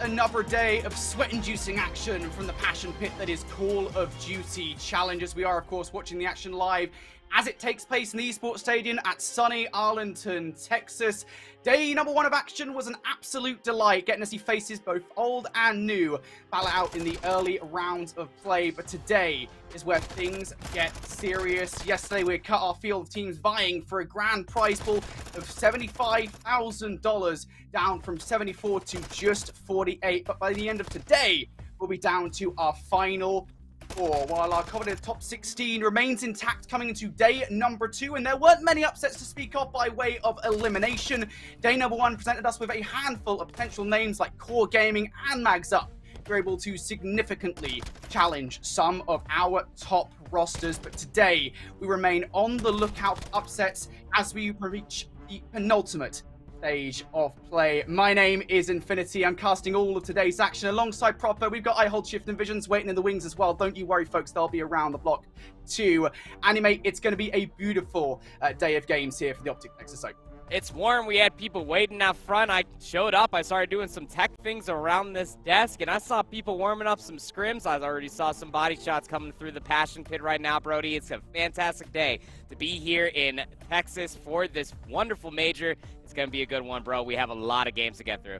another day of sweat-inducing action from the passion pit that is Call of Duty challenges. We are, of course, watching the action live as it takes place in the esports stadium at sunny Arlington, Texas. Day number 1 of action was an absolute delight, getting to see faces both old and new battle out in the early rounds of play. But today is where things get serious. Yesterday, we cut our field of teams vying for a grand prize pool of $75,000, down from 74 to just 48. But by the end of today, we'll be down to our final 4, while our coveted top 16 remains intact coming into day number 2, and there weren't many upsets to speak of by way of elimination. Day number 1 presented us with a handful of potential names like Core Gaming and Mags Up. We're able to significantly challenge some of our top rosters, but today we remain on the lookout for upsets as we reach the penultimate stage of play. My name is Infinity. I'm casting all of today's action alongside Proper. We've got I Hold Shift and Visions waiting in the wings as well. Don't you worry, folks. They'll be around the block to animate. It's going to be a beautiful day of games here for the OpTic Nexus Open. It's warm. We had people waiting out front. I showed up. I started doing some tech things around this desk, and I saw people warming up some scrims. I already saw some body shots coming through the passion pit right now, Brody. It's a fantastic day to be here in Texas for this wonderful major. It's going to be a good one, bro. We have a lot of games to get through.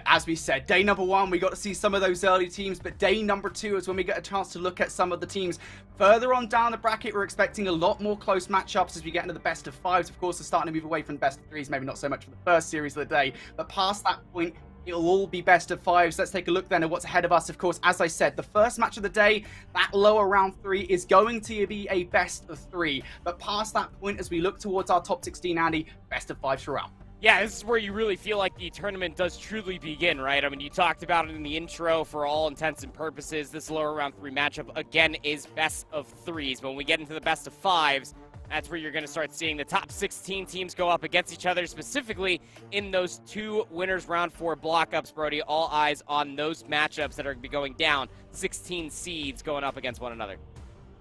As we said, day number 1, we got to see some of those early teams, but day number 2 is when we get a chance to look at some of the teams further on down the bracket. We're expecting a lot more close matchups as we get into the best of 5s. Of course, we're starting to move away from the best of 3s, maybe not so much for the first series of the day, but past that point, it'll all be best of 5s. Let's take a look then at what's ahead of us. Of course, as I said, the first match of the day, that lower round 3, is going to be a best of 3. But past that point, as we look towards our top 16, Andy, best of 5 throughout. Yeah, this is where you really feel like the tournament does truly begin, right? I mean, you talked about it in the intro. For all intents and purposes, this lower round 3 matchup, again, is best of 3s. But when we get into the best of 5s, that's where you're going to start seeing the top 16 teams go up against each other, specifically in those 2 winners round 4 block-ups, Brody. All eyes on those matchups that are going to be going down. 16 seeds going up against one another.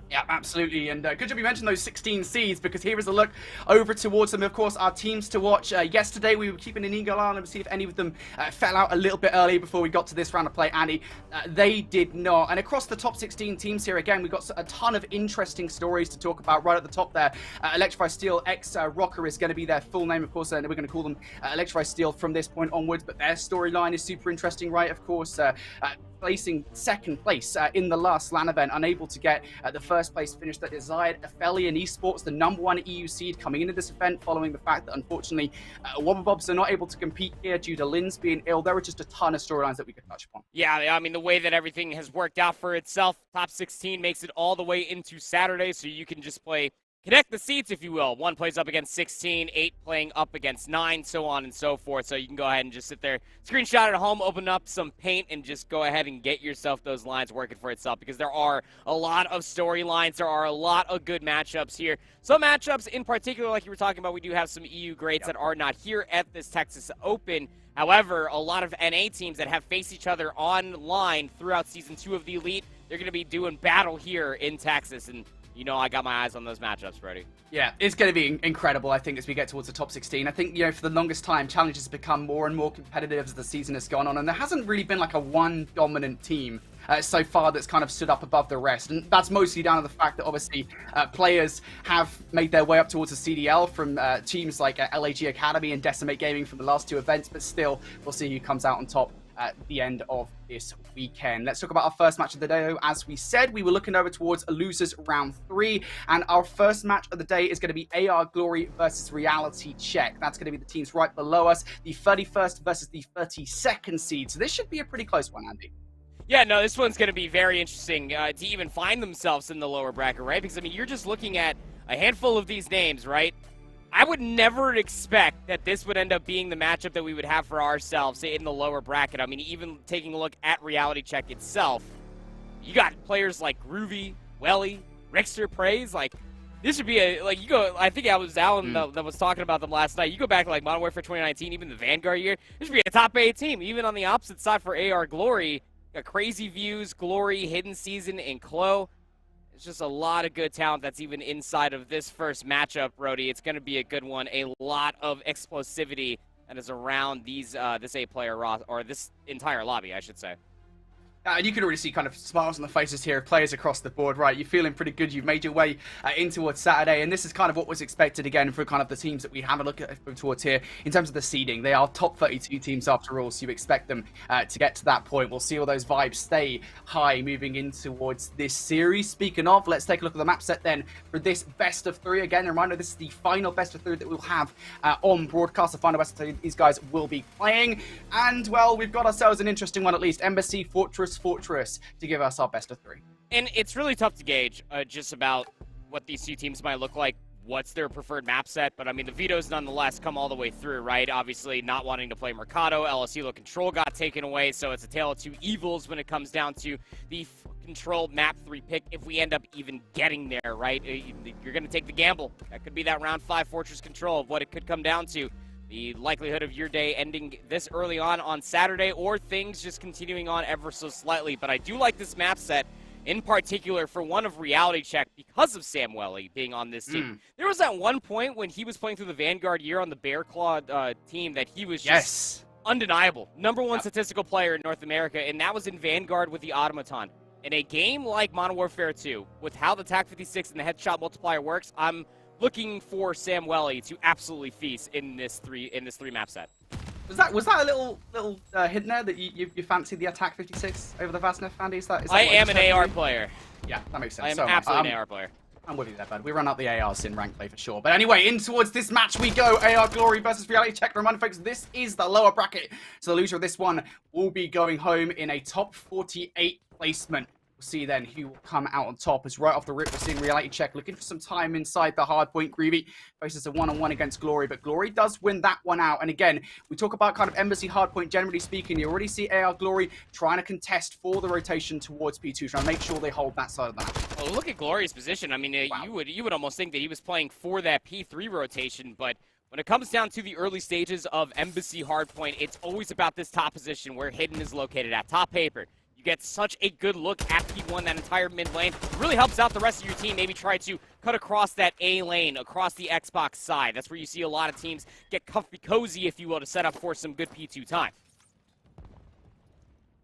Yeah, absolutely. And good job you mentioned those 16 seeds, because here is a look over towards them. Of course, our teams to watch. Yesterday, we were keeping an eagle eye on them to see if any of them fell out a little bit early before we got to this round of play, Andy. They did not. And across the top 16 teams here, again, we've got a ton of interesting stories to talk about right at the top there. Electrify Steel Rocker is going to be their full name, of course, and we're going to call them Electrify Steel from this point onwards. But their storyline is super interesting, right? Of course, placing second place in the last LAN event, unable to get the first place finish that desired. Affili and Esports, the number 1 EU seed, coming into this event following the fact that unfortunately Wobbabobs are not able to compete here due to Lynn's being ill. There were just a ton of storylines that we could touch upon. Yeah, I mean, the way that everything has worked out for itself, top 16 makes it all the way into Saturday, so you can just connect the seats, if you will. 1 plays up against 16, 8 playing up against 9, so on and so forth. So you can go ahead and just sit there, screenshot at home, open up some paint, and just go ahead and get yourself those lines working for itself, because there are a lot of storylines. There are a lot of good matchups here. Some matchups in particular, like you were talking about, we do have some EU greats that are not here at this Texas Open. However, a lot of NA teams that have faced each other online throughout Season 2 of the Elite, they're going to be doing battle here in Texas, and you know I got my eyes on those matchups, Brody. Yeah, it's going to be incredible, I think, as we get towards the top 16. I think, you know, for the longest time, challenges have become more and more competitive as the season has gone on, and there hasn't really been like a one dominant team so far that's kind of stood up above the rest. And that's mostly down to the fact that obviously players have made their way up towards the CDL from teams like LAG Academy and Decimate Gaming from the last 2 events, but still, we'll see who comes out on top at the end of this weekend. Let's talk about our first match of the day, though. As we said, we were looking over towards a losers round 3, and our first match of the day is going to be AR Glory versus Reality Check. That's going to be the teams right below us, the 31st versus the 32nd seed. So this should be a pretty close one, Andy. Yeah, no, this one's going to be very interesting to even find themselves in the lower bracket, right? Because, I mean, you're just looking at a handful of these names, right? I would never expect that this would end up being the matchup that we would have for ourselves, say, in the lower bracket. I mean, even taking a look at Reality Check itself, you got players like Groovy, Welly, Rickster, Praise. Like, this would be a, like, you go, I think it was Alan that was talking about them last night. You go back to, like, Modern Warfare 2019, even the Vanguard year, this would be a top 8 team. Even on the opposite side for AR Glory, got Crazy Views, Glory, Hidden Season, and Clo. It's just a lot of good talent that's even inside of this first matchup, Brody. It's going to be a good one. A lot of explosivity that is around these this 8-player roster, or this entire lobby, I should say. And you can already see kind of smiles on the faces here of players across the board, right? You're feeling pretty good. You've made your way in towards Saturday, and this is kind of what was expected again for kind of the teams that we have a look at towards here in terms of the seeding. They are top 32 teams after all, so you expect them to get to that point. We'll see all those vibes stay high moving in towards this series. Speaking of, let's take a look at the map set then for this best of 3. Again, a reminder, this is the final best of 3 that we'll have on broadcast. The final best of 3 these guys will be playing. And, well, we've got ourselves an interesting one at least. Embassy, Fortress to give us our best of 3. And it's really tough to gauge just about what these two teams might look like, what's their preferred map set, but I mean the vetoes nonetheless come all the way through, right? Obviously not wanting to play Mercado, LSU Control got taken away, so it's a tale of two evils when it comes down to the Control Map 3 pick if we end up even getting there, right? You're going to take the gamble. That could be that round 5 Fortress Control of what it could come down to. The likelihood of your day ending this early on Saturday, or things just continuing on ever so slightly. But I do like this map set, in particular for one of Reality Check, because of Samueli being on this team. There was at one point when he was playing through the Vanguard year on the Bear Claw team that he was just undeniable. #1 statistical player in North America, and that was in Vanguard with the Automaton. In a game like Modern Warfare 2, with how the TAC-56 and the headshot multiplier works, I'm looking for Samueli to absolutely feast in this three map set. Was that a little hint there that you fancy the Attack 56 over the Vaznev, Andy? Is that I am an AR player. Yeah, that makes sense. I am absolutely an AR player. I'm with you there, bud. We run out the ARs in rank play for sure. But anyway, in towards this match we go. AR Glory versus Reality Check. Reminder, folks, this is the lower bracket. So the loser of this one will be going home in a top 48 placement. We'll see then who will come out on top. As right off the rip, we're seeing Reality Check looking for some time inside the hard point. Groovy faces a one-on-one against Glory, but Glory does win that one out. And again, we talk about kind of Embassy hard point, generally speaking. You already see AR Glory trying to contest for the rotation towards P2, trying to make sure they hold that side of the map. Well, look at Glory's position. I mean, you would almost think that he was playing for that P3 rotation, but when it comes down to the early stages of Embassy hardpoint, it's always about this top position where Hidden is located at top paper. You get such a good look at P1, that entire mid lane. It really helps out the rest of your team. Maybe try to cut across that A lane, across the Xbox side. That's where you see a lot of teams get comfy cozy, if you will, to set up for some good P2 time.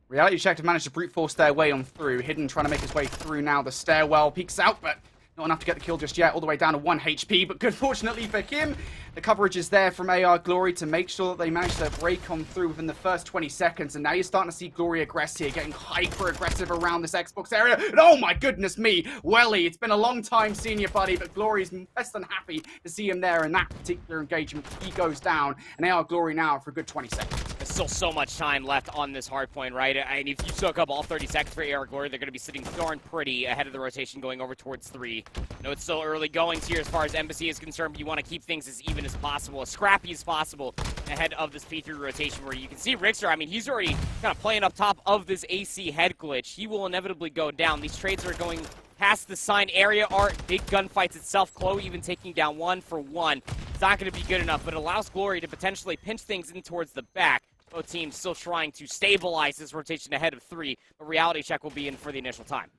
Reality Check to manage to brute force their way on through. Hidden trying to make his way through now. The stairwell peeks out, but not enough to get the kill just yet, all the way down to 1 HP, but good fortunately for him, the coverage is there from AR Glory to make sure that they manage to break on through within the first 20 seconds, and now you're starting to see Glory aggress here, getting hyper-aggressive around this Xbox area, and oh my goodness me, Welly, it's been a long time seeing you, buddy, but Glory's less than happy to see him there in that particular engagement. He goes down, and AR Glory now for a good 20 seconds. There's still so much time left on this hard point, right? And if you soak up all 30 seconds for AR Glory, they're going to be sitting darn pretty ahead of the rotation going over towards 3. I know it's still early goings here as far as Embassy is concerned, but you want to keep things as even as possible, as scrappy as possible ahead of this P3 rotation, where you can see Richter, I mean, he's already kind of playing up top of this AC head glitch. He will inevitably go down. These trades are going past the signed area, are big gunfights itself. Chloe even taking down 1 for 1. It's not going to be good enough, but it allows Glory to potentially pinch things in towards the back. Both teams still trying to stabilize this rotation ahead of 3, but Reality Check will be in for the initial time.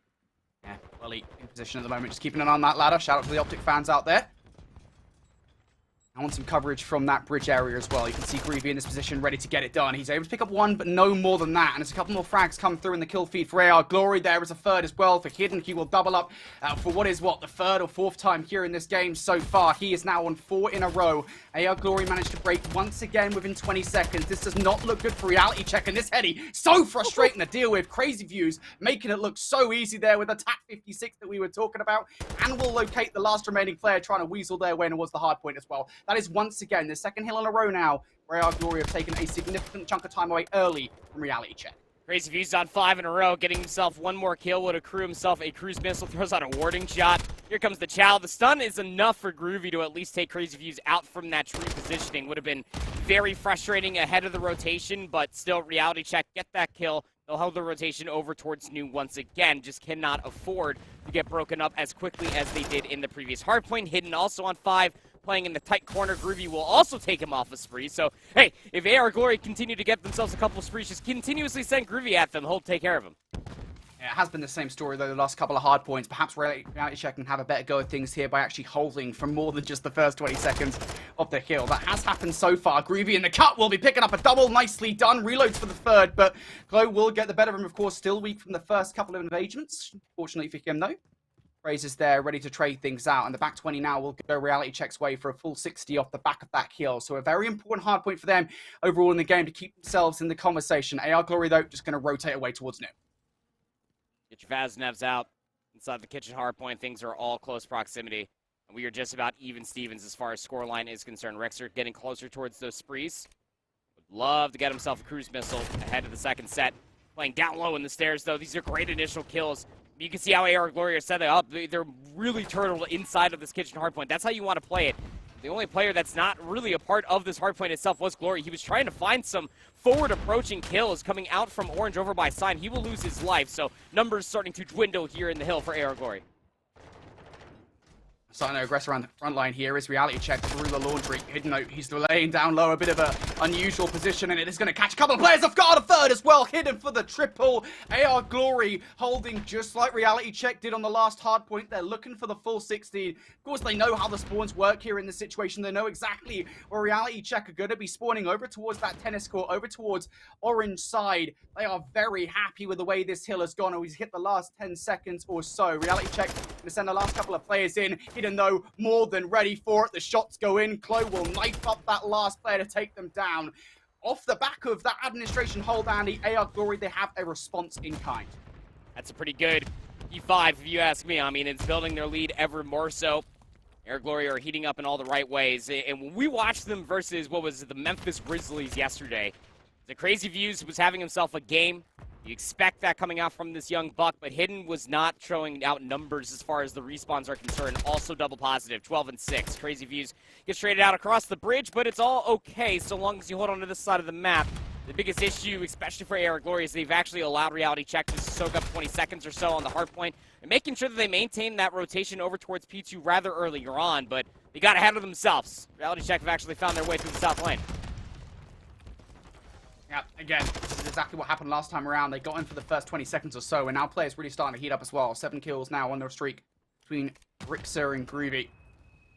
Yeah, Welly in position at the moment, just keeping an eye on that ladder. Shout out to the OpTic fans out there. I want some coverage from that bridge area as well. You can see Groovy in this position, ready to get it done. He's able to pick up 1, but no more than that. And there's a couple more frags come through in the kill feed for AR Glory. There is a third as well for Hidden. He will double up for what is the 3rd or 4th time here in this game so far. He is now on 4 in a row. AR Glory managed to break once again within 20 seconds. This does not look good for Reality Check. And this Heady, so frustrating to deal with. Crazy views, making it look so easy there with the TAC-56 that we were talking about. And will locate the last remaining player trying to weasel their way towards the hard point as well. That is once again the second hill in a row now where AR Glory have taken a significant chunk of time away early from Reality Check. Crazy Views on 5 in a row, getting himself 1 more kill, would accrue himself a cruise missile, throws out a warding shot. Here comes the Chow. The stun is enough for Groovy to at least take Crazy Views out from that true positioning. Would have been very frustrating ahead of the rotation, but still Reality Check, get that kill. They'll hold the rotation over towards New once again. Just cannot afford to get broken up as quickly as they did in the previous hardpoint. Hidden also on 5. Playing in the tight corner. Groovy will also take him off a spree. So, hey, if AR Glory continue to get themselves a couple of sprees, just continuously send Groovy at them. He'll take care of him. It has been the same story, though, the last couple of hard points. Perhaps Reality Check can have a better go at things here by actually holding for more than just the first 20 seconds of the kill. That has happened so far. Groovy in the cut will be picking up a double. Nicely done. Reloads for the third, but Glow will get the better of him, of course. Still weak from the first couple of engagements. Fortunately for him, though. Praise is there, ready to trade things out. And the back 20 now will go Reality Check's way for a full 60 off the back of that kill. So a very important hard point for them overall in the game to keep themselves in the conversation. AR Glory, though, just going to rotate away towards New. Get your Vaznevs out inside the kitchen hardpoint. Things are all close proximity. And we are just about even Stevens as far as scoreline is concerned. Rexer getting closer towards those sprees. Would love to get himself a cruise missile ahead of the second set. Playing down low in the stairs, though. These are great initial kills. You can see how AR Glory are setting up. They're really turtled inside of this kitchen hardpoint. That's how you want to play it. The only player that's not really a part of this hardpoint itself was Glory. He was trying to find some forward approaching kills coming out from Orange over by Sign. He will lose his life, so numbers starting to dwindle here in the hill for AR Glory. Starting to aggress around the front line here is Reality Check through the laundry. Hidden note, he's laying down low, a bit of an unusual position, and it is going to catch a couple of players off guard. A third as well, hidden for the triple. AR Glory holding just like Reality Check did on the last hard point. They're looking for the full 60. Of course, they know how the spawns work here in this situation. They know exactly where Reality Check are going to be spawning over towards that tennis court, over towards Orange side. They are very happy with the way this hill has gone. He's hit the last 10 seconds or so. Reality Check going to send the last couple of players in. Hidden though, more than ready for it. The shots go in. Chloe will knife up that last player to take them down. Off the back of that administration hold, Andy, AR Glory, they have a response in kind. That's a pretty good E5, if you ask me. I mean, it's building their lead ever more so. AR Glory are heating up in all the right ways. And when we watched them versus, what was it, the Memphis Grizzlies yesterday, the Crazy Views was having himself a game. You expect that coming out from this young buck, but Hidden was not showing out numbers as far as the respawns are concerned. Also double positive, 12 and 6. Crazy Views gets traded out across the bridge, but it's all okay so long as you hold on to this side of the map. The biggest issue, especially for AR Glory, is they've actually allowed Reality Check to soak up 20 seconds or so on the hard point and making sure that they maintain that rotation over towards P2 rather earlier on, but they got ahead of themselves. Reality Check have actually found their way through the south lane. Yeah, again, this is exactly what happened last time around. They got in for the first 20 seconds or so, and now players really starting to heat up as well. 7 kills now on their streak between Rixer and Groovy.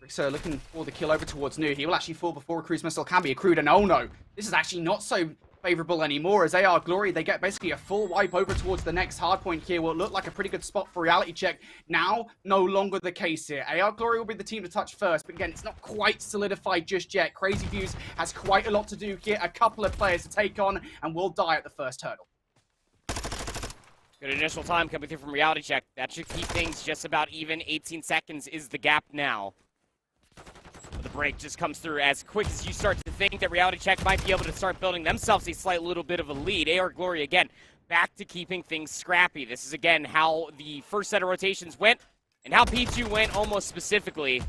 Rixer looking for the kill over towards New. He will actually fall before a cruise missile can be accrued, and oh no, this is actually not so favorable anymore as AR Glory, they get basically a full wipe over towards the next hardpoint here. Will look like a pretty good spot for Reality Check. Now, no longer the case here. AR Glory will be the team to touch first, but again, it's not quite solidified just yet. Crazy Views has quite a lot to do here. A couple of players to take on, and will die at the first hurdle. Good initial time coming through from Reality Check. That should keep things just about even. 18 seconds is the gap now. The break just comes through as quick as you start to think that Reality Check might be able to start building themselves a slight little bit of a lead. AR Glory, again, back to keeping things scrappy. This is, again, how the first set of rotations went and how P2 went almost specifically.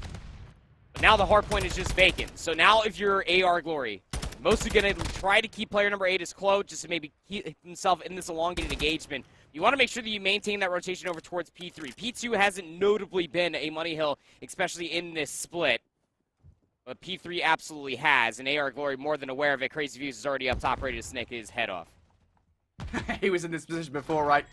But now the hardpoint is just vacant. So now if you're AR Glory, mostly going to try to keep player number 8 as close, just to maybe keep himself in this elongated engagement. You want to make sure that you maintain that rotation over towards P3. P2 hasn't notably been a money hill, especially in this split. But P3 absolutely has, and AR Glory more than aware of it. Crazy Views is already up top, ready to snake his head off. He was in this position before, right?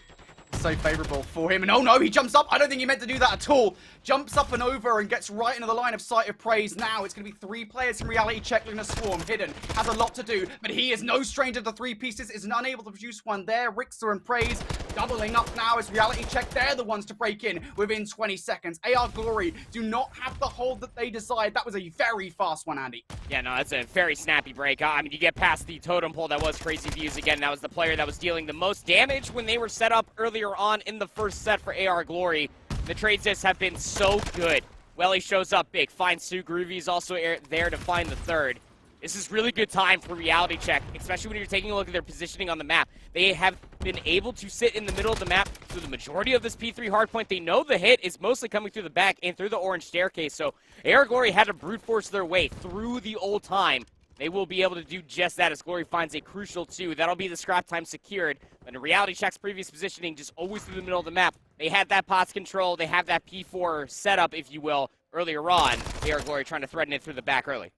So favorable for him. And oh no, he jumps up. I don't think he meant to do that at all. Jumps up and over and gets right into the line of sight of Praise. Now it's going to be 3 players in Reality Check in a swarm. Hidden has a lot to do, but he is no stranger to 3 pieces. Is unable to produce one there. Rixer and Praise doubling up now as Reality Check. They're the ones to break in within 20 seconds. AR Glory do not have the hold that they desired. That was a very fast one, Andy. Yeah, no, that's a very snappy break. I mean, you get past the totem pole that was Crazy Views again. That was the player that was dealing the most damage when they were set up earlier on in the first set for AR Glory. The trade assists have been so good. Welly shows up big, finds Sue. Groovy is also there to find the third. This is really good time for Reality Check, especially when you're taking a look at their positioning on the map. They have been able to sit in the middle of the map through the majority of this P3 hardpoint. They know the hit is mostly coming through the back and through the orange staircase, so AR Glory had to brute force their way through the old time. They will be able to do just that as Glory finds a crucial 2. That'll be the scrap time secured. But in Reality Check's previous positioning, just always through the middle of the map, they had that POTS control, they have that P4 setup, if you will, earlier on. AR Glory trying to threaten it through the back early.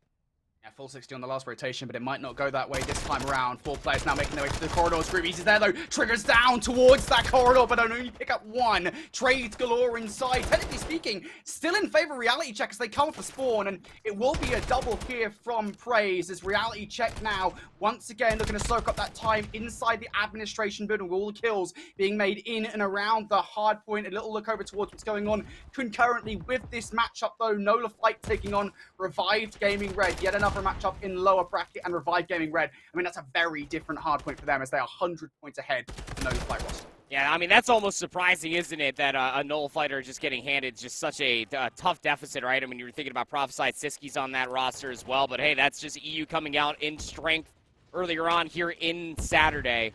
Yeah, full 60 on the last rotation, but it might not go that way this time around. 4 players now making their way to the corridors. Groovy's is there though. Triggers down towards that corridor, but only pick up 1. Trades galore inside. Technically speaking, still in favor of Reality Check as they come for spawn, and it will be a double here from Praise as Reality Check now once again looking to soak up that time inside the administration building with all the kills being made in and around the hard point. A little look over towards what's going on concurrently with this matchup though. Nola Flight taking on Revived Gaming Red. Yet another matchup in lower bracket and Revived Gaming Red. I mean, that's a very different hard point for them as they are 100 points ahead of Nola Flight roster. Yeah, I mean, that's almost surprising, isn't it, that a Nola fighter just getting handed just such a tough deficit, right? I mean, you were thinking about Prophesied, Siski's on that roster as well, but hey, that's just EU coming out in strength earlier on here in Saturday.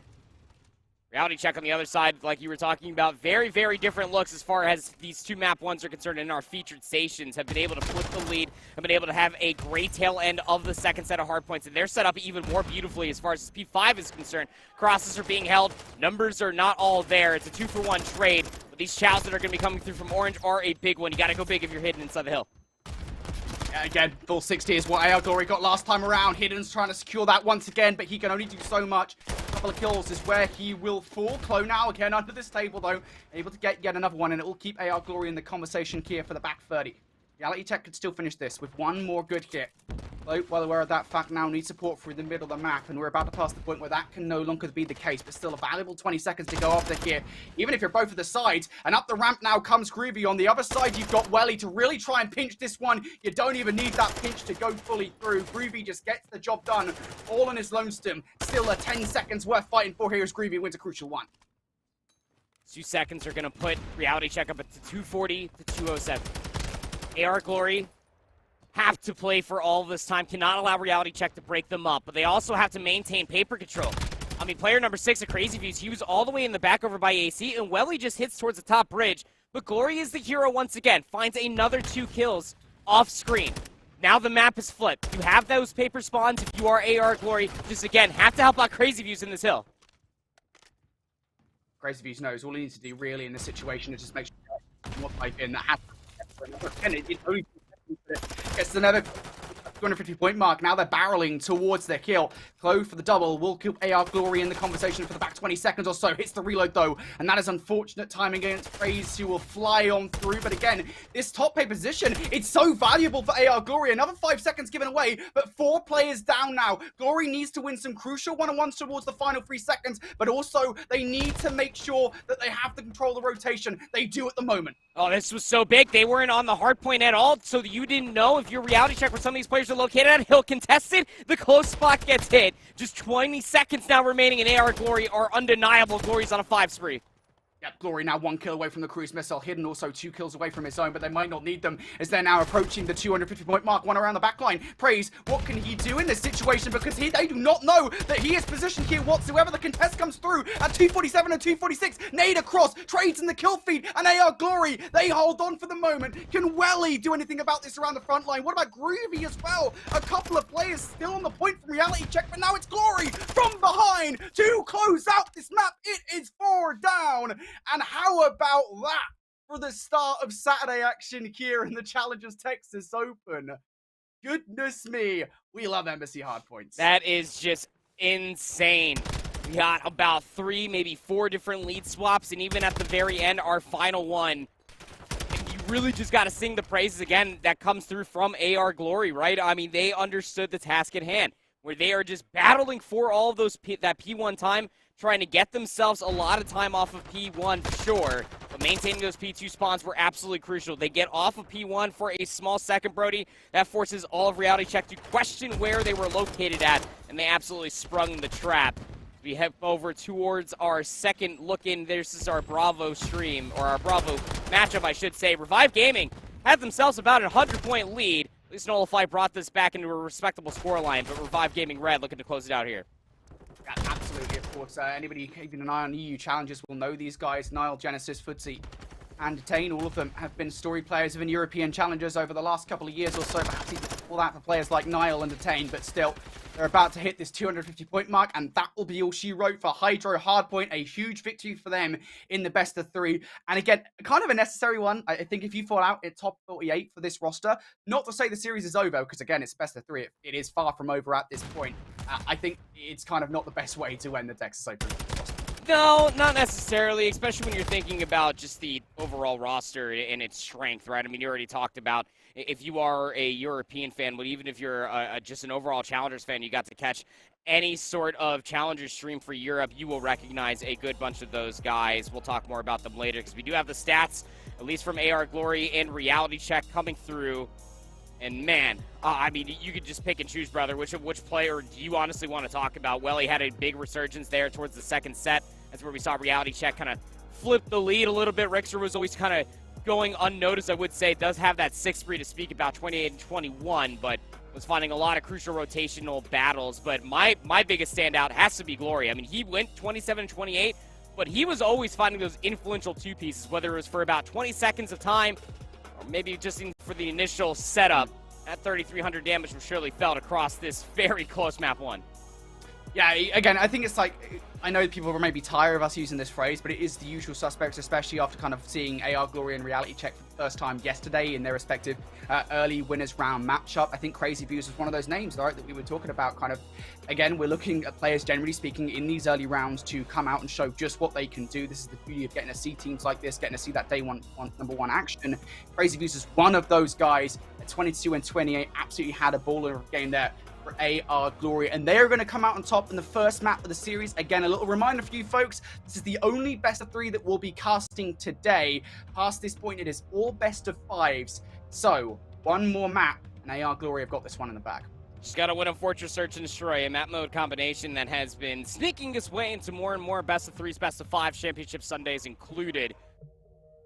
Reality Check on the other side, like you were talking about, very, very different looks as far as these 2 map ones are concerned, and our featured stations have been able to flip the lead, have been able to have a great tail end of the second set of hardpoints, and they're set up even more beautifully as far as P5 is concerned. Crosses are being held, numbers are not all there. It's a 2-for-1 trade, but these chows that are going to be coming through from Orange are a big one. You got to go big if you're hidden inside the hill. Again, full 60 is what AR Glory got last time around. Hidden's trying to secure that once again, but he can only do so much. A couple of kills is where he will fall. Clo now again under this table, though, able to get yet another one, and it will keep AR Glory in the conversation here for the back 30. Reality Check could still finish this with 1 more good hit. Though, well aware of that fact now, needs support through the middle of the map, and we're about to pass the point where that can no longer be the case, but still a valuable 20 seconds to go after here, even if you're both of the sides. And up the ramp now comes Groovy. On the other side, you've got Welly to really try and pinch this one. You don't even need that pinch to go fully through. Groovy just gets the job done, all on his lonesome. Still a 10 seconds worth fighting for here as Groovy wins a crucial one. 2 seconds are going to put Reality Check up at 240 to 207. AR Glory have to play for all of this time, cannot allow Reality Check to break them up, but they also have to maintain paper control. I mean, player number 6 at Crazy Views, he was all the way in the back over by AC, and Welly just hits towards the top bridge, but Glory is the hero once again, finds another 2 kills off screen. Now the map is flipped. You have those paper spawns if you are AR Glory, just again, have to help out Crazy Views in this hill. Crazy Views knows all he needs to do really in this situation is just make sure more pipe in that happens. And it only gets another 250 point mark. Now they're barreling towards their kill. Clo for the double will keep AR Glory in the conversation for the back 20 seconds or so. Hits the reload though, and that is unfortunate timing against Praise, who will fly on through. But again, this top pay position, it's so valuable for AR Glory. Another 5 seconds given away, but 4 players down now. Glory needs to win some crucial one-on-ones towards the final 3 seconds, but also they need to make sure that they have to control the rotation. They do at the moment. Oh, this was so big. They weren't on the hard point at all, so you didn't know if your Reality Check where some of these players are located at. Hill contested. The close spot gets hit. Just 20 seconds now remaining, and AR Glory are undeniable. Glory's on a 5 spree. Yep, Glory now 1 kill away from the cruise missile. Hidden also 2 kills away from his own, but they might not need them as they're now approaching the 250 point mark. 1 around the back line. Praise, what can he do in this situation? Because they do not know that he is positioned here whatsoever. The contest comes through at 247 and 246. Nade across, trades in the kill feed, and AR Glory, they hold on for the moment. Can Welly do anything about this around the front line? What about Groovy as well? A couple of players still on the point from Reality Check, but now it's Glory from behind to close out this map. It is 4 down. And how about that for the start of Saturday action here in the Challengers Texas Open? Goodness me, we love Embassy hardpoints. That is just insane. We got about 3, maybe 4 different lead swaps, and even at the very end, our final one. And you really just got to sing the praises again that comes through from AR Glory, right? I mean, they understood the task at hand, where they are just battling for all of those that P1 time, trying to get themselves a lot of time off of P1 for sure, but maintaining those P2 spawns were absolutely crucial. They get off of P1 for a small second, Brody. That forces all of Reality Check to question where they were located at, and they absolutely sprung the trap. We head over towards our second look in. This is our Bravo stream, or our Bravo matchup, I should say. Revive Gaming had themselves about a 100-point lead. At least Nola brought this back into a respectable scoreline, but Revive Gaming Red looking to close it out here. Yeah, absolutely, of course. Anybody keeping an eye on EU challenges will know these guys. Nile, Genesis, Footsie, and Detain, all of them have been story players within European Challengers over the last couple of years or so, perhaps even before that for players like Niall and Detain, but still, they're about to hit this 250-point mark, and that will be all she wrote for Hydro Hardpoint, a huge victory for them in the best of 3. And again, kind of a necessary one. I think if you fall out at top 48 for this roster, not to say the series is over, because again, it's best of 3. It is far from over at this point. I think it's kind of not the best way to end the Texas Open. No, not necessarily, especially when you're thinking about just the overall roster and its strength, right? I mean, you already talked about if you are a European fan, but even if you're just an overall Challengers fan, you got to catch any sort of Challengers stream for Europe, you will recognize a good bunch of those guys. We'll talk more about them later because we do have the stats, at least from AR Glory and Reality Check coming through. And man, I mean, you could just pick and choose, brother. Which player do you honestly want to talk about? Well, he had a big resurgence there towards the second set. That's where we saw Reality Check kind of flip the lead a little bit. Rixer was always kind of going unnoticed, I would say. Does have that 6-3 to speak about, 28 and 21, but was finding a lot of crucial rotational battles. But my biggest standout has to be Glory. I mean, he went 27 and 28, but he was always finding those influential two pieces, whether it was for about 20 seconds of time, or maybe just for the initial setup. That 3,300 damage was surely felt across this very close map 1. Yeah, again, I think it's like, I know people are maybe tired of us using this phrase, but it is the usual suspects, especially after kind of seeing AR Glory and Reality Check for the first time yesterday in their respective early winners round matchup. I think Crazy Views was one of those names, right, that we were talking about. Kind of, again, we're looking at players, generally speaking, in these early rounds to come out and show just what they can do. This is the beauty of getting to see teams like this, getting to see that day one number one action. Crazy Views is one of those guys at 22 and 28, absolutely had a baller game there for AR Glory, and they are going to come out on top in the first map of the series. Again, a little reminder for you folks, this is the only best of 3 that we'll be casting today. Past this point, it is all best of 5s. So, one more map, and AR Glory have got this one in the bag. Just got to win a Fortress Search and Destroy, a map mode combination that has been sneaking its way into more and more best of 3s, best of 5 championship Sundays included.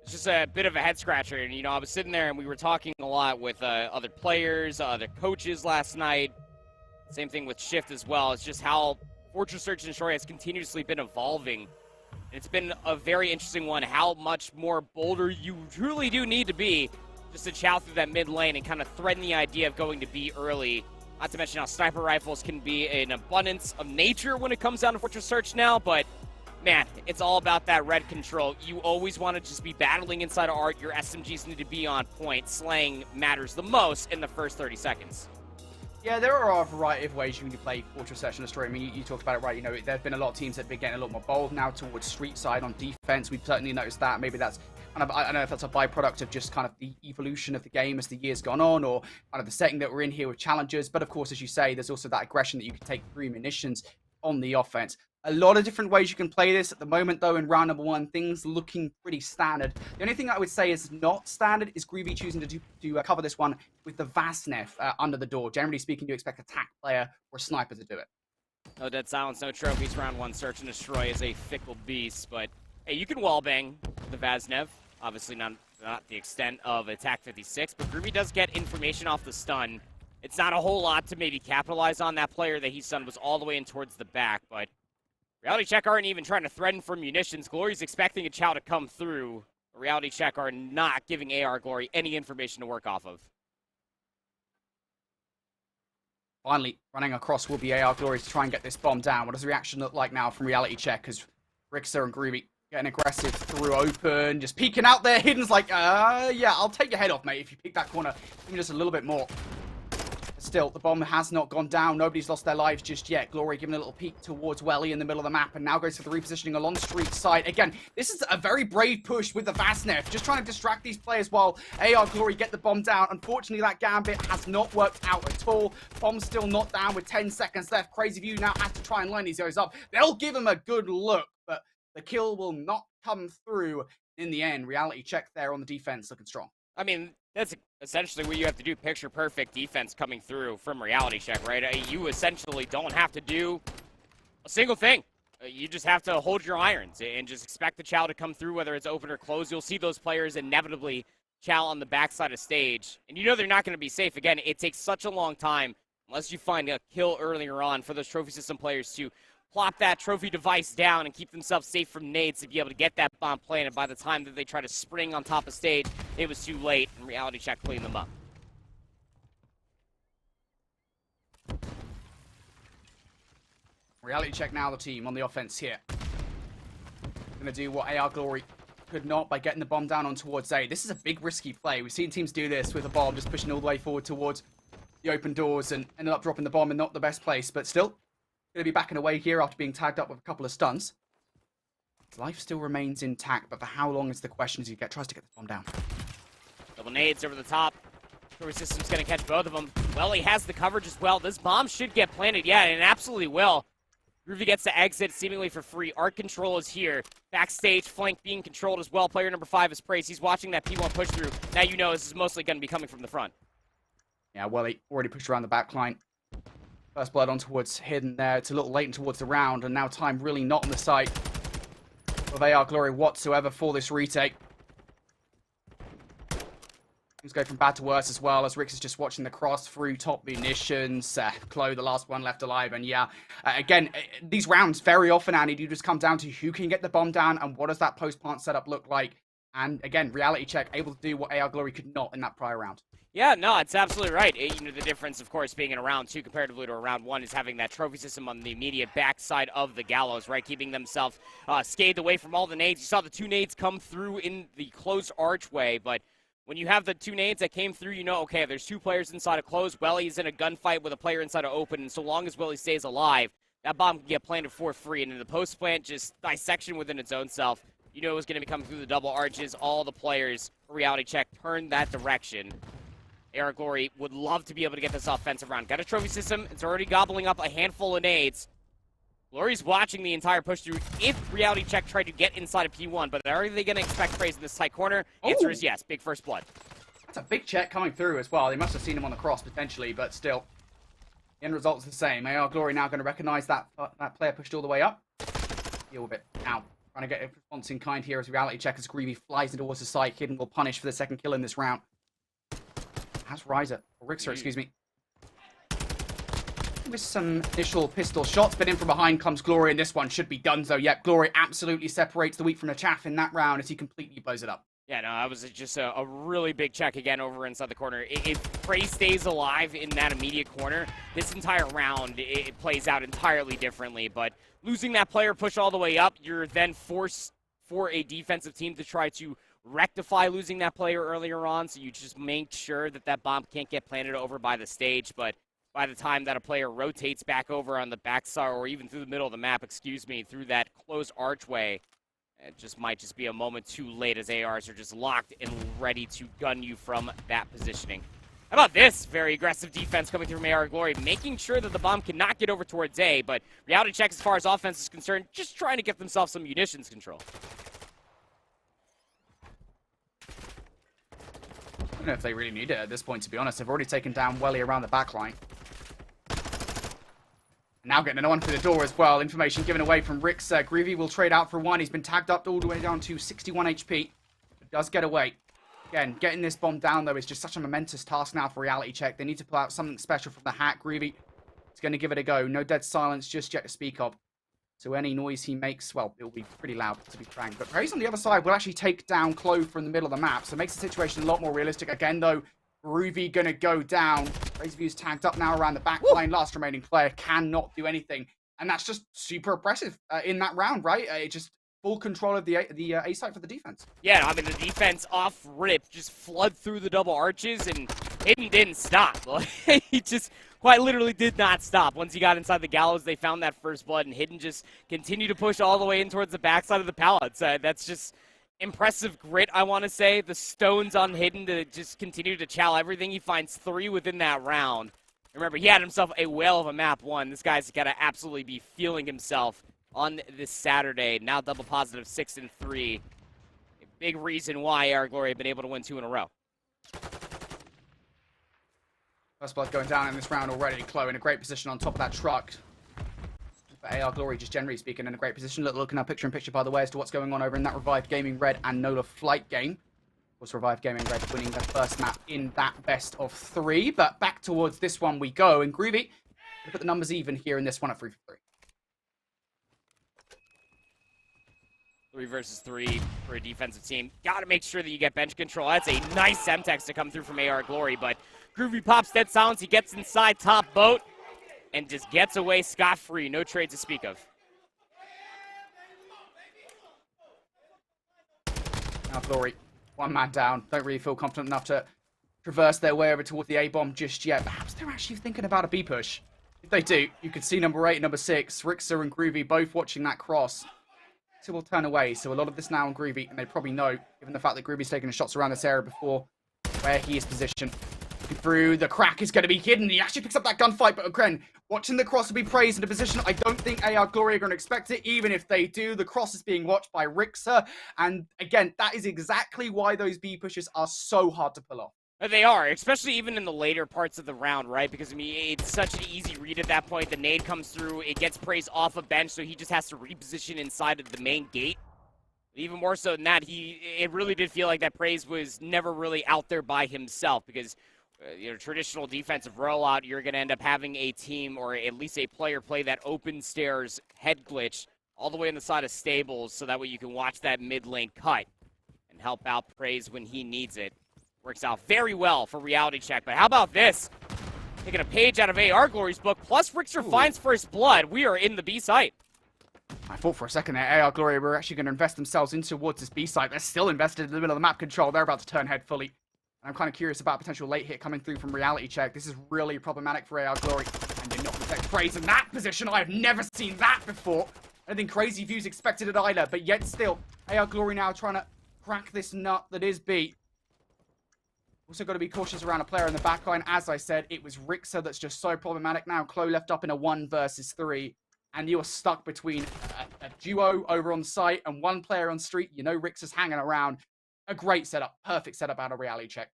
It's just a bit of a head scratcher, and you know, I was sitting there and we were talking a lot with other players, other coaches last night. Same thing with Shift as well. It's just how Fortress Search and Destroy has continuously been evolving. It's been a very interesting one, how much more bolder you truly do need to be just to chow through that mid lane and kind of threaten the idea of going to B early. Not to mention how sniper rifles can be an abundance of nature when it comes down to Fortress Search now, but man, it's all about that red control. You always want to just be battling inside of Art. Your SMGs need to be on point. Slaying matters the most in the first 30 seconds. Yeah, there are a variety of ways you can play Fortress Search and Destroy. I mean, you talked about it, right? You know, there have been a lot of teams that have been getting a lot more bold now towards street side on defense. We've certainly noticed that. Maybe that's kind of, I don't know if that's a byproduct of just kind of the evolution of the game as the years gone on, or kind of the setting that we're in here with challengers. But of course, as you say, there's also that aggression that you can take through munitions on the offense. A lot of different ways you can play this. At the moment, though, in round number 1, things looking pretty standard. The only thing I would say is not standard is Groovy choosing to cover this one with the Vasnef under the door. Generally speaking, you expect a tack player or a sniper to do it. No dead silence, no trophies. Round 1, Search and Destroy is a fickle beast, but hey, you can wallbang the Vasnev. Obviously not the extent of Attack 56, but Groovy does get information off the stun. It's not a whole lot to maybe capitalize on. That player that he stunned was all the way in towards the back, but Reality Check aren't even trying to threaten for munitions. Glory's expecting a chow to come through. Reality Check are not giving AR Glory any information to work off of. Finally, running across will be AR Glory to try and get this bomb down. What does the reaction look like now from Reality Check? Because Rixer and Groovy getting aggressive through open, just peeking out there. Hidden's like, yeah, I'll take your head off, mate, if you pick that corner even just a little bit more. Still, the bomb has not gone down. Nobody's lost their lives just yet. Glory giving a little peek towards Welly in the middle of the map, and now goes for the repositioning along street side. Again, this is a very brave push with the Vasnef, just trying to distract these players while AR Glory get the bomb down. Unfortunately, that gambit has not worked out at all. Bomb's still not down with 10 seconds left. Crazy View now has to try and line these guys up. They'll give him a good look, but the kill will not come through in the end. Reality Check there on the defense, looking strong. I mean, that's essentially what you have to do. Picture perfect defense coming through from Reality Check, right? You essentially don't have to do a single thing. You just have to hold your irons and just expect the chow to come through, whether it's open or closed. You'll see those players inevitably chow on the backside of stage. And you know they're not going to be safe. Again, it takes such a long time, unless you find a kill earlier on, for those trophy system players to plop that trophy device down and keep themselves safe from nades to be able to get that bomb planted. By the time that they try to spring on top of stage, it was too late, and Reality Check cleaned them up. Reality Check now, the team on the offense here. Going to do what AR Glory could not by getting the bomb down on towards A. This is a big risky play. We've seen teams do this with a bomb, just pushing all the way forward towards the open doors and ended up dropping the bomb in not the best place, but still going to be backing away here after being tagged up with a couple of stuns. His life still remains intact, but for how long is the question as he tries to get the bomb down. Double nades over the top. Story System's going to catch both of them. Well, he has the coverage as well. This bomb should get planted. Yeah, and it absolutely will. Groovy gets to exit seemingly for free. Art Control is here. Backstage, flank being controlled as well. Player number 5 is Praise. He's watching that P1 push through. Now you know this is mostly going to be coming from the front. Yeah, well, he already pushed around the back line. First blood on towards Hidden there. It's a little late in towards the round, and now time really not on the side of AR Glory whatsoever for this retake. Things go from bad to worse as well, as Rix is just watching the cross through top munitions. Chloe, the last one left alive, and yeah, again, these rounds very often, Andy, do just come down to who can get the bomb down and what does that post-plant setup look like. And again, Reality Check able to do what AR Glory could not in that prior round. Yeah, no, it's absolutely right. You know, the difference, of course, being in a round 2 comparatively to a round 1 is having that trophy system on the immediate backside of the gallows, right? Keeping themselves scathed away from all the nades. You saw the 2 nades come through in the closed archway, but when you have the 2 nades that came through, you know, okay, there's 2 players inside of closed. Welly's in a gunfight with a player inside of open, and so long as Welly stays alive, that bomb can get planted for free. And in the post-plant, just dissection within its own self, you know it was going to be coming through the double arches. All the players, Reality Check, turned that direction. AR Glory would love to be able to get this offensive round. Got a trophy system. It's already gobbling up a handful of nades. Glory's watching the entire push through. If Reality Check tried to get inside of P1, but are they going to expect Praise in this tight corner? Answer is yes. Big first blood. That's a big check coming through as well. They must have seen him on the cross potentially, but still. The end result's the same. AR Glory now going to recognize that player pushed all the way up. Deal with it now. Trying to get a response in kind here as Reality Check as Greavy flies into towards the side. Hidden will punish for the second kill in this round. Has Riser, or Rixer, excuse me. With some initial pistol shots, but in from behind comes Glory, and this one should be done, though. Yep, Glory absolutely separates the wheat from the chaff in that round as he completely blows it up. Yeah, no, that was just a really big check again over inside the corner. If Praise stays alive in that immediate corner, this entire round, it plays out entirely differently. But losing that player push all the way up, you're then forced for a defensive team to try to rectify losing that player earlier on, so you just make sure that that bomb can't get planted over by the stage. But by the time that a player rotates back over on the backside, or even through the middle of the map, excuse me, through that closed archway, it just might just be a moment too late as ARs are just locked and ready to gun you from that positioning. How about this very aggressive defense coming through from AR Glory, making sure that the bomb cannot get over towards A, but Reality Check, as far as offense is concerned, just trying to get themselves some munitions control. I don't know if they really need it at this point, to be honest. They've already taken down Welly around the back line. Now getting another one through the door as well. Information given away from Rix. Greavy will trade out for one. He's been tagged up all the way down to 61 HP. But does get away. Again, getting this bomb down, though, is just such a momentous task now for Reality Check. They need to pull out something special from the hat. Greavy is going to give it a go. No dead silence just yet to speak of. So any noise he makes, well, it will be pretty loud, to be frank. But Praise on the other side will actually take down Chloe from the middle of the map. So it makes the situation a lot more realistic. Again, though, Groovy going to go down. Praise View's tagged up now around the back line. Last remaining player cannot do anything. And that's just super impressive in that round, right? It just full control of the A site for the defense. Yeah, I mean, the defense off rip just flood through the double arches, and Hidden didn't stop. He just quite literally did not stop. Once he got inside the gallows, they found that first blood, and Hidden just continued to push all the way in towards the backside of the pallets. That's just impressive grit, I want to say. The stones on Hidden to just continue to chow everything. He finds 3 within that round. Remember, he had himself a whale of a map 1. This guy's got to absolutely be feeling himself on this Saturday. Now double positive 6 and 3. A big reason why AR Glory have been able to win 2 in a row. First blood going down in this round already. Chloe in a great position on top of that truck. But AR Glory, just generally speaking, in a great position. Looking at picture-in-picture, by the way, as to what's going on over in that Revived Gaming Red and Nola Flight game. Of course, Revived Gaming Red winning their first map in that best of 3. But back towards this one we go. And Groovy, look at the numbers even here in this one at 3 for 3. 3 versus 3 for a defensive team. Got to make sure that you get bench control. That's a nice Semtex to come through from AR Glory, but Groovy pops dead silence. He gets inside top boat and just gets away scot-free. No trade to speak of. Now Glory, one man down. Don't really feel confident enough to traverse their way over towards the A-bomb just yet. Perhaps they're actually thinking about a B push. If they do, you can see number 8 and number 6, Rixer and Groovy, both watching that cross. So we'll turn away. So a lot of this now on Groovy, and they probably know, given the fact that Groovy's taken shots around this area before, where he is positioned. Looking through, the crack is going to be hidden. He actually picks up that gunfight, but again, watching the cross will be praised in a position I don't think AR Glory are going to expect it. Even if they do, the cross is being watched by Rixer. And again, that is exactly why those B pushes are so hard to pull off. They are, especially even in the later parts of the round, right? Because, I mean, it's such an easy read at that point. The nade comes through. It gets Praise off a bench, so he just has to reposition inside of the main gate. Even more so than that, it really did feel like that Praise was never really out there by himself because, traditional defensive rollout, you're going to end up having a team or at least a player play that open stairs head glitch all the way on the side of Stables so that way you can watch that mid lane cut and help out Praise when he needs it. Works out very well for Reality Check, but how about this? Taking a page out of AR Glory's book, plus Rixer finds first blood. We are in the B site. I thought for a second there, AR Glory were actually going to invest themselves in towards this B site. They're still invested in the middle of the map control. They're about to turn head fully. And I'm kind of curious about potential late hit coming through from Reality Check. This is really problematic for AR Glory. And they're not going to take Praise in that position. I have never seen that before. I don't think Crazy Views expected it either, but yet still, AR Glory now trying to crack this nut that is B. Also got to be cautious around a player in the backline. As I said, it was Rixer that's just so problematic now. Chloe left up in a 1 versus 3. And you're stuck between a duo over on site and one player on street. You know Rixer's hanging around. A great setup. Perfect setup out of Reality Check.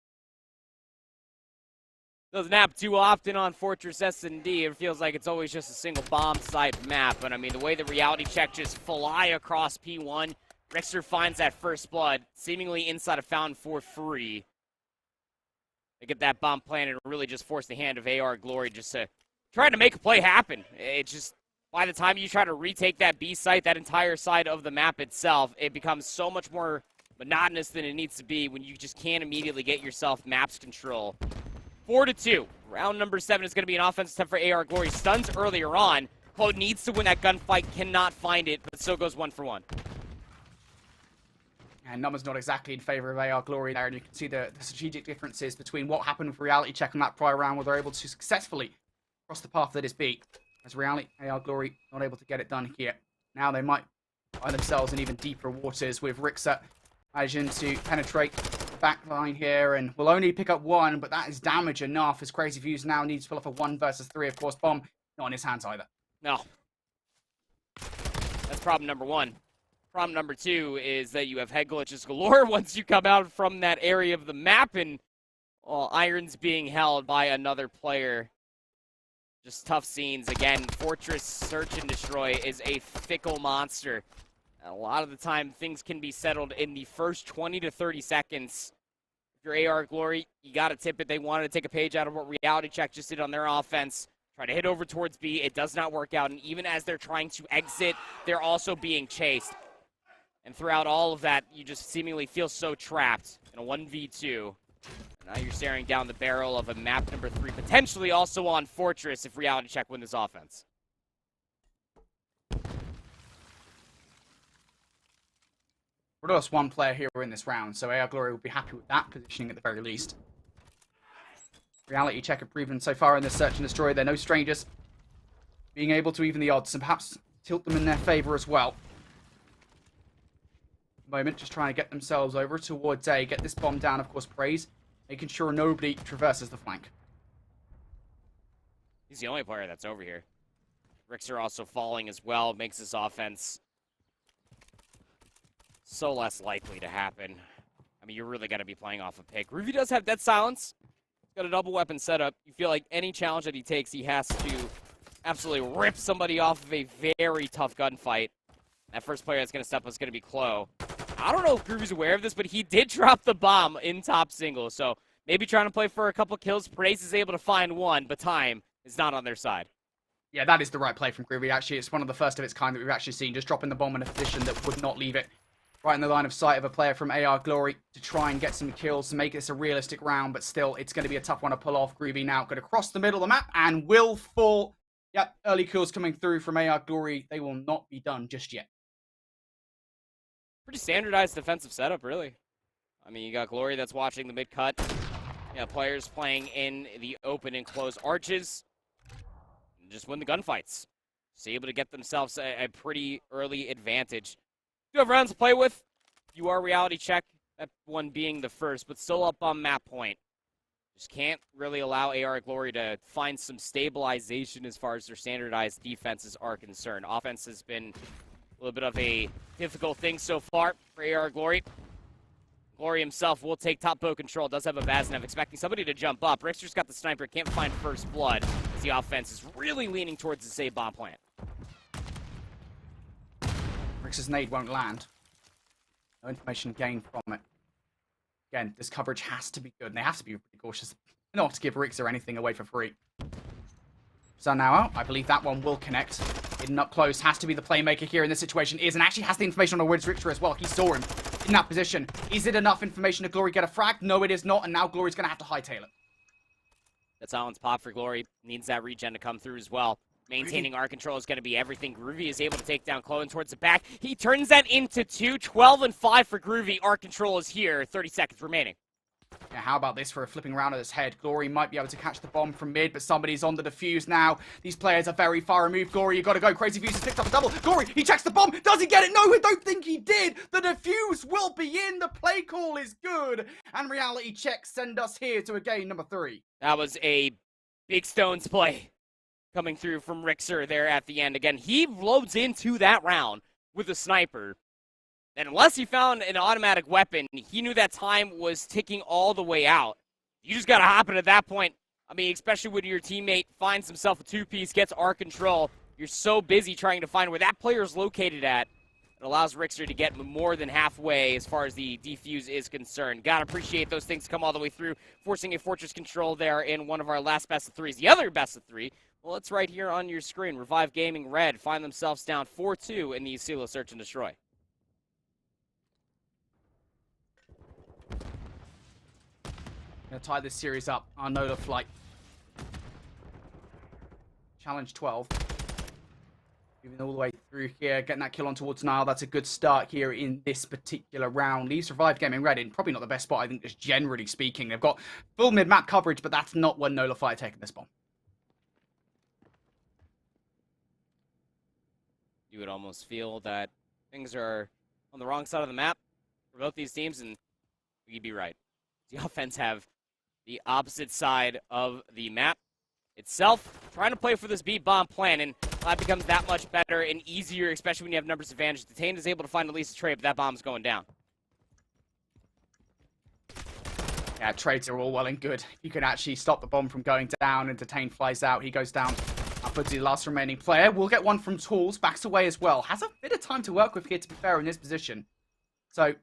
Doesn't happen too often on Fortress Snd. It feels like it's always just a single bomb site map. But, I mean, the way the Reality Check just fly across P1, Rixer finds that first blood, seemingly inside of Fountain for free. They get that bomb planted and really just force the hand of AR Glory just to try to make a play happen. It's just, by the time you try to retake that B site, that entire side of the map itself, it becomes so much more monotonous than it needs to be when you just can't immediately get yourself maps control. 4-2. Round number 7 is going to be an offensive attempt for AR Glory. Stuns earlier on. Chloe needs to win that gunfight, cannot find it, but still goes 1 for 1. And numbers not exactly in favor of AR Glory there, and you can see the strategic differences between what happened with Reality Check on that prior round, where they're able to successfully cross the path that is B. As Reality, AR Glory not able to get it done here. Now they might find themselves in even deeper waters with Rixer managing to penetrate the back line here, and will only pick up 1, but that is damage enough as Crazy Views now needs to pull off a 1 versus 3. Of course, Bomb not in his hands either. No. That's problem number 1. Problem number 2 is that you have head glitches galore once you come out from that area of the map, and Iron's being held by another player. Just tough scenes. Again, Fortress Search and Destroy is a fickle monster. And a lot of the time, things can be settled in the first 20 to 30 seconds. If you're AR Glory, you got to tip it. They wanted to take a page out of what Reality Check just did on their offense. Try to hit over towards B. It does not work out. And even as they're trying to exit, they're also being chased. And throughout all of that, you just seemingly feel so trapped in a 1v2. Now you're staring down the barrel of a map number 3, potentially also on Fortress if Reality Check win this offense. We're just 1 player here in this round, so AR Glory will be happy with that positioning at the very least. Reality Check have proven so far in this Search and Destroy, they're no strangers. Being able to even the odds and perhaps tilt them in their favor as well. Moment, just trying to get themselves over towards A, get this bomb down, of course, Praise, making sure nobody traverses the flank. He's the only player that's over here. Rixer also falling as well, makes this offense so less likely to happen. I mean, you're really going to be playing off a pick. Groovy does have Dead Silence. He's got a double weapon setup. You feel like any challenge that he takes, he has to absolutely rip somebody off of a very tough gunfight. That first player that's going to step up is going to be Chloe. I don't know if Groovy's aware of this, but he did drop the bomb in top single. So maybe trying to play for a couple kills. Praise is able to find 1, but time is not on their side. Yeah, that is the right play from Groovy. Actually, it's one of the first of its kind that we've actually seen. Just dropping the bomb in a position that would not leave it right in the line of sight of a player from AR Glory to try and get some kills to make this a realistic round, but still, it's going to be a tough one to pull off. Groovy now going to cross the middle of the map and will fall. Yep, early kills coming through from AR Glory. They will not be done just yet. Pretty standardized defensive setup, really. I mean, you got Glory that's watching the mid-cut. Yeah, players playing in the open and closed arches. And just win the gunfights. So able to get themselves a pretty early advantage. Do have rounds to play with. You are reality check, that one being the first, but still up on map point. Just can't really allow AR Glory to find some stabilization as far as their standardized defenses are concerned. Offense has been a little bit of a difficult thing so far for AR Glory. Glory himself will take top bow control. Does have a Vaznev, expecting somebody to jump up. Rickster's got the sniper, can't find first blood as the offense is really leaning towards the save bomb plant. Rix's nade won't land. No information gained from it. Again, this coverage has to be good, and they have to be pretty cautious not to give Rixer anything away for free. So now out. I believe that one will connect. Hidden up close has to be the playmaker here in this situation. Is and actually has the information on where's Rixer as well. He saw him in that position. Is it enough information to Glory get a frag? No, it is not, and now Glory's going to have to hightail it. That's Allen's pop for Glory. Needs that regen to come through as well. Maintaining our control is going to be everything. Groovy is able to take down Clone towards the back. He turns that into 2. 12 and 5 for Groovy. Our control is here. 30 seconds remaining. Now, how about this for a flipping round of his head? Glory might be able to catch the bomb from mid, but somebody's on the defuse now. These players are very far removed. Glory, you got to go. Crazy Fuse has picked up a double. Glory, he checks the bomb. Does he get it? No, I don't think he did. The defuse will be in. The play call is good. And reality checks send us here to a game number 3. That was a big stones play coming through from Rixer there at the end. Again, he loads into that round with a sniper. And unless he found an automatic weapon, he knew that time was ticking all the way out. You just got to hop in at that point. I mean, especially when your teammate finds himself a 2-piece, gets our control. You're so busy trying to find where that player is located at. It allows Rixer to get more than halfway as far as the defuse is concerned. Gotta appreciate those things come all the way through, forcing a fortress control there in one of our last best of 3s. The other best of 3, well, it's right here on your screen. Revive Gaming Red find themselves down 4-2 in the Silo Search and Destroy. Gonna tie this series up. Our Nola flight. Challenge 12. Moving all the way through here, getting that kill on towards Nile. That's a good start here in this particular round. Leaves Revive Gaming Red in probably not the best spot, I think, just generally speaking. They've got full mid-map coverage, but that's not when Nola flight are taking this bomb. You would almost feel that things are on the wrong side of the map for both these teams, and you'd be right. The offense have the opposite side of the map itself, trying to play for this beat bomb plan, and that becomes that much better and easier, especially when you have numbers advantage. Detain is able to find at least a trade, but that bomb's going down. Yeah, trades are all well and good. You can actually stop the bomb from going down, and Detain flies out. He goes down upwards to the last remaining player. We'll get one from Tools, backs away as well. Has a bit of time to work with here, to be fair, in this position. So,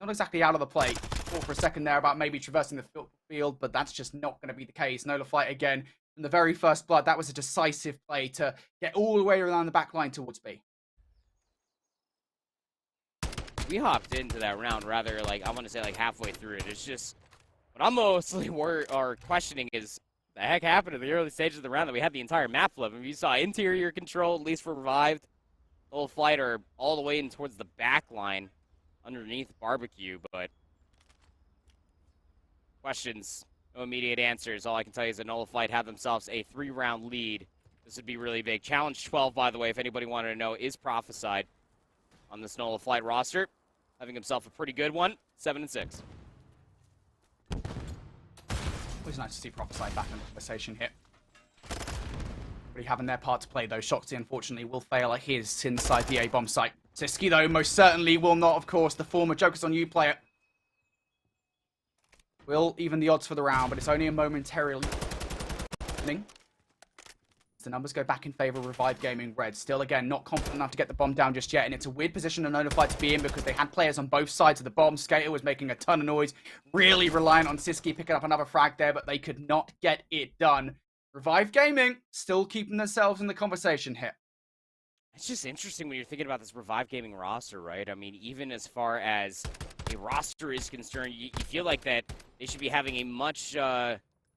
not exactly out of the play. Thought for a second there about maybe traversing the field, but that's just not going to be the case. Nola flight again. From the very first blood, that was a decisive play to get all the way around the back line towards B. We hopped into that round rather, like, I want to say, like, halfway through it. It's just, what I'm mostly questioning is, the heck happened in the early stages of the round that we had the entire map flip. I mean, you saw interior control, at least for Revived. The whole flight are all the way in towards the back line underneath Barbecue, but questions, no immediate answers. All I can tell you is that Nola Flight have themselves a 3-round lead. This would be really big. Challenge 12, by the way, if anybody wanted to know, is prophesied on this Nola Flight roster. Having himself a pretty good one, 7 and 6. Always nice to see prophesied back in the conversation here. Everybody having their part to play, though. Shoxy, unfortunately, will fail at his inside the A-bomb site. Siski, though, most certainly will not, of course. The former Joker's on you player will even the odds for the round, but it's only a momentarily. The numbers go back in favor of Revive Gaming Red. Still, again, not confident enough to get the bomb down just yet, and it's a weird position to notify to be in because they had players on both sides of the bomb. Skater was making a ton of noise, really reliant on Siski picking up another frag there, but they could not get it done. Revive Gaming still keeping themselves in the conversation here. It's just interesting when you're thinking about this Revive Gaming roster, right? I mean, even as far as a roster is concerned, you feel like that they should be having a much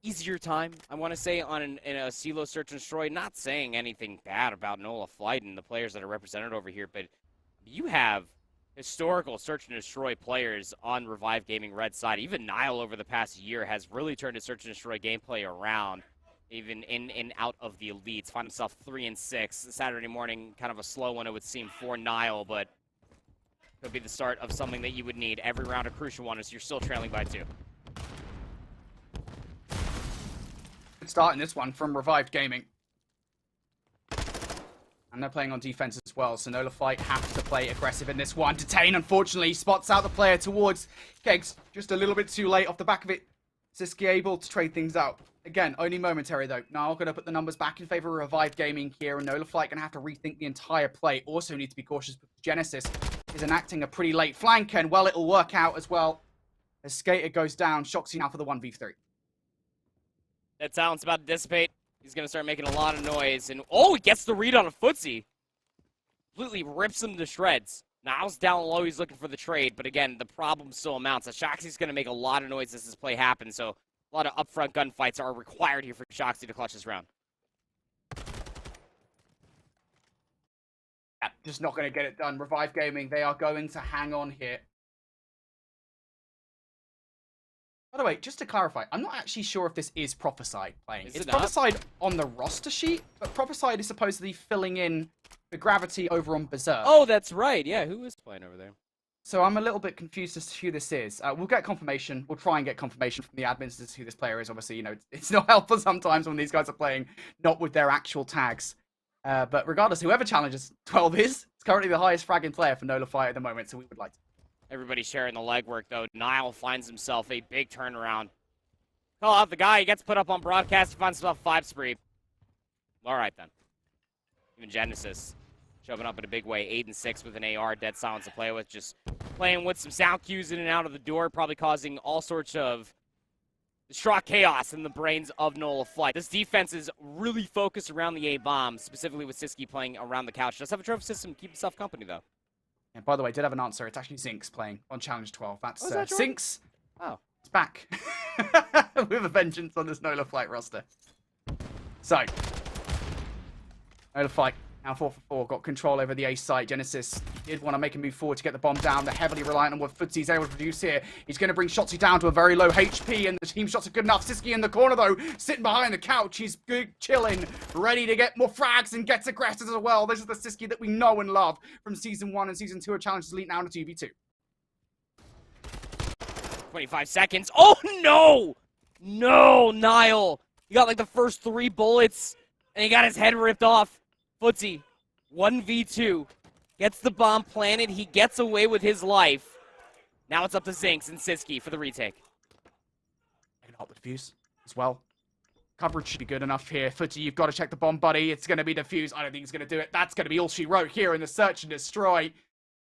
easier time, I want to say, in a CeeLo Search and Destroy. Not saying anything bad about Nola Flight and the players that are represented over here, but you have historical Search and Destroy players on Revive Gaming Red side. Even Nile over the past year has really turned his Search and Destroy gameplay around, even in and out of the elites. Find himself 3-6. Saturday morning, kind of a slow one, it would seem, for Nile, but could be the start of something that you would need. Every round a crucial one as you're still trailing by 2. Good start in this one from Revived Gaming. And they're playing on defense as well, so Nola Flight have to play aggressive in this one. Detain, unfortunately, spots out the player towards Kegs. Just a little bit too late off the back of it. Siski able to trade things out. Again, only momentary though. Now going to put the numbers back in favor of Revived Gaming here, and Nola Flight going to have to rethink the entire play. Also need to be cautious because Genesis is enacting a pretty late flank, and well, it'll work out as well. As Skater goes down, Shoxy now for the 1v3. That talent's about to dissipate. He's going to start making a lot of noise. And, oh, he gets the read on a footsie. Completely rips him to shreds. Nile's down low. He's looking for the trade. But, again, the problem still amounts. Shoxy's going to make a lot of noise as this play happens. So, a lot of upfront gunfights are required here for Shoxy to clutch this round. Yeah, just not going to get it done. Revive Gaming, they are going to hang on here. By the way, just to clarify, I'm not actually sure if this is Prophesied playing. It's Prophesied on the roster sheet, but Prophesied is supposedly filling in the gravity over on Berserk. Oh, that's right. Yeah, who is playing over there? So I'm a little bit confused as to who this is. We'll get confirmation. We'll try and get confirmation from the admins as to who this player is. Obviously, you know, it's not helpful sometimes when these guys are playing not with their actual tags. But regardless, whoever challenges 12 is currently the highest fragging player for Nola Flight at the moment, so we would like to. Everybody's sharing the legwork, though. Nile finds himself a big turnaround. Call out the guy. He gets put up on broadcast. He finds himself 5 spree. All right, then. Even Genesis shoving up in a big way. 8-6 with an AR. Dead silence to play with. Just playing with some sound cues in and out of the door. Probably causing all sorts of distraught chaos in the brains of Nola Flight. This defense is really focused around the A-bomb, specifically with Siski playing around the couch. Does have a trophy system to keep himself company, though. And by the way, did have an answer. It's actually Zinx playing on Challenge 12. That's that Zinx. Oh. It's back. With a vengeance on this Nola Flight roster. So, Nola Flight now 4 for 4. Got control over the A site. Genesis did want to make a move forward to get the bomb down. They're heavily reliant on what Footsy's able to produce here. He's going to bring Shotsy down to a very low HP, and the team shots are good enough. Siski in the corner, though, sitting behind the couch. He's good, chilling, ready to get more frags and gets aggressive as well. This is the Siski that we know and love from Season 1 and Season 2 of Challenges Elite, now in 2v2. 25 seconds. Oh, no! No, Nile. He got like the first 3 bullets, and he got his head ripped off. Footsie, 1v2. Gets the bomb planted. He gets away with his life. Now it's up to Zinx and Siski for the retake. I can help with defuse as well. Coverage should be good enough here. Footsie, you've got to check the bomb, buddy. It's going to be defused. I don't think he's going to do it. That's going to be all she wrote here in the search and destroy.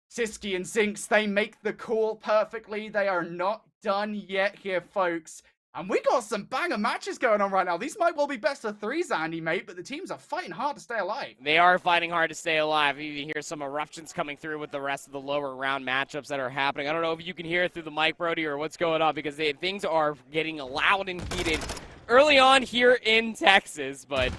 Siski and Zinx, they make the call perfectly. They are not done yet here, folks. And we got some banger matches going on right now. These might well be best of 3s, Andy, mate, but the teams are fighting hard to stay alive. They are fighting hard to stay alive. You can hear some eruptions coming through with the rest of the lower round matchups that are happening. I don't know if you can hear it through the mic, Brody, or what's going on, because things are getting loud and heated early on here in Texas, but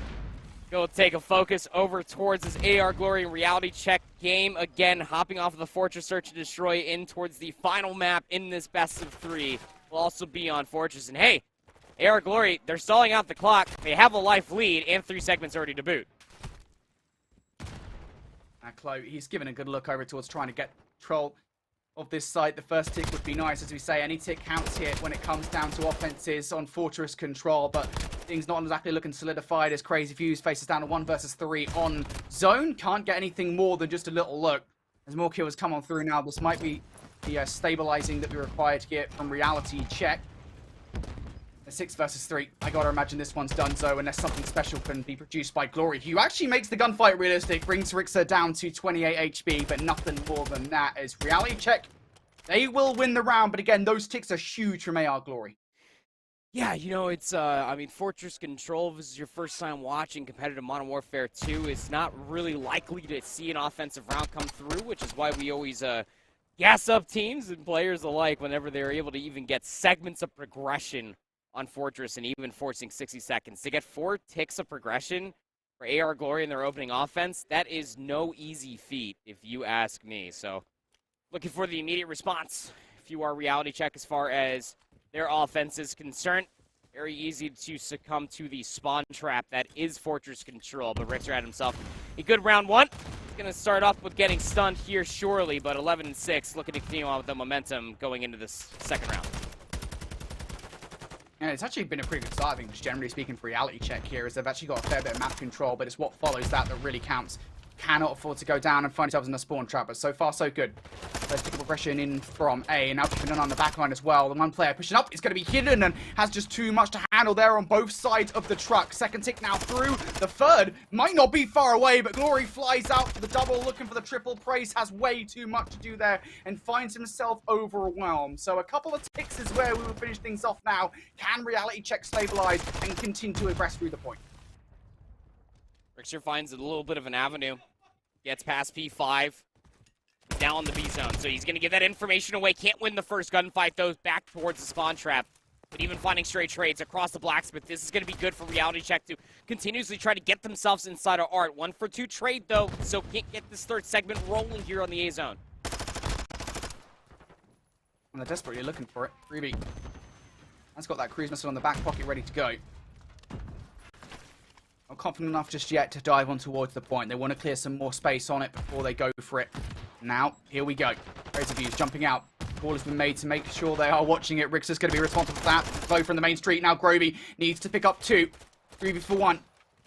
go take a focus over towards this AR Glory and Reality Check game. Again, hopping off of the Fortress Search and Destroy in towards the final map in this best of 3. Will also be on Fortress. And hey, AR Glory, they're stalling out the clock. They have a life lead and 3 segments already to boot. Chloe, he's given a good look over towards trying to get control of this site. The first tick would be nice, as we say. Any tick counts here when it comes down to offenses on Fortress control, but things not exactly looking solidified as Crazy Fuse faces down to 1 versus 3 on zone. Can't get anything more than just a little look. As more kills come on through now, this might be the stabilizing that we require to get from Reality Check. A 6 versus 3. I gotta imagine this one's done so unless something special can be produced by Glory, who actually makes the gunfight realistic, brings Rixa down to 28 HP, but nothing more than that. As Reality Check, they will win the round, but again, those ticks are huge from AR Glory. Yeah, you know, it's, I mean, Fortress Control, if this is your first time watching competitive Modern Warfare 2, it's not really likely to see an offensive round come through, which is why we always gas up teams and players alike whenever they're able to even get segments of progression on Fortress and even forcing 60 seconds. To get 4 ticks of progression for AR Glory in their opening offense, that is no easy feat, if you ask me. So, looking for the immediate response. If you are Reality Check as far as their offense is concerned, very easy to succumb to the spawn trap that is Fortress Control. But Richter had himself a good round one. He's going to start off with getting stunned here surely, but 11-6, looking to continue on with the momentum going into this second round. And it's actually been a pretty good start, I think, just generally speaking for Reality Check here, is they've actually got a fair bit of map control, but it's what follows that really counts. Cannot afford to go down and find themselves in a spawn trap, but so far so good. First tick of progression in from A, and now keeping an eye on the back line as well. The one player pushing up is going to be hidden and has just too much to handle there on both sides of the truck. Second tick now through. The third might not be far away, but Glory flies out for the double, looking for the triple. Praise has way too much to do there and finds himself overwhelmed. So a couple of ticks is where we will finish things off now. Can Reality Check stabilize and continue to aggress through the point? Richter finds a little bit of an avenue. Gets past P5. Now on the B zone. So he's going to give that information away. Can't win the first gunfight, though. Back towards the spawn trap. But even finding straight trades across the blacksmith, this is going to be good for Reality Check to continuously try to get themselves inside of Art. 1-for-2 trade, though. So can't get this third segment rolling here on the A zone. And they're desperately looking for it. 3B. That's got that cruise missile on the back pocket ready to go. Not confident enough just yet to dive on towards the point. They want to clear some more space on it before they go for it. Now, here we go. Razor Views jumping out. Call has been made to make sure they are watching it. Rixer's going to be responsible for that. Flow from the main street. Now Grovey needs to pick up 2. 3v for 1.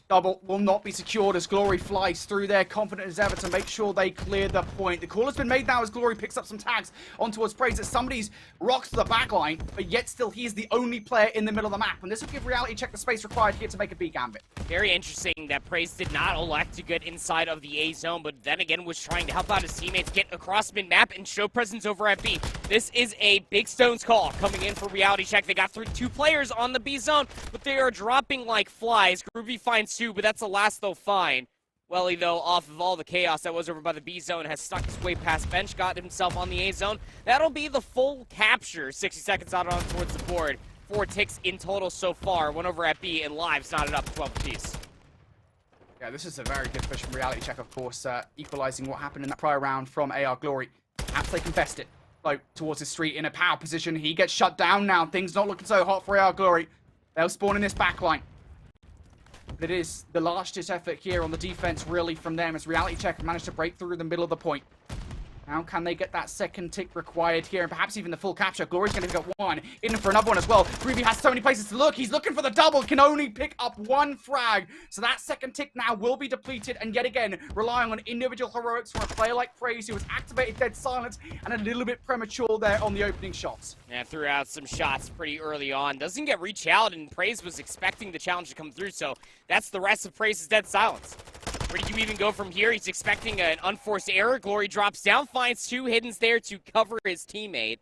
Double will not be secured as Glory flies through there, confident as ever to make sure they clear the point. The call has been made now as Glory picks up some tags on towards Praise that somebody's rocked the back line, but yet still he is the only player in the middle of the map. And this will give Reality Check the space required here to make a B gambit. Very interesting that Praise did not elect to get inside of the A zone, but then again was trying to help out his teammates get across mid-map and show presence over at B. This is a big stones call coming in for Reality Check. They got through 2 players on the B zone, but they are dropping like flies. Groovy finds 2, but that's the last they'll find. Welly, though, off of all the chaos that was over by the B zone, has stuck his way past bench, got himself on the A zone. That'll be the full capture. 60 seconds out on towards the board. 4 ticks in total so far. 1 over at B, and Live's knotted up 12 apiece. Yeah, this is a very good push from Reality Check, of course, equalizing what happened in that prior round from AR Glory. Perhaps they confessed it. Flow towards the street in a power position. He gets shut down now. Things not looking so hot for AR Glory. They'll spawn in this backline. But it is the last-ditch effort here on the defense, really, from them, as Reality Check managed to break through the middle of the point. Now can they get that second tick required here, and perhaps even the full capture? Glory's going to pick up 1, in for another one as well. Groovy has so many places to look. He's looking for the double, can only pick up 1 frag. So that second tick now will be depleted, and yet again, relying on individual heroics from a player like Praise, who was activated Dead Silence, and a little bit premature there on the opening shots. Yeah, threw out some shots pretty early on. Doesn't get reach out, and Praise was expecting the challenge to come through, so that's the rest of Praise's Dead Silence. Where do you even go from here? He's expecting an unforced error. Glory drops down, finds 2 hiddens there to cover his teammate.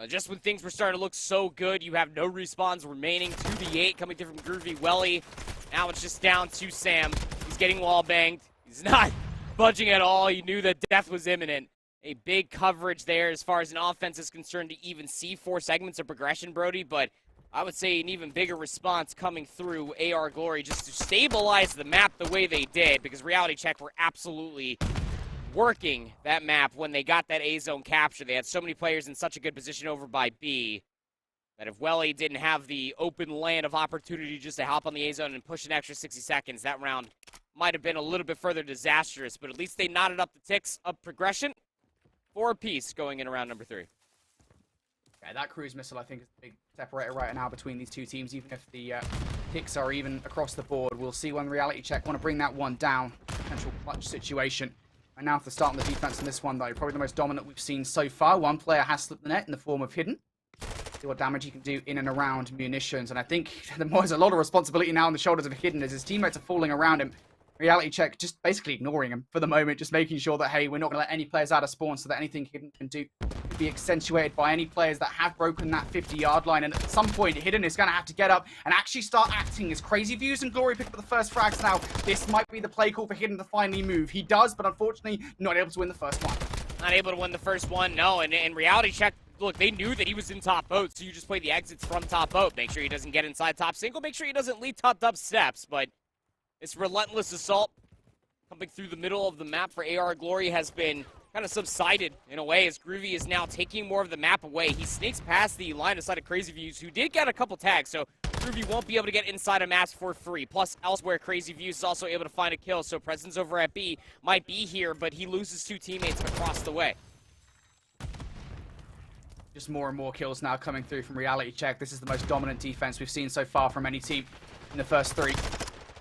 Just when things were starting to look so good, you have no respawns remaining. 2v8 coming through from Groovy Welly. Now it's just down to Sam. He's getting wall banged. He's not budging at all. He knew that death was imminent. A big coverage there as far as an offense is concerned to even see 4 segments of progression, Brody, but I would say an even bigger response coming through AR Glory just to stabilize the map the way they did, because Reality Check were absolutely working that map when they got that A zone capture. They had so many players in such a good position over by B that if Welly didn't have the open land of opportunity just to hop on the A zone and push an extra 60 seconds, that round might have been a little bit further disastrous, but at least they knotted up the ticks of progression. 4 apiece going in round number 3. Yeah, that cruise missile, I think, is the big separator right now between these two teams. Even if the ticks are even across the board, we'll see when Reality Check want to bring that one down. Potential clutch situation. And now for the start on the defense in this one, though, probably the most dominant we've seen so far. One player has slipped the net in the form of Hidden. See what damage he can do in and around munitions. And I think there's a lot of responsibility now on the shoulders of Hidden as his teammates are falling around him. Reality Check just basically ignoring him for the moment, just making sure that, hey, we're not going to let any players out of spawn so that anything Hidden can do be accentuated by any players that have broken that 50-yard line. And at some point, Hidden is going to have to get up and actually start acting as Crazy Views and Glory pick up the first frags now. This might be the play call for Hidden to finally move. He does, but unfortunately, not able to win the first one. Not able to win the first one, no. And in reality check, look, they knew that he was in top boat, so you just play the exits from top boat. Make sure he doesn't get inside top single. Make sure he doesn't lead top dub steps. But this relentless assault coming through the middle of the map for AR Glory has been kind of subsided in a way, as Groovy is now taking more of the map away. He sneaks past the line of sight of Crazy Views, who did get a couple tags, so Groovy won't be able to get inside of maps for free. Plus, elsewhere, Crazy Views is also able to find a kill, so presence over at B might be here, but he loses 2 teammates across the way. Just more and more kills now coming through from Reality Check. This is the most dominant defense we've seen so far from any team in the first 3.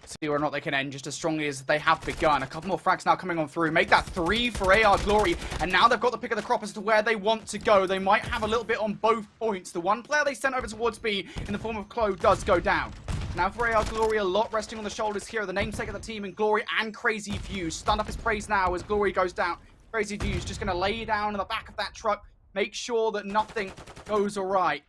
See whether or not they can end just as strongly as they have begun. A couple more frags now coming on through. Make that 3 for AR Glory. And now they've got the pick of the crop as to where they want to go. They might have a little bit on both points. The one player they sent over towards B in the form of Chloe does go down. Now for AR Glory, a lot resting on the shoulders here. The namesake of the team in Glory and Crazy Views. Stunned up his praise now as Glory goes down. Crazy Views just going to lay down in the back of that truck. Make sure that nothing goes awry.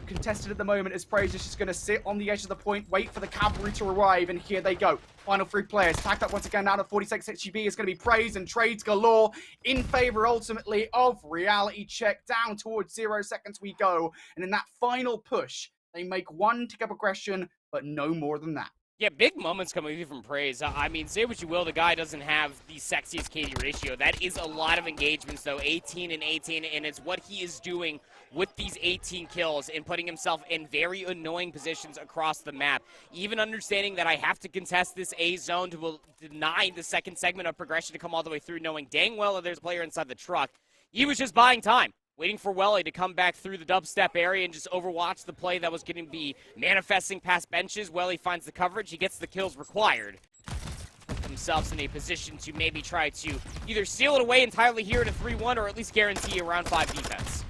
Contested at the moment as Praise is just going to sit on the edge of the point, wait for the cavalry to arrive, and here they go. Final 3 players tagged up once again now to 46 HGB is going to be Praise and trades galore in favor ultimately of Reality Check. Down towards 0 seconds we go, and in that final push, they make 1 tick up aggression, but no more than that. Yeah, big moments coming from Praise. I mean, say what you will, the guy doesn't have the sexiest KD ratio. That is a lot of engagements, though, 18 and 18, and it's what he is doing with these 18 kills and putting himself in very annoying positions across the map. Even understanding that I have to contest this A zone to deny the second segment of progression to come all the way through, knowing dang well that there's a player inside the truck. He was just buying time, waiting for Welly to come back through the dubstep area and just overwatch the play that was going to be manifesting past benches. Welly finds the coverage. He gets the kills required. Put themselves in a position to maybe try to either seal it away entirely here at a 3-1 or at least guarantee a round 5 defense.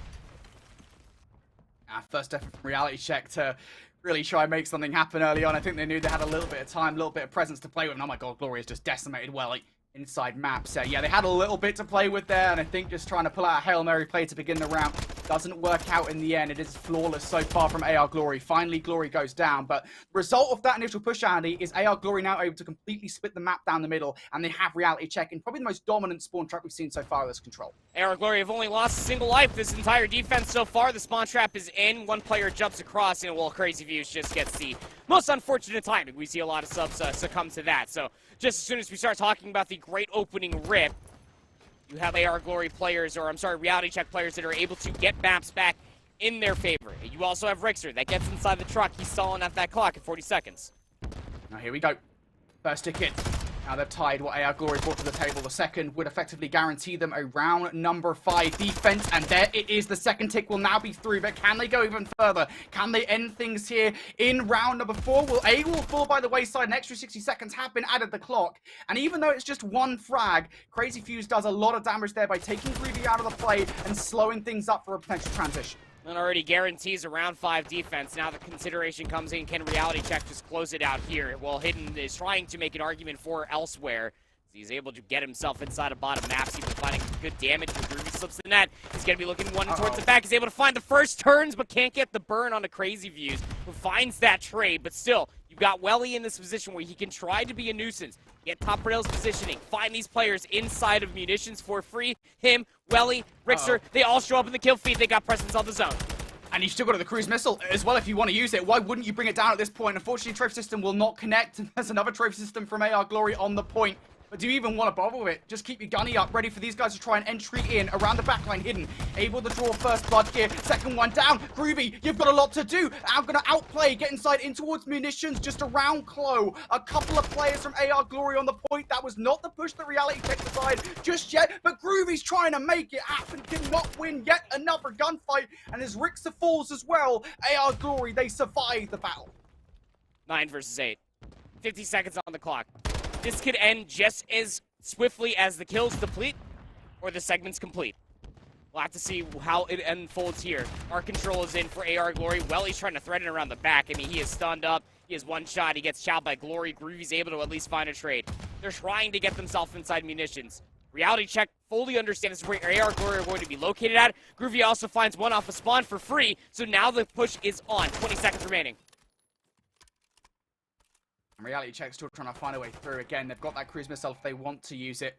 First effort from Reality Check to really try and make something happen early on. I think they knew they had a little bit of time, a little bit of presence to play with. And oh my god, Glory has just decimated Welly inside map. So yeah, they had a little bit to play with there, and I think just trying to pull out a Hail Mary play to begin the round doesn't work out in the end. It is flawless so far from AR Glory. Finally, Glory goes down, but the result of that initial push, Andy, is AR Glory now able to completely split the map down the middle, and they have Reality Check in probably the most dominant spawn trap we've seen so far this Control. AR Glory have only lost a single life this entire defense so far. The spawn trap is in. One player jumps across, and well, Crazy Views just gets the most unfortunate timing. We see a lot of subs succumb to that. So just as soon as we start talking about the great opening rip, you have AR Glory players, or I'm sorry, Reality Check players that are able to get maps back in their favor. You also have Rixer that gets inside the truck. He's stalling at that clock at 40 seconds. Now here we go. First tick in. Now they've tied what AR Glory brought to the table. The second would effectively guarantee them a round number 5 defense. And there it is. The second tick will now be through. But can they go even further? Can they end things here in round number 4? Well, A will fall by the wayside. An extra 60 seconds have been added to the clock. And even though it's just 1 frag, Crazy Fuse does a lot of damage there by taking Groovy out of the play and slowing things up for a potential transition. And already guarantees a round 5 defense. Now the consideration comes in, can Reality Check just close it out here? Well, Hidden is trying to make an argument for elsewhere. He's able to get himself inside of bottom maps. He's been finding good damage. Groovy slips the net. He's going to be looking one towards the back. He's able to find the first turns, but can't get the burn on the Crazy Views, who finds that trade. But still, you've got Welly in this position where he can try to be a nuisance, get top rails positioning, find these players inside of munitions for free. Him, Welly, Rixer, they all show up in the kill feed. They got presence on the zone. And you've still got the cruise missile as well if you want to use it. Why wouldn't you bring it down at this point? Unfortunately, trophy system will not connect. There's another trophy system from AR Glory on the point. But do you even want to bother with it? Just keep your gunny up, ready for these guys to try an entry in around the backline. Hidden, able to draw first blood here. Second one down. Groovy, you've got a lot to do. I'm going to outplay, get inside in towards munitions, just around Chloe. A couple of players from AR Glory on the point. That was not the push that Reality Check aside just yet, but Groovy's trying to make it happen. Cannot win yet another gunfight, and as Rixer falls as well, AR Glory, they survive the battle. 9 versus 8. 50 seconds on the clock. This could end just as swiftly as the kills deplete or the segments complete. We'll have to see how it unfolds here. Our control is in for AR Glory. Welly's trying to threaten around the back. I mean, he is stunned up. He has 1 shot. He gets shot by Glory. Groovy's able to at least find a trade. They're trying to get themselves inside munitions. Reality Check fully understands this is where AR Glory are going to be located at. Groovy also finds one off a spawn for free, so now the push is on. 20 seconds remaining. And Reality Check still trying to find a way through. Again, they've got that cruise missile if they want to use it.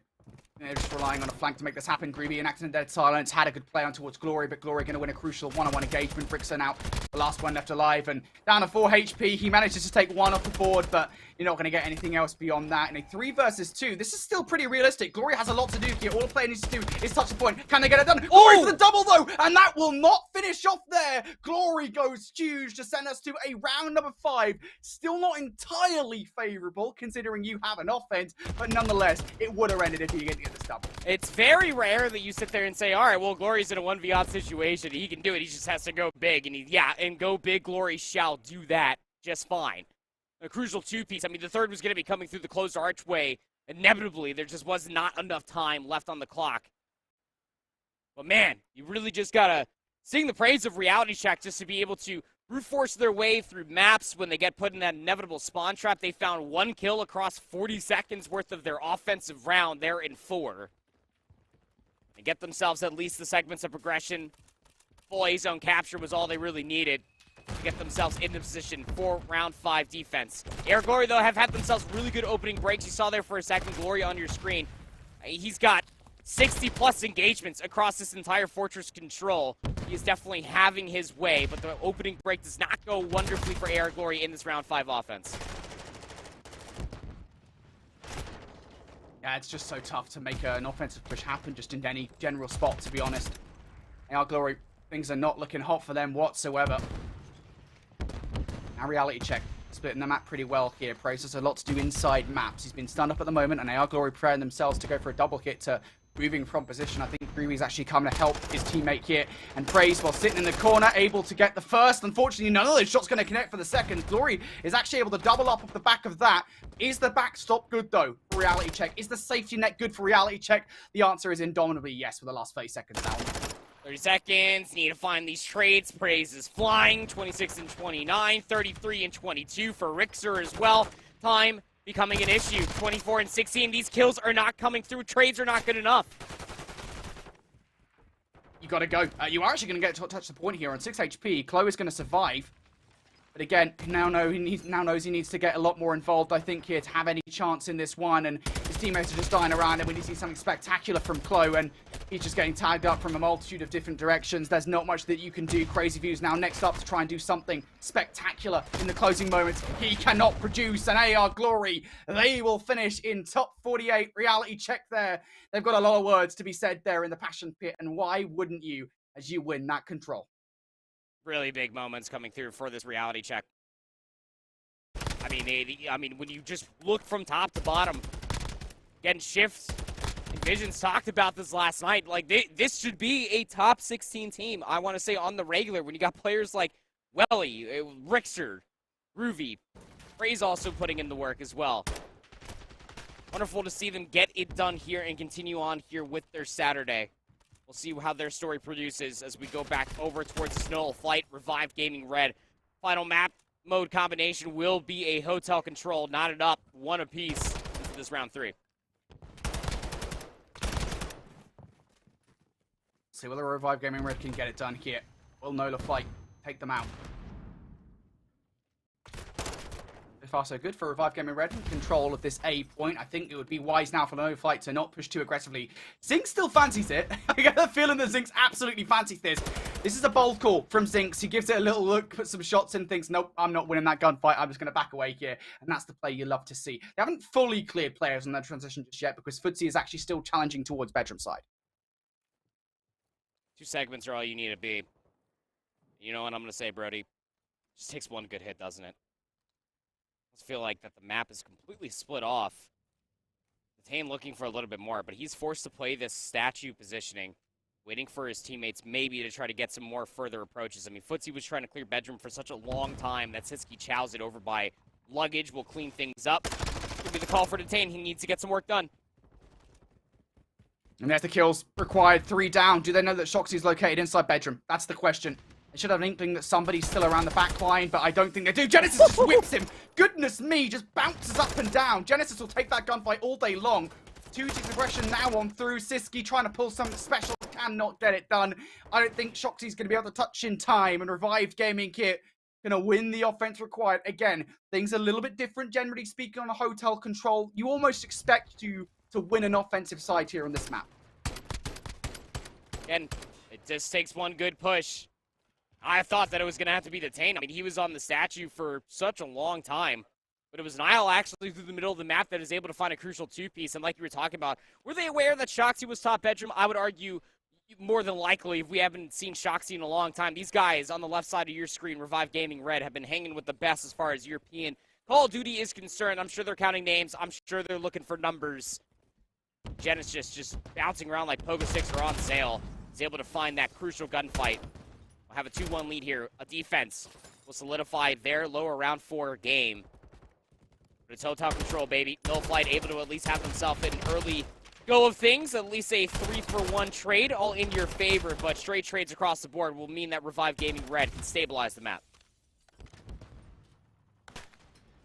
And they're just relying on a flank to make this happen. Greeby enacting dead silence, had a good play on towards Glory, but Glory going to win a crucial one-on-one engagement. Brixen out, the last one left alive, and down to 4 HP. He manages to take one off the board, but you're not going to get anything else beyond that. In a 3 versus 2, this is still pretty realistic. Glory has a lot to do here. All the player needs to do is touch the point. Can they get it done? Glory for the double, though, and that will not finish off there. Glory goes huge to send us to a round number 5. Still not entirely favorable, considering you have an offense, but nonetheless, it would have ended if you didn't get this double. It's very rare that you sit there and say, all right, well, Glory's in a 1v situation. He can do it. He just has to go big. And go big, Glory shall do that just fine. A crucial 2-piece. I mean, the third was going to be coming through the closed archway. Inevitably, there just was not enough time left on the clock. But man, you really just got to sing the praise of Reality Check just to be able to brute force their way through maps when they get put in that inevitable spawn trap. They found 1 kill across 40 seconds worth of their offensive round there in 4. They get themselves at least the segments of progression. Full A-zone capture was all they really needed to get themselves into position for round 5 defense. Air Glory, though, have had themselves really good opening breaks. You saw there for a second Glory on your screen. He's got 60-plus engagements across this entire Fortress Control. He is definitely having his way, but the opening break does not go wonderfully for Air Glory in this round 5 offense. Yeah, it's just so tough to make an offensive push happen just in any general spot, to be honest. AR Glory, things are not looking hot for them whatsoever. Now Reality Check, splitting the map pretty well here. Praise has a lot to do inside maps. He's been stunned up at the moment, and AR Glory preparing themselves to go for a double hit to moving from position. I think Greavy's actually coming to help his teammate here. And Praise, while sitting in the corner, able to get the first. Unfortunately, none of those shots going to connect for the second. Glory is actually able to double up off the back of that. Is the backstop good, though, for Reality Check? Is the safety net good for Reality Check? The answer is indomitably yes for the last 30 seconds now. 30 seconds, need to find these trades. Praise is flying, 26 and 29, 33 and 22 for Rixer as well. Time becoming an issue, 24 and 16. These kills are not coming through. Trades are not good enough. You gotta go. You are actually gonna get to touch the point here on 6 HP. Chloe is gonna survive. But again, now knows he needs to get a lot more involved, I think, here to have any chance in this one. And his teammates are just dying around, and we need to see something spectacular from Chloe. And he's just getting tagged up from a multitude of different directions. There's not much that you can do. Crazy Views now next up to try and do something spectacular in the closing moments. He cannot produce an AR Glory. They will finish in top 48. Reality Check there. They've got a lot of words to be said there in the Passion Pit. And why wouldn't you as you win that control? Really big moments coming through for this Reality Check. I mean, when you just look from top to bottom, getting shifts, and Visions talked about this last night. Like, this should be a top 16 team, I want to say, on the regular, when you got players like Welly, Rixer, Groovy, Praise also putting in the work as well. Wonderful to see them get it done here and continue on here with their Saturday. We'll see how their story produces as we go back over towards Snow Flight, Revived Gaming Red. Final map mode combination will be a Hotel Control, knotted up, 1 apiece into this round 3. See whether Revived Gaming Red can get it done here. Will Nola Flight take them out? So far, so good for Revived Gaming Red in control of this A point. I think it would be wise now for Nola Flight to not push too aggressively. Zinx still fancies it. I get the feeling that Zinx absolutely fancies this. This is a bold call from Zinx. He gives it a little look, puts some shots in, thinks, nope, I'm not winning that gunfight. I'm just going to back away here. And that's the play you love to see. They haven't fully cleared players on their transition just yet because Footsie is actually still challenging towards bedroom side. 2 segments are all you need to be. You know what I'm going to say, Brody? Just takes 1 good hit, doesn't it? I just feel like that the map is completely split off. Tane looking for a little bit more, but he's forced to play this statue positioning, waiting for his teammates maybe to try to get some more further approaches. I mean, Footsie was trying to clear bedroom for such a long time that Siski chows it over by luggage. Will clean things up. Could be the call for Tane. He needs to get some work done. And there's the kills required. 3 down. Do they know that Shoxy's located inside bedroom? That's the question. They should have an inkling that somebody's still around the back line, but I don't think they do. Genesis just whips him. Goodness me, just bounces up and down. Genesis will take that gunfight all day long. 2-tick aggression now on through. Siski trying to pull something special, cannot get it done. I don't think Shoxy's going to be able to touch in time, and Revived Gaming Kit going to win the offense required. Again, things a little bit different, generally speaking, on a hotel control. You almost expect to win an offensive side here on this map. Again, it just takes one good push. I thought that it was going to have to be Decimate. I mean, he was on the statue for such a long time. But it was Nile actually through the middle of the map that is able to find a crucial 2-piece. And like you were talking about, were they aware that Shoxy was top bedroom? I would argue more than likely, if we haven't seen Shoxy in a long time, these guys on the left side of your screen, Revive Gaming Red, have been hanging with the best as far as European Call of Duty is concerned. I'm sure they're counting names. I'm sure they're looking for numbers. Genesis just bouncing around like pogo sticks are on sale. Is able to find that crucial gunfight. We'll have a 2-1 lead here. A defense will solidify their lower round 4 game. But it's hotel control, baby. No Flight able to at least have themselves an early go of things. At least a 3-for-1 trade, all in your favor. But straight trades across the board will mean that Revive Gaming Red can stabilize the map.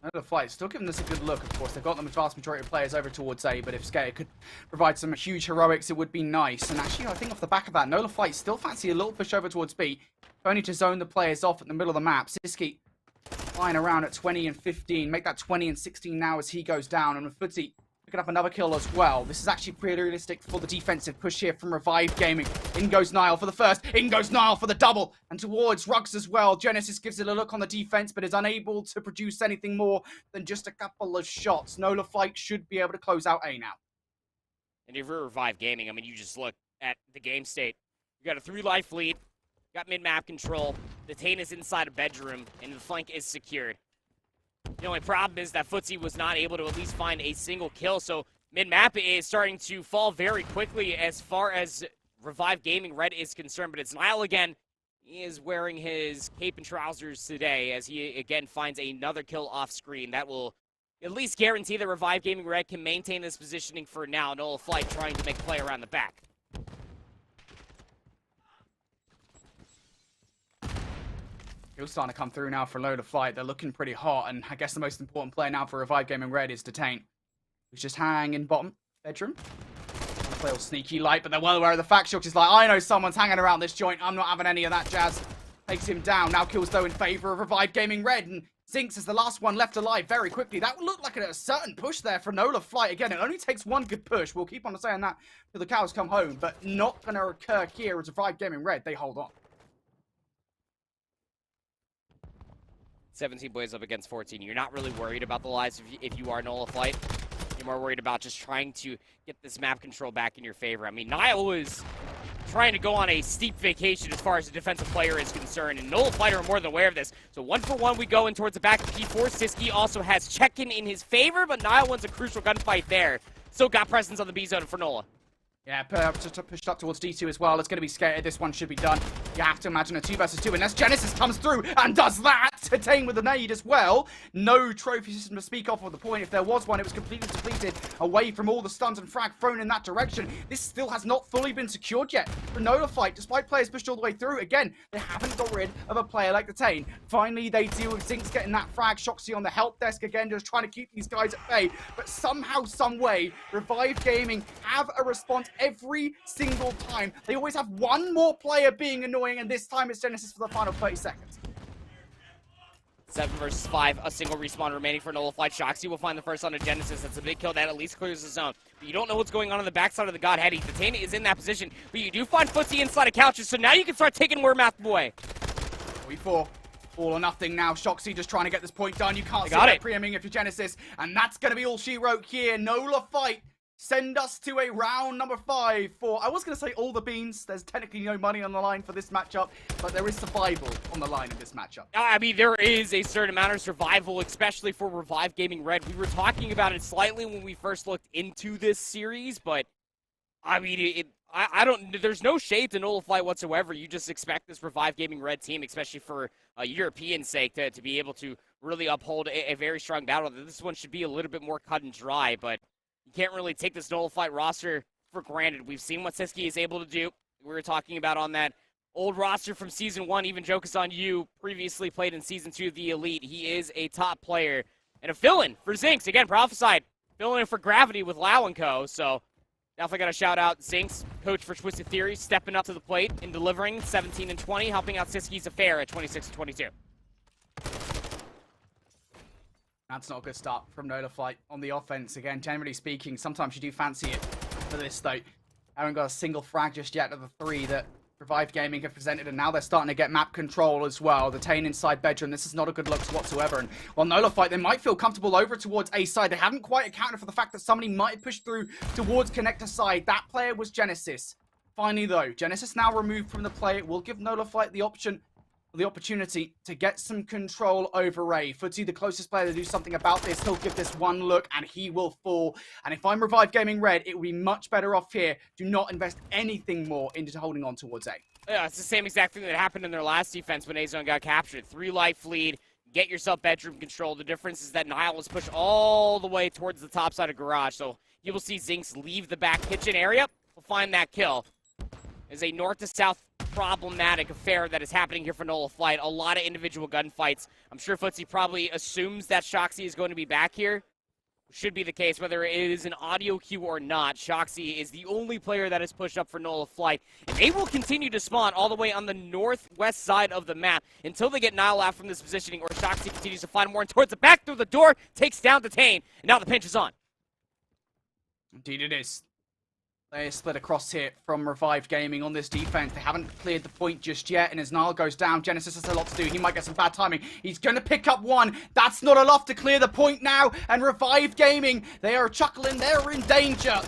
Another Flight still giving this a good look, of course. They've got the vast majority of players over towards A, but if Skater could provide some huge heroics, it would be nice. And actually, I think off the back of that, Nola Flight still fancy a little push over towards B, only to zone the players off at the middle of the map. Siski flying around at 20 and 15. Make that 20 and 16 now as he goes down. And with Footsy picking up another kill as well. This is actually pretty realistic for the defensive push here from Revive Gaming. In goes Nile for the first. In goes Nile for the double. And towards Rugs as well. Genesis gives it a look on the defense, but is unable to produce anything more than just a couple of shots. Nola Flight should be able to close out A now. And if you're Revive Gaming, I mean, you just look at the game state. You got a 3-life lead. Got mid-map control. The Tane is inside a bedroom, and the flank is secured. The only problem is that Footsie was not able to at least find a single kill, so mid-map is starting to fall very quickly as far as Revive Gaming Red is concerned, but it's Nile again. He is wearing his cape and trousers today as he again finds another kill off screen. That will at least guarantee that Revive Gaming Red can maintain this positioning for now. Nola Flight trying to make a play around the back. Kills starting to come through now for Nola Flight. They're looking pretty hot, and I guess the most important player now for Revive Gaming Red is Detain, who's just hanging bottom bedroom. Trying to play all sneaky light, but they're well aware of the fact. Shox is like, I know someone's hanging around this joint. I'm not having any of that jazz. Takes him down. Now kills though in favor of Revive Gaming Red, and Zinx is the last one left alive very quickly. That would look like a certain push there for Nola Flight. Again, it only takes one good push. We'll keep on saying that till the cows come home, but not going to occur here as Revive Gaming Red. They hold on. 17 boys up against 14. You're not really worried about the lives if you are Nola Flight. You're more worried about just trying to get this map control back in your favor. I mean, Nile was trying to go on a steep vacation as far as the defensive player is concerned, and Nola Flight are more than aware of this. So 1-for-1 we go in towards the back of P4. Siski also has check-in in his favor, but Nile wins a crucial gunfight there. Still got presence on the B zone for Nola. Yeah, pushed up towards D2 as well. It's going to be Skater. This one should be done. You have to imagine a 2 versus 2 unless Genesis comes through and does that. Detain with the nade as well. No trophy system to speak of at the point. If there was one, it was completely depleted away from all the stuns and frag thrown in that direction. This still has not fully been secured yet for Nola Flight, despite players pushed all the way through. Again, they haven't got rid of a player like Detain. Finally, they deal with Zinx getting that frag. Shoxy on the help desk again, just trying to keep these guys at bay. But somehow, some way, Revive Gaming have a response every single time. They always have one more player being annoying, and this time it's Genesis for the final 30 seconds. 7 versus 5, a single respawn remaining for Nola Flight. Shoxy will find the first on a Genesis. That's a big kill that at least clears the zone. But you don't know what's going on the backside of the God Heady. Detain is in that position, but you do find Footsie inside of couches, so now you can start taking more math away. 3-4. All or nothing now. Shoxy just trying to get this point done. You can't see that pre-aiming if you're Genesis, and that's going to be all she wrote here. Nola Flight send us to a round number 5 for, I was going to say all the beans. There's technically no money on the line for this matchup, but there is survival on the line in this matchup. I mean, there is a certain amount of survival, especially for Revive Gaming Red. We were talking about it slightly when we first looked into this series, but I mean, there's no shade to Nola Flight whatsoever. You just expect this Revive Gaming Red team, especially for European sake, to be able to really uphold a very strong battle. This one should be a little bit more cut and dry, but you can't really take this Nola Flight roster for granted. We've seen what Siski is able to do. We were talking about on that old roster from Season 1, even Jokus on You previously played in Season 2 of the Elite. He is a top player and a fill-in for Zinx. Again, prophesied filling in for Gravity with Lau and Co. So definitely got to shout out Zinx, coach for Twisted Theory, stepping up to the plate and delivering 17 and 20, helping out Siski's Affair at 26 and 22. That's not a good start from Nola Flight on the offense. Again, generally speaking, sometimes you do fancy it for this, though. Haven't got a single frag just yet of the 3 that Revived Gaming have presented, and now they're starting to get map control as well. The Tane inside bedroom, this is not a good look whatsoever. And while Nola Fight, they might feel comfortable over towards A side. They haven't quite accounted for the fact that somebody might have pushed through towards connector side. That player was Genesis. Finally, though, Genesis now removed from the play. It will give Nola Fight the opportunity to get some control over Ray. Footsy, the closest player to do something about this, he'll give this one look and he will fall. And if I'm Revived Gaming Red, it would be much better off here. Do not invest anything more into holding on towards A. Yeah, it's the same exact thing that happened in their last defense when A-Zone got captured. 3 life lead, get yourself bedroom control. The difference is that Nile was pushed all the way towards the top side of garage. So you will see Zinx leave the back kitchen area. We'll find that kill. Is a north to south problematic affair that is happening here for Nola Flight. A lot of individual gunfights. I'm sure Footsie probably assumes that Shoxy is going to be back here. Should be the case, whether it is an audio cue or not. Shoxy is the only player that is pushed up for Nola Flight. And they will continue to spawn all the way on the northwest side of the map until they get Nile out from this positioning, or Shoxy continues to find more and towards the back through the door, takes down the Tane, and now the pinch is on. Indeed it is. They split across here from Revived Gaming on this defense. They haven't cleared the point just yet, and as Nile goes down, Genesis has a lot to do. He might get some bad timing. He's going to pick up one. That's not enough to clear the point now, and Revived Gaming, they are chuckling. They're in danger.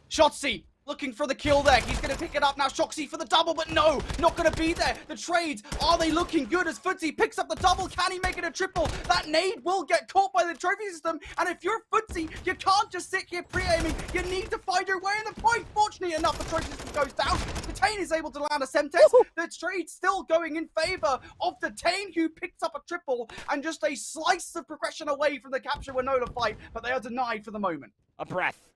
Shotzi looking for the kill there. He's going to pick it up now. Shoxy for the double, but no, not going to be there. The trades, are they looking good as Footsie picks up the double? Can he make it a triple? That nade will get caught by the trophy system, and if you're Footsie, you can't just sit here pre-aiming. You need to find your way in the point. Fortunately enough, the trophy system goes down. The Tane is able to land a Semtex. The trade's still going in favor of the Tane, who picks up a triple and just a slice of progression away from the capture with Nola Fight, but they are denied for the moment. A breath.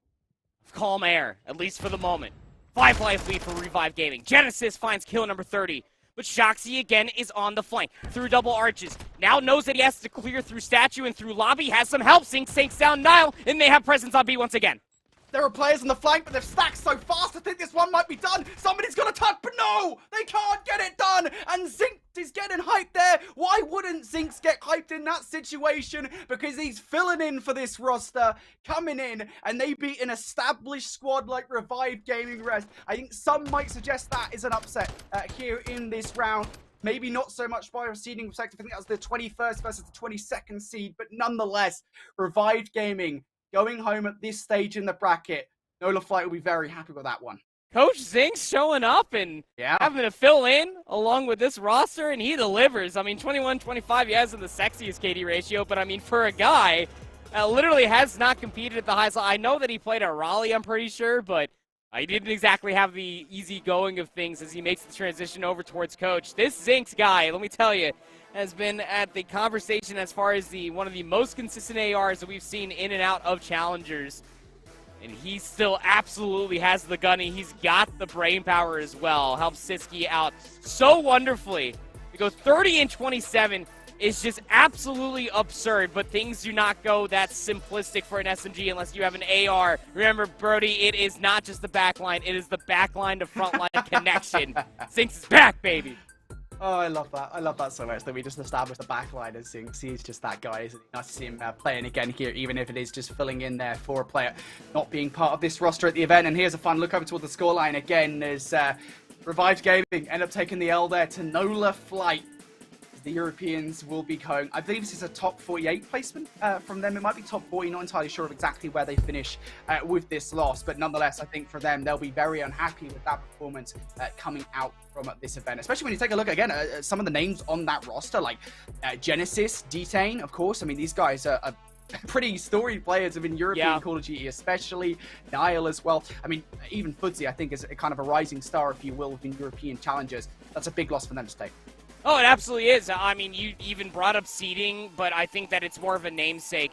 Calm air, at least for the moment. 5 life lead for Revive Gaming. Genesis finds kill number 30. But Shoxy again is on the flank through double arches. Now knows that he has to clear through statue and through lobby. Has some help. Sinks down Nile. And they have presence on B once again. There are players on the flank, but they've stacked so fast. I think this one might be done. Somebody's got to touch, but no! They can't get it done! And Zinx is getting hyped there. Why wouldn't Zinx get hyped in that situation? Because he's filling in for this roster, coming in, and they beat an established squad like Revived Gaming Rest. I think some might suggest that is an upset here in this round. Maybe not so much by a seeding perspective. I think that was the 21st versus the 22nd seed, but nonetheless, Revived Gaming going home at this stage in the bracket. Nola Flight will be very happy with that one. Coach Zinx showing up and having to fill in along with this roster, and he delivers. I mean, 21-25, he has in the sexiest KD ratio, but I mean, for a guy that literally has not competed at the highest level. I know that he played at Raleigh, I'm pretty sure, but he didn't exactly have the easy going of things as he makes the transition over towards Coach. This Zinx guy, let me tell you, has been at the conversation as far as one of the most consistent ARs that we've seen in and out of challengers. And he still absolutely has the gunny. He's got the brain power as well. Helps Siski out so wonderfully. To go 30 and 27 is just absolutely absurd, but things do not go that simplistic for an SMG unless you have an AR. Remember, Brody, it is not just the backline. It is the backline to frontline connection. Zinx is back, baby. Oh, I love that. I love that so much that we just established the backline as Zinx. He's just that guy, isn't he? Nice to see him playing again here, even if it is just filling in there for a player not being part of this roster at the event. And here's a fun look over toward the scoreline again as Revived Gaming end up taking the L there to Nola Flight. The Europeans will be going, I believe this is a top 48 placement from them. It might be top 40, not entirely sure of exactly where they finish with this loss. But nonetheless, I think for them, they'll be very unhappy with that performance coming out from this event. Especially when you take a look again at some of the names on that roster, like Genesis, Detane, of course. I mean, these guys are pretty storied players of in European Call of Duty, especially Nile as well. I mean, even Footsie, I think, is a kind of a rising star, if you will, within European challengers. That's a big loss for them to take. Oh, it absolutely is. I mean, you even brought up seeding, but I think that it's more of a namesake.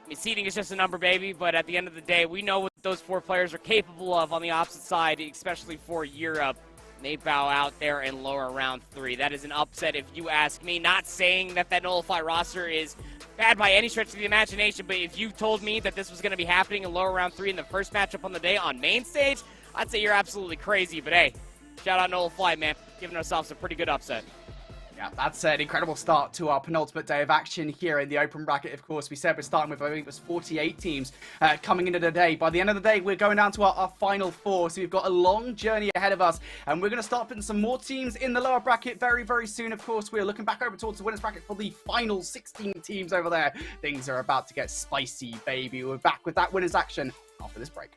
I mean, seeding is just a number, baby, but at the end of the day, we know what those 4 players are capable of on the opposite side, especially for Europe. They bow out there in lower round 3. That is an upset if you ask me. Not saying that Nola Flight roster is bad by any stretch of the imagination, but if you told me that this was going to be happening in lower round 3 in the first matchup on the day on main stage, I'd say you're absolutely crazy. But hey, shout out Nola Flight, man. Giving ourselves a pretty good upset. Yeah, that's an incredible start to our penultimate day of action here in the open bracket. Of course, we said we're starting with, I think it was 48 teams coming into the day. By the end of the day, we're going down to our final 4. So we've got a long journey ahead of us. And we're going to start putting some more teams in the lower bracket very, very soon. Of course, we're looking back over towards the winners bracket for the final 16 teams over there. Things are about to get spicy, baby. We're back with that winners action after this break.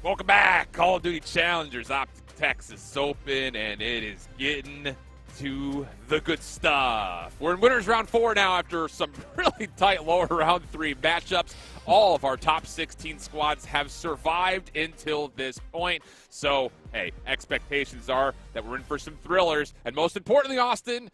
Welcome back, Call of Duty Challengers. OpTic Texas Open, and it is getting to the good stuff. We're in winners round 4 now after some really tight lower round 3 matchups. All of our top 16 squads have survived until this point. So, hey, expectations are that we're in for some thrillers. And most importantly, Austin,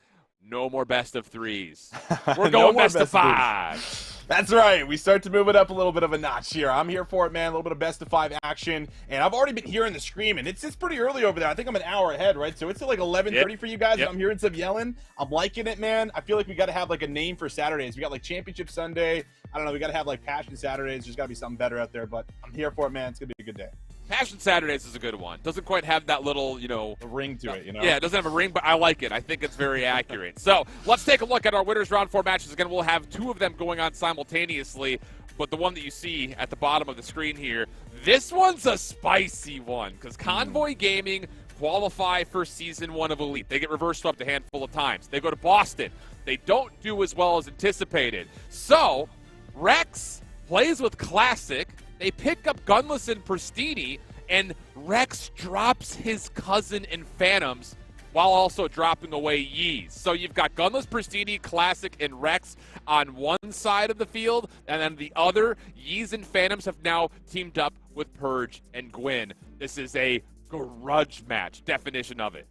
no more best of 3s. We're going best of 5. That's right. We start to move it up a little bit of a notch here. I'm here for it, man. A little bit of best of 5 action. And I've already been hearing the screaming. It's pretty early over there. I think I'm an hour ahead, right? So it's at like 11:30 for you guys. And I'm hearing some yelling. I'm liking it, man. I feel like we got to have like a name for Saturdays. We got like Championship Sunday. I don't know. We got to have like Passion Saturdays. There's got to be something better out there. But I'm here for it, man. It's going to be a good day. Passion Saturdays is a good one. Doesn't quite have that little, a ring to it, Yeah, it doesn't have a ring, but I like it. I think it's very accurate. So let's take a look at our winners round 4 matches. Again, we'll have 2 of them going on simultaneously, but the one that you see at the bottom of the screen here, this one's a spicy one because Convoy Gaming qualify for Season 1 of Elite. They get reverse swept a handful of times. They go to Boston. They don't do as well as anticipated. So Rex plays with Classic. They pick up Gunless and Pristini, and Rex drops his cousin in Phantoms while also dropping away Yeez. So you've got Gunless, Pristini, Classic, and Rex on one side of the field, and then the other, Yeez and Phantoms have now teamed up with Purge and Gwyn. This is a grudge match, definition of it.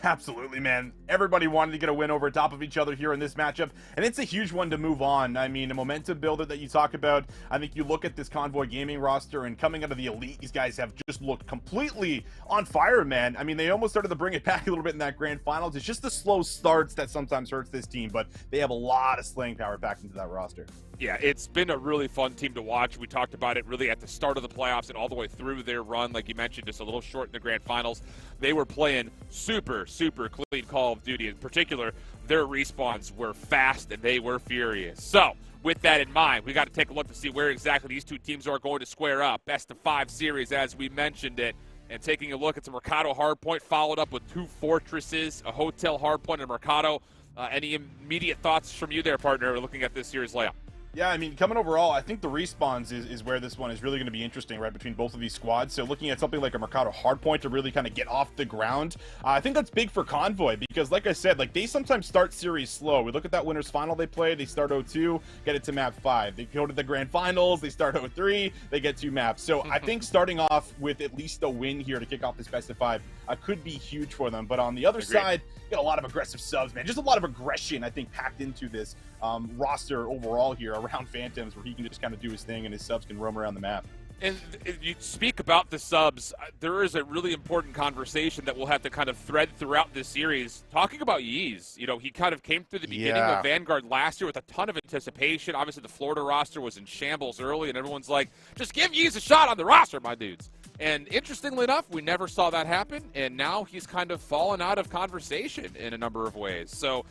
Absolutely, man. Everybody wanted to get a win over top of each other here in this matchup, and it's a huge one to move on. I mean, a momentum builder that you talk about. I think you look at this Convoy Gaming roster, and coming out of the Elite, these guys have just looked completely on fire, man. I mean, they almost started to bring it back a little bit in that grand finals. It's just the slow starts that sometimes hurts this team, but they have a lot of slaying power packed into that roster. Yeah, it's been a really fun team to watch. We talked about it really at the start of the playoffs and all the way through their run. Like you mentioned, just a little short in the grand finals. They were playing super, super clean Call of Duty. In particular, their respawns were fast and they were furious. So, with that in mind, we got to take a look to see where exactly these two teams are going to square up. Best of 5 series, as we mentioned it. And taking a look at some Mercado hardpoint, followed up with 2 fortresses, a hotel hardpoint and Mercado. Any immediate thoughts from you there, partner, looking at this series layout? Yeah, I mean, coming overall, I think the respawns is where this one is really going to be interesting, right, between both of these squads. So looking at something like a Mercado hardpoint to really kind of get off the ground, I think that's big for Convoy because, like I said, like they sometimes start series slow. We look at that winners final they play, they start 0-2, get it to map 5. They go to the grand finals, they start 0-3, they get 2 maps. So I think starting off with at least a win here to kick off this best of 5 could be huge for them. But on the other side, you got a lot of aggressive subs, man. Just a lot of aggression, I think, packed into this roster overall here around Phantoms, where he can just kind of do his thing and his subs can roam around the map. And if you speak about the subs, there is a really important conversation that we'll have to kind of thread throughout this series. Talking about Yeez, he kind of came through the beginning of Vanguard last year with a ton of anticipation. Obviously, the Florida roster was in shambles early, and everyone's like, just give Yeez a shot on the roster, my dudes. And interestingly enough, we never saw that happen, and now he's kind of fallen out of conversation in a number of ways. So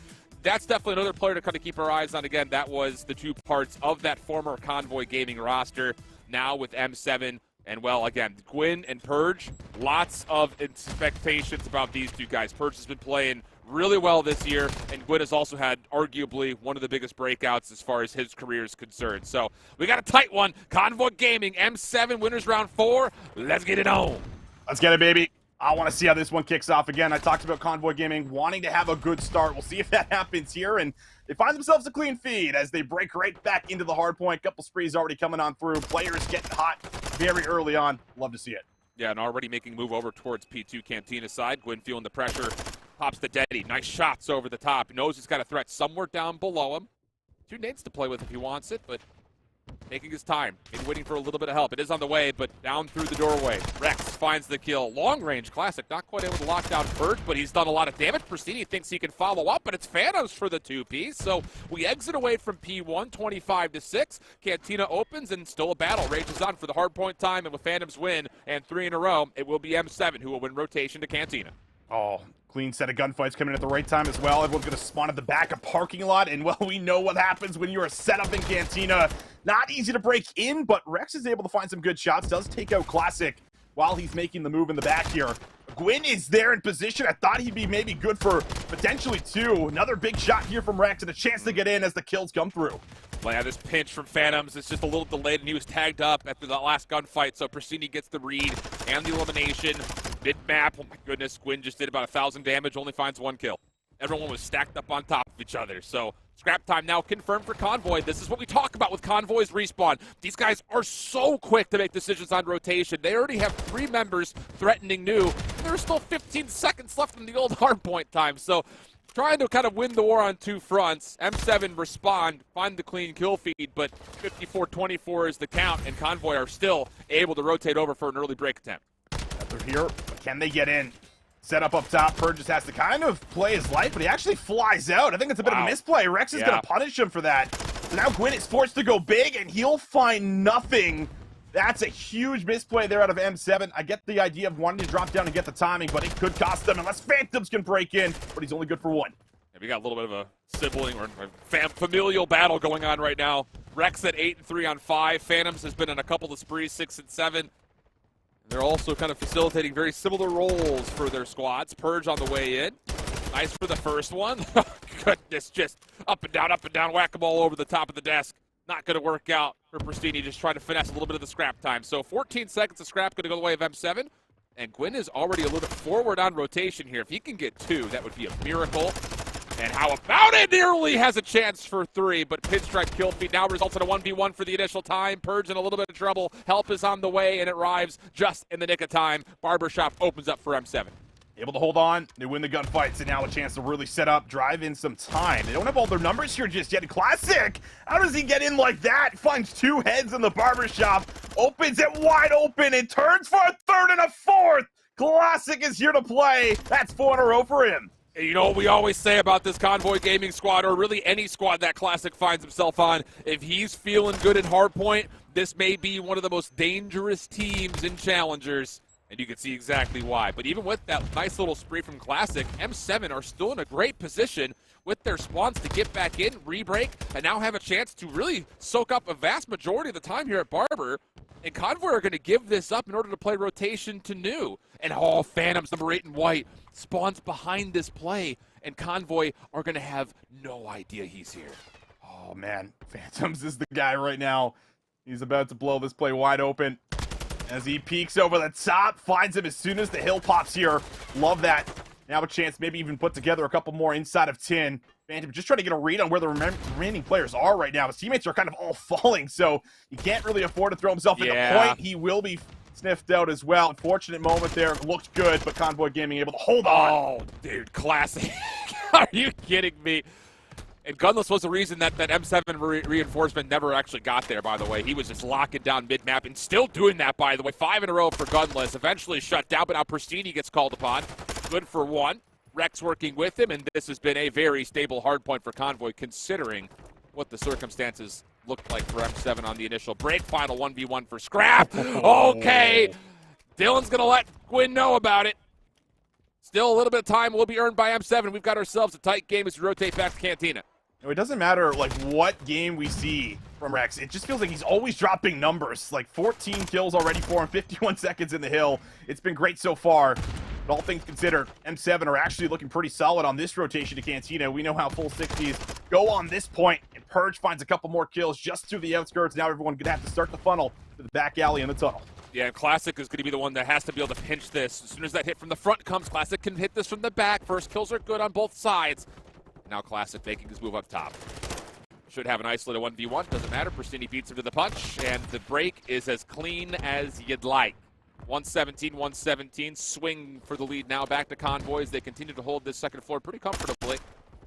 that's definitely another player to kind of keep our eyes on. Again, that was the 2 parts of that former Convoy Gaming roster. Now with M7, and well, again, Gwyn and Purge, lots of expectations about these 2 guys. Purge has been playing really well this year, and Gwyn has also had arguably one of the biggest breakouts as far as his career is concerned. So we got a tight one. Convoy Gaming, M7, winners round 4. Let's get it on. Let's get it, baby. I want to see how this one kicks off. Again, I talked about Convoy Gaming wanting to have a good start. We'll see if that happens here, and they find themselves a clean feed as they break right back into the hard point. Couple sprees already coming on through. Players getting hot very early on. Love to see it. Yeah, and already making a move over towards P2 Cantina side. Gwyn feeling the pressure. Pops the Daddy. Nice shots over the top. Knows he's got a threat somewhere down below him. 2 nades to play with if he wants it, but taking his time and waiting for a little bit of help. It is on the way, but down through the doorway. Rex finds the kill. Long range Classic, not quite able to lock down Purge, but he's done a lot of damage. Pristini thinks he can follow up, but it's Phantoms for the 2-piece. So we exit away from P1, 25-6. Cantina opens, and still a battle rages on for the hard point time, and with Phantoms win, and 3 in a row, it will be M7 who will win rotation to Cantina. Oh, clean set of gunfights coming in at the right time as well. Everyone's going to spawn at the back of parking lot, and, well, we know what happens when you're set up in Cantina. Not easy to break in, but Rex is able to find some good shots. Does take out Classic while he's making the move in the back here. Gwyn is there in position. I thought he'd be maybe good for potentially 2. Another big shot here from Rex and a chance to get in as the kills come through. Well, yeah, this pinch from Phantoms is just a little delayed, and he was tagged up after the last gunfight, so Pristini gets the read and the elimination. Mid-map, oh my goodness, Gwyn just did about 1,000 damage, only finds 1 kill. Everyone was stacked up on top of each other, so scrap time now confirmed for Convoy. This is what we talk about with Convoy's respawn. These guys are so quick to make decisions on rotation. They already have 3 members threatening new. There's still 15 seconds left in the old hardpoint time, so trying to kind of win the war on 2 fronts. M7 respond, find the clean kill feed, but 54-24 is the count, and Convoy are still able to rotate over for an early break attempt. They're here, but can they get in? Set up top, Purge just has to kind of play his life, but he actually flies out. I think it's a bit of a misplay. Rex is going to punish him for that. So now Gwyn is forced to go big, and he'll find nothing. That's a huge misplay there out of M7. I get the idea of wanting to drop down and get the timing, but it could cost them unless Phantoms can break in, but he's only good for 1. Yeah, we got a little bit of a sibling or familial battle going on right now. Rex at 8 and 3 on 5. Phantoms has been in a couple of sprees, 6 and 7. They're also kind of facilitating very similar roles for their squads. Purge on the way in. Nice for the first one. Goodness, just up and down, whack-a-mole over the top of the desk. Not going to work out for Pristini, just trying to finesse a little bit of the scrap time. So 14 seconds of scrap going to go the way of M7. And Gwyn is already a little bit forward on rotation here. If he can get 2, that would be a miracle. And how about it? Nearly has a chance for 3, but pinstripe kill feed now results in a 1v1 for the initial time. Purge in a little bit of trouble. Help is on the way, and it arrives just in the nick of time. Barbershop opens up for M7. Able to hold on. They win the gunfights, and now a chance to really set up, drive in some time. They don't have all their numbers here just yet. Classic! How does he get in like that? Finds 2 heads in the barbershop. Opens it wide open and turns for a 3rd and a 4th. Classic is here to play. That's 4 in a row for him. You know what we always say about this Convoy Gaming squad, or really any squad that Classic finds himself on, if he's feeling good at hardpoint, this may be one of the most dangerous teams in Challengers, and you can see exactly why. But even with that nice little spree from Classic, M7 are still in a great position with their spawns to get back in, re-break, and now have a chance to really soak up a vast majority of the time here at Barber. And Convoy are going to give this up in order to play rotation to new. And Phantoms, number 8 in white, spawns behind this play. And Convoy are going to have no idea he's here. Oh, man. Phantoms is the guy right now. He's about to blow this play wide open. As he peeks over the top, finds him as soon as the hill pops here. Love that. Now a chance maybe even put together a couple more inside of 10. Phantom just trying to get a read on where the remaining players are right now. His teammates are kind of all falling, so he can't really afford to throw himself into point. He will be sniffed out as well. Unfortunate moment there. Looked good, but Convoy Gaming able to hold on. Oh, dude, Classic. Are you kidding me? And Gunless was the reason that M7 reinforcement never actually got there, by the way. He was just locking down mid-map and still doing that, by the way. 5 in a row for Gunless. Eventually shut down, but now Pristini gets called upon. Good for 1. Rex working with him, and this has been a very stable hardpoint for Convoy, considering what the circumstances looked like for M7 on the initial break. Final 1v1 for Scrap. Okay. Dylan's going to let Gwyn know about it. Still a little bit of time will be earned by M7. We've got ourselves a tight game as we rotate back to Cantina. It doesn't matter like what game we see from Rex. It just feels like he's always dropping numbers. Like 14 kills already for him, 51 seconds in the hill. It's been great so far. But all things considered, M7 are actually looking pretty solid on this rotation to Cantina. We know how full 60s go on this point, and Purge finds a couple more kills just through the outskirts. Now everyone's going to have to start the funnel to the back alley in the tunnel. Yeah, Classic is going to be the one that has to be able to pinch this. As soon as that hit from the front comes, Classic can hit this from the back. First kills are good on both sides. Now Classic making his move up top. Should have an isolated 1v1. Doesn't matter. Pristini beats him to the punch, and the break is as clean as you'd like. 117. Swing for the lead now. Back to Convoys. They continue to hold this second floor pretty comfortably.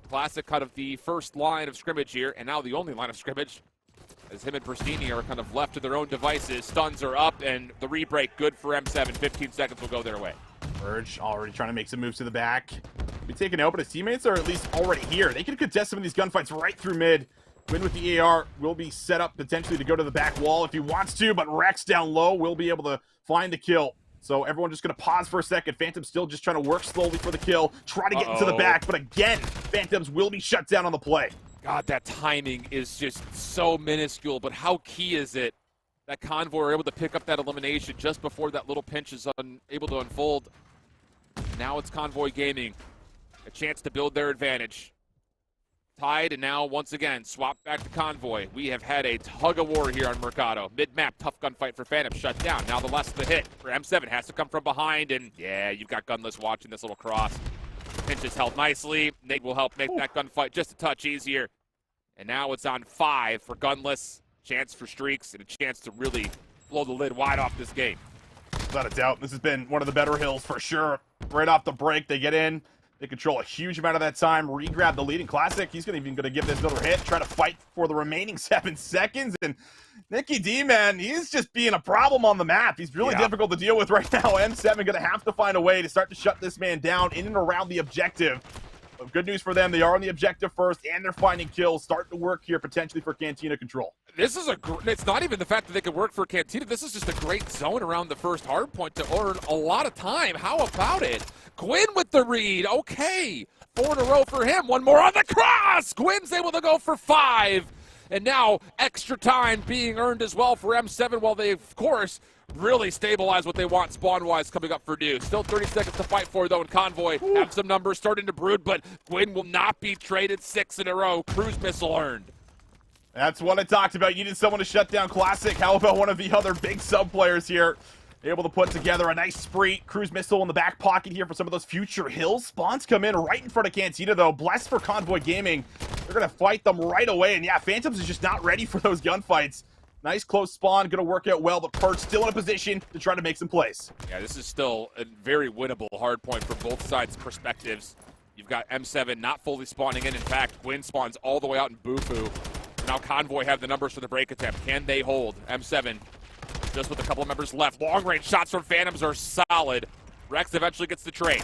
Classic kind of the first line of scrimmage here, and now the only line of scrimmage, as him and Pristini are kind of left to their own devices. Stuns are up, and the re-break good for M7. 15 seconds will go their way. Purge already trying to make some moves to the back. Be taken out, but his teammates are at least already here. They can contest some of these gunfights right through mid. Win with the AR will be set up potentially to go to the back wall if he wants to, but Rex down low will be able to find the kill. So everyone just going to pause for a second. Phantom still just trying to work slowly for the kill. Try to get into the back, but again, Phantoms will be shut down on the play. God, that timing is just so minuscule, but how key is it that Convoy are able to pick up that elimination just before that little pinch is able to unfold. Now it's Convoy Gaming. A chance to build their advantage. tied, and now, once again, swap back to Convoy. We have had a tug-of-war here on Mercado. Mid-map, tough gunfight for Phantom, shut down. Now the less the hit for M7 has to come from behind, and yeah, you've got Gunless watching this little cross. Pinch is held nicely. Nate will help make that gunfight just a touch easier. And now it's on 5 for Gunless. Chance for streaks and a chance to really blow the lid wide off this game. Without a doubt, this has been one of the better hills for sure. Right off the break, they get in. They control a huge amount of that time, re-grab the lead in Classic. He's even going to give this another hit, try to fight for the remaining 7 seconds. And Nicky D, man, he's just being a problem on the map. He's really difficult to deal with right now. M7 going to have to find a way to start to shut this man down in and around the objective. But good news for them, they are on the objective first, and they're finding kills. Starting to work here potentially for Cantina Control. This is it's not even the fact that they could work for Cantina. This is just a great zone around the first hard point to earn a lot of time. How about it? Gwyn with the read. Okay. 4 in a row for him. One more on the cross. Gwyn's able to go for 5. And now extra time being earned as well for M7 while they, of course, really stabilize what they want spawn-wise coming up for Deuce. Still 30 seconds to fight for, though, and Convoy have some numbers starting to brood, but Gwyn will not be traded 6 in a row. Cruise missile earned. That's what I talked about. You need someone to shut down Classic. How about one of the other big sub-players here? Able to put together a nice spree. Cruise missile in the back pocket here for some of those future hills. Spawns come in right in front of Cantina, though. Blessed for Convoy Gaming. They're going to fight them right away. And yeah, Phantoms is just not ready for those gunfights. Nice close spawn. Going to work out well, but Perch still in a position to try to make some plays. Yeah, this is still a very winnable hard point for both sides' perspectives. You've got M7 not fully spawning in. In fact, Gwyn spawns all the way out in Bufu. Now Convoy have the numbers for the break attempt. Can they hold? M7 just with a couple of members left. Long-range shots from Phantoms are solid. Rex eventually gets the trade.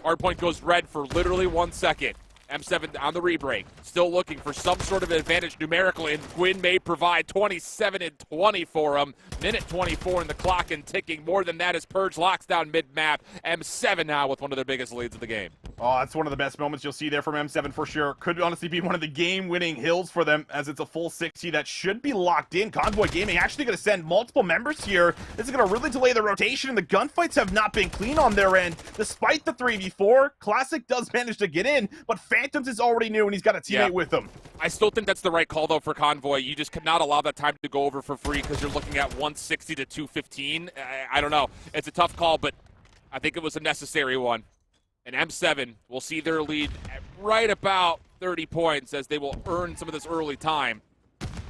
Hardpoint goes red for literally 1 second. M7 on the rebreak. Still looking for some sort of advantage numerically, and Gwyn may provide 27 and 20 for him. Minute 24 in the clock and ticking. More than that as Purge locks down mid-map. M7 now with one of their biggest leads of the game. Oh, that's one of the best moments you'll see there from M7 for sure. Could honestly be one of the game-winning hills for them, as it's a full 60 that should be locked in. Convoy Gaming actually going to send multiple members here. This is going to really delay the rotation, and the gunfights have not been clean on their end. Despite the 3v4, Classic does manage to get in, but Phantoms is already new, and he's got a teammate with him. I still think that's the right call, though, for Convoy. You just cannot allow that time to go over for free because you're looking at 160 to 215. I don't know. It's a tough call, but I think it was a necessary one. And M7 will see their lead at right about 30 points as they will earn some of this early time.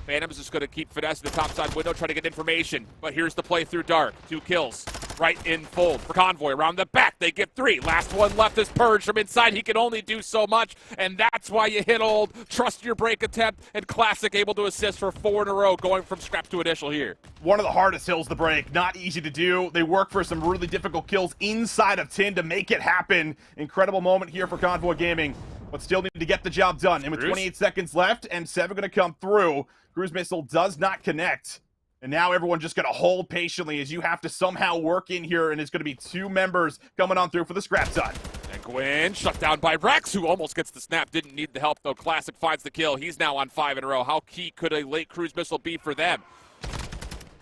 Phantom's just going to keep finessing the top side window, try to get information. But here's the play through dark. 2 kills right in fold for Convoy. Around the back, they get 3. Last one left is Purge from inside. He can only do so much, and that's why you hit old. Trust your break attempt, and Classic able to assist for 4 in a row, going from scrap to initial here. One of the hardest hills to break. Not easy to do. They work for some really difficult kills inside of Tin to make it happen. Incredible moment here for Convoy Gaming, but still need to get the job done. And with 28 seconds left, M7 going to come through. Cruise missile does not connect. And now everyone just going to hold patiently as you have to somehow work in here, and it's going to be 2 members coming on through for the scrap time. And Gwyn shut down by Rex, who almost gets the snap. Didn't need the help, though. Classic finds the kill. He's now on 5 in a row. How key could a late cruise missile be for them?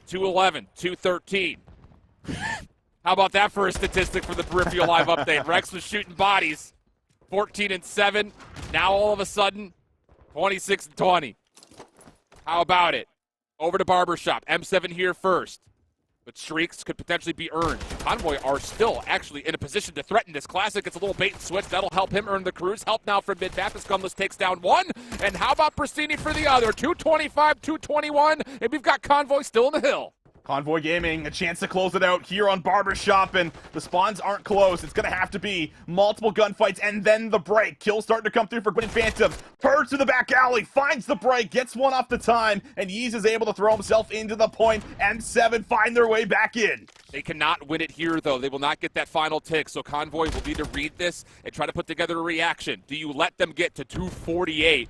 2-11, 2-13. How about that for a statistic for the Peripheral Live update? Rex was shooting bodies. 14 and 7. Now all of a sudden, 26 and 20. How about it? Over to Barbershop. M7 here first. But streaks could potentially be earned. Convoy are still actually in a position to threaten this. Classic. It's a little bait and switch. That'll help him earn the cruise. Help now from mid-map as Gunless takes down 1. And how about Pristini for the other? 225, 221. And we've got Convoy still in the hill. Convoy Gaming, a chance to close it out here on Barbershop, and the spawns aren't close. It's going to have to be multiple gunfights and then the break. Kills starting to come through for Gwyn Phantoms. Purge to the back alley, finds the break, gets one off the time, and Yeez is able to throw himself into the point. M7 find their way back in. They cannot win it here, though. They will not get that final tick, so Convoy will need to read this and try to put together a reaction. Do you let them get to 248?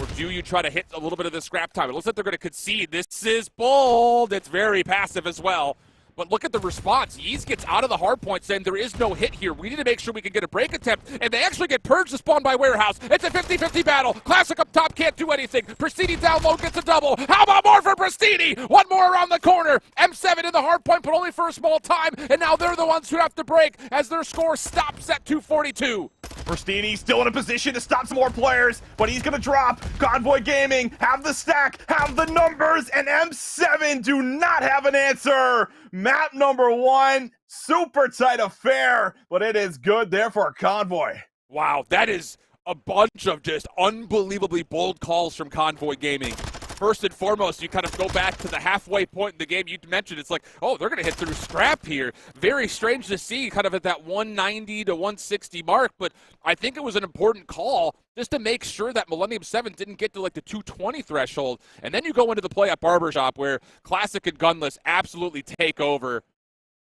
Or do you try to hit a little bit of the scrap time? It looks like they're going to concede. This is bold. It's very passive as well. But look at the response. Yeez gets out of the hard point saying there is no hit here. We need to make sure we can get a break attempt. And they actually get Purged to spawn by Warehouse. It's a 50-50 battle. Classic up top can't do anything. Pristini down low gets a double. How about more for Pristini? One more around the corner. M7 in the hard point, but only for a small time. And now they're the ones who have to break as their score stops at 242. Pristini still in a position to stop some more players, but he's gonna drop. Convoy Gaming have the stack, have the numbers, and M7 do not have an answer. Map number 1, super tight affair, but it is good there for Convoy. Wow, that is a bunch of just unbelievably bold calls from Convoy Gaming. First and foremost, you kind of go back to the halfway point in the game. You mentioned it's like, oh, they're going to hit through scrap here. Very strange to see kind of at that 190 to 160 mark, but I think it was an important call just to make sure that Millennium 7 didn't get to like the 220 threshold. And then you go into the play at Barbershop where Classic and Gunless absolutely take over.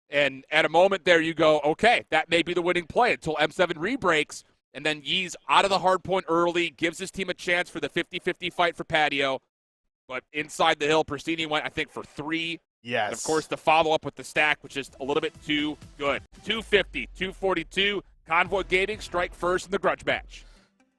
And at a moment there you go, okay, that may be the winning play until M7 re-breaks. And then Yee's out of the hard point early, gives his team a chance for the 50-50 fight for Patio. But inside the hill, Pristini went, I think, for 3. Yes. And, of course, the follow-up with the stack was just a little bit too good. 250, 242, Convoy Gaming strike first in the grudge match.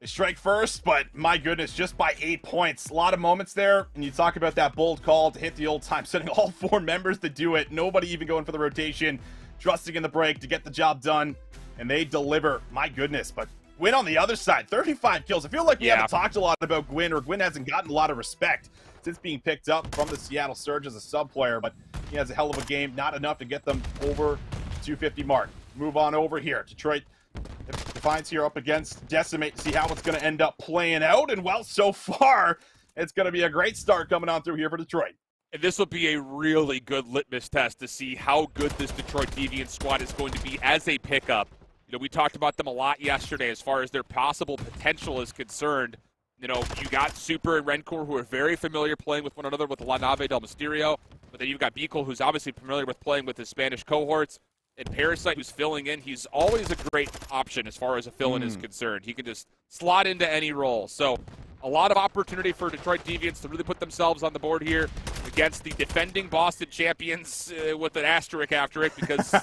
They strike first, but my goodness, just by 8 points. A lot of moments there, and you talk about that bold call to hit the old time, sending all 4 members to do it. Nobody even going for the rotation, trusting in the break to get the job done, and they deliver. My goodness, but Gwyn on the other side, 35 kills. I feel like we haven't talked a lot about Gwyn, or Gwyn hasn't gotten a lot of respect since being picked up from the Seattle Surge as a sub player, but he has a hell of a game, not enough to get them over the 250 mark. Move on over here. Detroit Defiance here up against Decimate to see how it's going to end up playing out, and well, so far, it's going to be a great start coming on through here for Detroit. And this will be a really good litmus test to see how good this Detroit Deviant squad is going to be as a pickup. You know, we talked about them a lot yesterday as far as their possible potential is concerned. You know, you got Super and Rencor, who are very familiar playing with one another with La Nave del Mysterio. But then you've got Beagle, who's obviously familiar with playing with his Spanish cohorts. And Parasite, who's filling in. He's always a great option as far as a fill-in is concerned. He can just slot into any role. So a lot of opportunity for Detroit Deviants to really put themselves on the board here against the defending Boston champions with an asterisk after it, because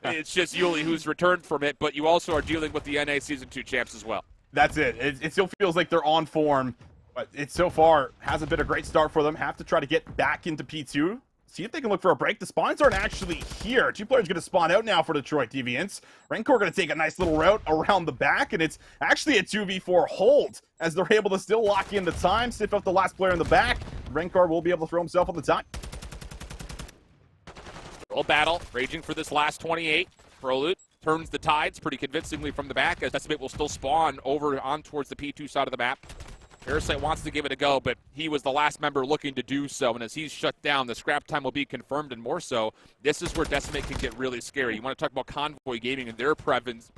it's just Yuli who's returned from it. But you also are dealing with the NA Season 2 champs as well. That's it. It still feels like they're on form, but it so far hasn't been a great start for them. Have to try to get back into P2. See if they can look for a break. The spawns aren't actually here. 2 players going to spawn out now for Detroit Deviants. Rencor going to take a nice little route around the back, and it's actually a 2v4 hold as they're able to still lock in the time, sniff out the last player in the back. Rencor will be able to throw himself on the time. Little battle raging for this last 28. Prolute turns the tides pretty convincingly from the back as Decimate will still spawn over on towards the P2 side of the map. Parasite wants to give it a go, but he was the last member looking to do so, and as he's shut down, the scrap time will be confirmed, and more so, this is where Decimate can get really scary. You want to talk about Convoy Gaming and their prevalence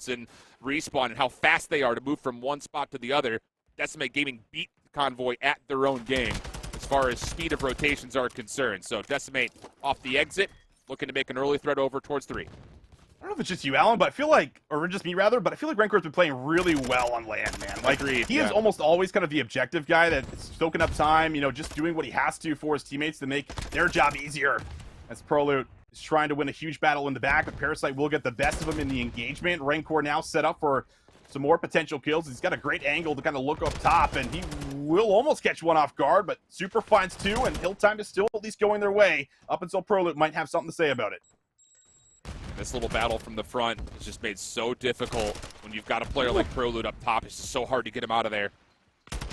in respawn and how fast they are to move from one spot to the other. Decimate Gaming beat Convoy at their own game as far as speed of rotations are concerned. So Decimate off the exit, looking to make an early threat over towards 3. I don't know if it's just you, Alan, but I feel like, or just me rather, but I feel like Renkor's been playing really well on land, man. Like, he is almost always kind of the objective guy that's soaking up time, you know, just doing what he has to for his teammates to make their job easier. As Prolute is trying to win a huge battle in the back, but Parasite will get the best of him in the engagement. Rencor now set up for some more potential kills. He's got a great angle to kind of look up top, and he will almost catch one off guard, but Super finds 2, and Hill Time is still at least going their way up until Prolute might have something to say about it. This little battle from the front is just made so difficult when you've got a player like Prolute up top. It's just so hard to get him out of there.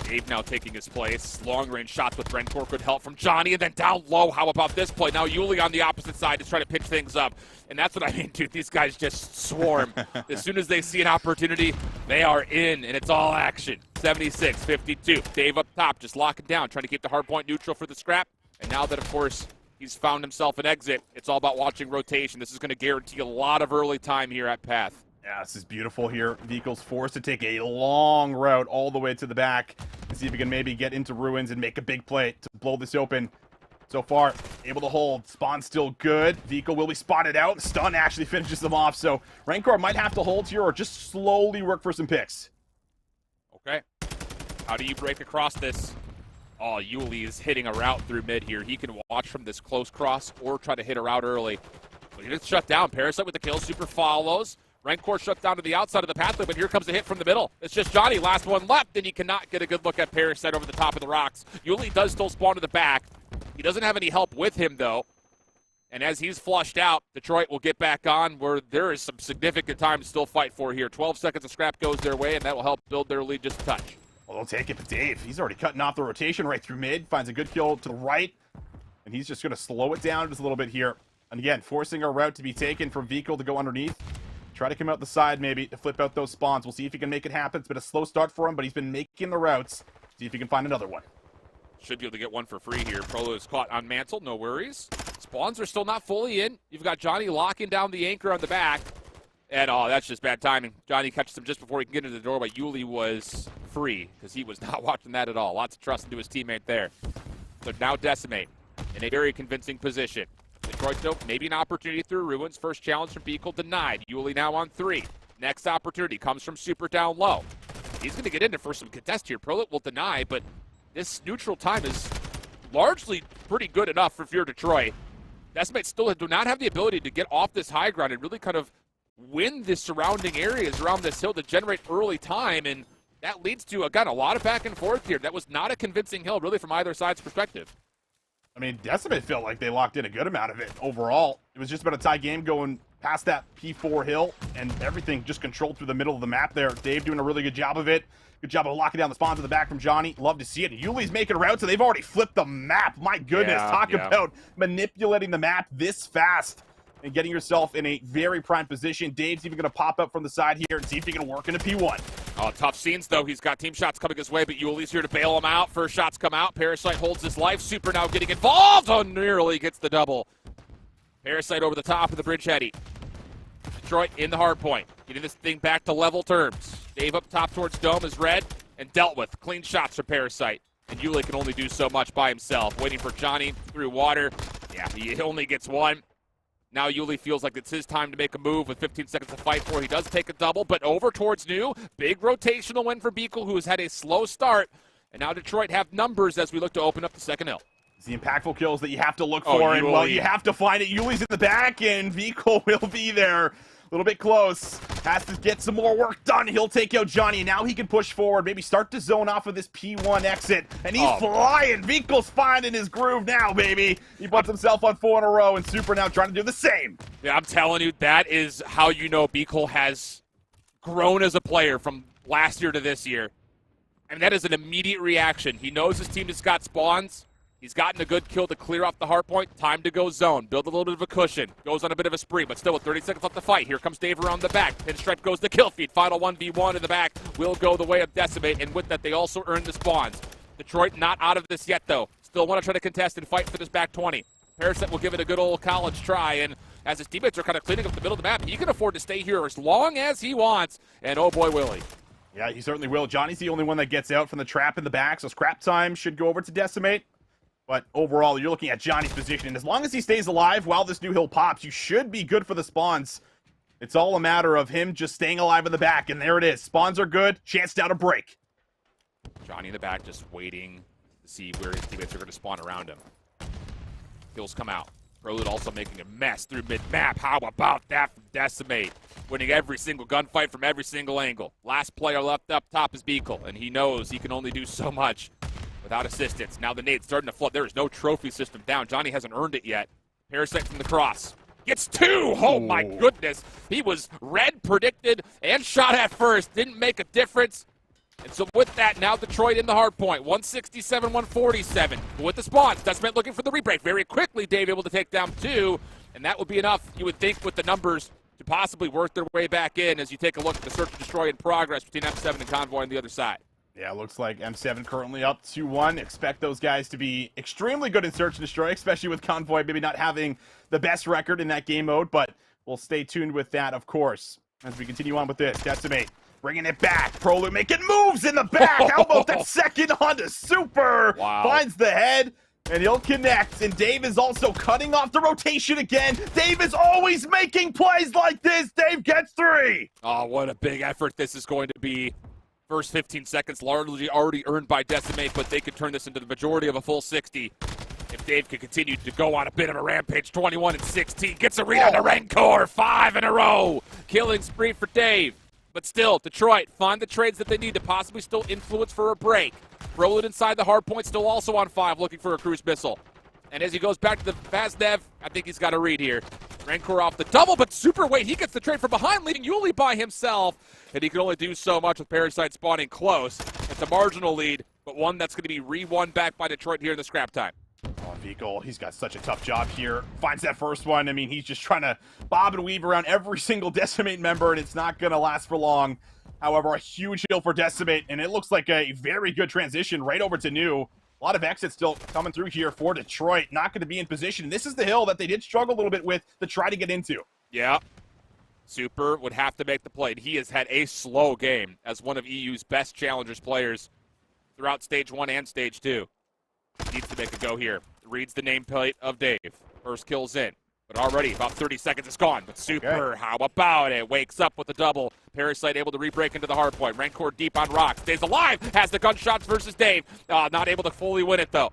Gabe now taking his place. Long-range shots with Rencor could help from Johnny, and then down low. How about this play? Now Yuli on the opposite side is trying to pitch things up. And that's what I mean, dude. These guys just swarm. As soon as they see an opportunity, they are in, and it's all action. 76-52. Dave up top just locking down, trying to keep the hard point neutral for the scrap. And now that, of course, he's found himself an exit, it's all about watching rotation. This is going to guarantee a lot of early time here at Path. Yeah, this is beautiful here. Vehicle's forced to take a long route all the way to the back and see if he can maybe get into Ruins and make a big play to blow this open. So far, able to hold. Spawn still good. Vehicle will be spotted out. Stun actually finishes them off, so Rencor might have to hold here or just slowly work for some picks. Okay. How do you break across this? Oh, Yuli is hitting a route through mid here. He can watch from this close cross or try to hit a route early. But he gets shut down. Parasite with the kill. Super follows. Rencor shut down to the outside of the pathway, but here comes a hit from the middle. It's just Johnny, last one left, and he cannot get a good look at Parasite over the top of the rocks. Yuli does still spawn to the back. He doesn't have any help with him, though. And as he's flushed out, Detroit will get back on where there is some significant time to still fight for here. 12 seconds of scrap goes their way, and that will help build their lead just a touch. Well, they'll take it, but Dave, he's already cutting off the rotation right through mid, finds a good kill to the right, and he's just going to slow it down just a little bit here. And again, forcing a route to be taken from Vehicle to go underneath. Try to come out the side maybe to flip out those spawns. We'll see if he can make it happen. It's been a slow start for him, but he's been making the routes. See if he can find another one. Should be able to get one for free here. Prolo is caught on Mantle, no worries. Spawns are still not fully in. You've got Johnny locking down the anchor on the back. And, oh, that's just bad timing. Johnny catches him just before he can get into the door, but Yuli was free because he was not watching that at all. Lots of trust into his teammate there. So now Decimate in a very convincing position. Detroit, though, maybe an opportunity through Ruins. First challenge from Beagle denied. Yuli now on 3. Next opportunity comes from Super down low. He's going to get into for some contest here. Prolit will deny, but this neutral time is largely pretty good enough for Fear Detroit. Decimate still do not have the ability to get off this high ground and really kind of win the surrounding areas around this hill to generate early time, and that leads to, again, a lot of back and forth here. That was not a convincing hill, really, from either side's perspective. I mean, Decimate felt like they locked in a good amount of it overall. It was just about a tie game going past that P4 hill, and everything just controlled through the middle of the map there. Dave doing a really good job of it. Good job of locking down the spawns in the back from Johnny. Love to see it. And Yuli's making a route, so they've already flipped the map. My goodness, talk about manipulating the map this fast and getting yourself in a very prime position. Dave's even going to pop up from the side here and see if he can work into P1. Oh, tough scenes, though. He's got team shots coming his way, but Yuli's here to bail him out. First shots come out. Parasite holds his life. Super now getting involved. Oh, nearly gets the double. Parasite over the top of the bridgeheady. Detroit in the hard point. Getting this thing back to level terms. Dave up top towards Dome is red and dealt with. Clean shots for Parasite. And Yuli can only do so much by himself. Waiting for Johnny through water. Yeah, he only gets one. Now Yuli feels like it's his time to make a move with 15 seconds to fight for. He does take a double, but over towards New. Big rotational win for Beagle, who has had a slow start. And now Detroit have numbers as we look to open up the second hill. It's the impactful kills that you have to look for, and well, you have to find it. Yuli's in the back, and Vehicle will be there. A little bit close. Has to get some more work done. He'll take out Johnny, and now he can push forward, maybe start to zone off of this P1 exit. And he's flying. Vehicle's finding his groove now, baby. He puts himself on 4 in a row, and Super now trying to do the same. Yeah, I'm telling you, that is how you know Beagle has grown as a player from last year to this year. And that is an immediate reaction. He knows his team has got spawns. He's gotten a good kill to clear off the hard point. Time to go zone. Build a little bit of a cushion. Goes on a bit of a spree, but still with 30 seconds left to fight. Here comes Dave around the back. Pinstripe goes the kill feed. Final 1v1 in the back will go the way of Decimate, and with that, they also earn the spawns. Detroit not out of this yet, though. Still want to try to contest and fight for this back 20. Parasite will give it a good old college try, and as his teammates are kind of cleaning up the middle of the map, he can afford to stay here as long as he wants, and oh boy, will he. Yeah, he certainly will. Johnny's the only one that gets out from the trap in the back, so scrap time should go over to Decimate. But overall, you're looking at Johnny's position, and as long as he stays alive while this new hill pops, you should be good for the spawns. It's all a matter of him just staying alive in the back, and there it is. Spawns are good. Chance down a break. Johnny in the back just waiting to see where his teammates are going to spawn around him. Kills come out. Prolit also making a mess through mid-map. How about that from Decimate? Winning every single gunfight from every single angle. Last player left up top is Beagle, and he knows he can only do so much without assistance. Now the nade's starting to flood. There is no trophy system down. Johnny hasn't earned it yet. Parasite from the cross. Gets 2! Oh my goodness. He was red predicted and shot at first. Didn't make a difference. And so with that, now Detroit in the hard point. 167, 147. But with the spawns, Decimate looking for the rebreak. Very quickly, Dave able to take down 2. And that would be enough, you would think, with the numbers to possibly work their way back in as you take a look at the search and destroy in progress between M7 and Convoy on the other side. Yeah, looks like M7 currently up 2-1. Expect those guys to be extremely good in search and destroy, especially with Convoy maybe not having the best record in that game mode, but we'll stay tuned with that, of course, as we continue on with this. Decimate bringing it back. Prolu making moves in the back. How about that second onto Super? Wow. Finds the head, and he'll connect. And Dave is also cutting off the rotation again. Dave is always making plays like this. Dave gets 3. Oh, what a big effort this is going to be. First 15 seconds largely already earned by Decimate, but they could turn this into the majority of a full 60. If Dave could continue to go on a bit of a rampage, 21 and 16. Gets a read on the Rancor. 5 in a row. Killing spree for Dave. But still, Detroit find the trades that they need to possibly still influence for a break. Prolit inside the hard point, still also on 5, looking for a cruise missile. And as he goes back to the fast dev, I think he's got a read here. Rancor off the double, but super weight. He gets the trade from behind, leaving Yuli by himself. And he can only do so much with Parasite spawning close. It's a marginal lead, but one that's going to be re-won back by Detroit here in the scrap time. Oh, Vehicle, he's got such a tough job here. Finds that first one. I mean, he's just trying to bob and weave around every single Decimate member, and it's not going to last for long. However, a huge heal for Decimate, and it looks like a very good transition right over to New. A lot of exits still coming through here for Detroit. Not going to be in position. This is the hill that they did struggle a little bit with to try to get into. Yeah. Super would have to make the play. He has had a slow game as one of EU's best challengers players throughout Stage 1 and Stage 2. Needs to make a go here. Reads the nameplate of Dave. First kill's in. But already about 30 seconds is gone. But Super, how about it? Wakes up with the double. Parasite able to re-break into the hard point. Rancor deep on rocks. Stays alive. Has the gunshots versus Dave. Not able to fully win it, though.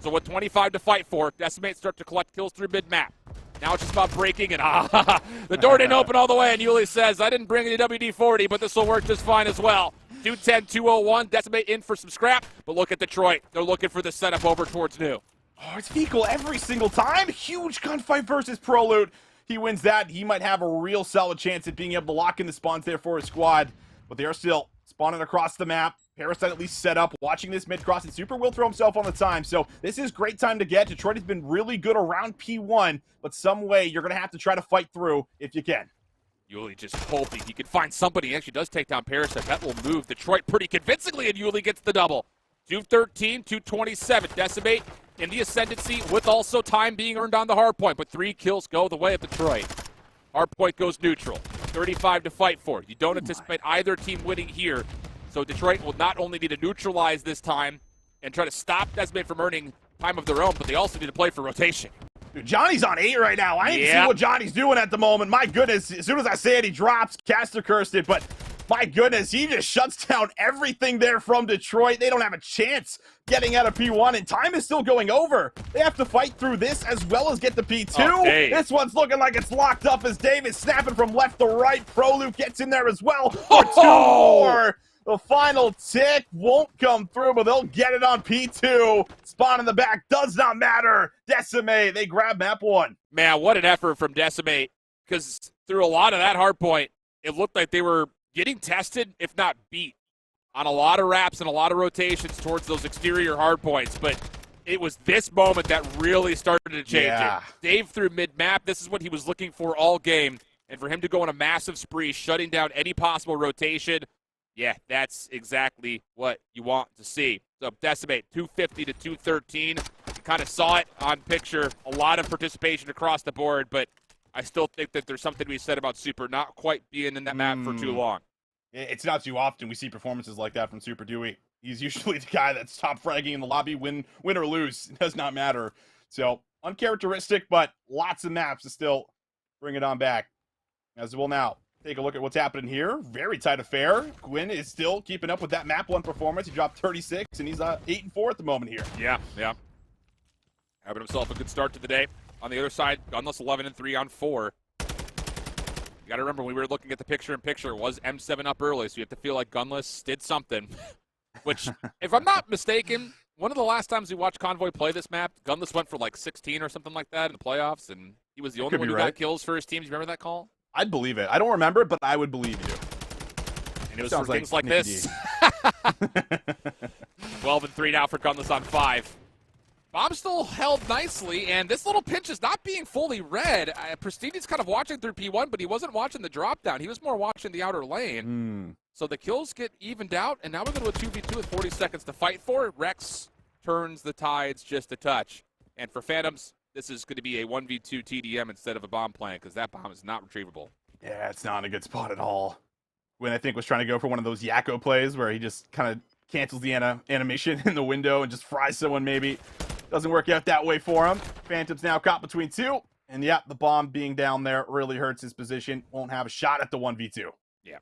So with 25 to fight for, Decimate start to collect kills through mid-map. Now it's just about breaking it. The door didn't open all the way, and Yuli says, I didn't bring any WD-40, but this will work just fine as well. 210, 201, Decimate in for some scrap, but look at Detroit. They're looking for the setup over towards New. Oh, it's Fecal every single time. Huge gunfight versus Prolute. He wins that. He might have a real solid chance at being able to lock in the spawns there for his squad, but they are still spawning across the map. Parasite at least set up, watching this mid-cross, and Super will throw himself on the time. So this is great time to get. Detroit has been really good around P1, but some way you're going to have to try to fight through if you can. Yuli just hoping he can find somebody. He actually does take down Parasite. That will move Detroit pretty convincingly, and Yuli gets the double. 213, 227. Decimate in the ascendancy with also time being earned on the hard point, but 3 kills go the way of Detroit. Hard point goes neutral. 35 to fight for. You don't anticipate either team winning here. So Detroit will not only need to neutralize this time and try to stop Decimate from earning time of their own, but they also need to play for rotation. Dude, Johnny's on 8 right now. I ain't see what Johnny's doing at the moment. My goodness, as soon as I say it, he drops. Caster cursed it, but my goodness, he just shuts down everything there from Detroit. They don't have a chance getting out of P1, and time is still going over. They have to fight through this as well as get the P2. Oh, this one's looking like it's locked up as Dave is snapping from left to right. Prolute gets in there as well for 2 more. The final tick won't come through, but they'll get it on P2. Spawn in the back does not matter. Decimate, they grab map 1. Man, what an effort from Decimate, because through a lot of that hard point, it looked like they were getting tested, if not beat, on a lot of wraps and a lot of rotations towards those exterior hard points. But it was this moment that really started to change it. Dave through mid-map, this is what he was looking for all game. And for him to go on a massive spree, shutting down any possible rotation, yeah, that's exactly what you want to see. So Decimate, 250 to 213. You kind of saw it on picture. A lot of participation across the board, but I still think that there's something to be said about Super not quite being in that map for too long. It's not too often we see performances like that from Super, do we? He's usually the guy that's top fragging in the lobby, win or lose. It does not matter. So, uncharacteristic, but lots of maps to still bring it on back. As we'll now take a look at what's happening here. Very tight affair. Gwyn is still keeping up with that map 1 performance. He dropped 36, and he's 8 and 4 at the moment here. Yeah. Having himself a good start to the day. On the other side, Gunless 11 and 3 on 4. You got to remember, when we were looking at the picture-in-picture, it was M7 up early, so you have to feel like Gunless did something. Which, if I'm not mistaken, one of the last times we watched Convoy play this map, Gunless went for like 16 or something like that in the playoffs, and he was the only one who got kills for his team. Do you remember that call? I'd believe it. I don't remember it, but I would believe you. And it was for things like this. 12 and 3 now for Gunless on 5. Bomb still held nicely, and this little pinch is not being fully read. Prestigi's kind of watching through P1, but he wasn't watching the drop down. He was more watching the outer lane. So the kills get evened out, and now we're going to a 2v2 with 40 seconds to fight for it. Rex turns the tides just a touch. And for Phantoms, this is going to be a 1v2 TDM instead of a bomb plant, because that bomb is not retrievable. Yeah, it's not in a good spot at all. When I think was trying to go for one of those Yakko plays where he just kind of cancels the animation in the window and just fries someone maybe. Doesn't work out that way for him. Phantom's now caught between 2. And yeah, the bomb being down there really hurts his position. Won't have a shot at the 1v2. Yeah.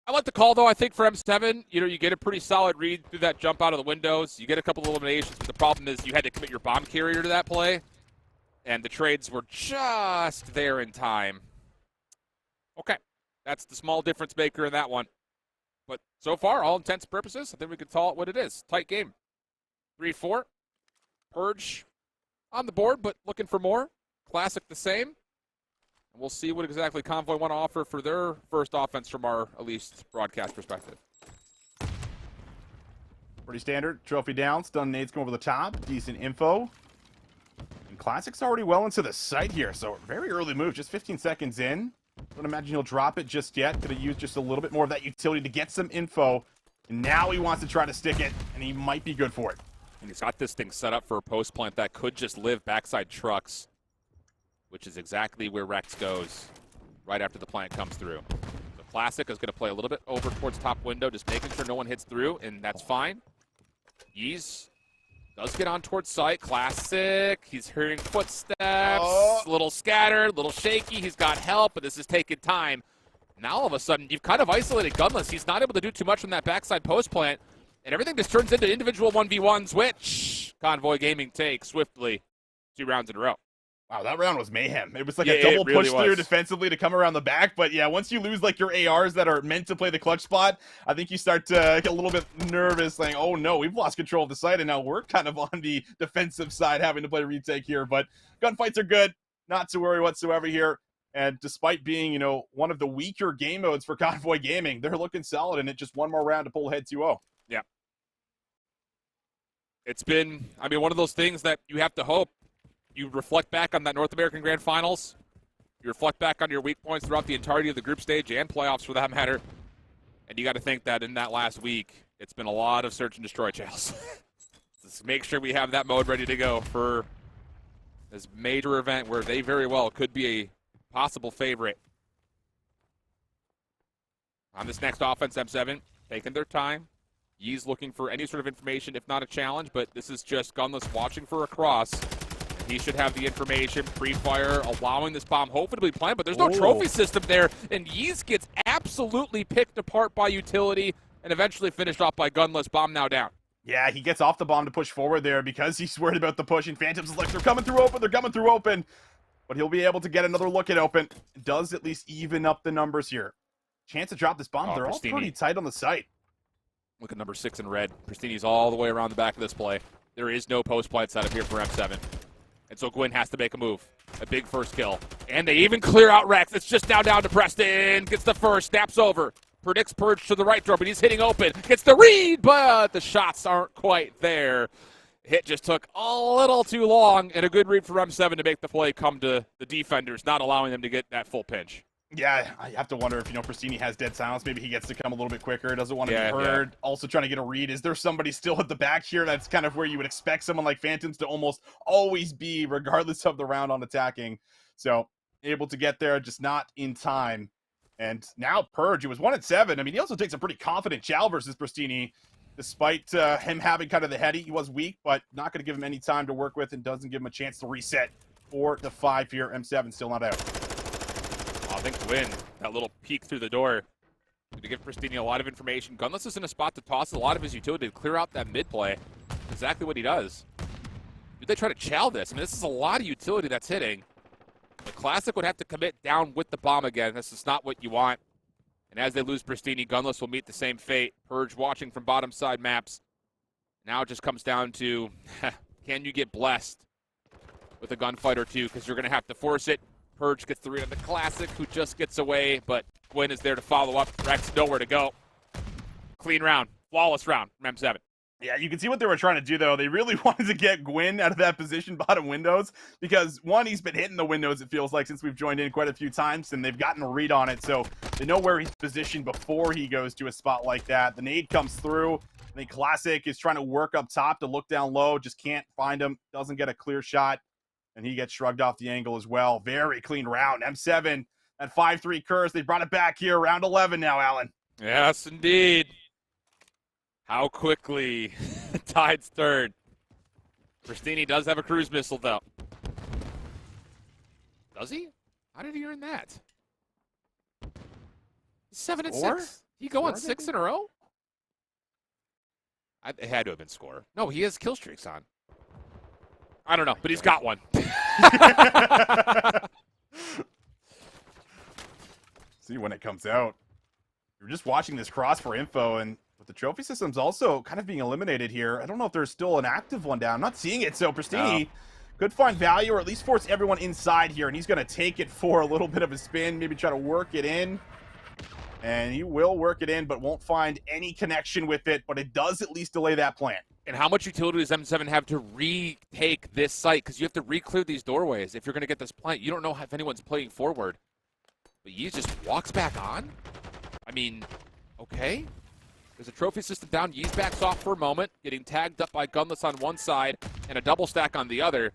I like the call, though. I think for M7, you get a pretty solid read through that jump out of the windows. You get a couple of eliminations, but the problem is you had to commit your bomb carrier to that play. And the trades were just there in time. Okay. That's the small difference maker in that one. But so far, all intents and purposes, I think we could call it what it is. Tight game. 3-4. Purge on the board, but looking for more. Classic the same. And we'll see what exactly Convoy want to offer for their first offense from our, at least, broadcast perspective. Pretty standard. Trophy down. Stun nades come over the top. Decent info. And Classic's already well into the site here, so very early move. Just 15 seconds in. Don't imagine he'll drop it just yet. Could have used just a little bit more of that utility to get some info. And now he wants to try to stick it, and he might be good for it. And he's got this thing set up for a post plant that could just live backside trucks, which is exactly where Rex goes right after the plant comes through. So Classic is going to play a little bit over towards top window, just making sure no one hits through, and that's fine. Yeez does get on towards site. Classic, he's hearing footsteps, a little scattered, a little shaky. He's got help, but this is taking time. Now all of a sudden, you've kind of isolated Gunless. He's not able to do too much from that backside post plant, and everything just turns into individual 1v1s, which Convoy Gaming takes swiftly 2 rounds in a row. Wow, that round was mayhem. It was like a double push through defensively to come around the back. But yeah, once you lose like your ARs that are meant to play the clutch spot, I think you start to get a little bit nervous, saying, oh no, we've lost control of the site, and now we're kind of on the defensive side having to play retake here. But gunfights are good. Not to worry whatsoever here. And despite being, you know, one of the weaker game modes for Convoy Gaming, they're looking solid, and it's just one more round to pull ahead 2-0. Yeah. It's been, I mean, one of those things that you have to hope. You reflect back on that North American Grand Finals. You reflect back on your weak points throughout the entirety of the group stage and playoffs for that matter. And you got to think that in that last week, it's been a lot of search and destroy chaos. Just make sure we have that mode ready to go for this major event where they very well could be a possible favorite. On this next offense, M7, taking their time. Yee's looking for any sort of information, if not a challenge, but this is just Gunless watching for a cross. He should have the information, pre-fire, allowing this bomb hopefully to be planted, but there's no trophy system there, and Yeez gets absolutely picked apart by utility and eventually finished off by Gunless. Bomb now down. Yeah, he gets off the bomb to push forward there because he's worried about the push, and Phantoms is like, they're coming through open. But he'll be able to get another look at open. Does at least even up the numbers here. Chance to drop this bomb. They're all pretty tight on the site. Look at number 6 in red. Pristini's all the way around the back of this play. There is no post play setup here for M7. And so Gwyn has to make a move. A big first kill. And they even clear out Rex. It's just down to Preston. Gets the first. Snaps over. Predicts Purge to the right throw, but he's hitting open. Gets the read, but the shots aren't quite there. Hit just took a little too long, and a good read for M7 to make the play come to the defenders, not allowing them to get that full pinch. Yeah, I have to wonder if, you know, Pristini has dead silence. Maybe he gets to come a little bit quicker. Doesn't want to be heard. Yeah. Also trying to get a read. Is there somebody still at the back here? That's kind of where you would expect someone like Phantoms to almost always be, regardless of the round on attacking. So, able to get there, just not in time. And now Purge, who was 1-7. I mean, he also takes a pretty confident chow versus Pristini, despite him having kind of the heady. He was weak, but not going to give him any time to work with and doesn't give him a chance to reset for the 5 here. M7 still not out. I think Gwyn, that little peek through the door, to give Pristini a lot of information. Gunless is in a spot to toss a lot of his utility to clear out that mid play. Exactly what he does. Do they try to chow this? I mean, this is a lot of utility that's hitting. The Classic would have to commit down with the bomb again. This is not what you want. And as they lose Pristini, Gunless will meet the same fate. Purge watching from bottom side maps. Now it just comes down to, can you get blessed with a gunfight or two? Because you're going to have to force it. Purge gets the read on the Classic, who just gets away, but Gwyn is there to follow up. Rex nowhere to go. Clean round. Flawless round from M7. Yeah, you can see what they were trying to do, though. They really wanted to get Gwyn out of that position bottom windows because, one, he's been hitting the windows, it feels like, since we've joined in quite a few times, and they've gotten a read on it, so they know where he's positioned before he goes to a spot like that. The nade comes through. The Classic is trying to work up top to look down low, just can't find him, doesn't get a clear shot. And he gets shrugged off the angle as well. Very clean round. M7 at 5-3 curse. They brought it back here. Round 11 now, Alan. Yes, indeed. How quickly tide's turned. Pristini does have a cruise missile, though. Does he? How did he earn that? 7-6. He go on 6 in a row? It had to have been score. No, he has kill streaks on. I don't know, but he's got one. See when it comes out. You're just watching this cross for info, and with the trophy systems also kind of being eliminated here, I don't know if there's still an active one down. I'm not seeing it, so Pristini could find value or at least force everyone inside here. And he's going to take it for a little bit of a spin, maybe try to work it in. And he will work it in, but won't find any connection with it. But it does at least delay that plan. And how much utility does M7 have to retake this site? Because you have to re-clear these doorways if you're going to get this plant. You don't know if anyone's playing forward. But Yeez just walks back on? I mean, okay. There's a trophy system down. Yeez backs off for a moment, getting tagged up by Gunless on one side and a double stack on the other.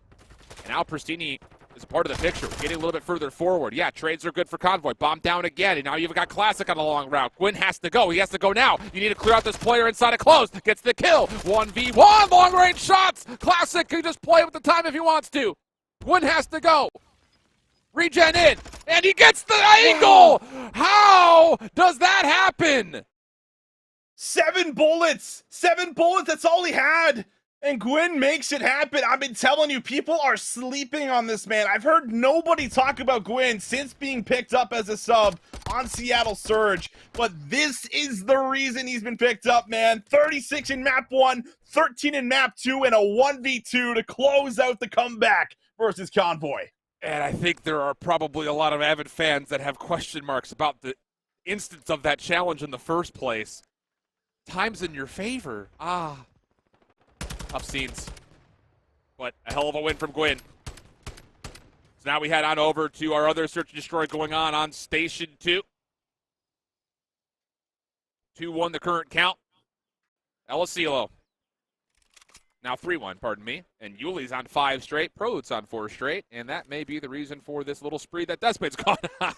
And now Pristini is a part of the picture, getting a little bit further forward. Yeah, trades are good for Convoy. Bomb down again, and now you've got Classic on a long route. Gwyn has to go. He has to go now. You need to clear out this player inside a close. Gets the kill. 1v1, long-range shots. Classic can just play with the time if he wants to. Gwyn has to go. Regen in, and he gets the angle! How does that happen? 7 bullets! 7 bullets, that's all he had! And Gwyn makes it happen. I've been telling you, people are sleeping on this man. I've heard nobody talk about Gwyn since being picked up as a sub on Seattle Surge. But this is the reason he's been picked up, man. 36 in map 1, 13 in map 2, and a 1v2 to close out the comeback versus Convoy. And I think there are probably a lot of avid fans that have question marks about the instance of that challenge in the first place. Time's in your favor. Tough scenes. But a hell of a win from Gwyn. So now we head on over to our other Search and Destroy going on Station 2. 2-1 the current count. El Asilo. Now 3-1, pardon me. And Yuli's on 5 straight. Prolute's on 4 straight. And that may be the reason for this little spree that Decimate's gone on.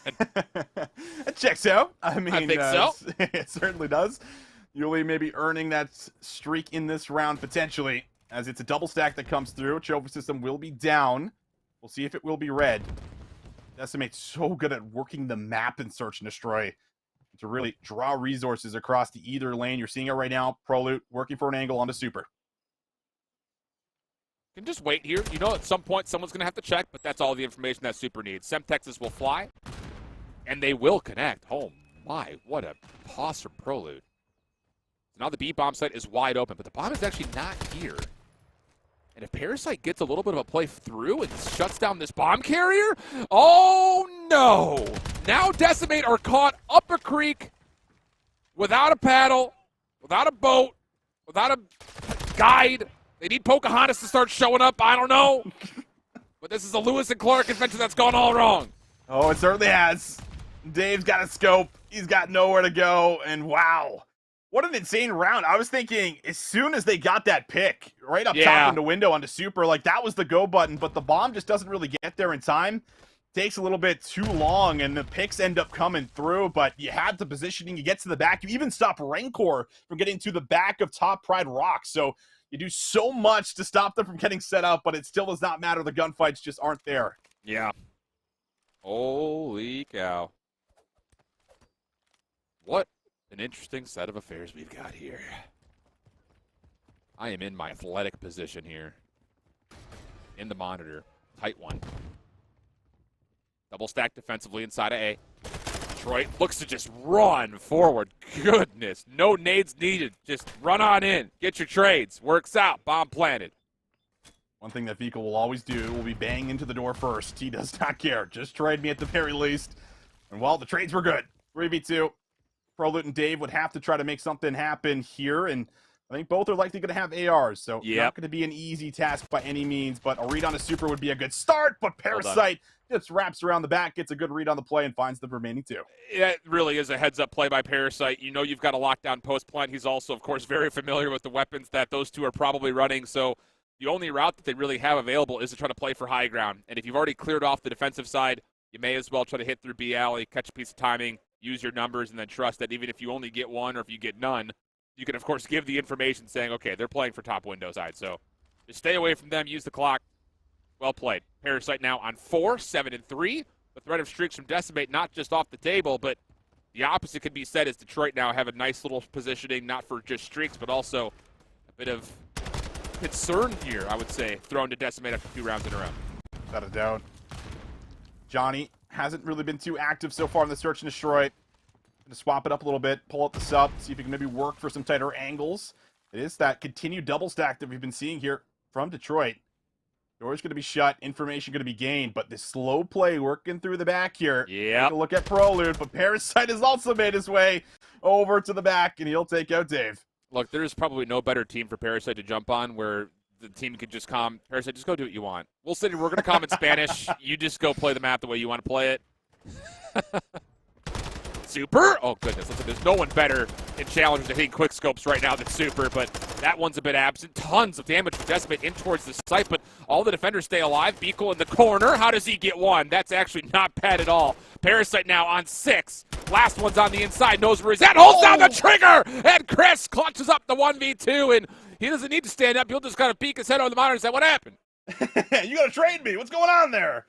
It checks out. I mean, I think so. It certainly does. Yuli maybe earning that streak in this round potentially, as it's a double stack that comes through. Trophy system will be down. We'll see if it will be red. Decimate's so good at working the map in Search and Destroy to really draw resources across the either lane. You're seeing it right now. Prolute working for an angle onto Super. Can just wait here. You know, at some point someone's going to have to check, but that's all the information that Super needs. Semtexes will fly, and they will connect. Oh my, what a toss from Prolute. Now the B bomb site is wide open, but the bomb is actually not here. And if Parasite gets a little bit of a play through and shuts down this bomb carrier, oh no! Now Decimate are caught up a creek without a paddle, without a boat, without a guide. They need Pocahontas to start showing up, I don't know. But this is a Lewis and Clark adventure that's gone all wrong. Oh, it certainly has. Dave's got a scope. He's got nowhere to go, and wow. What an insane round. I was thinking as soon as they got that pick right up top in the window onto Super, like that was the go button, but the bomb just doesn't really get there in time. Takes a little bit too long, and the picks end up coming through, but you had the positioning. You get to the back. You even stop Rancor from getting to the back of Top Pride Rock. So you do so much to stop them from getting set up, but it still does not matter. The gunfights just aren't there. Yeah. Holy cow. What an interesting set of affairs we've got here. I am in my athletic position here. In the monitor. Tight one. Double stack defensively inside of A. Detroit looks to just run forward. Goodness. No nades needed. Just run on in. Get your trades. Works out. Bomb planted. One thing that Vika will always do will be bang into the door first. He does not care. Just trade me at the very least. And well, the trades were good. 3v2. Prolute and Dave would have to try to make something happen here, and I think both are likely going to have ARs, so not going to be an easy task by any means, but a read on a Super would be a good start, but Parasite just wraps around the back, gets a good read on the play, and finds the remaining 2. It really is a heads-up play by Parasite. You know you've got a lockdown post plant. He's also, of course, very familiar with the weapons that those two are probably running, so the only route that they really have available is to try to play for high ground, and if you've already cleared off the defensive side, you may as well try to hit through B alley, catch a piece of timing, use your numbers, and then trust that even if you only get one or if you get none, you can, of course, give the information saying, okay, they're playing for top window side. So just stay away from them. Use the clock. Well played. Parasite now on 4, 7 and 3. The threat of streaks from Decimate not just off the table, but the opposite could be said as Detroit now have a nice little positioning, not for just streaks, but also a bit of concern here, I would say, thrown to Decimate after 2 rounds in a row. Without a doubt. Johnny hasn't really been too active so far in the Search and Destroy. Gonna swap it up a little bit, pull up the sub, see if he can maybe work for some tighter angles. It is that continued double stack that we've been seeing here from Detroit. Door's going to be shut. Information going to be gained. But this slow play working through the back here. Yeah. Look at Prelude. But Parasite has also made his way over to the back, and he'll take out Dave. Look, there's probably no better team for Parasite to jump on where the team could just Parasite, just go do what you want. We'll sit here. We're going to comment in Spanish. You just go play the map the way you want to play it. Super. Oh, goodness. Listen, there's no one better in challengers hitting quick scopes right now than Super, but that one's a bit absent. Tons of damage from Decimate in towards the site, but all the defenders stay alive. Beagle in the corner. How does he get one? That's actually not bad at all. Parasite now on 6. Last one's on the inside. Knows where he's at. Holds down the trigger! And Chris clutches up the 1v2, and he doesn't need to stand up. He'll just kind of peek his head on the monitor and say, what happened? You got to trade me. What's going on there?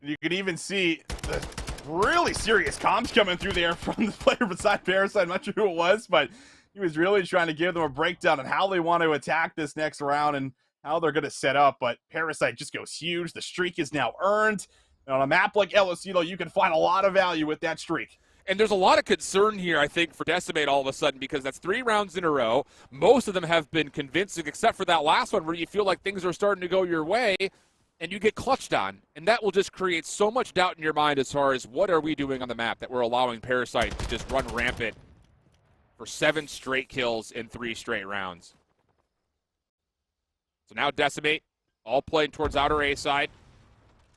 You can even see the really serious comms coming through there from the player beside Parasite. I'm not sure who it was, but he was really trying to give them a breakdown on how they want to attack this next round and how they're going to set up. But Parasite just goes huge. The streak is now earned. And on a map like El Asilo, you can find a lot of value with that streak. And there's a lot of concern here, I think, for Decimate all of a sudden, because that's 3 rounds in a row. Most of them have been convincing, except for that last one where you feel like things are starting to go your way, and you get clutched on. And that will just create so much doubt in your mind as far as what are we doing on the map that we're allowing Parasite to just run rampant for 7 straight kills in 3 straight rounds. So now Decimate, all playing towards outer A side.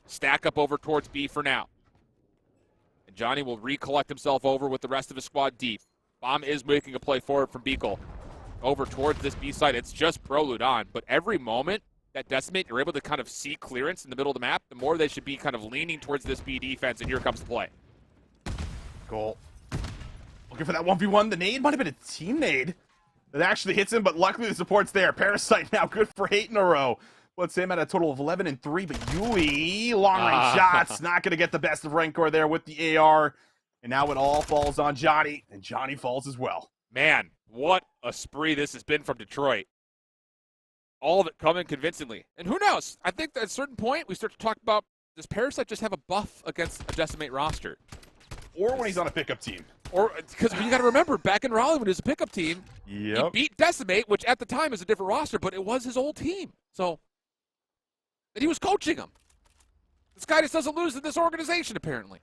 Stack up over towards B for now. And Johnny will recollect himself over with the rest of his squad deep. Bomb is making a play forward from Beagle. Over towards this B side. It's just Prelude on. But every moment that Decimate, you're able to kind of see clearance in the middle of the map, the more they should be kind of leaning towards this B defense, and here comes the play. Goal. Looking for that 1v1. The nade might have been a team nade that actually hits him, but luckily the support's there. Parasite now good for 8 in a row. Puts him at a total of 11 and 3, but Yui, long-range shots, not going to get the best of Rancor there with the AR. And now it all falls on Johnny, and Johnny falls as well. Man, what a spree this has been from Detroit. All of it coming convincingly. And who knows? I think at a certain point we start to talk about, does Parasite just have a buff against a Decimate roster? Or when he's on a pickup team. Or, because you got to remember, back in Raleigh when he was a pickup team, he beat Decimate, which at the time is a different roster, but it was his old team. So, and he was coaching him. This guy just doesn't lose in this organization, apparently.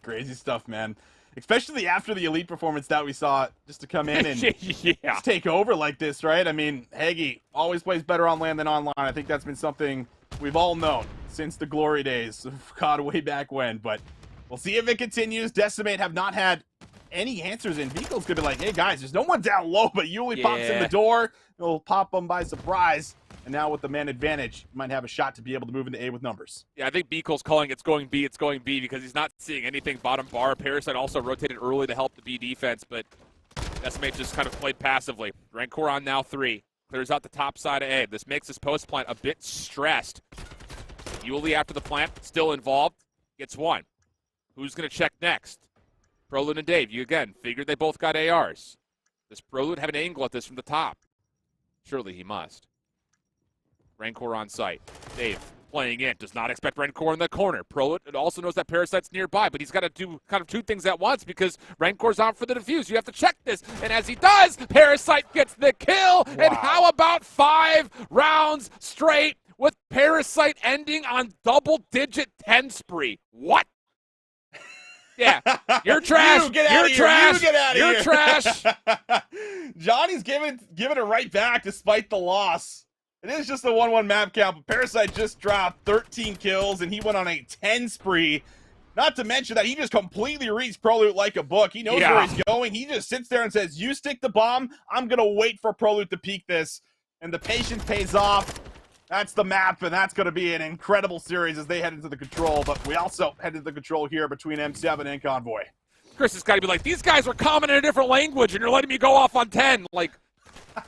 Crazy stuff, man. Especially after the elite performance that we saw, just to come in and just take over like this, right? I mean, Heggie always plays better on land than online. I think that's been something we've all known since the glory days of COD way back when. But we'll see if it continues. Decimate have not had any answers, and Beagle's gonna be like, hey guys, there's no one down low, but Yuli pops in the door. He'll pop them by surprise. And now with the man advantage, you might have a shot to be able to move into A with numbers. Yeah, I think Beagle's calling it's going B because he's not seeing anything bottom bar. Parasite also rotated early to help the B defense, but Decimate just kind of played passively. Rancor on now 3. Clears out the top side of A. This makes his post plant a bit stressed. Yuli after the plant, still involved, gets 1. Who's going to check next? Prelude and Dave, you again figured they both got ARs. Does Prelude have an angle at this from the top? Surely he must. Rancor on site. Dave playing in. Does not expect Rancor in the corner. Prelude also knows that Parasite's nearby, but he's got to do kind of 2 things at once because Rancor's out for the defuse. You have to check this. And as he does, Parasite gets the kill. Wow. And how about 5 rounds straight with Parasite ending on double-digit 10 spree? What? Yeah, you're trash. You're trash. You're trash. Johnny's giving it right back despite the loss. It is just a 1-1 map count, but Parasite just dropped 13 kills, and he went on a 10 spree. Not to mention that he just completely reads Prelude like a book. He knows where he's going. He just sits there and says, you stick the bomb, I'm going to wait for Prelude to peek this. And the patience pays off. That's the map, and that's going to be an incredible series as they head into the control. But we also head into the control here between M7 and Convoy. Chris has got to be like, these guys are commenting in a different language, and you're letting me go off on 10. Like,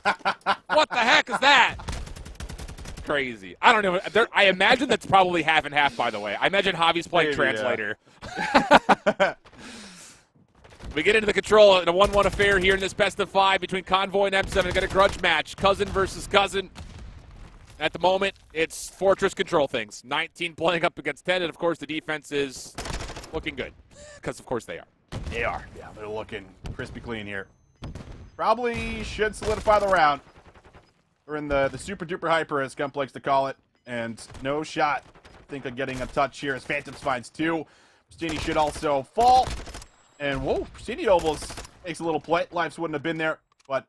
what the heck is that? Crazy. I don't know. I imagine that's probably half and half, by the way. I imagine Javi's playing translator. Yeah. We get into the control in a 1-1 affair here in this best of 5 between Convoy and M7. We got a grudge match. Cousin versus cousin. At the moment, it's Fortress control things. 19 playing up against 10, and of course the defense is looking good. Because of course they are. They are. Yeah, they're looking crispy clean here. Probably should solidify the round. We're in the super duper hyper, as Gump likes to call it, and no shot. I think of getting a touch here as Phantoms finds 2. Pristini should also fall. And whoa, Pristini almost makes a little play. Lives wouldn't have been there, but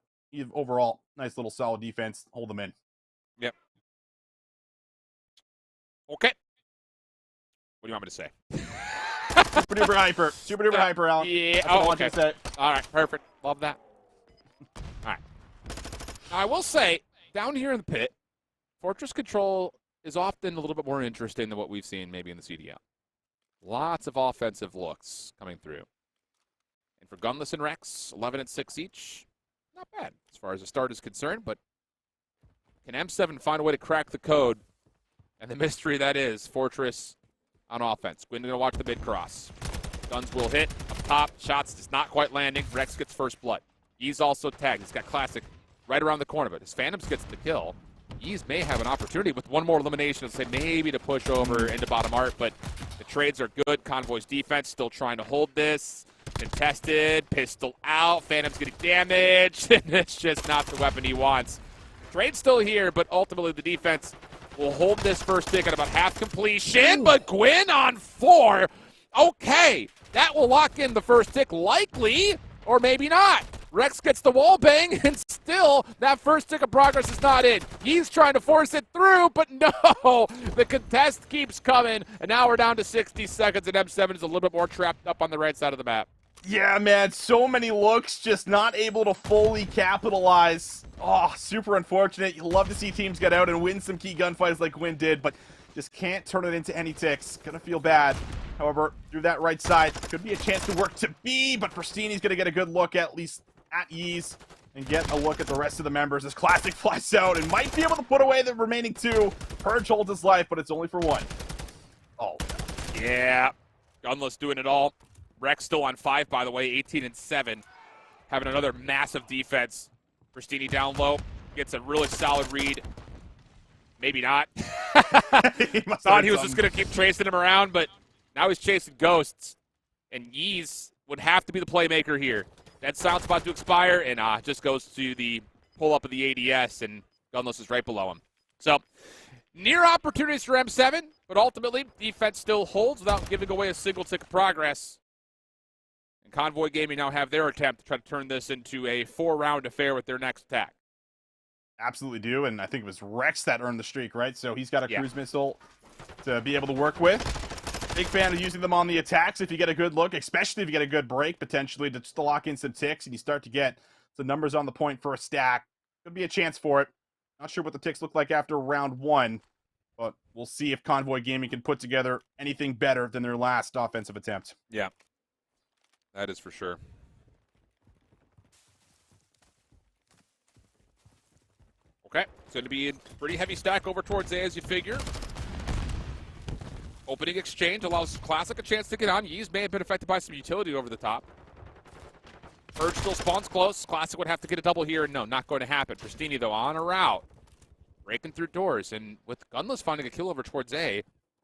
overall, nice little solid defense. Hold them in. Yep. Okay. What do you want me to say? Super duper hyper. Super duper hyper, Alan. Yeah. That's what I want Okay. you to say. All right. Perfect. Love that. All right. Now, I will say, down here in the pit, Fortress Control is often a little bit more interesting than what we've seen maybe in the CDL. Lots of offensive looks coming through. And for Gunless and Rex, 11 and 6 each, not bad as far as the start is concerned, but can M7 find a way to crack the code? And the mystery that is Fortress on offense. Gwyn going to watch the mid-cross. Guns will hit up top. Shots is not quite landing. Rex gets first blood. He's also tagged. He's got Classic right around the corner, but as Phantoms gets the kill, Yeez may have an opportunity with one more elimination to say maybe to push over into bottom art, but the trades are good. Convoy's defense still trying to hold this. Contested, pistol out, Phantom's getting damaged, and it's just not the weapon he wants. Trade's still here, but ultimately the defense will hold this first tick at about half completion, but Gwyn on 4. Okay, that will lock in the first tick likely, or maybe not. Rex gets the wall bang, and still that first tick of progress is not in. He's trying to force it through, but no! The contest keeps coming, and now we're down to 60 seconds, and M7 is a little bit more trapped up on the right side of the map. Yeah, man, so many looks, just not able to fully capitalize. Oh, super unfortunate. You love to see teams get out and win some key gunfights like Gwyn did, but just can't turn it into any ticks. Gonna feel bad. However, through that right side, could be a chance to work to B, but Pristini's gonna get a good look at least at Yeez and get a look at the rest of the members as Classic flies out and might be able to put away the remaining 2. Purge holds his life, but it's only for 1. Oh, yeah. Gunless doing it all. Rex still on 5, by the way, 18 and 7. Having another massive defense. Pristini down low. Gets a really solid read. Maybe not. Thought he was just going to keep chasing him around, but now he's chasing ghosts. And Yeez would have to be the playmaker here. That sound's about to expire, and just goes to the pull-up of the ADS, and Gunless is right below him. So, near opportunities for M7, but ultimately, defense still holds without giving away a single tick of progress. And Convoy Gaming now have their attempt to try to turn this into a 4-round affair with their next attack. absolutely do, and I think it was Rex that earned the streak, right? So he's got a cruise missile to be able to work with. Big fan of using them on the attacks if you get a good look, especially if you get a good break, potentially, to just lock in some ticks, and you start to get some numbers on the point for a stack. Could be a chance for it. Not sure what the ticks look like after round 1, but we'll see if Convoy Gaming can put together anything better than their last offensive attempt. Yeah, that is for sure. Okay, it's going to be a pretty heavy stack over towards A, as you figure. Opening exchange allows Classic a chance to get on. Yeez may have been affected by some utility over the top. Purge still spawns close. Classic would have to get a double here. No, not going to happen. Pristini, though, on a route. Breaking through doors. And with Gunless finding a kill over towards A,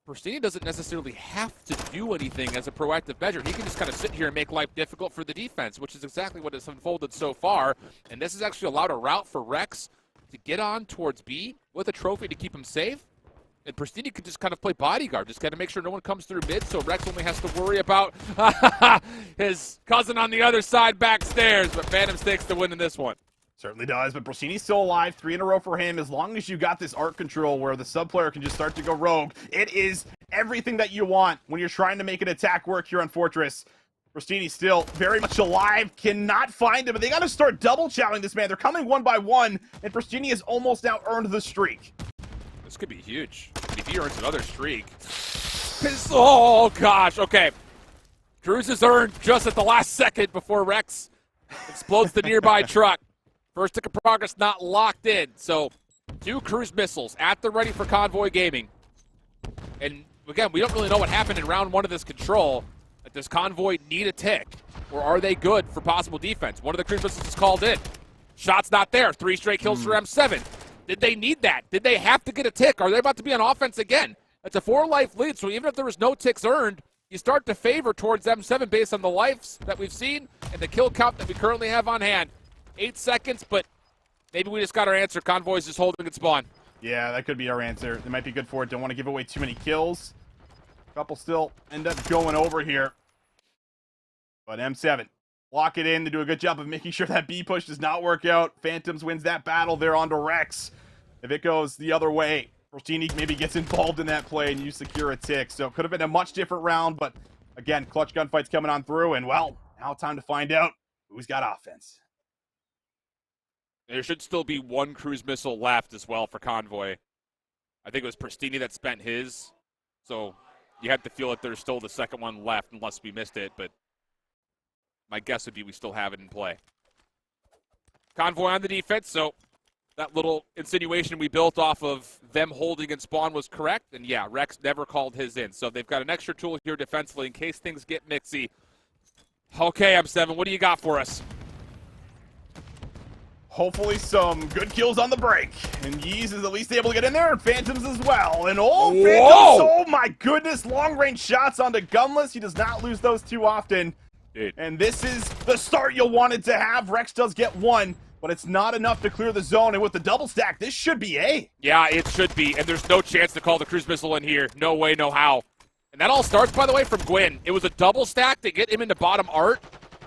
Pristini doesn't necessarily have to do anything as a proactive measure. He can just kind of sit here and make life difficult for the defense, which is exactly what has unfolded so far. And this has actually allowed a route for Rex to get on towards B with a trophy to keep him safe. And Pristini could just kind of play bodyguard, just got to make sure no one comes through mid, so Rex only has to worry about his cousin on the other side backstairs, but Phantoms takes the win in this one. Certainly does, but Pristini's still alive. 3 in a row for him. As long as you got this art control where the sub player can just start to go rogue, it is everything that you want when you're trying to make an attack work here on Fortress. Pristini's still very much alive, cannot find him, but they got to start double chowing this man. They're coming one by one, and Pristini has almost now earned the streak. This could be huge. If he earns another streak. Oh, gosh. Okay. Cruz is earned just at the last second before Rex explodes the nearby truck. First tick of progress not locked in. So, 2 cruise missiles at the ready for Convoy Gaming. And, again, we don't really know what happened in round 1 of this control. Does Convoy need a tick? Or are they good for possible defense? One of the cruise missiles is called in. Shot's not there. 3 straight kills for M7. Did they need that? Did they have to get a tick? Are they about to be on offense again? It's a 4-life lead, so even if there was no ticks earned, you start to favor towards M7 based on the lives that we've seen and the kill count that we currently have on hand. 8 seconds, but Maybe we just got our answer. Convoy's just holding its spawn. Yeah, that could be our answer. They might be good for it. Don't want to give away too many kills. A couple still end up going over here. But M7, lock it in. They do a good job of making sure that B push does not work out. Phantoms wins that battle. They're on to Rex. If it goes the other way, Rostini maybe gets involved in that play and you secure a tick. So it could have been a much different round, but again, clutch gunfights coming on through, and well, now time to find out who's got offense. There should still be one cruise missile left as well for Convoy. I think it was Pristini that spent his, so you have to feel like there's still the second one left unless we missed it, but my guess would be we still have it in play. Convoy on the defense, so that little insinuation we built off of them holding and spawn was correct, and yeah, Rex never called his in, so they've got an extra tool here defensively in case things get mixy. Okay, M7, what do you got for us? Hopefully some good kills on the break. And Yeez is at least able to get in there, and Phantoms as well. And oh, Phantoms, oh my goodness, long-range shots onto Gunless. He does not lose those too often. Dude. And this is the start you wanted to have. Rex does get one, but it's not enough to clear the zone. And with the double stack, this should be A. Yeah, it should be, and there's no chance to call the cruise missile in here. No way, no how. And that all starts, by the way, from Gwyn. It was a double stack to get him into bottom art,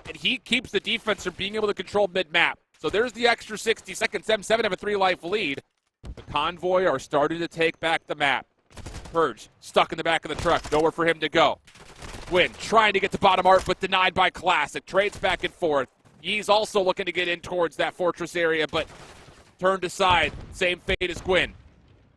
and he keeps the defense from being able to control mid-map. So there's the extra 60 seconds. M7 have a 3-life lead. The Convoy are starting to take back the map. Purge stuck in the back of the truck. Nowhere for him to go. Gwyn trying to get to bottom art, but denied by Classic. Trades back and forth. Yee's also looking to get in towards that fortress area, but turned aside. Same fate as Gwyn.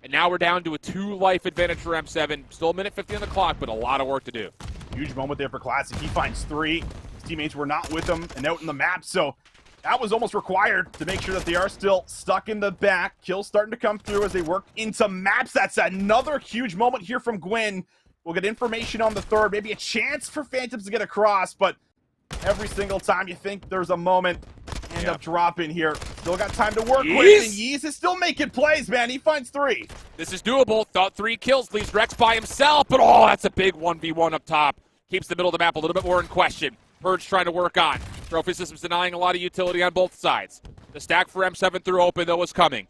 And now we're down to a 2-life advantage for M7. Still a minute 50 on the clock, but a lot of work to do. Huge moment there for Classic. He finds 3. His teammates were not with him and out in the map, so that was almost required to make sure that they are still stuck in the back. Kills starting to come through as they work into maps. That's another huge moment here from Gwyn. We'll get information on the third. Maybe a chance for Phantoms to get across, but every single time you think there's a moment, end up dropping here. Still got time to work with, and Yeez is still making plays, man. He finds 3. This is doable. Thought 3 kills. Leaves Rex by himself, but oh, that's a big 1v1 up top. Keeps the middle of the map a little bit more in question. Purge trying to work on. Trophy systems denying a lot of utility on both sides. The stack for M7 through open, though, is coming.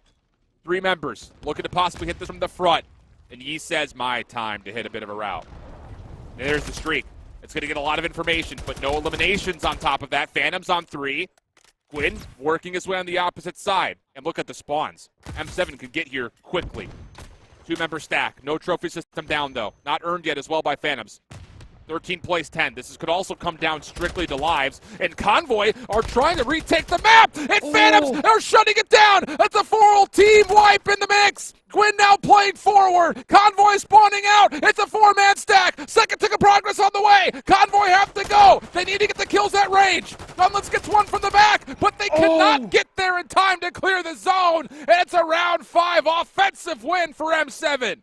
3 members looking to possibly hit this from the front. And Yee says, my time to hit a bit of a route. There's the streak. It's going to get a lot of information, but no eliminations on top of that. Phantoms on 3. Gwyn working his way on the opposite side. And look at the spawns. M7 could get here quickly. 2-member stack. No trophy system down, though. Not earned yet as well by Phantoms. 13 plays 10. This could also come down strictly to lives. And Convoy are trying to retake the map. And Phantoms are shutting it down. That's a 4-0 team wipe in the mix. Gwyn now playing forward. Convoy spawning out. It's a 4-man stack. Second tick of progress on the way. Convoy have to go. They need to get the kills at range. Gunless gets one from the back, but they cannot get there in time to clear the zone. And it's a round 5 offensive win for M7.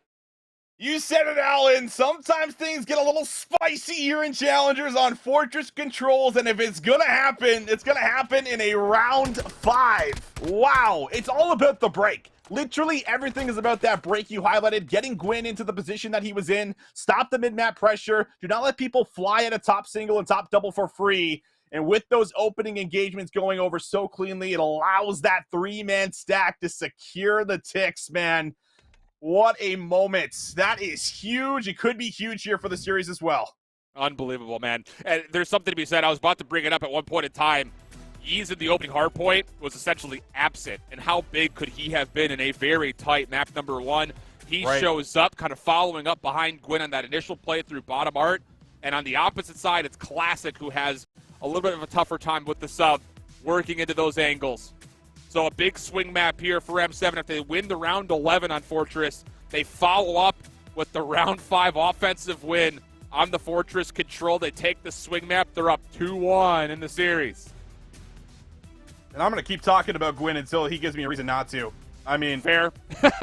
You said it, Alan. Sometimes things get a little spicy here in Challengers on Fortress controls, and if it's gonna happen, it's gonna happen in a round 5. Wow, it's all about the break. Literally everything is about that break you highlighted, getting Gwyn into the position that he was in, stop the mid-map pressure, do not let people fly at a top single and top double for free. And with those opening engagements going over so cleanly, it allows that 3-man stack to secure the ticks, man. What a moment. That is huge. It could be huge here for the series as well. Unbelievable, man. And there's something to be said. I was about to bring it up at one point in time. Yeez in the opening hard point was essentially absent. And how big could he have been in a very tight map number 1? He shows up kind of following up behind Gwyn on that initial play through bottom art. And on the opposite side, it's Classic who has a little bit of a tougher time with the sub working into those angles. So a big swing map here for M7. If they win the round 11 on Fortress, they follow up with the round 5 offensive win on the Fortress control. They take the swing map. They're up 2-1 in the series. And I'm going to keep talking about Gwyn until he gives me a reason not to. I mean, fair.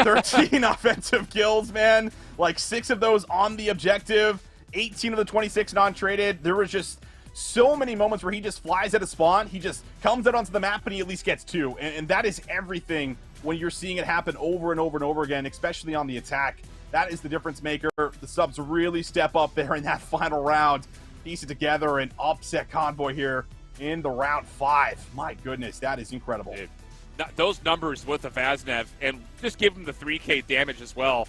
13 offensive kills, man. Like 6 of those on the objective. 18 of the 26 non-traded. There was just so many moments where he just flies at a spawn. He just comes out onto the map and he at least gets 2. And that is everything when you're seeing it happen over and over and over again, especially on the attack. That is the difference maker. The subs really step up there in that final round, piece it together, and upset Convoy here in the round 5. My goodness, that is incredible. those numbers with the Vaznev, and just give him the 3K damage as well.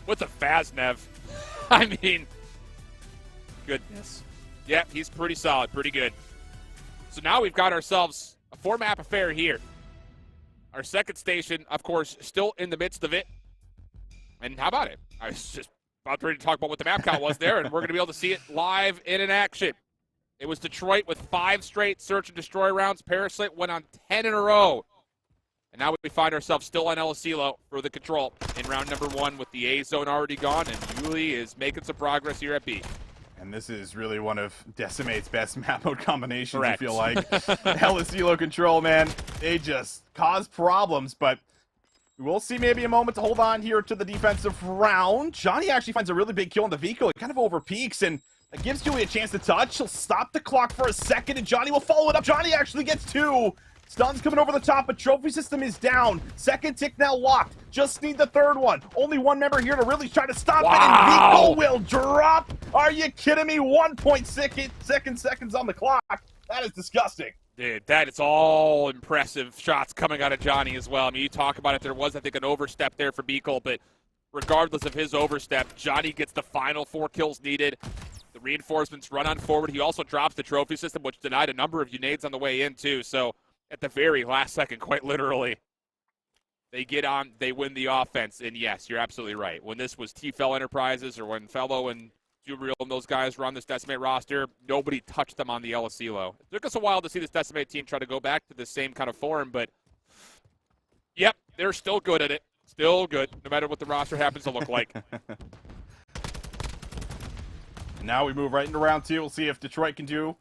With the Vaznev, I mean, goodness. Yeah, he's pretty solid, pretty good. So now we've got ourselves a 4-map affair here. Our second station, of course, still in the midst of it. And how about it? I was just about ready to talk about what the map count was there, and we're going to be able to see it live and in action. It was Detroit with 5 straight search and destroy rounds. Parasite went on 10 in a row. And now we find ourselves still on El Asilo for the control in round number 1 with the A zone already gone, and Yuli is making some progress here at B. And this is really one of Decimate's best map mode combinations, Correct. I feel like. El Asilo control, man, they just cause problems, but we'll see maybe a moment to hold on here to the defensive round. Johnny actually finds a really big kill on the vehicle. It kind of over peaks, and it gives Julie a chance to touch. He'll stop the clock for a second, and Johnny will follow it up. Johnny actually gets 2. Stuns coming over the top, but trophy system is down. Second tick now locked. Just need the third one. Only one member here to really try to stop it, and Vico will drop. Are you kidding me? 1.6 seconds on the clock. That is disgusting. Dude, that is all impressive shots coming out of Johnny as well. I mean, you talk about it. There was, I think, an overstep there for Beekle, but regardless of his overstep, Johnny gets the final 4 kills needed. The reinforcements run on forward. He also drops the trophy system, which denied a number of Unades on the way in, too. So at the very last second, quite literally, they get on, they win the offense. And yes, you're absolutely right. When this was T-Fel Enterprises or when Fellow and Jubriel and those guys were on this Decimate roster, nobody touched them on the El Asilo. It took us a while to see this Decimate team try to go back to the same kind of form, but yep, they're still good at it. Still good, no matter what the roster happens to look like. Now we move right into round 2. We'll see if Detroit can do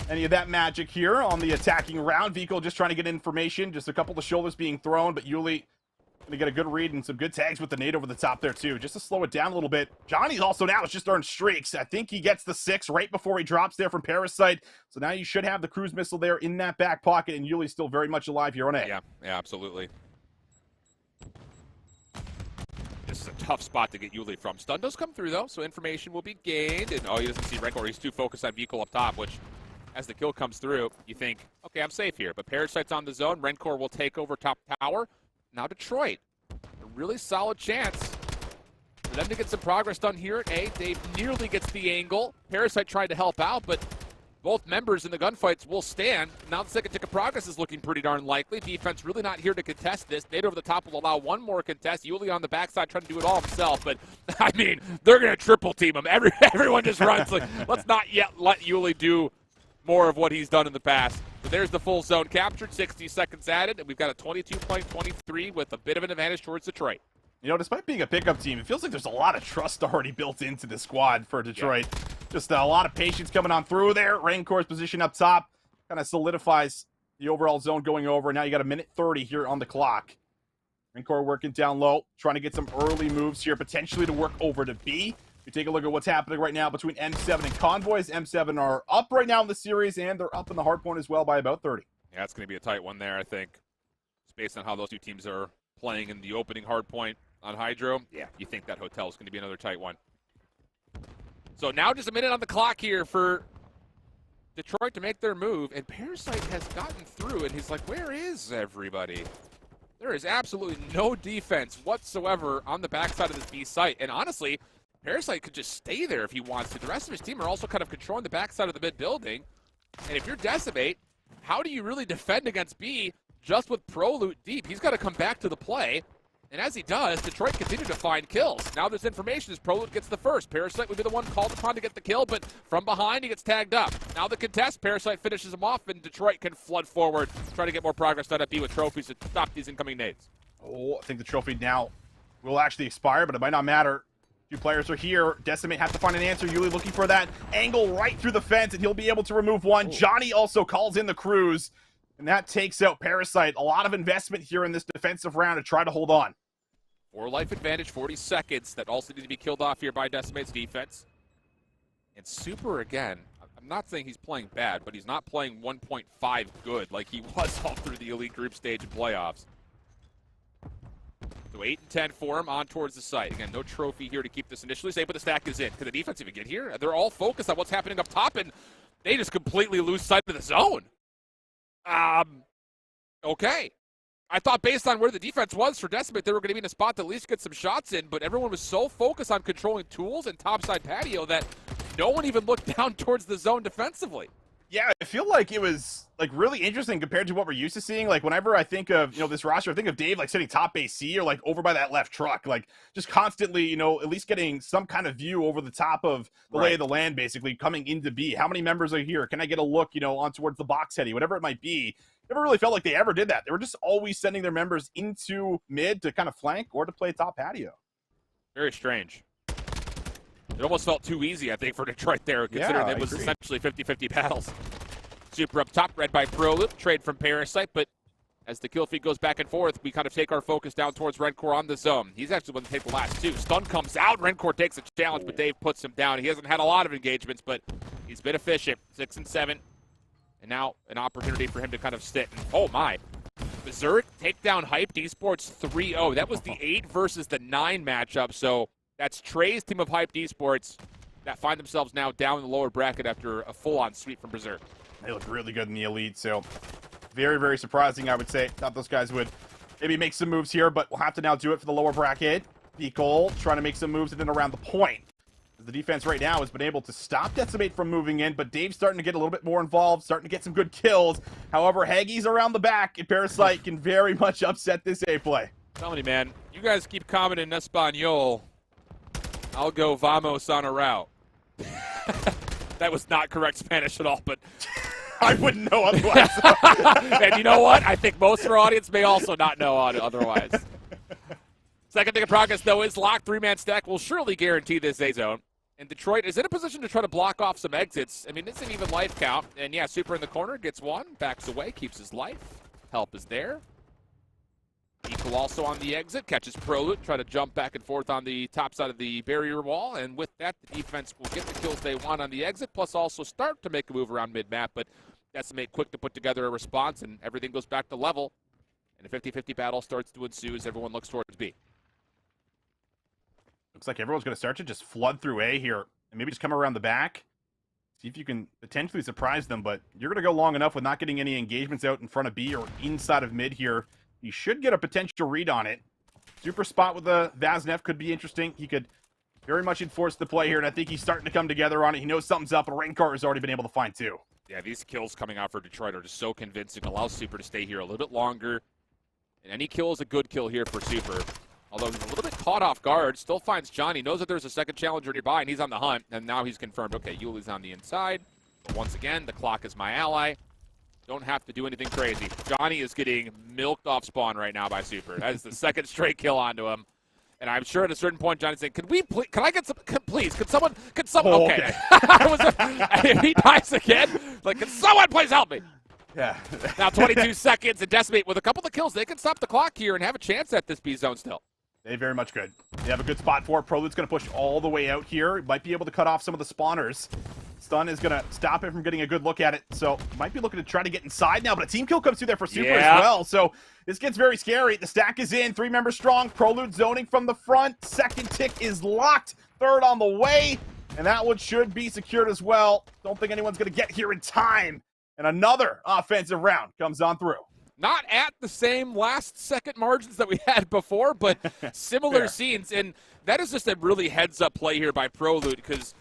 any of that magic here on the attacking round. Vico just trying to get information. Just a couple of shoulders being thrown, but Yuli going to get a good read and some good tags with the nade over the top there, too. Just to slow it down a little bit. Johnny's also now has just earned streaks. I think he gets the 6 right before he drops there from Parasite. So now you should have the cruise missile there in that back pocket, and Yuli's still very much alive here on A. Yeah, absolutely. This is a tough spot to get Yuli from. Stun does come through, though, so information will be gained. And, oh, he doesn't see Rencor. He's too focused on Vico up top, which, as the kill comes through, you think, okay, I'm safe here. But Parasite's on the zone. Rencor will take over top tower. Now Detroit. A really solid chance for them to get some progress done here at A. Dave nearly gets the angle. Parasite tried to help out, but both members in the gunfights will stand. Now the second tick of progress is looking pretty darn likely. Defense really not here to contest this. Nate over the top will allow one more contest. Yuli on the backside trying to do it all himself. But, I mean, they're going to triple team him. Everyone just runs. Like, let's not yet let Yuli do more of what he's done in the past. But there's the full zone captured. 60 seconds added. And we've got a 22.23 with a bit of an advantage towards Detroit. You know, despite being a pickup team, it feels like there's a lot of trust already built into the squad for Detroit. Yeah. Just a lot of patience coming on through there. Rancor's position up top kind of solidifies the overall zone going over. Now you got a minute 30 here on the clock. Rancor working down low, trying to get some early moves here, potentially to work over to B. We take a look at what's happening right now between M7 and Convoys. M7 are up right now in the series, and they're up in the hard point as well by about 30. Yeah, it's going to be a tight one there, I think. It's based on how those two teams are playing in the opening hard point on Hydro. Yeah, you think that hotel is going to be another tight one. So now just a minute on the clock here for Detroit to make their move, and Parasite has gotten through, and he's like, where is everybody? There is absolutely no defense whatsoever on the backside of this B site, and honestly, Parasite could just stay there if he wants to. The rest of his team are also kind of controlling the backside of the mid building, and if you're Decimate, how do you really defend against B just with pro loot deep? He's got to come back to the play. And as he does, Detroit continue to find kills. Now there's information as Proloot gets the first. Parasite would be the one called upon to get the kill, but from behind he gets tagged up. Now the contest, Parasite finishes him off, and Detroit can flood forward, trying to get more progress done at B with trophies to stop these incoming nades. Oh, I think the trophy now will actually expire, but it might not matter. Two players are here. Decimate has to find an answer. Yuli looking for that angle right through the fence, and he'll be able to remove one. Johnny also calls in the cruise, and that takes out Parasite. A lot of investment here in this defensive round to try to hold on. 4 life advantage, 40 seconds. That also need to be killed off here by Decimate's defense. And Super, again, I'm not saying he's playing bad, but he's not playing 1.5 good like he was all through the Elite Group stage and playoffs. So 8 and 10 for him on towards the site. Again, no trophy here to keep this initially safe, but the stack is in. Could the defense even get here? They're all focused on what's happening up top, and they just completely lose sight of the zone. Okay. I thought based on where the defense was for Decimate, they were going to be in a spot to at least get some shots in, but everyone was so focused on controlling tools and topside patio that no one even looked down towards the zone defensively. Yeah, I feel like it was like really interesting compared to what we're used to seeing. Like whenever I think of, this roster, I think of Dave like sitting top base C or like over by that left truck, like just constantly, at least getting some kind of view over the top of the lay of the land, basically coming into B. How many members are here? Can I get a look, on towards the box heady, whatever it might be. Never really felt like they ever did that. They were just always sending their members into mid to kind of flank or to play top patio. Very strange. It almost felt too easy, I think, for Detroit there, considering it was essentially 50-50 battles. Super up top, read by Proloop, trade from Parasite, but as the kill feed goes back and forth, we kind of take our focus down towards Rencore on the zone. He's actually going to take the last two. Stun comes out, Rencore takes a challenge, but Dave puts him down. He hasn't had a lot of engagements, but he's been efficient, 6 and 7. And now an opportunity for him to kind of sit. And, oh my. Berserk takedown Hyped Esports 3-0. That was the 8 versus the 9 matchup, so that's Trey's team of Hyped Esports that find themselves now down in the lower bracket after a full-on sweep from Berserk. They look really good in the Elite, so very, very surprising, I would say. Thought those guys would maybe make some moves here, but we'll have to now do it for the lower bracket. Cole trying to make some moves and then around the point. The defense right now has been able to stop Decimate from moving in, but Dave's starting to get a little bit more involved, starting to get some good kills. However, Haggy's around the back, and Parasite can very much upset this A play. Tell me, man, you guys keep commenting in Espanol. I'll go vamos on a route. That was not correct Spanish at all, but I wouldn't know otherwise. And you know what? I think most of our audience may also not know otherwise. Second thing in progress, though, is locked. 3-man stack will surely guarantee this A zone. And Detroit is in a position to try to block off some exits. I mean, it's an even life count. And yeah, Super in the corner gets one, backs away, keeps his life. Help is there. Equal also on the exit, catches Proloop, try to jump back and forth on the top side of the barrier wall. And with that, the defense will get the kills they want on the exit, plus also start to make a move around mid-map. But Decimate quick to put together a response, and everything goes back to level. And a 50-50 battle starts to ensue as everyone looks towards B. Looks like everyone's going to start to just flood through A here and maybe just come around the back. See if you can potentially surprise them, but you're going to go long enough with not getting any engagements out in front of B or inside of mid here. You should get a potential read on it. Super spot with the Vaznev could be interesting. He could very much enforce the play here, and I think he's starting to come together on it. He knows something's up, and Rankar has already been able to find two. Yeah, these kills coming out for Detroit are just so convincing. Allows Super to stay here a little bit longer. And any kill is a good kill here for Super. Although he's a little bit caught off guard, still finds Johnny, knows that there's a second challenger nearby, and he's on the hunt. And now he's confirmed, okay, Yuli's on the inside. But once again, the clock is my ally. Don't have to do anything crazy. Johnny is getting milked off spawn right now by Super. That is the second straight kill onto him. And I'm sure at a certain point, Johnny's saying, can I get some, please, could someone, Oh, okay. If he dies again, like, can someone please help me? Yeah. Now 22 seconds, and Decimate with a couple of kills, they can stop the clock here and have a chance at this B zone still. They very much could. They have a good spot for it. Prolude's going to push all the way out here. Might be able to cut off some of the spawners. Stun is going to stop it from getting a good look at it. So might be looking to try to get inside now, but a team kill comes through there for Super as well. So this gets very scary. The stack is in. 3 members strong. Prolude zoning from the front. Second tick is locked. Third on the way. And that one should be secured as well. Don't think anyone's going to get here in time. And another offensive round comes on through. Not at the same last-second margins that we had before, but similar scenes. And that is just a really heads-up play here by Prolude, because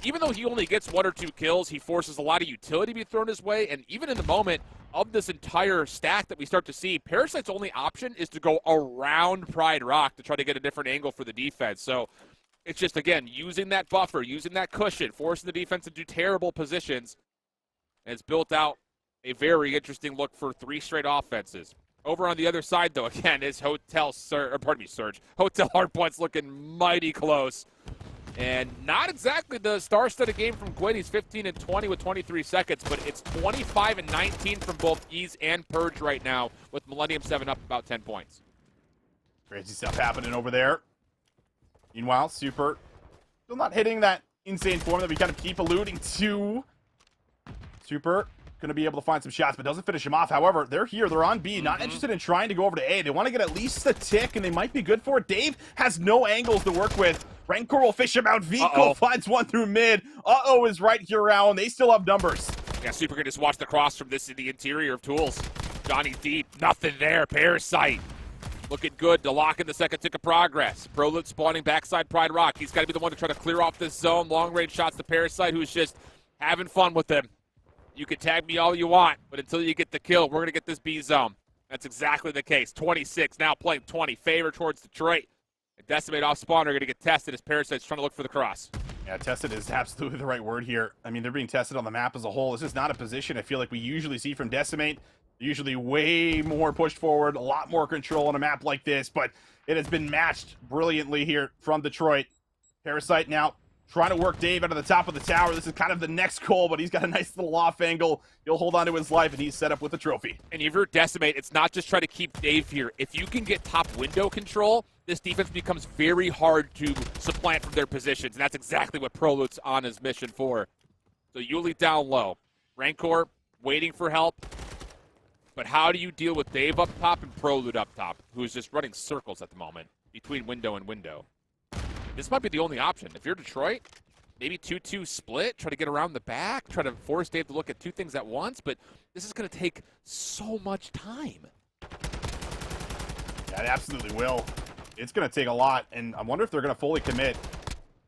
even though he only gets 1 or 2 kills, he forces a lot of utility to be thrown his way. And even in the moment of this entire stack that we start to see, Parasite's only option is to go around Pride Rock to try to get a different angle for the defense. So it's just, again, using that buffer, using that cushion, forcing the defense into terrible positions. And it's built out a very interesting look for 3 straight offenses. Over on the other side, though, again, is Hotel Surge. Hotel Hardpoint's looking mighty close. And not exactly the star-studded game from Gwyn. He's 15 and 20 with 23 seconds, but it's 25 and 19 from both Ease and Purge right now, with Millennium 7 up about 10 points. Crazy stuff happening over there. Meanwhile, Super still not hitting that insane form that we kind of keep alluding to. Super going to be able to find some shots, but doesn't finish him off. However, they're here. They're on B. Not interested in trying to go over to A. They want to get at least a tick, and they might be good for it. Dave has no angles to work with. Rancor will fish him out. Vico finds one through mid. Is right here around. They still have numbers. Yeah, Super can just watch the cross from this in the interior of Tools. Johnny deep, nothing there. Parasite looking good to lock in the second tick of progress. Prolut spawning backside Pride Rock. He's got to be the one to try to clear off this zone. Long-range shots to Parasite, who's just having fun with him. You can tag me all you want, but until you get the kill, we're going to get this B zone. That's exactly the case. 26 now playing 20. Favor towards Detroit. And Decimate off spawn are going to get tested as Parasite's trying to look for the cross. Yeah, tested is absolutely the right word here. I mean, they're being tested on the map as a whole. This is not a position I feel like we usually see from Decimate. Usually way more pushed forward, a lot more control on a map like this, but it has been matched brilliantly here from Detroit. Parasite now trying to work Dave out of the top of the tower. This is kind of the next goal, but he's got a nice little off angle. He'll hold on to his life, and he's set up with a trophy. And you've heard Decimate, it's not just trying to keep Dave here. If you can get top window control, this defense becomes very hard to supplant from their positions, and that's exactly what Prolut's on his mission for. So Yuli down low. Rancor waiting for help. But how do you deal with Dave up top and Prolut up top, who's just running circles at the moment between window and window? This might be the only option. If you're Detroit, maybe 2-2 split, try to get around the back, try to force Dave to look at two things at once, but this is going to take so much time. Yeah, it absolutely will. It's going to take a lot, and I wonder if they're going to fully commit.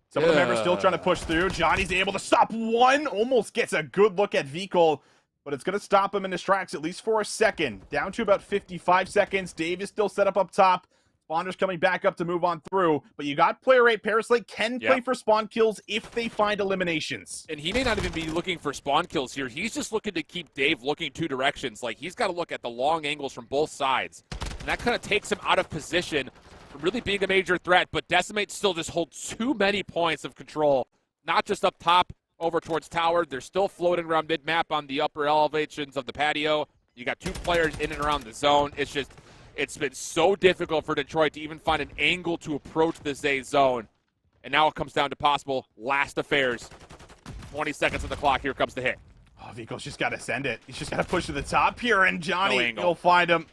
Some of the members still trying to push through. Johnny's able to stop one, almost gets a good look at Vikol, but it's going to stop him in his tracks at least for a second. Down to about 55 seconds. Dave is still set up top. Spawners coming back up to move on through, but you got player 8. Parasite can play for spawn kills if they find eliminations. And he may not even be looking for spawn kills here. He's just looking to keep Dave looking two directions. Like, he's got to look at the long angles from both sides. And that kind of takes him out of position from really being a major threat, but Decimate still just holds too many points of control. Not just up top, over towards tower. They're still floating around mid-map on the upper elevations of the patio. You got two players in and around the zone. It's been so difficult for Detroit to even find an angle to approach this A zone. And now it comes down to possible last affairs. 20 seconds on the clock. Here comes the hit. Oh, Vico's just got to send it. He's just got to push to the top here, and Johnny will find him.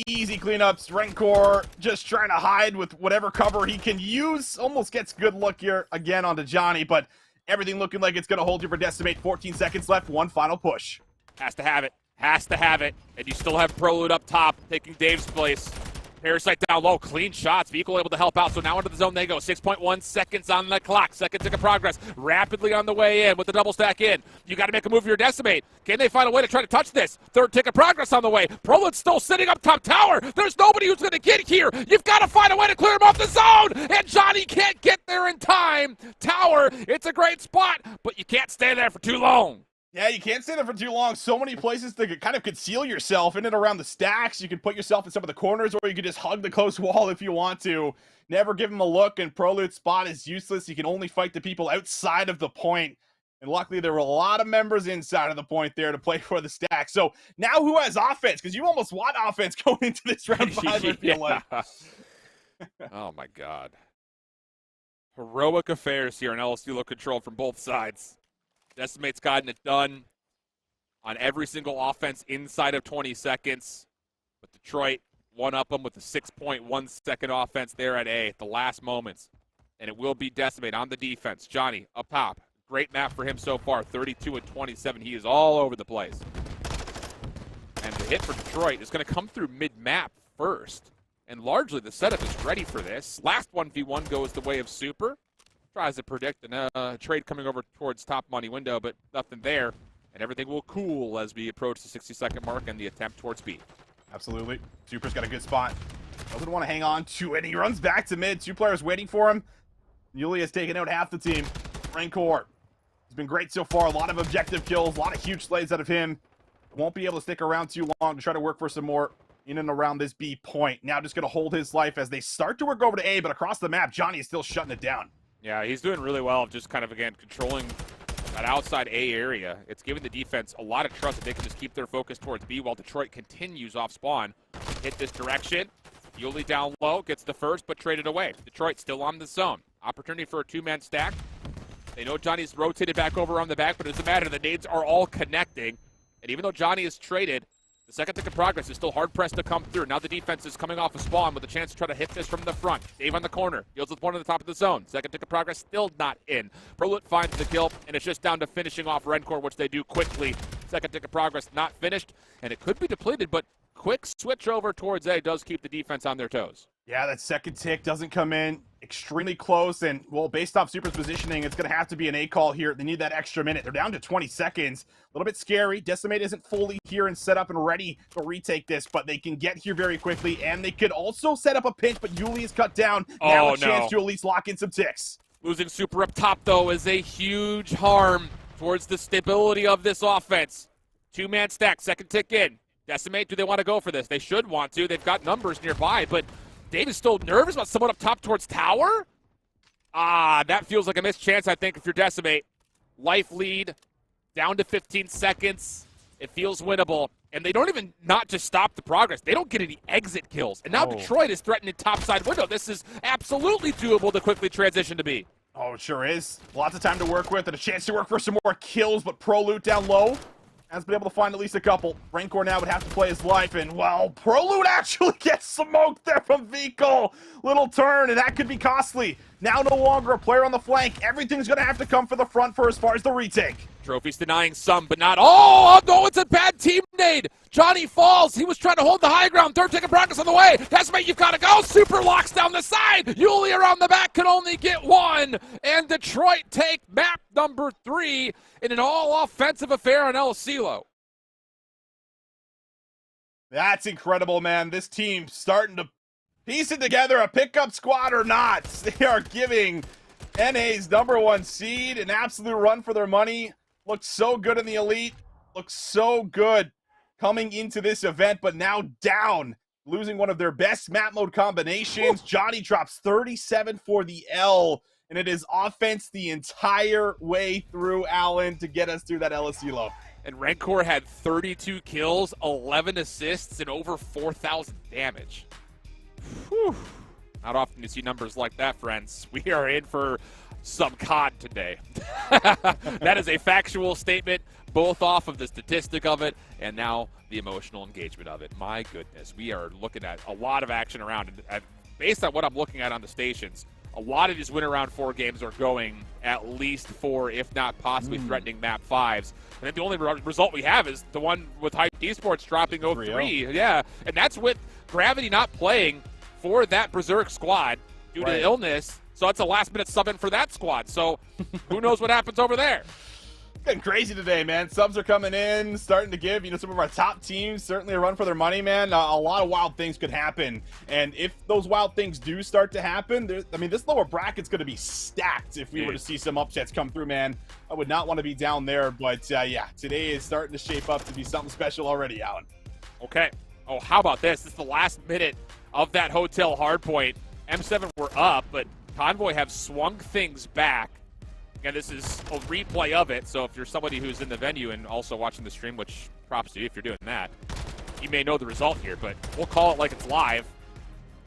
Easy cleanups. Rancor just trying to hide with whatever cover he can use. Almost gets good look here again onto Johnny, but everything looking like it's going to hold you for Decimate. 14 seconds left. One final push. Has to have it. Has to have it. And you still have Prolut up top, taking Dave's place. Parasite down low. Clean shots. Vehicle able to help out. So now into the zone they go. 6.1 seconds on the clock. Second tick of progress. Rapidly on the way in with the double stack in. You got to make a move for your Decimate. Can they find a way to try to touch this? Third tick of progress on the way. Prolut's still sitting up top tower. There's nobody who's going to get here. You've got to find a way to clear him off the zone. And Johnny can't get there in time. Tower, it's a great spot, but you can't stay there for too long. Yeah, you can't stay there for too long. So many places to kind of conceal yourself in and around the stacks. You can put yourself in some of the corners, or you can just hug the close wall if you want to. Never give him a look, and Prolut's spot is useless. You can only fight the people outside of the point. And luckily, there were a lot of members inside of the point there to play for the stack. So now who has offense? Because you almost want offense going into this round 5, I feel like. Oh, my God. Heroic affairs here in LSU control from both sides. Decimate's gotten it done on every single offense inside of 20 seconds. But Detroit one-up them with a 6.1 second offense there at A at the last moments. And it will be Decimate on the defense. Johnny up top. Great map for him so far, 32 and 27. He is all over the place. And the hit for Detroit is going to come through mid-map first. And largely the setup is ready for this. Last 1v1 goes the way of Super. Tries to predict a trade coming over towards top money window, but nothing there. And everything will cool as we approach the 60-second mark and the attempt towards B. Absolutely. Super's got a good spot. Doesn't want to hang on to it. He runs back to mid. Two players waiting for him. Yuli has taken out half the team. Rancor has been great so far. A lot of objective kills. A lot of huge slays out of him. Won't be able to stick around too long to try to work for some more in and around this B point. Now just going to hold his life as they start to work over to A, but across the map, Johnny is still shutting it down. Yeah, he's doing really well of just kind of, again, controlling that outside A area. It's giving the defense a lot of trust that they can just keep their focus towards B while Detroit continues off spawn. Hit this direction. Yuli down low, gets the first, but traded away. Detroit still on the zone. Opportunity for a two-man stack. They know Johnny's rotated back over on the back, but it doesn't matter. The nades are all connecting. And even though Johnny is traded, the second tick of progress is still hard-pressed to come through. Now the defense is coming off a spawn with a chance to try to hit this from the front. Dave on the corner. Deals with one on the top of the zone. Second tick of progress still not in. Prolut finds the kill, and it's just down to finishing off Rancor, which they do quickly. Second tick of progress not finished, and it could be depleted, but quick switch over towards A does keep the defense on their toes. Yeah, that second tick doesn't come in. Extremely close, and, well, based off Super's positioning, it's going to have to be an A call here. They need that extra minute. They're down to 20 seconds. A little bit scary. Decimate isn't fully here and set up and ready to retake this, but they can get here very quickly, and they could also set up a pinch, but Yuli is cut down. Now a chance to at least lock in some ticks. Losing Super up top, though, is a huge harm towards the stability of this offense. Two-man stack, second tick in. Decimate, do they want to go for this? They should want to. They've got numbers nearby, but Dave is still nervous about someone up top towards tower? That feels like a missed chance, I think, if you're Decimate. Life lead, down to 15 seconds. It feels winnable. And they don't even not just stop the progress. They don't get any exit kills. And now Detroit is threatening topside window. This is absolutely doable to quickly transition to B. Oh, it sure is. Lots of time to work with and a chance to work for some more kills, but Pro Loot down low has been able to find at least a couple. Rancor now would have to play his life, and, well, Pro Loot actually gets smoked there from Vico. Little turn, and that could be costly. Now no longer a player on the flank. Everything's going to have to come for the front for as far as the retake. Trophy's denying some, but not all. Oh, no, it's a bad team nade. Johnny falls. He was trying to hold the high ground. Third tick of practice on the way. Decimate, you've got to go. Super locks down the side. Yuli around the back can only get one. And Detroit take map number 3 in an all-offensive affair on El Silo. That's incredible, man. This team starting to piece it together, a pickup squad or not. They are giving NA's #1 seed an absolute run for their money. Looks so good in the Elite. Looks so good coming into this event, but now down, losing one of their best map mode combinations. Johnny drops 37 for the L, and it is offense the entire way through, Allen, to get us through that LSilo. And Rancor had 32 kills, 11 assists, and over 4,000 damage. Whew. Not often you see numbers like that, friends. We are in for some COD today. That is a factual statement, both off of the statistic of it and now the emotional engagement of it. My goodness, we are looking at a lot of action around. And based on what I'm looking at on the stations, a lot of these win around 4 games are going at least 4, if not possibly threatening map 5s. And then the only result we have is the one with Hype Esports dropping 0-3. Yeah, and that's with Gravity not playing for that Berserk squad due to illness. So it's a last-minute sub-in for that squad. So who knows what happens over there. Getting crazy today, man. Subs are coming in, starting to give, some of our top teams certainly a run for their money, man. A lot of wild things could happen. And if those wild things do start to happen, this lower bracket's going to be stacked if we were to see some upsets come through, man. I would not want to be down there. But, yeah, today is starting to shape up to be something special already, Alan. Okay. Oh, how about this? This is the last minute of that hotel hardpoint. M7 were up, but Convoy have swung things back. Again, this is a replay of it, so if you're somebody who's in the venue and also watching the stream, which props to you if you're doing that, you may know the result here, but we'll call it like it's live.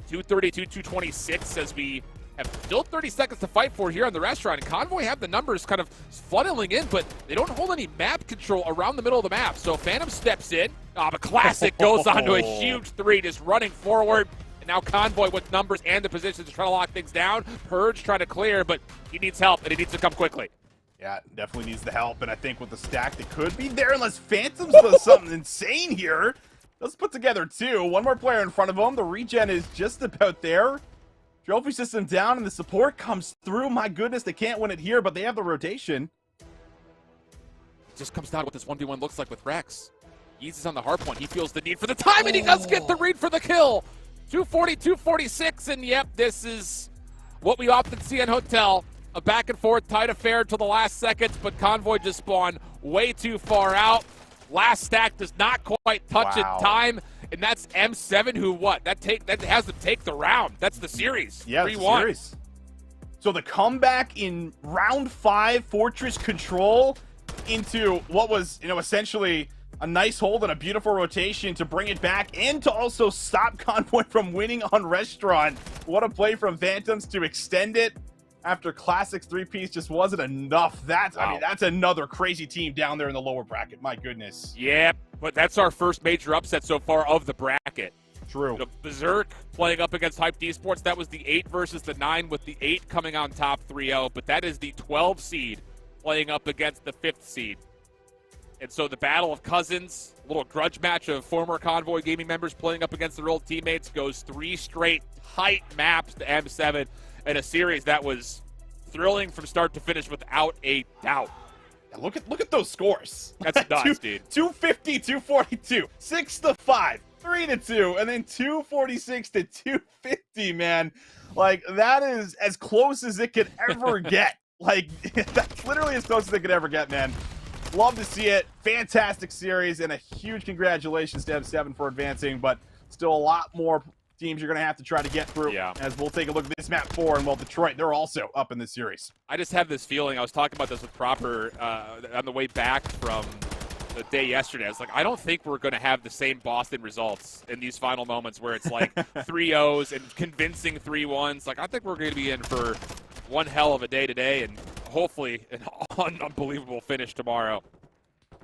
232, 226 as we have still 30 seconds to fight for here on the restaurant. And Convoy have the numbers kind of funneling in, but they don't hold any map control around the middle of the map. So Phantom steps in. The classic goes on to a huge 3, just running forward. Now Convoy with numbers and the positions to try to lock things down. Purge trying to clear, but he needs help, and he needs to come quickly. Yeah, definitely needs the help, and I think with the stack that could be there, unless Phantoms does something insane here. Let's put together 2. One more player in front of him. The regen is just about there. Trophy system down, and the support comes through. My goodness, they can't win it here, but they have the rotation. It just comes down to what this 1v1 looks like with Rex. Yeez is on the hard point. He feels the need for the time, and he does get the read for the kill. 240, 246, and yep, this is what we often see in Hotel. A back-and-forth tight affair till the last seconds, but Convoy just spawned way too far out. Last stack does not quite touch in time, and that's M7 who that has them take the round. That's the series. Yeah, 3-1. The series. So the comeback in round 5, Fortress Control, into what was, essentially a nice hold and a beautiful rotation to bring it back and to also stop Convoy from winning on Restaurant. What a play from Phantoms to extend it after Classic's 3-piece just wasn't enough. That's another crazy team down there in the lower bracket. My goodness. Yeah, but that's our first major upset so far of the bracket. True. Berserk playing up against Hyped Esports. That was the 8 versus the 9, with the 8 coming on top 3-0, but that is the 12 seed playing up against the 5th seed. And so the battle of cousins, a little grudge match of former Convoy gaming members playing up against their old teammates, goes 3 straight tight maps to M7 in a series that was thrilling from start to finish without a doubt. Yeah, look at those scores. That's nuts, dude. 250, 242, 6-5, 3-2, and then 246 to 250, man. Like, that is as close as it could ever get. Like, that's literally as close as it could ever get, man. Love to see it. Fantastic series, and a huge congratulations to M7 for advancing, but still a lot more teams you're going to have to try to get through. Yeah. As we'll take a look at this map 4, and well, Detroit, they're also up in this series. I just have this feeling, I was talking about this with Proper on the way back from the day yesterday. I was like, I don't think we're going to have the same Boston results in these final moments where it's like 3-0s and convincing 3-1s. Like, I think we're going to be in for one hell of a day today, and hopefully an unbelievable finish tomorrow.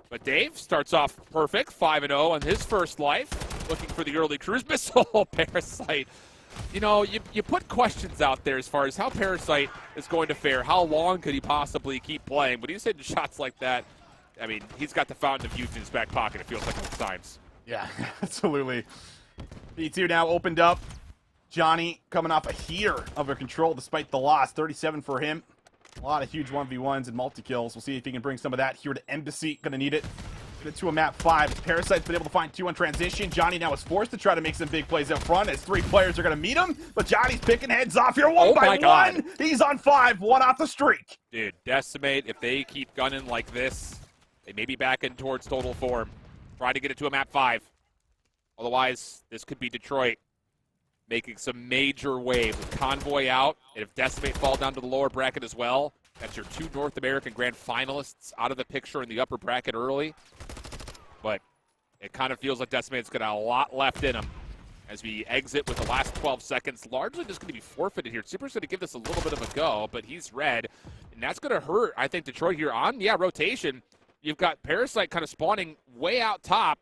But Dave starts off perfect, 5-0 on his first life, looking for the early cruise missile. Parasite, you know, you put questions out there as far as how Parasite is going to fare. How long could he possibly keep playing? But he's hitting shots like that. I mean, he's got the fountain of youth in his back pocket, it feels like at times. Yeah, absolutely. B2 now opened up. Johnny coming off a heater of a control despite the loss. 37 for him. A lot of huge 1v1s and multi-kills. We'll see if he can bring some of that here to Embassy. Gonna need it. Get to a map 5. Parasite's been able to find 2 on transition. Johnny now is forced to try to make some big plays up front as 3 players are gonna meet him. But Johnny's picking heads off here one by one. He's on 5, 1 off the streak. Dude, Decimate, if they keep gunning like this, they may be back in towards total form. Try to get it to a map 5. Otherwise, this could be Detroit making some major waves with Convoy out. And if Decimate fall down to the lower bracket as well, that's your 2 North American Grand Finalists out of the picture in the upper bracket early. But it kind of feels like Decimate's got a lot left in him as we exit with the last 12 seconds. Largely just going to be forfeited here. Super's going to give this a little bit of a go, but he's red. And that's going to hurt, I think, Detroit here on, rotation. You've got Parasite kind of spawning way out top,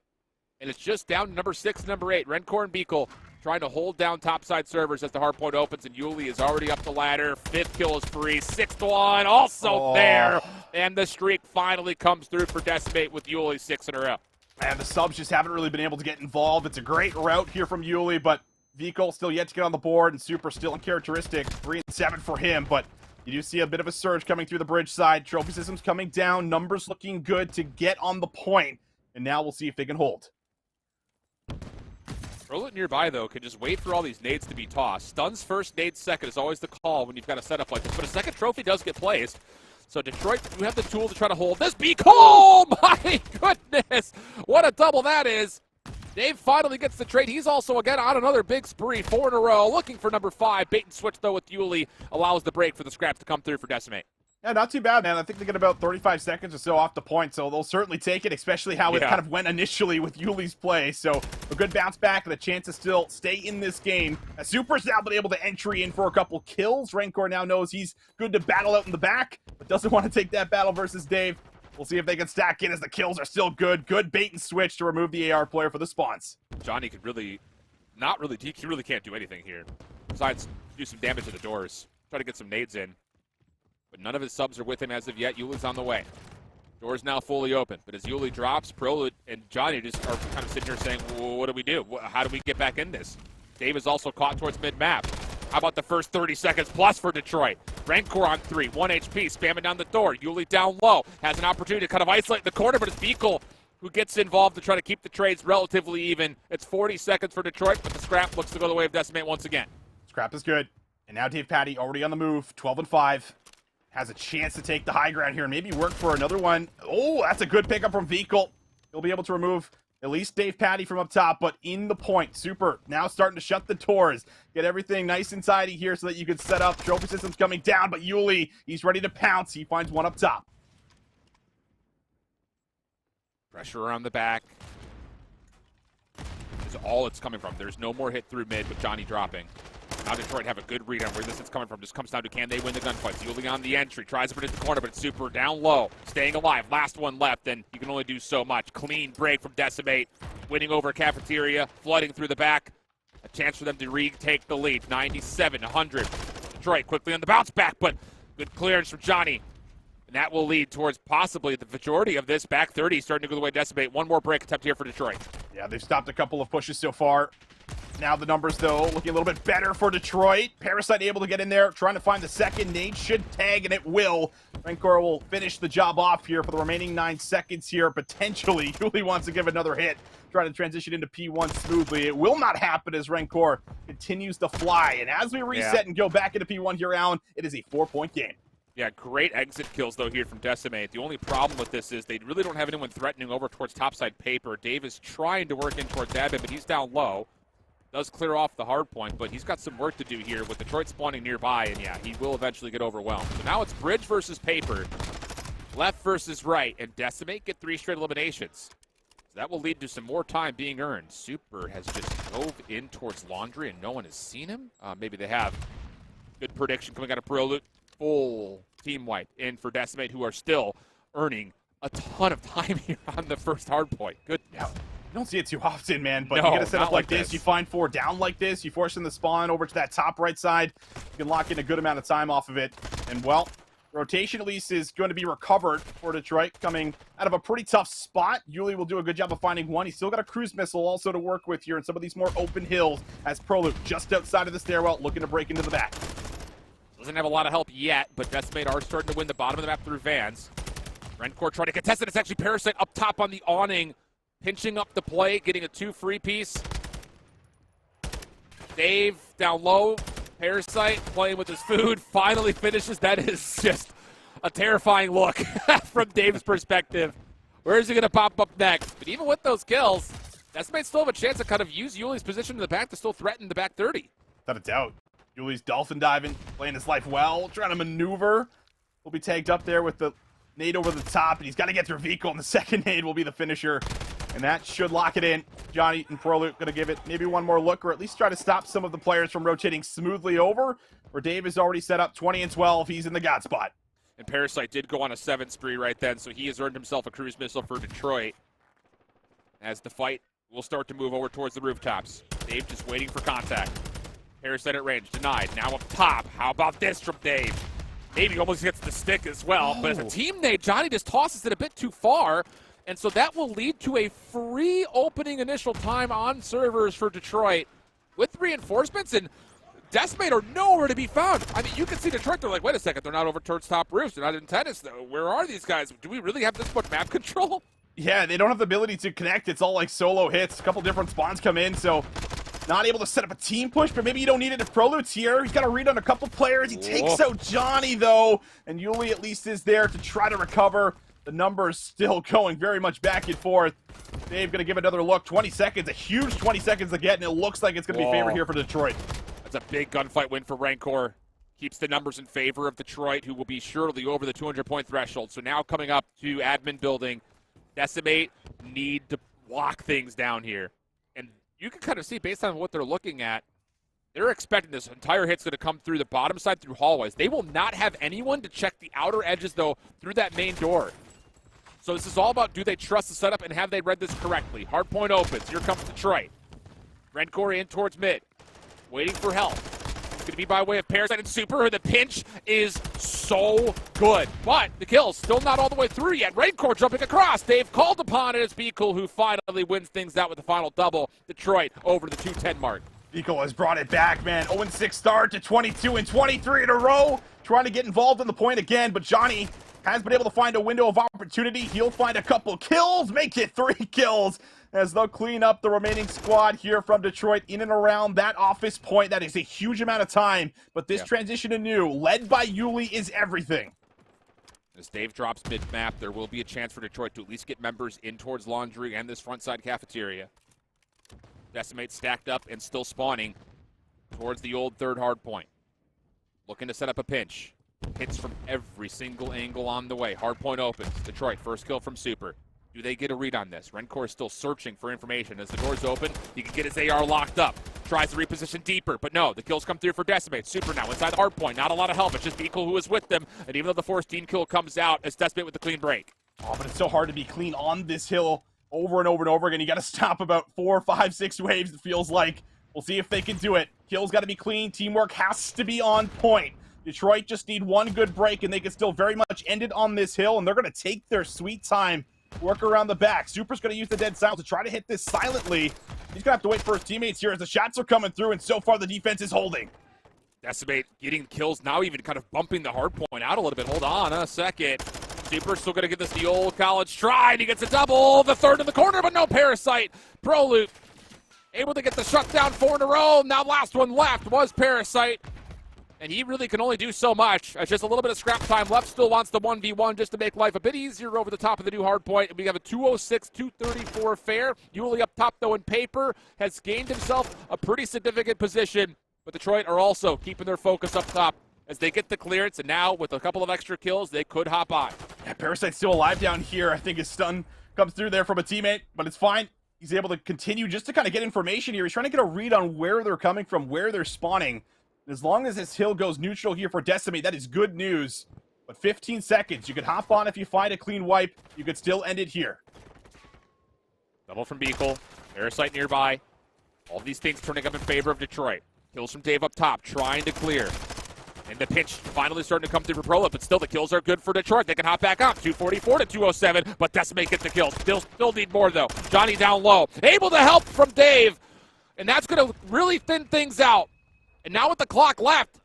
and it's just down to number 6 and number 8. Rencor and Beekle trying to hold down topside servers as the hard point opens, and Yuli is already up the ladder. 5th kill is free. 6th one also there. And the streak finally comes through for Decimate with Yuli 6 in a row. And the subs just haven't really been able to get involved. It's a great route here from Yuli, but Vehicle still yet to get on the board, and Super still in characteristic. 3 and 7 for him, but you do see a bit of a surge coming through the bridge side. Trophy systems coming down. Numbers looking good to get on the point. And now we'll see if they can hold. Roll it nearby, though, can just wait for all these nades to be tossed. Stuns first, nades second is always the call when you've got a setup like this. But a second trophy does get placed. So Detroit, you have the tool to try to hold this. Oh, my goodness. What a double that is. Dave finally gets the trade. He's also, again, on another big spree. 4 in a row, looking for number 5. Bait and switch, though, with Yuli. Allows the break for the scraps to come through for Decimate. Yeah, not too bad, man. I think they get about 35 seconds or so off the point, so they'll certainly take it, especially how it kind of went initially with Yuli's play. So a good bounce back and a chance to still stay in this game. As Super's now been able to entry in for a couple kills. Rencor now knows he's good to battle out in the back, but doesn't want to take that battle versus Dave. We'll see if they can stack in as the kills are still good. Good bait and switch to remove the AR player for the spawns. Johnny could really, he really can't do anything here. Besides, do some damage to the doors. Try to get some nades in. But none of his subs are with him as of yet. Yuli's on the way. Door's now fully open. But as Yuli drops, Pro and Johnny just are kind of sitting here saying, well, what do we do? How do we get back in this? Dave is also caught towards mid-map. How about the first 30 seconds plus for Detroit? Rencor on 3, 1 HP, spamming down the door. Yuli down low, has an opportunity to kind of isolate the corner, but it's Beekle who gets involved to try to keep the trades relatively even. It's 40 seconds for Detroit, but the scrap looks to go the way of Decimate once again. Scrap is good. And now Dave Patty already on the move, 12 and 5. Has a chance to take the high ground here and maybe work for another one. Oh, that's a good pickup from Vehicle. He'll be able to remove at least Dave Patty from up top, but in the point. Super now starting to shut the doors. Get everything nice and tidy here so that you can set up. Trophy systems coming down, but Yuli, he's ready to pounce. He finds one up top. Pressure around the back is all it's coming from. There's no more hit through mid with Johnny dropping. Now Detroit have a good read on where this is coming from. Just comes down to can they win the gunfights. Yuli on the entry. Tries to predict the corner, but it's Super down low. Staying alive. Last one left, and you can only do so much. Clean break from Decimate. Winning over Cafeteria. Flooding through the back. A chance for them to retake the lead. 97-100. Detroit quickly on the bounce back, but good clearance from Johnny. And that will lead towards possibly the majority of this back 30 starting to go the way of Decimate. One more break attempt here for Detroit. Yeah, they've stopped a couple of pushes so far. Now the numbers, though, looking a little bit better for Detroit. Parasite able to get in there, trying to find the second. Nade should tag, and it will. Rancor will finish the job off here for the remaining 9 seconds here, potentially. Yuli wants to give another hit, trying to transition into P1 smoothly. It will not happen as Rancor continues to fly. And as we reset and go back into P1 here, Alan, it is a 4-point game. Yeah, great exit kills, though, here from Decimate. The only problem with this is they really don't have anyone threatening over towards topside paper. Dave is trying to work in towards admin, but he's down low. Does clear off the hard point, but he's got some work to do here with Detroit spawning nearby, and yeah, he will eventually get overwhelmed. So now it's bridge versus paper, left versus right, and Decimate get 3 straight eliminations. So that will lead to some more time being earned. Super has just dove in towards Laundry, and no one has seen him. Maybe they have. Good prediction coming out of Prolute. Full team wipe in for Decimate, who are still earning a ton of time here on the first hard point. Good. Yeah. You don't see it too often, man, but no, you get a setup like this. You find 4 down like this, you force in the spawn over to that top right side, you can lock in a good amount of time off of it, and well, rotation at least is going to be recovered for Detroit, coming out of a pretty tough spot. Yuli will do a good job of finding one. He's still got a cruise missile also to work with here in some of these more open hills, as Prolute just outside of the stairwell, looking to break into the back. Doesn't have a lot of help yet, but Decimate are starting to win the bottom of the map through Vans. Rancor trying to contest it. It's actually Parasite up top on the awning, pinching up the plate, getting a 2 free piece. Dave down low. Parasite playing with his food. Finally finishes. That is just a terrifying look from Dave's perspective. Where is he going to pop up next? But even with those kills, Decimate still have a chance to kind of use Yuli's position in the back to still threaten the back 30. Without a doubt. Yuli's dolphin diving, playing his life well, trying to maneuver. Will be tagged up there with the nade over the top, and he's got to get through Vico, and the second nade will be the finisher. And that should lock it in. Johnny and Prolute going to give it maybe one more look, or at least try to stop some of the players from rotating smoothly over, where Dave is already set up 20 and 12. He's in the God spot. And Parasite did go on a 7 spree right then, so he has earned himself a cruise missile for Detroit. As the fight will start to move over towards the rooftops. Dave just waiting for contact. Parasite at range, denied. Now up top. How about this from Dave? Maybe almost gets the stick as well. But as a team nade, Johnny just tosses it a bit too far. And so that will lead to a free opening initial time on servers for Detroit with reinforcements. And Decimate are nowhere to be found. I mean, you can see Detroit, they're like, wait a second, they're not over towards top roofs. They're not in tennis, though. Where are these guys? Do we really have this much map control? Yeah, they don't have the ability to connect. It's all like solo hits. A couple different spawns come in, so not able to set up a team push, but maybe you don't need it if Prolute's here. He's got to read on a couple players. He takes out Johnny, though, and Yuli at least is there to try to recover. The numbers still going very much back and forth. Dave going to give another look. 20 seconds, a huge 20 seconds to get, and it looks like it's going to be favored here for Detroit. That's a big gunfight win for Rancor. Keeps the numbers in favor of Detroit, who will be surely over the 200-point threshold. So now coming up to admin building, Decimate need to lock things down here. And you can kind of see, based on what they're looking at, they're expecting this entire hit's going to come through the bottom side through hallways. They will not have anyone to check the outer edges, though, through that main door. So this is all about, do they trust the setup and have they read this correctly? Hardpoint opens. Here comes Detroit. Rancor in towards mid. Waiting for help. It's going to be by way of Parasite and Super. The pinch is so good. But the kill's still not all the way through yet. Rancor jumping across. Dave called upon it. It's Beekle who finally wins things out with the final double. Detroit over the 210 mark. Beekle has brought it back, man. 0-6 start to 22 and 23 in a row. Trying to get involved in the point again, but Johnny has been able to find a window of opportunity. He'll find a couple kills, make it 3 kills, as they'll clean up the remaining squad here from Detroit in and around that office point. That is a huge amount of time, but this transition to new, led by Yuli, is everything. As Dave drops mid-map, there will be a chance for Detroit to at least get members in towards Laundry and this front side cafeteria. Decimate stacked up and still spawning towards the old third hard point. Looking to set up a pinch. Hits from every single angle on the way. Hardpoint opens. Detroit, first kill from Super. Do they get a read on this? Rancor is still searching for information. As the doors open, he can get his AR locked up. Tries to reposition deeper, but no, the kills come through for Decimate. Super now inside the hardpoint. Not a lot of help. It's just Beekle who is with them. And even though the 14 kill comes out, it's Decimate with the clean break. Oh, but it's so hard to be clean on this hill over and over and over again. You got to stop about 4, 5, 6 waves, it feels like. We'll see if they can do it. Kills got to be clean. Teamwork has to be on point. Detroit just need one good break, and they can still very much end it on this hill, and they're going to take their sweet time, work around the back. Super's going to use the dead silence to try to hit this silently. He's going to have to wait for his teammates here as the shots are coming through, and so far the defense is holding. Decimate getting kills now, even kind of bumping the hard point out a little bit. Hold on a second. Super's still going to give this the old college try, and he gets a double. The third in the corner, but no Parasite. Proloop able to get the shutdown 4 in a row. Now last one left was Parasite. And he really can only do so much. It's just a little bit of scrap time left. Still wants the 1v1 just to make life a bit easier over the top of the new hard point. We have a 206, 234 fair. Yuli up top, though, in paper, has gained himself a pretty significant position. But Detroit are also keeping their focus up top as they get the clearance. And now, with a couple of extra kills, they could hop on. Yeah, Parasite's still alive down here. I think his stun comes through there from a teammate, but it's fine. He's able to continue just to kind of get information here. He's trying to get a read on where they're coming from, where they're spawning. As long as this hill goes neutral here for Decimate, that is good news. But 15 seconds. You could hop on if you find a clean wipe. You could still end it here. Double from Beagle. Parasite nearby. All these things turning up in favor of Detroit. Kills from Dave up top, trying to clear. And the pinch finally starting to come through for Prolo, but still the kills are good for Detroit. They can hop back up. 244 to 207, but Decimate gets the kill. Still need more, though. Johnny down low. Able to help from Dave. And that's going to really thin things out. And now with the clock left,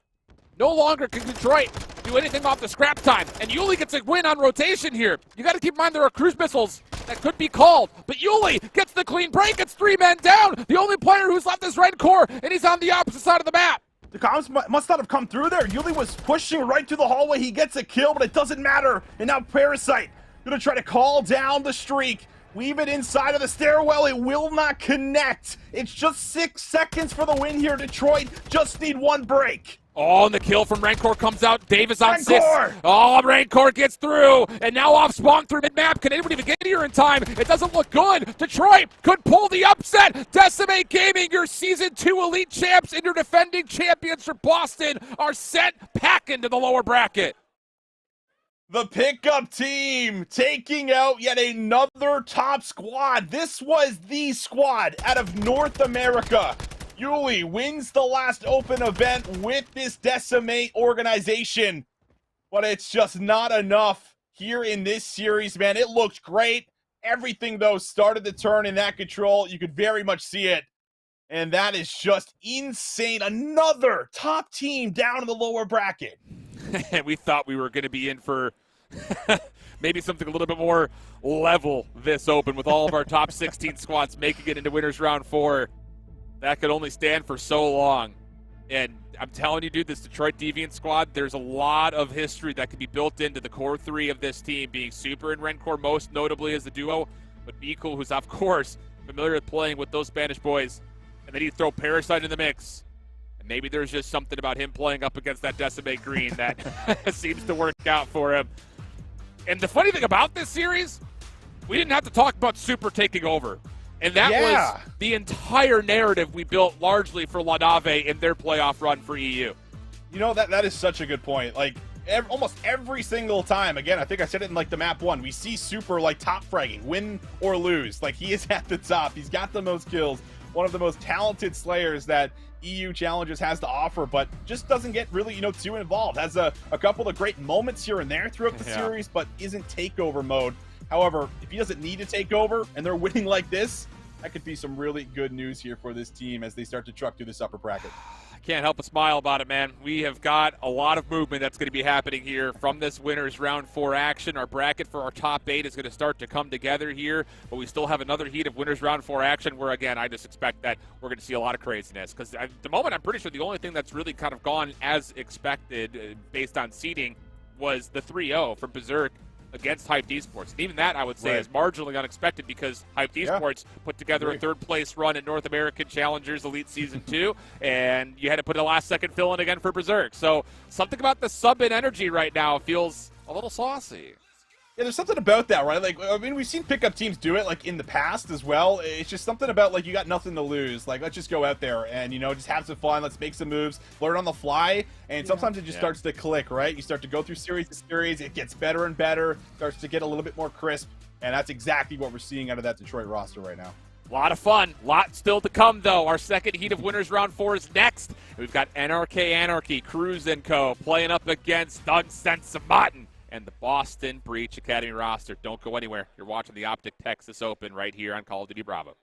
no longer can Detroit do anything off the scrap time. And Yuli gets a win on rotation here. You got to keep in mind there are cruise missiles that could be called. But Yuli gets the clean break. It's 3 men down. The only player who's left is Rencor, and he's on the opposite side of the map. The comms must not have come through there. Yuli was pushing right to the hallway. He gets a kill, but it doesn't matter. And now Parasite going to try to call down the streak. Weave it inside of the stairwell. It will not connect. It's just 6 seconds for the win here. Detroit just need one break. Oh, and the kill from Rancor comes out. Davis on Rancor! 6. Oh, Rancor gets through. And now off spawn through mid-map. Can anyone even get here in time? It doesn't look good. Detroit could pull the upset. Decimate Gaming, your Season 2 Elite Champs and your defending champions for Boston are set back into the lower bracket. The pickup team taking out yet another top squad. This was the squad out of North America. Yuli wins the last open event with this Decimate organization. But it's just not enough here in this series, man. It looked great. Everything, though, started to turn in that control. You could very much see it. And that is just insane. Another top team down in the lower bracket. We thought we were going to be in for maybe something a little bit more level this open with all of our top 16 squads making it into winners round 4. That could only stand for so long. And I'm telling you, dude, this Detroit Deviant squad, there's a lot of history that could be built into the core 3 of this team, being Super and Rencor most notably as the duo, but Beagle, who's of course familiar with playing with those Spanish boys. And then you throw Parasite in the mix. Maybe there's just something about him playing up against that Decimate green that seems to work out for him. And the funny thing about this series, we didn't have to talk about Super taking over. And that was the entire narrative we built largely for La Nave in their playoff run for EU. You know, that is such a good point. Like, almost every single time, again, I think I said it in, like, the map 1, we see Super, like, top fragging, win or lose. Like, he is at the top. He's got the most kills. One of the most talented slayers that EU Challenges has to offer, but just doesn't get really, too involved. Has a couple of great moments here and there throughout the series, but isn't takeover mode. However, if he doesn't need to take over and they're winning like this, that could be some really good news here for this team as they start to truck through this upper bracket. I can't help but smile about it, man. We have got a lot of movement that's going to be happening here from this winners round 4 action. Our bracket for our top 8 is going to start to come together here, but we still have another heat of winners round 4 action where, again, I just expect that we're going to see a lot of craziness because at the moment I'm pretty sure the only thing that's really kind of gone as expected based on seeding was the 3-0 from Berserk against Hyped Esports. And even that, I would say, is marginally unexpected because Hyped Esports put together a third-place run at North American Challengers Elite Season 2, and you had to put a last-second fill-in again for Berserk. So something about the sub-in energy right now feels a little saucy. Yeah, there's something about that, right? Like, I mean, we've seen pickup teams do it, like, in the past as well. It's just something about, like, you got nothing to lose. Like, let's just go out there and, just have some fun. Let's make some moves, learn on the fly. And sometimes it just starts to click, right? You start to go through series to series. It gets better and better, starts to get a little bit more crisp. And that's exactly what we're seeing out of that Detroit roster right now. A lot of fun. Lot still to come, though. Our second heat of winners round 4 is next. We've got NRK Anarchy, Cruz & Co. playing up against Doug Sensimatin and the Boston Breach Academy roster. Don't go anywhere. You're watching the OpTic Texas Open right here on Call of Duty Bravo.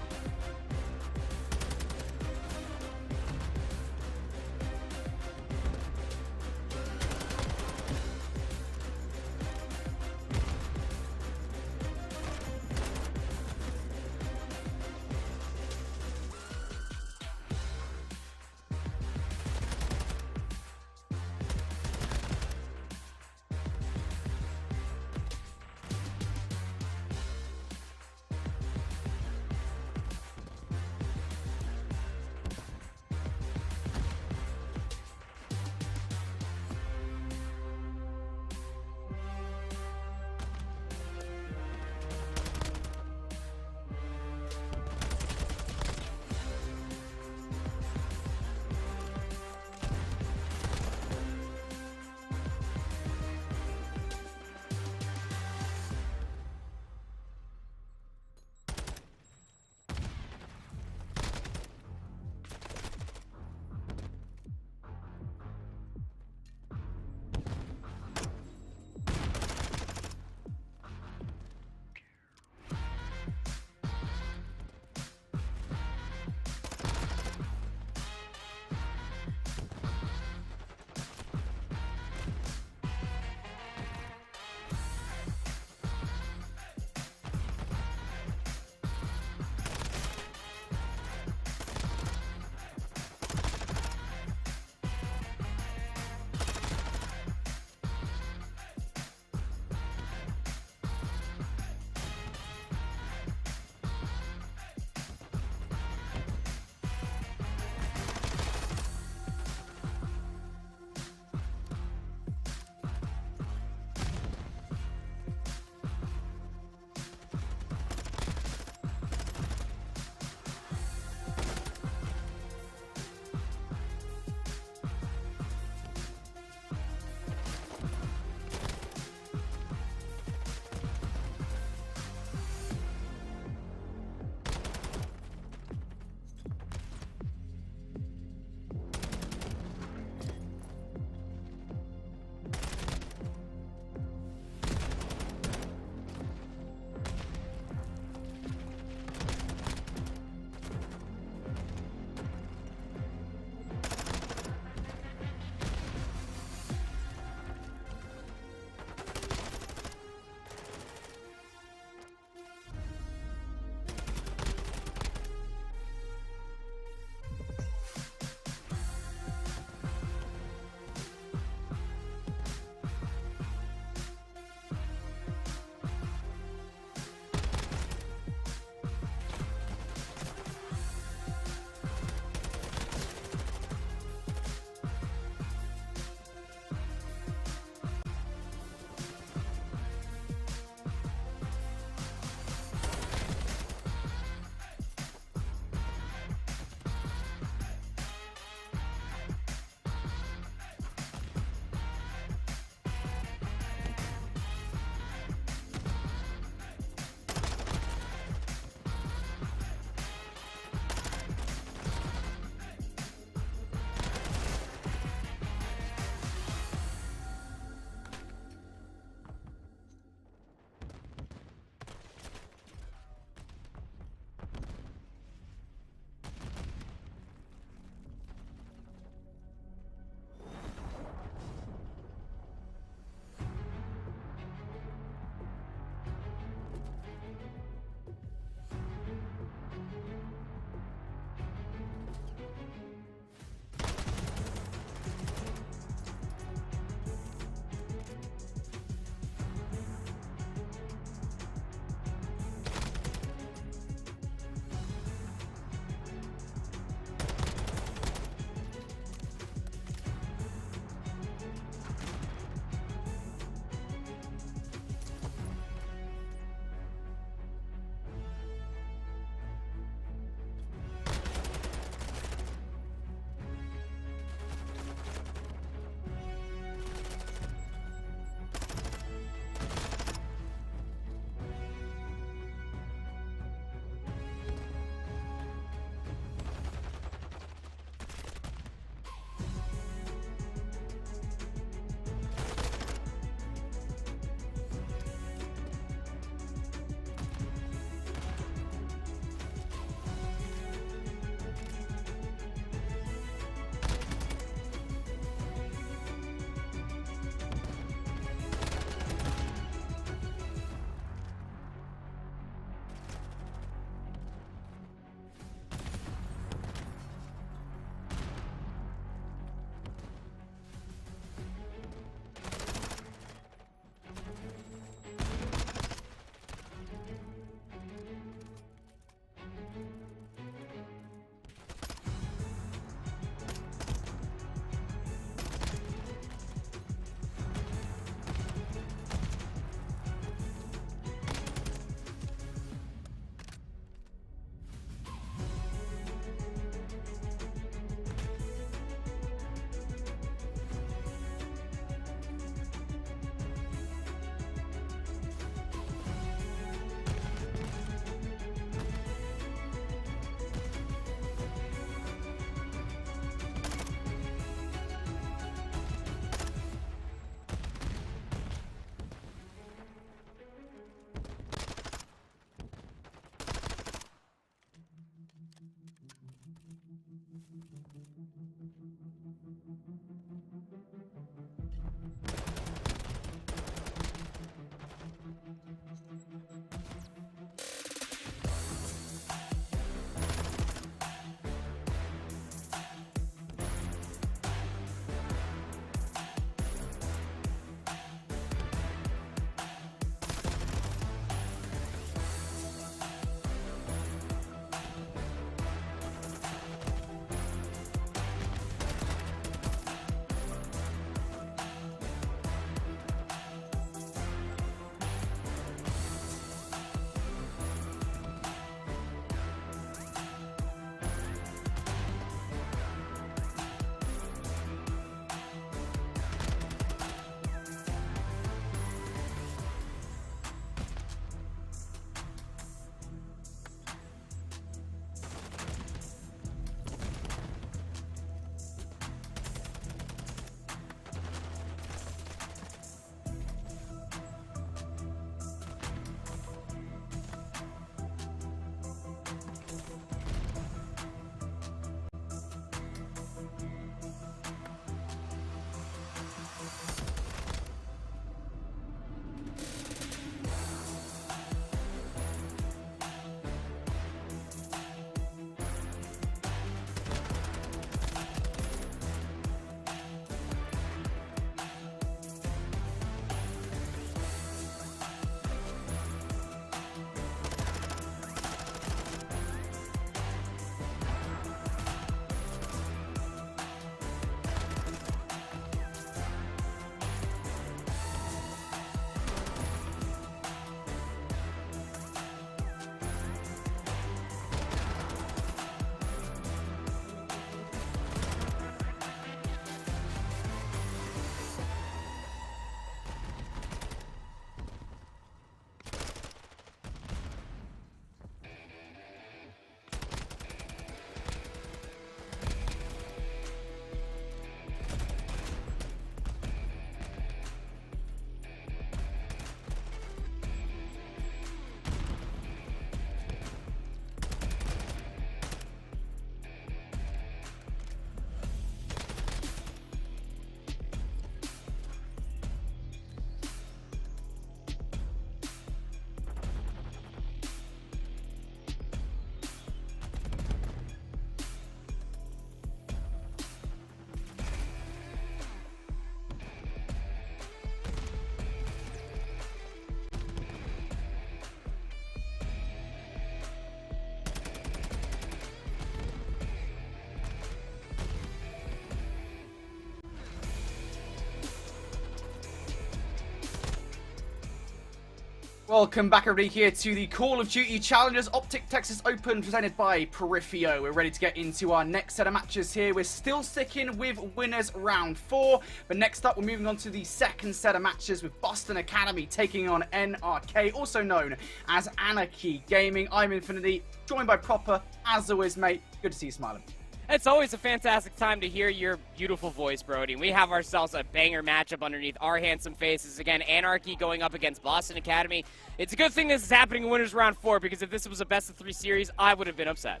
Welcome back, everybody, here to the Call of Duty Challengers OpTic Texas Open presented by Perifio. We're ready to get into our next set of matches here. We're still sticking with winners round 4, but next up we're moving on to the second set of matches with Boston Academy taking on NRK, also known as Anarchy Gaming. I'm Infinity, joined by Proper, as always, mate. Good to see you smiling. It's always a fantastic time to hear your beautiful voice, Brody. We have ourselves a banger matchup underneath our handsome faces. Again, Anarchy going up against Boston Academy. It's a good thing this is happening in Winners Round 4, because if this was a best-of-3 series, I would have been upset.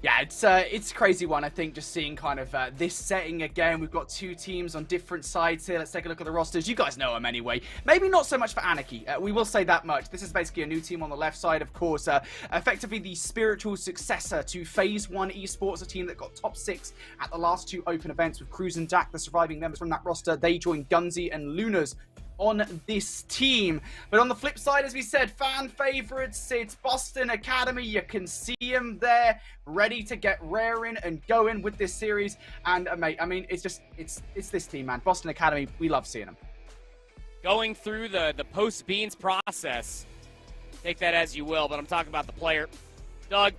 Yeah, it's a crazy one, I think, just seeing kind of this setting again. We've got two teams on different sides here. Let's take a look at the rosters. You guys know them anyway. Maybe not so much for Anarchy. We will say that much. This is basically a new team on the left side, of course. Effectively the spiritual successor to Phase 1 Esports, a team that got top 6 at the last 2 open events with Cruz and Dak, the surviving members from that roster. They joined Gunzy and Lunas on this team. But on the flip side, as we said, fan favorites, it's Boston Academy. You can see them there, ready to get raring and going with this series. And mate, I mean, it's this team, man. Boston Academy, we love seeing them. Going through the post-Beans process, take that as you will, but I'm talking about the player. Doug,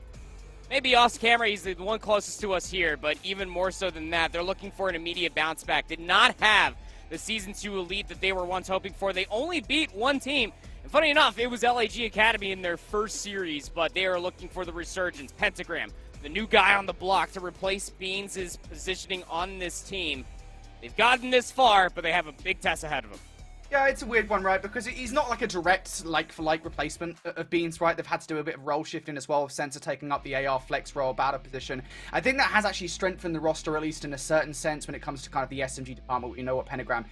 maybe off camera, he's the one closest to us here, but even more so than that, they're looking for an immediate bounce back. Did not have the Season 2 elite that they were once hoping for. They only beat one team. And funny enough, it was LAG Academy in their first series, but they are looking for the resurgence. Pentagram, the new guy on the block to replace Beans' positioning on this team. They've gotten this far, but they have a big test ahead of them. Yeah, it's a weird one, right? Because he's not like a direct like-for-like replacement of Beans, right? They've had to do a bit of role shifting as well, with Sensor taking up the AR flex role, battle position. I think that has actually strengthened the roster, at least in a certain sense, when it comes to kind of the SMG department. You know what Pentagram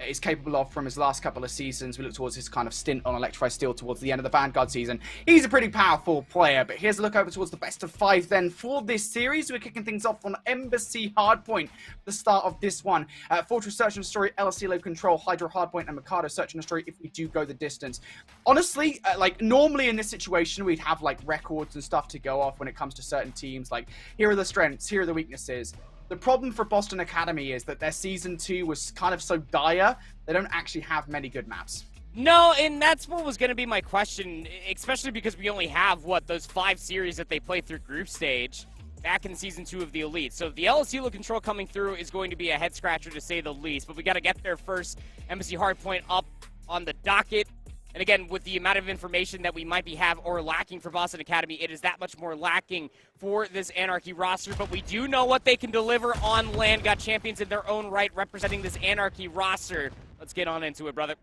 is capable of from his last couple of seasons. We look towards his kind of stint on Electrified Steel towards the end of the Vanguard season. He's a pretty powerful player, but here's a look over towards the best of 5 then for this series. We're kicking things off on Embassy Hardpoint, the start of this one. Fortress Search and Destroy, LSC Low Control, Hydra Hardpoint, and Mikado Search and Destroy if we do go the distance. Honestly, like normally in this situation, we'd have like records and stuff to go off when it comes to certain teams. Like, here are the strengths, here are the weaknesses. The problem for Boston Academy is that their Season 2 was kind of so dire, they don't actually have many good maps. No, and that's what was going to be my question, especially because we only have, those 5 series that they play through group stage back in Season 2 of the Elite. So the LSC Low Control coming through is going to be a head-scratcher, to say the least. But we got to get there first. Embassy Hardpoint up on the docket. And again, with the amount of information that we might be lacking for Boston Academy, it is that much more lacking for this Anarchy roster. But we do know what they can deliver on land. Got champions in their own right representing this Anarchy roster. Let's get on into it, brother.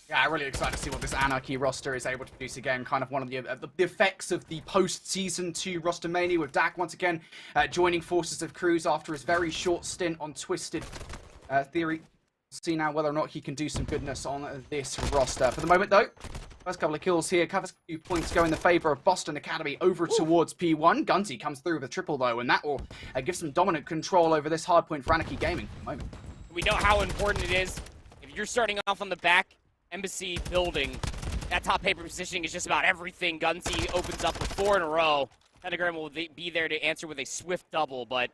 Yeah, I'm really excited to see what this Anarchy roster is able to produce again. Kind of one of the effects of the post-Season 2 roster mania, with Dak once again joining forces of Cruz after his very short stint on Twisted Theory. See now whether or not he can do some goodness on this roster. For the moment, though, first couple of kills here. Covers a few points go in the favor of Boston Academy over towards P1. Gunzy comes through with a triple, though, and that will give some dominant control over this hard point for Anarchy Gaming for the moment. We know how important it is. If you're starting off on the back Embassy building, that top paper positioning is just about everything. Gunzy opens up with 4 in a row. Pentagram will be there to answer with a swift double, but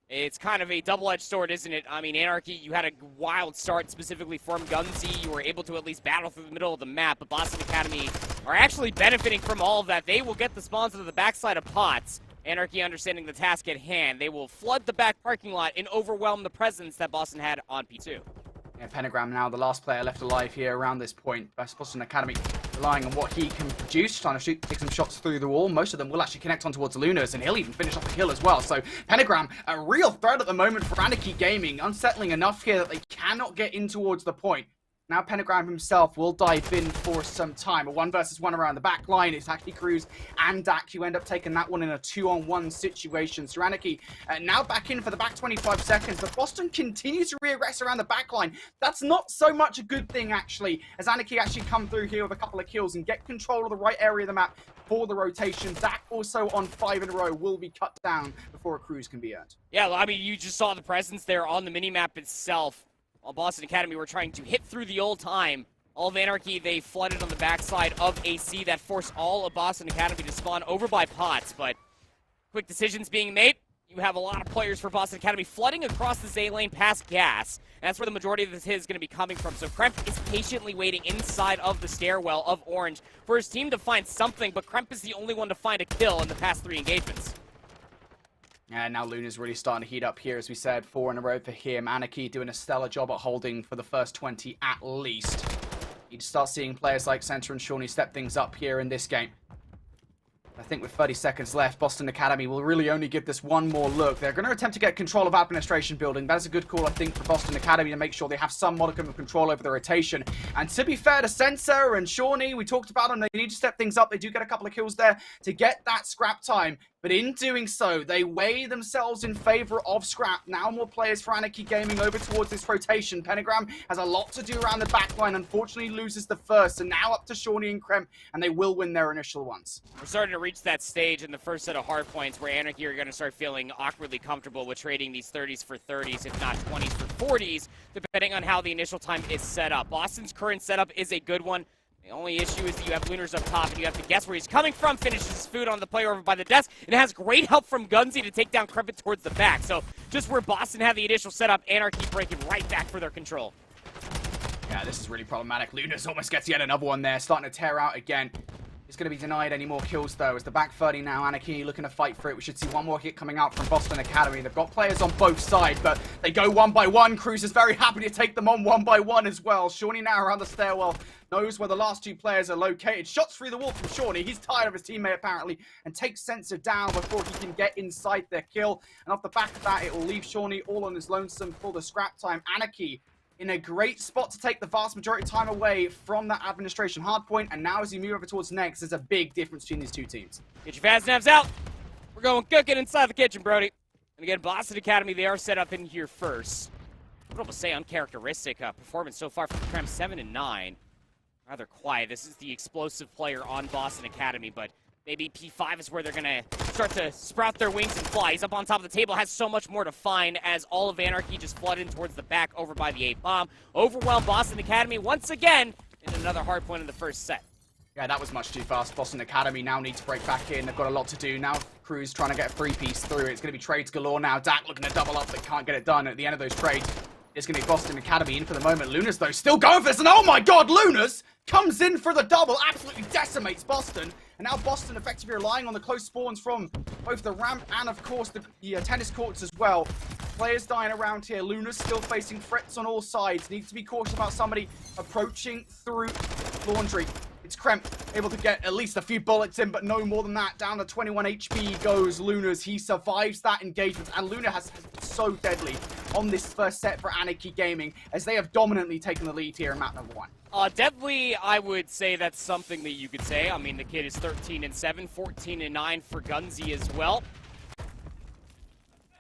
it's kind of a double-edged sword, isn't it? I mean, Anarchy, you had a wild start specifically from Gunzy. You were able to at least battle through the middle of the map, but Boston Academy are actually benefiting from all of that. They will get the spawns to the backside of pots. Anarchy understanding the task at hand. They will flood the back parking lot and overwhelm the presence that Boston had on P2. Yeah, Pentagram now the last player left alive here around this point. Boston Academy relying on what he can produce, trying to take some shots through the wall. Most of them will actually connect on towards Lunas, and he'll even finish off the kill as well. So Pentagram, a real threat at the moment for Anarchy Gaming. Unsettling enough here that they cannot get in towards the point. Now Pentagram himself will dive in for some time. A 1 versus 1 around the back line. It's actually Cruz and Dak who end up taking that one in a 2-on-1 situation. So Anarchy now back in for the back 25 seconds. But Boston continues to regress around the back line. That's not so much a good thing, actually, as Anarchy actually come through here with a couple of kills and get control of the right area of the map for the rotation. Dak also on 5 in a row will be cut down before a Cruz can be earned. Yeah, I mean, you just saw the presence there on the minimap itself. While Boston Academy were trying to hit through the old time. All of Anarchy, they flooded on the backside of AC. That forced all of Boston Academy to spawn over by pots. But quick decisions being made. you have a lot of players for Boston Academy flooding across the Z lane past gas. And that's where the majority of this hit is going to be coming from. So Kremp is patiently waiting inside of the stairwell of Orange for his team to find something, but Kremp is the only one to find a kill in the past 3 engagements. And now Luna's really starting to heat up here, as we said, 4 in a row for him. Anarchy doing a stellar job at holding for the first 20 at least. You'd start seeing players like Center and Shawnee step things up here in this game. I think with 30 seconds left, Boston Academy will really only give this one more look. They're going to attempt to get control of administration building. That is a good call, I think, for Boston Academy to make sure they have some modicum of control over the rotation. And to be fair to Sensor and Shawnee, we talked about them. They need to step things up. They do get a couple of kills there to get that scrap time. But in doing so, they weigh themselves in favor of scrap. Now more players for Anarchy Gaming over towards this rotation. Pentagram has a lot to do around the backline. Unfortunately, loses the first. So now up to Shawnee and Kremp, and they will win their initial ones. We're starting to reach that stage in the first set of hard points where Anarchy are going to start feeling awkwardly comfortable with trading these 30s for 30s, if not 20s for 40s, depending on how the initial time is set up. Boston's current setup is a good one. The only issue is that you have Lunars up top, and you have to guess where he's coming from, finishes his food on the player over by the desk, and has great help from Gunzy to take down Krempit towards the back. So just where Boston had the initial setup, Anarchy breaking right back for their control. Yeah, this is really problematic. Lunas almost gets yet another one there, starting to tear out again. He's going to be denied any more kills, though, as the back 30 now, Anarchy looking to fight for it. We should see one more hit coming out from Boston Academy. They've got players on both sides, but they go one by one. Cruz is very happy to take them on one by one as well. Shawnee now around the stairwell, knows where the last 2 players are located. Shots through the wall from Shawnee. He's tired of his teammate, apparently, and takes Sensor down before he can get inside their kill. And off the back of that, it will leave Shawnee all on his lonesome for the scrap time. Anarchy in a great spot to take the vast majority of time away from that administration hardpoint. And now as you move over towards next, there's a big difference between these 2 teams. Get your fast navs out. We're going cooking inside the kitchen, Brody. And again, Boston Academy, they are set up in here first. What I will say, uncharacteristic performance so far from Krem, 7 and 9. Rather quiet. This is the explosive player on Boston Academy, but maybe P5 is where they're going to start to sprout their wings and fly. He's up on top of the table, has so much more to find as all of Anarchy just flooded towards the back over by the 8 bomb. Overwhelmed Boston Academy once again in another hard point in the first set. Yeah, that was much too fast. Boston Academy now need to break back in. They've got a lot to do. Now Cruz trying to get a 3-piece through. It's going to be trades galore now. Dak looking to double up, but can't get it done. At the end of those trades, it's going to be Boston Academy in for the moment. Lunas, though, still going for this. And oh my god, Lunas comes in for the double. Absolutely decimates Boston. And now Boston effectively relying on the close spawns from both the ramp and, of course, the tennis courts as well. Players dying around here. Lunas still facing threats on all sides. Needs to be cautious about somebody approaching through Laundry. It's Kremp, able to get at least a few bullets in, but no more than that. Down to 21 HP goes Lunas. He survives that engagement, and Luna has been so deadly on this first set for Anarchy Gaming, as they have dominantly taken the lead here in map number 1. Deadly, I would say that's something that you could say. I mean, the kid is 13 and 7, 14 and 9 for Gunzy as well.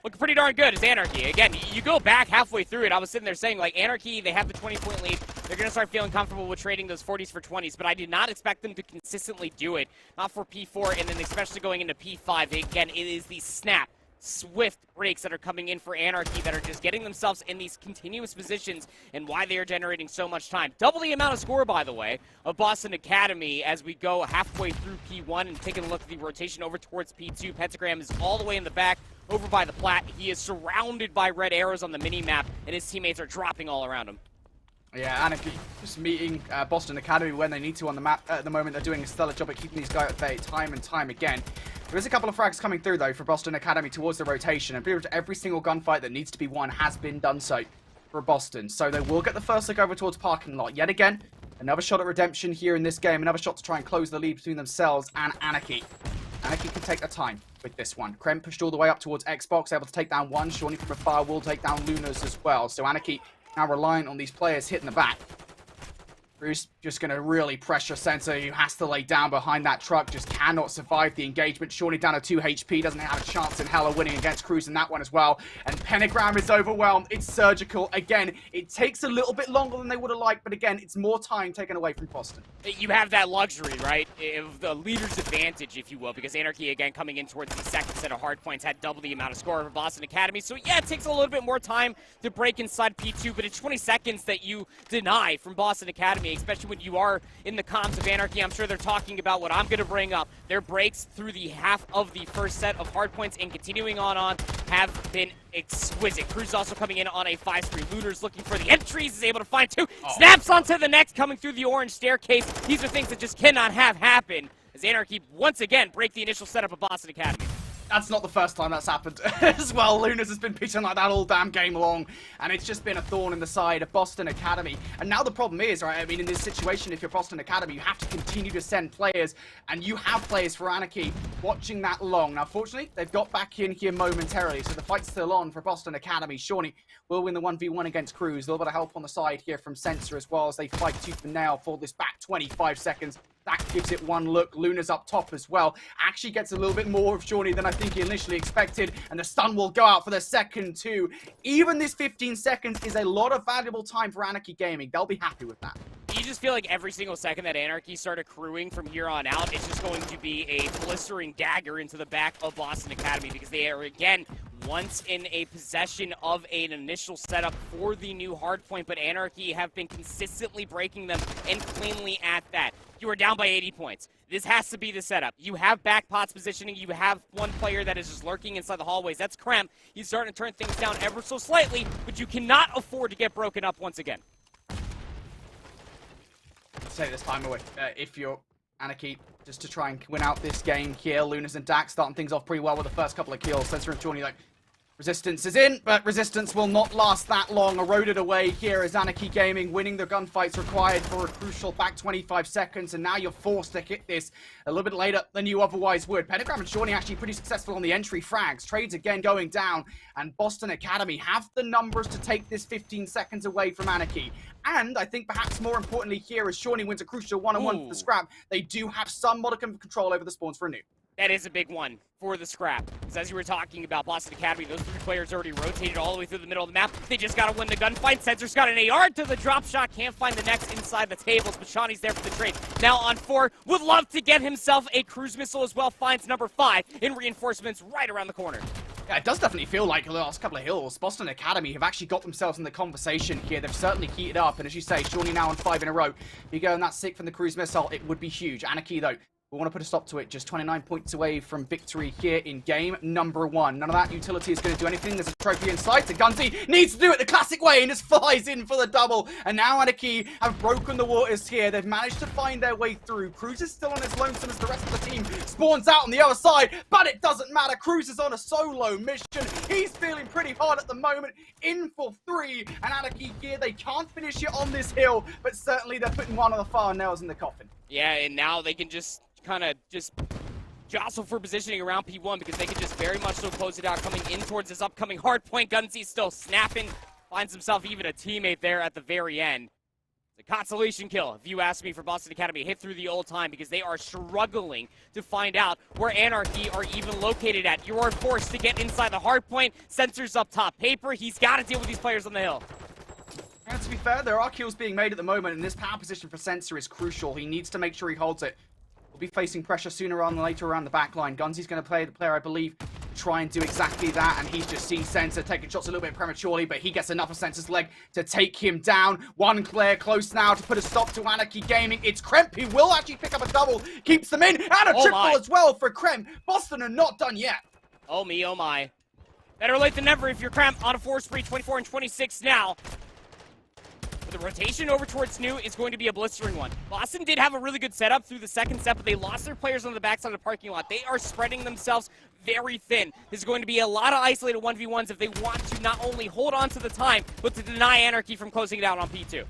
Looking pretty darn good as Anarchy. Again, you go back halfway through it, I was sitting there saying, like, Anarchy, they have the 20-point lead. They're going to start feeling comfortable with trading those 40s for 20s, but I did not expect them to consistently do it. Not for P4, and then especially going into P5. Again, it is the snap, swift breaks that are coming in for Anarchy that are just getting themselves in these continuous positions and why they are generating so much time. Double the amount of score, by the way, of Boston Academy as we go halfway through P1 and taking a look at the rotation over towards P2. Pentagram is all the way in the back over by the plat. He is surrounded by red arrows on the mini-map, and his teammates are dropping all around him. Yeah, Anarchy just meeting Boston Academy when they need to on the map at the moment. They're doing a stellar job at keeping these guys at bay time and time again. There is a couple of frags coming through, though, for Boston Academy towards the rotation, and pretty much every single gunfight that needs to be won has been done so for Boston. So they will get the first look over towards parking lot yet again. Another shot at redemption here in this game. Another shot to try and close the lead between themselves and Anarchy. Anarchy can take their time with this one. Krem pushed all the way up towards Xbox, able to take down one. Shawnee from afar will take down Lunas as well. So Anarchy now reliant on these players hitting the back. Bruce just going to really pressure Sensor, who has to lay down behind that truck, just cannot survive the engagement. Shawnee down to 2 HP, doesn't have a chance in hell of winning against Cruz in that one as well. And Pentagram is overwhelmed. It's surgical. Again, it takes a little bit longer than they would have liked, but again, it's more time taken away from Boston. You have that luxury, right, of the leader's advantage, if you will, because Anarchy, again, coming in towards the second set of hard points, had double the amount of score for Boston Academy. So, yeah, it takes a little bit more time to break inside P2, but it's 20 seconds that you deny from Boston Academy. Academy, especially when you are in the comms of Anarchy. I'm sure they're talking about what I'm going to bring up. Their breaks through the half of the first set of hardpoints and continuing on have been exquisite. Cruz also coming in on a 5-3. Lunar's looking for the entries, is able to find two. Snaps onto the next, coming through the orange staircase. These are things that just cannot have happen as Anarchy once again break the initial setup of Boston Academy. That's not the first time that's happened as well. Lunas has been pitching like that all damn game long, and it's just been a thorn in the side of Boston Academy. And now the problem is, right, I mean, in this situation, if you're Boston Academy, you have to continue to send players, and you have players for Anarchy watching that long. Now, fortunately, they've got back in here momentarily, so the fight's still on for Boston Academy. Shawnee will win the 1v1 against Cruz. A little bit of help on the side here from Sensor as well as they fight tooth and nail for this back 25 seconds. That gives it one look. Luna's up top as well. Actually gets a little bit more of Shawnee than I think he initially expected. And the stun will go out for the second too. Even this 15 seconds is a lot of valuable time for Anarchy Gaming. They'll be happy with that. You just feel like every single second that Anarchy start accruing from here on out, it's just going to be a blistering dagger into the back of Boston Academy because they are, again, once in a possession of an initial setup for the new hardpoint, but Anarchy have been consistently breaking them and cleanly at that. You are down by 80 points. This has to be the setup. You have back pots positioning. You have one player that is just lurking inside the hallways. That's Kremp. He's starting to turn things down ever so slightly, but you cannot afford to get broken up once again. Take this time away if you're Anarchy, just to try and win out this game here. Lunas and Dax starting things off pretty well with the first couple of kills. Sensor and Shawnee, like, Resistance is in, but Resistance will not last that long. Eroded away here as Anarchy Gaming winning the gunfights required for a crucial back 25 seconds, and now you're forced to hit this a little bit later than you otherwise would. Pentagram and Shawnee actually pretty successful on the entry frags. Trades again going down, and Boston Academy have the numbers to take this 15 seconds away from Anarchy. And I think perhaps more importantly here, as Shawnee wins a crucial one-on-one for the scrap, they do have some modicum of control over the spawns for a noob. That is a big one for the scrap. Because as you were talking about, Boston Academy, those three players already rotated all the way through the middle of the map. They just got to win the gunfight. Sensor's got an AR to the drop shot. Can't find the next inside the tables, but Shawnee's there for the trade. Now on 4. Would love to get himself a cruise missile as well. Finds number 5 in reinforcements right around the corner. Yeah, it does definitely feel like the last couple of hills, Boston Academy have actually got themselves in the conversation here. They've certainly heated up, and as you say, Shawnee now on 5 in a row. If you go on that 6 from the cruise missile, it would be huge. Anarchy, though, we want to put a stop to it. Just 29 points away from victory here in game number 1. None of that utility is going to do anything. There's a trophy in sight. So Gunsy needs to do it the classic way and just flies in for the double. And now Anarchy have broken the waters here. They've managed to find their way through. Cruz is still on his lonesome as the rest of the team spawns out on the other side. But it doesn't matter. Cruz is on a solo mission. He's feeling pretty hard at the moment. In for 3. And Anarchy here, they can't finish it on this hill. But certainly they're putting one of the final nails in the coffin. Yeah, and now they can just kind of just jostle for positioning around P1 because they can just very much so close it out coming in towards this upcoming hard point. Gunsy's still snapping, finds himself even a teammate there at the very end. It's a consolation kill, if you ask me, for Boston Academy. Hit through the old time because they are struggling to find out where Anarchy are even located at. You are forced to get inside the hard point. Sensors up top. Paper, he's got to deal with these players on the hill. And to be fair, there are kills being made at the moment, and this power position for Sensor is crucial. He needs to make sure he holds it. We'll be facing pressure sooner rather than later around the back line. Gunsy's going to play the player, I believe, to try and do exactly that, and he's just seen Sensor taking shots a little bit prematurely, but he gets enough of Sensor's leg to take him down. One player close now to put a stop to Anarchy Gaming. It's Kremp who will actually pick up a double, keeps them in, and a triple as well for Kremp. Boston are not done yet. Oh me, oh my. Better late than never if you're Kremp on a 4 spree, 24 and 26 now. The rotation over towards New is going to be a blistering one. Boston did have a really good setup through the second set, but they lost their players on the backside of the parking lot. They are spreading themselves very thin. This is going to be a lot of isolated 1v1s if they want to not only hold on to the time, but to deny Anarchy from closing it out on P2.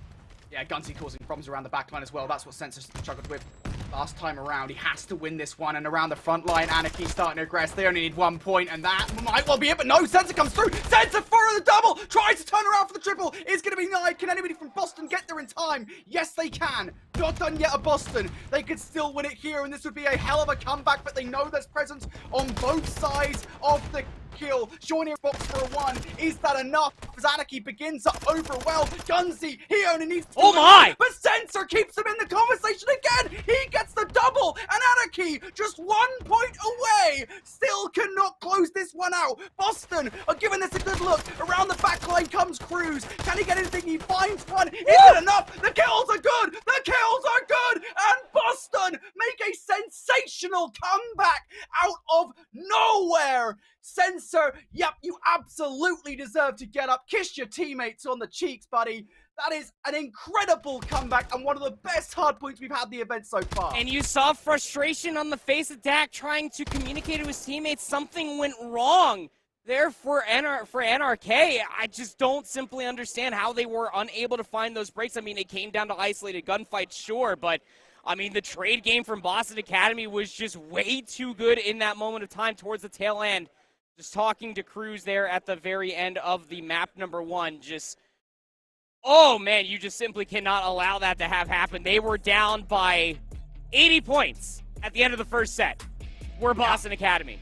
Yeah, Gunsy causing problems around the back line as well. That's what Sensor struggled with last time around. He has to win this one, and around the front line, Anarchy starting to aggress. They only need 1 point, and that might well be it, but no, Sensor comes through. Sensor for the double, tries to turn around for the triple. It's going to be denied. Can anybody from Boston get there in time? Yes, they can. Not done yet at Boston. They could still win it here, and this would be a hell of a comeback, but they know there's presence on both sides of the kill. Shawnee box for a 1. Is that enough? As Anarchy begins up over well. Gunsy, he only needs to my! But Sensor keeps him in the conversation again. He gets the double, and Anarchy just 1 point away. Still cannot close this one out. Boston are giving this a good look. Around the back line comes Cruz. Can he get anything? He finds one. Is it enough? The kills are good. The comeback out of nowhere. Sensor, yep, you absolutely deserve to get up. Kiss your teammates on the cheeks, buddy. That is an incredible comeback and one of the best hard points we've had the event so far. And you saw frustration on the face of Dak trying to communicate to his teammates something went wrong there for NRK. I just don't simply understand how they were unable to find those breaks. I mean, it came down to isolated gunfights, sure, but I mean, the trade game from Boston Academy was just way too good in that moment of time towards the tail end. Just talking to Cruz there at the very end of the map number 1, just... oh, man, you just simply cannot allow that to have happen. They were down by 80 points at the end of the first set. We're Boston Academy.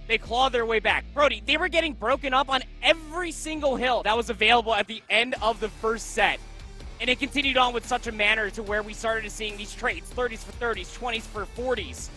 They clawed their way back. Brody, they were getting broken up on every single hill that was available at the end of the first set. And it continued on with such a manner to where we started seeing these trades, 30s for 30s, 20s for 40s.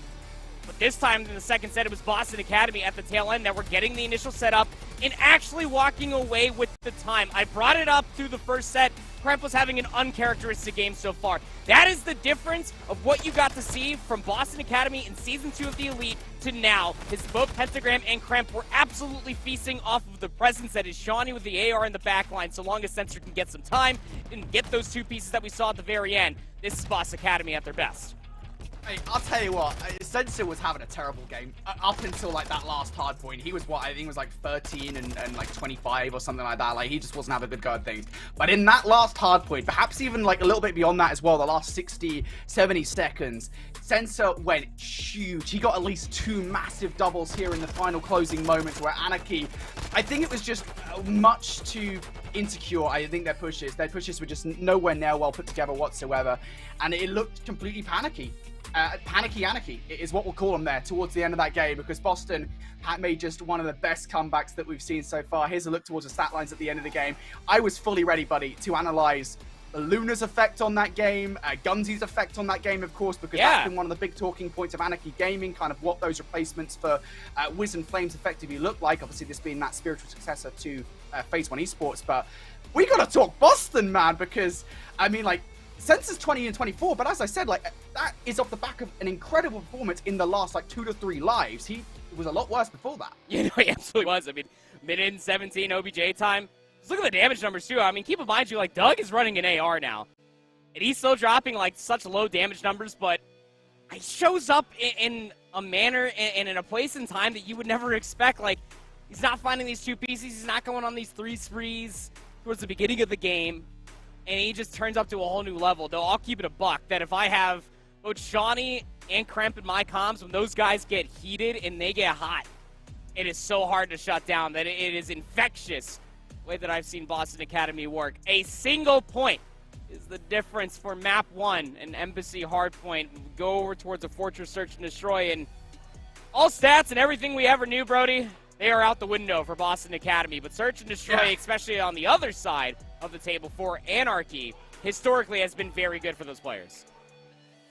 But this time in the second set, it was Boston Academy at the tail end that were getting the initial setup and actually walking away with the time. I brought it up through the first set. Kremp was having an uncharacteristic game so far. That is the difference of what you got to see from Boston Academy in Season 2 of the Elite to now. Is both Pentagram and Kremp were absolutely feasting off of the presence that is Shawnee with the AR in the backline. So long as Sensor can get some time and get those 2 pieces that we saw at the very end, this is Boston Academy at their best. Hey, I'll tell you what, Sensor was having a terrible game. Up until, like, that last hard point, he was, what, I think it was, like, 13 and like, 25 or something like that. Like, he just wasn't having a good go at things. But in that last hard point, perhaps even, like, a little bit beyond that as well, the last 60, 70 seconds, Sensor went huge. He got at least 2 massive doubles here in the final closing moments where Anarchy, I think it was just much too insecure. I think their pushes were just nowhere near well put together whatsoever. And it looked completely panicky. Panicky Anarchy is what we'll call them there towards the end of that game, because Boston had made just one of the best comebacks that we've seen so far. Here's a look towards the stat lines at the end of the game. I was fully ready, buddy, to analyze Luna's effect on that game, Gunsy's effect on that game, of course, because that's been one of the big talking points of Anarchy Gaming, kind of what those replacements for Wiz and Flames effectively look like. Obviously, this being that spiritual successor to Phase 1 Esports, but we gotta talk Boston, man, because, I mean, like, Sensor's 20 and 24, but as I said, like, that is off the back of an incredible performance in the last, like, 2 to 3 lives. He was a lot worse before that. You know, he absolutely was. I mean, minute 17 OBJ time. Just look at the damage numbers, too. I mean, keep in mind, you, like, Doug is running an AR now. And he's still dropping, like, such low damage numbers, but he shows up in a manner and in a place and time that you would never expect. Like, he's not finding these 2 pieces. He's not going on these 3 sprees towards the beginning of the game. And he just turns up to a whole new level. Though I'll keep it a buck that if I have both Shawnee and Kremp in my comms, when those guys get heated and they get hot, it is so hard to shut down that it is infectious the way that I've seen Boston Academy work. A single point is the difference for map 1 and Embassy Hardpoint. We go over towards a Fortress Search and Destroy, and all stats and everything we ever knew, Brody, they are out the window for Boston Academy. But Search and Destroy, especially on the other side of the table for Anarchy, historically has been very good for those players.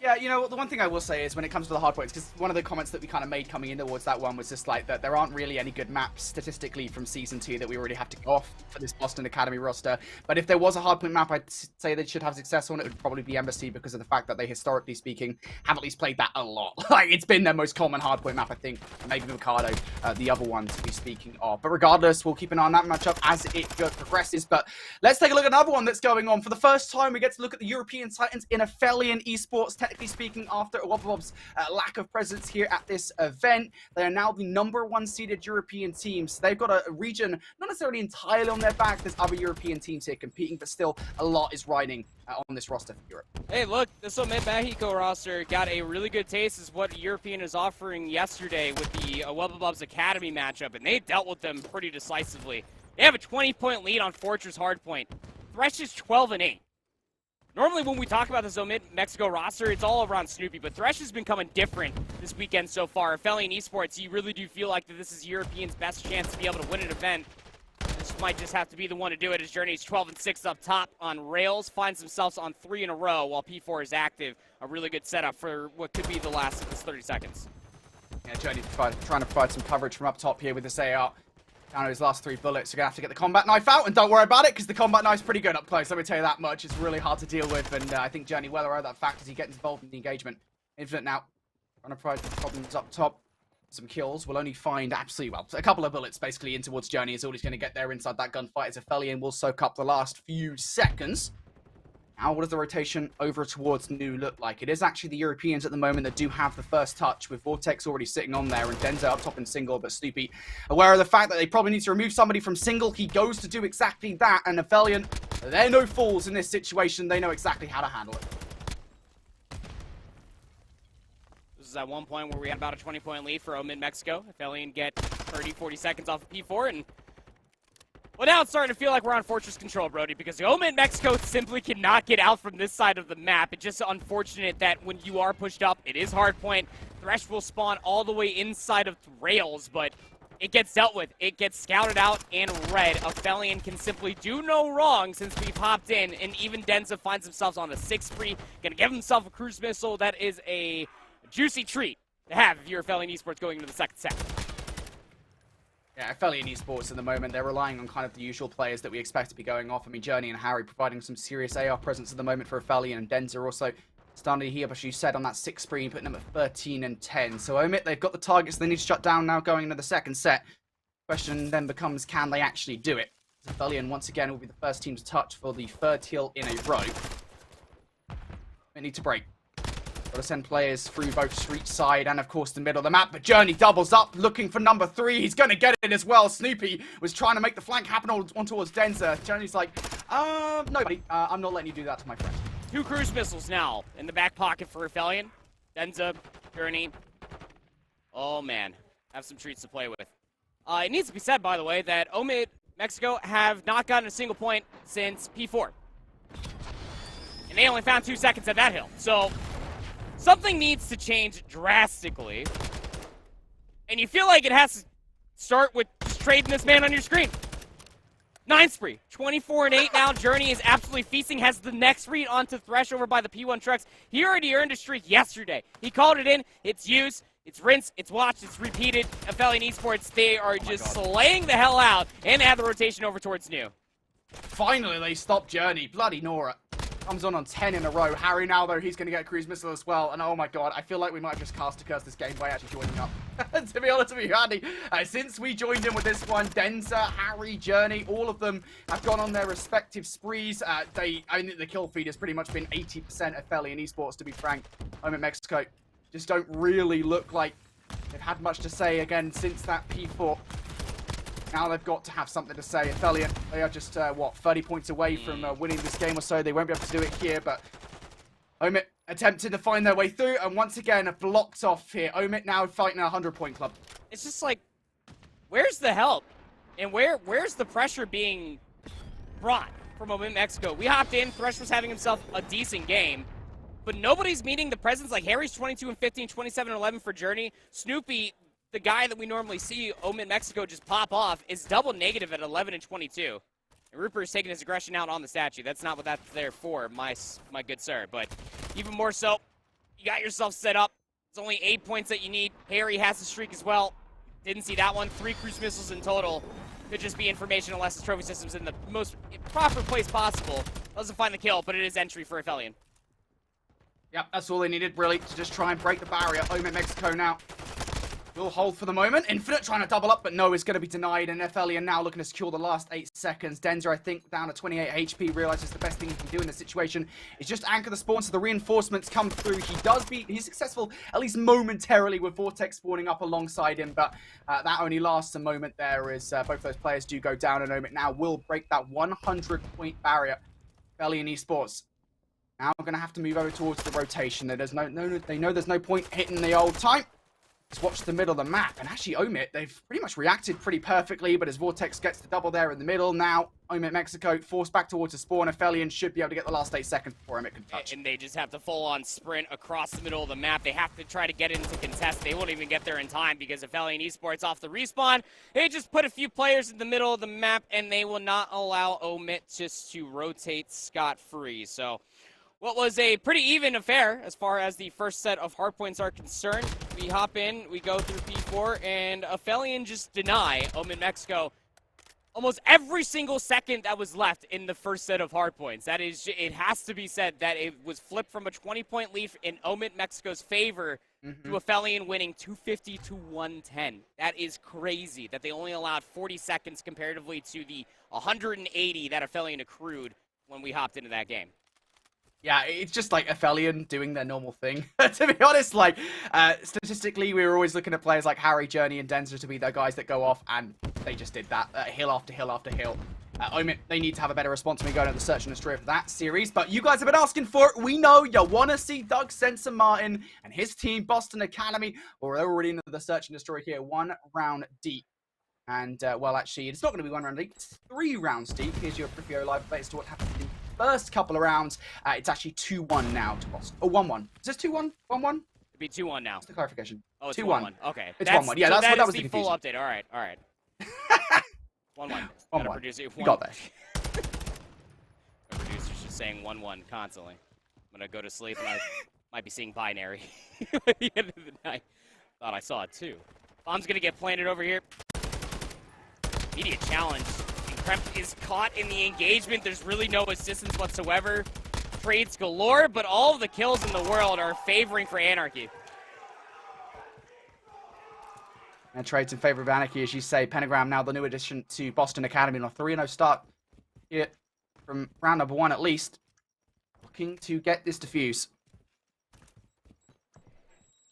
Yeah, you know, the one thing I will say is when it comes to the hard points, because one of the comments that we kind of made coming in towards that one was just like that there aren't really any good maps statistically from Season 2 that we already have to go off for this Boston Academy roster. But if there was a hard point map I'd say they should have success on, it would probably be Embassy, because of the fact that they, historically speaking, have at least played that a lot. Like, it's been their most common hard point map, I think. Maybe Mikado, the other one to be speaking of. But regardless, we'll keep an eye on that matchup as it progresses. But let's take a look at another one that's going on. For the first time, we get to look at the European Titans in Affili Esports, technically speaking, after Wobblebob's lack of presence here at this event. They are now the #1 seeded European team. So they've got a region not necessarily entirely on their back. There's other European teams here competing, but still a lot is riding on this roster for Europe. Hey, look, this Omit Mexico roster got a really good taste as what European is offering yesterday with the Wobblebob's Academy matchup, and they dealt with them pretty decisively. They have a 20-point lead on Fortress Hardpoint. Thresh is 12 and 8. Normally when we talk about the Omit Mexico roster, it's all around Snoopy, but Thresh has been coming different this weekend so far. Affili Esports, you really do feel like that this is European's best chance to be able to win an event. This might just have to be the one to do it. His Journey is 12 and 6 up top on rails, finds themselves on 3 in a row while P4 is active. A really good setup for what could be the last of this 30 seconds. Yeah, Journey trying to provide some coverage from up top here with this AR. Down to his last 3 bullets. You're going to have to get the combat knife out, and don't worry about it, because the combat knife's pretty good up close. Let me tell you that much. It's really hard to deal with, and I think Journey well aware of that fact as he gets involved in the engagement. Infinite now. Trying to provide problems up top. some kills. We'll only find absolutely, well, a couple of bullets basically in towards Journey is all he's going to get there inside that gunfight as Affili, and will soak up the last few seconds. Now, what does the rotation over towards New look like? It is actually the Europeans at the moment that do have the first touch, with Vortex already sitting on there and Denza up top in single, but Snoopy, aware of the fact that they probably need to remove somebody from single, he goes to do exactly that, and Affilian, they're no fools in this situation. They know exactly how to handle it. This is at one point where we had about a 20-point lead for Omit Mexico. Affilian get 30, 40 seconds off of P4, and well, now it's starting to feel like we're on fortress control, Brody, because Omit Mexico simply cannot get out from this side of the map. It's just unfortunate that when you are pushed up, it is hard point. Thresh will spawn all the way inside of rails, but it gets dealt with. It gets scouted out and read. Affilian can simply do no wrong since we popped in, and even Denza finds himself on a 6-free. Gonna give himself a cruise missile. That is a juicy treat to have if you're Affilian Esports going into the second set. Yeah, Affilian Esports at the moment, they're relying on kind of the usual players that we expect to be going off. I mean, Journey and Harry providing some serious AR presence at the moment for Affilian, and Denza also starting to heal, as you said, on that 6 spree, putting them at 13 and 10. So Omit, they've got the targets they need to shut down now going into the second set. Question then becomes, can they actually do it? Affilian, once again, will be the first team to touch for the third kill in a row. They need to break. Got to send players through both street side and, of course, the middle of the map. But Journey doubles up, looking for number 3. He's going to get it as well. Snoopy was trying to make the flank happen on towards Denza. Journey's like, no, buddy, I'm not letting you do that to my friend. 2 cruise missiles now in the back pocket for Affilian. Denza, Journey. Oh, man. Have some treats to play with. It needs to be said, by the way, that Omit Mexico have not gotten a single point since P4. And they only found 2 seconds at that hill. So something needs to change drastically. And you feel like it has to start with just trading this man on your screen. 9 spree, 24 and 8 now. Journey is absolutely feasting, has the next read onto Thresh over by the P1 trucks. He already earned a streak yesterday. He called it in, it's used, it's rinsed, it's watched, it's repeated. Affilian Esports, they are just slaying the hell out and add the rotation over towards New. Finally, they stop Journey. Bloody Nora. Comes on 10 in a row. Harry now, though, he's going to get a cruise missile as well. And oh my god, I feel like we might have just cast a curse this game by actually joining up. To be honest with you, Andy, since we joined in with this one, Denza, Harry, Journey, all of them have gone on their respective sprees. I think the kill feed has pretty much been 80% Affilian Esports, to be frank. I'm in Mexico. Just don't really look like they've had much to say again since that P4. Now they've got to have something to say. Affilian, they are just, 30 points away from winning this game or so. They won't be able to do it here, but Omit attempting to find their way through, and once again, blocked off here. Omit now fighting a 100-point club. It's just like, where's the help? And where's the pressure being brought from Omit Mexico? We hopped in, Thresh was having himself a decent game, but nobody's meeting the presence. Like, Harry's 22 and 15, 27 and 11 for Journey. Snoopy, the guy that we normally see Omit Mexico just pop off, is double negative at 11 and 22. And Rupert's taking his aggression out on the statue. That's not what that's there for, my good sir. But even more so, you got yourself set up. It's only 8 points that you need. Harry has a streak as well. Didn't see that one. 3 cruise missiles in total. Could just be information unless his trophy system's in the most proper place possible. Doesn't find the kill, but it is entry for Affilian. Yep, that's all they needed, really, to just try and break the barrier. Omit Mexico now will hold for the moment. Infinite trying to double up, but no, is going to be denied. And Affilian now looking to secure the last 8 seconds. Denza, I think, down to 28 HP, realizes the best thing he can do in this situation is just anchor the spawn so the reinforcements come through. He's successful, at least momentarily, with Vortex spawning up alongside him, but that only lasts a moment there as both those players do go down, and Omit now will break that 100-point barrier. Affilian Esports now going to have to move over towards the rotation. There's they know there's no point hitting the old time. Just watch the middle of the map, and actually Omit, they've pretty much reacted pretty perfectly, but as Vortex gets the double there in the middle, now Omit Mexico forced back towards the spawn. Affilian should be able to get the last 8 seconds before Omit can touch. And they just have to full-on sprint across the middle of the map. They have to try to get into contest. They won't even get there in time because Affilian Esports off the respawn. They just put a few players in the middle of the map, and they will not allow Omit just to rotate scot-free. So what was a pretty even affair as far as the first set of hardpoints are concerned. We hop in, we go through P4, and Affilian just deny Omit Mexico almost every single second that was left in the first set of hardpoints. That is, it has to be said that it was flipped from a 20-point lead in Omit Mexico's favor to Affili winning 250 to 110. That is crazy that they only allowed 40 seconds comparatively to the 180 that Affili accrued when we hopped into that game. Yeah, it's just like Affilian doing their normal thing. To be honest, like, statistically, we were always looking at players like Harry, Journey, and Denzer to be the guys that go off, and they just did that. Hill after hill after hill. Omit, they need to have a better response when we go into the Search and Destroy for that series, but you guys have been asking for it. We know you want to see Doug Spencer Martin and his team, Boston Academy. We're already into the Search and Destroy here, 1 round deep. And, well, actually, it's not going to be 1 round deep. It's 3 rounds deep. Here's your preview live update as to what happened in the first couple of rounds. It's actually 2-1 now to Boston. Oh, 1-1. Is this 2-1? 1-1? It'd be 2-1 now. That's the clarification. Oh, it's 2-1. Okay. It's 1-1. Yeah, so that was the the full confusion. update. All right. 1-1. 1-1. You got that. The producer's just saying 1-1 constantly. I'm going to go to sleep and I might be seeing binary at the end of the night. Thought I saw it too. Bomb's going to get planted over here. Immediate challenge. And Kremp is caught in the engagement. There's really no assistance whatsoever. Trades galore, but all of the kills in the world are favoring for Anarchy. And trades in favor of Anarchy, as you say. Pentagram now the new addition to Boston Academy on a 3-0 start here from round number 1 at least. Looking to get this defuse.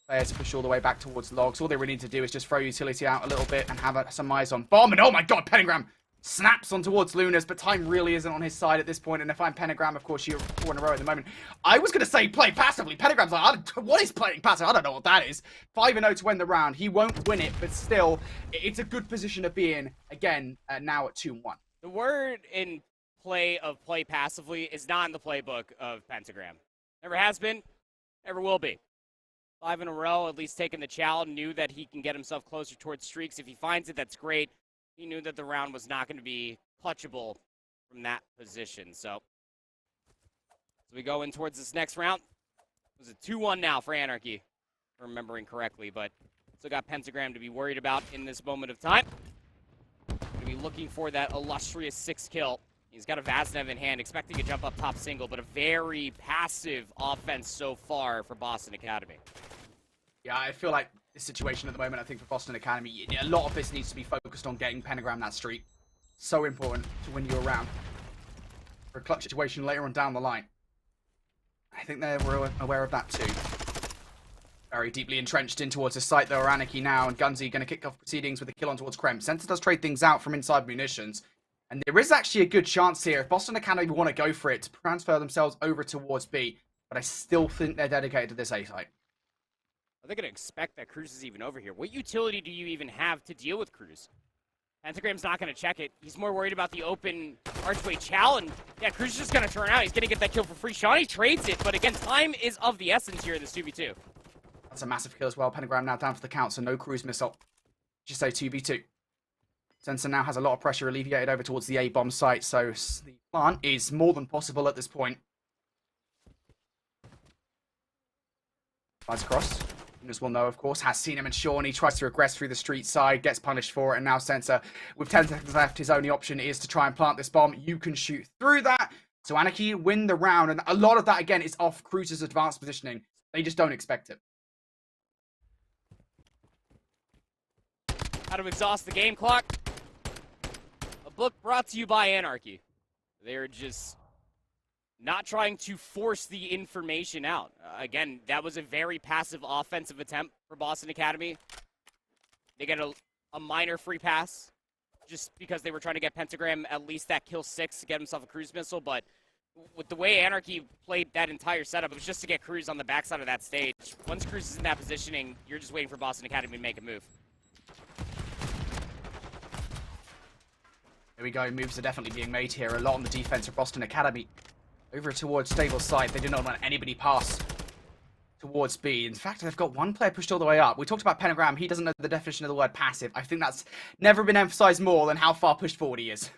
Players push all the way back towards logs. All they really need to do is just throw utility out a little bit and have some eyes on bomb. And oh my god, Pentagram snaps on towards Lunas, but time really isn't on his side at this point. And if I'm Pentagram, of course, you're 4 in a row at the moment. I was going to say play passively. Pentagram's like, what is playing passive? I don't know what that is. 5-0 to win the round. He won't win it, but still, it's a good position to be in. Again, now at 2-1. The word in play passively is not in the playbook of Pentagram. Never has been, never will be. 5 in a row, at least taking the challenge, knew that he can get himself closer towards streaks. If he finds it, that's great. He knew that the round was not going to be clutchable from that position. So as we go in towards this next round, it was a 2-1 now for Anarchy, if I'm remembering correctly, but still got Pentagram to be worried about in this moment of time. Going to be looking for that illustrious 6th kill. He's got a Vaznev in hand, expecting to jump up top single, but a very passive offense so far for Boston Academy. Yeah, I feel like this situation at the moment, I think for Boston Academy, a lot of this needs to be focused on getting Pentagram that streak. So important to win you a round. For a clutch situation later on down the line. I think they're aware of that too. Very deeply entrenched in towards the site though, Anarchy now, and Gunzy going to kick off proceedings with a kill on towards Krem. Sensor does trade things out from inside munitions. And there is actually a good chance here, if Boston Academy want to go for it, to transfer themselves over towards B. But I still think they're dedicated to this A site. Are they going to expect that Cruz is even over here? What utility do you even have to deal with Cruz? Pentagram's not going to check it. He's more worried about the open archway challenge. Yeah, Cruz is just going to turn out. He's going to get that kill for free. Shawnee trades it, but again, time is of the essence here in this 2v2. That's a massive kill as well. Pentagram now down for the count, so no cruise missile. Just say 2v2. Sensor now has a lot of pressure alleviated over towards the A-bomb site, so the plant is more than possible at this point. Flies across. As we'll know, of course, has seen him and Shawnee tries to regress through the street side, gets punished for it, and now Sensor, with 10 seconds left, his only option is to try and plant this bomb. You can shoot through that. So Anarchy win the round, and a lot of that, again, is off Cruz's advanced positioning. They just don't expect it. How to exhaust the game clock. A book brought to you by Anarchy. They're just not trying to force the information out. Again, that was a very passive offensive attempt for Boston Academy. They get a minor free pass just because they were trying to get Pentagram at least that kill 6 to get himself a cruise missile, but with the way Anarchy played that entire setup, it was just to get Cruz on the backside of that stage. Once Cruz is in that positioning, you're just waiting for Boston Academy to make a move. Here we go, moves are definitely being made here. A lot on the defense of Boston Academy. Over towards stable side, they do not want anybody pass towards B. In fact, they've got one player pushed all the way up. We talked about Pentagram. He doesn't know the definition of the word passive. I think that's never been emphasized more than how far pushed forward he is.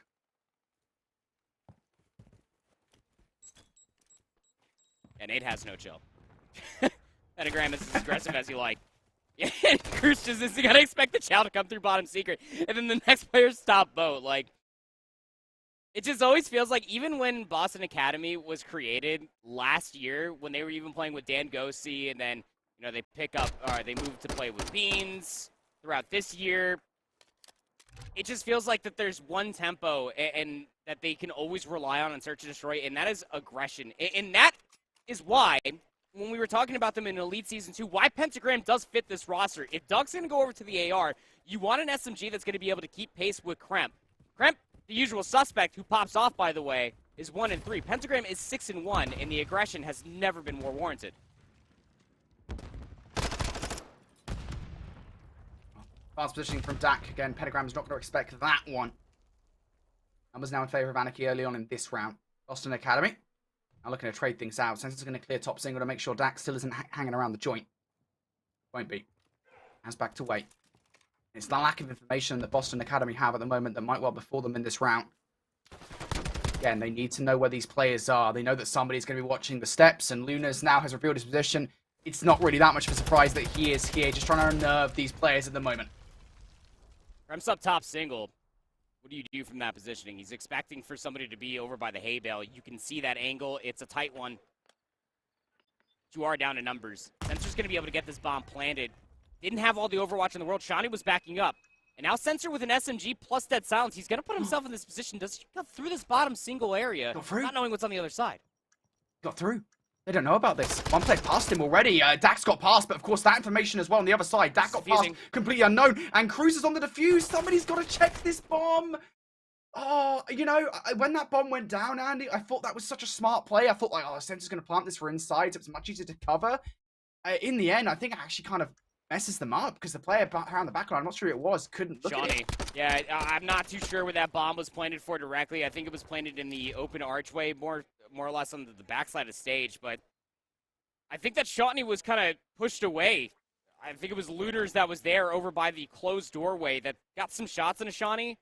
And Nate has no chill. Pentagram is as aggressive as you like. And Cruz just isn't going to expect the chow to come through bottom secret. And then the next player stop boat. Like, it just always feels like even when Boston Academy was created last year, when they were even playing with Dan Gosey and then, You know, they pick up, they move to play with Beans throughout this year. It just feels like that there's one tempo and that they can always rely on Search and Destroy, and that is aggression. And that is why, when we were talking about them in Elite Season 2, why Pentagram does fit this roster. If Doug's going to go over to the AR, you want an SMG that's going to be able to keep pace with Kremp. Kremp, the usual suspect, who pops off, by the way, is 1-3. Pentagram is 6-1, and the aggression has never been more warranted. Fast positioning from Dak. Again, Pentagram's not going to expect that one. Numbers now in favor of Anarchy early on in this round. Boston Academy now looking to trade things out. Sensor's going to clear top single to make sure Dak still isn't hanging around the joint. Won't be. Hands back to wait. It's the lack of information that Boston Academy have at the moment that might well befall them in this round. Again, they need to know where these players are. They know that somebody's going to be watching the steps, and Lunas now has revealed his position. It's not really that much of a surprise that he is here, just trying to unnerve these players at the moment. Kremp's up top single. What do you do from that positioning? He's expecting for somebody to be over by the hay bale. You can see that angle. It's a tight one. You are down in numbers. Sensor's going to be able to get this bomb planted. Didn't have all the overwatch in the world. Shawnee was backing up. And now Sensor with an SMG plus Dead Silence. He's going to put himself in this position. Does he go through this bottom single area, not knowing what's on the other side? Got through. They don't know about this. One player passed him already. Dak's got past, but of course that information as well on the other side. Dak got past, completely unknown. And Cruz is on the defuse. Somebody's got to check this bomb. Oh, you know, when that bomb went down, Andy, I thought that was such a smart play. I thought, like, oh, Sensor's going to plant this for inside, so it's much easier to cover. In the end, I think it actually kind of messes them up because the player around the backline, I'm not sure who it was, couldn't look at it. Yeah, I'm not too sure where that bomb was planted for directly. I think it was planted in the open archway, more or less on the backside of stage, but I think that Shawnee was kind of pushed away. I think it was Looters that was there over by the closed doorway that got some shots on a Shawnee,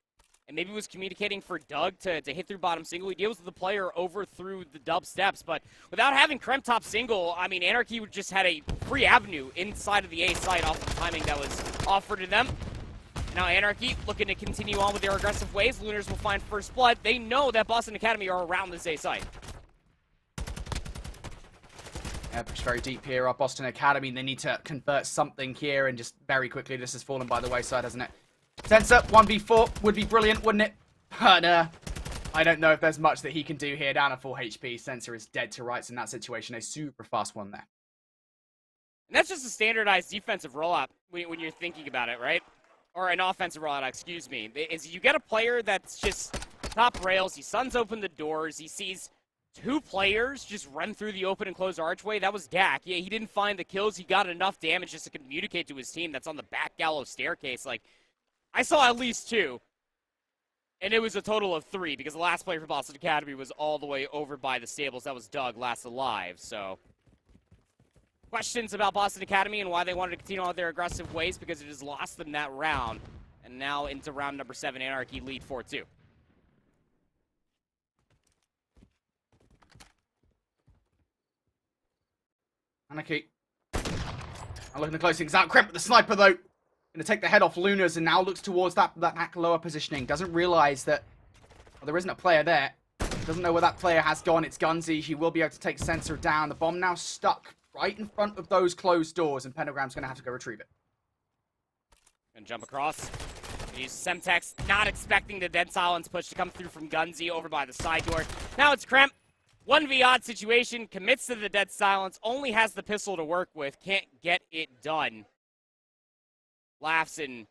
and maybe was communicating for Doug to hit through bottom single. He deals with the player over through the dub steps, but without having Kremp top single, I mean, Anarchy just had a free avenue inside of the A site off the timing that was offered to them. Now Anarchy looking to continue on with their aggressive ways. Lunars will find first blood. They know that Boston Academy are around this A site. Yeah, pushed very deep here. Our Boston Academy, they need to convert something here, and just very quickly this has fallen by the wayside, hasn't it? Sensor, 1v4 would be brilliant, wouldn't it? But I don't know if there's much that he can do here. Down at full HP, Sensor is dead to rights in that situation. A super fast one there. And that's just a standardized defensive rollout when you're thinking about it, right? Or an offensive rollout, excuse me. Is you get a player that's just top rails, he suns open the doors, he sees two players just run through the open and closed archway. That was Dak. Yeah, he didn't find the kills. He got enough damage just to communicate to his team that's on the back gallows staircase. Like, I saw at least two, and it was a total of 3 because the last player for Boston Academy was all the way over by the stables. That was Doug, last alive. So, questions about Boston Academy and why they wanted to continue on their aggressive ways, because it has lost them that round. And now into round number 7, Anarchy lead 4-2. Anarchy. I'm looking to close things out. Kremp with the sniper, though. Going to take the head off Lunas and now looks towards that back lower positioning. Doesn't realize that there isn't a player there. Doesn't know where that player has gone. It's Gunsy. He will be able to take Sensor down. The bomb now stuck right in front of those closed doors, and Pentagram's going to have to go retrieve it. And jump across. Use Semtex, not expecting the Dead Silence push to come through from Gunsy over by the side door. Now it's Kremp. 1v odd situation, commits to the Dead Silence, only has the pistol to work with, can't get it done. Laughs and a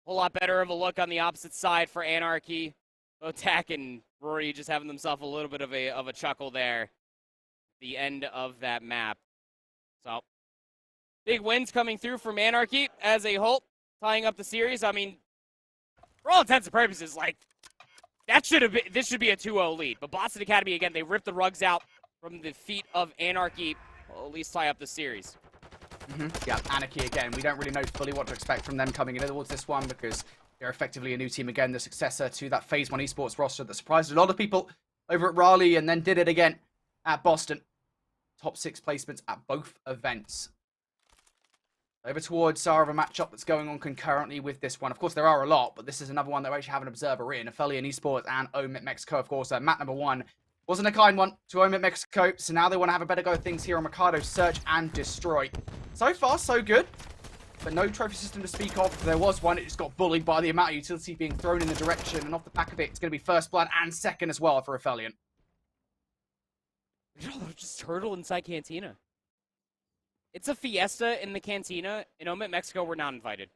whole lot better of a look on the opposite side for Anarchy. Botak and Rory just having themselves a little bit of a chuckle there. The end of that map. So, big wins coming through from Anarchy as a whole, tying up the series. I mean, for all intents and purposes, like, this should be a 2-0 lead. But Boston Academy, again, they ripped the rugs out from the feet of Anarchy. Well, at least tie up the series. Yeah, Anarchy again. We don't really know fully what to expect from them coming in towards this one, because they're effectively a new team again, the successor to that Phase 1 esports roster that surprised a lot of people over at Raleigh and then did it again at Boston. Top 6 placements at both events. Over towards our other matchup that's going on concurrently with this one. Of course, there are a lot, but this is another one that we actually have an observer in. Affili and Esports and Omit Mexico, of course. Map number 1 Wasn't a kind one to Omit Mexico, so now they want to have a better go of things here on Mikado. Search and destroy. So far, so good. But no trophy system to speak of. If there was one, it just got bullied by the amount of utility being thrown in the direction. And off the back of it, it's going to be first blood and second as well for Affili. Just turtle inside Cantina. It's a fiesta in the Cantina. In Omit Mexico, we're not invited.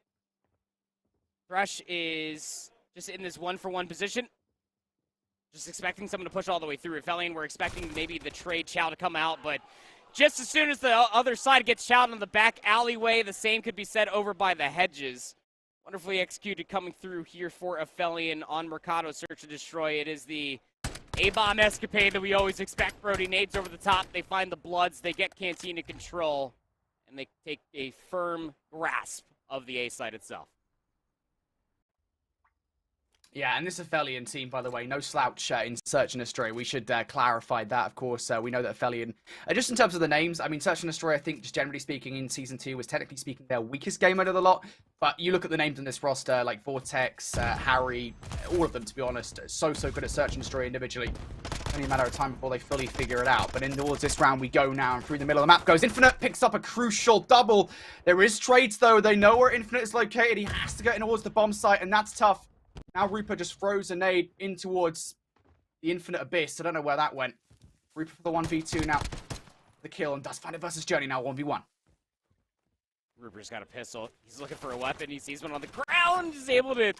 Thresh is just in this one-for-one position. Just expecting someone to push all the way through. Affili, we're expecting maybe the trade Chow to come out, but just as soon as the other side gets shot on the back alleyway, the same could be said over by the hedges. Wonderfully executed coming through here for Affili on Mercado Search and Destroy. It is the A-bomb escapade that we always expect. Brody nades over the top. They find the Bloods. They get Cantina control, and they take a firm grasp of the A side itself. Yeah, and this Affili team, by the way, no slouch in Search and Destroy. We should clarify that, of course. We know that Affili, just in terms of the names, I mean, Search and Destroy, I think, just generally speaking, in Season 2 was technically speaking their weakest game out of the lot. But you look at the names in this roster, like Vortex, Harry, all of them, to be honest, so good at Search and Destroy individually. Only a matter of time before they fully figure it out. But in towards this round we go now, and through the middle of the map goes Infinite, picks up a crucial double. There is trades, though. They know where Infinite is located. He has to get in towards the bomb site, and that's tough. Now Rupert just throws a nade in towards the Infinite Abyss. I don't know where that went. Rupert for the 1v2 now. The kill, and does find it versus Journey now 1v1. Rupert's got a pistol. He's looking for a weapon. He sees one on the ground. He's able to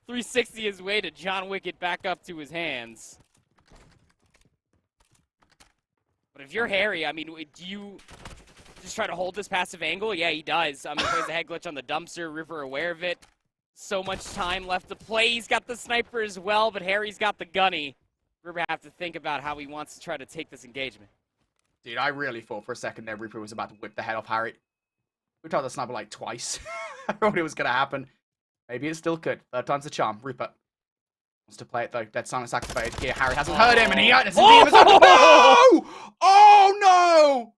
360 his way to John Wick it back up to his hands. But if you're Harry, I mean, do you just try to hold this passive angle? Yeah, he does. I mean, he plays the head glitch on the dumpster. Rupert aware of it. So much time left to play. He's got the sniper as well, but Harry's got the gunny. Rupert have to think about how he wants to try to take this engagement. Dude, I really thought for a second there Rupert was about to whip the head off Harry. We tried the sniper like twice. I thought it was going to happen. Maybe it still could. Third time's the charm. Rupert wants to play it though. Dead silence activated here. Harry hasn't heard him, and he has no! Oh no!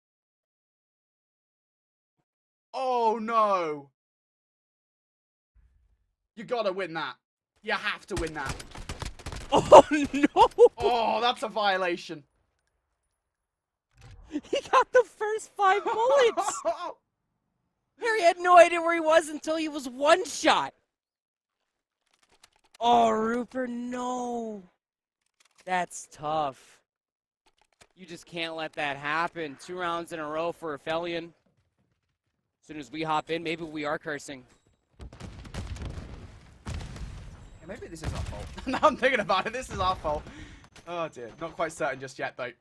Oh no! You gotta win that. You have to win that. Oh no! Oh, that's a violation. He got the first 5 bullets. Harry had no idea where he was until he was one shot. Oh, Rupert, no. That's tough. You just can't let that happen. 2 rounds in a row for Affili. As soon as we hop in, maybe we are cursing. Yeah, maybe this is our fault. Now I'm thinking about it, this is our fault. Oh dear, not quite certain just yet though.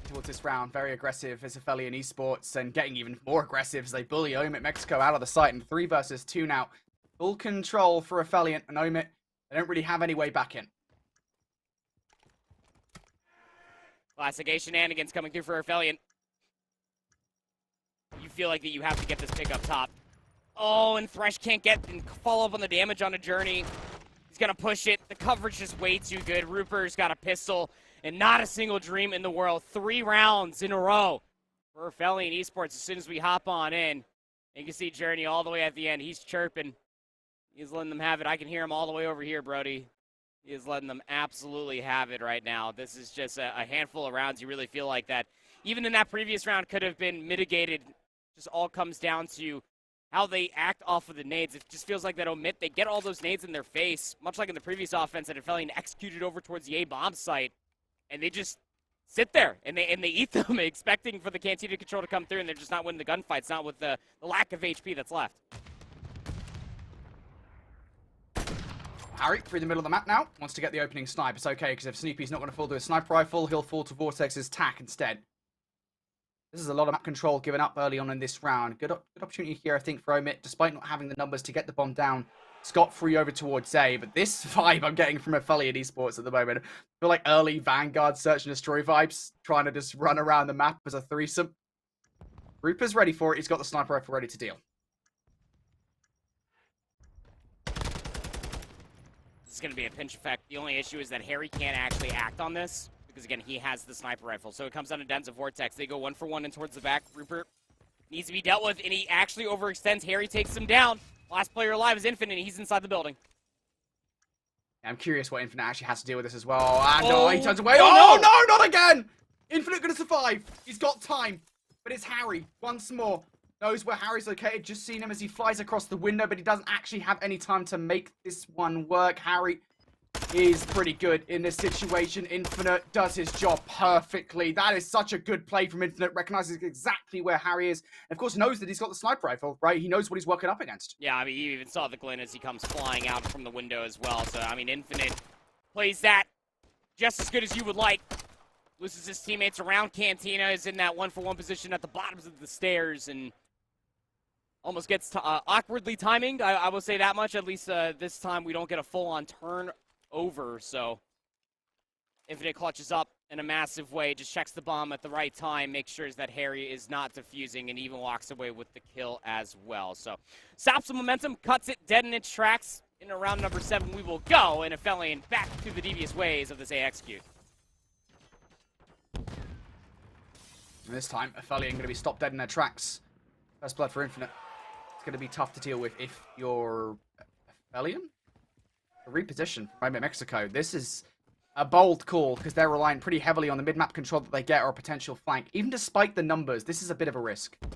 Towards this round, very aggressive as Affili in esports, and getting even more aggressive as they bully Omit Mexico out of the site in 3 versus 2 now. Full control for Affili and Omit. They don't really have any way back in. Classic A shenanigans coming through for Affili. You feel like that you have to get this pick up top. Oh, and Thresh can't get and follow up on the damage on a Journey. He's going to push it. The coverage is way too good. Rupert's got a pistol and not a single dream in the world. 3 rounds in a row for Affili and esports as soon as we hop on in. You can see Journey all the way at the end. He's chirping. He's letting them have it. I can hear him all the way over here, Brody. He is letting them absolutely have it right now. This is just a handful of rounds. You really feel like that. Even in that previous round could have been mitigated. Just all comes down to how they act off of the nades. It just feels like that Omit, they get all those nades in their face, much like in the previous offense that Affili executed over towards the A-bomb site, and they just sit there and they eat them, expecting for the Cantina control to come through, and they're just not winning the gunfights, not with the lack of HP that's left. Harry, through the middle of the map now, wants to get the opening snipe. It's okay, because if Snoopy's not going to fall to his sniper rifle, he'll fall to Vortex's tack instead. This is a lot of map control given up early on in this round. Good opportunity here, I think, for Omit, despite not having the numbers to get the bomb down scot-free over towards A. But this vibe I'm getting from Affili and esports at the moment, I feel like early Vanguard Search and Destroy vibes, trying to just run around the map as a threesome. Rupert's ready for it. He's got the sniper rifle ready to deal. This is going to be a pinch effect. The only issue is that Harry can't actually act on this, because again, he has the sniper rifle. So it comes down to Den's of Vortex. They go 1-for-1 in towards the back. Rupert needs to be dealt with, and he actually overextends. Harry takes him down. Last player alive is Infinite, and he's inside the building. I'm curious what Infinite actually has to deal with this as well. And he turns away. no, Oh, no! no, not again! Infinite gonna survive. He's got time. But it's Harry, once more. Knows where Harry's located. Just seen him as he flies across the window, but he doesn't actually have any time to make this one work. Harry is pretty good in this situation. Infinite does his job perfectly. That is such a good play from Infinite. Recognizes exactly where Harry is. And of course, knows that he's got the sniper rifle, right? He knows what he's working up against. Yeah, I mean, you even saw the glint as he comes flying out from the window as well. So, I mean, Infinite plays that just as good as you would like. Loses his teammates around Cantina, is in that 1-for-1 position at the bottoms of the stairs, and almost gets awkwardly timing. I will say that much. At least this time we don't get a full-on turn over, so Infinite clutches up in a massive way, just checks the bomb at the right time, makes sure that Harry is not defusing, and even walks away with the kill as well. So stops the momentum, cuts it dead in its tracks. In round number 7 we will go, and Affili back to the devious ways of this AXQ. And this time, Affili going to be stopped dead in their tracks. First blood for Infinite. It's going to be tough to deal with if you're Affili. A reposition from Omit Mexico. This is a bold call because they're relying pretty heavily on the mid-map control that they get or a potential flank. Even despite the numbers, this is a bit of a risk. How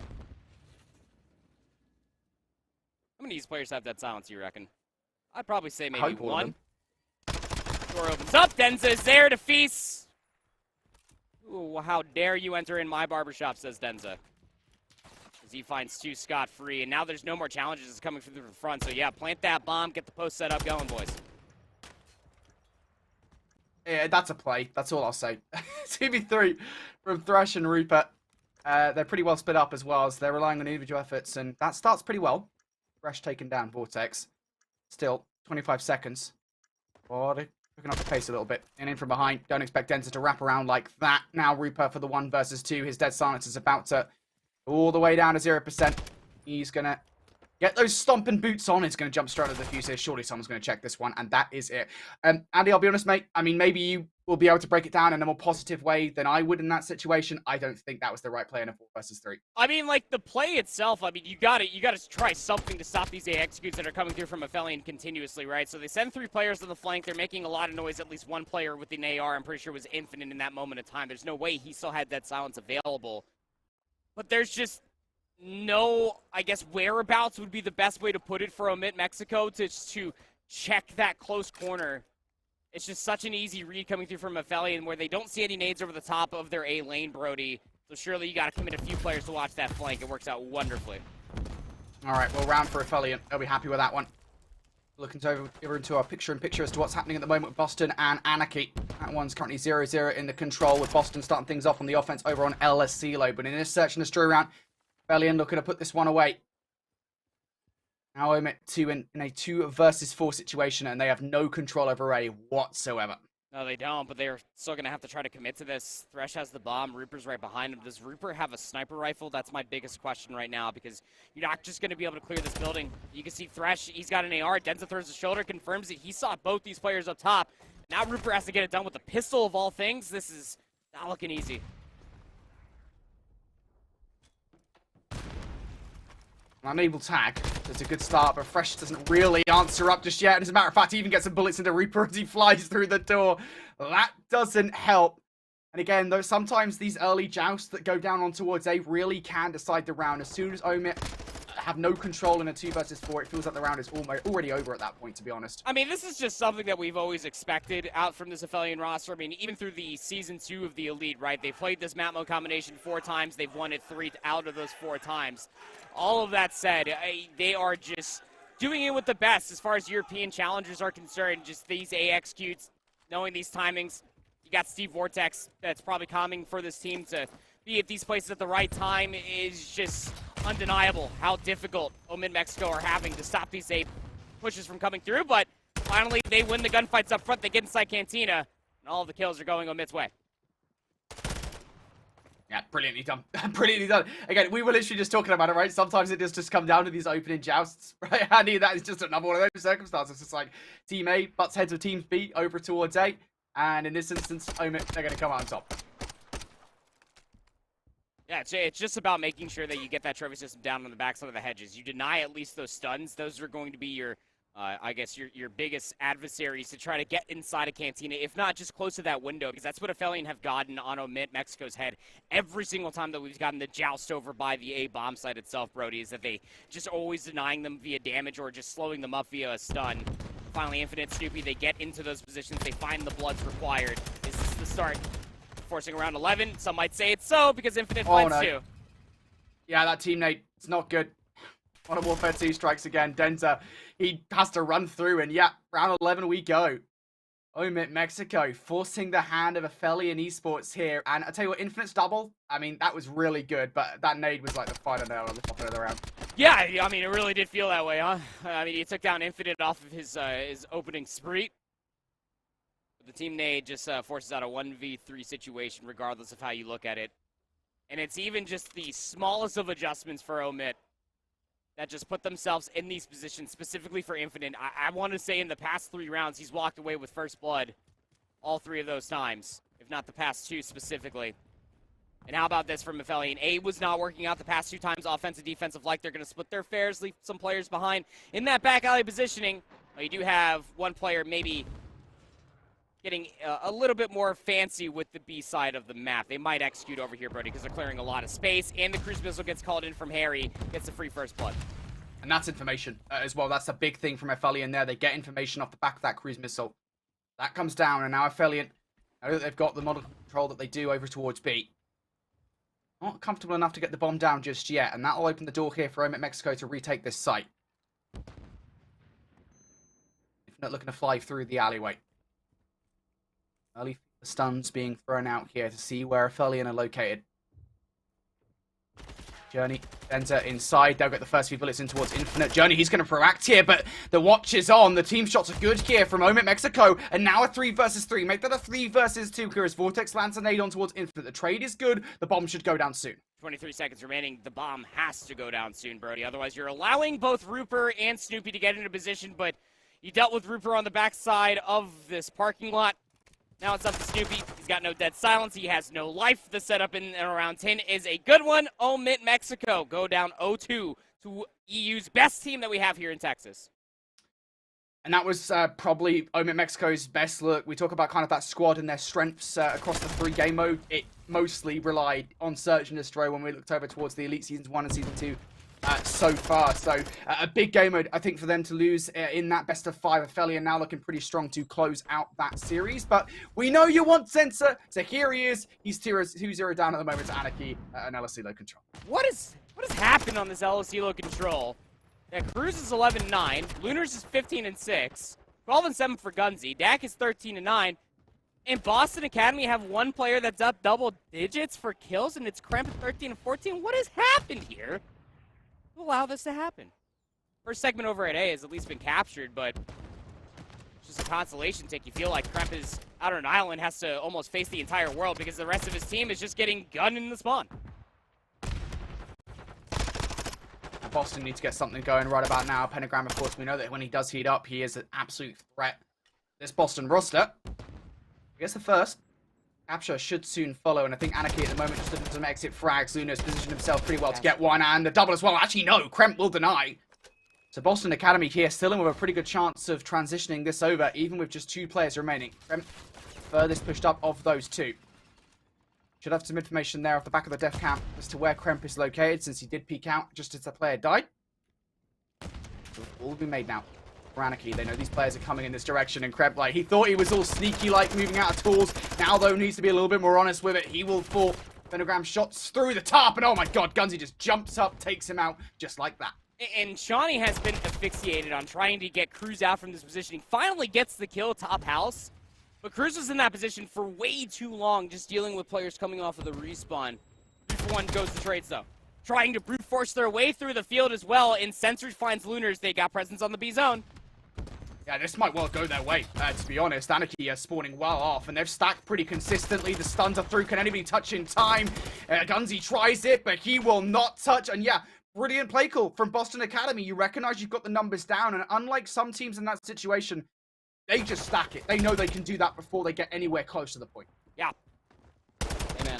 many of these players have that silence, you reckon? I'd probably say maybe one. Door opens up. Denza is there to feast. Ooh, how dare you enter in my barbershop, says Denza. As he finds 2 scot-free, and now there's no more challenges. It's coming through the front. So, yeah, plant that bomb, get the post set up going, boys. Yeah, that's a play. That's all I'll say. 2v3 from Thresh and Rupert. They're pretty well split up as well, as they're relying on individual efforts, and that starts pretty well. Thresh taken down Vortex. Still, 25 seconds. Oh, they're picking up the pace a little bit. And in from behind. Don't expect Denza to wrap around like that. Now Rupert for the 1 versus 2. His dead silence is about to all the way down to 0%. He's going to get those stomping boots on. He's going to jump straight to the fuse here. Surely someone's going to check this one, and that is it. Andy, I'll be honest, mate. I mean, maybe you will be able to break it down in a more positive way than I would in that situation. I don't think that was the right play in a 4 versus 3. I mean, like, the play itself, I mean, you got to try something to stop these AXQs that are coming through from Affili continuously, right? So they send 3 players to the flank. They're making a lot of noise. At least 1 player with an AR, I'm pretty sure, was Infinite in that moment of time. There's no way he still had that silence available. But there's just no, I guess, whereabouts would be the best way to put it for Omit Mexico to check that close corner. It's just such an easy read coming through from Affili, and where they don't see any nades over the top of their A lane, Brody. So surely you got to commit a few players to watch that flank. It works out wonderfully. All right, well, round for Affili. They'll be happy with that one. Looking over into our picture-in-picture as to what's happening at the moment with Boston and Anarchy. That one's currently 0-0 in the control, with Boston starting things off on the offense over on El Asilo. But in this search and destroy round, Affili looking to put this one away. Now Omit in a 2 versus 4 situation, and they have no control over A whatsoever. No, they don't, but they're still going to have to try to commit to this. Thresh has the bomb. Reaper's right behind him. Does Reaper have a sniper rifle? That's my biggest question right now, because you're not just going to be able to clear this building. You can see Thresh, he's got an AR. Denza throws his shoulder, confirms it. He saw both these players up top. Now Reaper has to get it done with a pistol of all things. This is not looking easy. Unable tag. It's a good start, but Fresh doesn't really answer up just yet. And as a matter of fact, he even gets some bullets into Reaper as he flies through the door. That doesn't help. And again, though, sometimes these early jousts that go down on towards A really can decide the round. As soon as Omit have no control in a 2 versus 4, it feels like the round is already over at that point, to be honest. I mean, this is just something that we've always expected out from this Affili roster. I mean, even through the Season 2 of the Elite, right? They've played this map mode combination 4 times. They've won it 3 out of those 4 times. All of that said, they are just doing it with the best as far as European challengers are concerned. Just these AXQs, knowing these timings. You got Steve Vortex that's probably coming for this team to be at these places at the right time is just undeniable how difficult Omit Mexico are having to stop these A pushes from coming through. But finally, they win the gunfights up front. They get inside Cantina, and all of the kills are going Omit's way. Yeah, brilliantly done. Brilliantly done. Again, we were literally just talking about it, right? Sometimes it does just come down to these opening jousts, right? Andy, that is just another one of those circumstances. It's like Team A butts heads with Team B over towards A. And in this instance, Omit, they're going to come out on top. Yeah, it's just about making sure that you get that trophy system down on the backside of the hedges. You deny at least those stuns. Those are going to be your I guess your biggest adversaries to try to get inside a Cantina, if not just close to that window, because that's what Affili have gotten on Omit, Mexico's head, every single time that we've gotten the joust over by the A bomb site itself, Brody, is that they just always denying them via damage or just slowing them up via a stun. Finally, Infinite Snoopy, they get into those positions, they find the bloods required. Is this the start? Forcing around 11, some might say it's so, because Infinite finds 2. Yeah, that teammate, it's not good. Modern Warfare 2 strikes again. Denza, he has to run through, and yeah, round 11 we go. Omit Mexico forcing the hand of Affili and Esports here. And I tell you what, Infinite's double, I mean, that was really good, but that nade was like the final nail on the top of the round. Yeah, I mean, it really did feel that way, huh? I mean, he took down Infinite off of his opening spree. The team nade just forces out a 1v3 situation, regardless of how you look at it. And it's even just the smallest of adjustments for Omit that just put themselves in these positions, specifically for Infinite. I want to say in the past 3 rounds, he's walked away with first blood all 3 of those times, if not the past 2 specifically. And how about this from Affili? A was not working out the past 2 times, offensive, defensive, like they're going to split their fares, leave some players behind. In that back alley positioning, you do have one player maybe getting a little bit more fancy with the B side of the map. They might execute over here, Brody, because they're clearing a lot of space, and the cruise missile gets called in from Harry, gets the free first blood. And that's information as well. That's a big thing from Affili in there. They get information off the back of that cruise missile. That comes down, and now Affili, now that they've got the model control that they do over towards B, not comfortable enough to get the bomb down just yet, and that'll open the door here for Omit Mexico to retake this site. If not looking to fly through the alleyway. Early stuns being thrown out here to see where Affili are located. Journey enter inside. They'll get the first few bullets in towards Infinite. Journey, he's going to proact here, but the watch is on. The team shots are good here from Omit Mexico, and now a 3 versus 3. Make that a 3 versus 2. Curious Vortex lands a nade on towards Infinite. The trade is good. The bomb should go down soon. 23 seconds remaining. The bomb has to go down soon, Brody. Otherwise, you're allowing both Rooper and Snoopy to get into position, but you dealt with Rooper on the backside of this parking lot. Now it's up to Snoopy. He's got no dead silence. He has no life. The setup in and around 10 is a good one. Omit Mexico go down 0-2 to EU's best team that we have here in Texas. And that was probably Omit Mexico's best look. We talk about kind of that squad and their strengths across the 3 game mode. It mostly relied on Search and Destroy when we looked over towards the Elite Seasons 1 and Season 2 so far. So a big game mode, I think, for them to lose in that best of 5. Affili now looking pretty strong to close out that series. But we know you want Sensor, so here he is. He's 2-0 down at the moment to Anarchy and LSC low control. What has happened on this LSC low control? Yeah, Cruz is 11-9, Lunars is 15-6, 12-7 for Gunzy, Dak is 13-9, and Boston Academy have one player that's up double digits for kills, and it's Kremp at 13-14. What has happened here to allow this to happen? First segment over at A has at least been captured, but it's just a consolation take. You feel like Kremp is out on an island, has to almost face the entire world because the rest of his team is just getting gunned in the spawn. Boston need to get something going right about now. Pentagram, of course, we know that when he does heat up, he is an absolute threat. This Boston roster, I guess the first capture should soon follow, and I think Anarchy at the moment just looking to exit frags. Luna's positioned himself pretty well to get one, and the double as well. Actually, no, Kremp will deny. So Boston Academy here still in with a pretty good chance of transitioning this over, even with just 2 players remaining. Kremp furthest pushed up of those 2. Should have some information there off the back of the death camp as to where Kremp is located, since he did peek out just as the player died. All will be made now. For Anarchy, they know these players are coming in this direction, and Kremp, like, he thought he was all sneaky-like, moving out of tools. Now, though, needs to be a little bit more honest with it. He will fall. Pentagram shots through the top, and oh my god, Gunzy just jumps up, takes him out, just like that. And Shawnee has been asphyxiated on trying to get Cruz out from this positioning. Finally gets the kill top house. But Cruz was in that position for way too long, just dealing with players coming off of the respawn. 3-for-1 goes to trades, though. Trying to brute force their way through the field as well, and Sensor finds Lunars. They got presence on the B zone. Yeah, this might well go their way, to be honest. Anarchy are spawning well off, and they've stacked pretty consistently. The stuns are through. Can anybody touch in time? Gunzy tries it, but he will not touch. And yeah, brilliant play call from Boston Academy. You recognize you've got the numbers down, and unlike some teams in that situation, they just stack it. They know they can do that before they get anywhere close to the point. Yeah. Hey, man.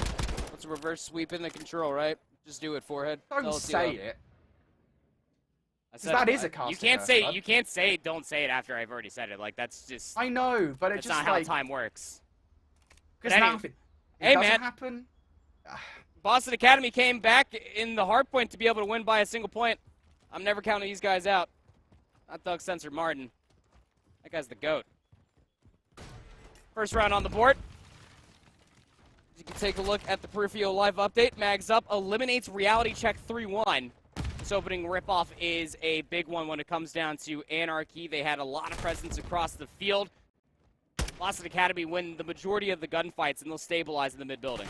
What's a reverse sweep in the control, right? Just do it, forehead. Don't say it. That is a casting You can't say don't say it after I've already said it. Like, that's just... I know, but it's just not how time works. Because now if it doesn't happen... Boston Academy came back in the hard point to be able to win by a single point. I'm never counting these guys out. Not Doug Sensor Martin. That guy's the GOAT. First round on the board. You can take a look at the Peripheral Live update. Mags up, eliminates Reality Check 3-1. This opening ripoff is a big one when it comes down to Anarchy. They had a lot of presence across the field. Boston Academy win the majority of the gunfights, and they'll stabilize in the mid-building.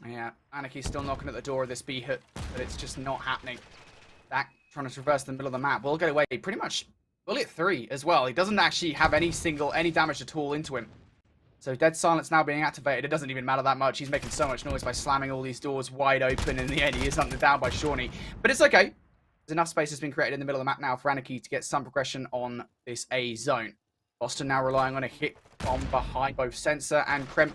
Yeah, Anarchy's still knocking at the door of this B hit, but it's just not happening. Back trying to traverse the middle of the map. Will get away. Pretty much bullet 3 as well. He doesn't actually have any damage at all into him. So Dead Silence now being activated. It doesn't even matter that much. He's making so much noise by slamming all these doors wide open. In the end, he is hunted down by Shawnee. But it's okay. There's enough space has been created in the middle of the map now for Anarchy to get some progression on this A zone. Boston now relying on a hit from behind both Sensor and Kremp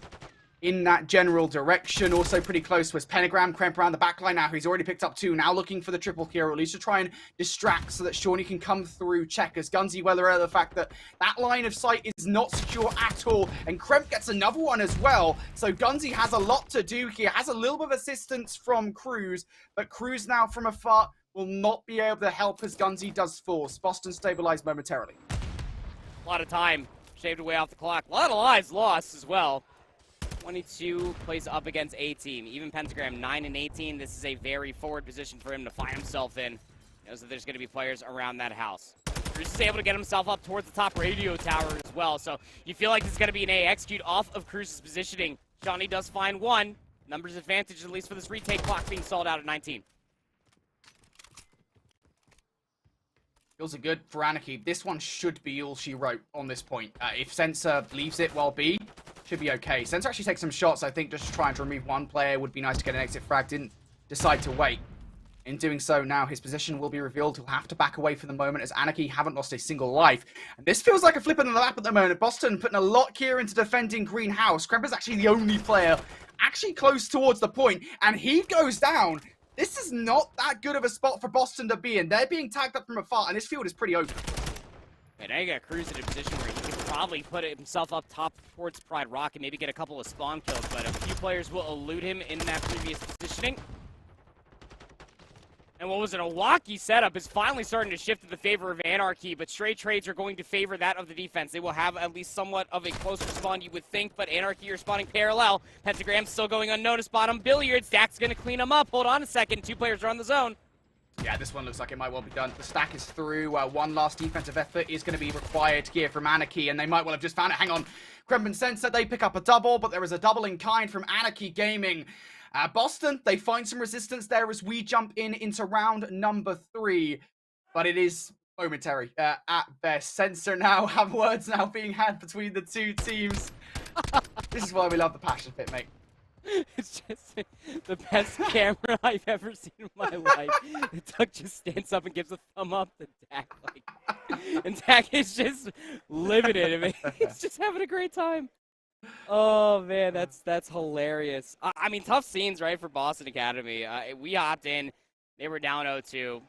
in that general direction. Also pretty close was Pentagram. Kremp around the backline now. He's already picked up 2. Now looking for the triple kill, or at least to try and distract so that Shawnee can come through checkers. Gunsy well aware of the fact that that line of sight is not secure at all. And Kremp gets another one as well. So Gunsy has a lot to do here. Has a little bit of assistance from Cruz, but Cruz now from afar will not be able to help as Gunsy does force. Boston stabilized momentarily. A lot of time shaved away off the clock. A lot of lives lost as well. 22 plays up against A team. Even Pentagram 9 and 18. This is a very forward position for him to find himself in. He knows that there's going to be players around that house. Cruz is able to get himself up towards the top radio tower as well. So you feel like it's going to be an A execute off of Cruz's positioning. Shawnee does find one. Numbers advantage, at least for this retake clock being sold out at 19. Feels good for Anarchy. This one should be all she wrote on this point. If Sensor leaves it while B, should be okay. Sensor actually takes some shots, I think, just trying to remove one player. Would be nice to get an exit frag. Didn't decide to wait. In doing so, now his position will be revealed. He'll have to back away for the moment as Anarchy haven't lost a single life. And this feels like a flip in the lap at the moment. Boston putting a lot here into defending Greenhouse. Kremp is actually the only player actually close towards the point, and he goes down. This is not that good of a spot for Boston to be in. They're being tagged up from afar, and this field is pretty open. And now you got Cruz in a position where he can probably put himself up top towards Pride Rock and maybe get a couple of spawn kills, but a few players will elude him in that previous positioning. And what was an Iwaki setup is finally starting to shift in the favor of Anarchy, but straight trades are going to favor that of the defense. They will have at least somewhat of a closer spawn, you would think, but Anarchy are spawning parallel. Pentagram still going unnoticed. Bottom Billiards. Dak's going to clean them up. Hold on a second. 2 players are on the zone. Yeah, this one looks like it might well be done. The stack is through. One last defensive effort is going to be required here from Anarchy, and they might well have just found it. Hang on. Kremp and Sensor, they pick up a double, but there is a double in kind from Anarchy Gaming. Boston, they find some resistance there as we jump into round number 3, but it is momentary at best. Sensor now have words now being had between the two teams. This is why we love the passion pit, mate. It's just the best camera I've ever seen in my life. Doug just stands up and gives a thumb up to Dak, and Dak is just living it. I mean, he's just having a great time. Oh man, that's hilarious. I mean, tough scenes, right, for Boston Academy. We hopped in, they were down 0-2.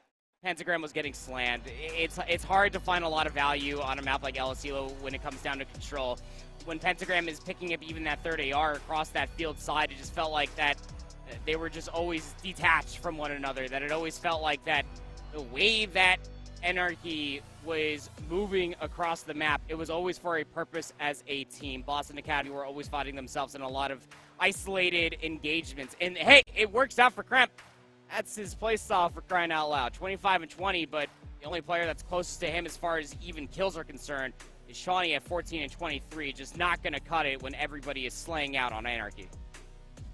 Pentagram was getting slammed. It's hard to find a lot of value on a map like El Asilo when it comes down to control. When Pentagram is picking up even that third AR across that field side, it just felt like that they were just always detached from one another. That it always felt like that the way that Anarchy was moving across the map, it was always for a purpose as a team. Boston Academy were always fighting themselves in a lot of isolated engagements. And hey, it works out for Kremp. That's his play style, for crying out loud. 25 and 20, but the only player that's closest to him as far as even kills are concerned is Shawnee at 14 and 23. Just not going to cut it when everybody is slaying out on Anarchy.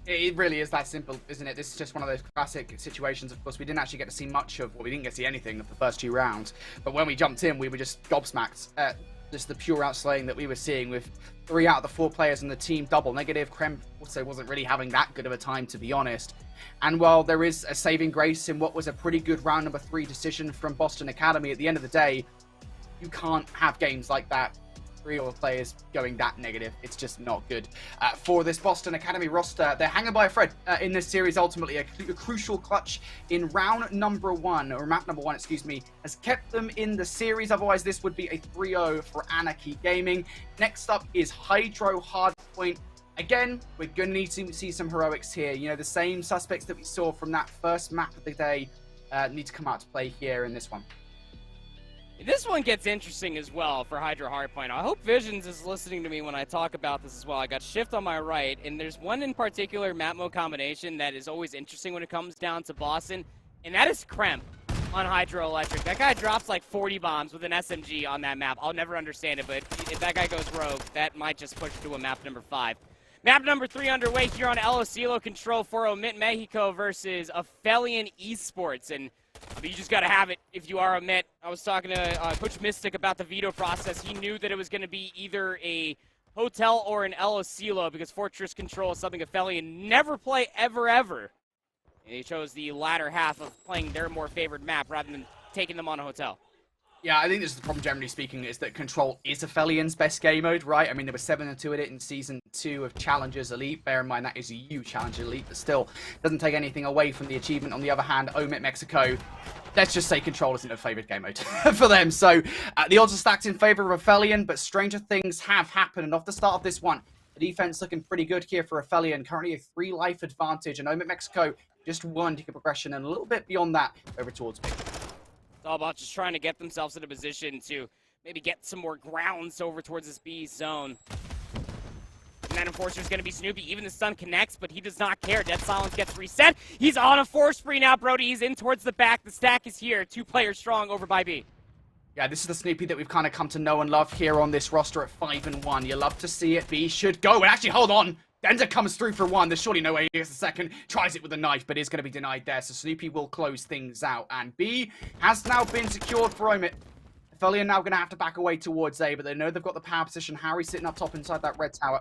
It really is that simple, isn't it? This is just one of those classic situations. Of course, we didn't actually get to see much of, well, we didn't get to see anything of the first 2 rounds. But when we jumped in, we were just gobsmacked at just the pure outslaying that we were seeing with 3 out of the 4 players in the team double negative. Kremp also wasn't really having that good of a time, to be honest. And while there is a saving grace in what was a pretty good round number 3 decision from Boston Academy, at the end of the day, you can't have games like that 3 or players going that negative. It's just not good for this Boston Academy roster. They're hanging by a thread in this series. Ultimately, a crucial clutch in round number 1, or map number 1, excuse me, has kept them in the series. Otherwise, this would be a 3-0 for Anarchy Gaming. Next up is Hydro Hardpoint. Again, we're going to need to see some heroics here. You know, the same suspects that we saw from that first map of the day need to come out to play here in this one. This one gets interesting as well for Hydro Hardpoint. I hope Visions is listening to me when I talk about this as well. I got Shift on my right, and there's one in particular map mode combination that is always interesting when it comes down to Boston, and that is Kremp on Hydroelectric. That guy drops like 40 bombs with an SMG on that map. I'll never understand it, but if that guy goes rogue, that might just push to a map number 5. Map number 3 underway here on El Asilo Control for Omit Mexico versus Affili Esports, and I mean, you just got to have it if you are Omit. I was talking to Coach Mystic about the veto process. He knew that it was going to be either a hotel or an El Asilo because Fortress Control is something Affili never play ever. And he chose the latter half of playing their more favored map rather than taking them on a hotel. Yeah, I think this is the problem, generally speaking, is that Control is Affilian's best game mode, right? I mean, there were 7-2 at it in Season 2 of Challengers Elite. Bear in mind, that is a huge Challenger Elite, but still doesn't take anything away from the achievement. On the other hand, Omit Mexico, let's just say Control isn't a favourite game mode for them. So the odds are stacked in favour of Affilian, but stranger things have happened. And off the start of this one, the defense looking pretty good here for Affilian. Currently a 3-life advantage, and Omit Mexico just 1 ticket progression, and a little bit beyond that over towards me. It's all about just trying to get themselves in a position to maybe get some more grounds over towards this B zone. And that Enforcer is going to be Snoopy. Even the stun connects, but he does not care. Dead Silence gets reset. He's on a 4 spree now, Brody. He's in towards the back. The stack is here. 2 players strong over by B. Yeah, this is the Snoopy that we've kind of come to know and love here on this roster at 5-1. You love to see it. B should go. And actually, hold on. Denza comes through for 1. There's surely no way he gets a second. Tries it with a knife, but is going to be denied there. So Snoopy will close things out. And B has now been secured for Omit. Affili are now going to have to back away towards A, but they know they've got the power position. Harry sitting up top inside that red tower.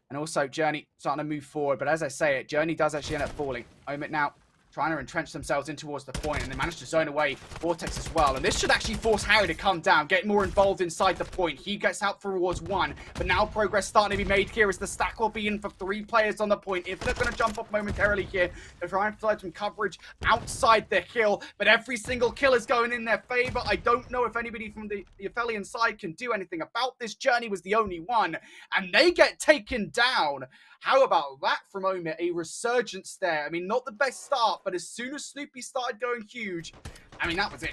And also Journey starting to move forward. But as I say it, Journey does actually end up falling. Omit now trying to entrench themselves in towards the point, and they managed to zone away Vortex as well. And this should actually force Harry to come down, get more involved inside the point. He gets out towards 1, but now progress starting to be made here as the stack will be in for 3 players on the point. If they're going to jump up momentarily here, they're trying to provide some coverage outside the hill, but every single kill is going in their favor. I don't know if anybody from the Affilian side can do anything about this. Journey was the only one, and they get taken down. How about that from Omit? A resurgence there. I mean, not the best start, but as soon as Snoopy started going huge, I mean, that was it.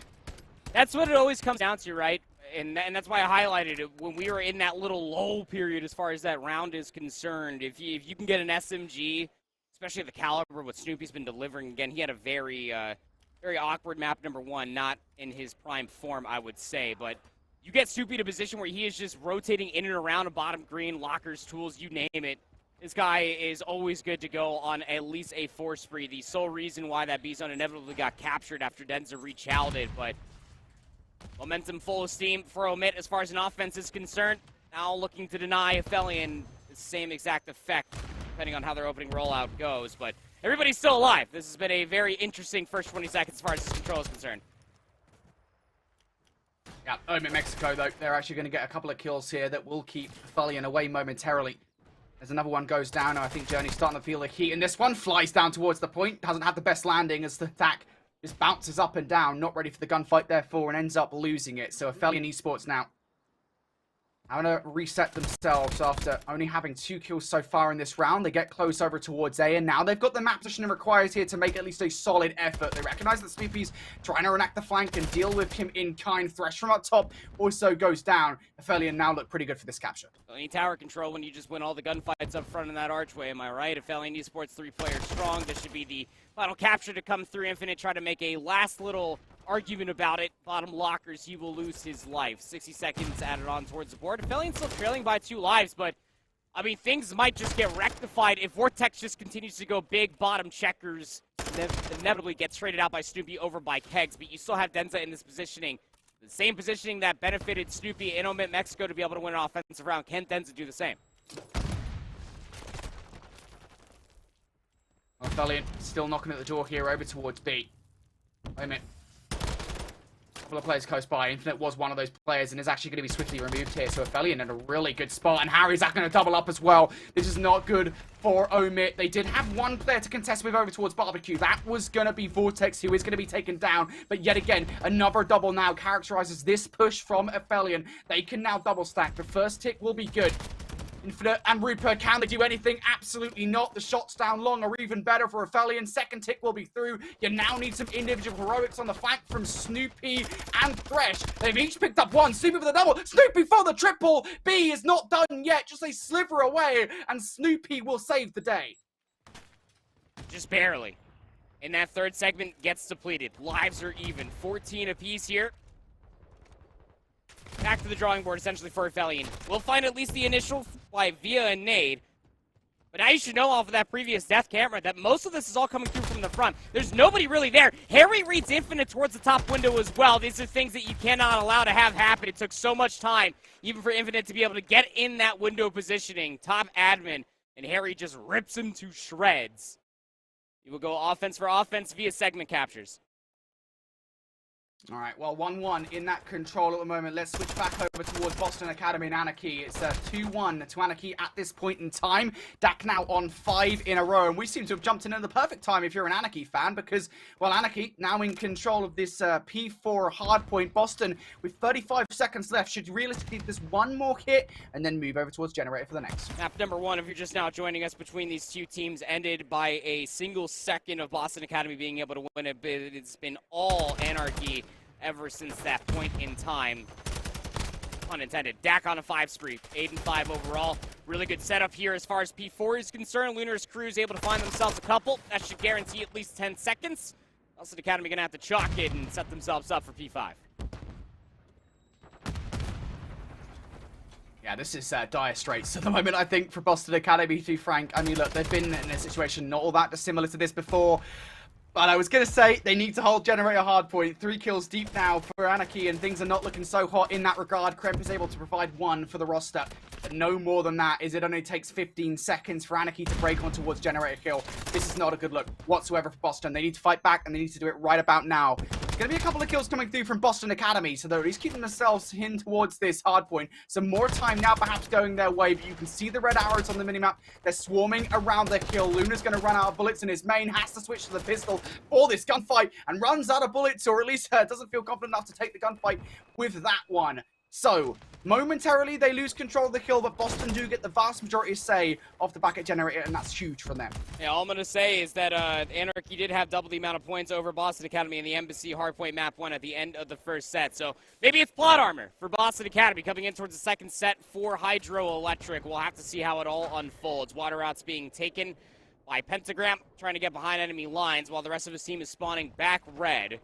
That's what it always comes down to, right? And that's why I highlighted it when we were in that little lull period as far as that round is concerned. If you can get an SMG, especially the caliber what Snoopy's been delivering, again, he had a very awkward map number 1, not in his prime form, I would say, but you get Snoopy to a position where he is just rotating in and around a bottom green, lockers, tools, you name it. This guy is always good to go on at least a 4 spree. The sole reason why that B zone inevitably got captured after Denza rechalled it, but momentum full of steam for Omit as far as an offense is concerned. Now looking to deny Affilian the same exact effect, depending on how their opening rollout goes, but everybody's still alive. This has been a very interesting first 20 seconds as far as this control is concerned. Yeah, Omit Mexico, though, they're actually going to get a couple of kills here that will keep Affilian away momentarily. As another one goes down, I think Journey's starting to feel the heat. And this one flies down towards the point. Hasn't had the best landing as the attack just bounces up and down. Not ready for the gunfight, therefore, and ends up losing it. So Affilian Esports now having to reset themselves after only having 2 kills so far in this round. They get close over towards A, and now they've got the map position required here to make at least a solid effort. They recognize that Snoopy's trying to enact the flank and deal with him in kind. Thresh from up top also goes down. Affilian now look pretty good for this capture. Any tower control when you just win all the gunfights up front in that archway, am I right? Affili Esports 3 players strong. This should be the final capture to come through. Infinite try to make a last little argument about it. Bottom lockers, he will lose his life. 60 seconds added on towards the board. Affilian still trailing by 2 lives, but I mean, things might just get rectified if Vortex just continues to go big bottom checkers. Inevitably gets traded out by Snoopy over by Kegs, but you still have Denza in this positioning. The same positioning that benefited Snoopy and Omit Mexico to be able to win an offensive round. Can Denza do the same? Affilian still knocking at the door here over towards B. Omit couple of players close by. Infinite was one of those players and is actually going to be swiftly removed here. So Affili in a really good spot, and Harry's going to double up as well. This is not good for Omit. They did have one player to contest with over towards Barbecue. That was going to be Vortex, who is going to be taken down. But yet again, another double now characterizes this push from Affilian. They can now double stack. The first tick will be good. Infinite and Rupert, can they do anything? Absolutely not. The shots down long are even better for Affilian. Second tick will be through. You now need some individual heroics on the flank from Snoopy and Thresh. They've each picked up one. Snoopy for the double. Snoopy for the triple. B is not done yet. Just a sliver away, and Snoopy will save the day. Just barely. And that third segment gets depleted. Lives are even. 14 apiece here. Back to the drawing board, essentially, for Affilian. We'll find at least the initial fly via a nade. But now you should know off of that previous death camera that most of this is all coming through from the front. There's nobody really there. Harry reads Infinite towards the top window as well. These are things that you cannot allow to have happen. It took so much time, even for Infinite, to be able to get in that window positioning. Top admin, and Harry just rips him to shreds. He will go offense for offense via segment captures. All right, well, 1-1 in that control at the moment. Let's switch back over towards Boston Academy and Anarchy. It's 2-1 to Anarchy at this point in time. Dak now on 5 in a row, and we seem to have jumped in at the perfect time if you're an Anarchy fan, because, well, Anarchy now in control of this P4 hardpoint. Boston, with 35 seconds left, should realistically get this one more hit and then move over towards Generator for the next. Map number 1, if you're just now joining us, between these two teams ended by a single second of Boston Academy being able to win it. It's been all Anarchy ever since that point in time. Pun intended. Dak on a 5 spree. 8-5 overall. Really good setup here as far as P4 is concerned. Lunar's crew is able to find themselves a couple. That should guarantee at least 10 seconds. Also, the Academy going to have to chalk it and set themselves up for P5. Yeah, this is dire straits at the moment, I think, for Boston Academy, to be frank. I mean, look, they've been in a situation not all that dissimilar to this before. But I was going to say, they need to hold Generator hardpoint. 3 kills deep now for Anarchy, and things are not looking so hot in that regard. Kremp is able to provide 1 for the roster, but no more than that, as it only takes 15 seconds for Anarchy to break on towards Generator kill. This is not a good look whatsoever for Boston. They need to fight back, and they need to do it right about now. There's going to be a couple of kills coming through from Boston Academy, so they're at least keeping themselves in towards this hardpoint. Some more time now perhaps going their way, but you can see the red arrows on the minimap. They're swarming around the kill. Luna's going to run out of bullets in his main, has to switch to the pistol for this gunfight, and runs out of bullets, or at least doesn't feel confident enough to take the gunfight with that one. So, momentarily they lose control of the kill, but Boston do get the vast majority say off the back at Generator, and that's huge for them. Yeah, all I'm going to say is that Anarchy did have double the amount of points over Boston Academy in the Embassy Hardpoint Map 1 at the end of the first set. So maybe it's plot armor for Boston Academy coming in towards the second set for Hydroelectric. We'll have to see how it all unfolds. Water outs being taken by Pentagram, trying to get behind enemy lines while the rest of his team is spawning back red.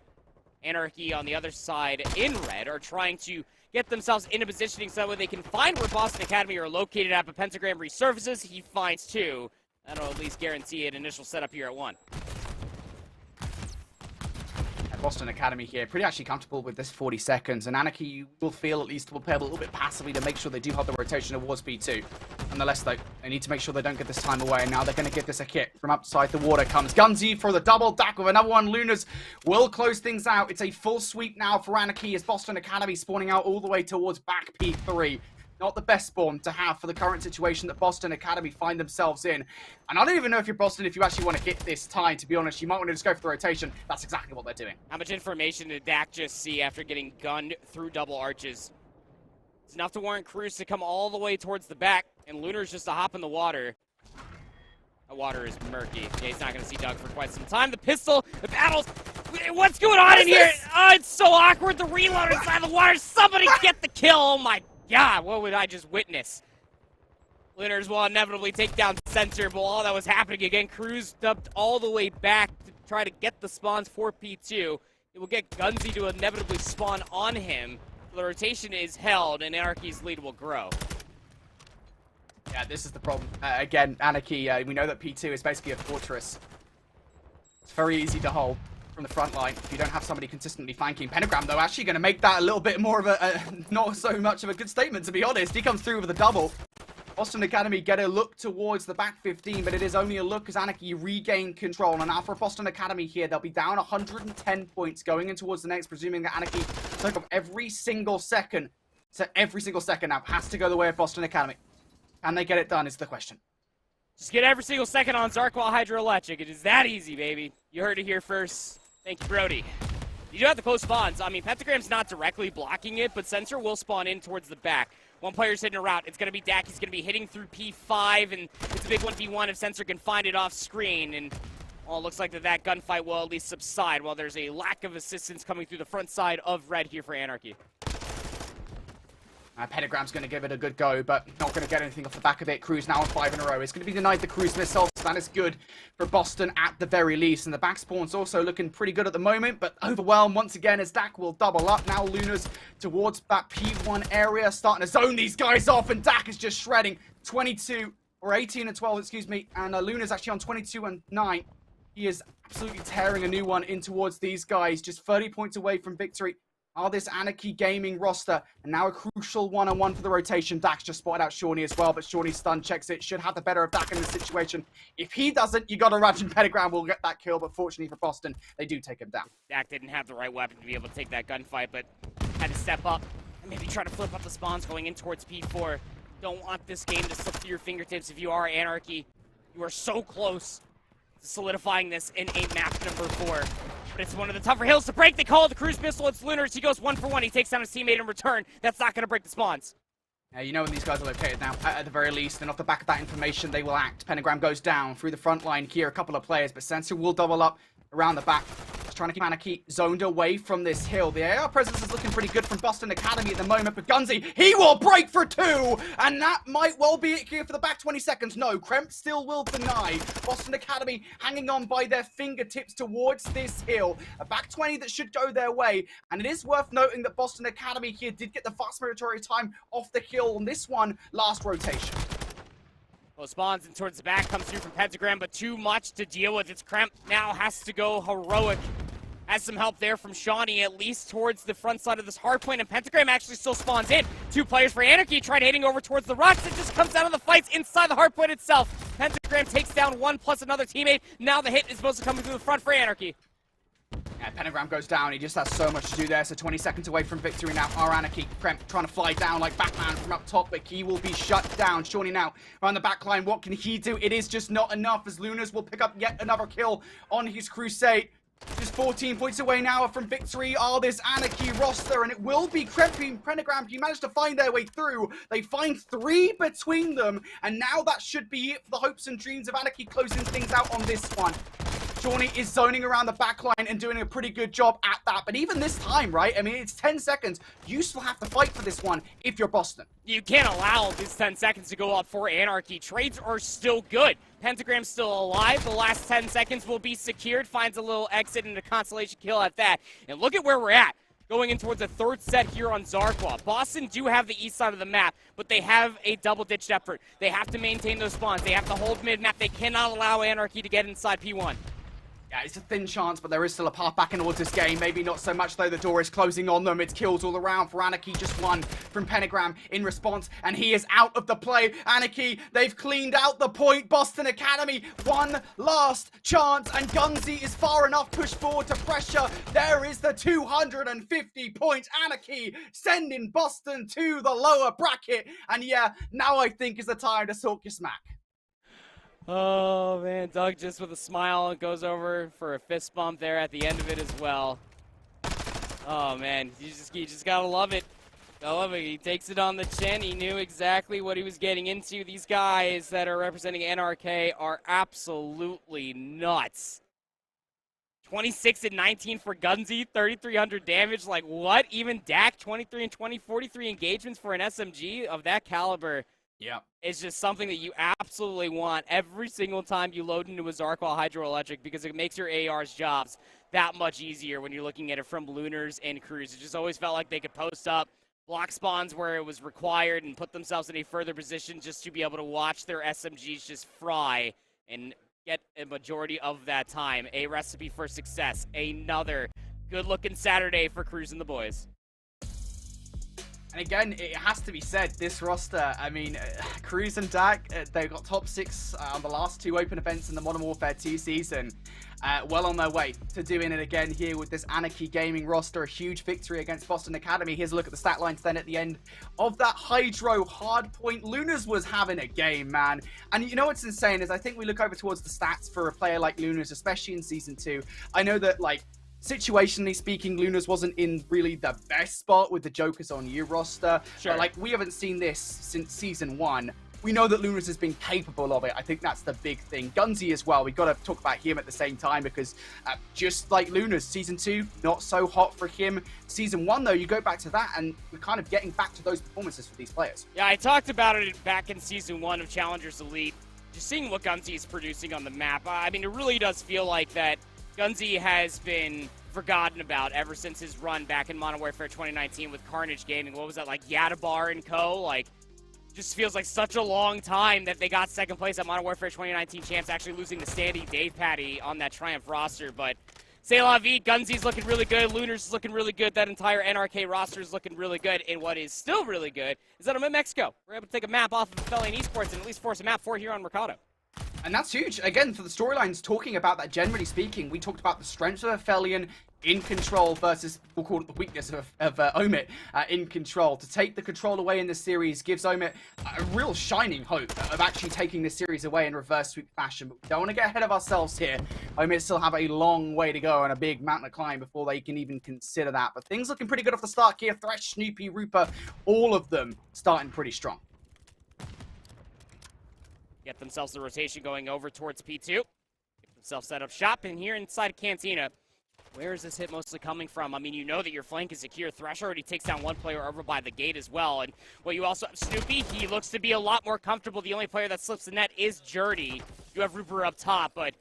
Anarchy on the other side in red are trying to get themselves into positioning so that way they can find where Boston Academy are located at, but Pentagram resurfaces. He finds 2. That'll at least guarantee an initial setup here at 1. Boston Academy here, pretty actually comfortable with this 40 seconds, and Anarchy, you will feel, at least will play a little bit passively to make sure they do hold the rotation towards P2. Nonetheless, though, they need to make sure they don't get this time away, and now they're going to get this a hit. From outside the water comes Gunzy for the double. Dak with another one. Lunas will close things out. It's a full sweep now for Anarchy as Boston Academy spawning out all the way towards back P3. Not the best spawn to have for the current situation that Boston Academy find themselves in. And I don't even know if you're Boston, if you actually want to hit this time, to be honest. You might want to just go for the rotation. That's exactly what they're doing. How much information did Dak just see after getting gunned through double arches? It's enough to warrant Cruz to come all the way towards the back, and Lunar's just a hop in the water. The water is murky. Yeah, he's not going to see Doug for quite some time. The pistol, the battles. What's going on in here? Oh, it's so awkward. The reload inside the water. Somebody get the kill. Oh, my God, what would I just witness? Lunars will inevitably take down Center, but while that was happening again, Cruz dumped all the way back to try to get the spawns for P2. It will get Gunzy to inevitably spawn on him. The rotation is held, and Anarchy's lead will grow. Yeah, this is the problem. Again, Anarchy, we know that P2 is basically a fortress. It's very easy to hold from the front line if you don't have somebody consistently flanking. Pentagram, though, actually going to make that a little bit more of a not so much of a good statement, to be honest. He comes through with a double. Boston Academy get a look towards the back 15, but it is only a look as Anarchy regain control. And now for Boston Academy here, they'll be down 110 points going in towards the next, presuming that Anarchy took up every single second. So every single second now has to go the way of Boston Academy. Can they get it done is the question. Just get every single second on Zarqwa Hydroelectric. It is that easy, baby. You heard it here first. Thank you, Brody. You do have the close spawns. I mean, Pentagram's not directly blocking it, but Sensor will spawn in towards the back. One player's hitting a route. It's going to be Dak. He's going to be hitting through P5, and it's a big 1v1 if Sensor can find it off screen. And, well, it looks like that gunfight will at least subside while there's a lack of assistance coming through the front side of Red here for Anarchy. Pentagram's going to give it a good go, but not going to get anything off the back of it. Cruise now on 5 in a row. It's going to be denied the cruise missiles. That is good for Boston at the very least. And the back spawn's also looking pretty good at the moment, but overwhelmed once again as Dak will double up. Now Luna's towards that P1 area, starting to zone these guys off, and Dak is just shredding 22, or 18 and 12, excuse me. And Luna's actually on 22 and 9. He is absolutely tearing a new one in towards these guys, just 30 points away from victory. This Anarchy Gaming roster, and now a crucial one-on-one for the rotation. Dak's just spotted out Shawnee as well, but Shawnee stun checks it. Should have the better of Dak in this situation. If he doesn't, you got to imagine Pentagram will get that kill, but fortunately for Boston, they do take him down. Dak didn't have the right weapon to be able to take that gunfight, but had to step up and maybe try to flip up the spawns going in towards P4. Don't want this game to slip through your fingertips if you are Anarchy. You are so close to solidifying this in a map number 4. But it's one of the tougher hills to break. They call it the cruise missile. It's Lunars. He goes 1 for 1. He takes down his teammate in return. That's not going to break the spawns. You know when these guys are located now, at the very least, and off the back of that information, they will act. Pentagram goes down through the front line here, a couple of players, but Sensor will double up around the back. Just trying to keep Anarchy zoned away from this hill. The AR presence is looking pretty good from Boston Academy at the moment, but Gunzy, he will break for 2, and that might well be it here for the back 20 seconds. No, Kremp still will deny. Boston Academy hanging on by their fingertips towards this hill. A back 20 that should go their way, and it is worth noting that Boston Academy here did get the fast military time off the kill on this one last rotation. Well, spawns and towards the back comes through from Pentagram, but too much to deal with. It's Kremp now has to go heroic. Has some help there from Shawnee, at least towards the front side of this hardpoint, and Pentagram actually still spawns in. 2 players for Anarchy, tried hitting over towards the rocks. It just comes out of the fights inside the hardpoint itself. Pentagram takes down 1 plus another teammate. Now the hit is supposed to come through the front for Anarchy. Yeah, Pentagram goes down. He just has so much to do there. So 20 seconds away from victory now. Our Anarchy. Kremp trying to fly down like Batman from up top, but he will be shut down. Shawnee now around the back line. What can he do? It is just not enough as Lunas will pick up yet another kill on his Crusade. Just 14 points away now from victory are this Anarchy roster, and it will be Kremp. Pentagram, he managed to find their way through. They find 3 between them, and now that should be it for the hopes and dreams of Anarchy closing things out on this one. Shawnee is zoning around the back line and doing a pretty good job at that. But even this time, right? I mean, it's 10 seconds. You still have to fight for this one if you're Boston. You can't allow these 10 seconds to go up for Anarchy. Trades are still good. Pentagram's still alive. The last 10 seconds will be secured. Finds a little exit and a consolation kill at that. And look at where we're at. Going in towards a 3rd set here on Zarqwa. Boston do have the east side of the map, but they have a double-ditched effort. They have to maintain those spawns. They have to hold mid-map. They cannot allow Anarchy to get inside P1. Yeah, it's a thin chance, but there is still a path back in towards this game. Maybe not so much, though. The door is closing on them. It's kills all around for Anarchy. Just 1 from Pentagram in response, and he is out of the play. Anarchy, they've cleaned out the point. Boston Academy, 1 last chance, and Gunzy is far enough pushed forward to pressure. There is the 250 points. Anarchy sending Boston to the lower bracket, and yeah, now I think is the time to talk your smack. Oh, man, Doug just with a smile goes over for a fist bump there at the end of it as well. Oh, man, you just gotta love it. I love it. He takes it on the chin. He knew exactly what he was getting into. These guys that are representing NRK are absolutely nuts. 26 and 19 for Gunzy, 3,300 damage. Like, what? Even Dak, 23 and 20, 43 engagements for an SMG of that caliber. Yeah. It's just something that you absolutely want every single time you load into a Zarqwa Hydroelectric, because it makes your AR's jobs that much easier when you're looking at it from Lunars and Crews. It just always felt like they could post up, block spawns where it was required, and put themselves in a further position just to be able to watch their SMGs just fry and get a majority of that time. A recipe for success. Another good-looking Saturday for Crews and the boys. And again, it has to be said, this roster, I mean, Cruz and Dak, they got top 6 on the last 2 open events in the Modern Warfare 2 season. well on their way to doing it again here with this Anarchy Gaming roster. A huge victory against Boston Academy. Here's a look at the stat lines then at the end of that Hydro hardpoint. Lunas was having a game, man. And you know what's insane is I think we look over towards the stats for a player like Lunas, especially in Season 2. I know that, like, situationally speaking, Lunas wasn't in really the best spot with the Jokers on You roster. Sure. But, like, we haven't seen this since Season 1. We know that Lunas has been capable of it. I think that's the big thing. Gunzy as well. We've got to talk about him at the same time because just like Lunas, Season 2, not so hot for him. Season 1, though, you go back to that and we're kind of getting back to those performances for these players. Yeah, I talked about it back in Season 1 of Challengers Elite. Just seeing what Gunzy is producing on the map. I mean, it really does feel like that Gunzy has been forgotten about ever since his run back in Modern Warfare 2019 with Carnage Gaming. What was that, like Yadabar and co? Like, just feels like such a long time that they got second place at Modern Warfare 2019 champs, actually losing to Standy Dave Patty on that Triumph roster. But c'est la vie, Gunzy's looking really good, Lunar's is looking really good, that entire NRK roster is looking really good, and what is still really good is that I'm in Mexico. We're able to take a map off of Affili and Esports and at least force a map for here on Mercado. And that's huge. Again, for the storylines, talking about that, generally speaking, we talked about the strengths of Affilian in control versus, we'll call it the weakness of Omit in control. To take the control away in this series gives Omit a real shining hope of actually taking this series away in reverse sweep fashion. But we don't want to get ahead of ourselves here. Omit still have a long way to go and a big mountain to climb before they can even consider that. But things looking pretty good off the start here. Thresh, Snoopy, Rooper, all of them starting pretty strong. Get themselves the rotation going over towards P2. Get themselves set up shop in here inside Cantina. Where is this hit mostly coming from? I mean, you know that your flank is secure. Thresh already takes down one player over by the gate as well. And well, you also have Snoopy. He looks to be a lot more comfortable. The only player that slips the net is Jerdy. You have Rupert up top, but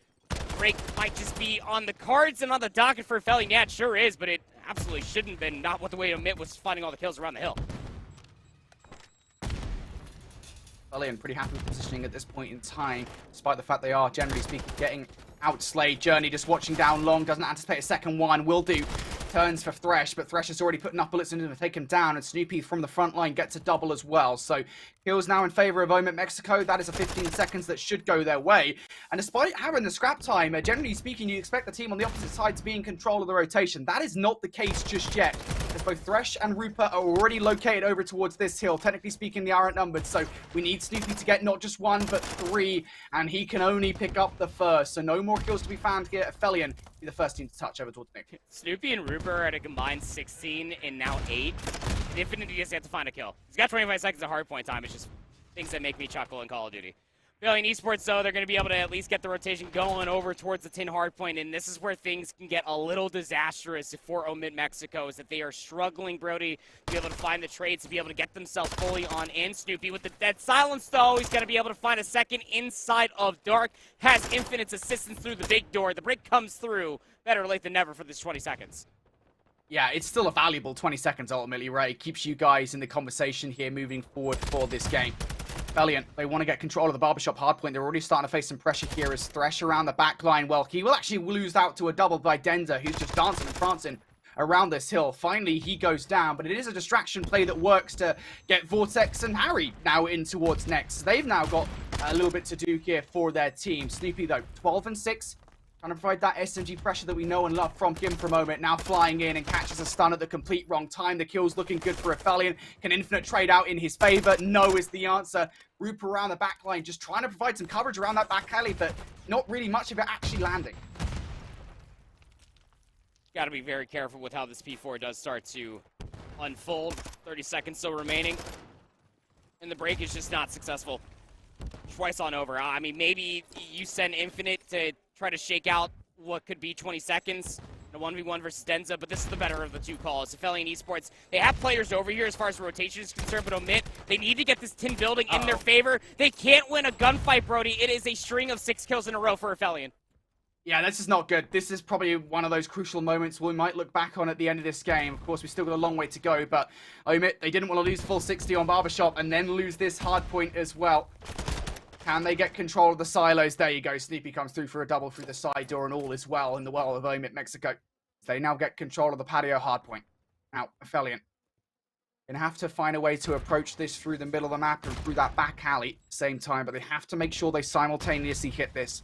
break might just be on the cards and on the docket for Affili. Yeah, it sure is, but it absolutely shouldn't have been. Not what the way Omit was finding all the kills around the hill. Affilian pretty happy with positioning at this point in time, despite the fact they are, generally speaking, getting outslayed. Journey just watching down long, doesn't anticipate a second one, will do. Turns for Thresh, but Thresh has already put enough bullets into him to take him down, and Snoopy from the front line gets a double as well. So kills now in favor of Omit Mexico. That is a 15 seconds that should go their way. And despite having the scrap time, generally speaking, you expect the team on the opposite side to be in control of the rotation. That is not the case just yet, as both Thresh and Rupert are already located over towards this hill. Technically speaking, they are outnumbered, so we need Snoopy to get not just one, but 3, and he can only pick up the first. So no more kills to be found here. Affilian be the first team to touch over towards Nick. Snoopy and Rupert are at a combined 16 and now 8. Infinity just have to find a kill. He's got 25 seconds of hardpoint time. It's just things that make me chuckle in Call of Duty. Affili and Esports, though, they're going to be able to at least get the rotation going over towards the 10 hardpoint, and this is where things can get a little disastrous for Omit Mexico, is that they are struggling, Brody, to be able to find the trades, to be able to get themselves fully on in. Snoopy with the dead silence, though, he's going to be able to find a second inside of Dark, has Infinite's assistance through the big door. The break comes through. Better late than never for this 20 seconds. Yeah, it's still a valuable 20 seconds ultimately, right? It keeps you guys in the conversation here moving forward for this game. Valiant, they want to get control of the barbershop hardpoint. They're already starting to face some pressure here as Thresh around the back line. Well, he will actually lose out to a double by Denda, who's just dancing and prancing around this hill. Finally, he goes down, but it is a distraction play that works to get Vortex and Harry now in towards next. They've now got a little bit to do here for their team. Snoopy, though, 12 and 6. Trying to provide that SMG pressure that we know and love from him for a moment. Now flying in and catches a stun at the complete wrong time. The kill's looking good for Affilian. Can Infinite trade out in his favor? No is the answer. Roop around the back line, just trying to provide some coverage around that back alley, but not really much of it actually landing. Got to be very careful with how this P4 does start to unfold. 30 seconds still remaining. And the break is just not successful. Twice on over. I mean, maybe you send Infinite to try to shake out what could be 20 seconds. A 1v1 versus Denza, but this is the better of the two calls. Affili and Esports, they have players over here as far as rotation is concerned, but Omit, they need to get this tin building in their favor. They can't win a gunfight, Brody. It is a string of 6 kills in a row for Affilian. Yeah, this is not good. This is probably one of those crucial moments we might look back on at the end of this game. Of course, we've still got a long way to go, but Omit, they didn't want to lose full 60 on Barbershop and then lose this hard point as well. Can they get control of the silos? There you go. Snoopy comes through for a double through the side door, and all is well in the world of Omit Mexico. They now get control of the patio hardpoint. Now, Affilian gonna have to find a way to approach this through the middle of the map and through that back alley at the same time, but they have to make sure they simultaneously hit this.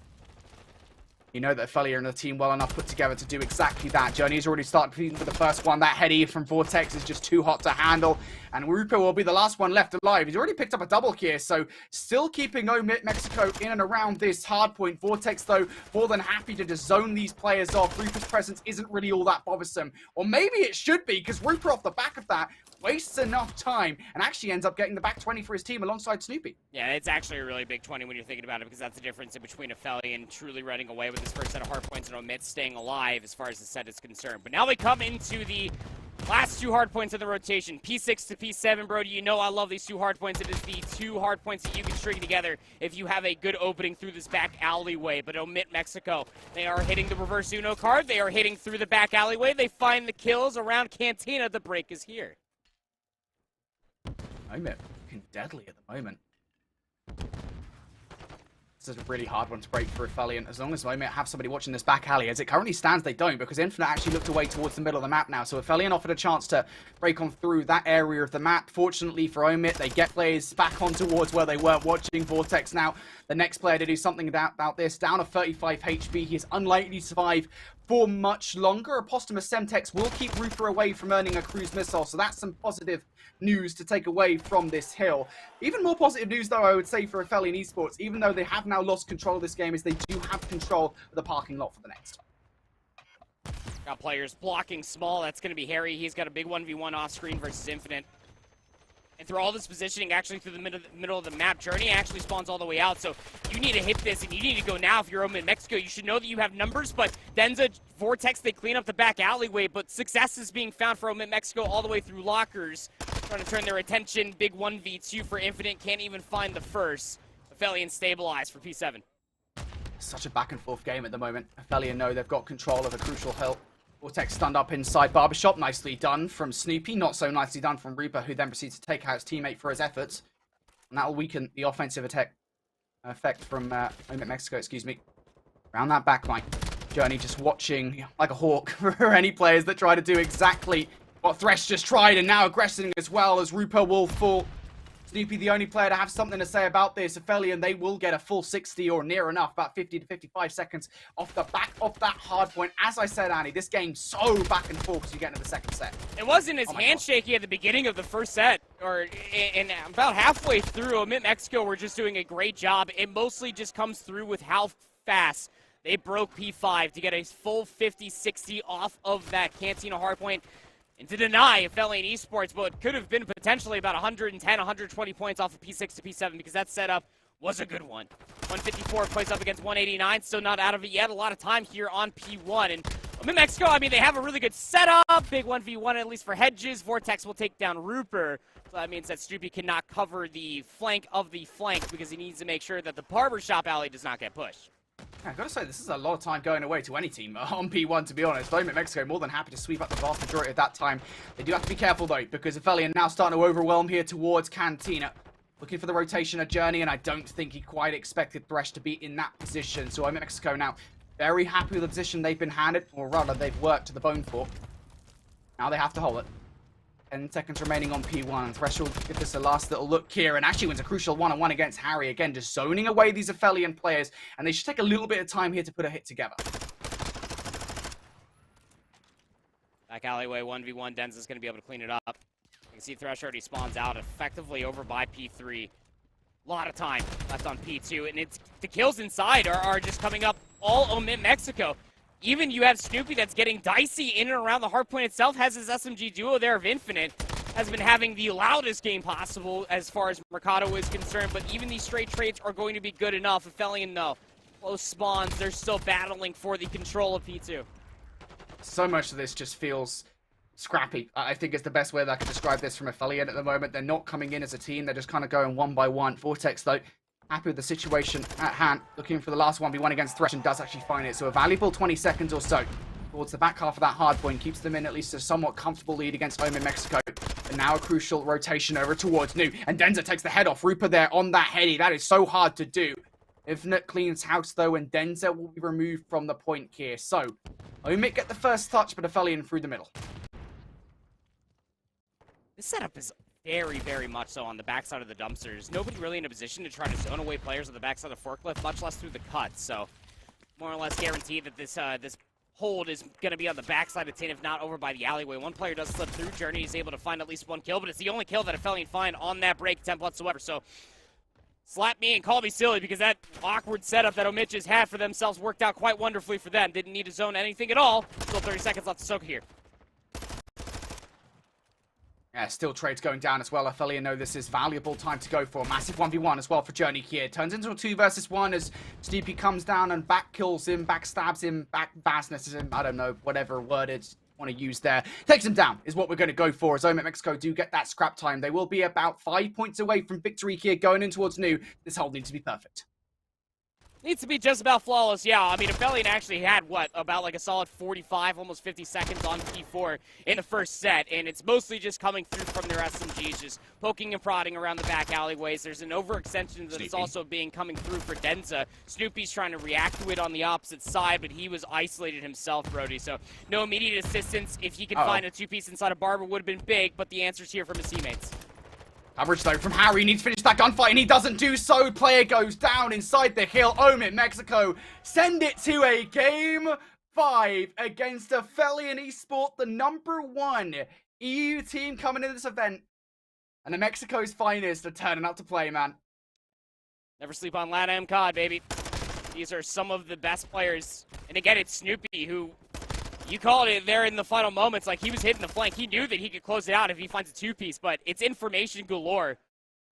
You know that Affili and the team well enough put together to do exactly that. Journey's already started feeding for the first one. That heady from Vortex is just too hot to handle. And Rupa will be the last one left alive. He's already picked up a double here, so still keeping Omit Mexico in and around this hard point. Vortex, though, more than happy to just zone these players off. Rupa's presence isn't really all that bothersome. Or maybe it should be, because Rupa, off the back of that, wastes enough time and actually ends up getting the back 20 for his team alongside Snoopy. Yeah, it's actually a really big 20 when you're thinking about it, because that's the difference in between Affili and truly running away with his first set of hard points and Omit staying alive as far as the set is concerned. But now we come into the last 2 hard points of the rotation. P6 to P7, Brody. You know I love these 2 hard points. It is the 2 hard points that you can string together if you have a good opening through this back alleyway. But Omit Mexico, they are hitting the reverse Uno card. They are hitting through the back alleyway. They find the kills around Cantina. The break is here. Omit looking deadly at the moment. This is a really hard one to break for Affili, and as long as Omit have somebody watching this back alley, as it currently stands, they don't, because Infinite actually looked away towards the middle of the map now, so Affili offered a chance to break on through that area of the map. Fortunately for Omit, they get players back on towards where they weren't watching. Vortex now, the next player to do something about this, down to 35 HP. He is unlikely to survive for much longer. A posthumous Semtex will keep Rupa away from earning a cruise missile, so that's some positive news to take away from this hill. Even more positive news, though, I would say for Affili and Esports, even though they have now lost control of this game, is they do have control of the parking lot for the next time. Got players blocking small. That's going to be Harry. He's got a big 1v1 off screen versus Infinite. And through all this positioning, actually through the middle of the map, Journey actually spawns all the way out. So you need to hit this, and you need to go now if you're Omit Mexico. You should know that you have numbers, but Denza, Vortex, they clean up the back alleyway, but success is being found for Omit Mexico all the way through lockers. Trying to turn their attention. Big 1v2 for Infinite. Can't even find the first. Affili and stabilize for P7. Such a back and forth game at the moment. Affili know they've got control of a crucial hill. Vortex stunned up inside Barbershop. Nicely done from Snoopy. Not so nicely done from Reaper, who then proceeds to take out his teammate for his efforts. And that'll weaken the offensive effect from Omit Mexico, excuse me. Around that backline. Journey just watching like a hawk for any players that try to do exactly what Thresh just tried, and now aggressing as well as Reaper will fall. Snoopy, the only player to have something to say about this. Affili, and they will get a full 60 or near enough, about 50 to 55 seconds off the back of that hard point. As I said, Annie, this game's so back and forth as you get into the second set. It wasn't as handshaky at the beginning of the first set, and about halfway through, Omit Mexico were just doing a great job. It mostly just comes through with how fast they broke P5 to get a full 50-60 off of that Cantina hardpoint. And to deny Affili and Esports, but it could have been potentially about 110, 120 points off of P6 to P7, because that setup was a good one. 154 plays up against 189, still not out of it yet. A lot of time here on P1. And Omit Mexico, I mean, they have a really good setup. Big 1v1, at least for Hedges. Vortex will take down Ruper. So that means that Snoopy cannot cover the flank of the flank, because he needs to make sure that the Barbershop alley does not get pushed. I've got to say, this is a lot of time going away to any team on P1, to be honest. Omit Mexico more than happy to sweep up the vast majority of that time. They do have to be careful, though, because Affili are now starting to overwhelm here towards Cantina. Looking for the rotation of Journey, and I don't think he quite expected Thresh to be in that position. So Omit Mexico now very happy with the position they've been handed, or rather, they've worked to the bone for. Now they have to hold it. 10 seconds remaining on P1, and Thresh will give this a last little look here, and actually wins a crucial one-on-one against Harry. Again, just zoning away these Affilian players, and they should take a little bit of time here to put a hit together. Back alleyway, 1v1, Denza's going to be able to clean it up. You can see Thresh already spawns out, effectively over by P3. A lot of time left on P2, and the kills inside are just coming up all Omit Mexico. Even you have Snoopy that's getting dicey in and around the hardpoint itself, has his SMG duo there of Infinite, has been having the loudest game possible as far as Mercado is concerned, but even these straight trades are going to be good enough. Affili, no. Close spawns, they're still battling for the control of P2. So much of this just feels scrappy. I think is the best way that I could describe this from Affili at the moment. They're not coming in as a team, they're just kind of going one by one. Vortex, though, happy with the situation at hand, looking for the last 1v1 against Thresh, and does actually find it. So a valuable 20 seconds or so towards the back half of that hard point, keeps them in at least a somewhat comfortable lead against Omit Mexico. And now a crucial rotation over towards New, and Denza takes the head off. Reaper there on that heady. That is so hard to do. Infinite cleans house, though, and Denza will be removed from the point here. So Omit get the first touch, but Affili through the middle. This setup is very, very much so on the backside of the dumpsters. Nobody really in a position to try to zone away players on the backside of forklift, much less through the cut. So more or less guaranteed that this hold is going to be on the backside of Tin, if not over by the alleyway. One player does slip through. Journey is able to find at least one kill, but it's the only kill that Affili find on that break attempt whatsoever. So slap me and call me silly, because that awkward setup that Omit just had for themselves worked out quite wonderfully for them. Didn't need to zone anything at all. Still 30 seconds left to soak here. Yeah, still trades going down as well. Affili know this is valuable time to go for. Massive 1v1 as well for Journey here. Turns into a 2 versus 1 as Snoopy comes down and back kills him, backstabs him, back bassnesses him. I don't know, whatever word it's want to use there. Takes him down is what we're going to go for, as Omit Mexico do get that scrap time. They will be about 5 points away from victory here going in towards new. This hold needs to be perfect. Needs to be just about flawless, yeah. I mean, Affili actually had, what, about like a solid 45, almost 50 seconds on P4 in the first set, and it's mostly just coming through from their SMGs, just poking and prodding around the back alleyways. There's an overextension that is also coming through for Denza. Snoopy's trying to react to it on the opposite side, but he was isolated himself, Brody, so no immediate assistance. If he could find a 2-piece inside of Barber, would have been big, but the answer's here from his teammates. Coverage though from Harry, needs to finish that gunfight and he doesn't do so. Player goes down inside the hill. Omit Mexico send it to a game 5 against Affili Esport, the #1 EU team coming into this event. And the Mexico's finest are turning up to play, man. Never sleep on LATAM COD, baby. These are some of the best players. And again, it's Snoopy who, you called it there in the final moments, like he was hitting the flank. He knew that he could close it out if he finds a 2-piece, but it's information galore.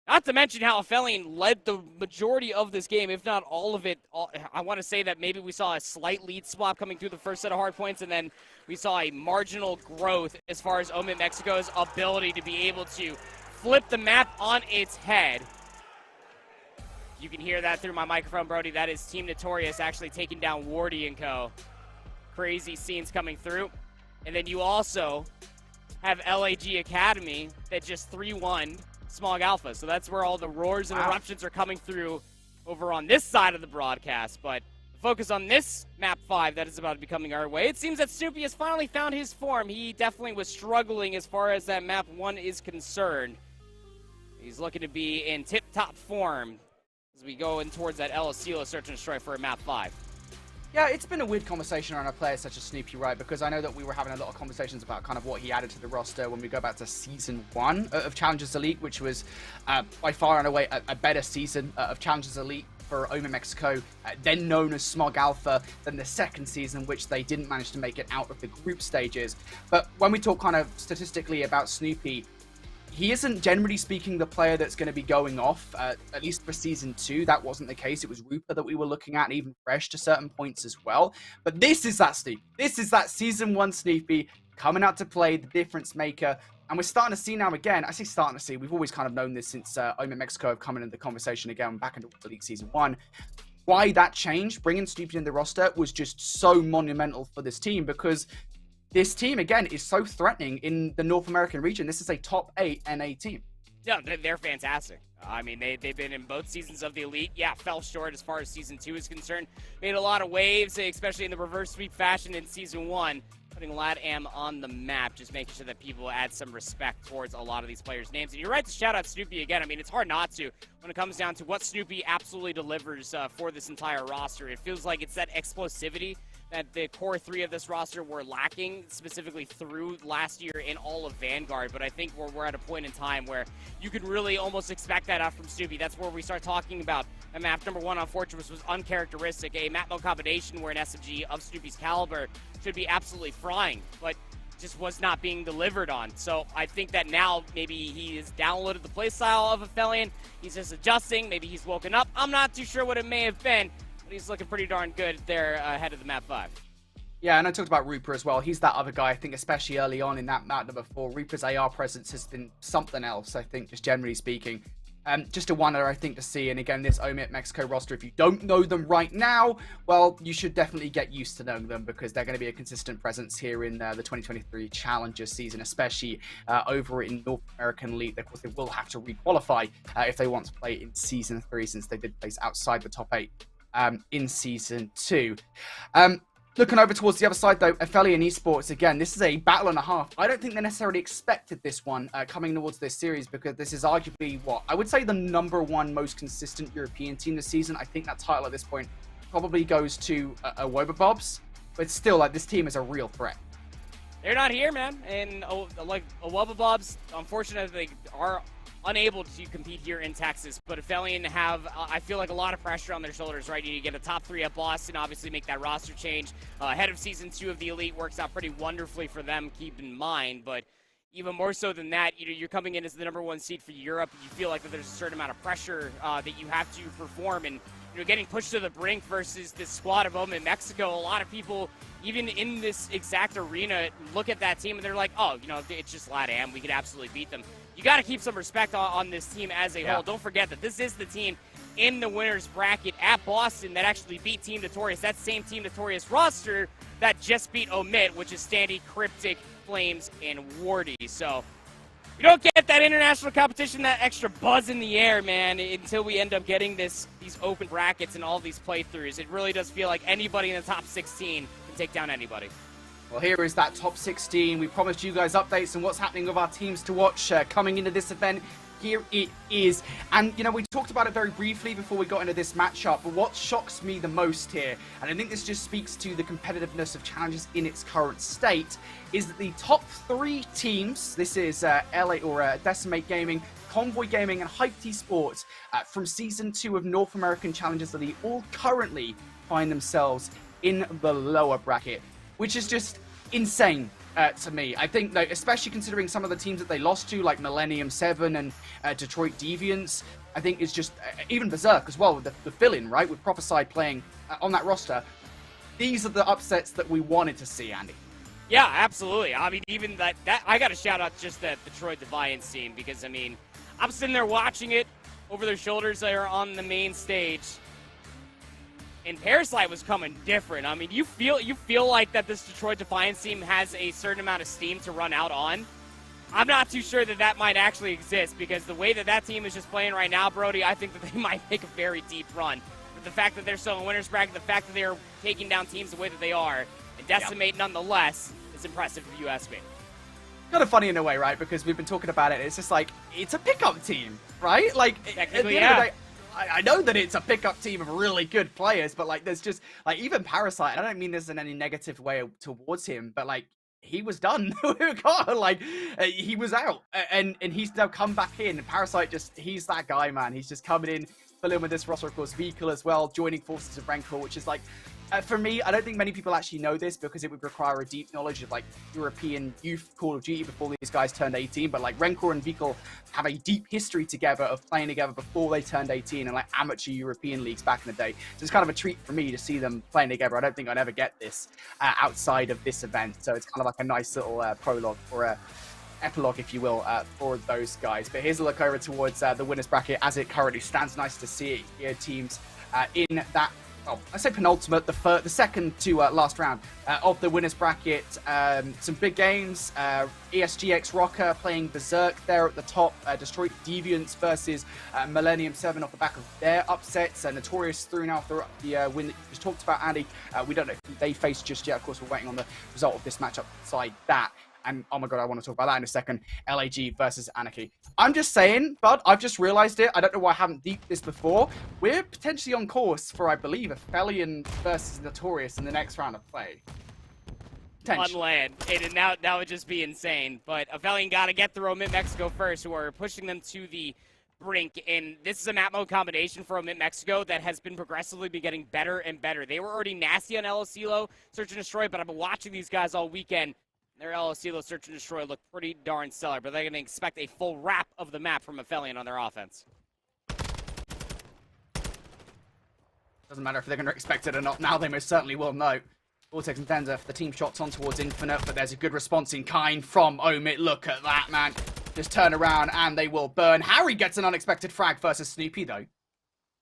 Not to mention how Affili led the majority of this game, if not all of it. I want to say that maybe we saw a slight lead swap coming through the first set of hard points, and then we saw a marginal growth as far as Omit Mexico's ability to be able to flip the map on its head. You can hear that through my microphone, Brody. That is Team Notorious actually taking down Wardy and co. Crazy scenes coming through. And then you also have LAG Academy that just 3-1 Smog Alpha. So that's where all the roars and eruptions are coming through over on this side of the broadcast. But focus on this map 5 that is about to be coming our way. It seems that Snoopy has finally found his form. He definitely was struggling as far as that map 1 is concerned. He's looking to be in tip-top form as we go in towards that El Asilo search and destroy for a map 5. Yeah, it's been a weird conversation around a player such as Snoopy, right? Because I know that we were having a lot of conversations about kind of what he added to the roster when we go back to Season 1 of Challengers Elite, which was by far and away a better season of Challengers Elite for Omit Mexico, then known as Smog Alpha, than the second season, which they didn't manage to make it out of the group stages. But when we talk kind of statistically about Snoopy, he isn't, generally speaking, the player that's going to be going off, at least for Season 2. That wasn't the case. It was Rooper that we were looking at, and even Fresh to certain points as well. But this is that Snoopy. This is that Season 1 Snoopy coming out to play, the difference maker. And we're starting to see now again, I say starting to see, we've always kind of known this since Omit Mexico have come into the conversation again back into the League Season 1. Why that change, bringing Snoopy in the roster, was just so monumental for this team, because this team, again, is so threatening in the North American region. This is a top 8 NA team. Yeah, they're fantastic. I mean, they've been in both seasons of the Elite. Yeah, fell short as far as Season 2 is concerned. Made a lot of waves, especially in the reverse sweep fashion in Season 1. Putting LATAM on the map, just making sure that people add some respect towards a lot of these players' names. And you're right to shout out Snoopy again. I mean, it's hard not to when it comes down to what Snoopy absolutely delivers for this entire roster. It feels like it's that explosivity that the core 3 of this roster were lacking, specifically through last year in all of Vanguard. But I think we're at a point in time where you could really almost expect that out from Snoopy. That's where we start talking about a map #1 on Fortress was uncharacteristic, a map mode combination where an SMG of Snoopy's caliber should be absolutely frying, but just was not being delivered on. So I think that now maybe he has downloaded the playstyle of Affili. He's just adjusting. Maybe he's woken up. I'm not too sure what it may have been, but he's looking pretty darn good there ahead of the map 5. Yeah, and I talked about Rooper as well. He's that other guy, I think, especially early on in that map #4. Rooper's AR presence has been something else, I think, just generally speaking. Just a wonder, I think, to see. And again, this Omit Mexico roster, if you don't know them right now, well, you should definitely get used to knowing them, because they're going to be a consistent presence here in the 2023 Challenger season, especially over in North American Elite. Of course, they will have to requalify if they want to play in Season 3, since they did place outside the top 8 in Season 2. Looking over towards the other side, though, Affili Esports, again, this is a battle and a half. I don't think they necessarily expected this one coming towards this series, because this is arguably, what, I would say the #1 most consistent European team this season. I think that title at this point probably goes to a Wobabobs, but still, like, this team is a real threat. They're not here, man. And like Wobabobs, unfortunately, are unable to compete here in Texas. But Affili have, I feel like, a lot of pressure on their shoulders, right? You need to get a top 3 at Boston, obviously make that roster change. Ahead of Season 2 of the Elite works out pretty wonderfully for them, keep in mind. But even more so than that, you're coming in as the #1 seed for Europe. You feel like that there's a certain amount of pressure that you have to perform. And getting pushed to the brink versus this squad of Omit Mexico, a lot of people, even in this exact arena, look at that team and they're like, oh, it's just LATAM. We could absolutely beat them. You got to keep some respect on this team as a whole. Don't forget that this is the team in the winner's bracket at Boston that actually beat Team Notorious. That same Team Notorious roster that just beat Omit, which is Standy, Cryptic, Flames, and Wardy. So we don't get that international competition, that extra buzz in the air, man, until we end up getting these open brackets and all these playthroughs. It really does feel like anybody in the top 16 can take down anybody. Well, here is that top 16. We promised you guys updates on what's happening with our teams to watch coming into this event. Here it is. And, we talked about it very briefly before we got into this matchup, but what shocks me the most here, and I think this just speaks to the competitiveness of challenges in its current state, is that the top 3 teams, this is LA or Decimate Gaming, Convoy Gaming, and Hype T Sports from Season 2 of North American Challenges Elite, all currently find themselves in the lower bracket, which is just insane to me. I think, especially considering some of the teams that they lost to, like Millennium 7 and Detroit Deviants, I think it's just, even Berserk as well, with the fill-in, right, with Prophesy playing on that roster. These are the upsets that we wanted to see, Andy. Yeah, absolutely. I mean, even that I got to shout out just that Detroit Deviants team, because, I mean, I'm sitting there watching it over their shoulders. They are on the main stage. And Parasite was coming different. I mean, you feel like that this Detroit Defiance team has a certain amount of steam to run out on. I'm not too sure that might actually exist, because the way that team is just playing right now, Brody, I think that they might make a very deep run. But the fact that they're still in winner's bracket, the fact that they're taking down teams the way that they are, and Decimate nonetheless, is impressive if you ask me. Kind of funny in a way, right? Because we've been talking about it. It's just like, it's a pickup team, right? Like, at the end of the day, I know that it's a pickup team of really good players, but, like, there's just, like, even Parasite, I don't mean this in any negative way towards him, but, like, he was done. He was out, and he's now come back in. Parasite he's that guy, man. He's just coming in, filling with this roster, of course, Vehicle as well, joining forces of Rancor, which is, like, for me, I don't think many people actually know this, because it would require a deep knowledge of, like, European youth Call of Duty before these guys turned 18. But, like, Rancor and Vehicle have a deep history together of playing together before they turned 18 and, like, amateur European leagues back in the day. So it's kind of a treat for me to see them playing together. I don't think I'd ever get this outside of this event. So it's kind of like a nice little prologue or epilogue, if you will, for those guys. But here's a look over towards the winners bracket as it currently stands. Nice to see here teams in that. Oh, I say penultimate, the second to last round of the winners bracket. Some big games. ESGX Rocker playing Berserk there at the top. Detroit Deviants versus Millennium 7 off the back of their upsets. Notorious through now through the win that you just talked about, Andy. We don't know if they face just yet. Of course, we're waiting on the result of this matchup beside that. And, oh my god, I want to talk about that in a second. LAG versus Anarchy. I'm just saying, bud, I've just realized it. I don't know why I haven't deeped this before. We're potentially on course for, I believe, Affili versus Notorious in the next round of play. On land. And now that would just be insane. But Affili got to get through Omit Mexico first, who are pushing them to the brink. And this is a map mode combination for Omit Mexico that has been progressively getting better and better. They were already nasty on El Asilo, Search and Destroy, but I've been watching these guys all weekend. Their El Asilo Search and Destroy look pretty darn stellar, but they're going to expect a full wrap of the map from Affili on their offense. Doesn't matter if they're going to expect it or not. Now they most certainly will know. Vortex and Denza for the team shots on towards Infinite, but there's a good response in kind from Omit. Look at that, man. Just turn around and they will burn. Harry gets an unexpected frag versus Snoopy, though.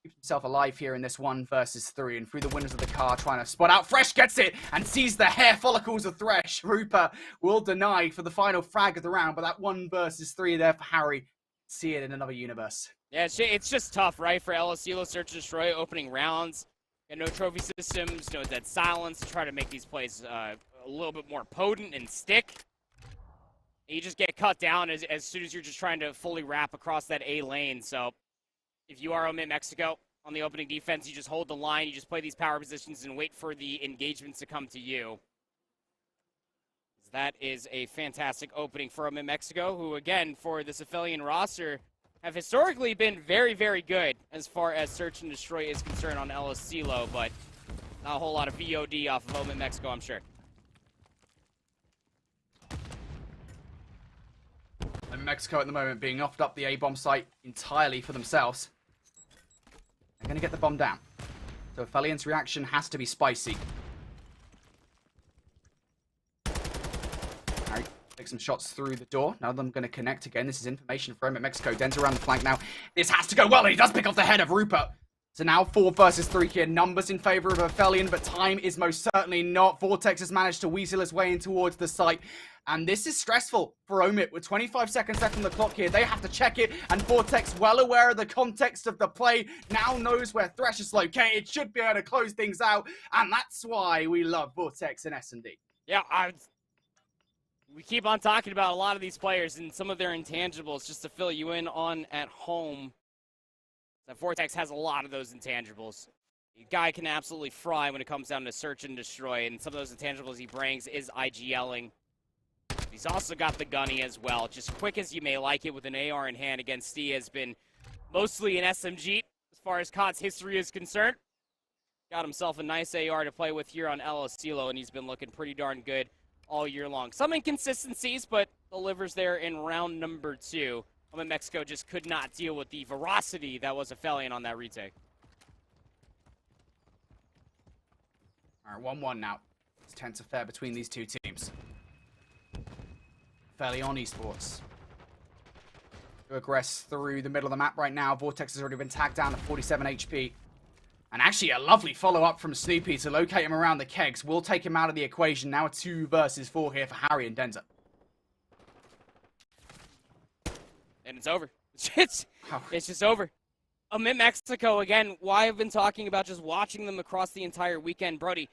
Keeps himself alive here in this 1 versus 3, and through the windows of the car trying to spot out. Fresh gets it and sees the hair follicles of Thresh. Rooper will deny for the final frag of the round, but that 1 versus 3 there for Harry. See it in another universe. Yeah, it's just tough, right, for El Asilo Search and Destroy opening rounds. And no trophy systems, no dead silence to try to make these plays a little bit more potent and stick. And you just get cut down as soon as you're just trying to fully wrap across that A lane. So if you are Omit Mexico, on the opening defense. You just hold the line, you just play these power positions and wait for the engagements to come to you. That is a fantastic opening for Omit Mexico, who, again, for this Affilian roster, have historically been very, very good as far as search and destroy is concerned on LS CeeLo, but not a whole lot of VOD off of Omit Mexico, I'm sure. And Mexico at the moment being offed up the A-bomb site entirely for themselves. They're going to get the bomb down. So Affilian's reaction has to be spicy. Take some shots through the door. Now them going to connect again. This is information for Omit Mexico. Den's around the flank now. This has to go well, and he does pick off the head of Rupert. So now 4 versus 3 here. Numbers in favor of Affilian, but time is most certainly not. Vortex has managed to weasel his way in towards the site. And this is stressful for Omit. With 25 seconds left on the clock here, they have to check it. And Vortex, well aware of the context of the play, now knows where Thresh is located. Should be able to close things out. And that's why we love Vortex and S&D. Yeah, we keep on talking about a lot of these players and some of their intangibles just to fill you in on at home. That Vortex has a lot of those intangibles. The guy can absolutely fry when it comes down to search and destroy, and some of those intangibles he brings is IGLing. He's also got the gunny as well. Just quick as you may like it with an AR in hand against D has been mostly an SMG as far as COD's history is concerned. Got himself a nice AR to play with here on LS CeeLo, and he's been looking pretty darn good all year long. Some inconsistencies, but delivers there in round number 2. Omit Mexico just could not deal with the veracity that was Affilian on that retake. All right, 1-1 now. It's tense affair between these two teams. Affilian Esports to aggress through the middle of the map right now. Vortex has already been tagged down at 47 HP. And actually a lovely follow-up from Snoopy to locate him around the kegs. Will take him out of the equation. Now a 2 versus 4 here for Harry and Denza. And it's over. It's just over. Omit Mexico, again, why I've been talking about just watching them across the entire weekend. Brody,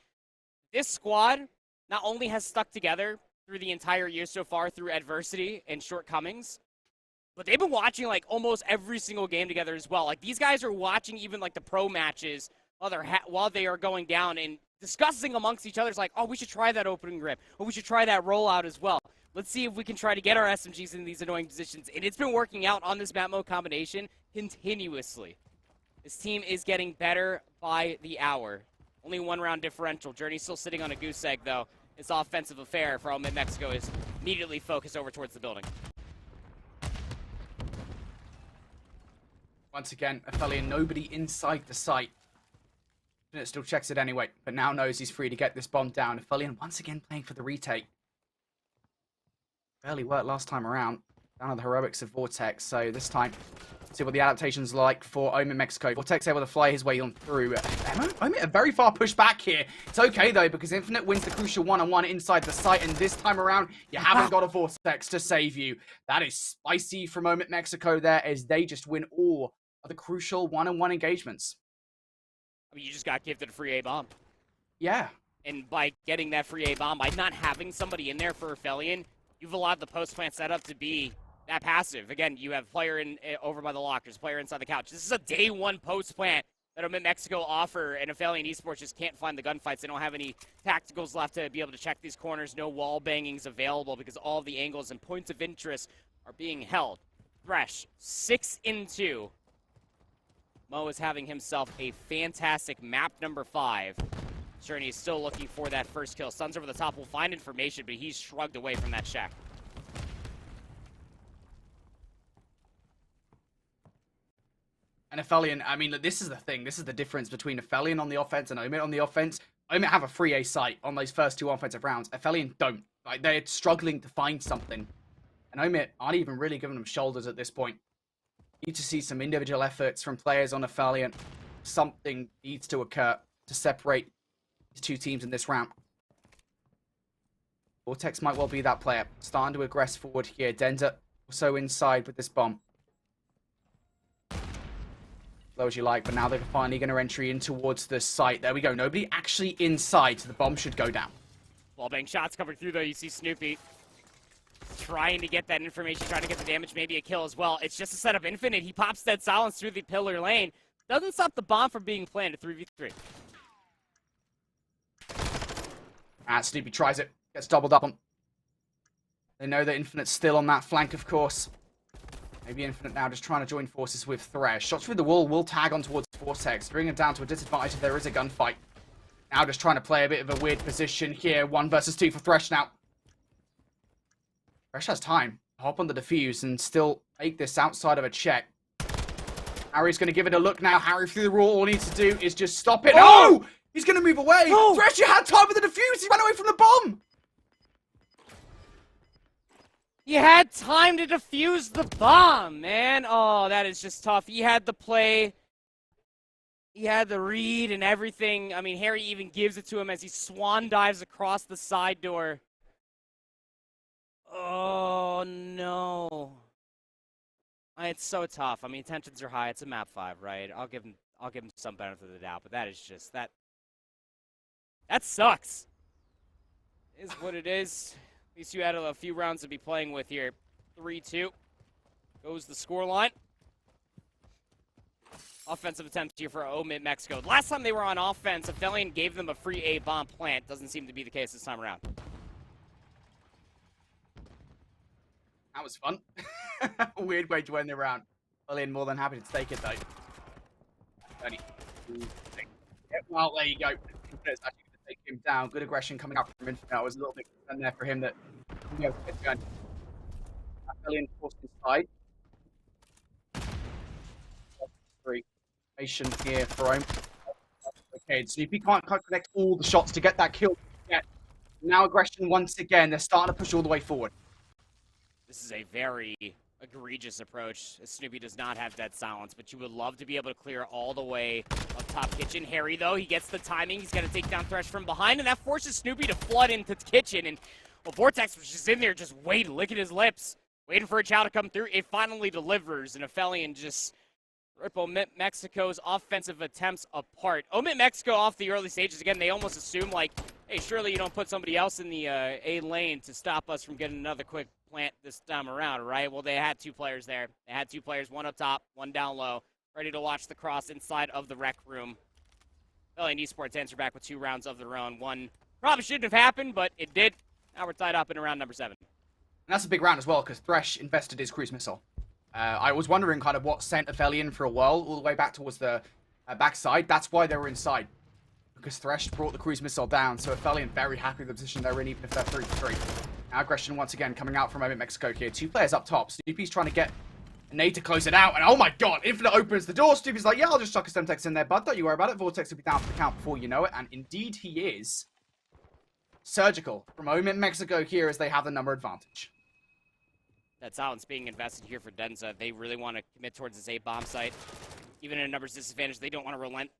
this squad not only has stuck together through the entire year so far through adversity and shortcomings, but they've been watching, like, almost every single game together as well. Like, these guys are watching even, like, the pro matches while they are going down and discussing amongst each other. It's like, oh, we should try that opening grip. Oh, we should try that rollout as well. Let's see if we can try to get our SMGs in these annoying positions. And it's been working out on this map mode combination continuously. This team is getting better by the hour. Only 1 round differential. Journey's still sitting on a goose egg, though. This offensive affair for Omit Mexico is immediately focused over towards the building. Once again, Affilian, nobody inside the site. It still checks it anyway, but now knows he's free to get this bomb down. Affilian once again playing for the retake. Barely worked last time around. Down to the heroics of Vortex, so this time, see what the adaptation's like for Omit Mexico. Vortex able to fly his way on through. Omit a very far push back here. It's okay though, because Infinite wins the crucial 1-on-1 inside the site, and this time around, you haven't got a Vortex to save you. That is spicy from Omit Mexico there, as they just win all of the crucial 1-on-1 engagements. I mean, you just got gifted a free A-bomb. Yeah. And by getting that free A-bomb, by not having somebody in there for Affilian, you've allowed the post-plant setup to be that passive. Again, you have player over by the lockers, player inside the couch. This is a day 1 post-plant that Omit Mexico offer, and Affilian Esports just can't find the gunfights. They don't have any tacticals left to be able to check these corners. No wall bangings available because all of the angles and points of interest are being held. Thresh, 6-2. Mo is having himself a fantastic map number 5. Journey is still looking for that first kill. Suns over the top will find information, but he's shrugged away from that shack. And Affilian, I mean, this is the thing. This is the difference between Affilian on the offense and Omit on the offense. Omit have a free A site on those first 2 offensive rounds. Affilian don't. Like, they're struggling to find something. And Omit aren't even really giving them shoulders at this point. Need to see some individual efforts from players on Affilian. Something needs to occur to separate these 2 teams in this round. Vortex might well be that player. Starting to aggress forward here. Denza also inside with this bomb. Low as you like, but now they're finally going to entry in towards the site. There we go. Nobody actually inside, so the bomb should go down. Wallbang shots coming through, though. You see Snoopy trying to get that information, trying to get the damage, maybe a kill as well. It's just a setup. Infinite, he pops Dead Silence through the pillar lane. doesn't stop the bomb from being planted 3v3. And Snoopy tries it. Gets doubled up on. They know that Infinite's still on that flank, of course. Maybe Infinite now just trying to join forces with Thresh. Shots through the wall will tag on towards Vortex, bring him down to a disadvantage if there is a gunfight. Now just trying to play a bit of a weird position here. 1 versus 2 for Thresh now. Thresh has time. Hop on the defuse and still make this outside of a check. Harry's going to give it a look now. Harry through the wall. All he needs to do is just stop it. Oh! He's going to move away. No! Thresh, you had time with the defuse. He ran away from the bomb. He had time to defuse the bomb, man. Oh, that is just tough. He had the play. He had the read and everything. I mean, Harry even gives it to him as he swan dives across the side door. Oh, no. It's so tough. I mean, tensions are high. It's a map 5, right? I'll give him some benefit of the doubt, but that is just that sucks. Is what it is. At least you had a few rounds to be playing with here. 3-2 goes the scoreline. Offensive attempt here for Omit Mexico. Last time they were on offense, Affili gave them a free A bomb plant. Doesn't seem to be the case this time around. That was fun. Weird way to end the round. Affili more than happy to take it though. Well, there you go. It's actually going to take him down. Good aggression coming up from Infinite. I was a little bit concerned there for him that he was going to Affili forced inside. Here for him. Okay, Snoopy can't connect all the shots to get that kill yet. Now aggression once again. They're starting to push all the way forward. This is a very egregious approach. Snoopy does not have dead silence, but you would love to be able to clear all the way up top kitchen. Harry, though, he gets the timing. He's going to take down Thresh from behind, and that forces Snoopy to flood into the kitchen. And well, Vortex was just in there, just waiting, licking his lips, waiting for a chow to come through. It finally delivers, and Affili just rip Omit Mexico's offensive attempts apart. Omit Mexico off the early stages, again, they almost assume, like, hey, surely you don't put somebody else in the A lane to stop us from getting another quick plant this time around, right? Well, they had 2 players there. They had 2 players, 1 up top, 1 down low, ready to watch the cross inside of the rec room. Affili and Esports answer back with 2 rounds of their own. 1 probably shouldn't have happened, but it did. Now we're tied up in round number 7. And that's a big round as well, because Thresh invested his cruise missile. I was wondering kind of what sent Affili for a while, all the way back towards the backside. That's why they were inside, because Thresh brought the cruise missile down, so Affili very happy with the position they're in, even if they're 3-3. Now aggression once again coming out from Omit Mexico here. 2 players up top. Snoopy's trying to get a nade to close it out, and oh my god, Infinite opens the door. Snoopy's like, yeah, I'll just chuck a Stemtex in there, bud. Don't you worry about it. Vortex will be down for the count before you know it, and indeed he is. Surgical from Omit Mexico here as they have the number advantage. That silence being invested here for Denza. They really want to commit towards this A bomb site. Even in a numbers disadvantage, they don't want to relent.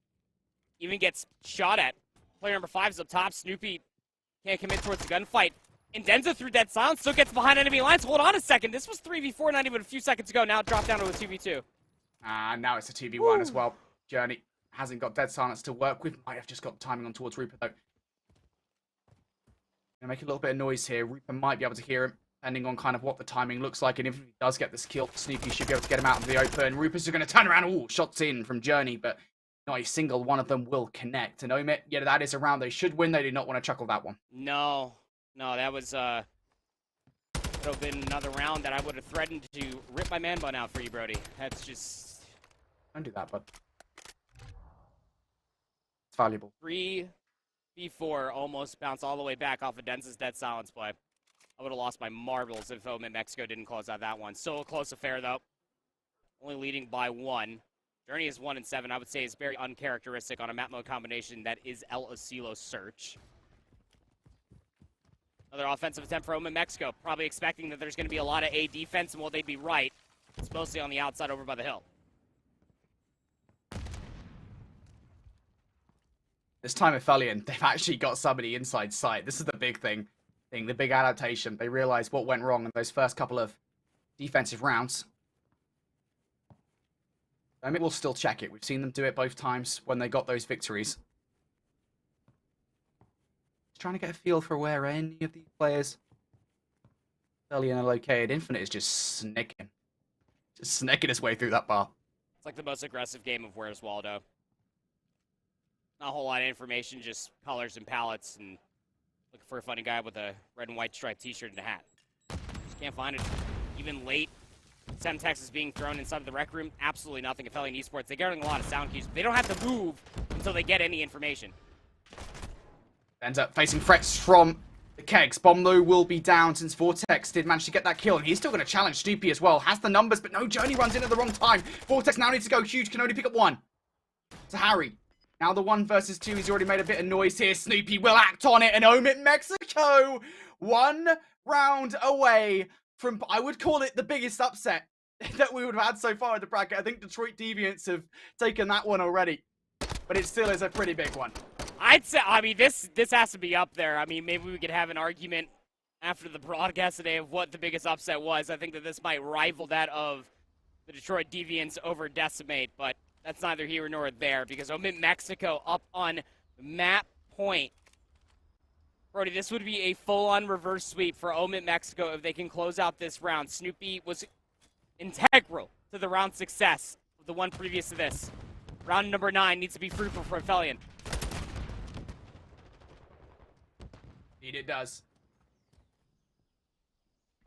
Even gets shot at. Player number 5 is up top. Snoopy can't commit towards the gunfight. And Denza through dead silence still gets behind enemy lines. Hold on a second. This was 3v4 not even a few seconds ago. Now it dropped down to a 2v2. Now it's a 2v1 as well. Journey hasn't got dead silence to work with. Might have just got timing on towards Rupert though. Gonna make a little bit of noise here. Rupert might be able to hear him, depending on kind of what the timing looks like. And if he does get this kill, Snoopy should be able to get him out into the open. Rupert's going to turn around. Ooh, shots in from Journey, but not a single one of them will connect. And Omit, yeah, that is a round they should win. They did not want to chuckle that one. No, that was, would have been another round that I would have threatened to rip my man bun out for you, Brody. That's just... Don't do that, bud. It's valuable. 3v4 almost bounced all the way back off of Denza's dead silence play. I would have lost my marbles if Omit Mexico didn't close out that one. Still a close affair, though. Only leading by 1. Journey is 1-7. I would say is very uncharacteristic on a map mode combination that is El Asilo Search. Another offensive attempt for Omit Mexico. Probably expecting that there's going to be a lot of A defense, and well, they'd be right. It's mostly on the outside over by the hill. This time Affili, they've actually got somebody inside sight. This is the big thing. The big adaptation. They realized what went wrong in those first couple of defensive rounds. Omit will still check it. We've seen them do it both times when they got those victories. Just trying to get a feel for where any of these players Affili are located. Infinite is just snicking. Just snicking his way through that bar. It's like the most aggressive game of Where's Waldo. Not a whole lot of information, just colors and palettes, and looking for a funny guy with a red and white striped t-shirt and a hat. Just can't find it. Even late, Semtex is being thrown inside of the rec room. Absolutely nothing. Affili Esports, they're getting a lot of sound cues. They don't have to move until they get any information. Ends up facing threats from the kegs. Bomlo will be down since Vortex did manage to get that kill, and he's still going to challenge Snoopy as well. Has the numbers, but no, Journey runs in at the wrong time. Vortex now needs to go huge, can only pick up one. To Harry. Now the 1 versus 2, he's already made a bit of noise here. Snoopy will act on it, and Omit Mexico, 1 round away from, I would call it the biggest upset that we would have had so far in the bracket. I think Detroit Deviants have taken that one already, but it still is a pretty big one. I'd say, I mean, this has to be up there. I mean, maybe we could have an argument after the broadcast today of what the biggest upset was. I think that this might rival that of the Detroit Deviants over Decimate, but that's neither here nor there because Omit Mexico up on map point. Brody, this would be a full-on reverse sweep for Omit Mexico if they can close out this round. Snoopy was integral to the round success of the one previous to this. Round number 9 needs to be fruitful for Affili. Indeed it does.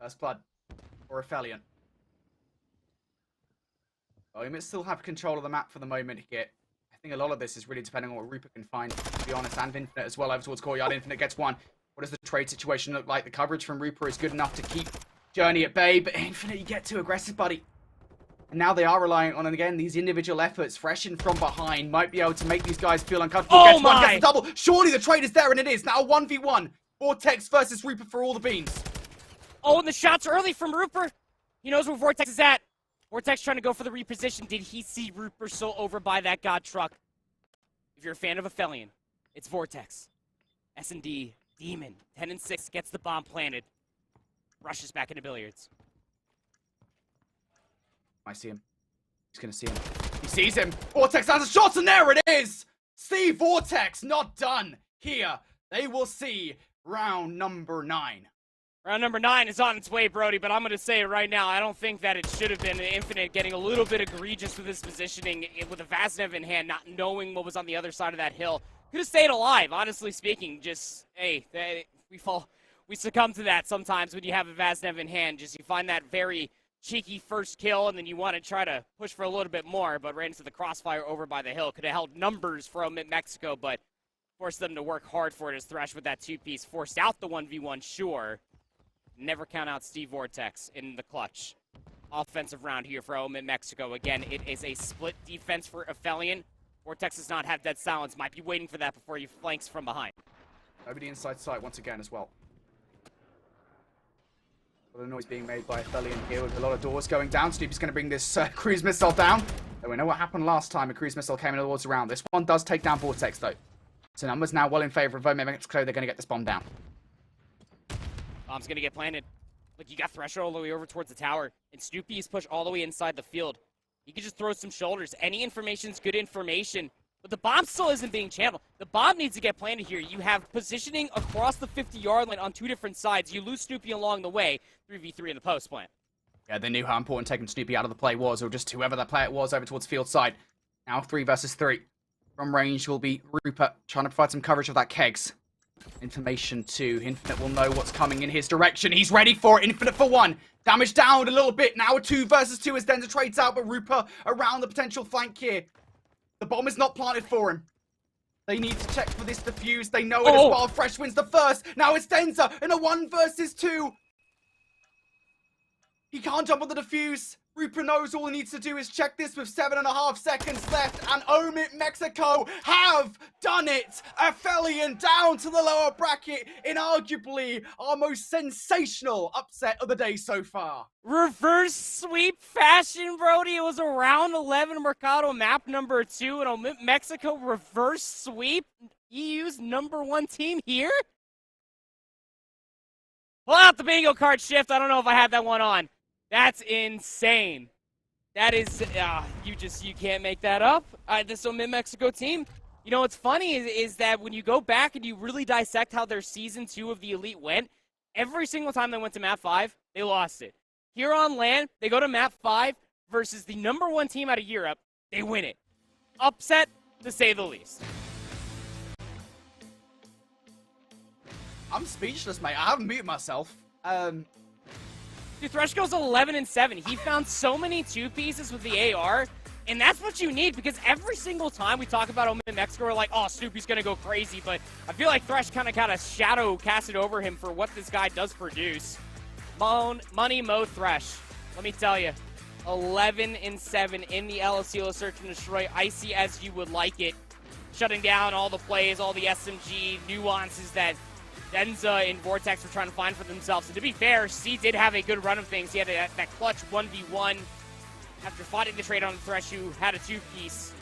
First blood for Affili. Omit still have control of the map for the moment here. I think a lot of this is really depending on what Rupert can find, to be honest, and Infinite as well over towards Courtyard. Infinite gets 1. What does the trade situation look like? The coverage from Rupert is good enough to keep Journey at bay, but Infinite, you get too aggressive, buddy. And now they are relying on, and again, these individual efforts, fresh in from behind, might be able to make these guys feel uncomfortable. Oh gets my! 1, gets the double. Surely the trade is there, and it is. Now 1v1. Vortex versus Rupert for all the beans. Oh, and the shots early from Rupert. He knows where Vortex is at. Vortex trying to go for the reposition. Did he see Rupert so over by that god truck? If you're a fan of Affili, it's Vortex. Snd, Demon, 10 and 6, gets the bomb planted. Rushes back into billiards. I see him. He's gonna see him. He sees him. Vortex has a shot, and there it is! See Vortex not done here. They will see round number 9. Round number 9 is on its way, Brody, but I'm going to say it right now. I don't think that it should have been Infinite getting a little bit egregious with his positioning with a Vaznev in hand, not knowing what was on the other side of that hill. Could have stayed alive, honestly speaking. Just, hey, we succumb to that sometimes when you have a Vaznev in hand. Just you find that very cheeky first kill, and then you want to try to push for a little bit more, but ran into the crossfire over by the hill. Could have held numbers for Omit Mexico, but forced them to work hard for it as Thresh with that 2-piece. Forced out the 1v1, sure. Never count out Steve Vortex in the clutch. Offensive round here for Omit Mexico. Again, it is a split defense for Affili. Vortex does not have dead silence. Might be waiting for that before he flanks from behind. Nobody inside sight once again as well. A lot of noise being made by Affili here with a lot of doors going down. Snoopy's going to bring this cruise missile down. And we know what happened last time. A cruise missile came in towards around. This one does take down Vortex though. So numbers now well in favor of Omit Mexico. They're going to get this bomb down. Bomb's going to get planted. Look, you got Thresher all the way over towards the tower. And Snoopy is pushed all the way inside the field. He can just throw some shoulders. Any information's good information. But the bomb still isn't being channeled. The bomb needs to get planted here. You have positioning across the 50-yard line on 2 different sides. You lose Snoopy along the way. 3v3 in the post plant. Yeah, they knew how important taking Snoopy out of the play was, or just whoever that player was over towards field side. Now 3 versus 3. From range will be Rupert trying to provide some coverage of that kegs. Information 2. Infinite will know what's coming in his direction. He's ready for it. Infinite for 1. Damage down a little bit. Now a 2 versus 2 as Denza trades out, but Rupert around the potential flank here. The bomb is not planted for him. They need to check for this defuse. They know it as well. Fresh wins the first. Now it's Denza in a 1 versus 2. He can't jump on the defuse. Rupert knows all he needs to do is check this with 7.5 seconds left, and Omit Mexico have done it! Affili down to the lower bracket in arguably our most sensational upset of the day so far. Reverse sweep fashion, Brody. It was a round 11 Mercado map number 2, and Omit Mexico reverse sweep EU's #1 team here? Pull out the bingo card shift. I don't know if I had that one on. That's insane. That is, you can't make that up. This Omit Mexico team, you know what's funny is that when you go back and you really dissect how their Season 2 of the Elite went, every single time they went to Map 5, they lost it. Here on land, they go to Map 5 versus the #1 team out of Europe, they win it. Upset, to say the least. I'm speechless, mate. I haven't muted myself. Dude, Thresh goes 11-7. He found so many 2-pieces with the AR, and that's what you need, because every single time we talk about Omit Mexico, we're like, oh, Snoopy's going to go crazy, but I feel like Thresh kind of shadow casted over him for what this guy does produce. Money Mo Thresh, let me tell you, 11-7 in the LSCO Search and Destroy, icy as you would like it, shutting down all the plays, all the SMG nuances that Denza and Vortex were trying to find for themselves. And to be fair, C did have a good run of things. He had that clutch 1v1 after fighting the trade on the Thresh, who had a 2-piece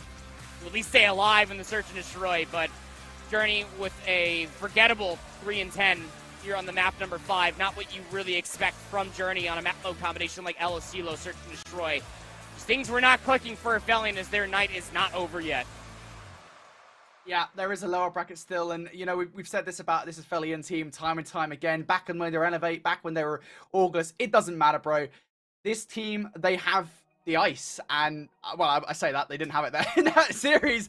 to at least stay alive in the Search and Destroy. But Journey with a forgettable 3-10 here on the map number 5. Not what you really expect from Journey on a map mode combination like LSCO Search and Destroy. Just things were not clicking for Affili as their night is not over yet. Yeah, there is a lower bracket still, and you know we've said this about this Affilian team time and time again. Back when they were Elevate, back when they were August, it doesn't matter, bro. This team, they have the ice, and well, I say that they didn't have it there in that series.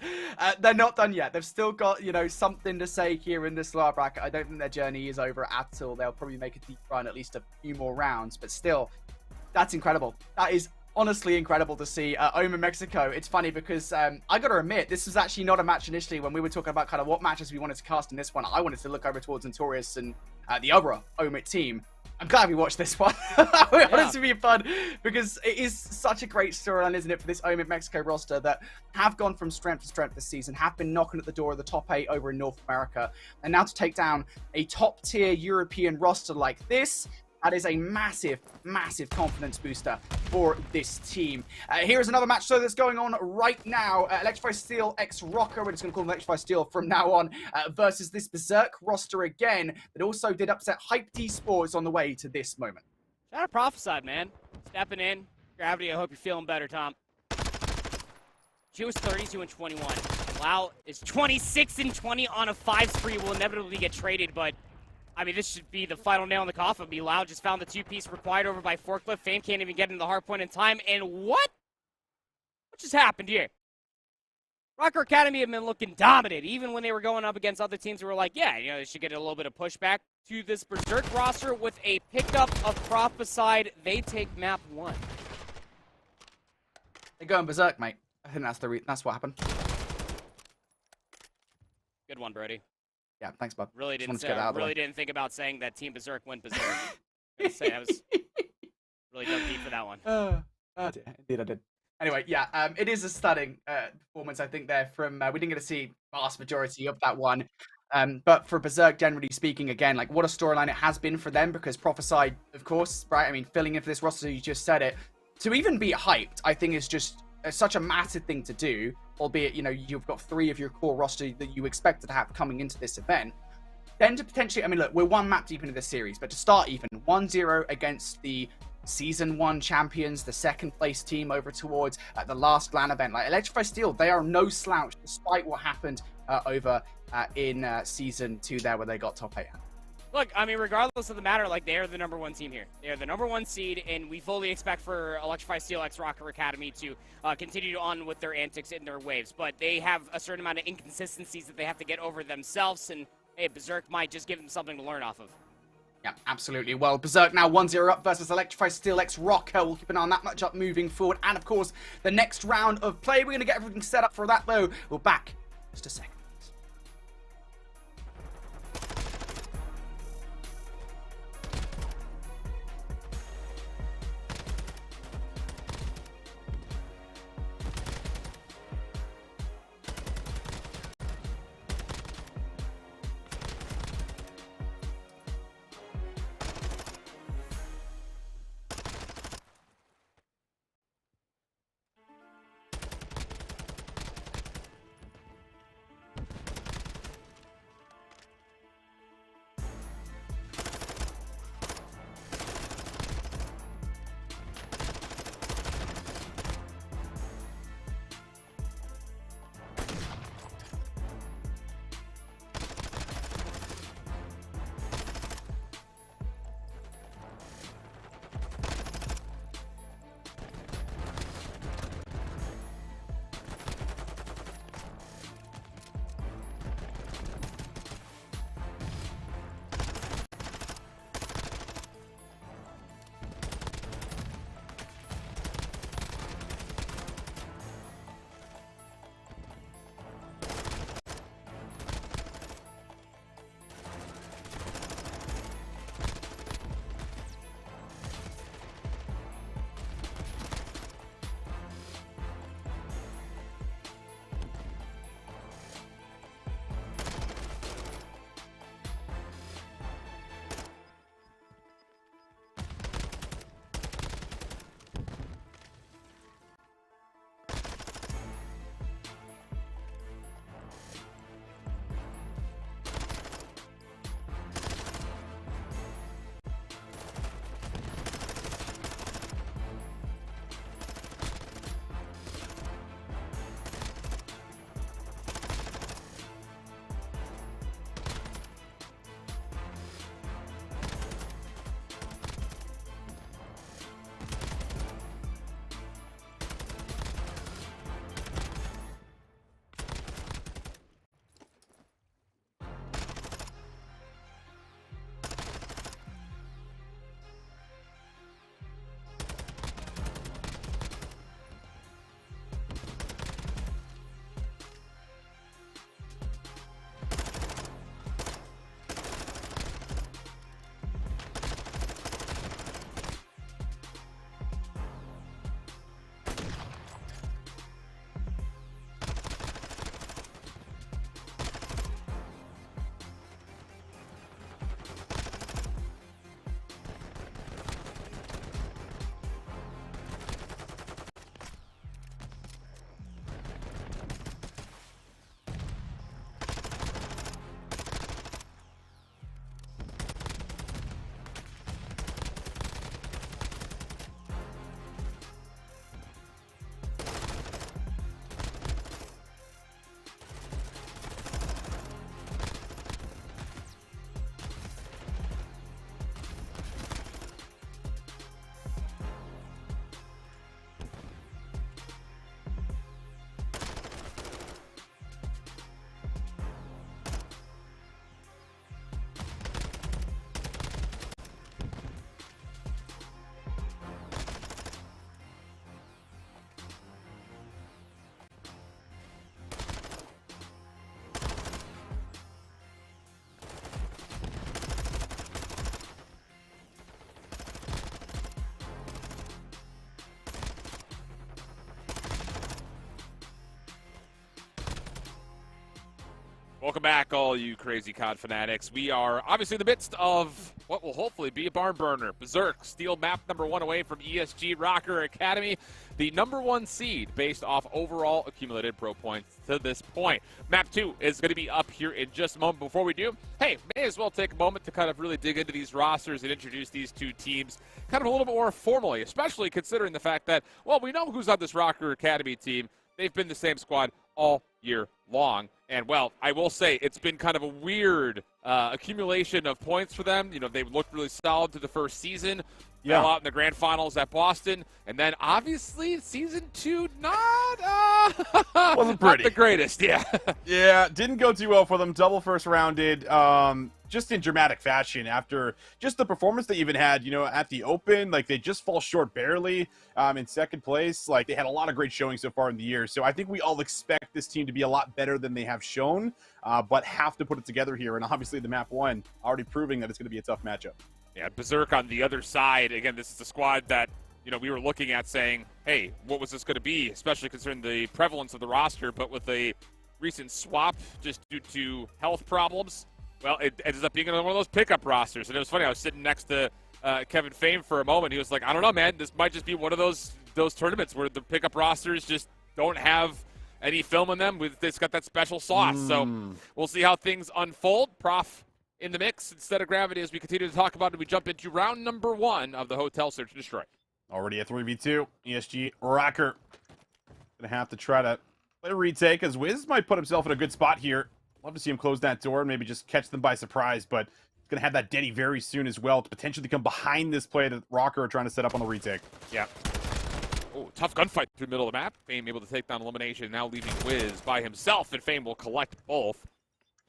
They're not done yet. They've still got something to say here in this lower bracket. I don't think their journey is over at all. They'll probably make a deep run, at least a few more rounds, but still, that's incredible. That is honestly incredible to see. Omit Mexico, it's funny because I gotta admit, this was actually not a match initially when we were talking about kind of what matches we wanted to cast in this one. I wanted to look over towards Notorious and the other Omit team. I'm glad we watched this one. It honestly be fun because it is such a great storyline, isn't it, for this Omit Mexico roster that have gone from strength to strength this season, have been knocking at the door of the top 8 over in North America, and now to take down a top tier European roster like this, that is a massive, massive confidence booster for this team. Here is another match that's going on right now. Electrify Steel x Rocker, we're just going to call them Electrify Steel from now on, versus this Berserk roster again that also did upset Hyped Esports on the way to this moment. Shout out Prophesied, man. Stepping in. Gravity, I hope you're feeling better, Tom. She was 32-21. Lau is 26-20 on a 5 spree. Will inevitably get traded, but I mean, this should be the final nail in the coffin. Lau just found the 2-piece required over by Forklift. Fame can't even get into the hard point in time. And what? What just happened here? Rocker Academy have been looking dominant, even when they were going up against other teams who were like, yeah, they should get a little bit of pushback. To this Berserk roster with a pickup of Prophesied, they take map 1. They're going Berserk, mate. I think that's what happened. Good one, Brody. Yeah, thanks, bud. Really didn't think about saying that Team Berserk went Berserk. I was really dug deep for that one. Indeed, I did. Anyway, yeah, it is a stunning performance, I think, there from... we didn't get to see vast majority of that one. But for Berserk, generally speaking, again, like, what a storyline it has been for them, because Prophesied, of course, right, I mean, filling in for this roster, you just said it, to even be hyped, I think is just such a massive thing to do, albeit, you've got 3 of your core roster that you expected to have coming into this event. Then to potentially, I mean, look, we're 1 map deep into this series, but to start even 1-0 against the Season 1 champions, the 2nd place team over towards the last LAN event. Like, Electrify Steel, they are no slouch, despite what happened over in Season 2 there, where they got top 8. Look, I mean, regardless of the matter, like, they are the #1 team here. They are the #1 seed, and we fully expect for Electrify Steel x Rocker Academy to continue on with their antics in their waves. But they have a certain amount of inconsistencies that they have to get over themselves, and hey, Berserk might just give them something to learn off of. Yeah, absolutely. Well, Berserk now 1-0 up versus Electrify Steel x Rocker. We'll keep an eye on that matchup moving forward. And, of course, the next round of play. We're going to get everything set up for that, though. We're back in just a second. Welcome back, all you crazy COD fanatics. We are obviously in the midst of what will hopefully be a barn burner. Berserk, steal map number 1 away from ESG Rocker Academy, the number 1 seed based off overall accumulated pro points to this point. Map 2 is going to be up here in just a moment. Before we do, hey, may as well take a moment to kind of really dig into these rosters and introduce these two teams kind of a little bit more formally, especially considering the fact that, well, we know who's on this Rocker Academy team. They've been the same squad all year long. And, well, I will say it's been kind of a weird accumulation of points for them. You know, they looked really solid through the first season. Yeah. Fell out in the grand finals at Boston. And then, obviously, season 2, Wasn't pretty. Not the greatest, yeah. Yeah, didn't go too well for them. Double first rounded, just in dramatic fashion after just the performance they even had, you know, at the Open. Like, they just fall short barely in second place. Like, they had a lot of great showing so far in the year. So I think we all expect this team to be a lot better than they have shown, but have to put it together here. And obviously the map 1 already proving that it's going to be a tough matchup. Yeah, Berserk on the other side. Again, this is the squad that, you know, we were looking at saying, hey, what was this going to be, especially considering the prevalence of the roster. But with a recent swap just due to health problems, well, it ends up being one of those pickup rosters. And it was funny, I was sitting next to Kevin Fame for a moment. He was like, I don't know, man, this might just be one of those tournaments where the pickup rosters just don't have any film in them. It's got that special sauce. So we'll see how things unfold. Prof in the mix instead of Gravity as we continue to talk about it. We jump into round number 1 of the Hotel Search and Destroy. Already a 3v2. ESG Rocker gonna have to try to play a retake, as Wiz might put himself in a good spot here. Love to see him close that door and maybe just catch them by surprise, but he's gonna have that Denny very soon as well to potentially come behind this play that Rocker are trying to set up on the retake. Yeah. Oh, tough gunfight through the middle of the map. Fame able to take down elimination, now leaving Wiz by himself, and Fame will collect both.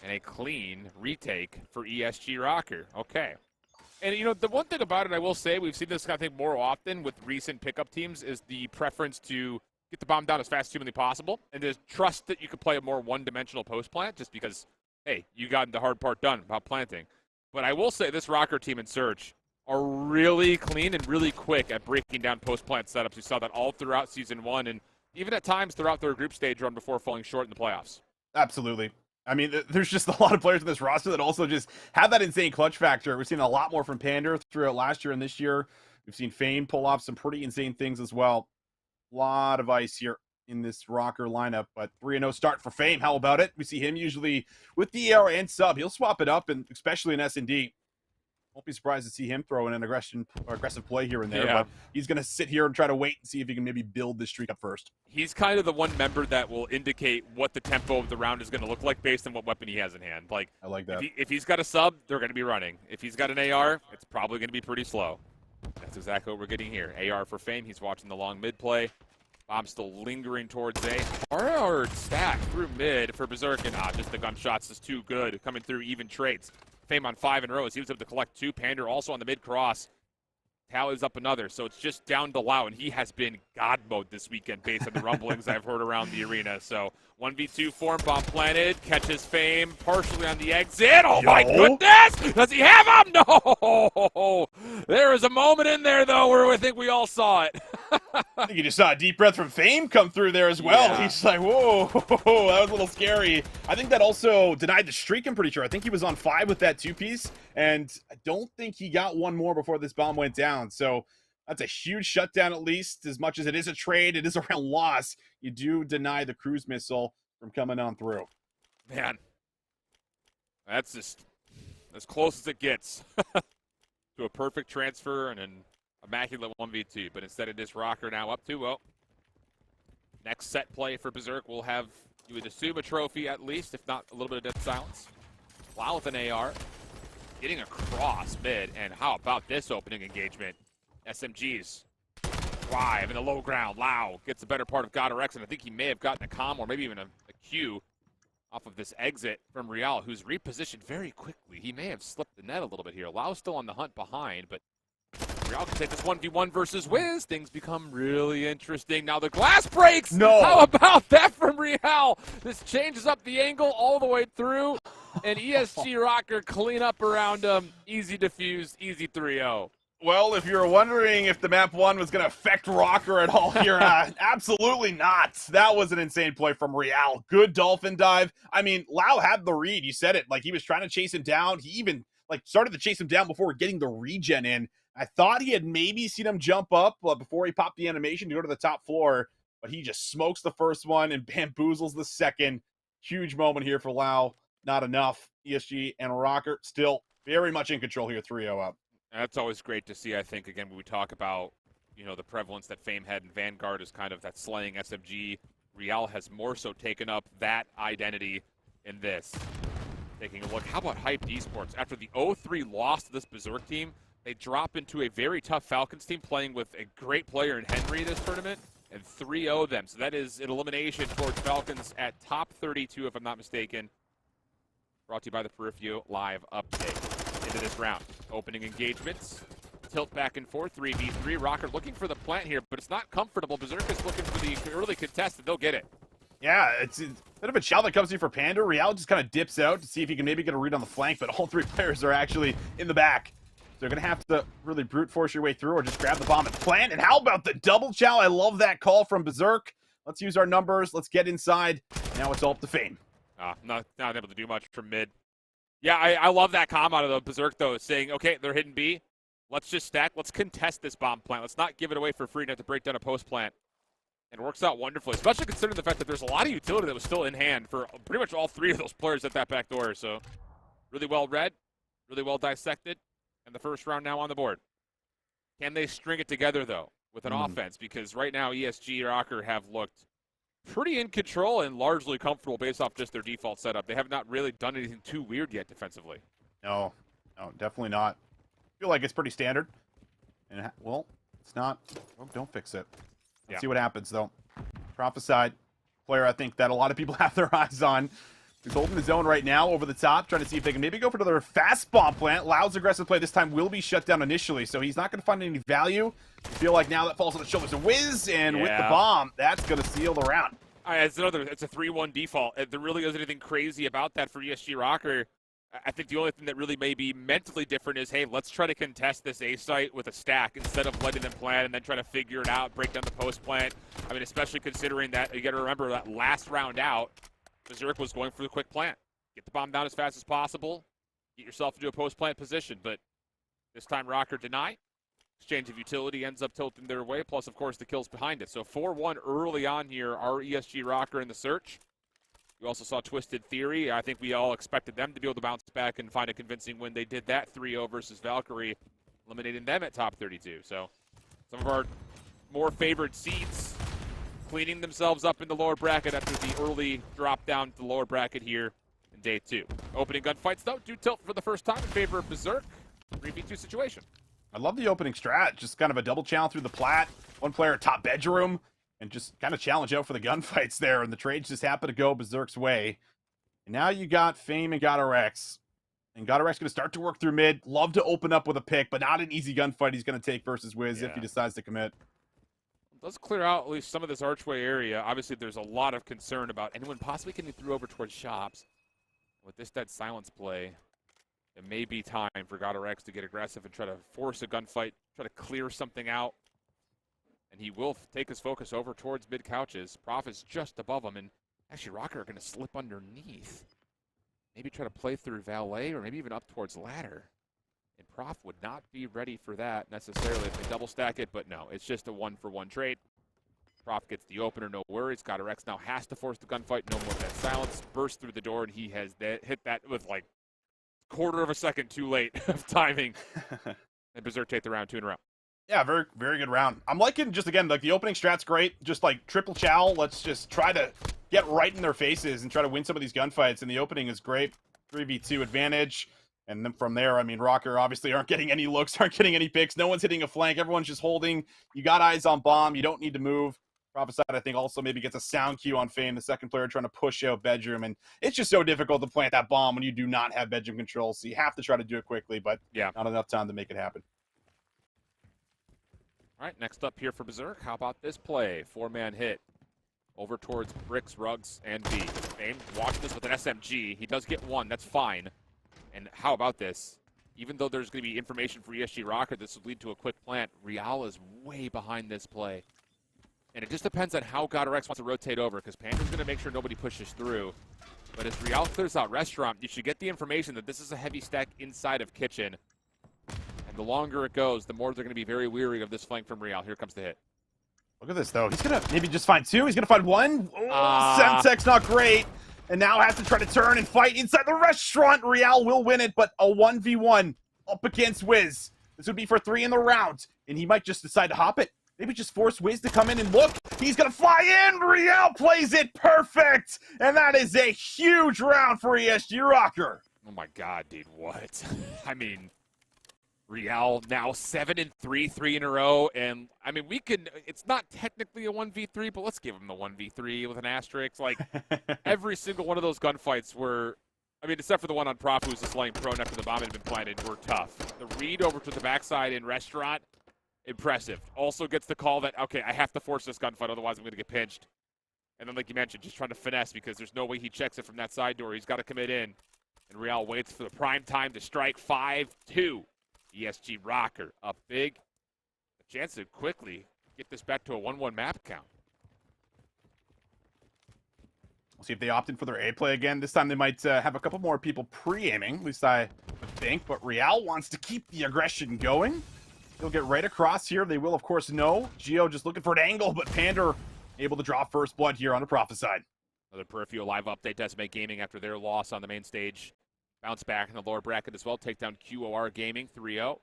And a clean retake for ESG Rocker. Okay. And, you know, the one thing about it, I will say, we've seen this kind of thing more often with recent pickup teams, is the preference to get the bomb down as fast as humanly possible and to trust that you could play a more one-dimensional post plant just because, hey, you got the hard part done about planting. But I will say this Rocker team in Surge are really clean and really quick at breaking down post plant setups. We saw that all throughout Season 1 and even at times throughout their group stage run before falling short in the playoffs. Absolutely. I mean, there's just a lot of players in this roster that also just have that insane clutch factor. We've seen a lot more from Pander throughout last year and this year. We've seen Fame pull off some pretty insane things as well. A lot of ice here in this Rocker lineup, but 3-0 start for Fame. How about it? We see him usually with the AR and sub. He'll swap it up, and especially in S&D. Won't be surprised to see him throw in an aggressive play here and there, but he's going to sit here and try to wait and see if he can maybe build this streak up first. He's kind of the one member that will indicate what the tempo of the round is going to look like based on what weapon he has in hand. Like, I like that. If he's got a sub, they're going to be running. If he's got an AR, it's probably going to be pretty slow. That's exactly what we're getting here. AR for Fame. He's watching the long mid play. Bomb still lingering towards A. Hard stack through mid for Berserk, and just the gunshots is too good. Coming through even trades. Fame on 5 in a row as he was able to collect 2. Pander also on the mid cross. Tallies up another, so it's just down to Lau, and he has been God mode this weekend based on the rumblings I've heard around the arena. So 1v2 form bomb planted, catches Fame partially on the exit. Oh my goodness! Does he have him? No! There was a moment in there though where I think we all saw it. I think you just saw a deep breath from Fame come through there as well. Yeah. He's like, whoa, that was a little scary. I think that also denied the streak, I'm pretty sure. I think he was on 5 with that 2-piece, and I don't think he got one more before this bomb went down. So that's a huge shutdown, at least. As much as it is a trade, it is a real loss. You do deny the cruise missile from coming on through. Man, that's just as close as it gets to a perfect transfer and an immaculate 1v2. But instead of this Rocker now up 2-0. Next set play for Berserk will have, you would assume, a trophy at least, if not a little bit of dead silence. Wow with an AR. Getting across mid, and how about this opening engagement? SMGs drive in the low ground. Lau gets the better part of God RX, and I think he may have gotten a comm or maybe even a Q off of this exit from Real, who's repositioned very quickly. He may have slipped the net a little bit here. Lau's still on the hunt behind, but Real can take this 1v1 versus Wiz. Things become really interesting. Now the glass breaks! No! How about that from Real? This changes up the angle all the way through, and ESG Rocker clean up around him. Easy defuse, easy 3-0. Well, if you were wondering if the map 1 was going to affect Rocker at all here, absolutely not. That was an insane play from Real. Good dolphin dive. I mean, Lau had the read. You said it. Like, he was trying to chase him down. He even, like, started to chase him down before getting the regen in. I thought he had maybe seen him jump up before he popped the animation to go to the top floor, but he just smokes the first one and bamboozles the second. Huge moment here for Lau. Not enough. ESG and Rocker still very much in control here, 3-0 up. That's always great to see, I think, again, when we talk about, you know, the prevalence that Fame had in Vanguard is kind of that slaying SMG. Real has more so taken up that identity in this. Taking a look, how about Hyped Esports? After the 0-3 loss to this Berserk team, they drop into a very tough Falcons team playing with a great player in Henry this tournament, and 3-0 them. So that is an elimination towards Falcons at top 32, if I'm not mistaken. Brought to you by the Peripheral Live update. Into this round. Opening engagements. Tilt back and forth. 3v3. Rocker looking for the plant here, but it's not comfortable. Berserk is looking for the early contest, and they'll get it. Yeah, it's a bit of a shell that comes in for Panda. Real just kind of dips out to see if he can maybe get a read on the flank, but all 3 players are actually in the back. So they're going to have to really brute force your way through or just grab the bomb and plant. And how about the double chow? I love that call from Berserk. Let's use our numbers. Let's get inside. Now it's all up to Fame. Not able to do much from mid. Yeah, I love that comm out of the Berserk, though, saying, okay, they're hitting B. Let's just stack. Let's contest this bomb plant. Let's not give it away for free and have to break down a post plant. And it works out wonderfully, especially considering the fact that there's a lot of utility that was still in hand for pretty much all 3 of those players at that back door. So really well read, really well dissected, and the first round now on the board. Can they string it together, though, with an offense? Because right now ESG Rocker have looked pretty in control and largely comfortable based off just their default setup. They have not really done anything too weird yet defensively. No, definitely not. I feel like it's pretty standard. And, well, it's not. Well, don't fix it. Let's see what happens, though. Prophesied player, I think, that a lot of people have their eyes on. He's holding his own right now over the top, trying to see if they can maybe go for another fast bomb plant. Lau's aggressive play this time will be shut down initially, so he's not going to find any value. I feel like now that falls on the shoulders of Wiz, and with the bomb, that's going to seal the round. It's a 3-1 default. There really isn't anything crazy about that for ESG Rocker. I think the only thing that really may be mentally different is, hey, let's try to contest this A site with a stack instead of letting them plant and then try to figure it out, break down the post plant. I mean, especially considering that, you got to remember that last round out, Berserk was going for the quick plant. Get the bomb down as fast as possible, get yourself into a post plant position, but this time Rocker deny. Exchange of utility ends up tilting their way, plus, of course, the kills behind it. So 4-1 early on here, our ESG Rocker in the search. We also saw Twisted Theory. I think we all expected them to be able to bounce back and find a convincing win. They did that 3-0 versus Valkyrie, eliminating them at top 32. So some of our more favored seeds cleaning themselves up in the lower bracket after the early drop down to the lower bracket here in day 2. Opening gunfights, though, do tilt for the first time in favor of Berserk. 3v2 situation. I love the opening strat. Just kind of a double challenge through the plat. One player top bedroom. And just kind of challenge out for the gunfights there. And the trades just happen to go Berserk's way. And now you got Fame and GodRx. And GodRx going to start to work through mid. Love to open up with a pick, but not an easy gunfight he's going to take versus Wiz if he decides to commit. Let's clear out at least some of this archway area. Obviously, there's a lot of concern about anyone possibly getting through over towards shops. With this dead silence play, it may be time for GodRx to get aggressive and try to force a gunfight, try to clear something out. And he will take his focus over towards mid couches. Prof is just above him, and actually Rocker are going to slip underneath. Maybe try to play through Valet, or maybe even up towards ladder. And Prof would not be ready for that necessarily if they double stack it, but no, it's just a 1-for-1 trade. Prof gets the opener, no worries. GodRx now has to force the gunfight, no more dead silence. Bursts through the door, and he has hit that with like quarter of a second too late of timing. And Berserk take the round 2 in a row. Yeah, very, very good round. I'm liking, just again, like the opening strat's great. Just like triple chow. Let's just try to get right in their faces and try to win some of these gunfights. And the opening is great. 3v2 advantage. And then from there, I mean, Rocker obviously aren't getting any looks, aren't getting any picks. No one's hitting a flank. Everyone's just holding. You got eyes on bomb. You don't need to move. Prophesied, I think, also maybe gets a sound cue on Fame, the second player trying to push out bedroom. And it's just so difficult to plant that bomb when you do not have bedroom control. So you have to try to do it quickly, but not enough time to make it happen. All right, next up here for Berserk, how about this play? 4-man hit over towards Bricks, Rugs, and B. Fame watch this with an SMG. He does get one, that's fine. And how about this? even though there's going to be information for ESG Rocker, this would lead to a quick plant. Real is way behind this play. And it just depends on how GodRx wants to rotate over, because Panda's going to make sure nobody pushes through. But as Real clears out Restaurant, you should get the information that this is a heavy stack inside of Kitchen. And the longer it goes, the more they're going to be very weary of this flank from Real. Here comes the hit. Look at this, though. He's going to maybe just find two. He's going to find one. Oh, Semtech's not great. And now has to try to turn and fight inside the Restaurant. Real will win it, but a 1v1 up against Wiz. This would be for 3 in the round. And he might just decide to hop it. Maybe just force Wiz to come in and look. He's going to fly in. Real plays it perfect. And that is a huge round for ESG Rocker. Oh my god, dude, what? I mean, Real now 7-3, 3 in a row. And, I mean, we can, it's not technically a 1v3, but let's give him the 1v3 with an asterisk. Like, every single one of those gunfights were, I mean, except for the one on Prof, who's just laying prone after the bomb had been planted, were tough. The read over to the backside in Restaurant, impressive. Also gets the call that, okay, I have to force this gunfight, otherwise I'm going to get pinched. And then, like you mentioned, just trying to finesse because there's no way he checks it from that side door. He's got to commit in. And Real waits for the prime time to strike 5-2. ESG Rocker up big. A chance to quickly get this back to a 1-1 map count. We'll see if they opt in for their A play again. This time they might have a couple more people pre-aiming, at least I would think. But Real wants to keep the aggression going. He'll get right across here. They will, of course, know. Geo just looking for an angle, but Panda able to draw first blood here on the Prophet side. Another peripheral live update. Decimate Gaming, after their loss on the main stage, bounce back in the lower bracket as well. Take down QOR Gaming 3-0.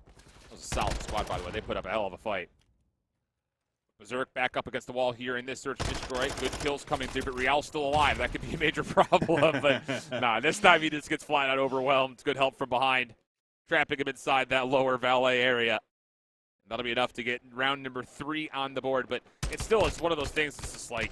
That was a solid squad, by the way. They put up a hell of a fight. Berserk back up against the wall here in this search and destroy. Good kills coming through, but Real's still alive. That could be a major problem. But nah, this time he just gets flat out overwhelmed. Good help from behind, trapping him inside that lower valet area. That'll be enough to get round number 3 on the board. But it's one of those things that's just like,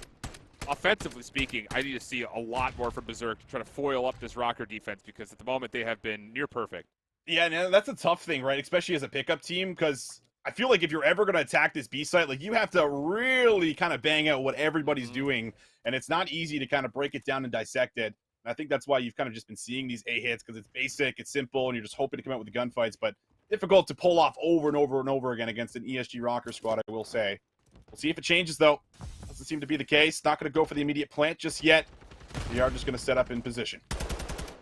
offensively speaking, I need to see a lot more from Berserk to try to foil up this Rocker defense, because at the moment they have been near perfect. Yeah, no, that's a tough thing, right? Especially as a pickup team, because I feel like if you're ever going to attack this B site, like, you have to really kind of bang out what everybody's doing, and it's not easy to kind of break it down and dissect it. And I think that's why you've kind of just been seeing these A hits, because it's basic, it's simple, and you're just hoping to come out with the gunfights, but difficult to pull off over and over and over again against an ESG Rocker squad, I will say. We'll see if it changes, though. Doesn't seem to be the case. Not going to go for the immediate plant just yet. They are just going to set up in position.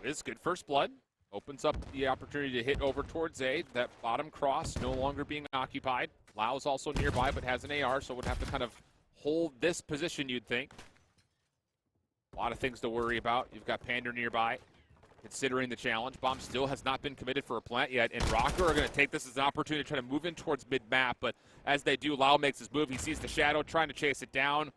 It's good first blood. Opens up the opportunity to hit over towards A. That bottom cross no longer being occupied. Lau's also nearby, but has an AR, so would have to kind of hold this position, you'd think. A lot of things to worry about. You've got Panda nearby, considering the challenge. Bomb still has not been committed for a plant yet, and Rocker are going to take this as an opportunity to try to move in towards mid-map, but as they do, Lau makes his move. He sees the shadow, trying to chase it down.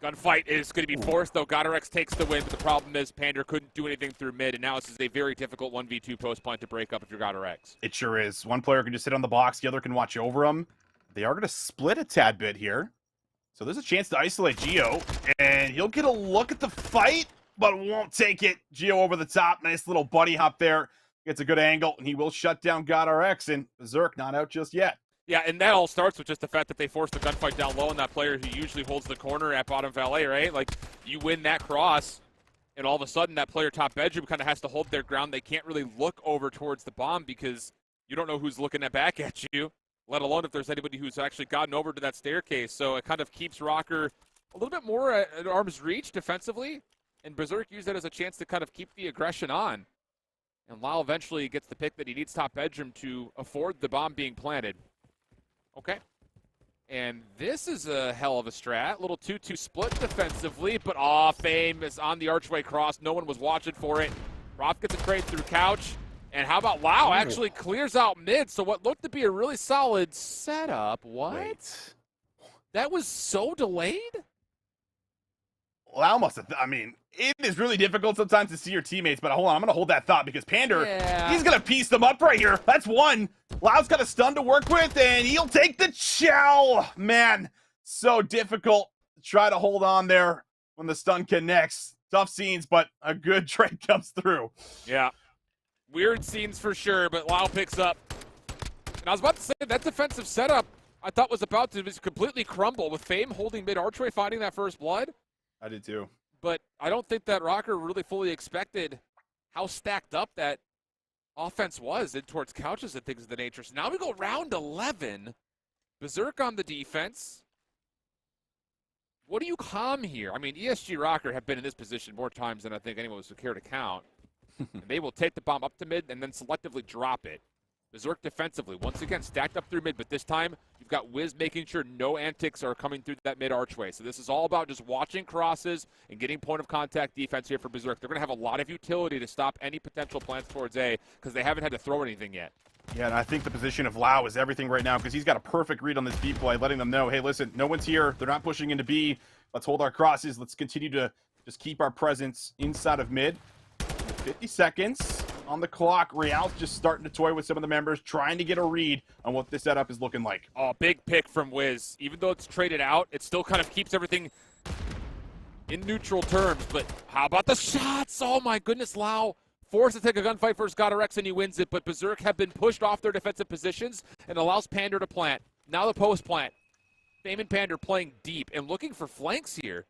Gunfight is going to be forced, though. GodRx takes the win, but the problem is Panda couldn't do anything through mid, and now this is a very difficult 1v2 post plant to break up if you're GodRx. It sure is. One player can just sit on the box, the other can watch over him. They are going to split a tad bit here. So there's a chance to isolate Geo, and he'll get a look at the fight, but won't take it. Geo over the top. Nice little buddy hop there. Gets a good angle, and he will shut down GodRx, and Berserk not out just yet. Yeah, and that all starts with just the fact that they forced the gunfight down low on that player who usually holds the corner at bottom valet, right? Like, you win that cross, and all of a sudden that player top bedroom kind of has to hold their ground. They can't really look over towards the bomb because you don't know who's looking back at you, let alone if there's anybody who's actually gotten over to that staircase. So it kind of keeps Rocker a little bit more at arm's reach defensively, and Berserk used that as a chance to kind of keep the aggression on. And Lau eventually gets the pick that he needs top bedroom to afford the bomb being planted. Okay. And this is a hell of a strat. Little 2-2 split defensively, but Fame is on the archway cross. No one was watching for it. Roth gets a trade through couch. And how about Lau actually clears out mid, so what looked to be a really solid setup. What? Wait. That was so delayed? Lau must have, I mean, it is really difficult sometimes to see your teammates, but hold on, I'm going to hold that thought because Panda, he's going to piece them up right here. That's one. Lau's got a stun to work with, and he'll take the chow. Man, so difficult to try to hold on there when the stun connects. Tough scenes, but a good trade comes through. Yeah. Weird scenes for sure, but Lau picks up. And I was about to say, that defensive setup I thought was about to just completely crumble with Fame holding mid-archway, finding that first blood. I did too. But I don't think that Rocker really fully expected how stacked up that offense was in towards couches and things of the nature. So now we go round 11. Berserk on the defense. What do you calm here? I mean, ESG Rocker have been in this position more times than I think anyone would care to count. And they will take the bomb up to mid and then selectively drop it. Berserk defensively, once again, stacked up through mid, but this time you've got Wiz making sure no antics are coming through that mid archway. So this is all about just watching crosses and getting point of contact defense here for Berserk. They're going to have a lot of utility to stop any potential plants towards A because they haven't had to throw anything yet. Yeah, and I think the position of Lau is everything right now because he's got a perfect read on this B play, letting them know, hey, listen, no one's here. They're not pushing into B. Let's hold our crosses. Let's continue to just keep our presence inside of mid. 50 seconds on the clock. Real's just starting to toy with some of the members, trying to get a read on what this setup is looking like. Oh, big pick from Wiz. Even though it's traded out, it still kind of keeps everything in neutral terms. But how about the shots? Oh, my goodness, Lau. Forced to take a gunfight versus Godorex, and he wins it. But Berserk have been pushed off their defensive positions and allows Pander to plant. Now the post plant. Fame and Pander playing deep and looking for flanks here.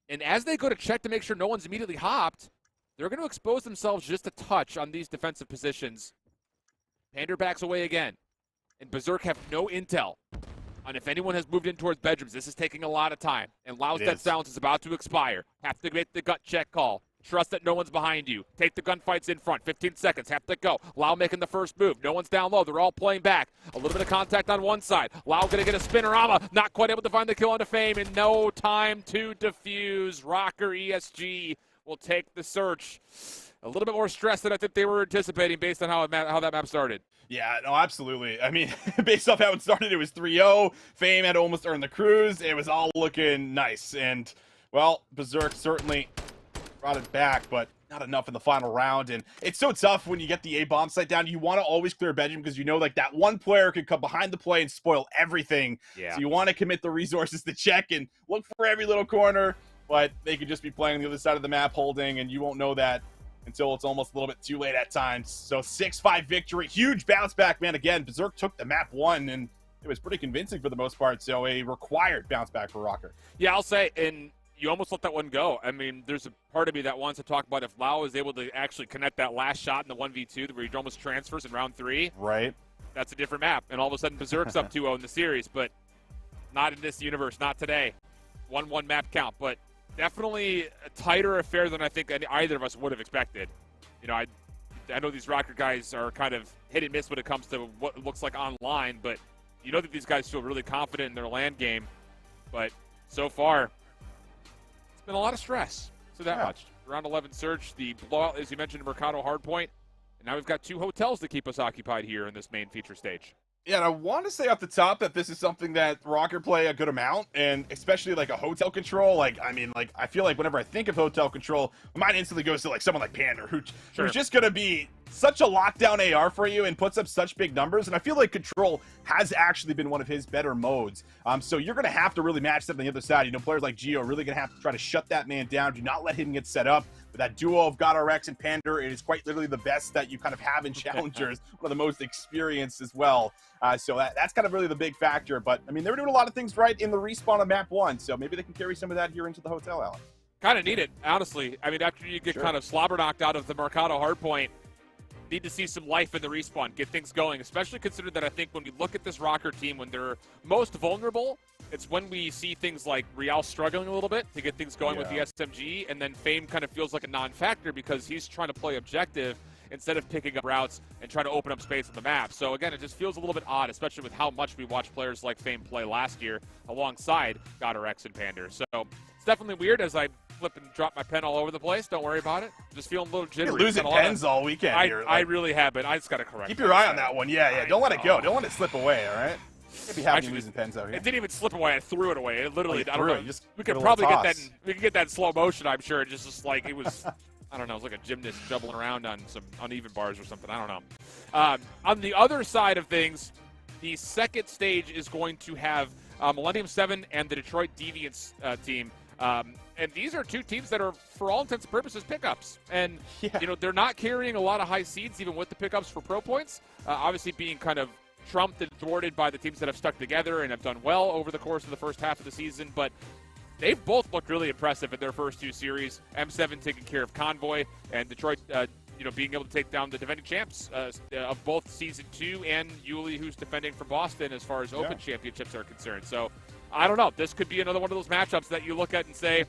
And as they go to check to make sure no one's immediately hopped, they're going to expose themselves just a touch on these defensive positions. Pander backs away again. And Berserk have no intel on if anyone has moved in towards bedrooms. This is taking a lot of time. And Lau's dead silence is about to expire. Have to make the gut check call. Trust that no one's behind you. Take the gunfights in front. 15 seconds. Have to go. Lau making the first move. No one's down low. They're all playing back. A little bit of contact on one side. Lau going to get a spinnerama. Not quite able to find the kill onto Fame. And no time to defuse. Rocker ESG will take the search. A little bit more stress than I think they were anticipating based on how that map started. Yeah, no, absolutely. I mean, based off how it started, it was 3-0. Fame had almost earned the cruise. It was all looking nice. And, well, Berserk certainly brought it back, but not enough in the final round. And it's so tough when you get the A bomb site down. You want to always clear bedroom because you know like that one player could come behind the play and spoil everything. Yeah. So you want to commit the resources to check and look for every little corner, but they could just be playing on the other side of the map holding, and you won't know that until it's almost a little bit too late at times. So 6-5 victory, huge bounce back, man. Again, Berserk took the map one, and it was pretty convincing for the most part. So a required bounce back for Rocker. Yeah, I'll say, and you almost let that one go. I mean, there's a part of me that wants to talk about if Lau is able to actually connect that last shot in the 1v2 where he almost transfers in round 3. Right. That's a different map. And all of a sudden, Berserk's up 2-0 in the series, but not in this universe, not today. 1-1 map count, but definitely a tighter affair than I think either of us would have expected. You know, I know these Rocker guys are kind of hit and miss when it comes to what it looks like online, but you know that these guys feel really confident in their land game. But so far, been a lot of stress. So that much. Round 11 surge, the blowout, as you mentioned, Mercado Hardpoint. And now we've got 2 hotels to keep us occupied here in this main feature stage. Yeah, and I want to say off the top that this is something that Rocker play a good amount, and especially like a hotel control. Like, I mean, like, I feel like whenever I think of hotel control, my mind instantly goes to like someone like Pander, who's just going to be such a lockdown AR for you and puts up such big numbers. And I feel like control has actually been one of his better modes. So you're going to have to really match that on the other side. You know, players like Geo are really going to have to try to shut that man down. Do not let him get set up. But that duo of GodRx and Pander, it is quite literally the best that you kind of have in challengers. One of the most experienced as well. So that's kind of really the big factor. But, I mean, they were doing a lot of things right in the respawn of map 1. So maybe they can carry some of that here into the hotel, Alex. Kind of need it, honestly. I mean, after you get kind of slobber knocked out of the Mercado Hardpoint, need to see some life in the respawn, get things going, especially considering that I think when we look at this Rocker team, when they're most vulnerable, it's when we see things like Real struggling a little bit to get things going with the SMG, and then Fame kind of feels like a non-factor because he's trying to play objective instead of picking up routes and trying to open up space on the map. So again, it just feels a little bit odd, especially with how much we watched players like Fame play last year alongside GodRx and Pander. So it's definitely weird as I flip and drop my pen all over the place. Don't worry about it. Just feeling a little jittery. You're losing pens all weekend here. I really have been. I just got to correct. Keep your eye on that one. Yeah. Don't let it go. Don't let it slip away, all right? Can't be having losing pens out here. It didn't even slip away. I threw it away. It literally, I don't know. We could a probably get that. We could get that in slow motion, I'm sure. Just like it was, I don't know. It was like a gymnast jumbling around on some uneven bars or something. I don't know. On the other side of things, the second stage is going to have Millennium 7 and the Detroit Deviants team. And these are 2 teams that are, for all intents and purposes, pickups. And, you know, they're not carrying a lot of high seeds, even with the pickups for pro points. Obviously being kind of trumped and thwarted by the teams that have stuck together and have done well over the course of the first half of the season. But they've both looked really impressive in their first 2 series. M7 taking care of Convoy, and Detroit being able to take down the defending champs of both Season 2 and Yuli, who's defending from Boston as far as Open championships are concerned. So, I don't know. This could be another one of those matchups that you look at and say,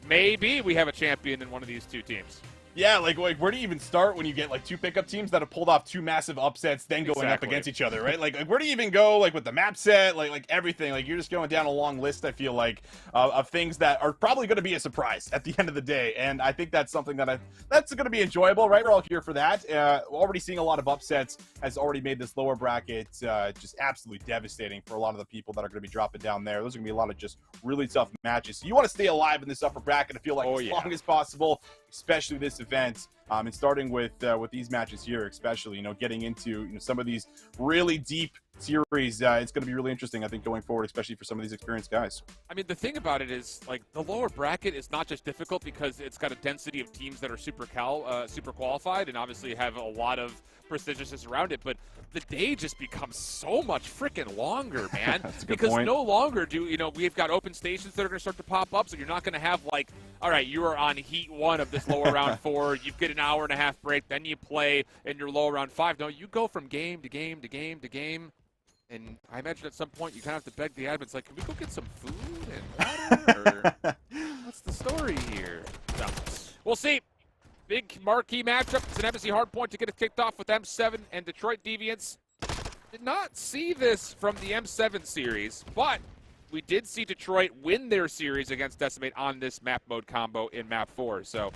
maybe we have a champion in one of these two teams. Yeah, like where do you even start when you get like two pickup teams that have pulled off two massive upsets, then going up against each other, right? Like where do you even go? Like with the map set, like everything. Like you're just going down a long list. I feel like of things that are probably going to be a surprise at the end of the day, and I think that's something that's going to be enjoyable, right? We're all here for that. Already seeing a lot of upsets has already made this lower bracket just absolutely devastating for a lot of the people that are going to be dropping down there. Those are going to be a lot of just really tough matches. So you want to stay alive in this upper bracket. I feel like as long as possible, especially this event, and starting with these matches here, especially, getting into some of these really deep series, it's going to be really interesting, I think, going forward, especially for some of these experienced guys. I mean, the thing about it is, like, the lower bracket is not just difficult because it's got a density of teams that are super qualified and obviously have a lot of prestigiousness around it, but the day just becomes so much freaking longer, man. That's a good because point. No longer we've got open stations that are going to start to pop up, so you're not going to have like, all right, you are on heat 1 of this lower round 4, you get an hour and a half break, then you play in your lower round 5. No, you go from game to game to game to game. And I imagine at some point you kind of have to beg the admins, like, can we go get some food and water? Or what's the story here? So, we'll see. Big marquee matchup. It's an Embassy hardpoint to get it kicked off with M7 and Detroit Deviants. Did not see this from the M7 series, but we did see Detroit win their series against Decimate on this map mode combo in map 4. So,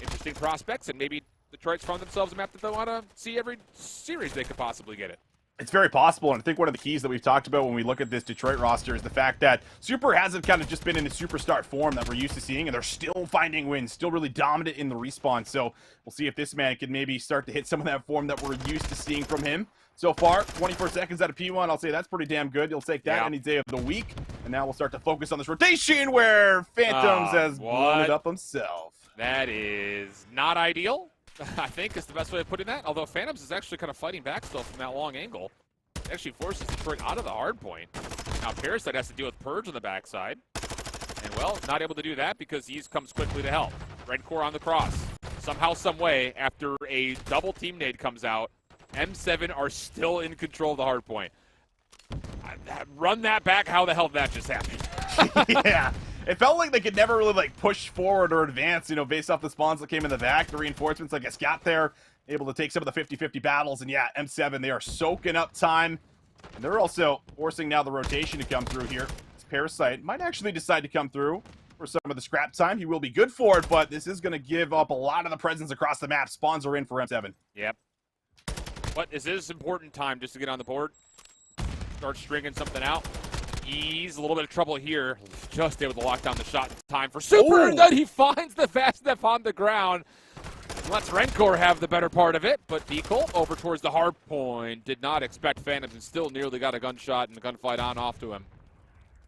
interesting prospects, and maybe Detroit's found themselves a map that they want to see every series they could possibly get it. It's very possible, and I think one of the keys that we've talked about when we look at this Detroit roster is the fact that Super hasn't kind of just been in a superstar form that we're used to seeing, and they're still finding wins, still really dominant in the respawn. So we'll see if this man can maybe start to hit some of that form that we're used to seeing from him. So far, 24 seconds out of P1, I'll say that's pretty damn good. You'll take that any day of the week. And now we'll start to focus on this rotation where Phantoms has blown it up himself. That is not ideal, I think, is the best way of putting that. Although Phantoms is actually kind of fighting back still from that long angle. It actually forces Detroit out of the hard point. Now Parasite has to deal with Purge on the backside. And, well, not able to do that because Yeez comes quickly to help. Red Core on the cross. Somehow, some way, after a double team nade comes out, M7 are still in control of the hard point. Run that back. How the hell did that just happen? Yeah. It felt like they could never really like push forward or advance, based off the spawns that came in the back. The reinforcements, I guess, got there, able to take some of the 50-50 battles. And yeah, M7, they are soaking up time. And they're also forcing now the rotation to come through here. This Parasite might actually decide to come through for some of the scrap time. He will be good for it, but this is going to give up a lot of the presence across the map. Spawns are in for M7. Yep. But this is important time just to get on the board. Start stringing something out. He's a little bit of trouble here. Just able to lock down the shot in time for Super. And then he finds the fast step on the ground. Lets Rencor have the better part of it. But Deagle over towards the hard point. Did not expect Phantoms and still nearly got a gunshot and a gunfight on off to him.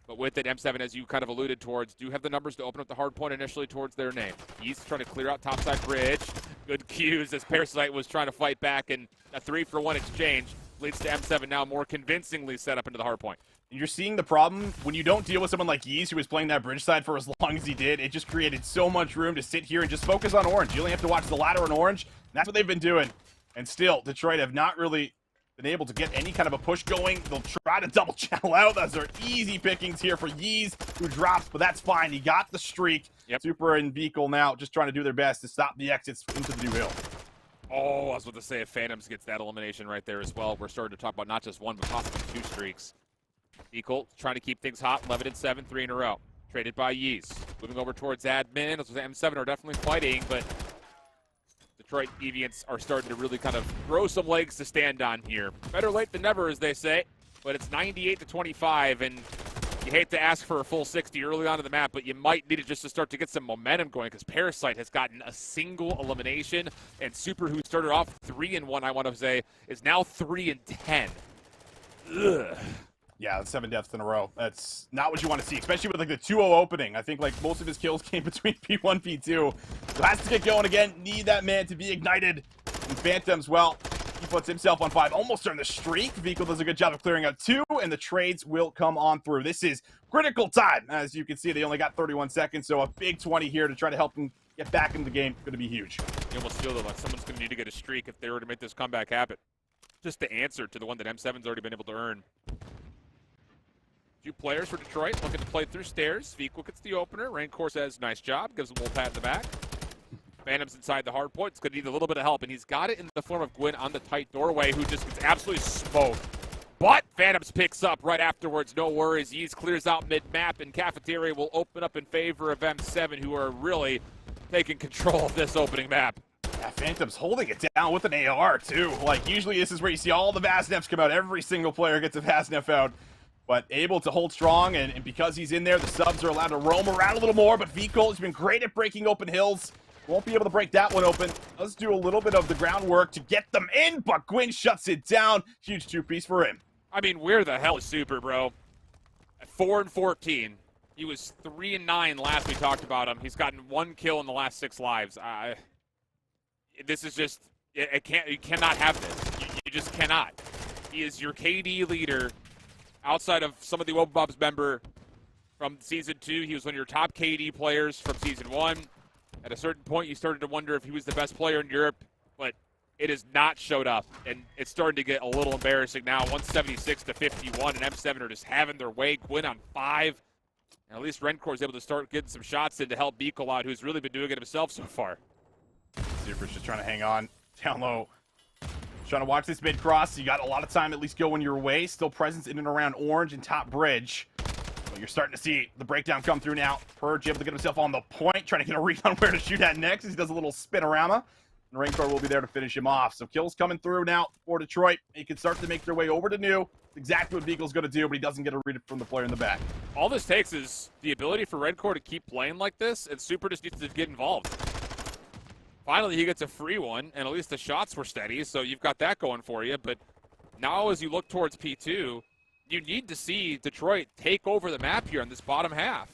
But with it, M7, as you kind of alluded towards, do have the numbers to open up the hard point initially towards their name. He's trying to clear out topside bridge. Good cues as Parasite was trying to fight back, and a 3-for-1 exchange leads to M7 now more convincingly set up into the hard point. You're seeing the problem when you don't deal with someone like Yeez, who was playing that bridge side for as long as he did. It just created so much room to sit here and just focus on orange. You only have to watch the ladder in orange. That's what they've been doing. And still, Detroit have not really been able to get any kind of a push going. They'll try to double channel out. Those are easy pickings here for Yeez, who drops, but that's fine. He got the streak. Yep. Super and Beakle now just trying to do their best to stop the exits into the new hill. Oh, I was about to say, if Phantoms gets that elimination right there as well, we're starting to talk about not just one, but possibly 2 streaks. Beakle trying to keep things hot. 11-7, 3 in a row. Traded by Yeez. Moving over towards admin. M7 are definitely fighting, but Detroit Deviants are starting to really kind of grow some legs to stand on here. Better late than never, as they say, but it's 98-25, and you hate to ask for a full 60 early on in the map, but you might need it just to start to get some momentum going, because Parasite has gotten a single elimination, and Super, who started off 3-1, I want to say, is now 3-10. Ugh. Yeah, 7 deaths in a row. That's not what you want to see, especially with like the 2-0 opening. I think like most of his kills came between P1, P2. So has to get going again. Need that man to be ignited. And Phantoms, well, he puts himself on 5. Almost on the streak. Vehicle does a good job of clearing out 2, and the trades will come on through. This is critical time. As you can see, they only got 31 seconds, so a big 20 here to try to help them get back into the game. Going to be huge. You almost feel that like someone's going to need to get a streak if they were to make this comeback happen. Just the answer to the one that M7's already been able to earn. 2 players for Detroit looking to play through stairs. Feequel gets the opener. Rancor says, nice job. Gives him a little pat in the back. Phantom's inside the hard point. It's going to need a little bit of help, and he's got it in the form of Gwyn on the tight doorway, who just gets absolutely smoked. But Phantoms picks up right afterwards. No worries. Yeez clears out mid-map, and Cafeteria will open up in favor of M7, who are really taking control of this opening map. Yeah, Phantom's holding it down with an AR, too. Like, usually this is where you see all the Vazneps come out. Every single player gets a Vaznep out. But able to hold strong, and because he's in there, the subs are allowed to roam around a little more. But Feequel has been great at breaking open hills. Won't be able to break that one open. Let's do a little bit of the groundwork to get them in, but Gwyn shuts it down. Huge 2-piece for him. I mean, where the hell is Super, bro? At 4-14. He was 3-9 last we talked about him. He's gotten 1 kill in the last 6 lives. This is just, you cannot have this. You just cannot. He is your KD leader. Outside of some of the Wobobs member from Season 2, he was one of your top KD players from Season 1. At a certain point, you started to wonder if he was the best player in Europe, but it has not showed up, and it's starting to get a little embarrassing now. 176-51, and M7 are just having their way. Gwyn on 5, and at least Rencor is able to start getting some shots in to help Beekle out, who's really been doing it himself so far. Super's just trying to hang on down low. Trying to watch this mid cross. You got a lot of time at least going your way. Still presence in and around Orange and top bridge. But you're starting to see the breakdown come through now. Purge able to get himself on the point, trying to get a read on where to shoot at next as he does a little spinorama. And Rancor will be there to finish him off. So kills coming through now for Detroit. He can start to make their way over to New. Exactly what Beagle's going to do, but he doesn't get a read from the player in the back. All this takes is the ability for Rencor to keep playing like this, and Super just needs to get involved. Finally, he gets a free one, and at least the shots were steady, so you've got that going for you. But now as you look towards P2, you need to see Detroit take over the map here in this bottom half.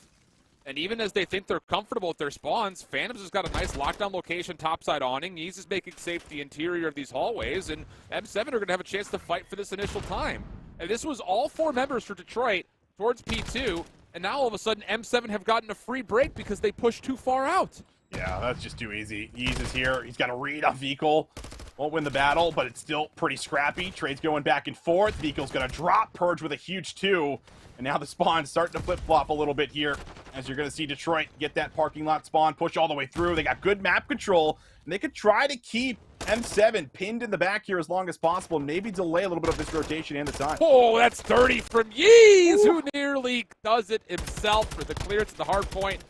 And even as they think they're comfortable with their spawns, Phantoms has got a nice lockdown location topside awning. Yeez is making safe the interior of these hallways, and M7 are going to have a chance to fight for this initial time. And this was all 4 members for Detroit towards P2, and now all of a sudden M7 have gotten a free break because they pushed too far out. Yeah, that's just too easy. Yeez is here. He's got a read on Feequel. Won't win the battle, but it's still pretty scrappy. Trades going back and forth. Feequel's going to drop Purge with a huge 2. And now the spawn's starting to flip-flop a little bit here, as you're going to see Detroit get that parking lot spawn, push all the way through. They got good map control, and they could try to keep M7 pinned in the back here as long as possible, and maybe delay a little bit of this rotation and the time. Oh, that's dirty from Yeez, who nearly does it himself for the clearance at the hard point.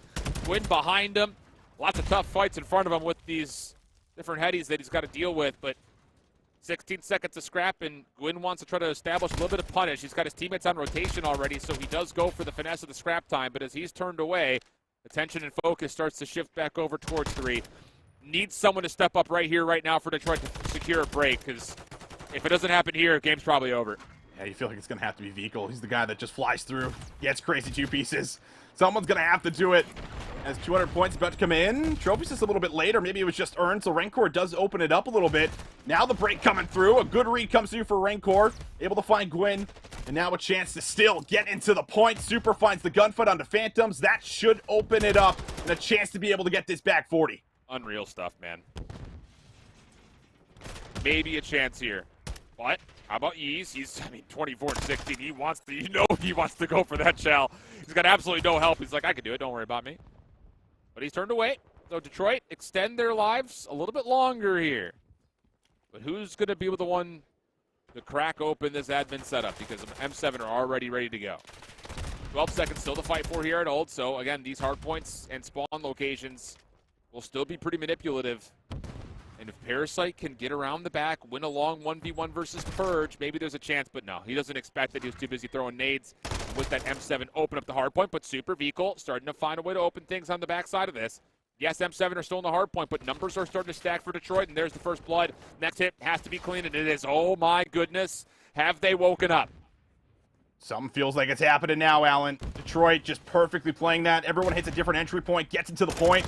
Gwyn behind him. Lots of tough fights in front of him with these different headies that he's got to deal with, but 16 seconds of scrap, and Gwyn wants to try to establish a little bit of punish. He's got his teammates on rotation already, so he does go for the finesse of the scrap time, but as he's turned away, attention and focus starts to shift back over towards 3. Needs someone to step up right here, right now for Detroit to secure a break, because if it doesn't happen here, game's probably over. Yeah, you feel like it's going to have to be Feequel. He's the guy that just flies through, gets crazy 2 pieces. Someone's going to have to do it. As 200 points about to come in. Trophy's just a little bit later. Maybe it was just earned, so Rancor does open it up a little bit. Now the break coming through. A good read comes through for Rancor. Able to find Gwyn. And now a chance to still get into the point. Super finds the gunfight onto Phantoms. That should open it up. And a chance to be able to get this back 40. Unreal stuff, man. Maybe a chance here. But how about Yeez? He's, 24-16. He wants to, he wants to go for that shell. He's got absolutely no help. He's like, I can do it. Don't worry about me. But he's turned away. So Detroit extend their lives a little bit longer here. But who's going to be the one to crack open this admin setup? Because M7 are already ready to go. 12 seconds still to fight for here at Old. So again, these hard points and spawn locations will still be pretty manipulative. And if Parasite can get around the back, win a long 1v1 versus Purge, maybe there's a chance. But no, he doesn't expect that. He was too busy throwing nades. With that M7 open up the hard point, but Super Feequel starting to find a way to open things on the backside of this. Yes, M7 are still in the hard point, but numbers are starting to stack for Detroit, and there's the first blood. Next hit has to be clean, and it is, oh my goodness, have they woken up? Something feels like it's happening now, Alan. Detroit just perfectly playing that. Everyone hits a different entry point, gets into the point.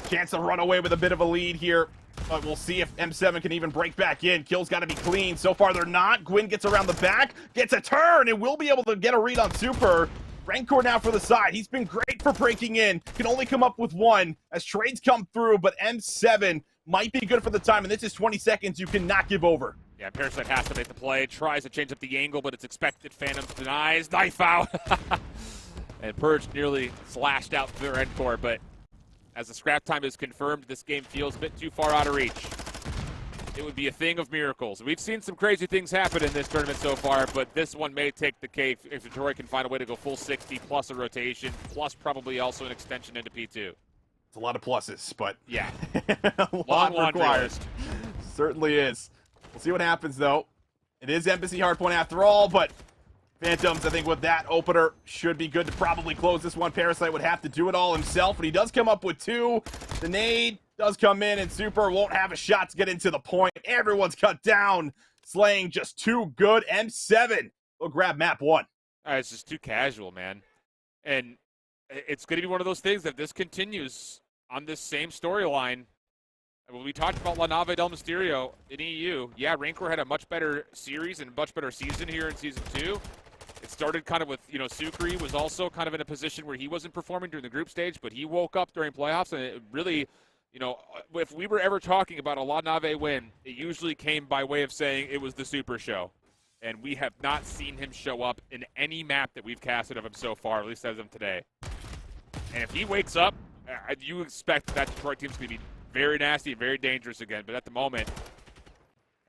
Chance to run away with a bit of a lead here. But we'll see if M7 can even break back in. Kills got to be clean. So far, they're not. Gwyn gets around the back, gets a turn, and will be able to get a read on Super. Rancor now for the side. He's been great for breaking in. Can only come up with one as trades come through, but M7 might be good for the time, and this is 20 seconds you cannot give over. Yeah, Parasite has to make the play, tries to change up the angle, but it's expected. Phantom denies, knife out. And Purge nearly slashed out the Rancor, but as the scrap time is confirmed, this game feels a bit too far out of reach. It would be a thing of miracles. We've seen some crazy things happen in this tournament so far, but this one may take the cake if Notorious can find a way to go full 60 plus a rotation, plus probably also an extension into P2. It's a lot of pluses, but yeah, a lot required. List. Certainly is. We'll see what happens, though. It is Embassy Hardpoint after all, but Phantoms, I think with that opener, should be good to probably close this one. Parasite would have to do it all himself, but he does come up with two. The nade does come in, and Super won't have a shot to get into the point. Everyone's cut down. Slaying just too good. M7 will grab map 1. It's just too casual, man. And it's going to be one of those things that this continues on this same storyline. When we talked about La Nave del Mysterio in EU, yeah, Rancor had a much better series and much better season here in Season 2. It started kind of with, Sucre was also kind of in a position where he wasn't performing during the group stage, but he woke up during playoffs, and it really, if we were ever talking about a La Nave win, it usually came by way of saying it was the Super Show. And we have not seen him show up in any map that we've casted of him so far, at least as of today. And if he wakes up, you expect that Detroit team's going to be very nasty and very dangerous again. But at the moment,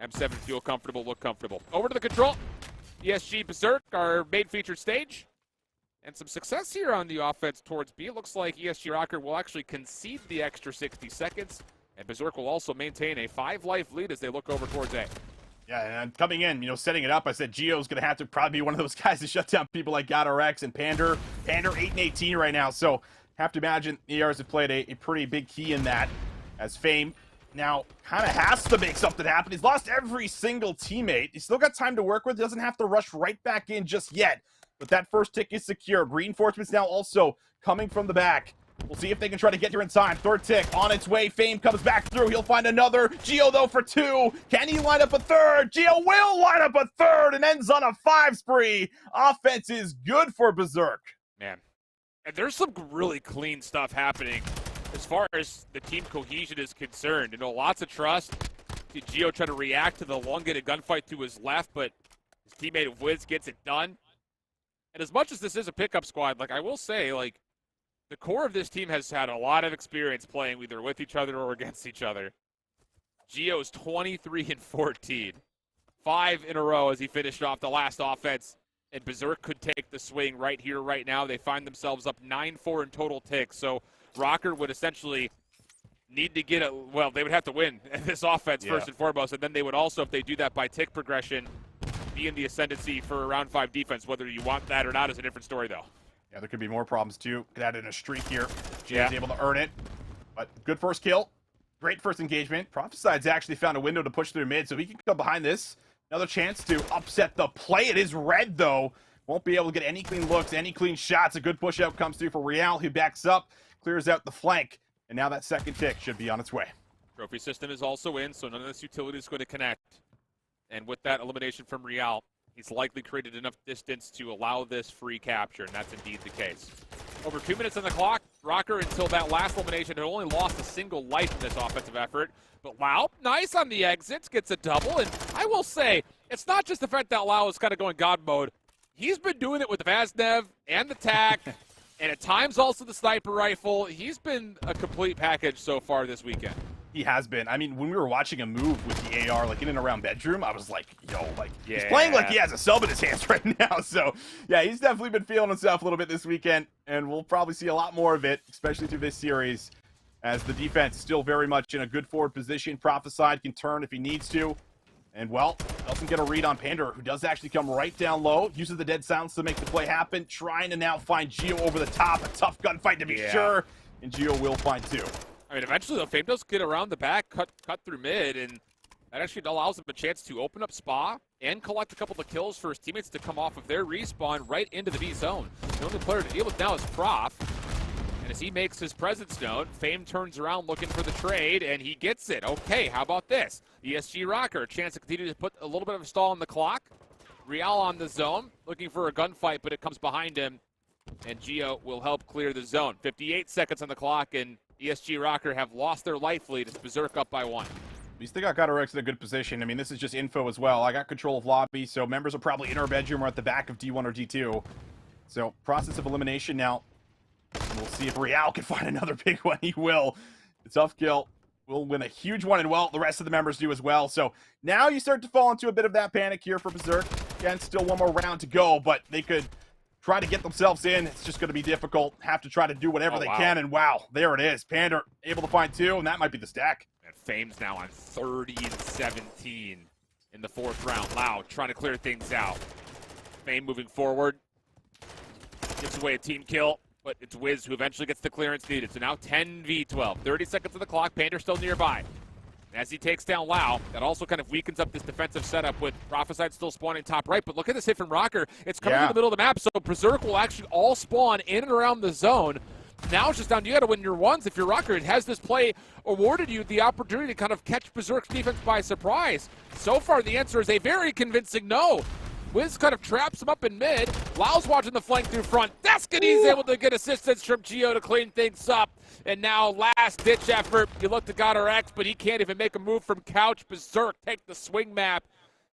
M7 feel comfortable, look comfortable. Over to the control. ESG Berserk, our main featured stage. And some success here on the offense towards B. It looks like ESG Rocker will actually concede the extra 60 seconds. And Berserk will also maintain a 5-life lead as they look over towards A. Yeah, and coming in, setting it up, I said Gio's going to have to probably be one of those guys to shut down people like GodRx and Pander. Pander 8-18 right now, so have to imagine ERs have played a pretty big key in that, as Fame now kind of has to make something happen. He's lost every single teammate. He's still got time to work with. He doesn't have to rush right back in just yet, but that first tick is secured. Reinforcements now also coming from the back. We'll see if they can try to get here in time. Third tick on its way. Fame comes back through. He'll find another. Gio, though, for 2. Can he line up a third? Gio will line up a third and ends on a 5 spree. Offense is good for Berserk. Man, and there's some really clean stuff happening as far as the team cohesion is concerned. Lots of trust. See Gio try to react to the elongated gunfight to his left, but his teammate Wiz gets it done. And as much as this is a pickup squad, I will say, the core of this team has had a lot of experience playing either with each other or against each other. Gio's 23-14. 5 in a row as he finished off the last offense. And Berserk could take the swing right here, right now. They find themselves up 9-4 in total ticks. So Rocker would essentially need to get they would have to win this offense first and foremost. And then they would also, if they do that by tick progression, be in the ascendancy for a round 5 defense. Whether you want that or not is a different story, though. Yeah, there could be more problems, too. Could add in a streak here. Gio's able to earn it. But good first kill. Great first engagement. Propheside's actually found a window to push through mid, so he can come behind this. Another chance to upset the play. It is red, though. Won't be able to get any clean looks, any clean shots. A good push-out comes through for Real, who backs up, clears out the flank. And now that second tick should be on its way. Trophy system is also in, so none of this utility is going to connect. And with that elimination from Real, he's likely created enough distance to allow this free capture, and that's indeed the case. Over 2 minutes on the clock. Rocker, until that last elimination, had only lost a single life in this offensive effort. But Lau, nice on the exits, gets a double. And I will say, it's not just the fact that Lau is kind of going God mode. He's been doing it with the Vaznev and the TAC, and at times also the sniper rifle. He's been a complete package so far this weekend. He has been. I mean, when we were watching him move with the AR, in and around bedroom, I was like, he's playing like he has a sub in his hands right now. So, yeah, he's definitely been feeling himself a little bit this weekend, and we'll probably see a lot more of it, especially through this series, as the defense still very much in a good forward position. Prophesied can turn if he needs to, and, doesn't get a read on Pander, who does actually come right down low, uses the dead silence to make the play happen, trying to now find Gio over the top. A tough gunfight to be sure, and Gio will find 2. I mean, eventually, though, Fame does get around the back, cut through mid, and that actually allows him a chance to open up Spa and collect a couple of kills for his teammates to come off of their respawn right into the B zone. The only player to deal with now is Prof, and as he makes his presence known, Fame turns around looking for the trade, and he gets it. Okay, how about this? ESG Rocker, a chance to continue to put a little bit of a stall on the clock. Real on the zone, looking for a gunfight, but it comes behind him. and Geo will help clear the zone. 58 seconds on the clock, and ESG Rocker have lost their life lead. It's Berserk up by 1. We still got Godorex in a good position. I mean, this is just info as well. I got control of lobby, so members are probably in our bedroom or at the back of D1 or D2. So, process of elimination now. And we'll see if Real can find another big one. He will. The tough kill will win a huge one, and well, the rest of the members do as well. So, now you start to fall into a bit of that panic here for Berserk. Again, still one more round to go, but they could try to get themselves in. It's just going to be difficult. Have to try to do whatever they can, and wow, there it is. Pander able to find 2, and that might be the stack. And Fame's now on 30-17 in the 4th round. Lau trying to clear things out. Fame moving forward. Gives away a team kill, but it's Wiz who eventually gets the clearance needed. So now 10v12. 30 seconds on the clock. Pander still nearby. And as he takes down Lau, that also kind of weakens up this defensive setup with Prophesite still spawning top right. But look at this hit from Rocker. It's coming in the middle of the map, so Berserk will actually all spawn in and around the zone. Now it's just down to you got to win your ones. If you're Rocker, it has this play awarded you the opportunity to kind of catch Berserk's defense by surprise. So far, the answer is a very convincing no. Wiz kind of traps him up in mid. Lau's watching the flank through front. Deskany's able to get assistance from Geo to clean things up. And now last-ditch effort. You look to Godorex, but he can't even make a move from couch. Berserk take the swing map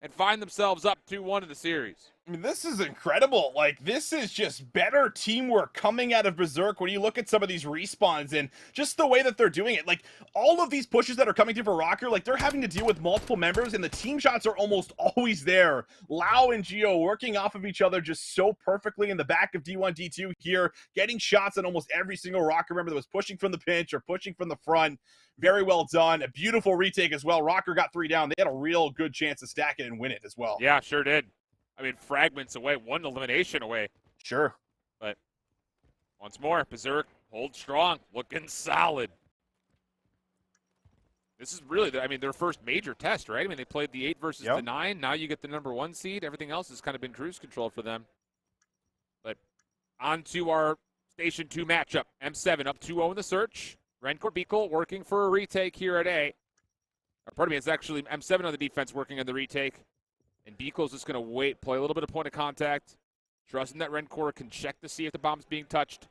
and find themselves up 2-1 in the series. I mean, this is incredible. Like, this is just better teamwork coming out of Berserk when you look at some of these respawns and just the way that they're doing it. Like, all of these pushes that are coming through for Rocker, like, they're having to deal with multiple members, and the team shots are almost always there. Lau and Geo working off of each other just so perfectly in the back of D1, D2 here, getting shots on almost every single Rocker member that was pushing from the pinch or pushing from the front. Very well done. A beautiful retake as well. Rocker got 3 down. They had a real good chance to stack it and win it as well. Yeah, sure did. I mean, fragments away, 1 elimination away. Sure. But once more, Berserk holds strong, looking solid. This is really, I mean, their first major test, right? I mean, they played the 8 versus the 9. Now you get the number 1 seed. Everything else has kind of been cruise control for them. But on to our Station 2 matchup. M7 up 2-0 in the search. Rencore Beakle working for a retake here at A. Or pardon me, it's actually M7 on the defense working on the retake. And Beakle's just going to wait, play a little bit of point of contact, trusting that Rencore can check to see if the bomb's being touched.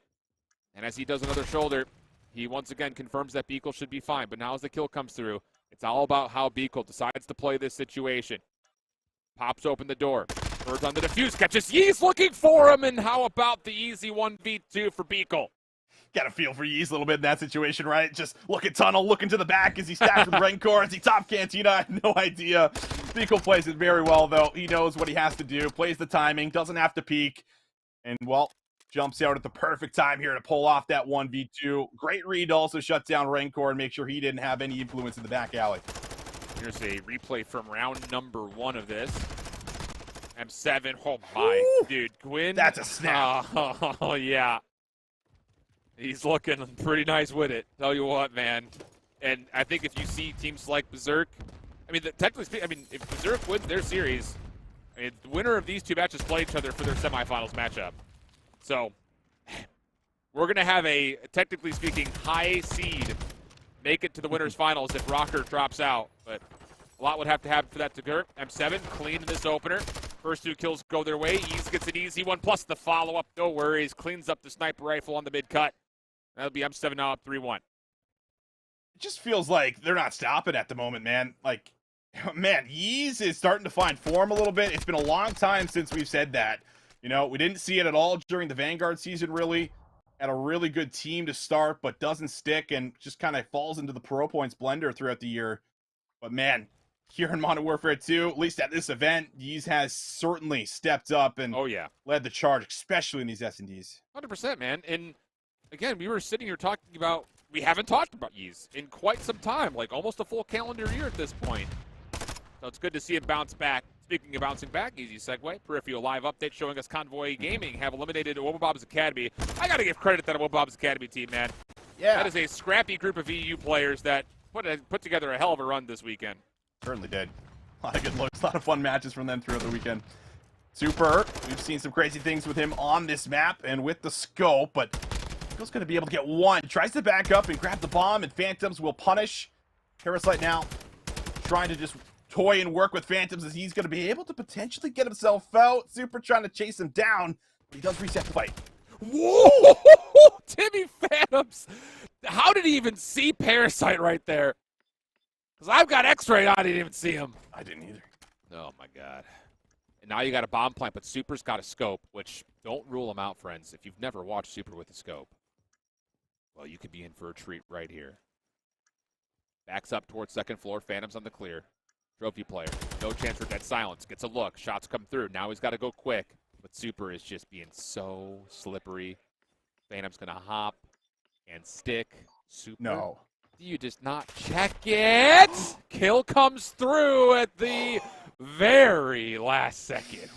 And as he does another shoulder, he once again confirms that Beakle should be fine. But now as the kill comes through, it's all about how Beakle decides to play this situation. Pops open the door. Birds on the defuse, catches Yee's looking for him. And how about the easy 1v2 for Beakle? Got a feel for Yeez a little bit in that situation, right? Just look at Tunnel, looking to the back as he stacks with Rencore, as he top Cantina. I have no idea. Beakle plays it very well, though. He knows what he has to do, plays the timing, doesn't have to peek, and, well, jumps out at the perfect time here to pull off that 1v2. Great read also shuts down Rencore and make sure he didn't have any influence in the back alley. Here's a replay from round number 1 of this. M7, oh my, dude, Gwyn. That's a snap. Oh, yeah. He's looking pretty nice with it. Tell you what, man. And I think if you see teams like Berserk, I mean, technically speaking, I mean, if Berserk wins their series, I mean, the winner of these 2 matches play each other for their semifinals matchup. So, we're going to have a, technically speaking, high seed make it to the winners finals if Rocker drops out. But a lot would have to happen for that to occur. M7 clean in this opener. First 2 kills go their way. Ease gets an easy one, plus the follow-up. No worries. Cleans up the sniper rifle on the mid-cut. That'll be M7 now up 3-1. It just feels like they're not stopping at the moment, man. Like, man, Yeez is starting to find form a little bit. It's been a long time since we've said that. You know, we didn't see it at all during the Vanguard season, really. Had a really good team to start, but doesn't stick and just kind of falls into the Pro Points blender throughout the year. But, man, here in Modern Warfare 2, at least at this event, Yeez has certainly stepped up and led the charge, especially in these S&Ds. 100%, man. And again, we were sitting here talking about, we haven't talked about Yeez in quite some time, like almost a full calendar year at this point. So it's good to see him bounce back. Speaking of bouncing back, easy segue. Peripheral live update showing us Convoy Gaming have eliminated Wobobob's Academy. I got to give credit to that Wobobob's Academy team, man. Yeah. That is a scrappy group of EU players that put together a hell of a run this weekend. Certainly did. A lot of good looks, a lot of fun matches from them throughout the weekend. Super. We've seen some crazy things with him on this map and with the scope, but Eagle's going to be able to get 1. Tries to back up and grab the bomb, and Phantoms will punish. Parasite now trying to just toy and work with Phantoms as he's going to be able to potentially get himself out. Super trying to chase him down, but he does reset the fight. Whoa! Timmy Phantoms. How did he even see Parasite right there? Because I've got X-Ray on, I didn't even see him. I didn't either. Oh, my God. And now you got a bomb plant, but Super's got a scope, which don't rule him out, friends. If you've never watched Super with a scope, well, you could be in for a treat right here. Backs up towards second floor. Phantoms on the clear. Trophy player. No chance for dead silence. Gets a look. Shots come through. Now he's got to go quick. But Super is just being so slippery. Phantom's going to hop and stick. Super. No. You just not check it. Kill comes through at the very last second.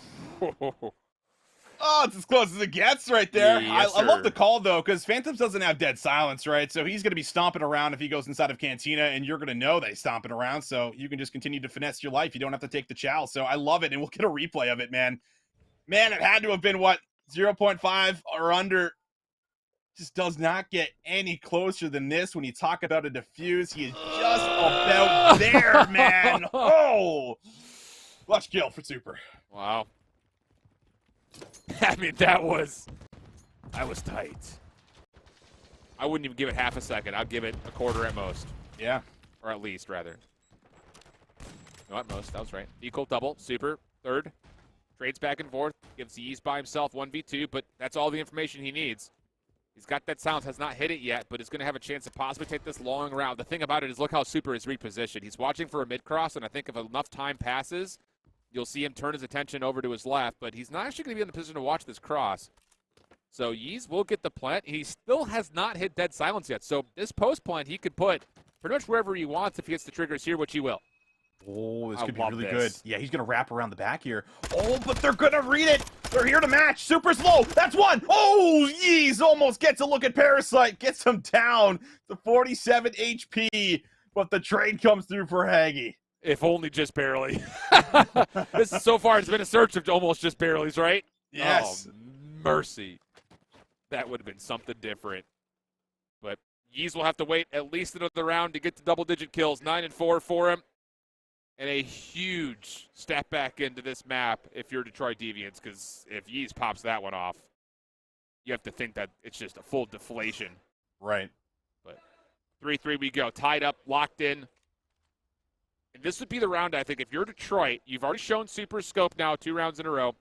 Oh, it's as close as it gets right there. Yes, I love sir. the call, though, because Phantoms doesn't have dead silence, right? So he's going to be stomping around if he goes inside of Cantina, and you're going to know that he's stomping around, so you can just continue to finesse your life. You don't have to take the chow. So I love it, and we'll get a replay of it, man. Man, it had to have been, what, 0.5 or under. Just does not get any closer than this when you talk about a defuse. He is just about there, man. Oh! Clutch kill for Super. Wow. I mean, that was tight. I wouldn't even give it half a second. I'd give it a quarter at most. Yeah. Or at least, rather. No, at most. That was right. Equal double. Super. Third. Trades back and forth. Gives Yeez by himself 1v2, but that's all the information he needs. He's got that silence, has not hit it yet, but is going to have a chance to possibly take this long round. The thing about it is look how Super is repositioned. He's watching for a mid-cross, and I think if enough time passes, you'll see him turn his attention over to his left, but he's not actually going to be in the position to watch this cross. So Yeez will get the plant. He still has not hit dead silence yet, so this post plant he could put pretty much wherever he wants if he hits the triggers here, which he will. Oh, this I could be love really this. good. Yeah, he's going to wrap around the back here. Oh, but they're going to read it. They're here to match. Super slow. That's one. Oh, Yeez almost gets a look at Parasite. Gets him down to 47 HP, but the trade comes through for Haggy. If only just barely. This is so far, it's been a search of almost just barely's, right? Yes. Oh, mercy. That would have been something different. But Yeez will have to wait at least another round to get to double-digit kills. 9 and 4 for him. And a huge step back into this map if you're Detroit Deviants, because if Yeez pops that one off, you have to think that it's just a full deflation. Right. But 3-3 we go. Tied up, locked in. And this would be the round, I think. If you're Detroit, you've already shown Super Scope now 2 rounds in a row.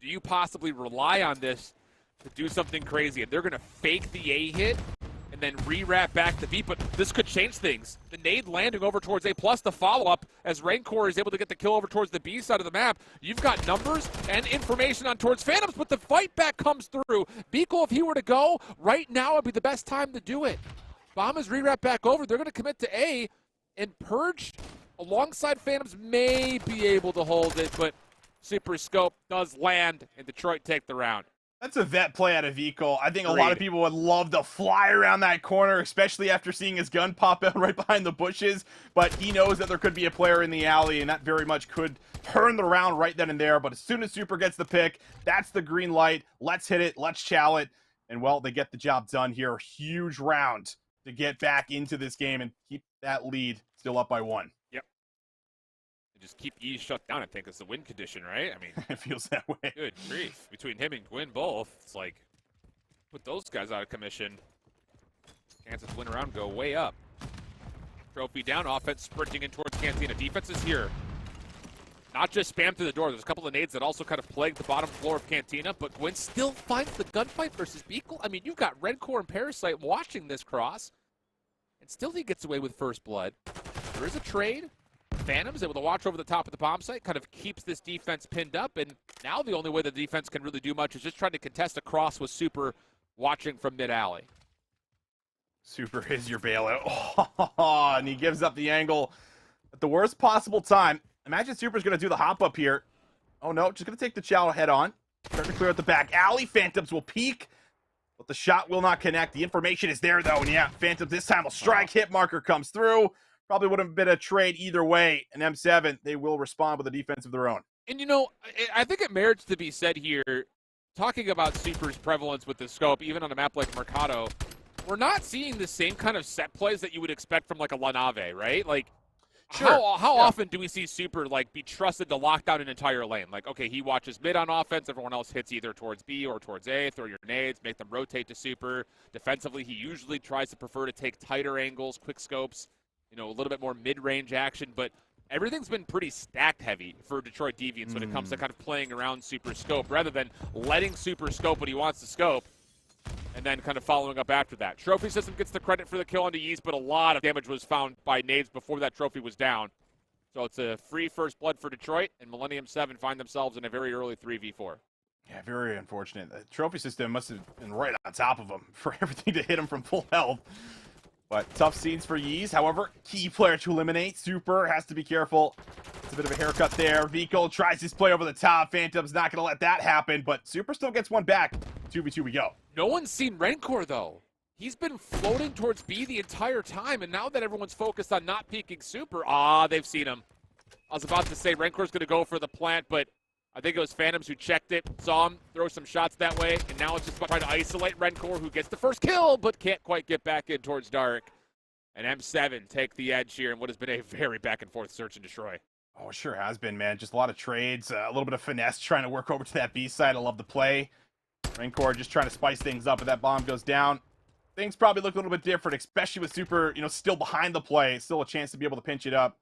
Do you possibly rely on this to do something crazy? And they're going to fake the A hit and then re-wrap back the B, but this could change things. The nade landing over towards A, plus the follow-up as Rancor is able to get the kill over towards the B side of the map. You've got numbers and information on towards Phantoms, but the fight back comes through. Biko, if he were to go, right now would be the best time to do it. Bomb is re-wrapped back over. They're going to commit to A, and Purge alongside Phantoms may be able to hold it, but Super Scope does land, and Detroit take the round. That's a vet play out of Vico. I think a lot of people would love to fly around that corner, especially after seeing his gun pop out right behind the bushes. But he knows that there could be a player in the alley, and that very much could turn the round right then and there. But as soon as Super gets the pick, that's the green light. Let's hit it. Let's chow it. And, well, they get the job done here. Huge round to get back into this game and keep that lead still up by 1. Yep. And just keep Yeez shut down, I think, is the win condition, right? I mean, It feels that way. good grief. Between him and Gwyn both, it's like, put those guys out of commission. Chances to win around go way up. Trophy down, offense sprinting in towards Cantina. Defense is here. Not just spam through the door. There's a couple of nades that also kind of plague the bottom floor of Cantina, but Gwyn still finds the gunfight versus Beagle. I mean, you've got Redcore and Parasite watching this cross, and still he gets away with first blood. There is a trade. Phantom's able to watch over the top of the bomb site, kind of keeps this defense pinned up, and now the only way the defense can really do much is just trying to contest a cross with Super watching from mid-alley. Super is your bailout. Oh, and he gives up the angle at the worst possible time. Imagine Super's going to do the hop up here. Oh, no, just going to take the chow head on. Start to clear out the back alley. Phantoms will peek, but the shot will not connect. The information is there, though, and yeah, Phantoms this time will strike. Hit marker comes through. Probably would have been a trade either way. And M7, they will respond with a defense of their own. And, you know, I think it merits to be said here, talking about Super's prevalence with the scope, even on a map like Mercado, we're not seeing the same kind of set plays that you would expect from, like, a La Nave, right? Like, How often do we see Super like be trusted to lock down an entire lane? Like, okay, he watches mid on offense, everyone else hits either towards B or towards A, throw your nades, make them rotate to Super. Defensively, he usually tries to prefer to take tighter angles, quick scopes, you know, a little bit more mid-range action, but everything's been pretty stacked heavy for Detroit Deviants when it comes to kind of playing around Super scope, rather than letting Super scope what he wants to scope and then kind of following up after that. Trophy System gets the credit for the kill onto Yeast, but a lot of damage was found by nades before that trophy was down. So it's a free first blood for Detroit, and Millennium 7 find themselves in a very early 3v4. Yeah, very unfortunate. The Trophy System must have been right on top of him for everything to hit him from full health. But tough scenes for Yeez. However, key player to eliminate. Super has to be careful. It's a bit of a haircut there. Vico tries his play over the top. Phantom's not going to let that happen, but Super still gets one back. 2v2 we go. No one's seen Rencor, though. He's been floating towards B the entire time, and now that everyone's focused on not peeking Super, they've seen him. I was about to say Renkor's going to go for the plant, but I think it was Phantoms who checked it, saw him throw some shots that way, and now it's just about trying to isolate Rencor, who gets the first kill, but can't quite get back in towards Dark. And M7 take the edge here in what has been a very back-and-forth search and destroy. Oh, it sure has been, man. Just a lot of trades, a little bit of finesse trying to work over to that B side. I love the play. Rencor just trying to spice things up, but that bomb goes down. Things probably look a little bit different, especially with Super, you know, still behind the play. Still a chance to be able to pinch it up.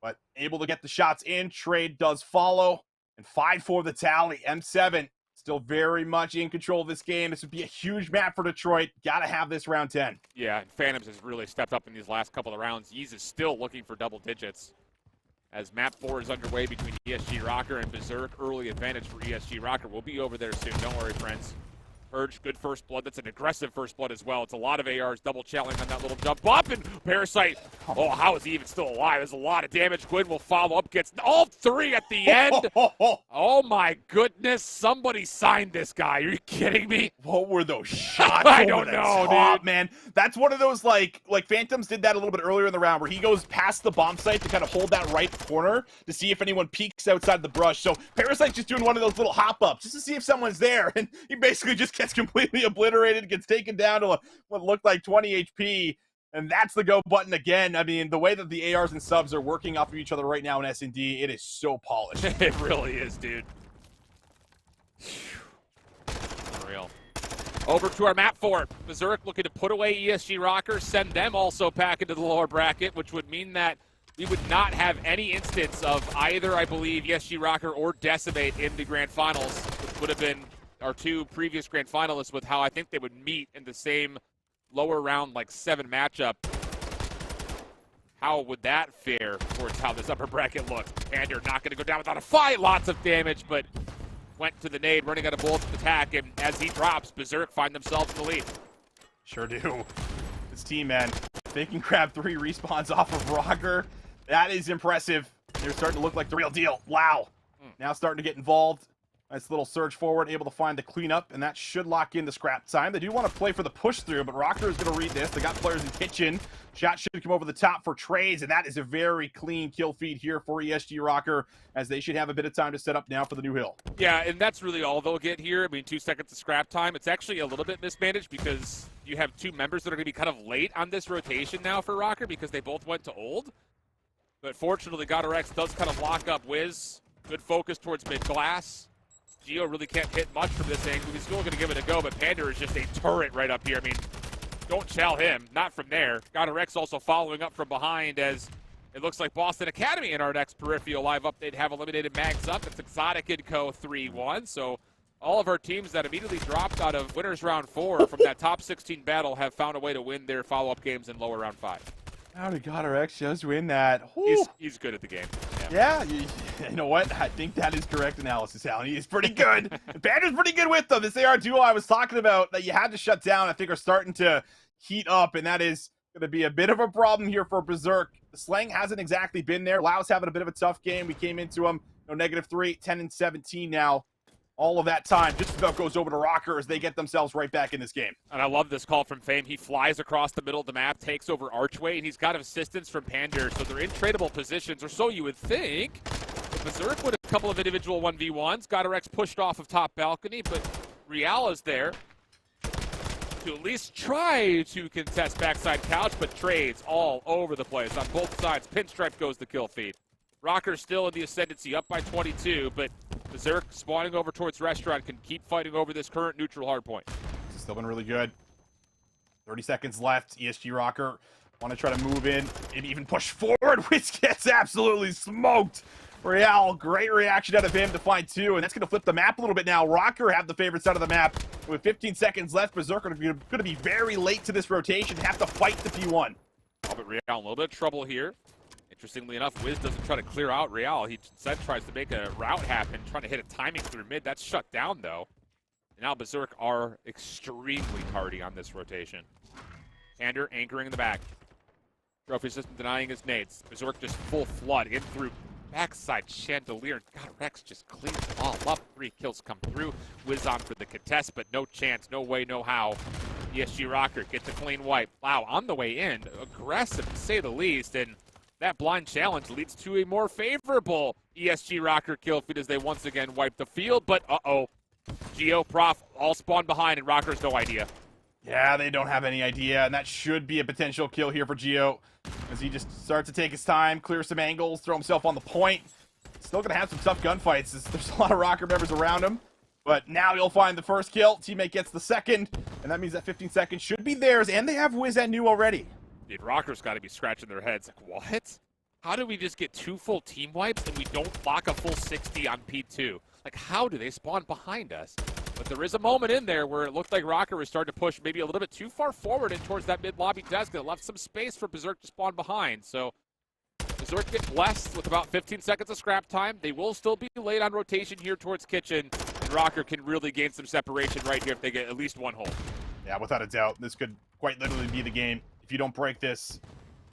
But able to get the shots in. Trade does follow. And 5-4 the tally. M7 still very much in control of this game. This would be a huge map for Detroit. Gotta have this round 10. Yeah, and Phantoms has really stepped up in these last couple of rounds. Yeez is still looking for double digits. As map 4 is underway between ESG Rocker and Berserk. Early advantage for ESG Rocker. We'll be over there soon. Don't worry, friends. Purge, good first blood. That's an aggressive first blood as well. It's a lot of ARs double challenge on that little jump up. And Parasite, how is he even still alive? There's a lot of damage. Gwyn will follow up, gets all 3 at the end. Oh my goodness, somebody signed this guy. Are you kidding me? What were those shots? I don't know, dude. Man, that's one of those, like Phantoms did that a little bit earlier in the round where he goes past the bomb site to kind of hold that right corner to see if anyone peeks outside the brush. So Parasite's just doing one of those little hop-ups just to see if someone's there. And he basically just gets completely obliterated, gets taken down to what looked like 20 HP, and that's the go button again. I mean, the way that the ARs and subs are working off of each other right now in Snd, it is so polished. It really is, dude. Unreal. Over to our map 4. Berserk looking to put away ESG Rocker, send them also back into the lower bracket, which would mean that we would not have any instance of either, I believe, ESG Rocker or Decimate in the grand finals, which would have been our 2 previous grand finalists with how I think they would meet in the same lower round, like 7 matchup. How would that fare towards how this upper bracket looks? Pander not going to go down without a fight. Lots of damage, but went to the nade, running out of bullets to attack, and as he drops, Berserk find themselves in the lead. Sure do. This team, man, they can grab 3 respawns off of Rocker. That is impressive. They're starting to look like the real deal. Wow. Now starting to get involved. Nice little surge forward, able to find the cleanup, and that should lock in the scrap time. They do want to play for the push through, but Rocker is going to read this. They got players in kitchen. Shot should come over the top for trades, and that is a very clean kill feed here for ESG Rocker, as they should have a bit of time to set up now for the new hill. Yeah, and that's really all they'll get here. I mean, 2 seconds of scrap time. It's actually a little bit mismanaged because you have 2 members that are going to be kind of late on this rotation now for Rocker because they both went to old. But fortunately, GodRx does kind of lock up Wiz. Good focus towards mid-glass. Geo really can't hit much from this angle. He's still going to give it a go, but Pander is just a turret right up here. I mean, don't chow him. Not from there. GodRx also following up from behind as it looks like Boston Academy in our next Peripheral Live update have eliminated Mags up. It's Exotic & Co. 3-1. So all of our teams that immediately dropped out of winners round 4 from that top 16 battle have found a way to win their follow-up games in lower round 5. How did GodRx just win that? He's good at the game. Yeah, you know what? I think that is correct analysis, Alan. He is pretty good. Pander's pretty good with them. This AR duo I was talking about that you had to shut down, I think are starting to heat up, and that is going to be a bit of a problem here for Berserk. The slang hasn't exactly been there. Lau's having a bit of a tough game. We came into him, -3, 10-17 now. All of that time just about goes over to Rocker as they get themselves right back in this game. And I love this call from Fame. He flies across the middle of the map, takes over Archway, and he's got assistance from Pander, so they're in tradable positions, or so you would think. But Berserk with a couple of individual 1v1s. GodRx pushed off of top balcony, but Real is there. to at least try to contest backside couch, but trades all over the place on both sides. Pinstripe goes the kill feed. Rocker still in the ascendancy, up by 22, but Berserk spawning over towards Restaurant can keep fighting over this current neutral hardpoint. It's still been really good. 30 seconds left. ESG Rocker want to try to move in and even push forward, which gets absolutely smoked. Real, great reaction out of him to find two, and that's going to flip the map a little bit now. Rocker have the favorite side of the map. With 15 seconds left, Berserk are going to be very late to this rotation, have to fight the P1. Oh, but Real in a little bit of trouble here. Interestingly enough, Wiz doesn't try to clear out Real. He instead tries to make a route happen, trying to hit a timing through mid. That's shut down, though. And now Berserk are extremely tardy on this rotation. Tander anchoring in the back. Trophy system denying his nades. Berserk just full flood in through backside chandelier. God, Rex just cleans it all up. 3 kills come through. Wiz on for the contest, but no chance, no way, no how. ESG Rocker gets a clean wipe. Wow, on the way in, aggressive to say the least, and that blind challenge leads to a more favorable ESG Rocker kill feed as they once again wipe the field, but Geo, Prof, all spawn behind, and Rocker's no idea. Yeah, they don't have any idea, and that should be a potential kill here for Geo as he just starts to take his time, clear some angles, throw himself on the point. Still going to have some tough gunfights. There's a lot of Rocker members around him, but now he'll find the first kill. Teammate gets the second, and that means that 15 seconds should be theirs, and they have Wiz and New already. Dude, Rocker's got to be scratching their heads. Like, what? How do we just get 2 full team wipes and we don't lock a full 60 on P2? Like, how do they spawn behind us? But there is a moment in there where it looked like Rocker was starting to push maybe a little bit too far forward and towards that mid-lobby desk that left some space for Berserk to spawn behind. So Berserk get blessed with about 15 seconds of scrap time. They will still be late on rotation here towards Kitchen, and Rocker can really gain some separation right here if they get at least 1 hole. Yeah, without a doubt, this could quite literally be the game. If you don't break this,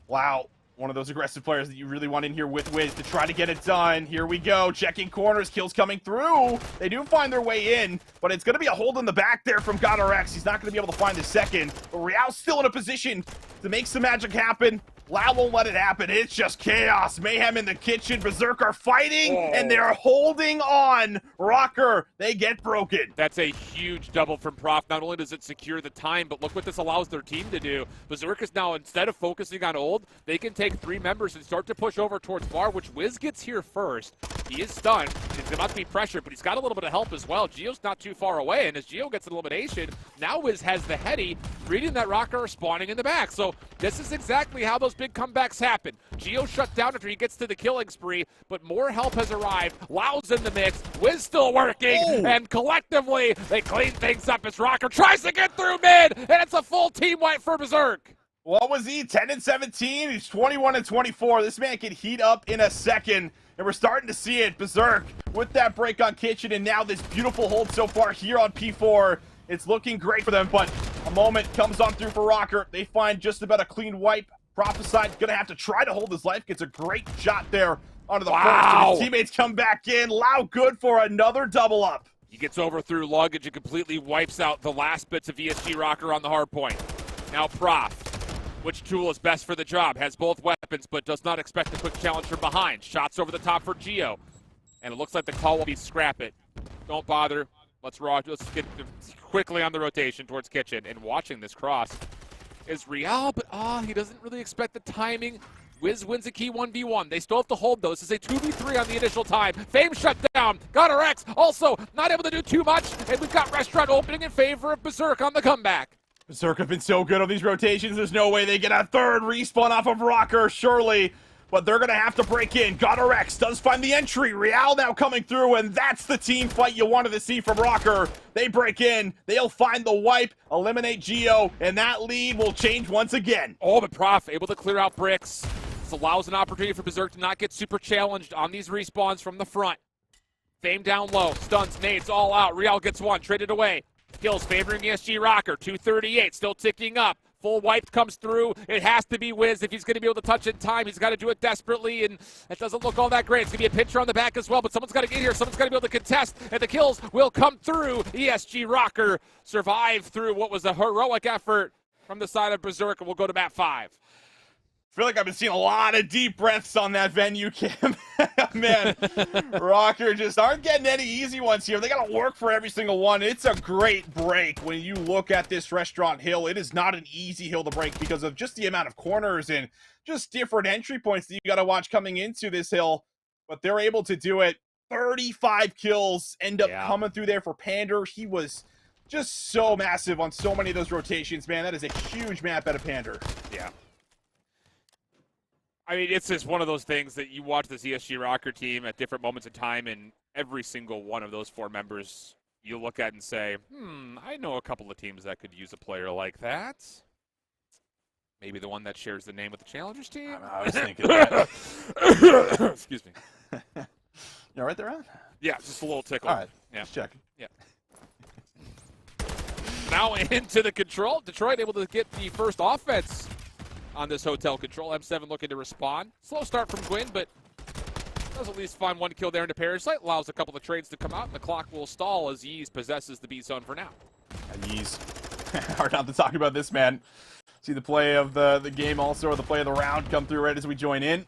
wow, one of those aggressive players that you really want in here with Wiz to try to get it done. Here we go, checking corners, kills coming through. They do find their way in, but it's going to be a hold in the back there from GodRx. He's not going to be able to find the second, but Real's still in a position to make some magic happen. Lau won't let it happen. It's just chaos. Mayhem in the kitchen. Berserk are fighting, and they're holding on. Rocker, they get broken. That's a huge double from Prof. Not only does it secure the time, but look what this allows their team to do. Berserk is now, instead of focusing on Old, they can take 3 members and start to push over towards Bar, which Wiz gets here first. He is stunned. He's about to be pressured, but he's got a little bit of help as well. Geo's not too far away, and as Geo gets an elimination, now Wiz has the heady, reading that Rocker are spawning in the back. So this is exactly how those big comebacks happen. Geo shut down after he gets to the killing spree, but more help has arrived. Lau's in the mix. Wiz still working, and collectively, they clean things up as Rocker tries to get through mid, and it's a full team wipe for Berserk. What was he? 10 and 17? He's 21 and 24. This man can heat up in a second, and we're starting to see it. Berserk with that break on Kitchen, and now this beautiful hold so far here on P4. It's looking great for them, but a moment comes on through for Rocker. They find just about a clean wipe. Prophesied gonna have to try to hold his life. Gets a great shot there onto the first. And his teammates come back in. Lau good for another double up. He gets over through luggage and completely wipes out the last bits of ESG Rocker on the hard point. Now Prof. Which tool is best for the job? Has both weapons, but does not expect a quick challenge from behind. Shots over the top for Geo. And it looks like the call will be scrap it. Don't bother. Let's get quickly on the rotation towards Kitchen. And watching this cross is Real, but he doesn't really expect the timing. Wiz wins a key 1v1. They still have to hold those. This is a 2v3 on the initial time. Fame shut down. GodRx also not able to do too much. And we've got Restaurant opening in favor of Berserk on the comeback. Berserk have been so good on these rotations. There's no way they get a third respawn off of Rocker, surely. But they're going to have to break in. GodRx does find the entry. Real now coming through, and that's the team fight you wanted to see from Rocker. They break in. They'll find the wipe, eliminate Geo, and that lead will change once again. Oh, but Prof able to clear out bricks. This allows an opportunity for Berserk to not get super challenged on these respawns from the front. Fame down low. Stuns, nades, all out. Real gets one. Traded away. Kills favoring ESG Rocker. 238, still ticking up. Full wipe comes through. It has to be Wiz if he's going to be able to touch in time. He's got to do it desperately, and it doesn't look all that great. It's going to be a pincher on the back as well, but someone's got to get here. Someone's got to be able to contest, and the kills will come through. ESG Rocker survived through what was a heroic effort from the side of Berserk, and we'll go to map 5. feel like I've been seeing a lot of deep breaths on that venue cam. Man, Rocker just aren't getting any easy ones here. They got to work for every single one. It's a great break when you look at this restaurant hill. It is not an easy hill to break because of just the amount of corners and just different entry points that you got to watch coming into this hill. But they're able to do it. 35 kills end up coming through there for Pander. He was just so massive on so many of those rotations, man. That is a huge map out of Pander. Yeah. I mean, it's just one of those things that you watch the CSG Rocker team at different moments in time, and every single one of those 4 members you look at and say, I know a couple of teams that could use a player like that. Maybe the one that shares the name with the Challengers team? I was thinking that. Excuse me. You all right there, Ron? Yeah, just a little tickle. All right, yeah. just checking. Yeah. Now into the control. Detroit able to get the first offense on this hotel control. M7 looking to respond. Slow start from Gwyn, but does at least find 1 kill there into Parasite. Allows a couple of trades to come out, and the clock will stall as Yeez possesses the B zone for now. Yeez. Hard not to talk about this, man. See the play of the game also, or the play of the round come through right as we join in.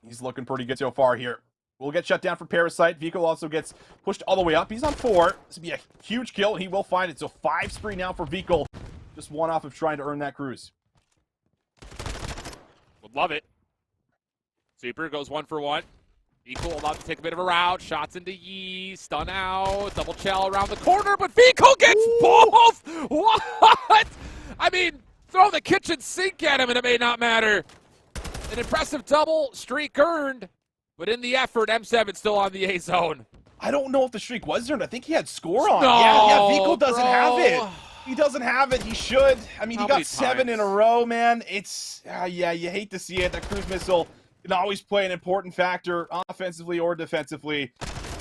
He's looking pretty good so far here. We'll get shut down for Parasite. Vico also gets pushed all the way up. He's on 4. This will be a huge kill, and he will find it. So 5 spree now for Vico. Just one off of trying to earn that cruise. Would love it. Super goes 1 for 1. Vico allowed to take a bit of a route. Shots into Yee. Stun out. Double shell around the corner, but Vico gets both! What? I mean, throw the kitchen sink at him and it may not matter. An impressive double streak earned, but in the effort, M7 still on the A zone. I don't know if the streak was earned. I think he had score on. No, yeah, Vico doesn't have it. He doesn't have it. He should. I mean, he got 7 in a row, man. It's, yeah, you hate to see it. That cruise missile can always play an important factor offensively or defensively.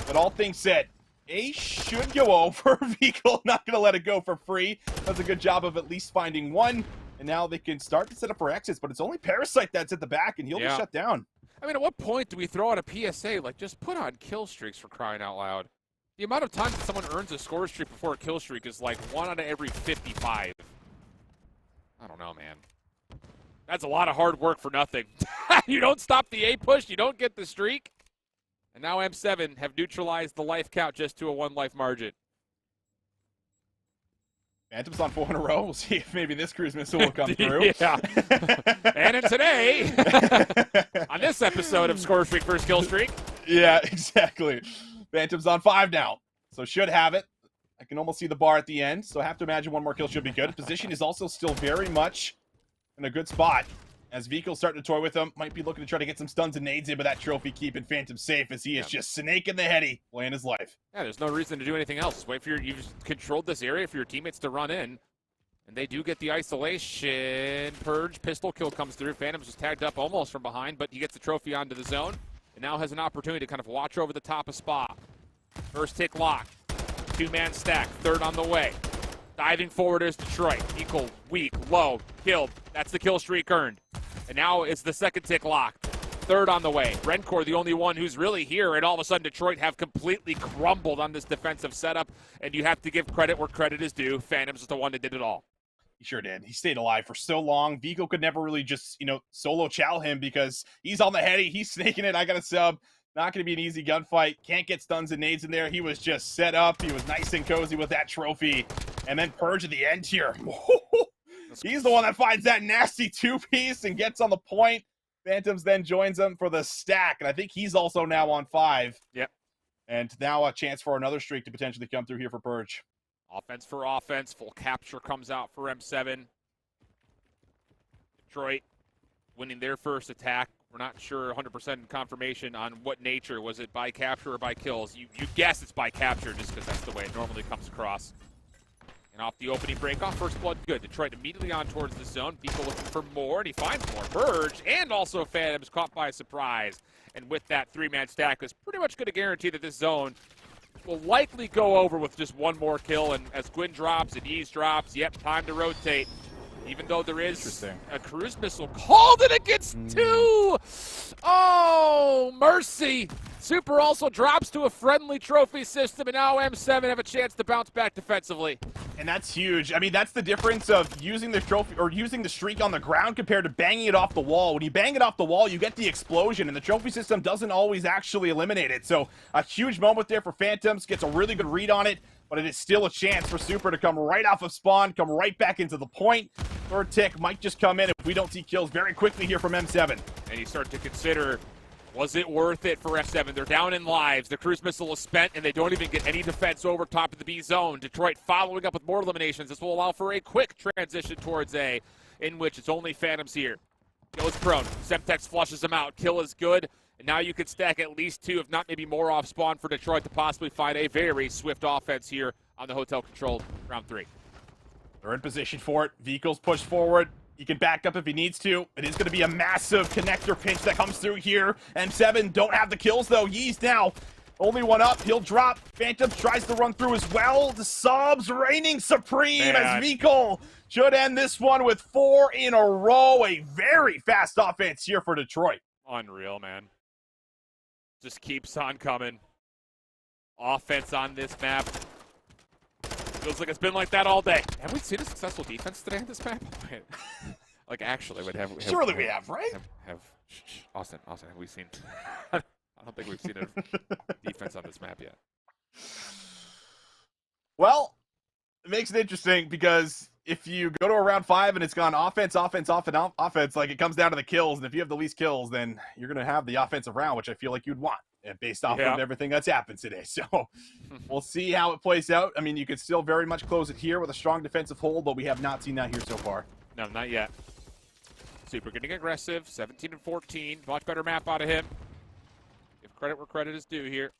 But all things said, A should go over. Vico not going to let it go for free. Does a good job of at least finding 1. And now they can start to set up for exits, but it's only Parasite that's at the back, and he'll be shut down. I mean, at what point do we throw out a PSA? Like, just put on kill streaks for crying out loud. The amount of times that someone earns a score streak before a kill streak is like 1 out of every 55. I don't know, man. That's a lot of hard work for nothing. You don't stop the A push, you don't get the streak. And now M7 have neutralized the life count just to a 1 life margin. Phantom's on 4 in a row. We'll see if maybe this cruise missile will come through. Yeah. And today, on this episode of Score Streak vs. Kill Streak. Yeah, exactly. Phantom's on 5 now, so should have it. I can almost see the bar at the end, so I have to imagine 1 more kill should be good. Position is also still very much in a good spot. As Vico's starting to toy with him, might be looking to try to get some stuns and nades in, but that trophy keeping Phantom safe as he is just snaking the heady, playing his life. Yeah, there's no reason to do anything else. Just wait for you've controlled this area for your teammates to run in. And they do get the isolation. Purge, pistol kill comes through. Phantom's just tagged up almost from behind, but he gets the trophy onto the zone. And now has an opportunity to kind of watch over the top of Spa. First tick lock. 2-man stack. 3rd on the way. Diving forward is Detroit. Equal, weak, low, killed. That's the kill streak earned. And now it's the 2nd tick locked. 3rd on the way. Rencor, the only one who's really here, and all of a sudden Detroit have completely crumbled on this defensive setup, and you have to give credit where credit is due. Phantom's is the one that did it all. He sure did. He stayed alive for so long. Vico could never really just, solo chow him because he's on the heady. He's snaking it. I got a sub. Not going to be an easy gunfight. Can't get stuns and nades in there. He was just set up. He was nice and cozy with that trophy. And then Purge at the end here. He's the one that finds that nasty 2-piece and gets on the point. Phantoms then joins him for the stack. And I think he's also now on 5. Yep. And now a chance for another streak to potentially come through here for Purge. Offense for offense. Full capture comes out for M7. Detroit winning their first attack. We're not sure 100% confirmation on what nature. Was it by capture or by kills? You guess it's by capture just because that's the way it normally comes across. And off the opening break-off, first blood good. Detroit immediately on towards the zone. People looking for more, and he finds more. Purge and also Phantoms caught by surprise. And with that 3-man stack, is pretty much going to guarantee that this zone will likely go over with just 1 more kill. And as Gwyn drops and Yeez drops, yep, time to rotate. Even though there is a cruise missile called it against 2. Oh, mercy. Super also drops to a friendly trophy system, and now M7 have a chance to bounce back defensively. And that's huge. I mean, that's the difference of using the trophy or using the streak on the ground compared to banging it off the wall. When you bang it off the wall, you get the explosion, and the trophy system doesn't always actually eliminate it. So a huge moment there for Phantoms, gets a really good read on it, but it is still a chance for Super to come right off of spawn, come right back into the point. Third tick might just come in if we don't see kills very quickly here from M7. And you start to consider, was it worth it for M7? They're down in lives. The cruise missile is spent, and they don't even get any defense over top of the B zone. Detroit following up with more eliminations. This will allow for a quick transition towards A, in which it's only Phantoms here. Goes prone. Semtex flushes him out. Kill is good. And now you could stack at least 2, if not maybe more, off spawn for Detroit to possibly find a very swift offense here on the hotel-controlled round 3. They're in position for it. Vehicles push forward. He can back up if he needs to. It is going to be a massive connector pinch that comes through here. M7 don't have the kills, though. Yee's now only one up. He'll drop. Phantom tries to run through as well. The subs reigning supreme as Vikol should end this one with 4 in a row. A very fast offense here for Detroit. Unreal, man. Just keeps on coming. Offense on this map. Feels like it's been like that all day. Have we seen a successful defense today on this map? Like, actually, surely we have, right? Austin, have we seen? I don't think we've seen a defense on this map yet. Well, it makes it interesting because if you go to a round 5 and it's gone offense, like it comes down to the kills, and if you have the least kills, then you're going to have the offensive round, which I feel like you'd want based off of everything that's happened today. So we'll see how it plays out. I mean, you could still very much close it here with a strong defensive hold, but we have not seen that here so far. No, not yet. Super getting aggressive, 17 and 14. Much better map out of him. Give credit where credit is due here.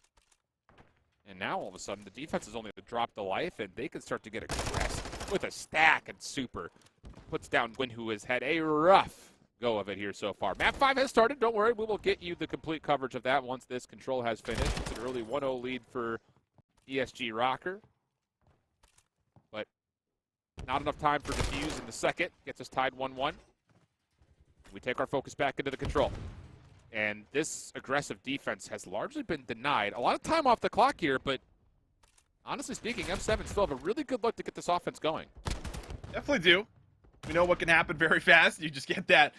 And now all of a sudden the defense is only to drop the life, and they can start to get aggressive with a stack, and Super puts down Gwyn, who has had a rough go of it here so far. Map 5 has started. Don't worry, we will get you the complete coverage of that once this control has finished. It's an early 1-0 lead for ESG Rocker. But not enough time for defuse in the second. Gets us tied 1-1. We take our focus back into the control. And this aggressive defense has largely been denied. A lot of time off the clock here, but honestly speaking, M7 still have a really good look to get this offense going. Definitely do. We know what can happen very fast. You just get that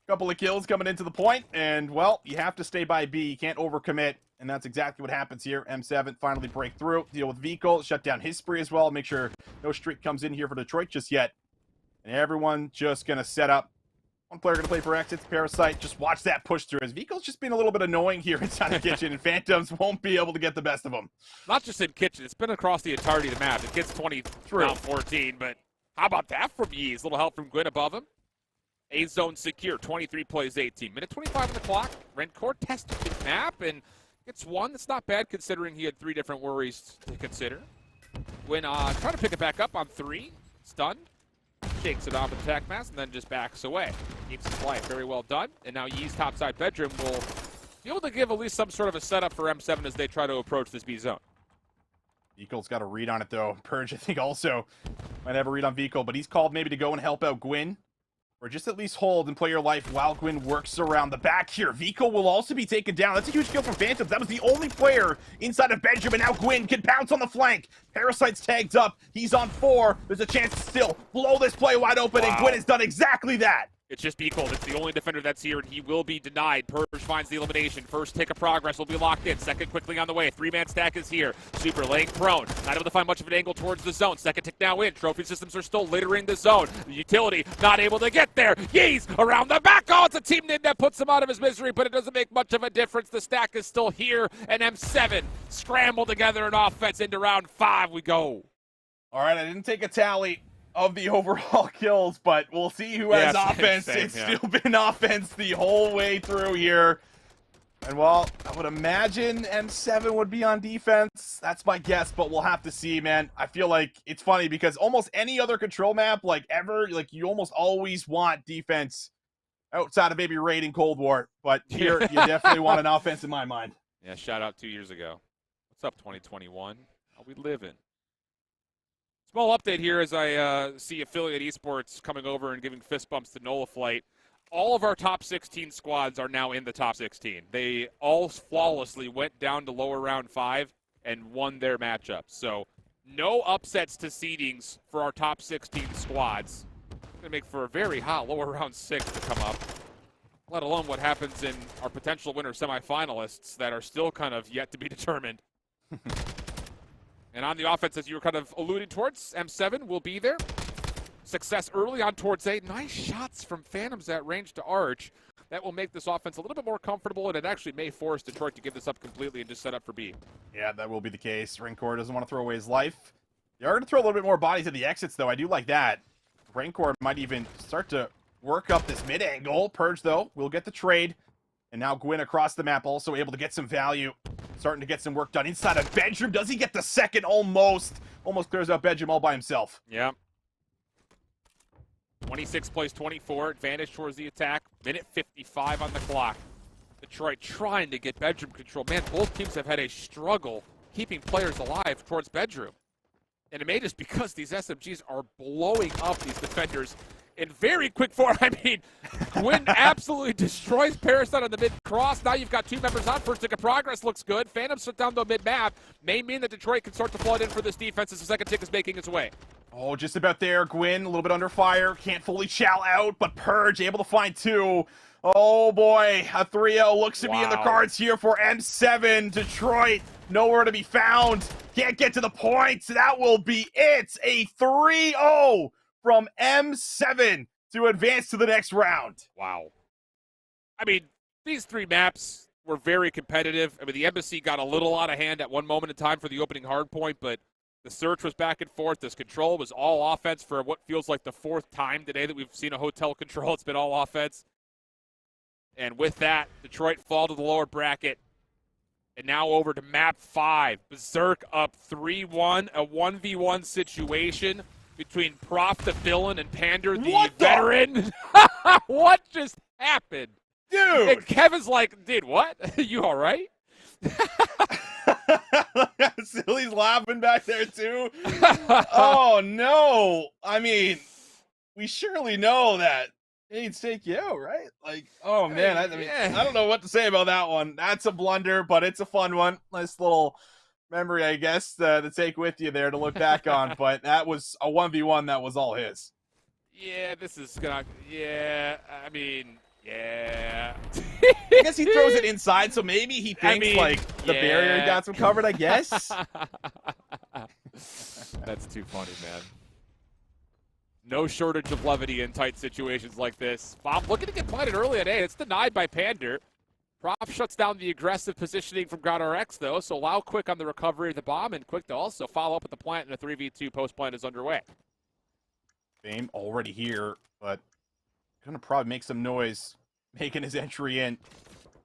couple of kills coming into the point, and, well, you have to stay by B. You can't overcommit, and that's exactly what happens here. M7 finally break through, deal with Vikol, shut down his spree as well, make sure no streak comes in here for Detroit just yet. And everyone just going to set up. One player going to play for exits. Parasite, just watch that push through, as Vikol's just being a little bit annoying here inside the kitchen, and Phantoms won't be able to get the best of him. Not just in kitchen, it's been across the entirety of the map. It gets 20, round 14, but how about that from Yeez? A little help from Gwyn above him. A zone secure, 23 plays 18. Minute 25 on the clock. Rencore tested the map and gets one. That's not bad considering he had 3 different worries to consider. Gwyn trying to pick it back up on 3. Stunned. Shakes it off with attack mass and then just backs away. Keeps his life. Very well done. And now Yee's topside bedroom will be able to give at least some sort of a setup for M7 as they try to approach this B zone. Vikol's got a read on it, though. Purge, I think, also might have a read on Vikol, but he's called maybe to go and help out Gwyn, or just at least hold and play your life while Gwyn works around the back here. Vikol will also be taken down. That's a huge kill from Phantoms. That was the only player inside of bedroom, and now Gwyn can bounce on the flank. Parasite's tagged up. He's on 4. There's a chance to still blow this play wide open, and Gwyn has done exactly that. It's just Vikol. It's the only defender that's here, and he will be denied. Purge finds the elimination. First tick of progress will be locked in. Second quickly on the way. 3-man stack is here. Super laying prone. Not able to find much of an angle towards the zone. Second tick now in. Trophy systems are still littering the zone. The utility not able to get there. Yeez around the back. Oh, it's a team nid that puts him out of his misery, but it doesn't make much of a difference. The stack is still here, and M7 scramble together an offense into round 5 we go. All right, I didn't take a tally of the overall kills, but we'll see who has offense. It's still been offense the whole way through here. And, well, I would imagine M7 would be on defense. That's my guess, but we'll have to see, man. I feel like it's funny because almost any other control map, like ever, like you almost always want defense outside of maybe Raid and Cold War. But here, you definitely want an offense in my mind. Yeah, shout out 2 years ago. What's up, 2021? How we living? Small update here as I see Affiliate Esports coming over and giving fist bumps to Nola Flight. All of our top 16 squads are now in the top 16. They all flawlessly went down to lower round 5 and won their matchups. So No upsets to seedings for our top 16 squads. Going to make for a very hot lower round 6 to come up. Let alone what happens in our potential winner semifinalists that are still kind of yet to be determined. And on the offense, as you were kind of alluding towards, M7 will be there. Success early on towards A. Nice shots from Phantoms at range to Arch. That will make this offense a little bit more comfortable, and it actually may force Detroit to give this up completely and just set up for B. Yeah, that will be the case. Rancor doesn't want to throw away his life. They are going to throw a little bit more bodies at the exits, though. I do like that. Rancor might even start to work up this mid-angle. Purge, though, will get the trade. And now Gwyn across the map also able to get some value. Starting to get some work done inside of Bedroom. Does he get the second? Almost. Almost clears out Bedroom all by himself. Yeah. 26 plays 24. Advantage towards the attack. Minute 55 on the clock. Detroit trying to get Bedroom control. Man, both teams have had a struggle keeping players alive towards Bedroom. And it may just because these SMGs are blowing up these defenders in very quick form. I mean, Gwyn absolutely destroys Parasite on the mid-cross. Now you've got two members on. First tick of progress looks good. Phantom shut down the mid-map. May mean that Detroit can start to flood in for this defense as the second tick is making its way. Oh, just about there. Gwyn, a little bit under fire. Can't fully chow out, but Purge able to find two. Oh, boy. A 3-0 looks to be in the cards here for M7. Detroit, nowhere to be found. Can't get to the points. That will be it. A 3-0 from M7 to advance to the next round. Wow. I mean, these three maps were very competitive. I mean, the Embassy got a little out of hand at one moment in time for the opening hard point, but the search was back and forth. This control was all offense for what feels like the fourth time today that we've seen a hotel control. It's been all offense. And with that, Detroit fall to the lower bracket. And now over to map 5. Berserk up 3-1, a 1v1 situation between Prof the villain and Pander the veteran. What just happened? Dude! And Kevin's like, dude, what? You all right? Silly's laughing back there too. Oh no. I mean, we surely know that he'd take you out, right? Like, oh man, I mean, I don't know what to say about that one. That's a blunder, but it's a fun one. Nice little memory, I guess, to take with you there to look back on. But that was a 1v1 that was all his. Yeah, this is gonna. Yeah, I mean, yeah. I guess he throws it inside, so maybe he thinks like the barrier got some covered. I guess. That's too funny, man. No shortage of levity in tight situations like this. Bomb looking to get planted early at A. It's denied by Pander. Prof shuts down the aggressive positioning from GodRx, though, so allow Quick on the recovery of the bomb, and Quick to also follow up with the plant, and a 3v2 post-plant is underway. Fame already here, but gonna probably make some noise making his entry in.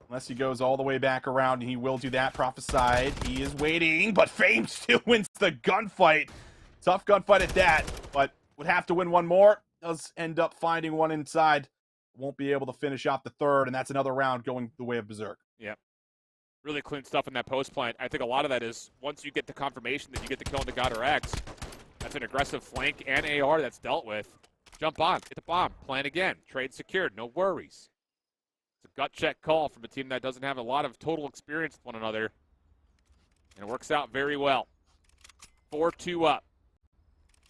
Unless he goes all the way back around, and he will do that. Prophesied. He is waiting, but Fame still wins the gunfight. Tough gunfight at that, but would have to win one more. Does end up finding one inside. Won't be able to finish off the third, and that's another round going the way of Berserk. Yep. Really clean stuff in that post plant. I think a lot of that is once you get the confirmation that you get the kill into GodRx, that's an aggressive flank and AR that's dealt with. Jump on, get the bomb, plant again. Trade secured, no worries. It's a gut check call from a team that doesn't have a lot of total experience with one another. And it works out very well. 4-2 up.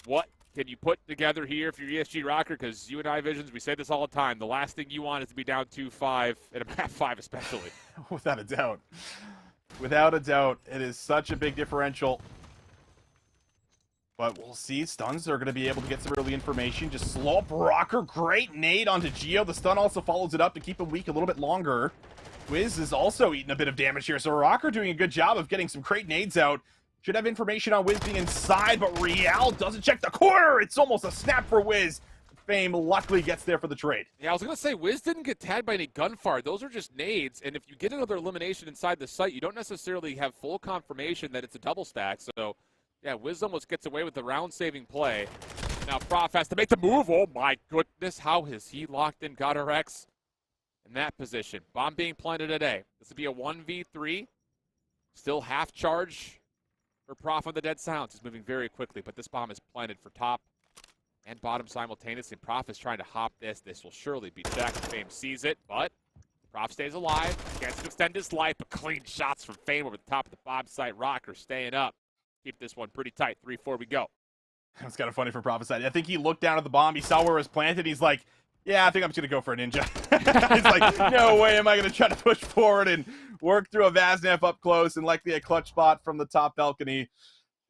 What can you put together here if you're ESG Rocker? Because you and I Visions, we say this all the time. The last thing you want is to be down 2-5 in a map 5 especially. Without a doubt. Without a doubt. It is such a big differential. But we'll see. Stuns are going to be able to get some early information. Just slow up Rocker. Great nade onto Geo. The stun also follows it up to keep him weak a little bit longer. Wiz is also eating a bit of damage here. So Rocker doing a good job of getting some great nades out. Should have information on Wiz being inside, but Real doesn't check the corner. It's almost a snap for Wiz. Fame luckily gets there for the trade. Yeah, I was going to say, Wiz didn't get tagged by any gunfire. Those are just nades, and if you get another elimination inside the site, you don't necessarily have full confirmation that it's a double stack. So, yeah, Wiz almost gets away with the round-saving play. Now Prof has to make the move. Oh, my goodness. How has he locked in GodRx in that position? Bomb being planted today. This would be a 1v3. Still half charge for Prof on the Dead Sounds. He's moving very quickly, but this bomb is planted for top and bottom simultaneously. Prof is trying to hop this. This will surely be checked. Fame sees it, but Prof stays alive. Chance to extend his life, but clean shots from Fame over the top of the bomb site. Rocker staying up. keep this one pretty tight. 3-4 we go. It's kind of funny for Propheside. I think he looked down at the bomb. He saw where it was planted. He's like, yeah, I think I'm just going to go for a ninja. He's like, no way am I going to try to push forward and work through a Vaznev up close and likely a clutch spot from the top balcony.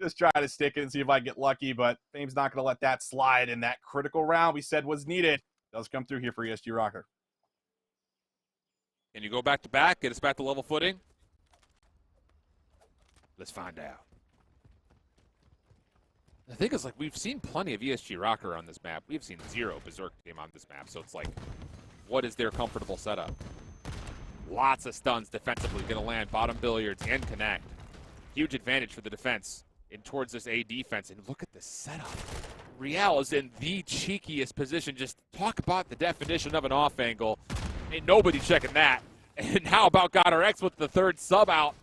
Just try to stick it and see if I get lucky, but Fame's not going to let that slide in that critical round we said was needed. Does come through here for ESG Rocker. Can you go back to back, get us back to level footing? Let's find out. The thing is, like, we've seen plenty of ESG Rocker on this map. We've seen 0 Berserk team on this map, so it's like, what is their comfortable setup? Lots of stuns defensively going to land bottom billiards and connect. Huge advantage for the defense in towards this A defense. And look at the setup. Real is in the cheekiest position. Just talk about the definition of an off angle. Ain't nobody checking that. And how about GodRx with the 3rd sub out?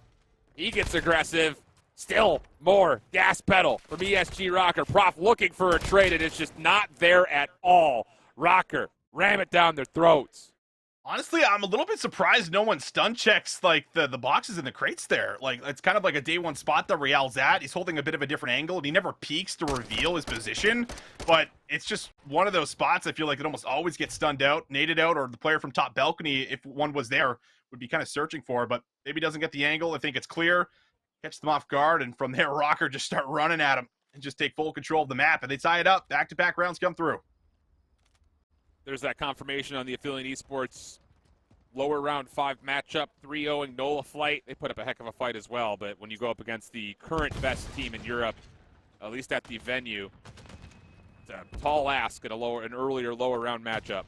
He gets aggressive. Still more gas pedal from ESG Rocker. Prof looking for a trade, and it's just not there at all. Rocker, ram it down their throats. Honestly, I'm a little bit surprised no one stun checks like the boxes in the crates there. Like, it's kind of like a day 1 spot that Real's at. He's holding a bit of a different angle, and he never peeks to reveal his position. But it's just one of those spots I feel like it almost always gets stunned out, naded out, or the player from top balcony, if one was there, would be kind of searching for. But maybe doesn't get the angle. I think it's clear. Catch them off guard, and from there, Rocker just start running at him and just take full control of the map. And they tie it up. Back-to-back rounds come through. There's that confirmation on the Affili Esports lower round 5 matchup, 3-0ing Nola flight. They put up a heck of a fight as well, but when you go up against the current best team in Europe, at least at the venue, it's a tall ask at an earlier lower round matchup.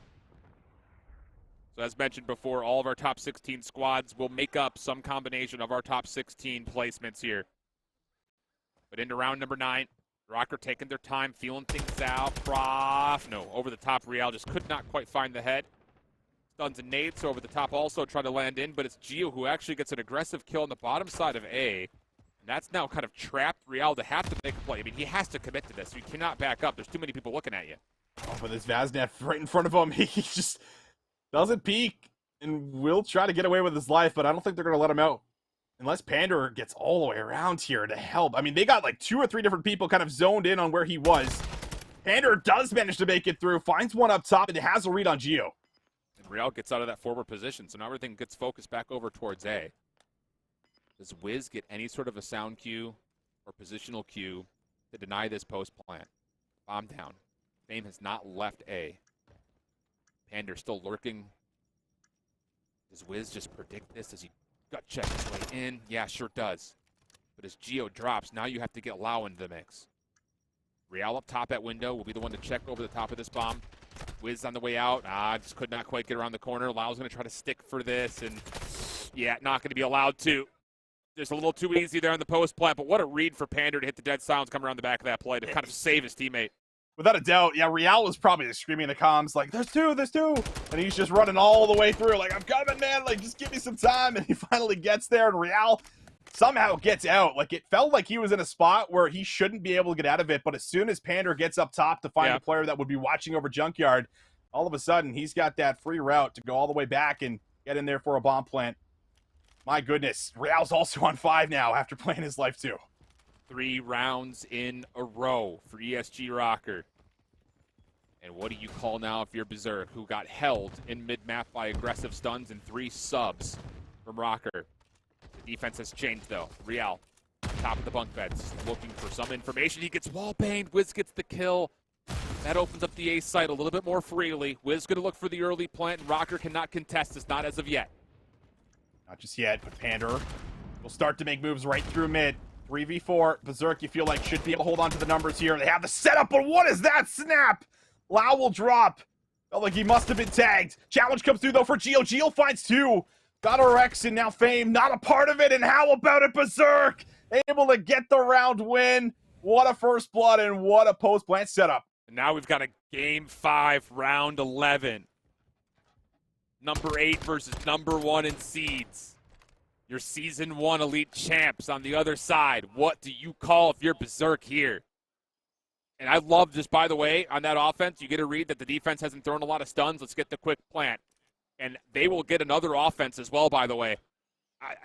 So as mentioned before, all of our top 16 squads will make up some combination of our top 16 placements here. But into round number 9, Rocker taking their time, feeling things out. Prof, no, over the top. Real just could not quite find the head. Stuns and nades over the top also trying to land in, but it's Gio who actually gets an aggressive kill on the bottom side of A. And that's now kind of trapped Real to have to make a play. I mean, he has to commit to this. You cannot back up. There's too many people looking at you. Oh, but this Vaznev right in front of him, he just doesn't peek and will try to get away with his life, but I don't think they're going to let him out. Unless Pander gets all the way around here to help. I mean, they got like 2 or 3 different people kind of zoned in on where he was. Pander does manage to make it through, finds one up top, and has a read on Gio. And Real gets out of that forward position, so now everything gets focused back over towards A. Does Wiz get any sort of a sound cue or positional cue to deny this post plant? Bomb down. Fame has not left A. Pander still lurking. Does Wiz just predict this? Does he gut check his way in? Yeah, sure does. But as Gio drops, now you have to get Lau into the mix. Real up top at window will be the one to check over the top of this bomb. Wiz on the way out. Just could not quite get around the corner. Lau's going to try to stick for this, and yeah, not going to be allowed to. Just a little too easy there on the post plant, but what a read for Pander to hit the dead silence, come around the back of that play to kind of save his teammate. Without a doubt, yeah, Real was probably screaming in the comms, like, there's two, and he's just running all the way through, like, I'm coming, man, like, just give me some time, and he finally gets there, and Real somehow gets out. Like, it felt like he was in a spot where he shouldn't be able to get out of it, but as soon as Pander gets up top to find a player that would be watching over Junkyard, all of a sudden, he's got that free route to go all the way back and get in there for a bomb plant. My goodness, Real's also on 5 now after playing his life too. 3 rounds in a row for ESG Rocker. And what do you call now if you're Berserk, who got held in mid-map by aggressive stuns and 3 subs from Rocker? The defense has changed, though. Real, top of the bunk beds, looking for some information. He gets wall-banged. Wiz gets the kill. That opens up the A site a little bit more freely. Wiz going to look for the early plant, and Rocker cannot contest this, not as of yet. Not just yet, but Pander will start to make moves right through mid. 3v4. Berserk, you feel like, should be able to hold on to the numbers here. They have the setup, but what is that snap? Lau will drop. Felt like he must have been tagged. Challenge comes through, though, for Gio. Gio finds 2. GodRx and now Fame not a part of it. And how about it, Berserk? Able to get the round win. What a first blood and what a post-plant setup. And now we've got a Game 5, Round 11. Number 8 versus number 1 in seeds. Your Season 1 Elite champs on the other side. What do you call if you're Berserk here? And I love just, by the way, on that offense, you get a read that the defense hasn't thrown a lot of stuns. Let's get the quick plant. And they will get another offense as well, by the way.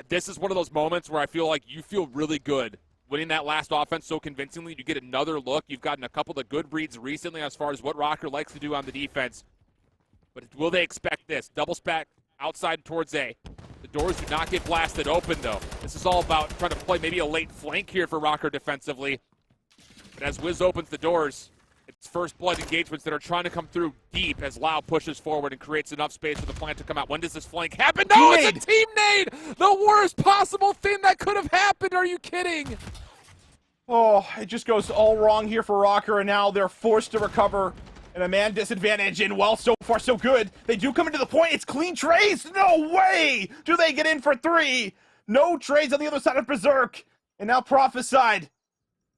This is one of those moments where I feel like you feel really good winning that last offense so convincingly. You get another look. You've gotten a couple of good reads recently as far as what Rocker likes to do on the defense. But will they expect this? Double stack outside towards A. The doors do not get blasted open, though. This is all about trying to play maybe a late flank here for Rocker defensively. But as Wiz opens the doors, it's first blood engagements that are trying to come through deep as Lau pushes forward and creates enough space for the flank to come out. When does this flank happen? No, it's a team nade! The worst possible thing that could have happened. Are you kidding? Oh, it just goes all wrong here for Rocker, and now they're forced to recover in a man disadvantage. And well, so far so good. They do come into the point. It's clean trades. No way! Do they get in for 3? No trades on the other side of Berserk. And now Prophesied.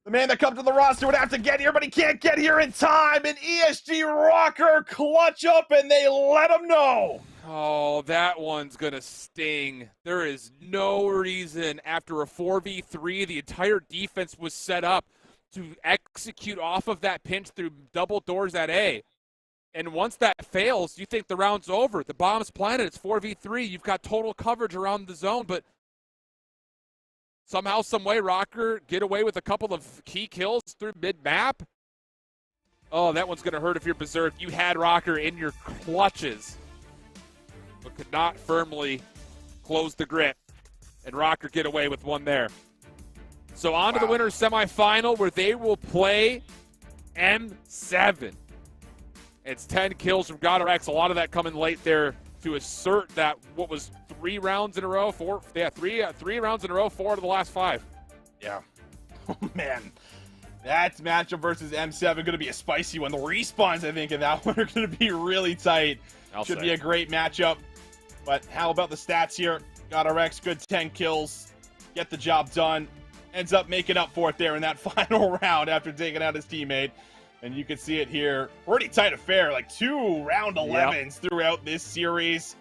The man that comes to the roster would have to get here, but he can't get here in time. And ESG Rocker clutch up, and they let him know. Oh, that one's going to sting. There is no reason after a 4v3, the entire defense was set up to execute off of that pinch through double doors at A. And once that fails, you think the round's over. The bomb's planted. It's 4v3. You've got total coverage around the zone, but somehow, some way, Rocker get away with a couple of key kills through mid-map. Oh, that one's going to hurt if you're Berserk. You had Rocker in your clutches, but could not firmly close the grip. And Rocker get away with one there. So on to the winner's semifinal, where they will play M7. It's 10 kills from GodRx. A lot of that coming late there to assert that what was 3 rounds in a row, 4 rounds in a row, 4 out of the last 5. Yeah. Oh, man. That's matchup versus M7 going to be a spicy one. The respawns, I think, in that one are going to be really tight. Should be a great matchup. But how about the stats here? GodRx, good 10 kills. Get the job done. Ends up making up for it there in that final round after taking out his teammate. And you can see it here. Pretty tight affair. Like 2 round 11s throughout this series.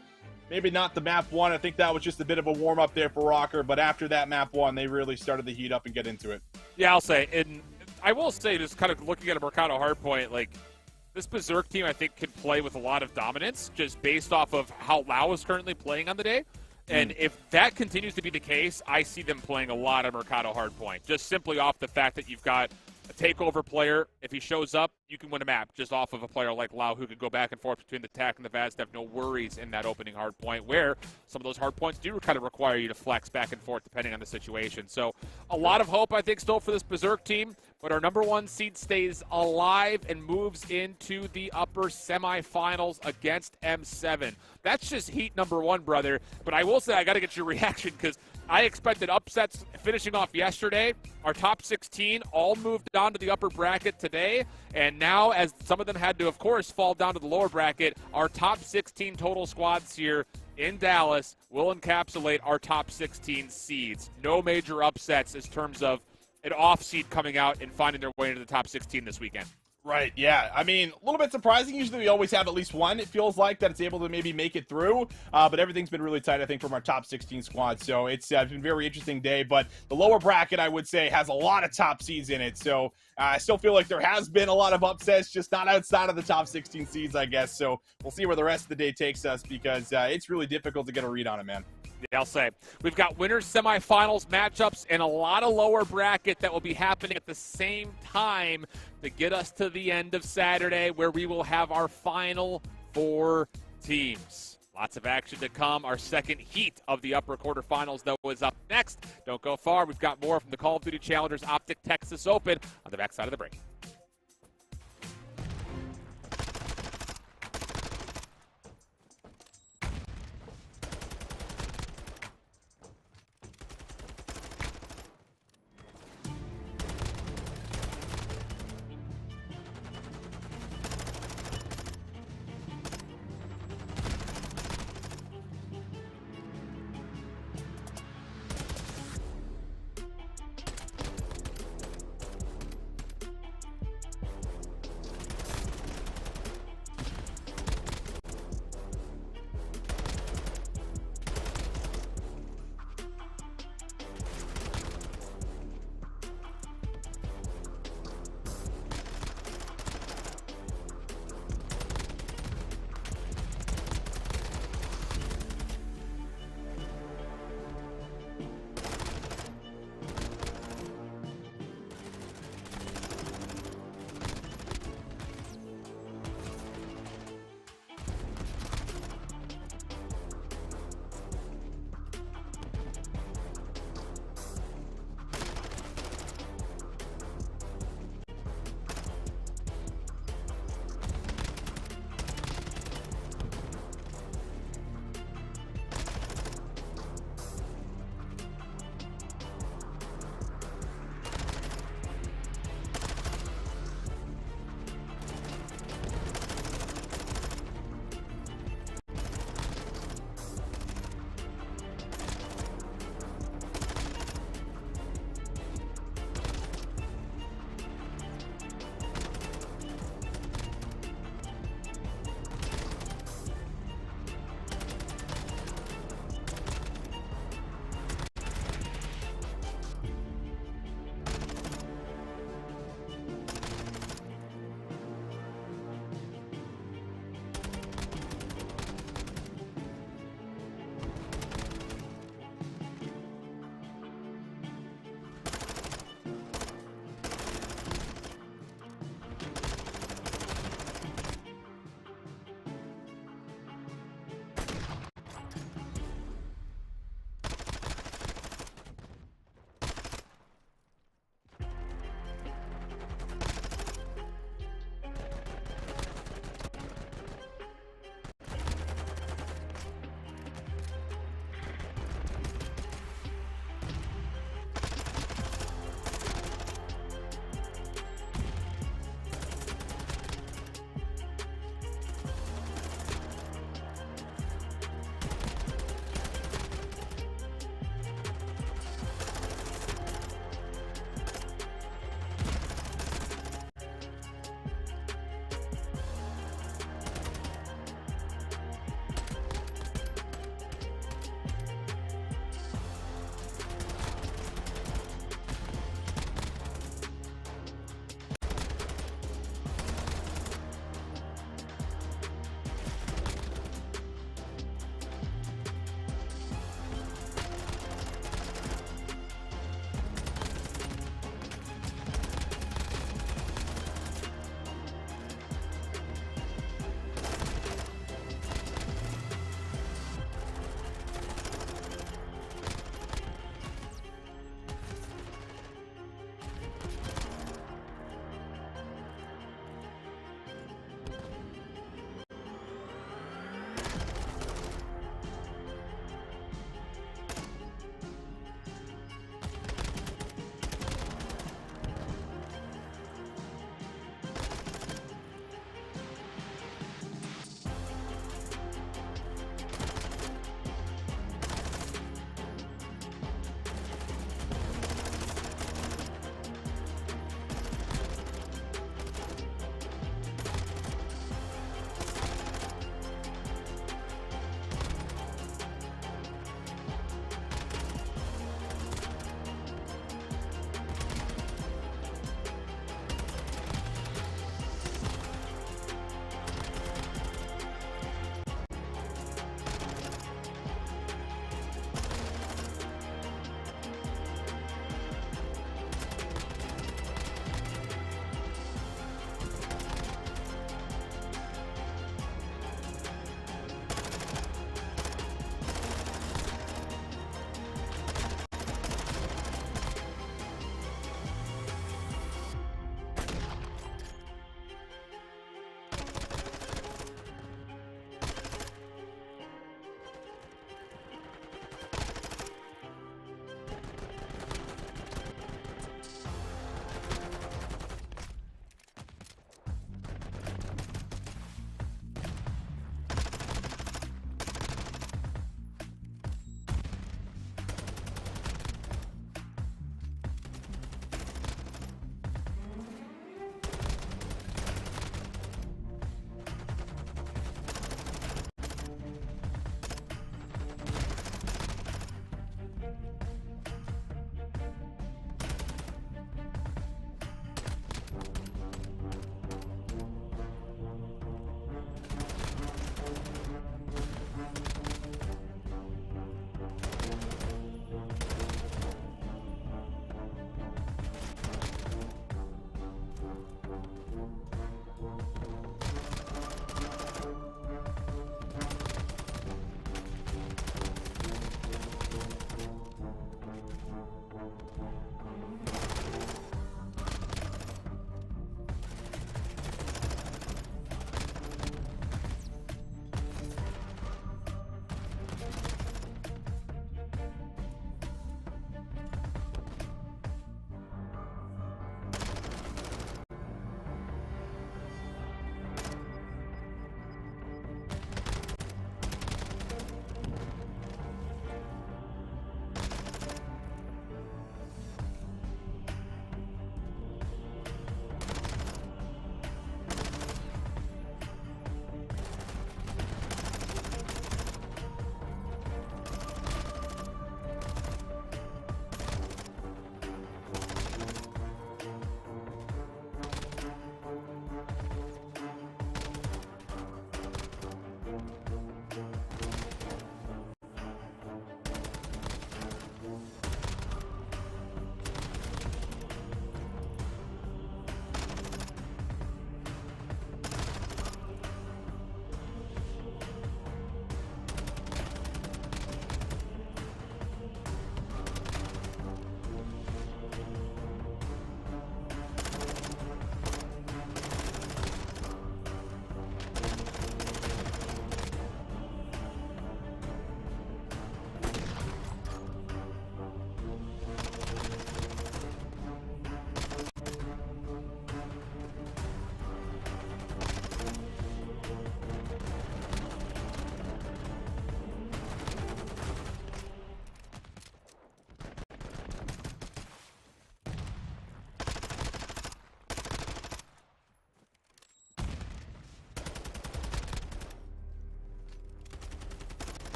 Maybe not the map 1. I think that was just a bit of a warm-up there for Rocker. But after that map 1, they really started to heat up and get into it. Yeah, I'll say. And I will say, just kind of looking at a Mercado hardpoint, like, this Berserk team, I think, can play with a lot of dominance just based off of how Lau is currently playing on the day. And if that continues to be the case, I see them playing a lot of Mercado hardpoint, just simply off the fact that you've got a takeover player. If he shows up, you can win a map just off of a player like Lau, who could go back and forth between the TAC and the VAS to have no worries in that opening hardpoint, where some of those hardpoints do kind of require you to flex back and forth depending on the situation. So a lot of hope, I think, still for this Berserk team, but our number 1 seed stays alive and moves into the upper semifinals against M7. That's just heat number 1, brother. But I will say, I got to get your reaction, because I expected upsets finishing off yesterday. Our top 16 all moved on to the upper bracket today. And now, as some of them had to, of course, fall down to the lower bracket, our top 16 total squads here in Dallas will encapsulate our top 16 seeds. No major upsets in terms of an off seed coming out and finding their way into the top 16 this weekend. Right, yeah. I mean, a little bit surprising. Usually we always have at least one, it feels like, that it's able to maybe make it through. But everything's been really tight, I think, from our top 16 squad. So it's been a very interesting day. But the lower bracket, I would say, has a lot of top seeds in it. So I still feel like there has been a lot of upsets, just not outside of the top 16 seeds, I guess. So we'll see where the rest of the day takes us, because it's really difficult to get a read on it, man. Yeah, I'll say. We've got winners semifinals matchups and a lot of lower bracket that will be happening at the same time to get us to the end of Saturday, where we will have our final 4 teams. Lots of action to come. Our second heat of the upper quarterfinals, though, is up next. Don't go far. We've got more from the Call of Duty Challengers OpTic Texas Open on the backside of the break.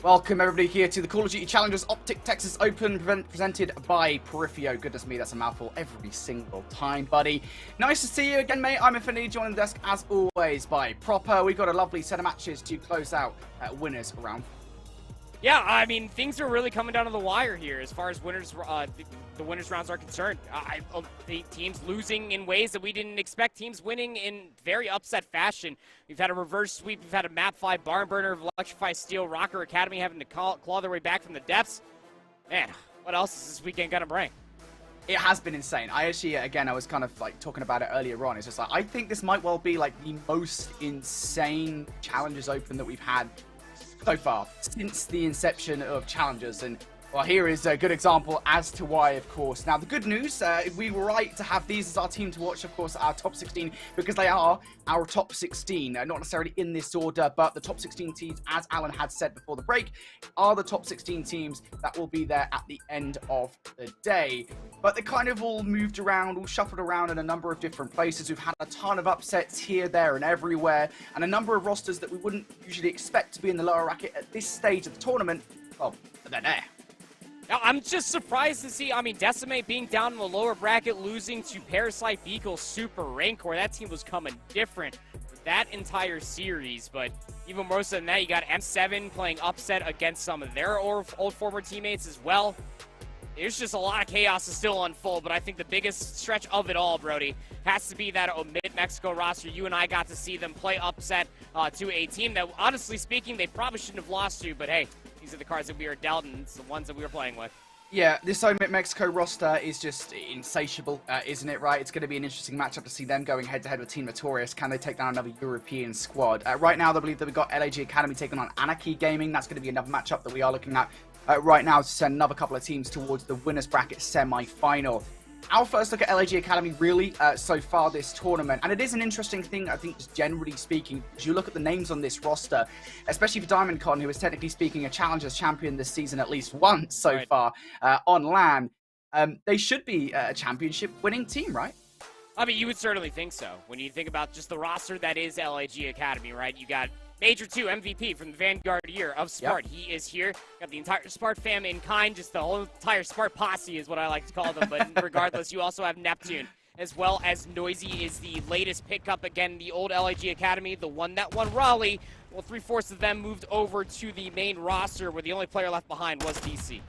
Welcome everybody here to the Call of Duty Challengers OpTic Texas Open presented by Perifio. Goodness me, that's a mouthful every single time, buddy. Nice to see you again, mate. I'm Affili, joining the desk as always by Proper. We've got a lovely set of matches to close out winners round. Yeah, I mean, things are really coming down to the wire here as far as winners, the winners rounds are concerned. The teams losing in ways that we didn't expect, teams winning in very upset fashion. We've had a reverse sweep, we've had a map 5 barn burner of Electrify Steel, Rocker Academy having to claw their way back from the depths. Man, what else is this weekend gonna bring? It has been insane. I actually, again, I was kind of like talking about it earlier on. It's just like, I think this might well be like the most insane Challengers Open that we've had so far since the inception of Challengers. And well, here is a good example as to why, of course. Now, the good news, we were right to have these as our team to watch, of course, our top 16, because they are our top 16. Not necessarily in this order, but the top 16 teams, as Alan had said before the break, are the top 16 teams that will be there at the end of the day. But they kind of all moved around, all shuffled around in a number of different places. We've had a ton of upsets here, there, and everywhere, and a number of rosters that we wouldn't usually expect to be in the lower bracket at this stage of the tournament. Well, they're there. Now, I'm just surprised to see, I mean, Decimate being down in the lower bracket, losing to Parasite Beagle Super Rancor. That team was coming different for that entire series, but even more so than that, you got M7 playing upset against some of their old former teammates as well. There's just a lot of chaos to still unfold, but I think the biggest stretch of it all, Brody, has to be that Omit Mexico roster. You and I got to see them play upset to a team that, honestly speaking, they probably shouldn't have lost to, but hey, these are the cards that we were dealt, and it's the ones that we were playing with. Yeah, this Omit Mexico roster is just insatiable, isn't it, right? It's going to be an interesting matchup to see them going head-to-head with Team Notorious. Can they take down another European squad? Right now, they believe that we've got LAG Academy taking on Anarchy Gaming. That's going to be another matchup that we are looking at right now to send another couple of teams towards the winners bracket semi-final. Our first look at LAG Academy, really, so far this tournament. And it is an interesting thing, I think, just generally speaking, as you look at the names on this roster, especially for DiamondCon, who is technically speaking a Challengers champion this season at least once so far on LAN. They should be a championship-winning team, right? I mean, you would certainly think so. When you think about just the roster that is LAG Academy, right? You got Major 2 MVP from the Vanguard year of Spart. Yep. He is here. Got the entire Spart fam in kind. Just the whole entire Spart posse is what I like to call them. But regardless, you also have Neptune, as well as Noisy is the latest pickup. Again, the old LAG Academy, the one that won Raleigh. Well, 3/4 of them moved over to the main roster, where the only player left behind was DC.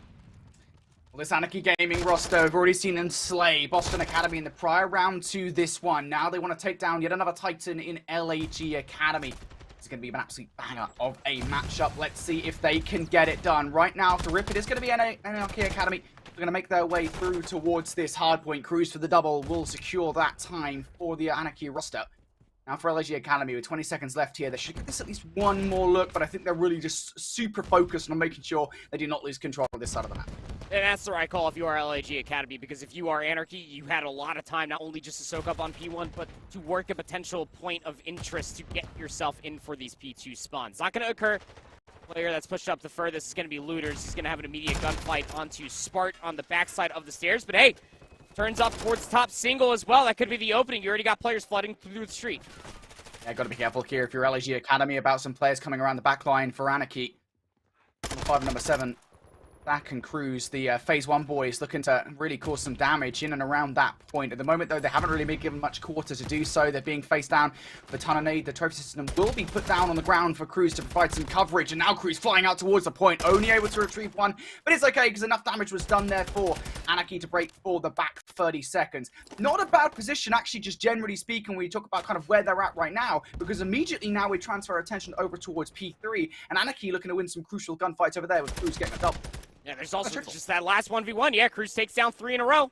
Well, this Anarchy Gaming roster, we've already seen them slay Boston Academy in the prior round to this one. Now they want to take down yet another Titan in LAG Academy. It's going to be an absolute banger of a matchup. Let's see if they can get it done. Right now, to rip it is going to be Anarchy Academy. They're going to make their way through towards this hardpoint. Cruise for the double will secure that time for the Anarchy roster. Now for LAG Academy, with 20 seconds left here, they should get this at least one more look, but I think they're really just super focused on making sure they do not lose control of this side of the map. And that's the right call if you are LAG Academy, because if you are Anarchy, you had a lot of time not only just to soak up on P1, but to work a potential point of interest to get yourself in for these P2 spawns. Not going to occur. Player that's pushed up the furthest is going to be Looters. He's going to have an immediate gunfight onto Spart on the backside of the stairs, but hey, turns up towards top single as well. That could be the opening. You already got players flooding through the street. Yeah, got to be careful here if you're LAG Academy about some players coming around the back line for Anarchy. Number 5 and number 7. Back and Cruise, the Phase 1 boys, looking to really cause some damage in and around that point. At the moment, though, they haven't really been given much quarter to do so. They're being faced down with a ton of nade. The trophy system will be put down on the ground for Cruise to provide some coverage. And now Cruise flying out towards the point, only able to retrieve one. But it's okay, because enough damage was done there for Anarchy to break for the back 30 seconds. Not a bad position, actually, just generally speaking, when you talk about kind of where they're at right now. Because immediately now we transfer attention over towards P3. And Anarchy looking to win some crucial gunfights over there with Cruise getting a double. Yeah, there's also just that last 1v1. Yeah, Cruise takes down 3 in a row.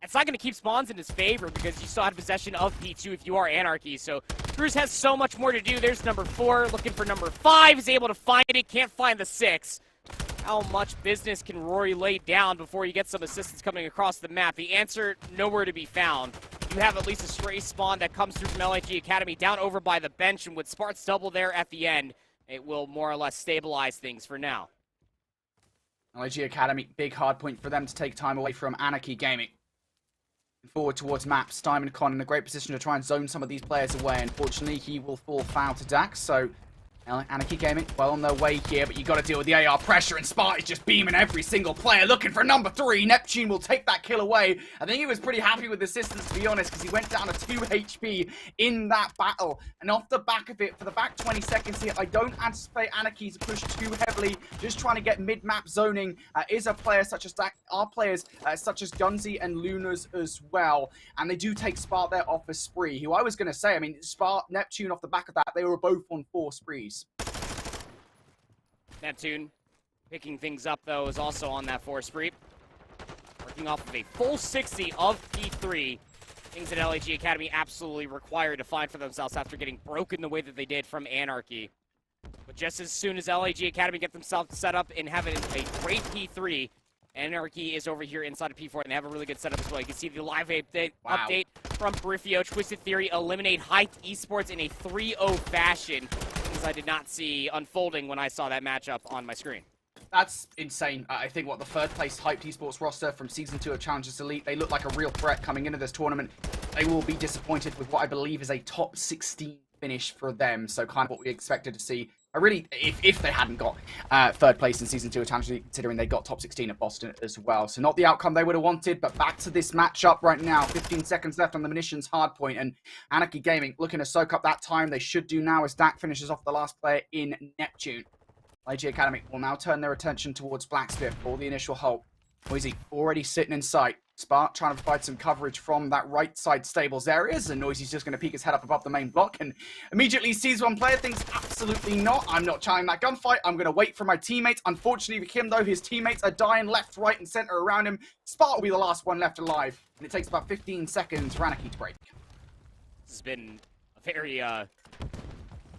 It's not going to keep spawns in his favor because you still have possession of P2 if you are Anarchy. So Cruise has so much more to do. There's number 4 looking for number 5. Is able to find it. Can't find the 6. How much business can Rory lay down before you get some assistance coming across the map? The answer, nowhere to be found. You have at least a stray spawn that comes through from LAG Academy down over by the bench. And with Spart's double there at the end, it will more or less stabilize things for now. LAG Academy, big hard point for them to take time away from Anarchy Gaming. Forward towards maps, DiamondCon in a great position to try and zone some of these players away. Unfortunately, he will fall foul to Dax, so Anarchy Gaming, well on their way here, but you got to deal with the AR pressure, and Spart is just beaming every single player, looking for number 3. Neptune will take that kill away. I think he was pretty happy with the assistance, to be honest, because he went down to 2 HP in that battle. And off the back of it, for the back 20 seconds here, I don't anticipate Anarchy to push too heavily, just trying to get mid-map zoning. Is a player such as that, are players such as Gunzy and Lunas as well. And they do take Spart there off a spree, who I was going to say, I mean, Spart, Neptune off the back of that, they were both on 4 sprees. Neptune picking things up, though, is also on that 4 spree. Working off of a full 60 of P3. Things that LAG Academy absolutely require to find for themselves after getting broken the way that they did from Anarchy. But just as soon as LAG Academy get themselves set up and have a great P3, Anarchy is over here inside of P4, and they have a really good setup as well. You can see the live update from Perifio. Twisted Theory eliminate Hyped Esports in a 3-0 fashion. Things I did not see unfolding when I saw that matchup on my screen. That's insane. I think the third place Hyped Esports roster from Season 2 of Challengers Elite, they look like a real threat coming into this tournament. They will be disappointed with what I believe is a top 16 finish for them, so kind of what we expected to see. I really, if they hadn't got third place in Season 2 of Challengers Elite, considering they got top 16 at Boston as well. So not the outcome they would have wanted, but back to this matchup right now. 15 seconds left on the munitions hardpoint, and Anarchy Gaming looking to soak up that time. They should do now as Dak finishes off the last player in Neptune. LAG Academy will now turn their attention towards Blacksmith for the initial halt. Noisy already sitting in sight. Spart trying to provide some coverage from that right side stables areas, and Noisy's just going to peek his head up above the main block and immediately sees one player, thinks absolutely not. I'm not trying that gunfight. I'm going to wait for my teammates. Unfortunately for him, though, his teammates are dying left, right, and center around him. Spart will be the last one left alive, and it takes about 15 seconds for Anarchy to break. This has been a very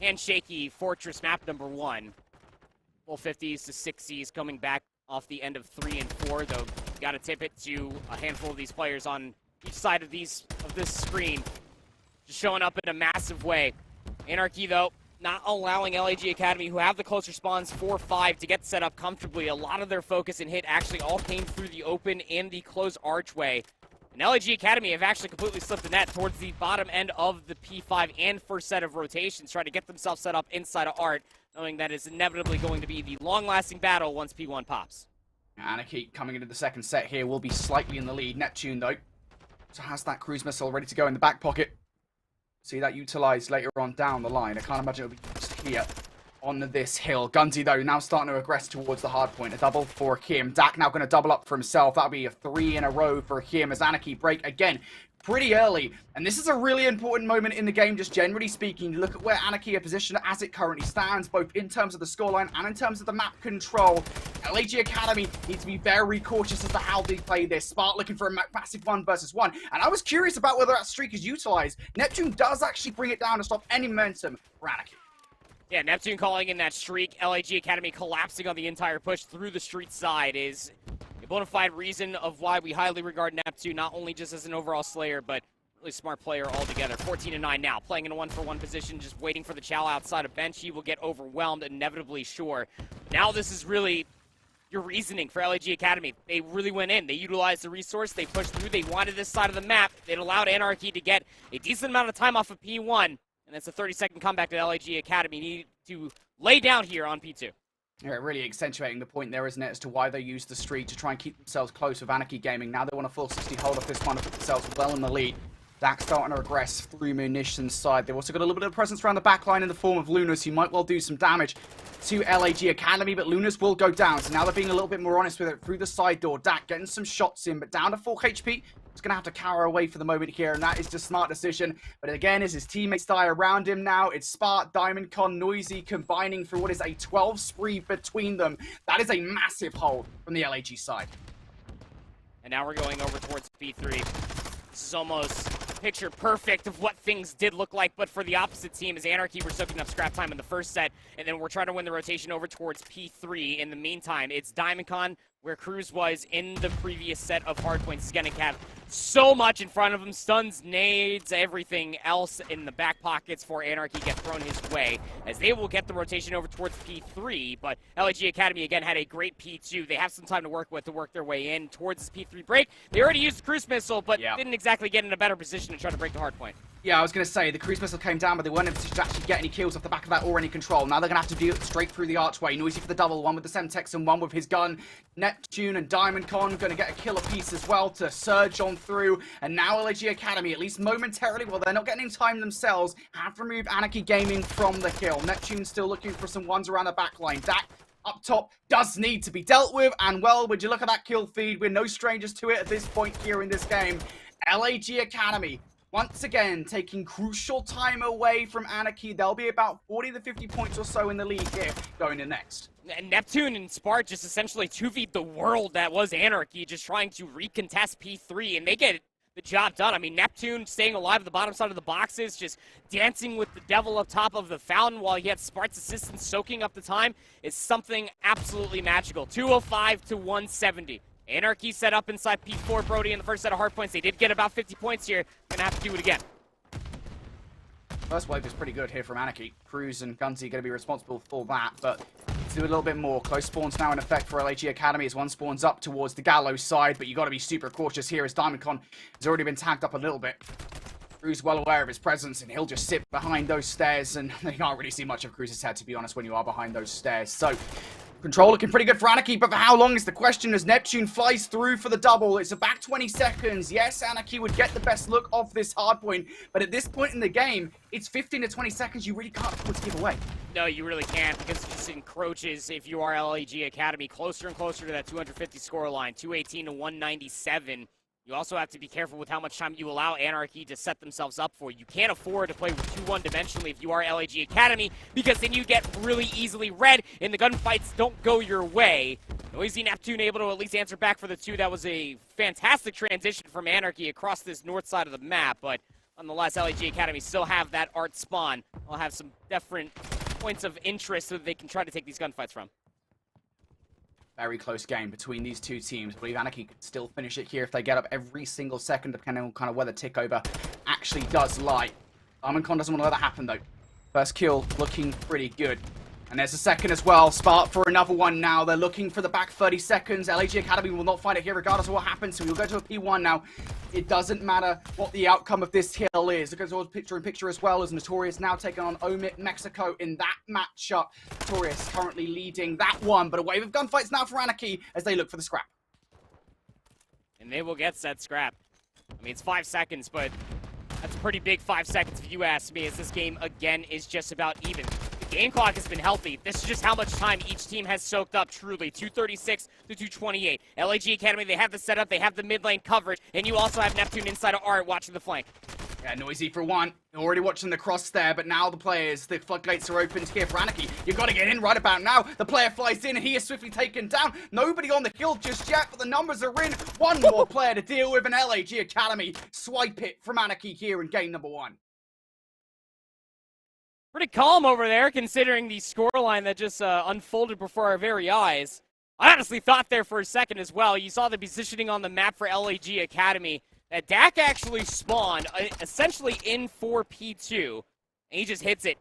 handshaky Fortress map number 1. Full 50s to 60s coming back off the end of 3 and 4, though. Got to tip it to a handful of these players on each side of this screen, just showing up in a massive way. Anarchy, though, not allowing LAG Academy, who have the closer spawns 4-5, to get set up comfortably. A lot of their focus and hit actually all came through the open and the closed archway. And LAG Academy have actually completely slipped the net towards the bottom end of the P5 and first set of rotations, trying to get themselves set up inside of Art, knowing that it's inevitably going to be the long-lasting battle once P1 pops. Anarchy coming into the second set here will be slightly in the lead. Neptune, though, so has that cruise missile ready to go in the back pocket. See that utilized later on down the line. I can't imagine it'll be used here on this hill. Gunzy, though, now starting to aggress towards the hard point. A double for him. Dak now going to double up for himself. That'll be a 3 in a row for him as Anarchy break again pretty early. And this is a really important moment in the game, just generally speaking. Look at where Anarchy are positioned as it currently stands, both in terms of the scoreline and in terms of the map control. LAG Academy needs to be very cautious as to how they play this. Spart looking for a massive 1-versus-1. And I was curious about whether that streak is utilized. Neptune does actually bring it down to stop any momentum for Anarchy. Yeah, Neptune calling in that streak. LAG Academy collapsing on the entire push through the street side is a bona fide reason of why we highly regard Neptune, not only just as an overall slayer, but really smart player altogether. 14-9 now, playing in a 1-for-1 position, just waiting for the Chow outside of bench. He will get overwhelmed, inevitably, sure. But now this is really your reasoning for LAG Academy. They really went in. They utilized the resource. They pushed through. They wanted this side of the map. It allowed Anarchy to get a decent amount of time off of P1. And it's a 30-second comeback that LAG Academy need to lay down here on P2. Yeah, really accentuating the point there, isn't it, as to why they used the streak to try and keep themselves close with Anarchy Gaming. Now they want a full 60 hold off this one to put themselves well in the lead. Dak starting to regress through munitions side. They've also got a little bit of presence around the back line in the form of Lunas, who might well do some damage to LAG Academy, but Lunas will go down. So now they're being a little bit more honest with it through the side door. Dak getting some shots in, but down to 4 HP. He's going to have to cower away for the moment here, and that is just smart decision. But again, as his teammates die around him now, it's Spart, Diamond Con, Noisy combining for what is a 12 spree between them. That is a massive hold from the LAG side. And now we're going over towards P3. This is almost picture perfect of what things did look like, but for the opposite team, as Anarchy were soaking up scrap time in the first set, and then we're trying to win the rotation over towards P3. In the meantime, it's Diamond Con, where Cruz was in the previous set of hardpoints. He's going to have so much in front of him. Stuns, nades, everything else in the back pockets for Anarchy get thrown his way, as they will get the rotation over towards P3. But LAG Academy, again, had a great P2. They have some time to work with to work their way in towards this P3 break. They already used the cruise missile, but didn't exactly get in a better position to try to break the hardpoint. Yeah, I was going to say, the cruise missile came down, but they weren't in a position to actually get any kills off the back of that or any control. Now they're going to have to do it straight through the archway. Noisy for the double, one with the Semtex and one with his gun. Neptune and DiamondCon going to get a killer piece as well to surge on through. And now LAG Academy, at least momentarily, while they're not getting in time themselves, have removed Anarchy Gaming from the kill. Neptune still looking for some ones around the back line. Dak up top does need to be dealt with. And well, would you look at that kill feed? We're no strangers to it at this point here in this game. LAG Academy once again, taking crucial time away from Anarchy. They'll be about 40 to 50 points or so in the lead here going to next. And Neptune and Spark just essentially 2v'd the world that was Anarchy, just trying to recontest P3, and they get the job done. I mean, Neptune staying alive at the bottom side of the boxes, just dancing with the devil up top of the fountain while he had Spark's assistance soaking up the time is something absolutely magical. 205 to 170. Anarchy set up inside P4 Brody in the first set of hard points. They did get about 50 points here. Gonna have to do it again. First wave is pretty good here from Anarchy. Cruz and Gunsy going to be responsible for that, but let's do a little bit more. Close spawns now in effect for LAG Academy as one spawns up towards the Gallows side, but you got to be super cautious here as DiamondCon has already been tagged up a little bit. Cruz well aware of his presence, and he'll just sit behind those stairs, and you can't really see much of Cruz's head, to be honest, when you are behind those stairs. So Control looking pretty good for Anarchy, but for how long is the question as Neptune flies through for the double. It's a back 20 seconds. Yes, Anarchy would get the best look of this hardpoint, but at this point in the game, it's 15 to 20 seconds you really can't afford to give away. No, you really can't, because it just encroaches if you are LAG Academy closer and closer to that 250 score line, 218 to 197. You also have to be careful with how much time you allow Anarchy to set themselves up for. You can't afford to play with 2-1 dimensionally if you are LAG Academy, because then you get really easily read and the gunfights don't go your way. Noisy Neptune able to at least answer back for the 2. That was a fantastic transition from Anarchy across this north side of the map, but nonetheless, LAG Academy still have that art spawn. They'll have some different points of interest so that they can try to take these gunfights from. Very close game between these two teams. I believe Anarchy could still finish it here if they get up every single second, depending on kind of where the tick over actually does lie. DiamondCon doesn't want to let that happen, though. First kill looking pretty good. And there's a second as well. Spark for another one now. They're looking for the back 30 seconds. LAG Academy will not find it here regardless of what happens, so we'll go to a P1 now. It doesn't matter what the outcome of this hill is. It goes towards picture-in-picture as well as Notorious now taking on Omit Mexico in that matchup. Notorious currently leading that one, but a wave of gunfights now for Anarchy as they look for the scrap. And they will get said scrap. I mean, it's 5 seconds, but that's a pretty big 5 seconds if you ask me, as this game, again, is just about even. The game clock has been healthy. This is just how much time each team has soaked up, truly. 236 to 228. LAG Academy, they have the setup, they have the mid lane coverage, and you also have Neptune inside of Art watching the flank. Yeah, Noisy for one. Already watching the cross there, but now the players, the floodgates are opened here for Anarchy. You've got to get in right about now. The player flies in, and he is swiftly taken down. Nobody on the hill just yet, but the numbers are in. One more player to deal with, and LAG Academy swipe it from Anarchy here in game number 1. Pretty calm over there, considering the scoreline that just unfolded before our very eyes. I honestly thought there for a second as well. You saw the positioning on the map for LAG Academy. That Dak actually spawned essentially in for P2, and he just hits it.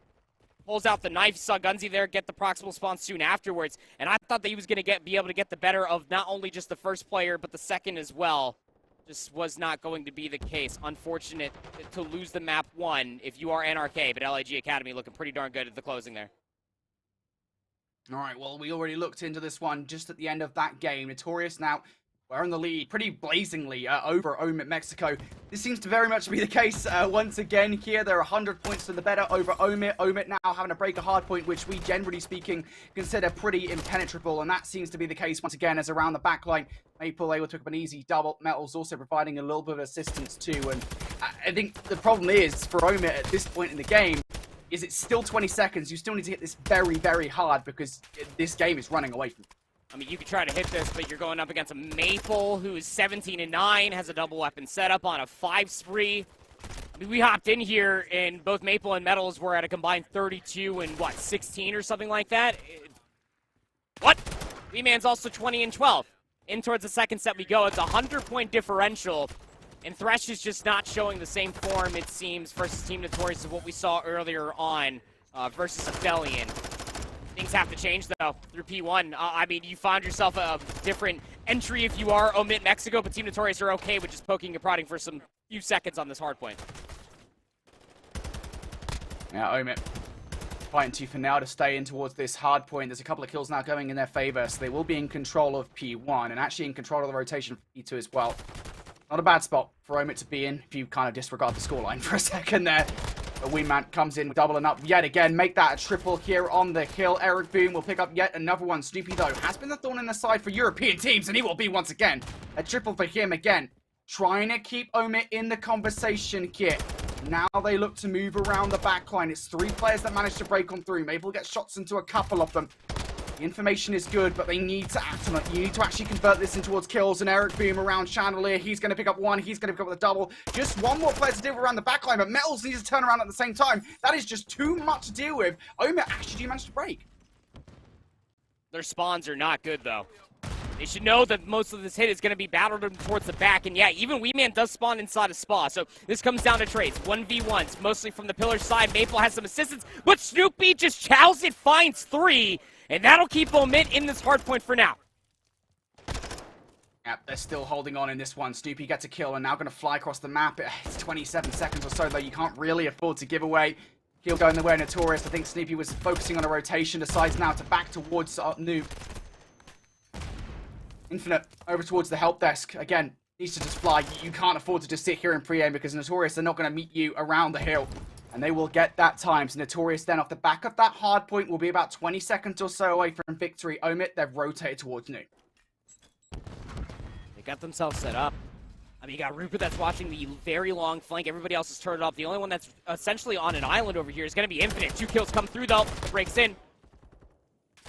Pulls out the knife. You saw Gunsy there get the proximal spawn soon afterwards, and I thought that he was going to be able to get the better of not only just the first player, but the second as well. Just was not going to be the case. Unfortunate to lose the map 1 if you are NRK, but LAG Academy looking pretty darn good at the closing there. All right, well, we already looked into this one just at the end of that game. Notorious now, we're in the lead pretty blazingly over Omit Mexico. This seems to very much be the case once again here. They're 100 points to the better over Omit. Omit now having to break a hard point, which we generally speaking consider pretty impenetrable, and that seems to be the case once again as around the backline. Maple able to pick up an easy double. Metal's also providing a little bit of assistance too, and I think the problem is for Omit at this point in the game is it's still 20 seconds. You still need to hit this very, very hard because this game is running away from you. I mean, you could try to hit this, but you're going up against a Maple who is 17-9, has a double weapon setup on a 5 spree. I mean, we hopped in here, and both Maple and Metals were at a combined 32 and, 16 or something like that? What? V-Man's also 20-12. In towards the second set we go. It's a 100-point differential, and Thresh is just not showing the same form, it seems, versus Team Notorious of what we saw earlier on versus Affili. Things have to change, though, through P1. I mean, you found yourself a different entry if you are Omit Mexico, but Team Notorious are okay with just poking and prodding for some few seconds on this hard point. Yeah, Omit fighting tooth and nail to stay in towards this hard point. There's a couple of kills now going in their favor, so they will be in control of P1 and actually in control of the rotation for P2 as well. Not a bad spot for Omit to be in if you kind of disregard the scoreline for a second there. But Wingman comes in, doubling up yet again. Make that a triple here on the kill. Eric Boom will pick up yet another one. Snoopy, though, has been the thorn in the side for European teams, and he will be once again. A triple for him again. Trying to keep Omit in the conversation here. Now they look to move around the backline. It's 3 players that managed to break on through. Maple gets shots into a couple of them. The information is good, but they need to act on it. You need to actually convert this in towards kills. And Eric Boom around Chandelier. He's going to pick up one. He's going to pick up the double. Just one more player to deal with around the backline, but Metals needs to turn around at the same time. That is just too much to deal with. Omit actually managed to break. Their spawns are not good, though. They should know that most of this hit is going to be battled towards the back. And yeah, even Weeman does spawn inside a spa. So this comes down to trades. 1v1s, mostly from the pillar side. Maple has some assistance, but Snoopy just chows it, finds 3. And that'll keep Omit in this hard point for now. Yep, they're still holding on in this one. Snoopy gets a kill and now going to fly across the map. It's 27 seconds or so, though. You can't really afford to give away. Kill going the way of Notorious. I think Snoopy was focusing on a rotation. Decides now to back towards Noob. Infinite over towards the help desk. Again, needs to just fly. You can't afford to just sit here and pre-aim because Notorious are not going to meet you around the hill. And they will get that time. So Notorious then off the back of that hard point will be about 20 seconds or so away from victory. Omit, they've rotated towards Noob. They got themselves set up. I mean, you got Rupert that's watching the very long flank. Everybody else is turned up. The only one that's essentially on an island over here is going to be Infinite. 2 kills come through, though. Breaks in.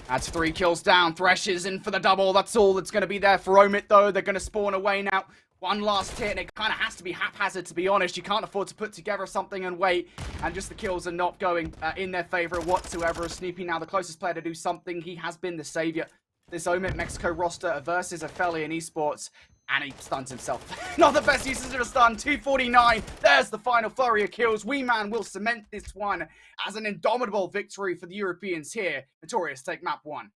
That's 3 kills down. Thresh is in for the double. That's all that's going to be there for Omit, though. They're going to spawn away now. One last hit, and it kind of has to be haphazard, to be honest. You can't afford to put together something and wait, and just the kills are not going in their favor whatsoever. Snoopy now the closest player to do something. He has been the savior. This Omit Mexico roster versus Affili in esports, and he stuns himself. Not the best uses of a stun. 249. There's the final flurry of kills. Weeman will cement this one as an indomitable victory for the Europeans here. Notorious take map 1.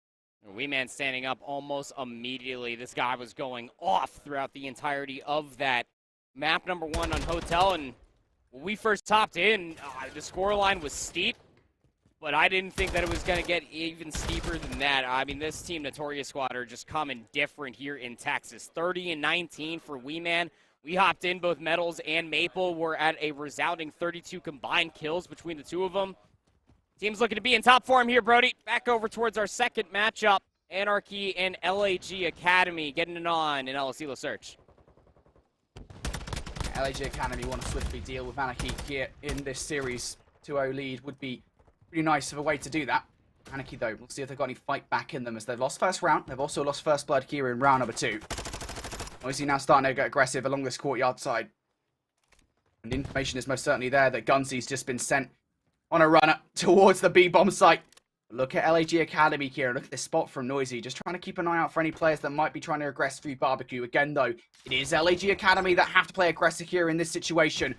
Weeman standing up almost immediately. This guy was going off throughout the entirety of that map number 1 on Hotel. And when we first topped in, the scoreline was steep, but I didn't think that it was going to get even steeper than that. I mean, this team, Notorious Squad, are just coming different here in Texas. 30-19 for Weeman. We hopped in, both Metals and Maple were at a resounding 32 combined kills between the two of them. Team's looking to be in top form here, Brody. Back over towards our second matchup. Anarchy and LAG Academy getting it on in LSELO Search. LAG Academy want to swiftly deal with Anarchy here in this series. 2-0 lead would be pretty nice of a way to do that. Anarchy, though, we'll see if they've got any fight back in them as they've lost first round. They've also lost first blood here in round number 2. Obviously now starting to get aggressive along this courtyard side. And the information is most certainly there that Gunsy's just been sent on a runner towards the B-bomb site. Look at LAG Academy here. Look at this spot from Noisy. Just trying to keep an eye out for any players that might be trying to aggress through barbecue. Again, though, it is LAG Academy that have to play aggressive here in this situation.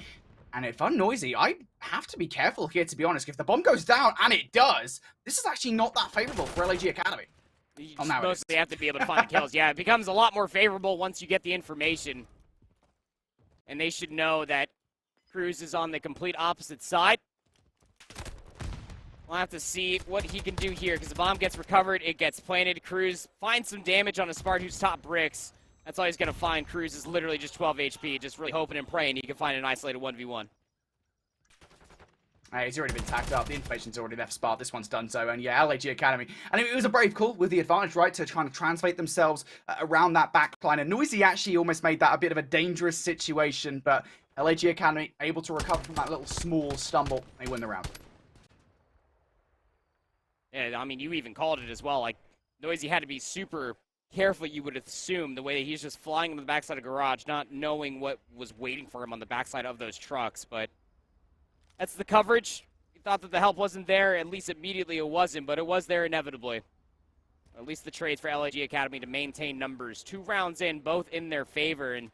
And if I'm Noisy, I have to be careful here, to be honest. If the bomb goes down, and it does, this is actually not that favorable for LAG Academy. You mostly have to be able to find the kills. Yeah, it becomes a lot more favorable once you get the information. And they should know that Cruz is on the complete opposite side. We'll have to see what he can do here, because the bomb gets recovered, it gets planted. Cruz finds some damage on a Spart who's top bricks. That's all he's going to find. Cruz is literally just 12 HP, just really hoping and praying he can find an isolated 1v1. He's already been tagged up. The information's already left Spart. This one's done so. And yeah, LAG Academy. And it was a brave call with the advantage, right, to try to translate themselves around that backline. And Noisy actually almost made that a bit of a dangerous situation. But LAG Academy able to recover from that little small stumble. They win the round. Yeah, I mean, you even called it as well. Like, Noisy had to be super careful, you would assume, the way that he's just flying into the backside of garage, not knowing what was waiting for him on the backside of those trucks. But that's the coverage. We thought that the help wasn't there. At least immediately it wasn't, but it was there inevitably. At least the trades for LAG Academy to maintain numbers. 2 rounds in, both in their favor. And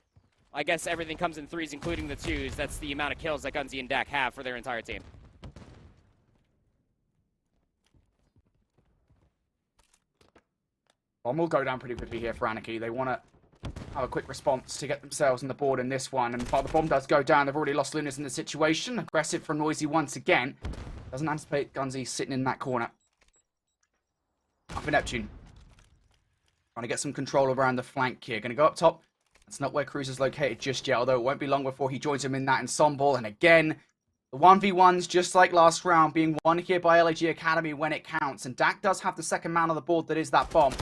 I guess everything comes in 3s, including the 2s. That's the amount of kills that Gunzy and Dak have for their entire team. Bomb will go down pretty quickly here for Anarchy. They want to have a quick response to get themselves on the board in this one. And while the bomb does go down, they've already lost Lunas in the situation. Aggressive from Noisy once again. Doesn't anticipate Gunzy sitting in that corner. Up for Neptune. Trying to get some control around the flank here. Going to go up top. That's not where Cruz is located just yet, although it won't be long before he joins him in that ensemble. And again, the 1v1s, just like last round, being won here by LAG Academy when it counts. And Dak does have the second man on the board that is that bomb.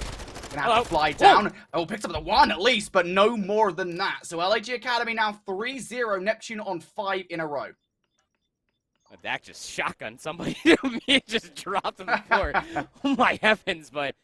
Gonna have to fly down. Oh, picked up the 1 at least, but no more than that. So LAG Academy now 3-0, Neptune on 5 in a row. Dak just shotgun somebody. He just dropped on the floor. Oh my heavens, but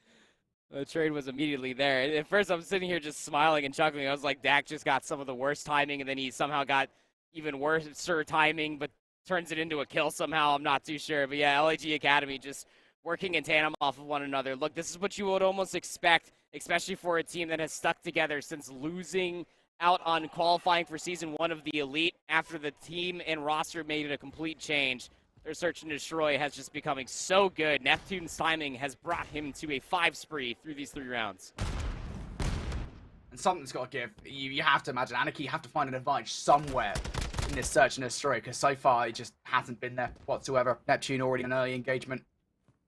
the trade was immediately there. At first, I'm sitting here just smiling and chuckling. I was like, Dak just got some of the worst timing, and then he somehow got even worse timing, but turns it into a kill somehow. I'm not too sure. But yeah, LAG Academy just working in tandem off of one another. Look, this is what you would almost expect, especially for a team that has stuck together since losing out on qualifying for Season 1 of the Elite after the team and roster made it a complete change. Their search and destroy has just becoming so good. Neptune's timing has brought him to a 5 spree through these 3 rounds. And something's got to give. You have to imagine Anarchy have to find an advantage somewhere in this search and destroy, because so far it just hasn't been there whatsoever. Neptune already in an early engagement.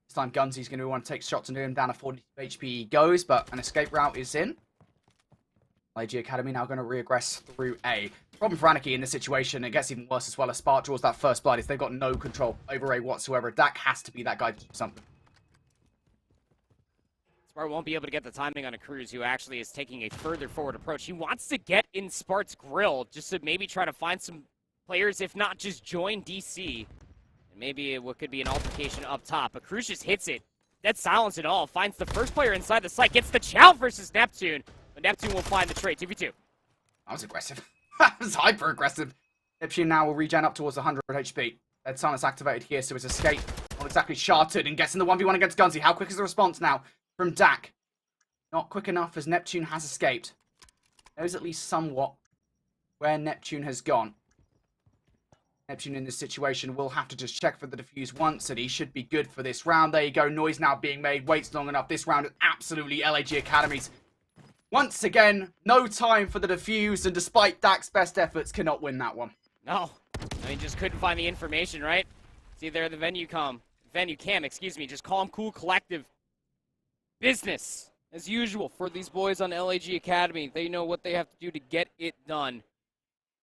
This time Gunzy's going to want to take shots and do him down to 40 HP he goes, but an escape route is in. LAG Academy now going to regress through A. Problem for Anarchy in this situation, it gets even worse as well as Spark draws that first blood, is they've got no control over A whatsoever. Dak has to be that guy to do something. Spark won't be able to get the timing on a Cruz, who actually is taking a further forward approach. He wants to get in Spark's grill, just to maybe try to find some players, if not just join DC. And maybe what could be an altercation up top. But Cruz just hits it. Dead silence at all. Finds the first player inside the site. Gets the chow versus Neptune. But Neptune will find the trade. 2v2. That was aggressive. That was hyper aggressive. Neptune now will regen up towards 100 HP. Dead silence activated here, so his escape not exactly shattered and gets in the 1v1 against Gunzy. How quick is the response now from Dak? Not quick enough, as Neptune has escaped. Knows at least somewhat where Neptune has gone. Neptune in this situation will have to just check for the defuse once, and he should be good for this round. There you go, noise now being made, waits long enough. This round is absolutely LAG Academy's. Once again, no time for the defuse, and despite Dak's best efforts, cannot win that one. No, I mean, just couldn't find the information, right? See there, the venue cam, just calm, cool, collective. Business, as usual, for these boys on LAG Academy. They know what they have to do to get it done.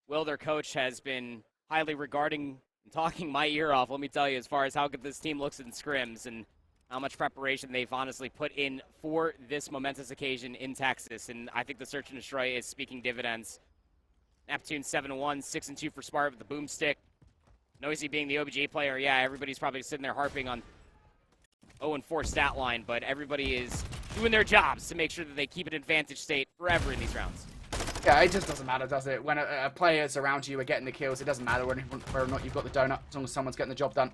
Will, their coach, has been highly regarding and talking my ear off, let me tell you, as far as how good this team looks in scrims and how much preparation they've honestly put in for this momentous occasion in Texas. And I think the search and destroy is speaking dividends. Neptune 7-1, 6-2 for Spark with the boomstick. Noisy being the OBJ player, yeah, everybody's probably sitting there harping on 0-4 stat line, but everybody is doing their jobs to make sure that they keep an advantage state forever in these rounds. Yeah, it just doesn't matter, does it? When a players around you are getting the kills, it doesn't matter whether or not you've got the donut, as long as someone's getting the job done.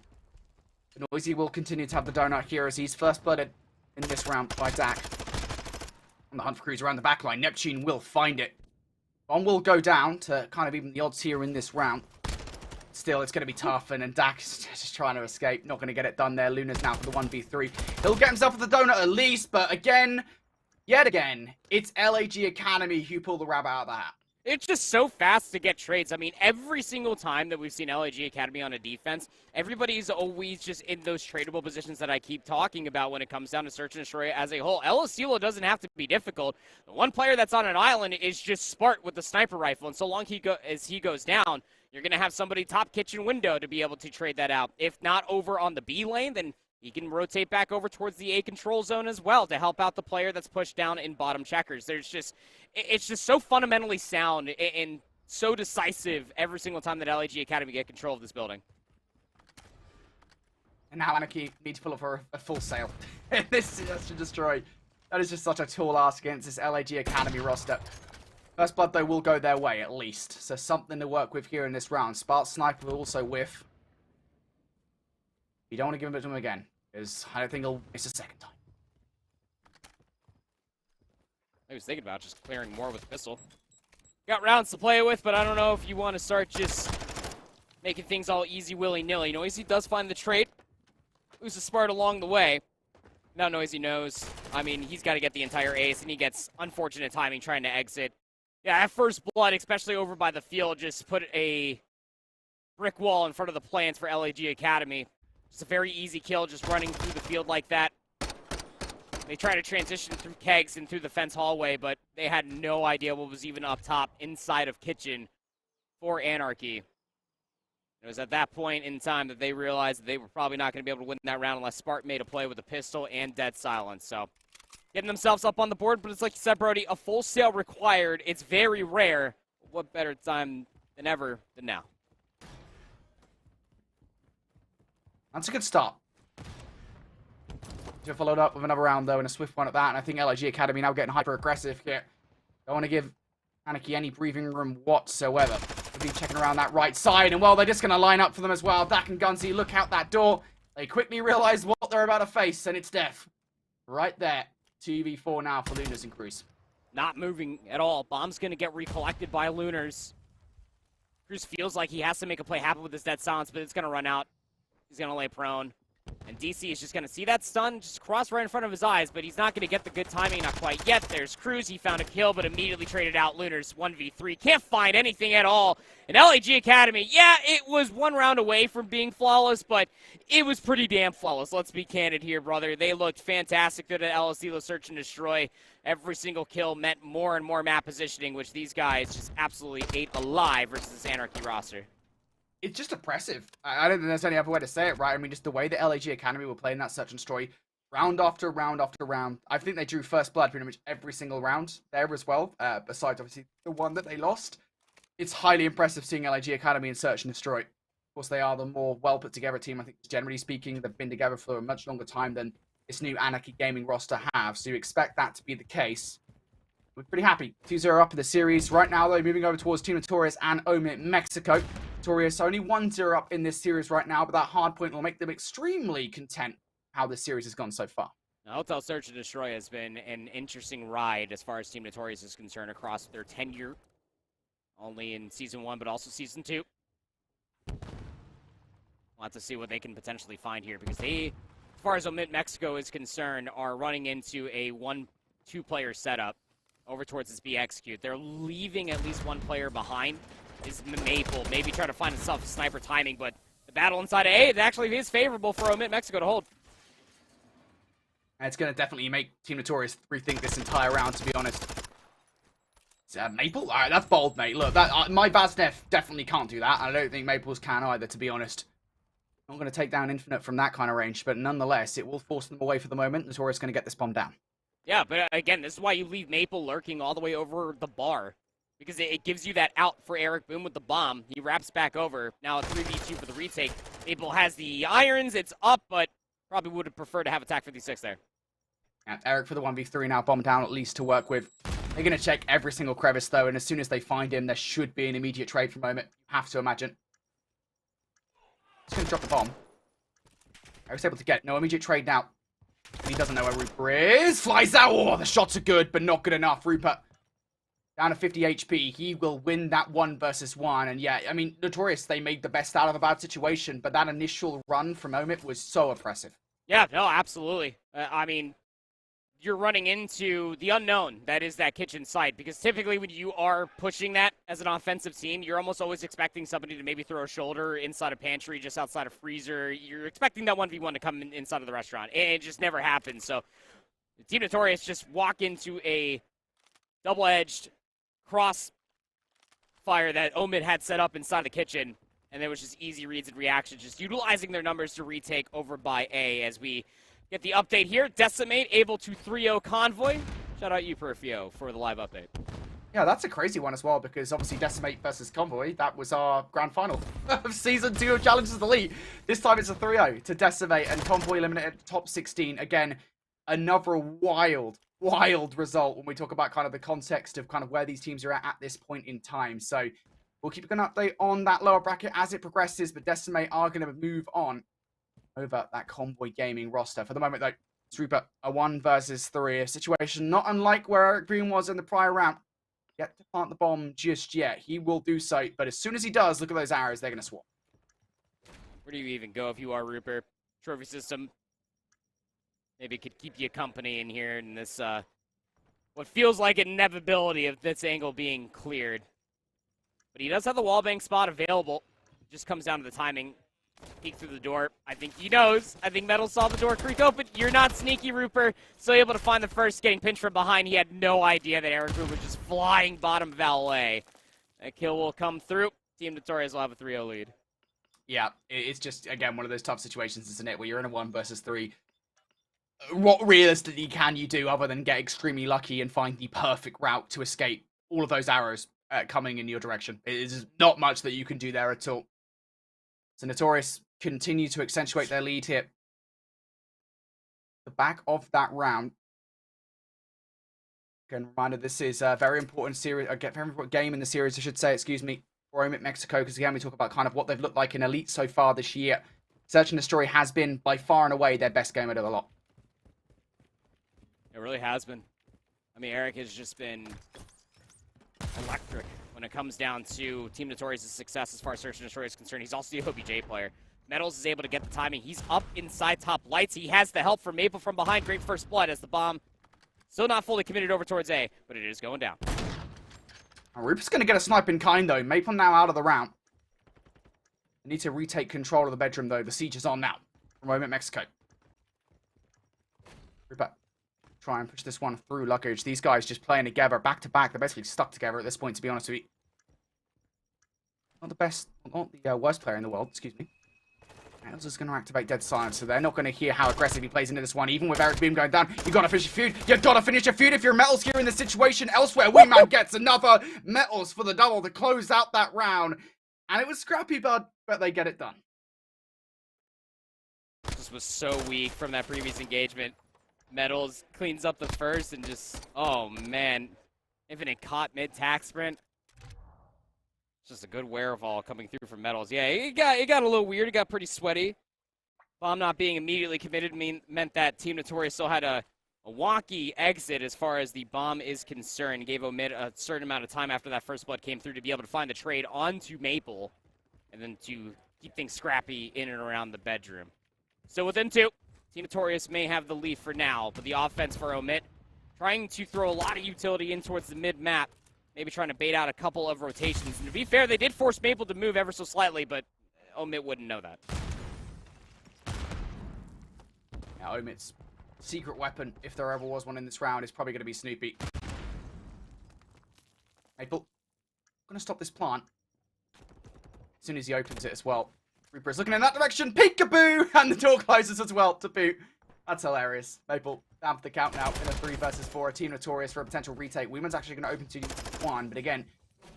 Noisy will continue to have the donut here as he's first blooded in this round by Dak. On the hunt for Cruz around the backline, Neptune will find it. Bomb will go down to kind of even the odds here in this round. Still, it's going to be tough, and Dak's just trying to escape. Not going to get it done there. Luna's now for the 1v3. He'll get himself the donut at least, but again, yet again, it's LAG Academy who pull the rabbit out of the hat. It's just so fast to get trades. I mean, every single time that we've seen LAG Academy on a defense, everybody's always just in those tradable positions that I keep talking about when it comes down to search and destroy as a whole. Elasilo doesn't have to be difficult. The one player that's on an island is just Spark with the sniper rifle, and so long as he goes down, you're going to have somebody top kitchen window to be able to trade that out. If not over on the B lane, then he can rotate back over towards the A control zone as well to help out the player that's pushed down in bottom checkers. It's just so fundamentally sound and so decisive every single time that LAG Academy get control of this building. And now Anarchy need to pull up a full sail. This search and destroy. That is just such a tall ask against this LAG Academy roster. First blood, though, will go their way, at least. So something to work with here in this round. Spark Sniper will also whiff. You don't want to give it to him again, because I don't think he'll miss a second time. I was thinking about just clearing more with the pistol. Got rounds to play with, but I don't know if you want to start just making things all easy willy-nilly. Noisy does find the trait. Loses Spark along the way. Now Noisy knows. I mean, he's got to get the entire ace, and he gets unfortunate timing trying to exit. Yeah, that first blood, especially over by the field, just put a brick wall in front of the plans for LAG Academy. It's a very easy kill, just running through the field like that. They try to transition through kegs and through the fence hallway, but they had no idea what was even up top inside of kitchen for Anarchy. It was at that point in time that they realized that they were probably not going to be able to win that round unless Spark made a play with a pistol and dead silence. So getting themselves up on the board, but it's like you said, Brody, a full sale required. It's very rare. What better time than ever than now? That's a good start. Just followed up with another round, though, and a swift one at that. And I think LIG Academy now getting hyper-aggressive here. Don't want to give Anarchy any breathing room whatsoever. They'll be checking around that right side. And, well, they're just going to line up for them as well. Dak and Gunsy look out that door. They quickly realize what they're about to face, and it's death. Right there. 2v4 now for Lunars and Cruz. Not moving at all. Bomb's going to get recollected by Lunars. Cruz feels like he has to make a play happen with his dead silence, but it's going to run out. He's going to lay prone. And DC is just going to see that stun just cross right in front of his eyes, but he's not going to get the good timing, not quite yet. There's Cruz. He found a kill, but immediately traded out. Lunars 1v3. Can't find anything at all. And LAG Academy, yeah, it was one round away from being flawless, but it was pretty damn flawless. Let's be candid here, brother. They looked fantastic through the LSD search and destroy. Every single kill meant more and more map positioning, which these guys just absolutely ate alive versus this Anarchy roster. It's just oppressive. I don't think there's any other way to say it, right? I mean, just the way the LAG Academy were playing that search and destroy, round after round after round. I think they drew first blood pretty much every single round there as well, besides obviously the one that they lost. It's highly impressive seeing LAG Academy in search and destroy. Of course, they are the more well put together team. I think generally speaking, they've been together for a much longer time than this new Anarchy Gaming roster have. So you expect that to be the case. We're pretty happy. 2-0 up in the series. Right now, though, moving over towards Team Notorious and Omit Mexico. Notorious only 1-0 up in this series right now, but that hard point will make them extremely content how this series has gone so far. Now, Hotel Search and Destroy has been an interesting ride as far as Team Notorious is concerned across their tenure. Only in Season 1, but also Season 2. We'll have to see what they can potentially find here, because they, as far as Omit Mexico is concerned, are running into a 1-2 player setup over towards this B execute. They're leaving at least one player behind. Is Maple, maybe trying to find himself sniper timing, but the battle inside of A, it actually is favorable for Omit Mexico to hold. And it's going to definitely make Team Notorious rethink this entire round, to be honest. Is that Maple? All right, that's bold, mate. Look, that my Vaznev definitely can't do that. I don't think Maples can either, to be honest. Not going to take down Infinite from that kind of range, but nonetheless, it will force them away for the moment. Notorious going to get this bomb down. Yeah, but again, this is why you leave Maple lurking all the way over the bar. Because it gives you that out for Eric Boom with the bomb. He wraps back over. Now a 3v2 for the retake. Maple has the irons. It's up, but probably would have preferred to have attack 56 there. Yeah, Eric for the 1v3 now. Bomb down at least to work with. They're going to check every single crevice, though. And as soon as they find him, there should be an immediate trade from Omit. You have to imagine. He's going to drop the bomb. Eric's able to get no immediate trade now. He doesn't know where Rupert is. Flies out. Oh, the shots are good, but not good enough. Rupert down to 50 HP. He will win that 1 versus 1. And yeah, I mean, Notorious, they made the best out of a bad situation, but that initial run from Omit was so oppressive. Yeah, no, absolutely. I mean, you're running into the unknown that is that kitchen site, because typically when you are pushing that as an offensive team, you're almost always expecting somebody to maybe throw a shoulder inside a pantry, just outside a freezer. You're expecting that 1v1 to come inside of the restaurant. And it just never happens. So Team Notorious just walk into a double-edged crossfire that Omid had set up inside the kitchen, and there was just easy reads and reactions, just utilizing their numbers to retake over by A. As we get the update here, Decimate able to 3-0 Convoy. Shout out you, Perfio, for the live update. Yeah, that's a crazy one as well, because obviously Decimate versus Convoy, that was our grand final of Season 2 of Challenges of the Elite. This time it's a 3-0 to Decimate, and Convoy eliminated top 16. Again, another wild result when we talk about kind of the context of kind of where these teams are at this point in time. So we'll keep an update on that lower bracket as it progresses, but Decimate are going to move on over that Convoy Gaming roster. For the moment, though, it's Rupert, a 1 versus 3, a situation not unlike where Eric Green was in the prior round. Yet to plant the bomb just yet. He will do so, but as soon as he does, look at those arrows, they're going to swarm. Where do you even go if you are Rupert? Trophy system. Maybe it could keep you company in here in this, what feels like an inevitability of this angle being cleared. But he does have the wallbang spot available. It just comes down to the timing. Peek through the door. I think he knows. I think Metal saw the door creak open. You're not sneaky, Rooper. Still able to find the first, getting pinched from behind. He had no idea that Eric Boom was just flying bottom valet. That kill will come through. Team Notorious will have a 3-0 lead. Yeah, it's just, again, one of those tough situations, isn't it, where you're in a 1 versus 3. What realistically can you do other than get extremely lucky and find the perfect route to escape all of those arrows coming in your direction? It is not much that you can do there at all. So Notorious continue to accentuate their lead here. The back of that round. Again, reminder, this is a very important series, very important game in the series, I should say, excuse me, for Omit Mexico, because again, we talk about kind of what they've looked like in Elite so far this year. Search and Destroy has been, by far and away, their best game out of the lot. It really has been. I mean, Eric has just been electric when it comes down to Team Notorious' success as far as Search and Destroy is concerned. He's also the OBJ player. Metals is able to get the timing. He's up inside top lights. He has the help from Maple from behind. Great first blood as the bomb still not fully committed over towards A, but it is going down. Rupert's going to get a snipe in kind, though. Maple now out of the round. They need to retake control of the bedroom, though. The siege is on now from Omit Mexico. Rupert, try and push this one through luggage. These guys just playing together, back to back. They're basically stuck together at this point, to be honest with you. Not the best, not the worst player in the world, excuse me. Nails is going to activate Dead Silence, so they're not going to hear how aggressive he plays into this one. Even with Eric Boom going down, you got to finish your feud. You got to finish your feud if you're Metals here in this situation. Elsewhere, Wingman gets another Metals for the double to close out that round. And it was scrappy, but they get it done. This was so weak from that previous engagement. Metals cleans up the first and just, oh man. Infinite caught mid-tack sprint. Just a good wherewithal coming through from Metals. Yeah, it got a little weird. It got pretty sweaty. Bomb not being immediately committed meant that Team Notorious still had a wonky exit as far as the bomb is concerned. Gave Omit a certain amount of time after that first blood came through to be able to find the trade onto Maple and then to keep things scrappy in and around the bedroom. So within 2, Team Notorious may have the lead for now, but the offense for Omit trying to throw a lot of utility in towards the mid-map. Maybe trying to bait out a couple of rotations. And to be fair, they did force Maple to move ever so slightly, but Omit wouldn't know that. Now, Omit's secret weapon, if there ever was one in this round, is probably going to be Snoopy. Maple, going to stop this plant as soon as he opens it as well. Reaper is looking in that direction. Peekaboo! And the door closes as well to boot. That's hilarious. Maple down for the count now in a 3 versus 4. A Team Notorious for a potential retake. Weeman's actually going to open to 1, but again,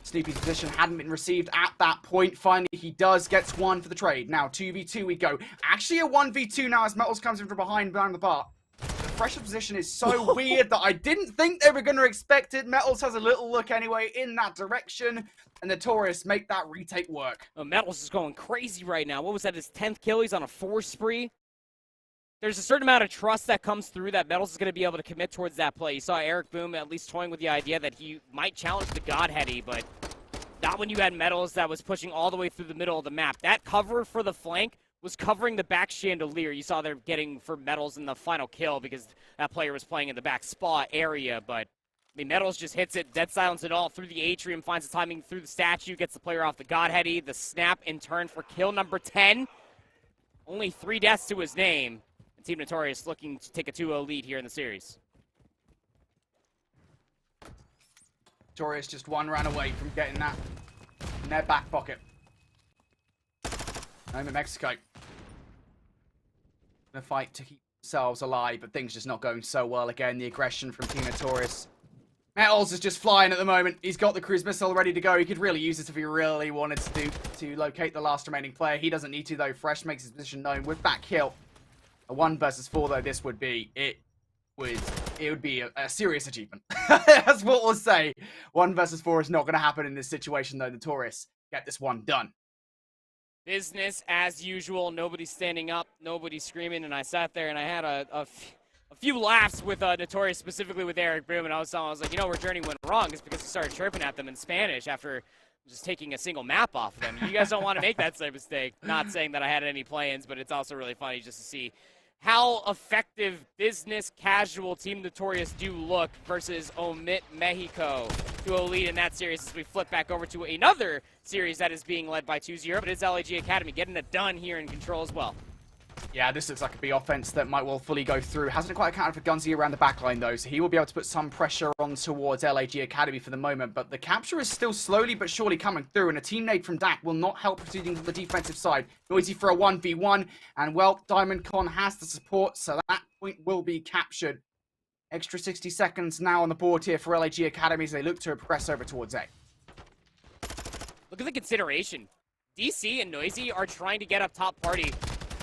Snoopy's position hadn't been received at that point. Finally, he gets 1 for the trade. Now, 2v2 we go. Actually, a 1v2 now as Metals comes in from behind the bar. The pressure position is so weird that I didn't think they were going to expect it. Metals has a little look anyway in that direction, and Notorious make that retake work. Oh, Metals is going crazy right now. What was that, his 10th kill? He's on a 4 spree. There's a certain amount of trust that comes through that Metals is going to be able to commit towards that play. You saw Eric Boom at least toying with the idea that he might challenge the Godheady, but not when you had Metals that was pushing all the way through the middle of the map. That cover for the flank was covering the back chandelier. You saw they're getting for Metals in the final kill because that player was playing in the back spa area, but I mean, Metals just hits it, Dead Silence and all through the atrium, finds the timing through the statue, gets the player off the Godheady, the snap in turn for kill number 10. Only 3 deaths to his name. Team Notorious looking to take a 2-0 lead here in the series. Notorious just 1 round away from getting that in their back pocket. Home in Mexico. Gonna fight to keep themselves alive, but things just not going so well again. The aggression from Team Notorious. Metals is just flying at the moment. He's got the cruise missile ready to go. He could really use it if he really wanted to locate the last remaining player. He doesn't need to, though. Fresh makes his position known with that kill. A 1 versus 4, though, this would be, it would be a serious achievement. That's what we'll say. 1 versus 4 is not going to happen in this situation, though. Notorious get this one done. Business as usual. Nobody's standing up. Nobody's screaming. And I sat there and I had a few laughs with Notorious, specifically with Eric Boom. And I was like, you know where Journey went wrong is because he started chirping at them in Spanish after just taking a single map off of them. You guys don't want to make that same mistake. Not saying that I had any plans, but it's also really funny just to see how effective business casual Team Notorious do look versus Omit Mexico to a lead in that series as we flip back over to another series that is being led by 2-0, but it's LAG Academy getting it done here in control as well. Yeah, this looks like a B offense that might well fully go through. Hasn't quite accounted for Gunzy around the backline, though, so he will be able to put some pressure on towards LAG Academy for the moment. But the capture is still slowly but surely coming through, and a team nade from Dak will not help proceeding to the defensive side. Noisy for a 1v1, and, well, Diamond Con has the support, so that point will be captured. Extra 60 seconds now on the board here for LAG Academy as they look to progress over towards A. Look at the consideration. DC and Noisy are trying to get up top party.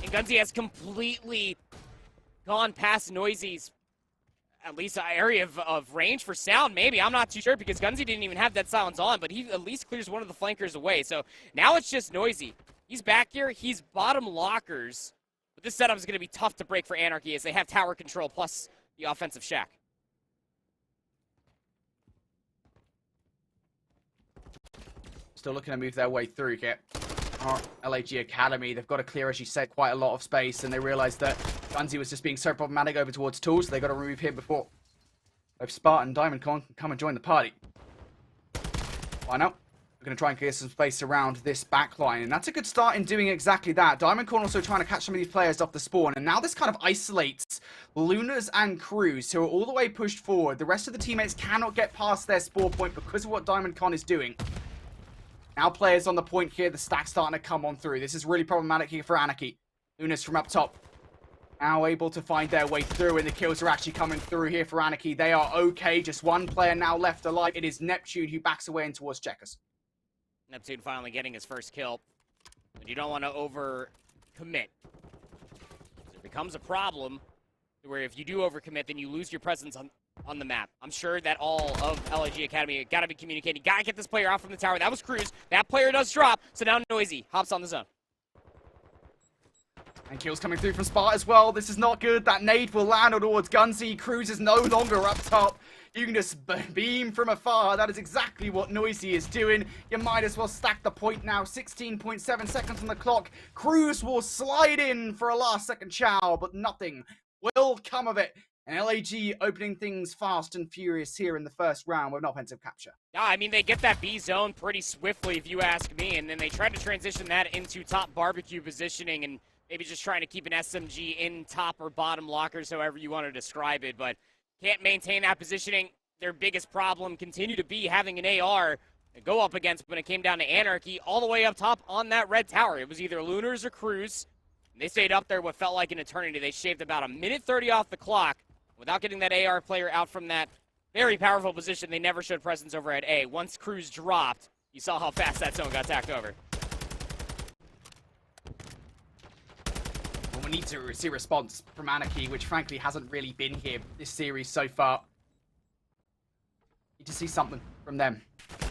And Gunzy has completely gone past Noisy's, at least area of range for sound, maybe. I'm not too sure because Gunzy didn't even have that silence on, but he at least clears one of the flankers away. So now it's just Noisy. He's back here. He's bottom lockers. But this setup is going to be tough to break for Anarchy as they have tower control plus the offensive shack. Still looking to move their way through here. LAG Academy, they've got to clear, as you said, quite a lot of space, and they realized that Gunzy was just being so problematic over towards Tools, so they got to remove him before both Spartan and Diamond Con can come and join the party. Why not? We're going to try and clear some space around this backline, and that's a good start in doing exactly that. Diamond Con also trying to catch some of these players off the spawn, and now this kind of isolates Lunas and Cruz, who are all the way pushed forward. The rest of the teammates cannot get past their spawn point because of what Diamond Con is doing. Now players on the point here, the stack's starting to come on through. This is really problematic here for Anarchy. Lunas from up top. Now able to find their way through, and the kills are actually coming through here for Anarchy. They are okay. Just one player now left alive. It is Neptune who backs away in towards Checkers. Neptune finally getting his first kill. But you don't want to over-commit. It becomes a problem where if you do over-commit, then you lose your presence on the map. I'm sure that all of LAG Academy got to be communicating. Got to get this player out from the tower. That was Cruz. That player does drop. So now Noisy hops on the zone. And kills coming through from Spart as well. This is not good. That nade will land towards Gunzy. Cruz is no longer up top. You can just beam from afar. That is exactly what Noisy is doing. You might as well stack the point now. 16.7 seconds on the clock. Cruz will slide in for a last second chow, but nothing will come of it. And LAG opening things fast and furious here in the first round with an offensive capture. Yeah, I mean, they get that B zone pretty swiftly, if you ask me, and then they try to transition that into top barbecue positioning and maybe just trying to keep an SMG in top or bottom lockers, however you want to describe it, but can't maintain that positioning. Their biggest problem continue to be having an AR to go up against when it came down to Anarchy all the way up top on that red tower. It was either Lunars or Cruz. And they stayed up there what felt like an eternity. They shaved about 1:30 off the clock. Without getting that AR player out from that very powerful position, they never showed presence over at A. Once Cruz dropped, you saw how fast that zone got tacked over. Well, we need to see a response from Anarchy, which frankly hasn't really been here this series so far. Need to see something from them.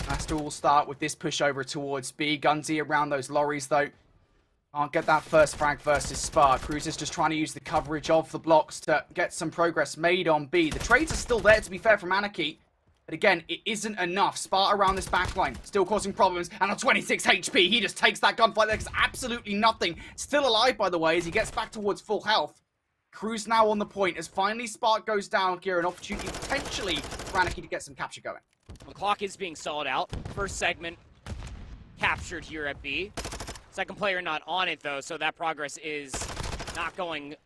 Has to all start with this push over towards B. Gunzy around those lorries, though. Can't get that first frag versus Spar. Cruz is just trying to use the coverage of the blocks to get some progress made on B. The trades are still there, to be fair, from Anarchy. But again, it isn't enough. Spar around this backline, still causing problems. And on 26 HP, he just takes that gunfight. There's absolutely nothing. Still alive, by the way, as he gets back towards full health. Cruz now on the point as finally Spark goes down here. An opportunity potentially for Anarchy to get some capture going. The clock is being stalled out. First segment captured here at B. Second player not on it, though, so that progress is not going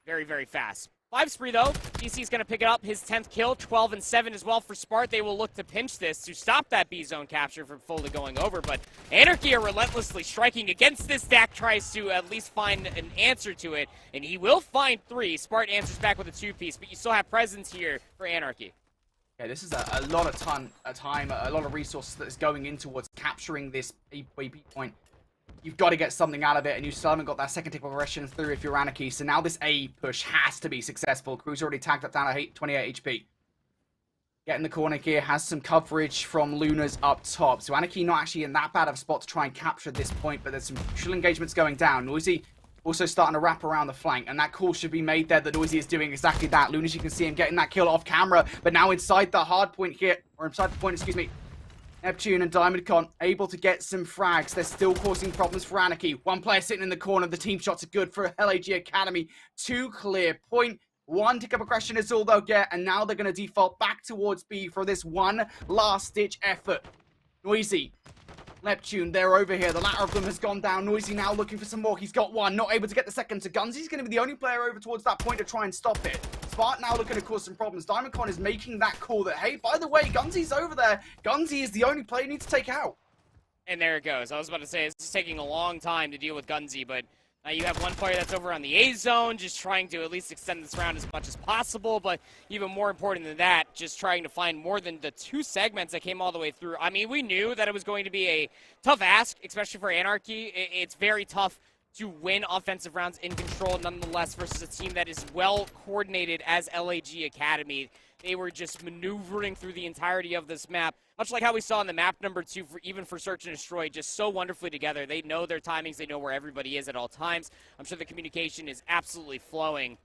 very, very fast. 5 spree, though. DC's going to pick it up. His 10th kill, 12 and 7 as well for Spart. They will look to pinch this to stop that B zone capture from fully going over, but Anarchy are relentlessly striking against this. Dak tries to at least find an answer to it, and he will find 3. Spart answers back with a 2-piece, but you still have presence here for Anarchy. Yeah, this is a lot of time, a lot of resources that is going in towards capturing this B point. You've got to get something out of it, and you still haven't got that second tick progression through if you're Anarchy. So now this A push has to be successful. Cruz already tagged up down at 28 HP. Get in the corner here, has some coverage from Lunas up top. So Anarchy not actually in that bad of a spot to try and capture this point, but there's some crucial engagements going down. Noisy also starting to wrap around the flank, and that call should be made there. The Noisy is doing exactly that. Lunas, you can see him getting that kill off camera, but now inside the hard point here, or inside the point, excuse me. Neptune and Diamond Con able to get some frags. They're still causing problems for Anarchy. One player sitting in the corner. The team shots are good for LAG Academy. 2 clear. Point. 1 tick up aggression is all they'll get. And now they're going to default back towards B for this one last-ditch effort. Noisy. Neptune, they're over here. The latter of them has gone down. Noisy now looking for some more. He's got one. Not able to get the second to Guns. He's going to be the only player over towards that point to try and stop it. Spark now looking to cause some problems. Diamond Con is making that call that, hey, by the way, Gunsy's over there. Gunsy is the only player you need to take out. And there it goes. I was about to say, it's taking a long time to deal with Gunsy, but now you have one player that's over on the A zone, just trying to at least extend this round as much as possible, but even more important than that, just trying to find more than the 2 segments that came all the way through. I mean, we knew that it was going to be a tough ask, especially for Anarchy. It's very tough to win offensive rounds in control, nonetheless, versus a team that is well coordinated as LAG Academy. They were just maneuvering through the entirety of this map, much like how we saw in the map number 2, even for Search and Destroy, just so wonderfully together. They know their timings. They know where everybody is at all times. I'm sure the communication is absolutely flowing.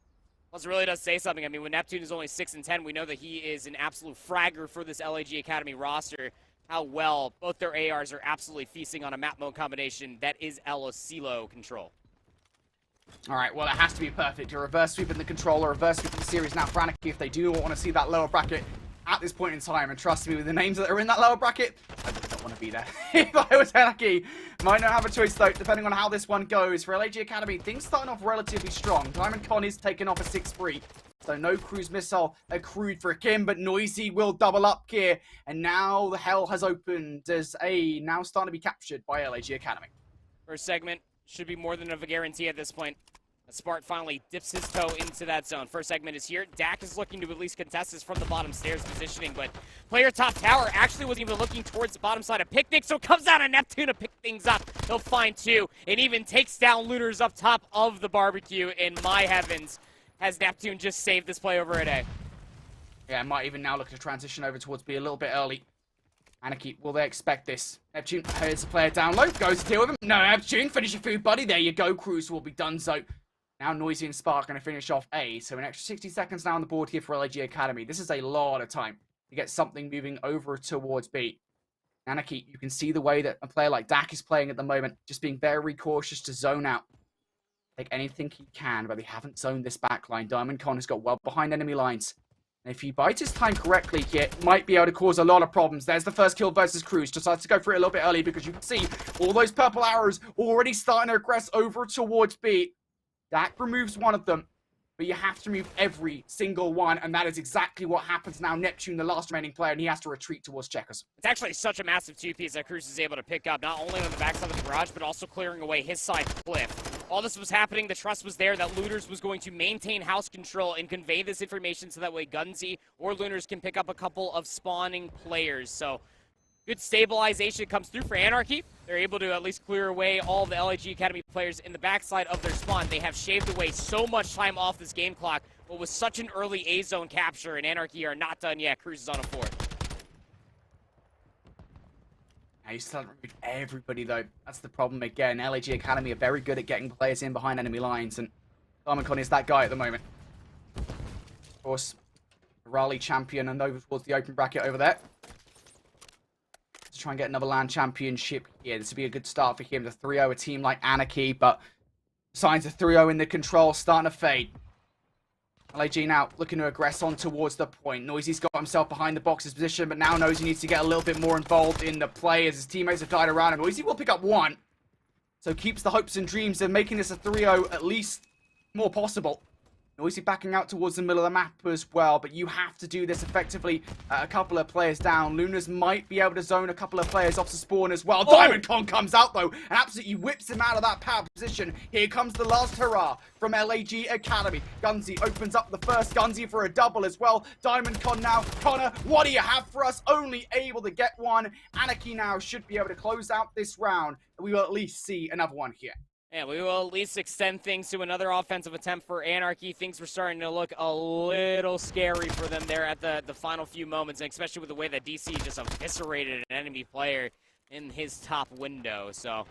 Plus, it really does say something. I mean, when Neptune is only 6 and 10, we know that he is an absolute fragger for this LAG Academy roster. How well both their ARs are absolutely feasting on a map mode combination that is Silo control. All right, well, it has to be perfect. A reverse sweep in the controller, reverse sweep in the series now for Anarchy if they do want to see that lower bracket at this point in time. And trust me, with the names that are in that lower bracket, I don't want to be there. If I was Anarchy, might not have a choice, though, depending on how this one goes. For LAG Academy, things starting off relatively strong. Diamond Con is taking off a 6-3. So no cruise missile accrued for Kim, but Noisy will double up here. And now the hell has opened as A now starting to be captured by LAG Academy. First segment should be more than of a guarantee at this point. Spark finally dips his toe into that zone. First segment is here. Dak is looking to at least contest this from the bottom stairs positioning, but player top tower actually wasn't even looking towards the bottom side of Picnic, so comes out of Neptune to pick things up. He'll find 2, and even takes down Lunars up top of the barbecue. In my heavens, has Neptune just saved this play over at A? Yeah, might even now look to transition over towards B a little bit early. Anarchy, will they expect this? Neptune, here's the player down low, goes to deal with him. No, Neptune, finish your food, buddy. There you go. Cruise will be done. So now Noisy and Spark going to finish off A. So an extra 60 seconds now on the board here for LAG Academy. This is a lot of time to get something moving over towards B. Anarchy, you can see the way that a player like Dak is playing at the moment, just being very cautious to zone out. Take anything he can, but they haven't zoned this backline. Diamond Con has got well behind enemy lines. And if he bites his time correctly here, might be able to cause a lot of problems. There's the first kill versus Cruz. Decides to go for it a little bit early because you can see all those purple arrows already starting to aggress over towards B. Dak removes one of them, but you have to remove every single one, and that is exactly what happens now. Neptune, the last remaining player, and he has to retreat towards Checkers. It's actually such a massive 2-piece that Cruz is able to pick up, not only on the backside of the garage, but also clearing away his side cliff. All this was happening, the trust was there that Lunars was going to maintain house control and convey this information so that way Gunsy or Lunars can pick up a couple of spawning players. So good stabilization comes through for Anarchy. They're able to at least clear away all the LAG Academy players in the backside of their spawn. They have shaved away so much time off this game clock, but with such an early A-zone capture, and Anarchy are not done yet. Cruz is on a 4. Now you still haven't removed everybody, though. That's the problem again. LAG Academy are very good at getting players in behind enemy lines, and Diamond Con is that guy at the moment. Of course, Raleigh champion and over towards the open bracket over there. To try and get another LAN championship here. This would be a good start for him to 3-0 a team like Anarchy, but signs of 3-0 in the control starting to fade. LAG now looking to aggress on towards the point. Noisy's got himself behind the box's position, but now knows he needs to get a little bit more involved in the play as his teammates have died around him. Noisy will pick up 1. So keeps the hopes and dreams of making this a 3-0 at least more possible. Noisy backing out towards the middle of the map as well, but you have to do this effectively. A couple of players down. Lunars might be able to zone a couple of players off the spawn as well. Diamond Con comes out, though, and absolutely whips him out of that power position. Here comes the last hurrah from LAG Academy. Gunsy opens up the first. Gunsy for a double as well. Diamond Con now. Connor, what do you have for us? Only able to get 1. Anarchy now should be able to close out this round. We will at least see another one here. Yeah, we will at least extend things to another offensive attempt for Anarchy. Things were starting to look a little scary for them there at the final few moments, and especially with the way that DC just eviscerated an enemy player in his top window. So,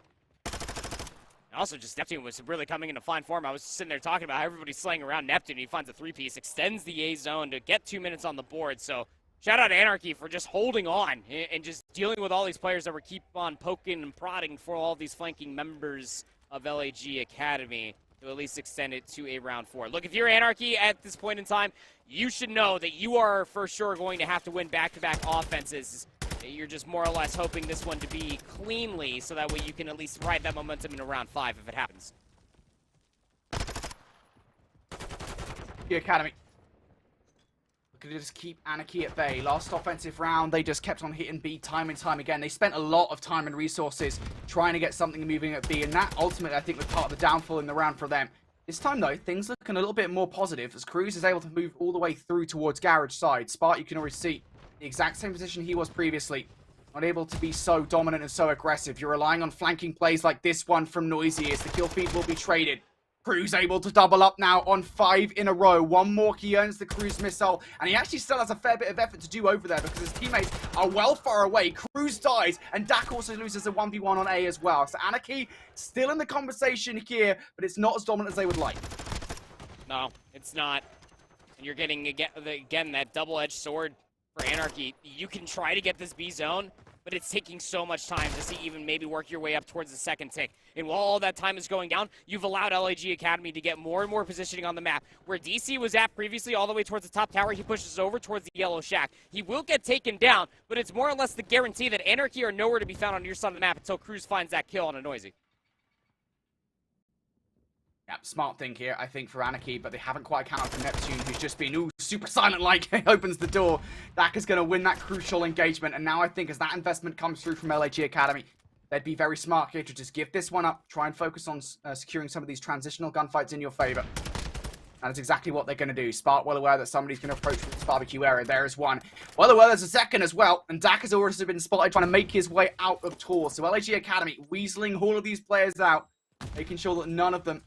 and also just Neptune was really coming into fine form. I was sitting there talking about how everybody's slaying around Neptune. He finds a 3-piece, extends the A zone to get 2 minutes on the board. So, shout out to Anarchy for just holding on and just dealing with all these players that were keep on poking and prodding for all these flanking members of LAG Academy to at least extend it to a round 4. Look, if you're Anarchy at this point in time, you should know that you are for sure going to have to win back-to-back offenses. You're just more or less hoping this one to be cleanly, so that way you can at least ride that momentum in a round 5 if it happens. The Academy. Looking to just keep Anarchy at bay. Last offensive round, they just kept on hitting B time and time again. They spent a lot of time and resources trying to get something moving at B, and that ultimately, I think, was part of the downfall in the round for them. This time, though, things looking a little bit more positive as Cruz is able to move all the way through towards Garage side. Spark, you can already see the exact same position he was previously. Not able to be so dominant and so aggressive. You're relying on flanking plays like this one from Noisy as the kill feed will be traded. Cruz able to double up now on 5 in a row. One more, he earns the Cruz missile, and he actually still has a fair bit of effort to do over there because his teammates are well far away. Cruz dies, and Dak also loses a 1v1 on A as well. So Anarchy still in the conversation here, but it's not as dominant as they would like. No, it's not. And you're getting, again, that double-edged sword for Anarchy. You can try to get this B zone, but it's taking so much time to see even maybe work your way up towards the second tick. And while all that time is going down, you've allowed LAG Academy to get more and more positioning on the map. Where DC was at previously, all the way towards the top tower, he pushes over towards the yellow shack. He will get taken down, but it's more or less the guarantee that Anarchy are nowhere to be found on your side of the map until Cruz finds that kill on a Noisy. Yeah, smart thing here, I think, for Anarchy, but they haven't quite counted for Neptune, who's just been, super silent-like, opens the door. Dak is going to win that crucial engagement, and now I think as that investment comes through from LAG Academy, they'd be very smart here to just give this one up, try and focus on securing some of these transitional gunfights in your favor. That is exactly what they're going to do. Spark well aware that somebody's going to approach from this barbecue area. There is one. Well aware there's a second as well, and Dak has also been spotted trying to make his way out of Tor. So LAG Academy weaseling all of these players out, making sure that none of them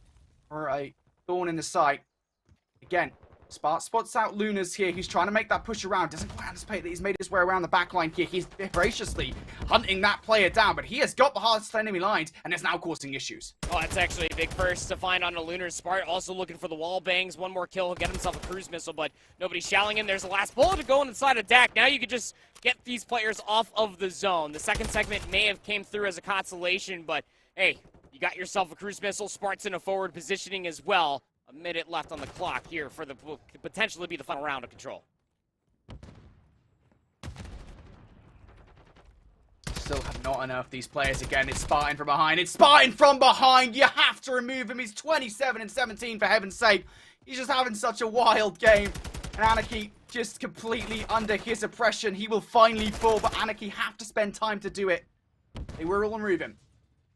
are a thorn in the side. Again, Spark spots out Lunas here. He's trying to make that push around. Doesn't quite anticipate that he's made his way around the back line here. He's voraciously hunting that player down, but he has got the hardest enemy lines and is now causing issues. Oh, that's actually a big first to find on a Lunar. Spark also looking for the wall bangs. One more kill, he'll get himself a cruise missile, but nobody's shelling him. There's the last bullet to go inside of Dak. Now you can just get these players off of the zone. The second segment may have came through as a consolation, but hey, you got yourself a cruise missile. Spark's in a forward positioning as well. A minute left on the clock here for the could potentially be the final round of Control. Still have not enough. These players again. It's Spartan from behind. It's Spartan from behind. You have to remove him. He's 27 and 17 for heaven's sake. He's just having such a wild game. And Anarchy just completely under his oppression. He will finally fall, but Anarchy have to spend time to do it. They will remove him.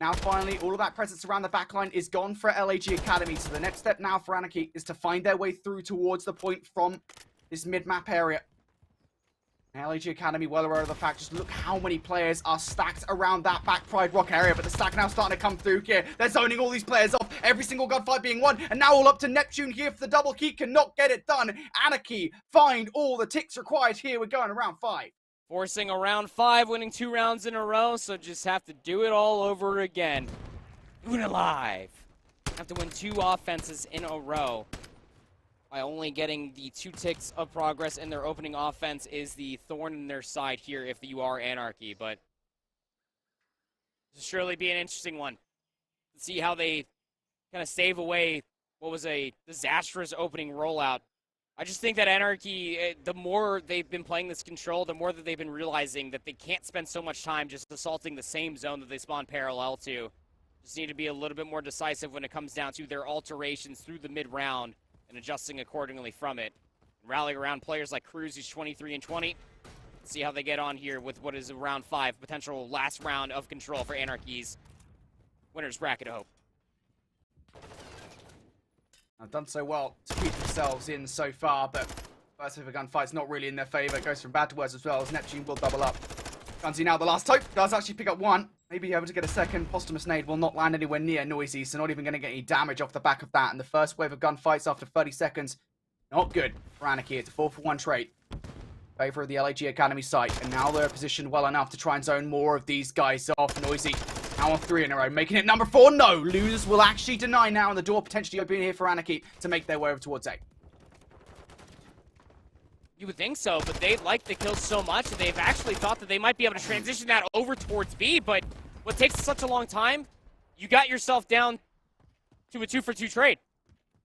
Now, finally, all of that presence around the backline is gone for LAG Academy. So the next step now for Anarchy is to find their way through towards the point from this mid-map area. LAG Academy well aware of the fact, just look how many players are stacked around that back Pride Rock area. But the stack now starting to come through here. They're zoning all these players off. Every single gunfight being won. And now all up to Neptune here for the double key. Cannot get it done. Anarchy find all the ticks required here. We're going around 5. Forcing a round 5, winning 2 rounds in a row, so just have to do it all over again. Unalive. Have to win 2 offenses in a row. By only getting the 2 ticks of progress in their opening offense is the thorn in their side here if you are Anarchy, but this will surely be an interesting one. To see how they kind of stave away what was a disastrous opening rollout. I just think that Anarchy, the more they've been playing this Control, the more that they've been realizing that they can't spend so much time just assaulting the same zone that they spawn parallel to. Just need to be a little bit more decisive when it comes down to their alterations through the mid-round and adjusting accordingly from it. Rallying around players like Cruz, who's 23 and 20. Let's see how they get on here with what is a round 5, potential last round of Control for Anarchy's winner's bracket hope. I've done so well to keep themselves in so far, but first of a gunfight's not really in their favor. It goes from bad to worse as well, as Neptune will double up. Gunsy now the last hope. Does actually pick up 1. Maybe able to get a second. Posthumous nade will not land anywhere near Noisy, so not even going to get any damage off the back of that. And the first wave of gunfights after 30 seconds, not good for Anarchy. It's a 4-for-1 trade. Favor of the LAG Academy site, and now they're positioned well enough to try and zone more of these guys off. Noisy now on 3 in a row, making it number 4. No, losers will actually deny now, and the door potentially opening here for Anarchy to make their way over towards A. You would think so, but they like the kills so much that they've actually thought that they might be able to transition that over towards B, but what takes such a long time, you got yourself down to a 2-for-2 trade.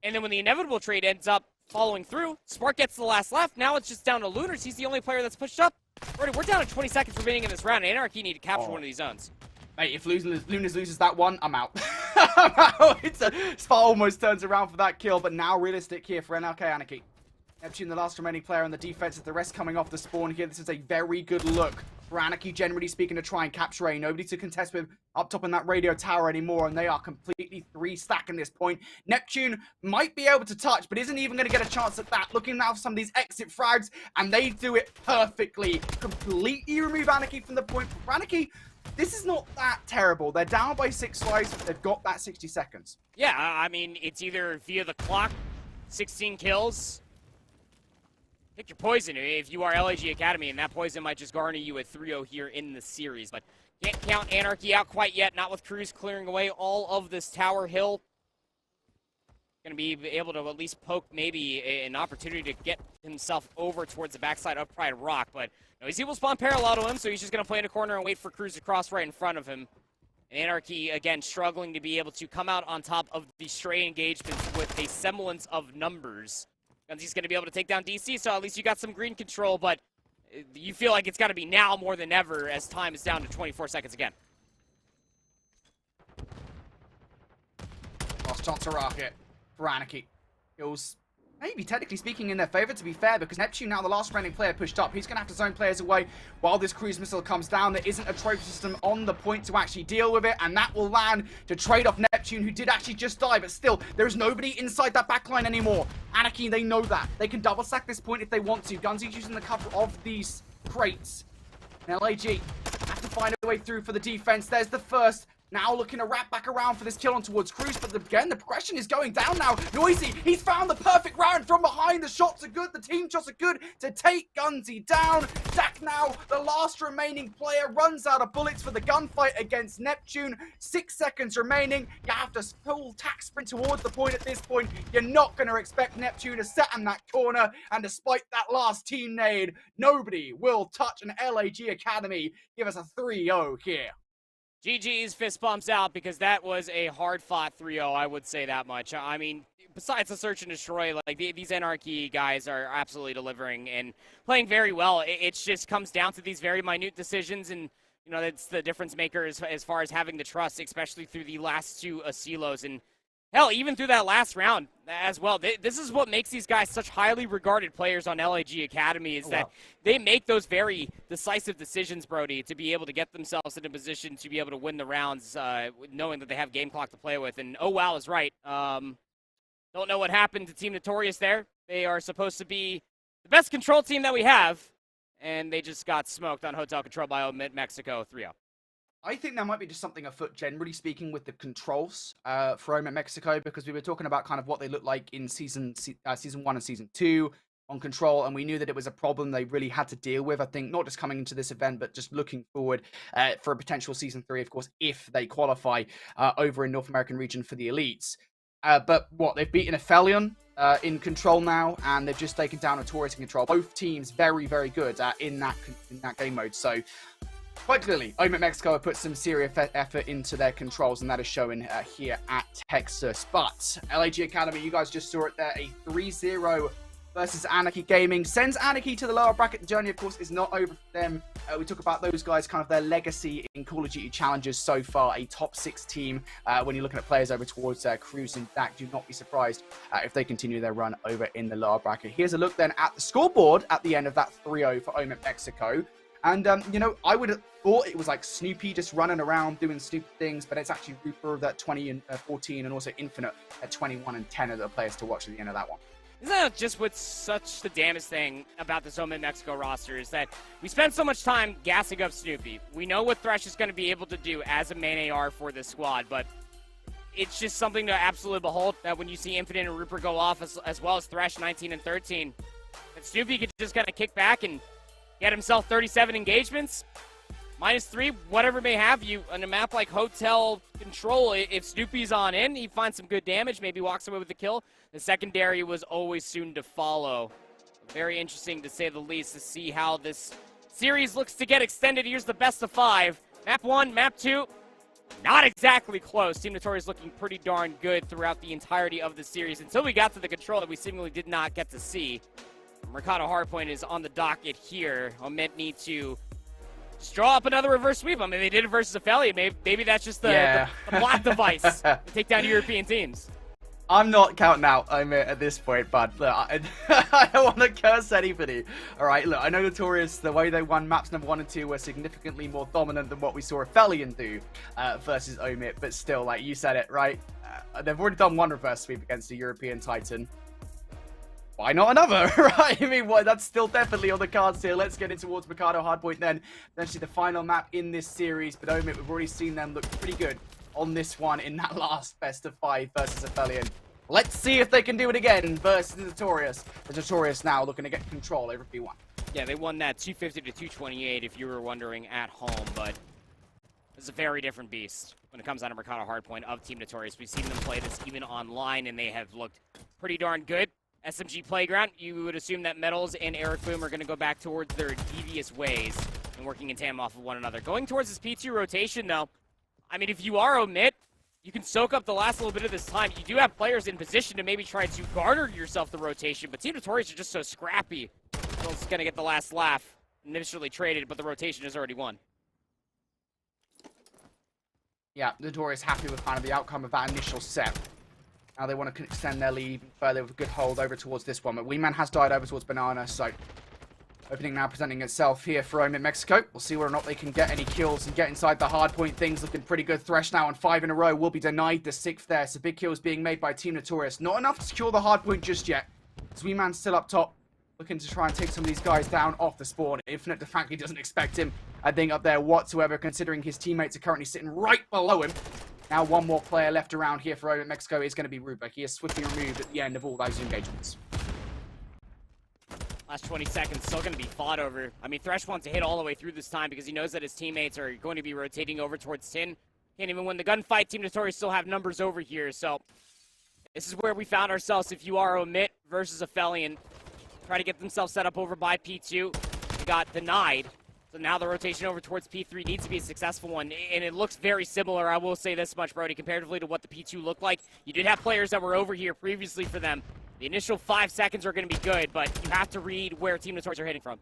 And then when the inevitable trade ends up following through, Spark gets the last left. Now it's just down to Lunars. He's the only player that's pushed up. We're down to 20 seconds remaining in this round. Anarchy need to capture one of these zones. Mate, if Lunars loses that one, I'm out. I'm out. Spa almost turns around for that kill, but now realistic here for NRK Anarchy. Neptune, the last remaining player on the defense, with the rest coming off the spawn here. This is a very good look for Anarchy, generally speaking, to try and capture A. Nobody to contest with up top in that radio tower anymore, and they are completely 3-stacking this point. Neptune might be able to touch, but isn't even going to get a chance at that. Looking now for some of these exit frags, and they do it perfectly. Completely remove Anarchy from the point. For Anarchy, this is not that terrible. They're down by 6 lives. They've got that 60 seconds. Yeah, I mean, it's either via the clock, 16 kills. Pick your poison if you are LAG Academy, and that poison might just garner you a 3-0 here in the series. But can't count Anarchy out quite yet, not with Cruz clearing away all of this tower hill. Going to be able to at least poke maybe an opportunity to get himself over towards the backside of Pride Rock. But no, he's able to spawn parallel to him, so he's just going to play in a corner and wait for Cruz to cross right in front of him. And Anarchy, again, struggling to be able to come out on top of the stray engagements with a semblance of numbers. He's going to be able to take down DC, so at least you got some green control, but you feel like it's got to be now more than ever as time is down to 24 seconds again. Last chance to rocket for Anarchy. Kills maybe technically speaking in their favor, to be fair, because Neptune, now the last remaining player pushed up, he's going to have to zone players away while this cruise missile comes down. There isn't a trophy system on the point to actually deal with it, and that will land to trade off Neptune, who did actually just die, but still, there is nobody inside that backline anymore. Anarchy, they know that. They can double stack this point if they want to. Gunsy's using the cover of these crates. Now LAG have to find a way through for the defense. There's the first. Now looking to wrap back around for this kill on towards Cruz, but again, the progression is going down now. Noisy, he's found the perfect round from behind. The shots are good, the team shots are good to take Gunsy down. Dak now, the last remaining player, runs out of bullets for the gunfight against Neptune. 6 seconds remaining. You have to full tack sprint towards the point at this point. You're not going to expect Neptune to set in that corner, and despite that last team nade, nobody will touch an LAG Academy. Give us a 3-0 here. GG's fist bumps out because that was a hard-fought 3-0, I would say that much. I mean, besides the search and destroy, like these Anarchy guys are absolutely delivering and playing very well. It just comes down to these very minute decisions, and you know that's the difference maker as far as having the trust, especially through the last 2 Asilos. And hell, even through that last round as well. This is what makes these guys such highly regarded players on LAG Academy, is that they make those very decisive decisions, Brody, to be able to get themselves in a position to be able to win the rounds, knowing that they have game clock to play with. And oh wow is right. Don't know what happened to Team Notorious there. They are supposed to be the best control team that we have, and they just got smoked on Hotel Control by Omit Mexico 3-0. I think there might be just something afoot, generally speaking, with the controls for Omit Mexico, because we were talking about kind of what they looked like in season 1 and season 2 on control, and we knew that it was a problem they really had to deal with. I think not just coming into this event, but just looking forward for a potential season 3, of course, if they qualify over in North American region for the elites. But what, they've beaten Affili in control now, and they've just taken down Notorious in control. Both teams very, very good in that game mode. So quite clearly, Omit Mexico have put some serious effort into their controls, and that is showing here at Texas. But LAG Academy, you guys just saw it there, a 3-0 versus Anarchy Gaming. Sends Anarchy to the lower bracket. The journey, of course, is not over for them. We talk about those guys, kind of their legacy in Call of Duty challenges so far. A top 6 team when you're looking at players over towards Cruz and Dak. Do not be surprised if they continue their run over in the lower bracket. Here's a look then at the scoreboard at the end of that 3-0 for Omit Mexico. And, you know, I would have thought it was like Snoopy just running around doing stupid things, but it's actually Rooper at 20 and 14, and also Infinite at 21 and 10 are the players to watch at the end of that one. Isn't that just what's such the damnest thing about this Omit Mexico roster, is that we spend so much time gassing up Snoopy. We know what Thresh is going to be able to do as a main AR for this squad, but it's just something to absolutely behold, that when you see Infinite and Rooper go off, as well as Thresh 19 and 13, that Snoopy could just kind of kick back and get himself 37 engagements, -3, whatever may have you, on a map like Hotel Control. If Snoopy's on in, he finds some good damage, maybe walks away with the kill. The secondary was always soon to follow. Very interesting, to say the least, to see how this series looks to get extended. Here's the best of 5. Map 1, Map 2, not exactly close. Team Notorious looking pretty darn good throughout the entirety of the series until we got to the control that we seemingly did not get to see. Mercado Hardpoint is on the docket here. Omit need to just draw up another reverse sweep. I mean, they did it versus Affili. Maybe that's just the plot device to take down European teams. I'm not counting out Omit at this point, but look, I don't want to curse anybody. All right, look, I know Notorious, the way they won maps number 1 and 2 were significantly more dominant than what we saw Affili do versus Omit, but still, like you said it, right? They've already done one reverse sweep against a European Titan. Why not another, right? I mean, well, that's still definitely on the cards here. Let's get in towards Mercado Hardpoint then. Potentially the final map in this series, but Omit, we've already seen them look pretty good on this one in that last best of 5 versus Affili. Let's see if they can do it again versus the Notorious. The Notorious now looking to get control over P1. Yeah, they won that 250 to 228 if you were wondering at home, but it's a very different beast when it comes down to Mercado Hardpoint of Team Notorious. We've seen them play this even online, and they have looked pretty darn good. SMG Playground, you would assume that Metals and Eric Boom are going to go back towards their devious ways and working in tandem off of one another. Going towards this P2 rotation, though, I mean, if you are Omit, you can soak up the last little bit of this time. You do have players in position to maybe try to garner yourself the rotation, but Team Notorious are just so scrappy. It's going to get the last laugh. Initially traded, but the rotation is already won. Yeah, Notorious happy with kind of the outcome of that initial set. Now they want to extend their lead further with a good hold over towards this one, but Weeman has died over towards Banana, so opening now presenting itself here for Omit Mexico. We'll see whether or not they can get any kills and get inside the hard point. Things looking pretty good. Thresh now on 5 in a row will be denied the 6th there. So big kills being made by Team Notorious. Not enough to secure the hard point just yet. Weeman's still up top, looking to try and take some of these guys down off the spawn. Infinite, de facto, doesn't expect him, I think, up there whatsoever, considering his teammates are currently sitting right below him. Now one more player left around here for Omit Mexico is going to be Ruba. He is swiftly removed at the end of all those engagements. Last 20 seconds still going to be fought over. I mean, Thresh wants to hit all the way through this time because he knows that his teammates are going to be rotating over towards Tin. Can't even win the gunfight. Team Notorious still have numbers over here, so this is where we found ourselves. If you are Omit versus Affili and try to get themselves set up over by P2, they got denied. So now the rotation over towards P3 needs to be a successful one, and it looks very similar, I will say this much, Brody, comparatively to what the P2 looked like. You did have players that were over here previously for them. The initial 5 seconds are going to be good, but you have to read where Team Notorious are hitting from.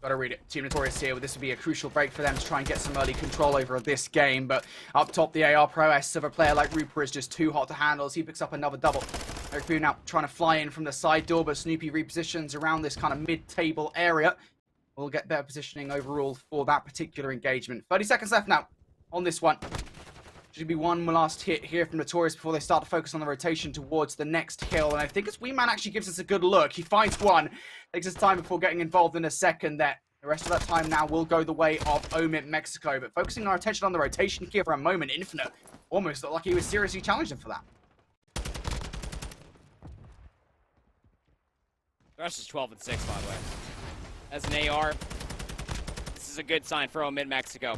Got to read it. Team Notorious here. This would be a crucial break for them to try and get some early control over this game. But up top, the AR prowess of a player like Rupert is just too hot to handle as he picks up another double. Eric Boone now trying to fly in from the side door, but Snoopy repositions around this kind of mid-table area. We'll get better positioning overall for that particular engagement. 30 seconds left now on this one. Should be one last hit here from Notorious before they start to focus on the rotation towards the next kill. And I think as Weeman actually gives us a good look. He finds one, takes his time before getting involved in a second there. The rest of that time now will go the way of Omit Mexico. But focusing our attention on the rotation here for a moment, Infinite almost looked like he was seriously challenging for that. The rest is 12 and 6, by the way. As an AR, this is a good sign for Omit Mexico.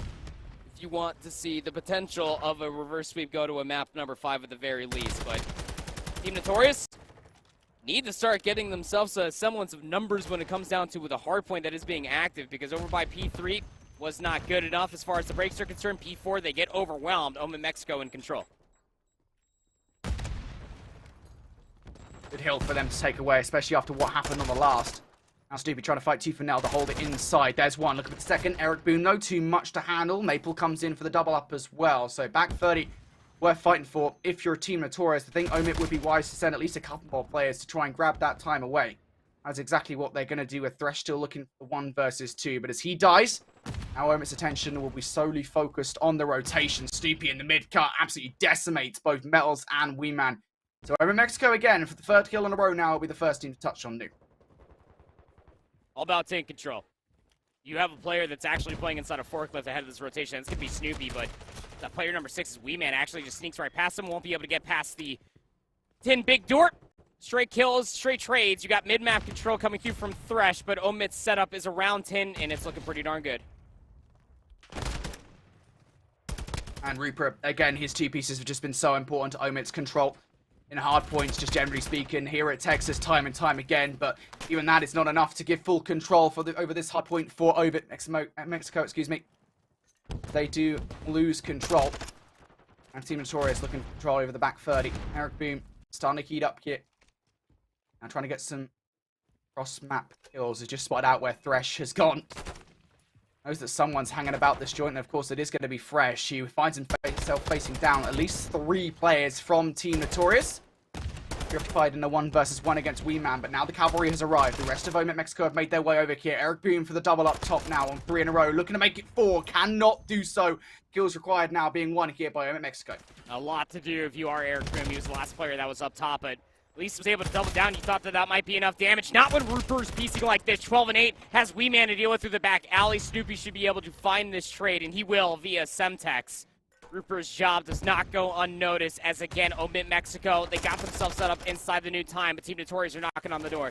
If you want to see the potential of a reverse sweep, go to a map number 5 at the very least. But Team Notorious need to start getting themselves a semblance of numbers when it comes down to the hard point that is being active, because over by P3 was not good enough as far as the breaks are concerned. P4, they get overwhelmed. Omit Mexico in control. Good hill for them to take away, especially after what happened on the last. Now Snoopy trying to fight tooth and nail to hold it inside. There's one. Look at the second. Eric Boone, no too much to handle. Maple comes in for the double up as well. So back 30, worth fighting for. If you're a Team Notorious, I think Omit would be wise to send at least a couple more players to try and grab that time away. That's exactly what they're going to do with Thresh still looking for 1 versus 2. But as he dies, now Omit's attention will be solely focused on the rotation. Snoopy in the mid-cut absolutely decimates both Metals and Weeman. So Omit Mexico again for the 3rd kill in a row now will be the first team to touch on new. All about take control. You have a player that's actually playing inside a forklift ahead of this rotation. It's going to be Snoopy, but that player number 6 is Weeman. Actually just sneaks right past him. Won't be able to get past the Tin Big Door. Straight kills, straight trades. You got mid-map control coming through from Thresh, but Omit's setup is around Tin, and it's looking pretty darn good. And Rupert, again, his 2 pieces have just been so important to Omit's control. in hard points, just generally speaking, here at Texas time and time again. But even that is not enough to give full control over this hard point for Omit Mexico, excuse me. They do lose control. And Team Notorious looking for control over the back 30. Eric Boom starting to heat up here. And trying to get some cross-map kills. Has just spotted out where Thresh has gone. Knows that someone's hanging about this joint, and of course it is going to be Fresh. He finds himself facing down at least 3 players from Team Notorious. Preoccupied in a 1 versus 1 against Wee Man, but now the cavalry has arrived. The rest of Omit Mexico have made their way over here. Eric Boom for the double up top now on 3 in a row, looking to make it 4, cannot do so. Kills required now being 1 here by Omit Mexico. A lot to do if you are Eric Boom. He was the last player that was up top, but at least was able to double down. You thought that that might be enough damage. Not when Rupert piecing like this. 12 and 8 has Wee Man to deal with through the back alley. Snoopy should be able to find this trade, and he will via Semtex. Rupert's job does not go unnoticed as, again, Omit Mexico, they got themselves set up inside the new time, but Team Notorious are knocking on the door.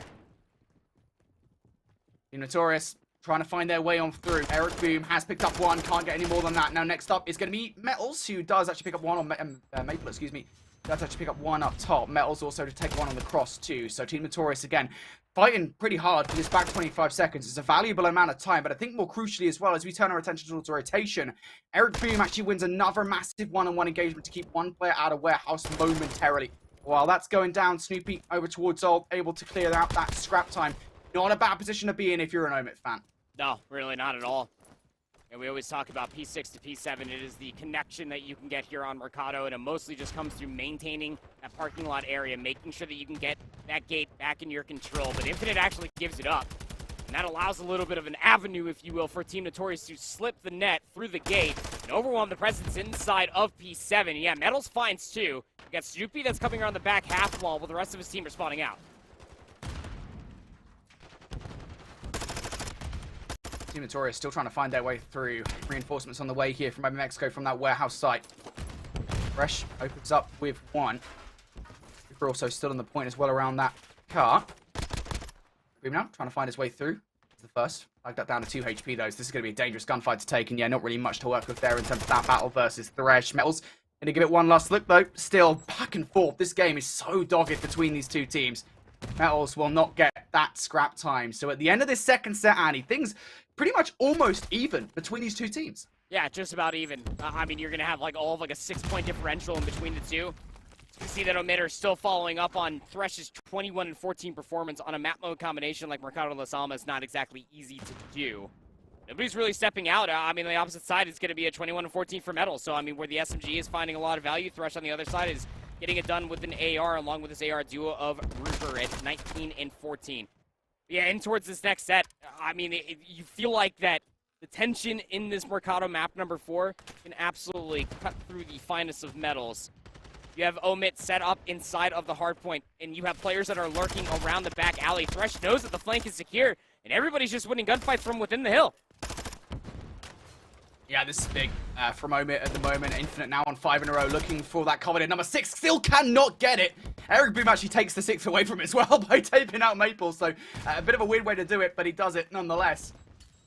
Team Notorious trying to find their way on through. Eric Boom has picked up 1, can't get any more than that. Now next up is going to be Metals, who does actually pick up 1 on Maple, excuse me. Does actually pick up 1 up top. Metals also to take 1 on the cross too. So Team Notorious again fighting pretty hard for this back 25 seconds. It's a valuable amount of time, but I think more crucially as well, as we turn our attention towards rotation, Eric Boom actually wins another massive one-on-one engagement to keep 1 player out of warehouse momentarily. While that's going down, Snoopy over towards Ult, able to clear out that scrap time. Not a bad position to be in if you're an Omit fan. No, really not at all. And we always talk about P6 to P7. It is the connection that you can get here on Mercado, and it mostly just comes through maintaining that parking lot area, making sure that you can get that gate back in your control. But Infinite actually gives it up, and that allows a little bit of an avenue, if you will, for Team Notorious to slip the net through the gate and overwhelm the presence inside of P7. Yeah, Metals finds 2. You got Snoopy that's coming around the back half wall, while the rest of his team are spawning out. Team Notorious still trying to find their way through. Reinforcements on the way here from Omit Mexico from that warehouse site. Fresh opens up with 1. We're also still on the point as well around that car. Boom now, trying to find his way through. The first. Flagged that down to 2 HP though, so this is going to be a dangerous gunfight to take. And yeah, not really much to work with there in terms of that battle versus Thresh. Metals going to give it 1 last look though. Still back and forth. This game is so dogged between these 2 teams. Metals will not get that scrap time. So at the end of this second set, Annie, things pretty much almost even between these 2 teams. Yeah, just about even. I mean, you're going to have like all of like a 6-point differential in between the 2. You can see that Omit are still following up on Thresh's 21 and 14 performance on a map mode combination like Mercado Las Almas. Not exactly easy to do. Nobody's really stepping out. I mean, the opposite side is going to be a 21 and 14 for Metals. So, I mean, where the SMG is finding a lot of value, Thresh on the other side is getting it done with an AR along with this AR duo of Rupert at 19 and 14. Yeah, and towards this next set, I mean, you feel like that the tension in this Mercado map number 4 can absolutely cut through the finest of Metals. You have Omit set up inside of the hard point, and you have players that are lurking around the back alley. Thresh knows that the flank is secure, and everybody's just winning gunfights from within the hill. Yeah, this is big from Omit at the moment. Infinite now on 5 in a row, looking for that coveted number 6. Still cannot get it. Eric Boom actually takes the 6 away from it as well by taping out Maple. So a bit of a weird way to do it, but he does it nonetheless.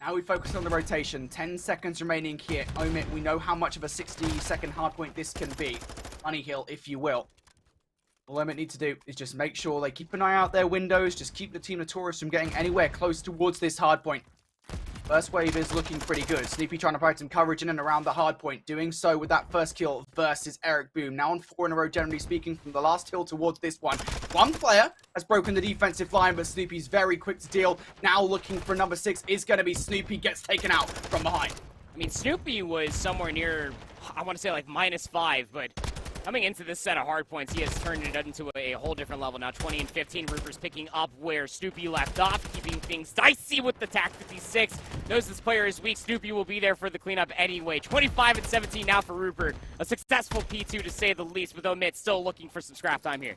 Now we focus on the rotation. 10 seconds remaining here. Omit, we know how much of a 60-second hardpoint this can be. Money hill, if you will. All Omit need to do is just make sure they keep an eye out their windows. Just keep the Team Notorious from getting anywhere close towards this hardpoint. First wave is looking pretty good. Snoopy trying to provide some coverage in and around the hard point. Doing so with that first kill versus Eric Boom. Now on 4 in a row, generally speaking, from the last hill towards this one. 1 player has broken the defensive line, but Snoopy's very quick to deal. Now looking for number 6 is going to be Snoopy. Gets taken out from behind. I mean, Snoopy was somewhere near, I want to say like -5, but coming into this set of hard points, he has turned it into a whole different level. Now 20 and 15, Rupert's picking up where Snoopy left off, keeping things dicey with the TAC 56. Knows this player is weak. Snoopy will be there for the cleanup anyway. 25 and 17 now for Rupert. A successful P2 to say the least, with Omit still looking for some scrap time here.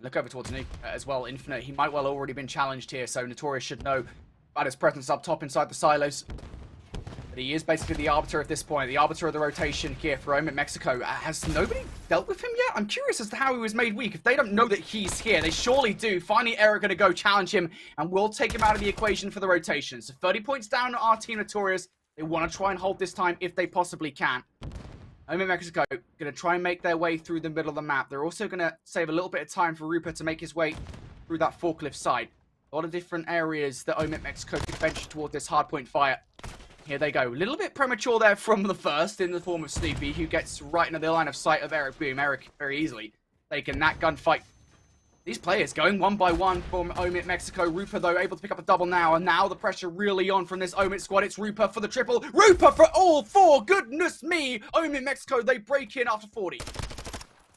Look over towards Nick as well. Infinite, he might well already been challenged here, so Notorious should know about his presence up top inside the silos. But he is basically the arbiter at this point, the arbiter of the rotation here for Omit Mexico. Has nobody dealt with him yet? I'm curious as to how he was made weak. If they don't know that he's here, they surely do. Finally, Eric going to go challenge him, and we'll take him out of the equation for the rotation. So 30 points down to our Team Notorious. They want to try and hold this time if they possibly can. Omit Mexico going to try and make their way through the middle of the map. They're also going to save a little bit of time for Rupert to make his way through that forklift side. A lot of different areas that Omit Mexico could venture toward this hardpoint fire. Here they go. A little bit premature there from the first in the form of Snoopy, who gets right into the line of sight of Eric Boom. Eric very easily taking that gunfight. These players going one by one from Omit Mexico. Rupert, though, able to pick up a double now. And now the pressure really on from this Omit squad. It's Rupert for the triple. Rupert for all four. Goodness me. Omit Mexico, they break in after 40.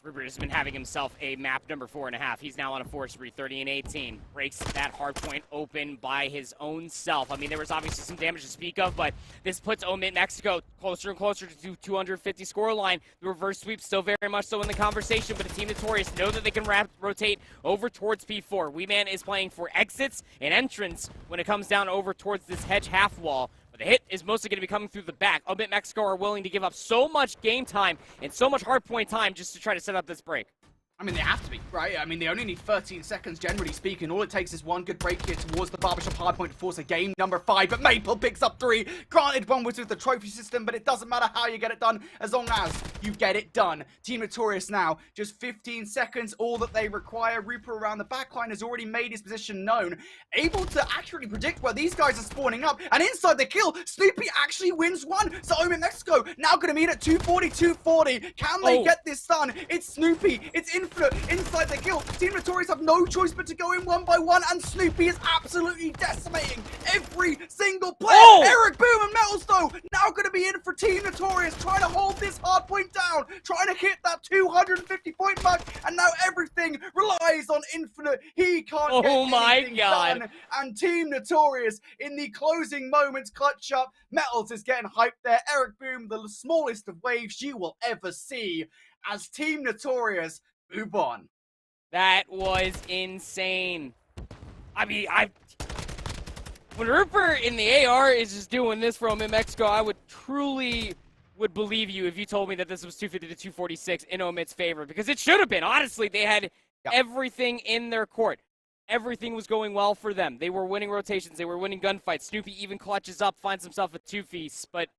Rupert has been having himself a map number 4.5. He's now on a 4 spree, 30 and 18. Breaks that hard point open by his own self. I mean, there was obviously some damage to speak of, but this puts Omit Mexico closer and closer to 250 score line. The reverse sweep still very much so in the conversation, but the team Notorious know that they can rotate over towards P4. Weeman is playing for exits and entrance when it comes down over towards this hedge half wall. But the hit is mostly going to be coming through the back. Omit Mexico are willing to give up so much game time and so much hardpoint time just to try to set up this break. I mean, they have to be, right? I mean, they only need 13 seconds, generally speaking. All it takes is one good break here towards the barbershop hardpoint to force a game number 5. But Maple picks up 3. Granted, one was with the trophy system, but it doesn't matter how you get it done, as long as you get it done. Team Notorious now, just 15 seconds, all that they require. Rupert around the backline has already made his position known, able to accurately predict where these guys are spawning up. And inside the kill, Snoopy actually wins one. So Omit Mexico now going to meet at 240, 240. Can they get this done? It's Snoopy. It's Infinite inside the kill. Team Notorious have no choice but to go in one by one, and Snoopy is absolutely decimating every single player. Eric Boom and Metals, though, now going to be in for Team Notorious, trying to hold this hard point down, trying to hit that 250 point mark, and now everything relies on Infinite. He can't get anything done. And Team Notorious, in the closing moments, clutch up. Metals is getting hyped there. Eric Boom, the smallest of waves you will ever see, as Team Notorious move on. That was insane. I mean, when Rupert in the AR is just doing this for Omit Mexico, I would truly believe you if you told me that this was 250 to 246 in Omit's favor, because it should have been. Honestly, they had everything in their court. Everything was going well for them. They were winning rotations. They were winning gunfights. Snoopy even clutches up, finds himself a 2-feast. But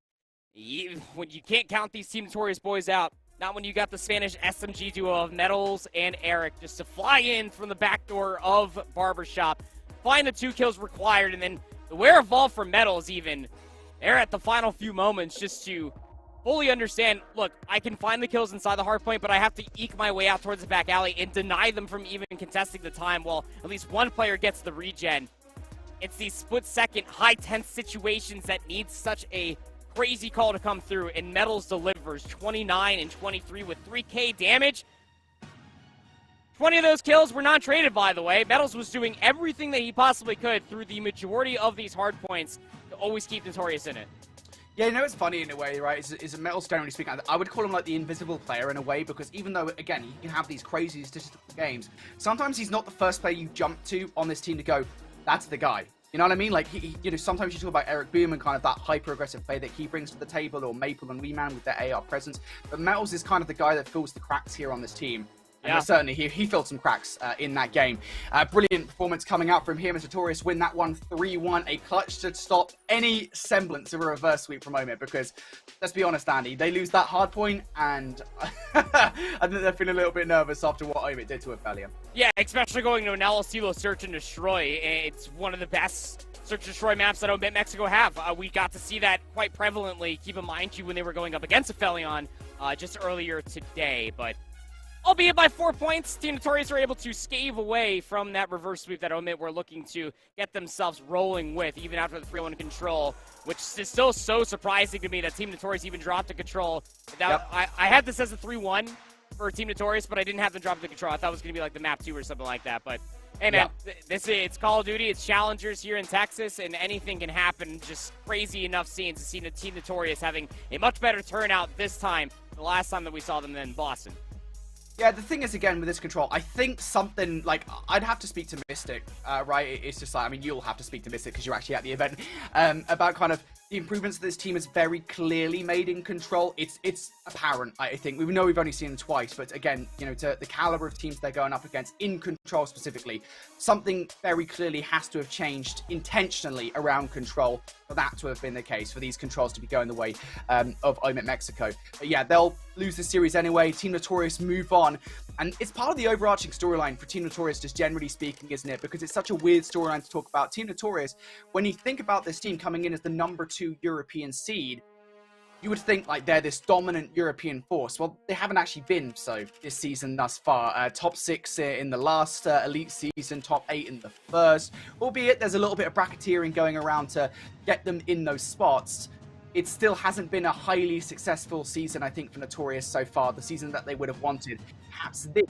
when you can't count these Team Notorious boys out, not when you got the Spanish SMG duo of Metals and Eric just to fly in from the back door of Barbershop, find the 2 kills required, and then the wherewithal for Metals even, they're at the final few moments just to fully understand, look, I can find the kills inside the hardpoint, but I have to eke my way out towards the back alley and deny them from even contesting the time while at least one player gets the regen. It's these split-second, high-tense situations that need such a crazy call to come through, and Metals delivers 29 and 23 with 3k damage. 20 of those kills were non-traded, by the way. Metals was doing everything that he possibly could through the majority of these hard points to always keep Notorious in it. Yeah, you know, it's funny in a way, right? Is Metals, generally speaking, I would call him like the invisible player in a way, because even though, again, he can have these crazy statistical games, sometimes he's not the first player you jump to on this team to go, that's the guy. You know what I mean? Like, you know, sometimes you talk about Eric Boom and kind of that hyper-aggressive play that he brings to the table, or Maple and Weeman with their AR presence. But Metals is kind of the guy that fills the cracks here on this team. And certainly, he filled some cracks in that game. Brilliant performance coming out from him as Notorious win that one 3-1. A clutch to stop any semblance of a reverse sweep from Omit, because, let's be honest, Andy, they lose that hard point, and I think they're feeling a little bit nervous after what Omit did to Affili. Yeah, especially going to an Silo Search and Destroy. It's one of the best Search and Destroy maps that Omit Mexico have. We got to see that quite prevalently, keep in mind, when they were going up against Affili just earlier today, but albeit by 4 points, Team Notorious are able to scave away from that reverse sweep that Omit were looking to get themselves rolling with, even after the 3-1 control, which is still so surprising to me that Team Notorious even dropped the control. I had this as a 3-1 for Team Notorious, but I didn't have them drop the control. I thought it was going to be like the map 2 or something like that, but hey, man, it's Call of Duty, it's Challengers here in Texas, and anything can happen. Just crazy enough scenes to see the Team Notorious having a much better turnout this time, the last time that we saw them than Boston. Yeah, the thing is, again, with this control, I think something, like, I'd have to speak to Mystic, right? It's just like, I mean, you'll have to speak to Mystic because you're actually at the event, about kind of the improvements that this team has very clearly made in Control, it's apparent, I think. We know we've only seen them twice, but again, you know, to the caliber of teams they're going up against in Control specifically, something very clearly has to have changed intentionally around Control for that to have been the case, for these Controls to be going the way of Omit Mexico. But yeah, they'll lose the series anyway. Team Notorious move on. And it's part of the overarching storyline for Team Notorious, just generally speaking, isn't it? Because it's such a weird storyline to talk about. Team Notorious, when you think about this team coming in as the number 2 European seed, you would think like they're this dominant European force. Well, they haven't actually been so this season thus far. Top 6 in the last Elite season, top 8 in the first. Albeit there's a little bit of bracketeering going around to get them in those spots. It still hasn't been a highly successful season, I think, for Notorious so far. The season that they would have wanted. Perhaps this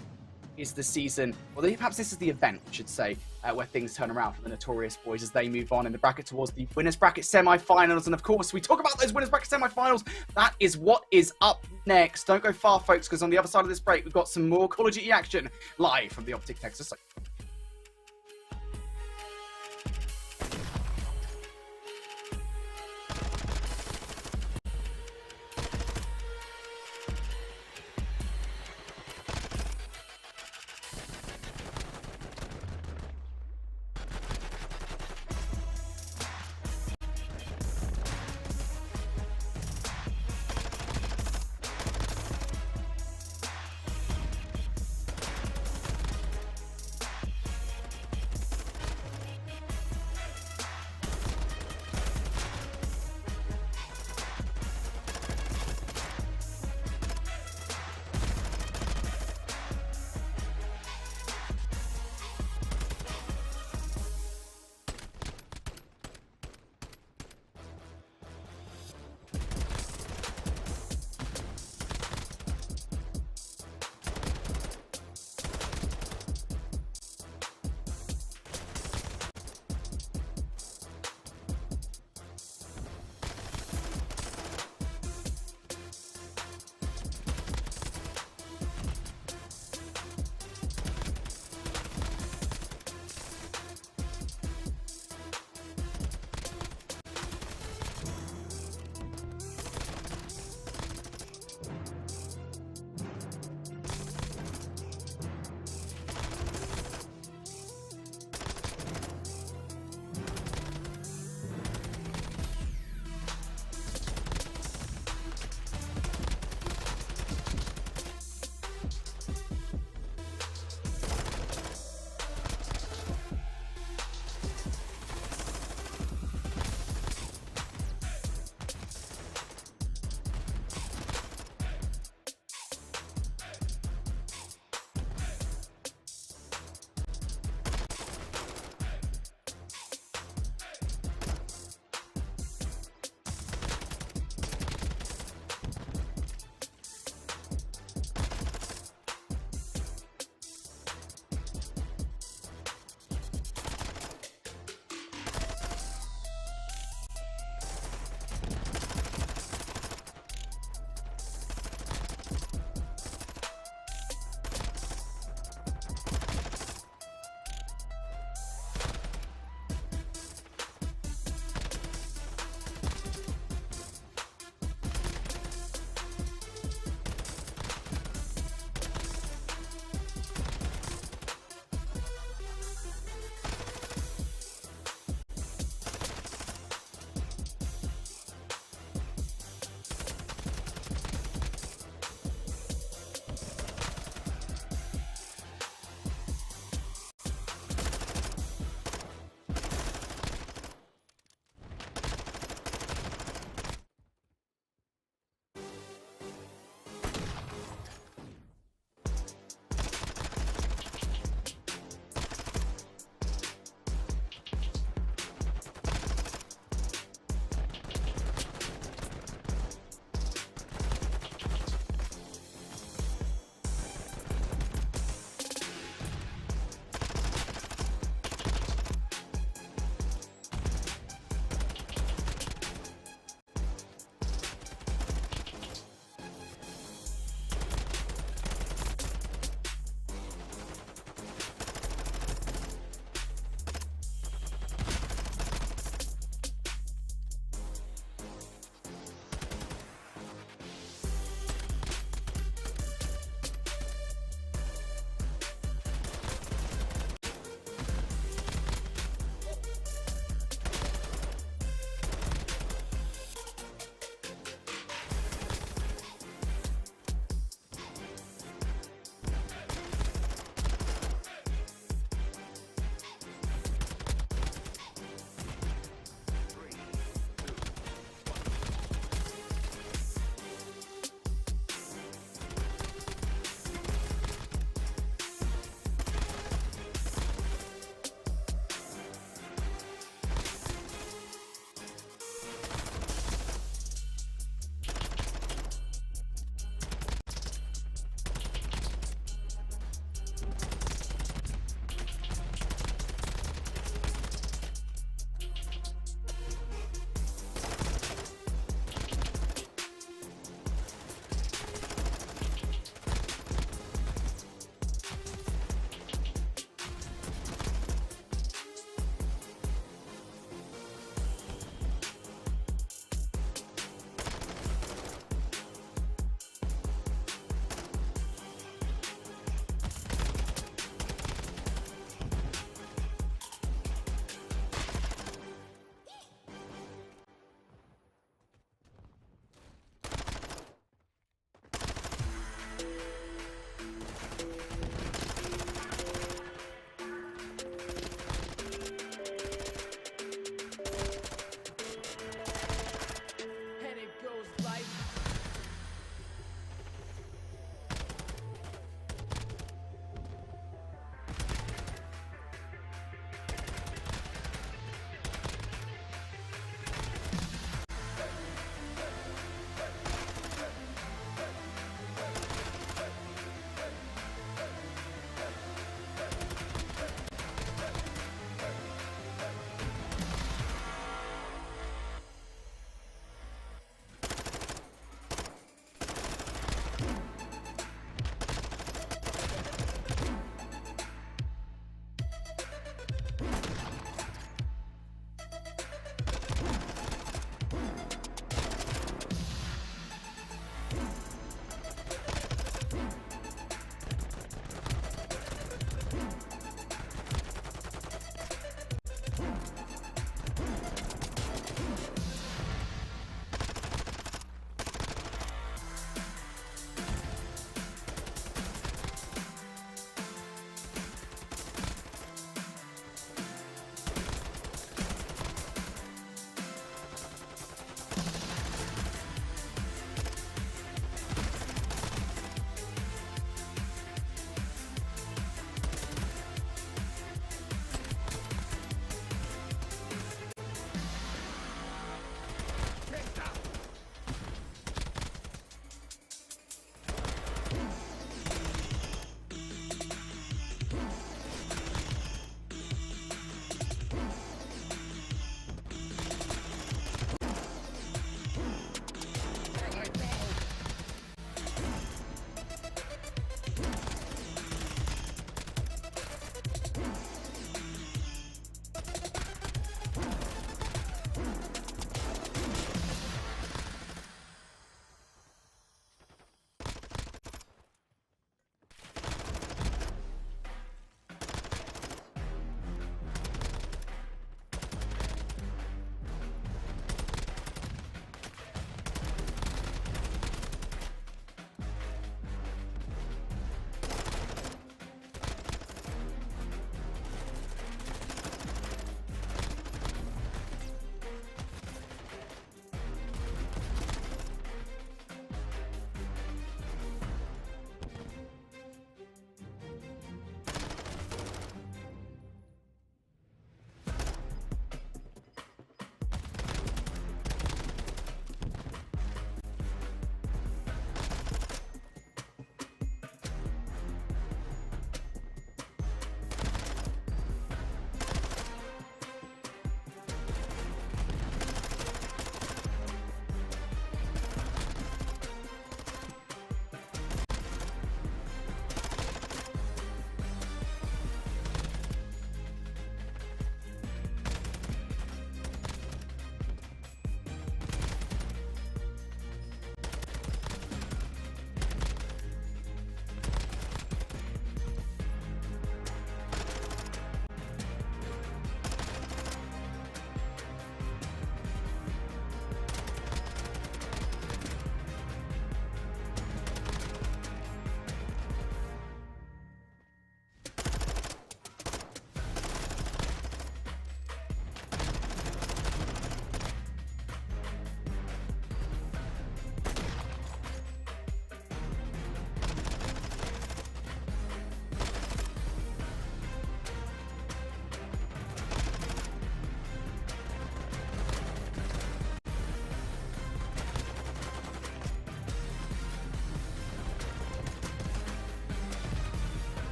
is the season, or perhaps this is the event, I should say, where things turn around for the Notorious boys as they move on in the bracket towards the winners bracket semi-finals. And of course, we talk about those winners bracket semi-finals. That is what is up next. Don't go far, folks, because on the other side of this break, we've got some more Call of Duty action live from the OpTic Texas.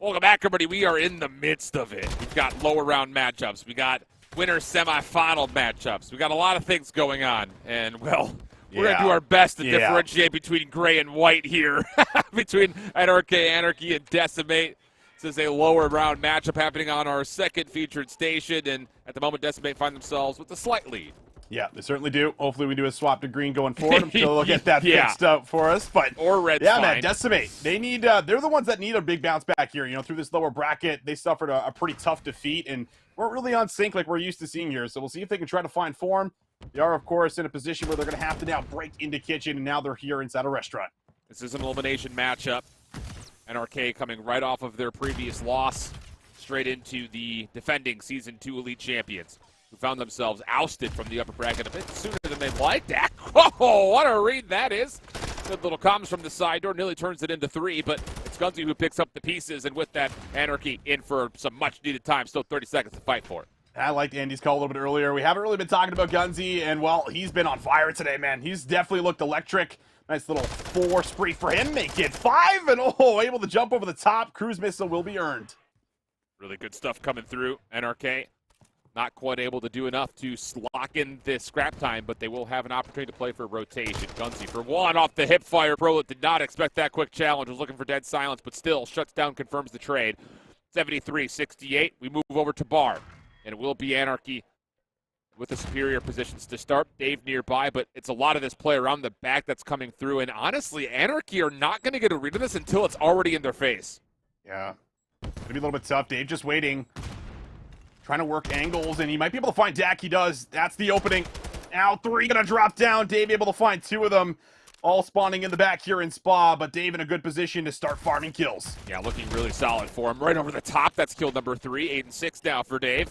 Welcome back, everybody. We are in the midst of it. We've got lower round matchups. We got winner semifinal matchups. We got a lot of things going on. And, well, we're going to do our best to differentiate between gray and white here, between NRK Anarchy and Decimate. This is a lower round matchup happening on our second featured station. And at the moment, Decimate find themselves with a slight lead. Yeah, they certainly do. Hopefully we do a swap to green going forward. I'm sure they'll get that fixed up for us. But or red's yeah, fine. Man, Decimate. They need. They're the ones that need a big bounce back here. You know, through this lower bracket, they suffered a pretty tough defeat and weren't really on sync like we're used to seeing here. So we'll see if they can try to find form. They are, of course, in a position where they're going to have to now break into kitchen, and now they're here inside a restaurant. This is an elimination matchup. NRK coming right off of their previous loss, straight into the defending Season 2 Elite Champions, who found themselves ousted from the upper bracket a bit sooner than they'd like. Oh, what a read that is. Good little comms from the side door, nearly turns it into 3, but it's Gunzy who picks up the pieces, and with that, Anarchy in for some much-needed time. Still 30 seconds to fight for. I liked Andy's call a little bit earlier. We haven't really been talking about Gunzy, and, well, he's been on fire today, man. He's definitely looked electric. Nice little 4 spree for him. Make it 5, and, able to jump over the top. Cruise missile will be earned. Really good stuff coming through. NRK not quite able to do enough to lock in this scrap time, but they will have an opportunity to play for rotation. Gunzy for 1 off the hip fire. Prolet did not expect that quick challenge. Was looking for dead silence, but still shuts down, confirms the trade. 73-68. We move over to Bar, and it will be Anarchy with the superior positions to start. Dave nearby, but it's a lot of this play around the back that's coming through, and honestly, Anarchy are not going to get a read of this until it's already in their face. Yeah. It's going to be a little bit tough. Dave just waiting. Trying to work angles, and he might be able to find Dak. He does. That's the opening. Now 3 going to drop down. Dave able to find 2 of them. All spawning in the back here in Spa, but Dave in a good position to start farming kills. Yeah, looking really solid for him. Right over the top. That's kill number 3. 8 and 6 now for Dave.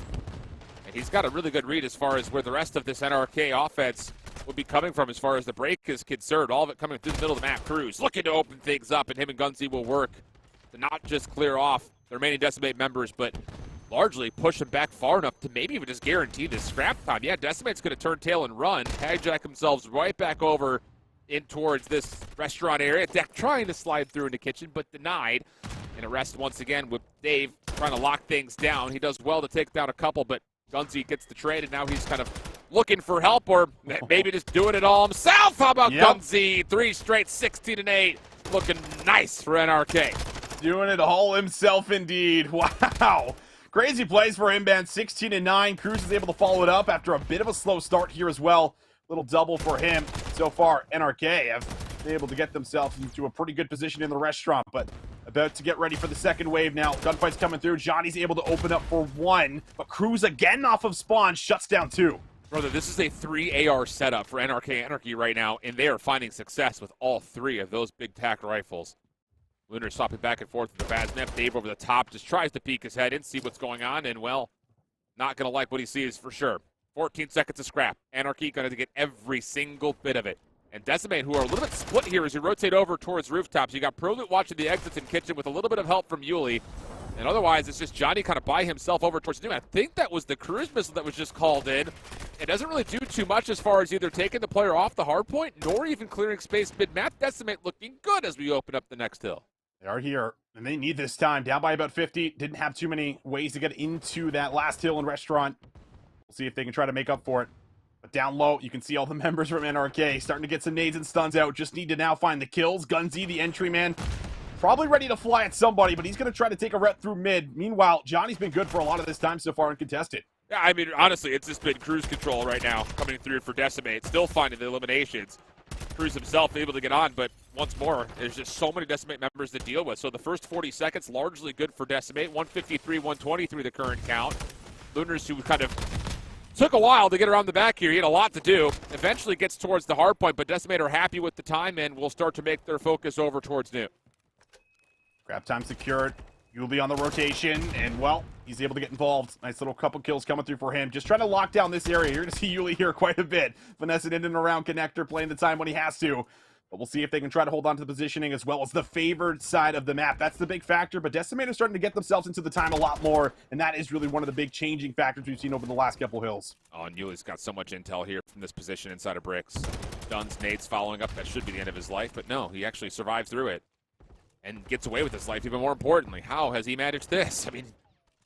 And he's got a really good read as far as where the rest of this NRK offense will be coming from as far as the break is concerned. All of it coming through the middle of the map. Cruz looking to open things up, and him and Gunzy will work to not just clear off the remaining Decimate members, but largely push him back far enough to maybe even just guarantee this scrap time. Yeah, Decimate's going to turn tail and run, hijack themselves right back over in towards this restaurant area. Deck trying to slide through into kitchen, but denied. And arrest once again with Dave trying to lock things down. He does well to take down a couple, but Gunzy gets the trade, and now he's kind of looking for help, or maybe just doing it all himself. How about Gunzy? 3 straight, 16 and 8. Looking nice for NRK. Doing it all himself indeed. Wow. Crazy plays for him, man. 16 and 9. Cruz is able to follow it up after a bit of a slow start here as well. Little double for him. So far, NRK have been able to get themselves into a pretty good position in the restaurant, but about to get ready for the second wave now. Gunfight's coming through. Johnny's able to open up for 1, but Cruz again off of spawn shuts down 2. Brother, this is a 3 AR setup for NRK Anarchy right now, and they are finding success with all 3 of those big tac rifles. Lunar swapping back and forth with the Vaznep. Dave over the top just tries to peek his head in, see what's going on, and, well, not going to like what he sees for sure. 14 seconds of scrap. Anarchy going to get every single bit of it. And Decimate, who are a little bit split here as you rotate over towards rooftops. You got Prolut watching the exits in kitchen with a little bit of help from Yuli. And otherwise, it's just Johnny kind of by himself over towards New. I think that was the cruise missile that was just called in. It doesn't really do too much as far as either taking the player off the hard point, nor even clearing space mid-map. Decimate looking good as we open up the next hill. They are here, and they need this time. Down by about 50. Didn't have too many ways to get into that last hill and restaurant. We'll see if they can try to make up for it. But down low, you can see all the members from NRK starting to get some nades and stuns out. Just need to now find the kills. Gunzy, the entry man, probably ready to fly at somebody, but he's going to try to take a rep through mid. Meanwhile, Johnny's been good for a lot of this time so far uncontested. Yeah, I mean, honestly, it's just been cruise control right now coming through for Decimate. Still finding the eliminations. Cruz himself able to get on, but once more, there's just so many Decimate members to deal with. So the first 40 seconds, largely good for Decimate. 153, 120 through the current count. Lunars, who kind of took a while to get around the back here. He had a lot to do. Eventually gets towards the hard point, but Decimate are happy with the time and will start to make their focus over towards New. Grab time secured. You'll be on the rotation, and, well, he's able to get involved. Nice little couple kills coming through for him. Just trying to lock down this area. You're going to see Yuli here quite a bit. Vanessa in and around connector, playing the time when he has to. But we'll see if they can try to hold on to the positioning as well as the favored side of the map. That's the big factor, but Decimate are starting to get themselves into the time a lot more, and that is really one of the big changing factors we've seen over the last couple hills. Oh, and Yuli's got so much intel here from this position inside of bricks. Duns, nades following up. That should be the end of his life, but no, he actually survives through it. and gets away with his life. Even more importantly, how has he managed this? I mean,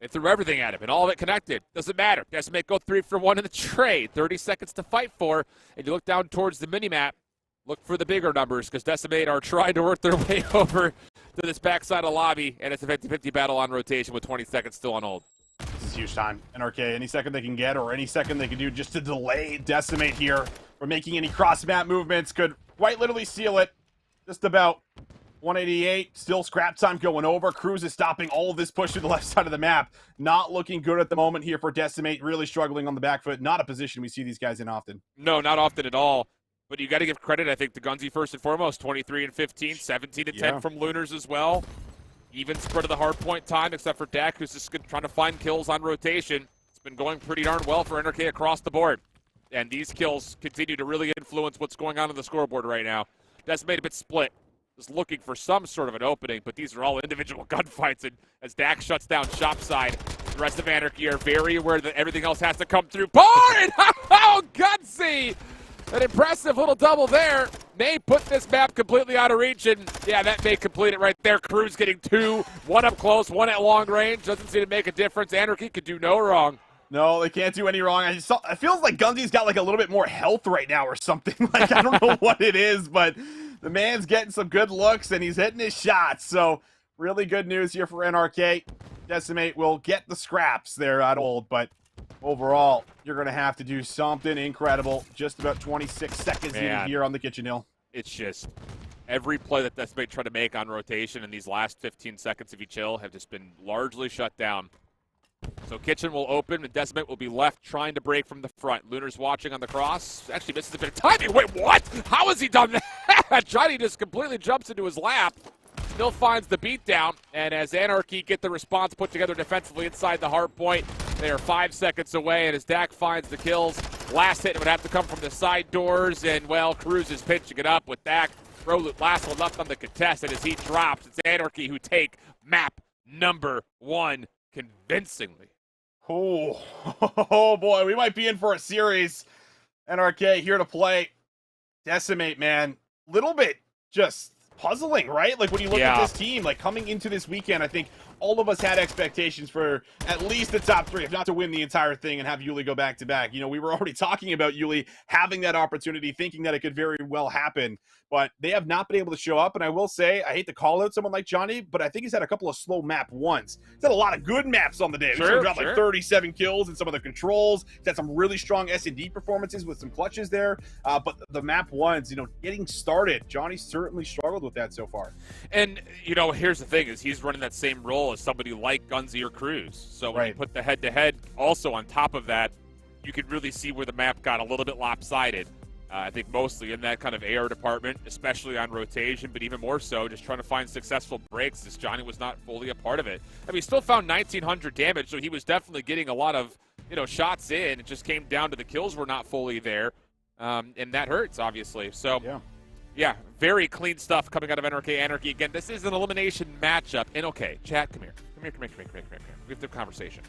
they threw everything at him, and all of it connected. Doesn't matter. Decimate go 3 for 1 in the trade. 30 seconds to fight for, and you look down towards the mini-map, look for the bigger numbers, because Decimate are trying to work their way over to this backside of the lobby, and it's a 50-50 battle on rotation with 20 seconds still on hold. This is huge time. NRK, any second they can get, or any second they can do just to delay Decimate here from making any cross-map movements could quite literally seal it. Just about 188, still scrap time going over. Cruz is stopping all of this push to the left side of the map. Not looking good at the moment here for Decimate, really struggling on the back foot. Not a position we see these guys in often. No, not often at all. But you got to give credit, I think, to Gunzy first and foremost. 23 and 15, 17 and 10 from Lunars as well. Even spread of the hard point time, except for Dak, who's just trying to find kills on rotation. It's been going pretty darn well for NRK across the board. And these kills continue to really influence what's going on the scoreboard right now. Decimate a bit split. Just looking for some sort of an opening, but these are all individual gunfights. And as Dak shuts down shop side, the rest of Anarchy are very aware that everything else has to come through. Barn! Oh, Gutsy! An impressive little double there. May put this map completely out of reach, and yeah, that may complete it right there. Cruz getting 2, 1 up close, 1 at long range. Doesn't seem to make a difference. Anarchy could do no wrong. No, they can't do any wrong. It feels like Gunzy's got like a little bit more health right now or something. Like, I don't know what it is, but the man's getting some good looks, and he's hitting his shots. So really good news here for NRK. Decimate will get the scraps there at old, but overall, you're going to have to do something incredible. Just about 26 seconds in here on the kitchen hill. It's just every play that Decimate tried to make on rotation in these last 15 seconds of each hill have just been largely shut down. So kitchen will open, and Decimate will be left trying to break from the front. Lunar's watching on the cross. Actually misses a bit of timing. Wait, what? How has he done that? Johnny just completely jumps into his lap. Still finds the beatdown, and as Anarchy get the response put together defensively inside the hard point, they are 5 seconds away, and as Dak finds the kills, last hit would have to come from the side doors, and, well, Cruz is pinching it up with Dak. Last one left on the contest, and as he drops, it's Anarchy who take map number 1 convincingly. Oh boy, we might be in for a series. NRK here to play. Decimate, man. Little bit just puzzling, right? Like, when you look at this team, like, coming into this weekend, I think all of us had expectations for at least the top 3, if not to win the entire thing and have Yuli go back-to-back. You know, we were already talking about Yuli having that opportunity, thinking that it could very well happen, but they have not been able to show up. And I will say, I hate to call out someone like Johnny, but I think he's had a couple of slow map ones. He's had a lot of good maps on the day. He's got like 37 kills and some of the controls. He's had some really strong Snd performances with some clutches there. But the map ones, you know, getting started, Johnny certainly struggled with that so far. And, you know, here's the thing, is he's running that same role as somebody like Gunzy or Cruz. So when you put the head-to-head also on top of that, you could really see where the map got a little bit lopsided. I think mostly in that kind of AR department, especially on rotation, but even more so just trying to find successful breaks, as Johnny was not fully a part of it. I mean, he still found 1,900 damage, so he was definitely getting a lot of, you know, shots in. It just came down to the kills were not fully there, and that hurts, obviously. So, yeah, very clean stuff coming out of NRK. Anarchy, again, this is an elimination matchup. And, okay, chat, come here. Come here. We have the conversation.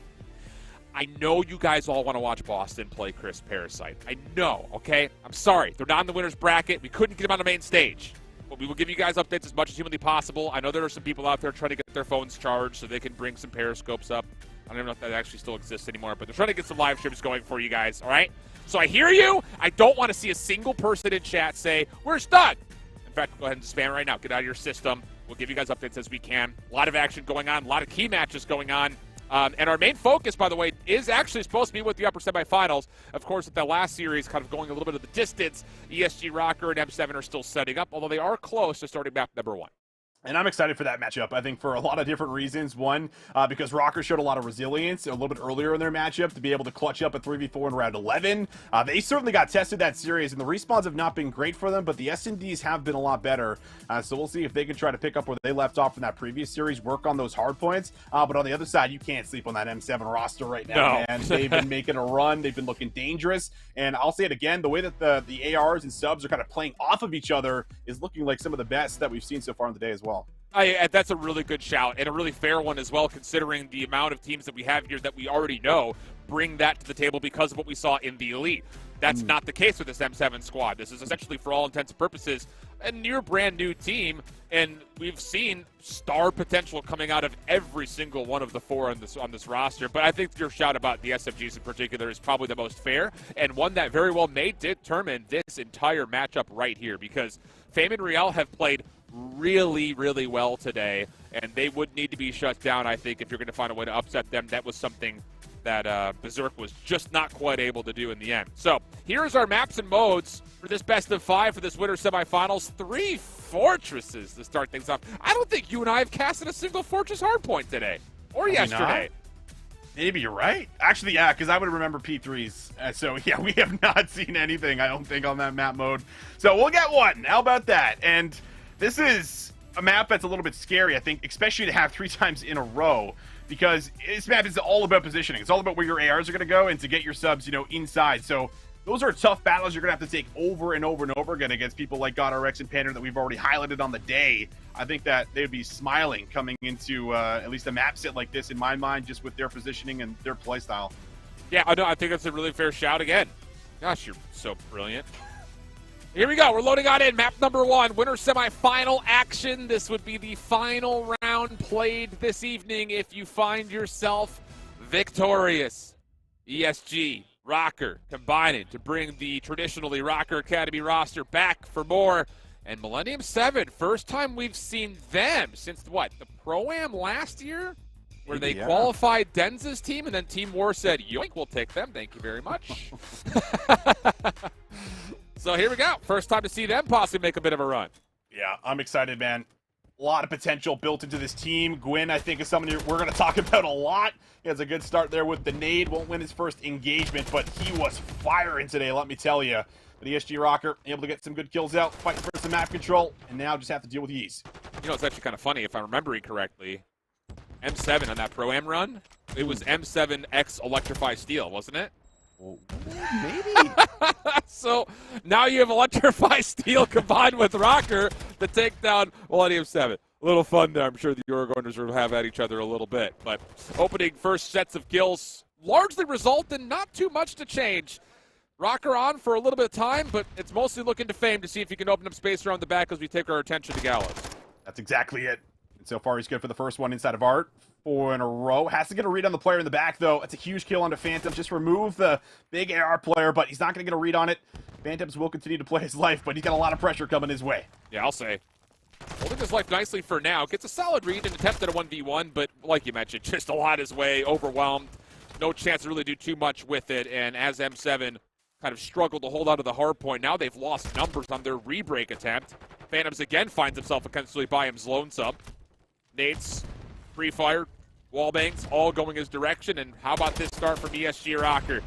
I know you guys all want to watch Boston play Chris Parasite. I know, okay? I'm sorry. They're not in the winner's bracket. We couldn't get them on the main stage. But we will give you guys updates as much as humanly possible. I know there are some people out there trying to get their phones charged so they can bring some periscopes up. I don't even know if that actually still exists anymore, but they're trying to get some live streams going for you guys, all right? So I hear you. I don't want to see a single person in chat say, we're stuck. In fact, go ahead and spam right now. Get out of your system. We'll give you guys updates as we can. A lot of action going on. A lot of key matches going on. And our main focus, by the way, is actually supposed to be with the upper semifinals. Of course, with the last series kind of going a little bit of the distance, ESG Rocker and M7 are still setting up, although they are close to starting map number 1. And I'm excited for that matchup, I think, for a lot of different reasons. One, because Rocker showed a lot of resilience a little bit earlier in their matchup to be able to clutch up a 3v4 in round 11. They certainly got tested that series, and the respawns have not been great for them, but the SNDs have been a lot better. So we'll see if they can try to pick up where they left off in that previous series, work on those hard points. But on the other side, you can't sleep on that M7 roster right now, man. They've been making a run. They've been looking dangerous. And I'll say it again, the way that the ARs and subs are kind of playing off of each other is looking like some of the best that we've seen so far in the day as well. That's a really good shout and a really fair one as well, considering the amount of teams that we have here that we already know bring that to the table because of what we saw in the Elite. That's not the case with this M7 squad. This is essentially, for all intents and purposes, a near brand new team, and we've seen star potential coming out of every single one of the four on this roster. But I think your shout about the SFGs in particular is probably the most fair, and one that very well may determine this entire matchup right here, because Fame and Real have played really, really well today, and they would need to be shut down, I think, if you're going to find a way to upset them. That was something that Berserk was just not quite able to do in the end. So here's our maps and modes for this best of 5 for this winter semifinals. 3 fortresses to start things off. I don't think you and I have casted a single fortress hardpoint today or yesterday. Maybe you're right. Actually, yeah, because I would remember P3s. So, yeah, we have not seen anything, I don't think, on that map mode. So we'll get one. How about that? And this is a map that's a little bit scary, I think, especially to have 3 times in a row, because this map is all about positioning. It's all about where your ARs are going to go and to get your subs, inside. So those are tough battles you're going to have to take over and over and over again against people like GodRx and Panda that we've already highlighted on the day. I think that they would be smiling coming into at least a map set like this, in my mind, just with their positioning and their playstyle. Yeah, I think that's a really fair shout again. Gosh, you're so brilliant. Here we go. We're loading on in. Map number 1, winter semifinal action. This would be the final round played this evening if you find yourself victorious. ESG, Rocker combining to bring the traditionally Rocker Academy roster back for more. And Millennium 7, first time we've seen them since, what, the Pro-Am last year? Where they qualified Denza's team, and then Team War said, yoink, we'll take them. Thank you very much. So here we go. First time to see them possibly make a bit of a run. Yeah, I'm excited, man. A lot of potential built into this team. Gwyn, I think, is someone we're going to talk about a lot. He has a good start there with the nade. Won't win his first engagement, but he was firing today, let me tell you. But ESG Rocker able to get some good kills out, fighting for some map control, and now just have to deal with ease. It's actually kind of funny, if I'm remembering correctly. M7 on that Pro-Am run, it was M7X Electrify Steel, wasn't it? Well, maybe. So now you have Electrify Steel combined with Rocker to take down Millennium 7. A little fun there. I'm sure the Oregoners will have at each other a little bit. But opening first sets of kills largely result in not too much to change. Rocker on for a little bit of time, but it's mostly looking to Fame to see if he can open up space around the back as we take our attention to Gallows. That's exactly it. And so far, he's good for the first one inside of Art. 4 in a row. Has to get a read on the player in the back, though. It's a huge kill onto Phantom. Just remove the big AR player, but he's not going to get a read on it. Phantoms will continue to play his life, but he's got a lot of pressure coming his way. Yeah, I'll say. Holding his life nicely for now. Gets a solid read and attempt at a 1v1, but like you mentioned, just a lot his way, overwhelmed. No chance to really do too much with it, and as M7 kind of struggled to hold on to the hard point, now they've lost numbers on their re-break attempt. Phantoms again finds himself essentially by his lonesome. Nades, free fire, wall bangs, all going his direction. And how about this start from ESG Rocker?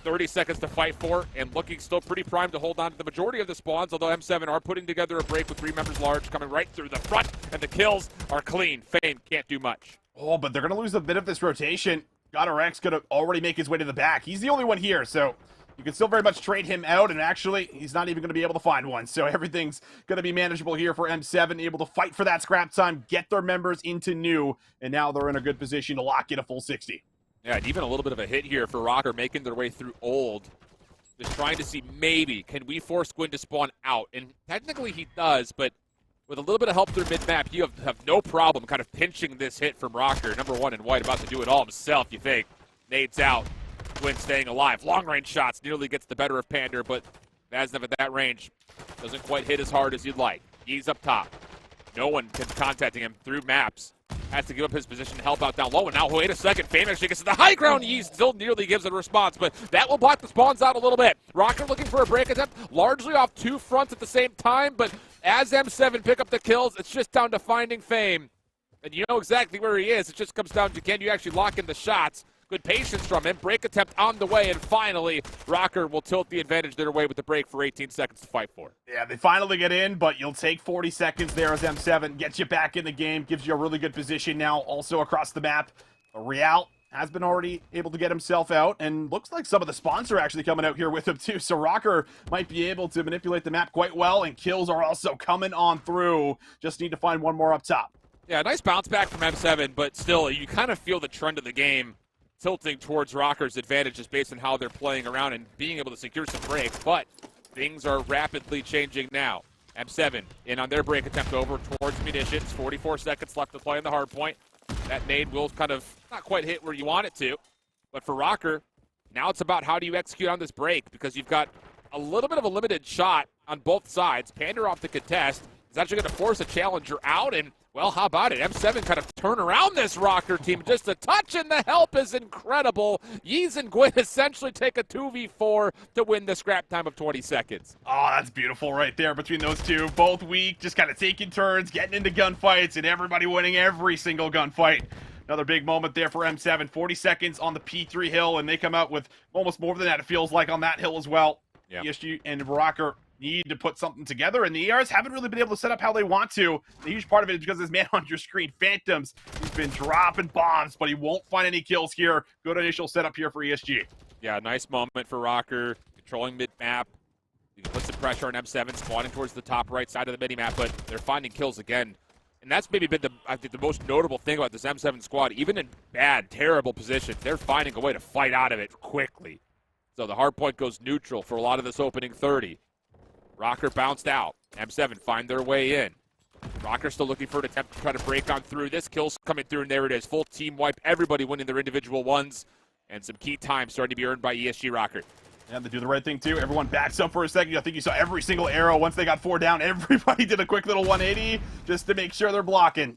30 seconds to fight for, and looking still pretty primed to hold on to the majority of the spawns, although M7 are putting together a break with 3 members large, coming right through the front, and the kills are clean. Fame can't do much. Oh, but they're going to lose a bit of this rotation. GodRx going to already make his way to the back. He's the only one here, so you can still very much trade him out, and actually, he's not even going to be able to find one. So everything's going to be manageable here for M7, able to fight for that scrap time, get their members into new, and now they're in a good position to lock in a full 60. Yeah, and even a little bit of a hit here for Rocker, making their way through old. Just trying to see, maybe, can we force Gwyn to spawn out? And technically he does, but with a little bit of help through mid-map, you have no problem kind of pinching this hit from Rocker. Number 1 in white, about to do it all himself, you think. Nade's out. Gwyn staying alive. Long-range shots nearly gets the better of Pander, but Vaznov at that range doesn't quite hit as hard as you'd like. He's up top. No one can contacting him through maps. Has to give up his position to help out down low. And now, wait a second. Fame actually gets to the high ground. He still nearly gives it a response, but that will block the spawns out a little bit. Rocker looking for a break attempt, largely off 2 fronts at the same time, but as M7 pick up the kills, it's just down to finding Fame. And you know exactly where he is. It just comes down to, can you actually lock in the shots? Good patience from him. Break attempt on the way, and finally, Rocker will tilt the advantage their way with the break for 18 seconds to fight for. Yeah, they finally get in, but you'll take 40 seconds there as M7 gets you back in the game, gives you a really good position now also across the map. Real has been already able to get himself out, and looks like some of the spawns are actually coming out here with him too, so Rocker might be able to manipulate the map quite well, and kills are also coming on through. Just need to find one more up top. Yeah, nice bounce back from M7, but still, you kind of feel the trend of the game tilting towards Rocker's advantage just based on how they're playing around and being able to secure some breaks, but things are rapidly changing now. M7 in on their break attempt over towards munitions. 44 seconds left to play on the hard point. That nade will kind of not quite hit where you want it to, but for Rocker, now it's about how do you execute on this break because you've got a little bit of a limited shot on both sides. Panda off the contest is actually going to force a challenger out, and well, how about it? M7 kind of turn around this Rocker team just a touch, and the help is incredible. Yeez and Gwyn essentially take a 2v4 to win the scrap time of 20 seconds. Oh, that's beautiful right there between those two. Both weak, just kind of taking turns, getting into gunfights, and everybody winning every single gunfight. Another big moment there for M7. 40 seconds on the P3 hill, and they come out with almost more than that, it feels like, on that hill as well. Yeah. ESG and Rocker need to put something together, and the ERs haven't really been able to set up how they want to. The huge part of it is because this man on your screen, Phantoms, he's been dropping bombs, but he won't find any kills here. Good initial setup here for ESG. Yeah, nice moment for Rocker, controlling mid-map. You can put some pressure on M7, spawning towards the top right side of the mini-map, but they're finding kills again. And that's maybe been, I think, the most notable thing about this M7 squad. Even in bad, terrible positions, they're finding a way to fight out of it quickly. So the hard point goes neutral for a lot of this opening 30. Rocker bounced out. M7 find their way in. Rocker still looking for an attempt to try to break on through. This kill's coming through, and there it is. Full team wipe. Everybody winning their individual ones. And some key time starting to be earned by ESG Rocker. Yeah, they do the right thing, too. Everyone backs up for a second. I think you saw every single arrow. Once they got 4 down, everybody did a quick little 180 just to make sure they're blocking.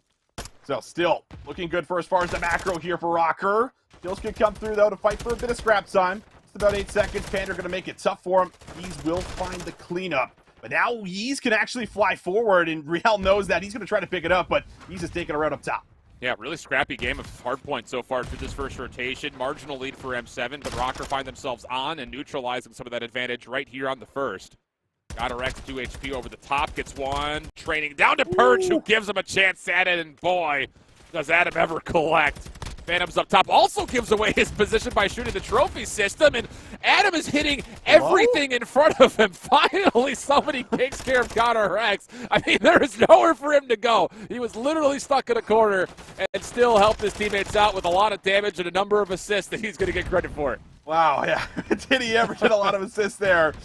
So still looking good for as far as the macro here for Rocker. Kills could come through, though, to fight for a bit of scrap time. About 8 seconds. Panda going to make it tough for him. Yeez will find the cleanup. But now Yeez can actually fly forward, and Real knows that. He's going to try to pick it up, but Yeez is taking a route up top. Yeah, really scrappy game of hardpoint so far through this first rotation. Marginal lead for M7, but Rocker find themselves on and neutralizing some of that advantage right here on the first. Got a Rex 2 HP over the top, gets one. Training down to Purge, who gives him a chance at it, and boy, does Adam ever collect. Phantoms up top also gives away his position by shooting the trophy system, and Adam is hitting everything in front of him. Finally, somebody takes care of Connor Rex. I mean, there is nowhere for him to go. He was literally stuck in a corner and still helped his teammates out with a lot of damage and a number of assists that he's going to get credit for. Wow, yeah. Did he ever get a lot of assists there?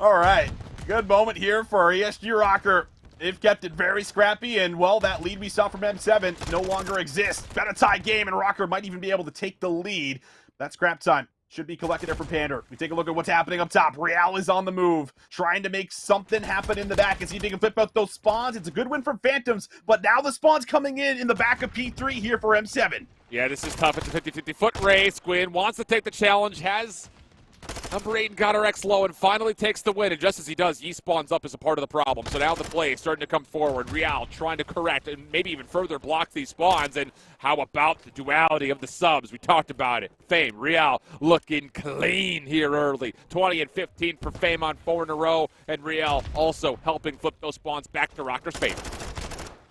All right. Good moment here for ESG Rocker. They've kept it very scrappy, and, well, that lead we saw from M7 no longer exists. Better tie game, and Rocker might even be able to take the lead. That scrap time should be collected there from Pander. We take a look at what's happening up top. Real is on the move, trying to make something happen in the back and see if he can flip out those spawns. It's a good win from Phantoms, but now the spawn's coming in the back of P3 here for M7. Yeah, this is tough. It's a 50-50 foot race. Gwyn wants to take the challenge, has number 8 and got her X low, and finally takes the win. And just as he does, Yi spawns up as a part of the problem. So now the play is starting to come forward. Real trying to correct and maybe even further block these spawns. And how about the duality of the subs? We talked about it. Fame, Real looking clean here early. 20 and 15 for Fame on 4 in a row. And Real also helping flip those spawns back to Rocker's favor.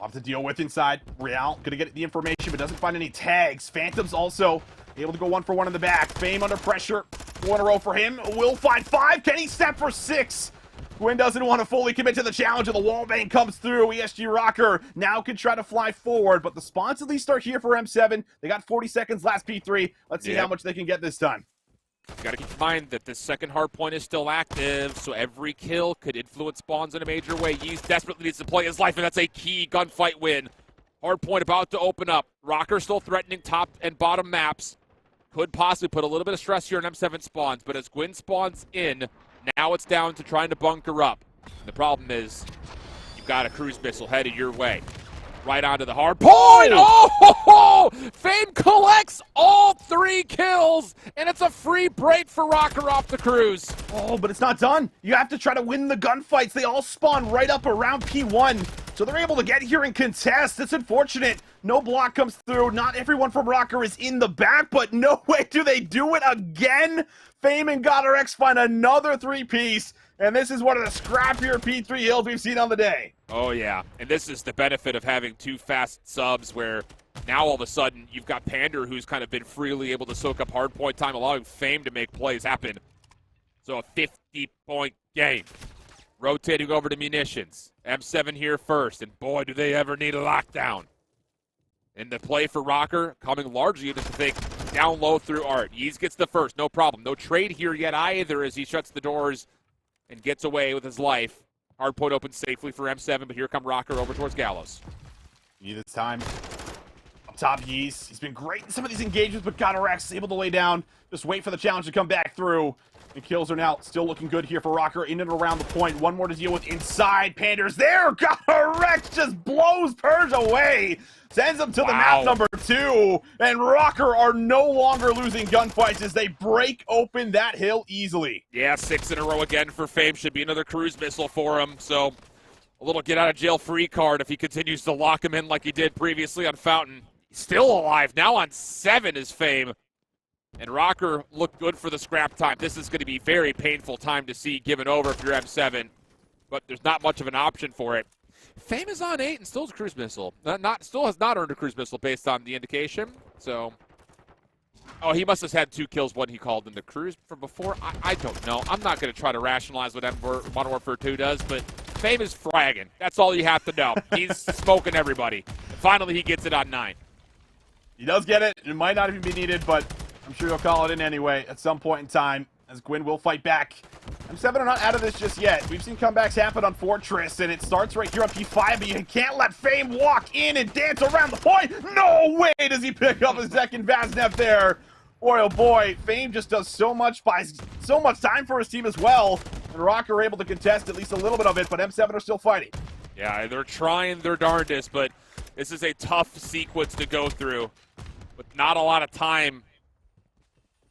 Off to deal with inside. Real gonna get the information, but doesn't find any tags. Phantoms also able to go 1 for 1 in the back. Fame under pressure. 4 in a row for him. Will find 5. Can he step for 6? Gwyn doesn't want to fully commit to the challenge, and the wallbang comes through. ESG Rocker now can try to fly forward, but the spawns at least are here for M7. They got 40 seconds last P3. Let's see how much they can get this time. You got to keep in mind that the second hard point is still active, so every kill could influence spawns in a major way. Yeez desperately needs to play his life, and that's a key gunfight win. Hard point about to open up. Rocker still threatening top and bottom maps. Could possibly put a little bit of stress here on M7 spawns, but as Gwyn spawns in, now it's down to trying to bunker up. The problem is, you've got a cruise missile headed your way. Right onto the hard point. Oh! Fame collects all 3 kills, and it's a free break for Rocker off the cruise. Oh, but it's not done. You have to try to win the gunfights. They all spawn right up around P1, so they're able to get here and contest. It's unfortunate. No block comes through. Not everyone from Rocker is in the back, but no way do they do it again. Fame and GodRX find another 3-piece, and this is one of the scrappier P3 hills we've seen on the day. Oh, yeah, and this is the benefit of having 2 fast subs where now all of a sudden you've got Pander who's kind of been freely able to soak up hardpoint time, allowing Fame to make plays happen. So a 50-point game. Rotating over to munitions. M7 here first, and boy, do they ever need a lockdown. And the play for Rocker coming largely into the think down low through Art. Yeez gets the first, no problem. No trade here yet either as he shuts the doors and gets away with his life. Hardpoint opens safely for M7, but here come Rocker over towards Gallows. This time. Up top, Yeez. He's been great in some of these engagements, but Gonorex is able to lay down. Just wait for the challenge to come back through. The kills are now still looking good here for Rocker in and around the point. One more to deal with inside. Pander's there. Gonorex just blows Purge away. Sends him to the map number 2. And Rocker are no longer losing gunfights as they break open that hill easily. Yeah, 6 in a row again for Fame. Should be another cruise missile for him. So a little get out of jail free card if he continues to lock him in like he did previously on Fountain. He's still alive. Now on 7 is Fame. And Rocker looked good for the scrap time. This is going to be very painful time to see given over if you're M7. But there's not much of an option for it. Fame is on 8 and still has a cruise missile. Still has not earned a cruise missile based on the indication. So, oh, he must have had 2 kills when he called in the cruise from before. I don't know. I'm not going to try to rationalize what Modern Warfare 2 does, but Fame is fragging. That's all you have to know. He's smoking everybody. And finally, he gets it on 9. He does get it. It might not even be needed, but I'm sure he'll call it in anyway at some point in time, as Gwyn will fight back. M7 are not out of this just yet. We've seen comebacks happen on Fortress, and it starts right here on P5, but you can't let Fame walk in and dance around the point. No way does he pick up his second Vaznev there. Boy, oh boy, Fame just does so much, buys so much time for his team as well, and Rock are able to contest at least a little bit of it, but M7 are still fighting. Yeah, they're trying their darndest, but this is a tough sequence to go through with not a lot of time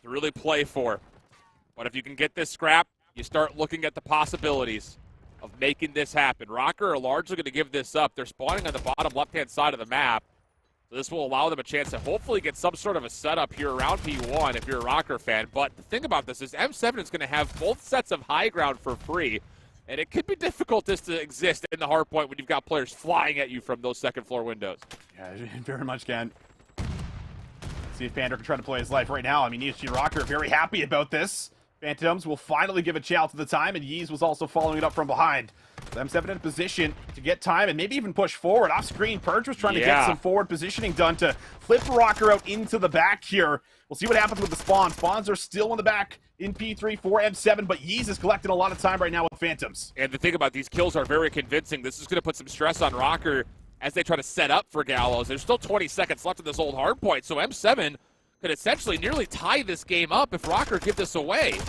to really play for. But if you can get this scrap, you start looking at the possibilities of making this happen. Rocker are largely going to give this up. They're spawning on the bottom left-hand side of the map. So this will allow them a chance to hopefully get some sort of a setup here around P1 if you're a Rocker fan. But the thing about this is M7 is going to have both sets of high ground for free. And it could be difficult this to exist in the hard point when you've got players flying at you from those second-floor windows. Yeah, it very much can. See if Pander can try to play his life right now. I mean, ESG Rocker are very happy about this. Phantoms will finally give a chow to the time, and Yeez was also following it up from behind. So M7 in position to get time and maybe even push forward. Off screen, Purge was trying to get some forward positioning done to flip Rocker out into the back here. We'll see what happens with the spawns. Spawns are still in the back in P3 for M7, but Yeez is collecting a lot of time right now with Phantoms. And the thing about these kills are very convincing. This is going to put some stress on Rocker as they try to set up for Gallows. There's still 20 seconds left in this old hard point, so M7 could essentially nearly tie this game up if Rocker give this away.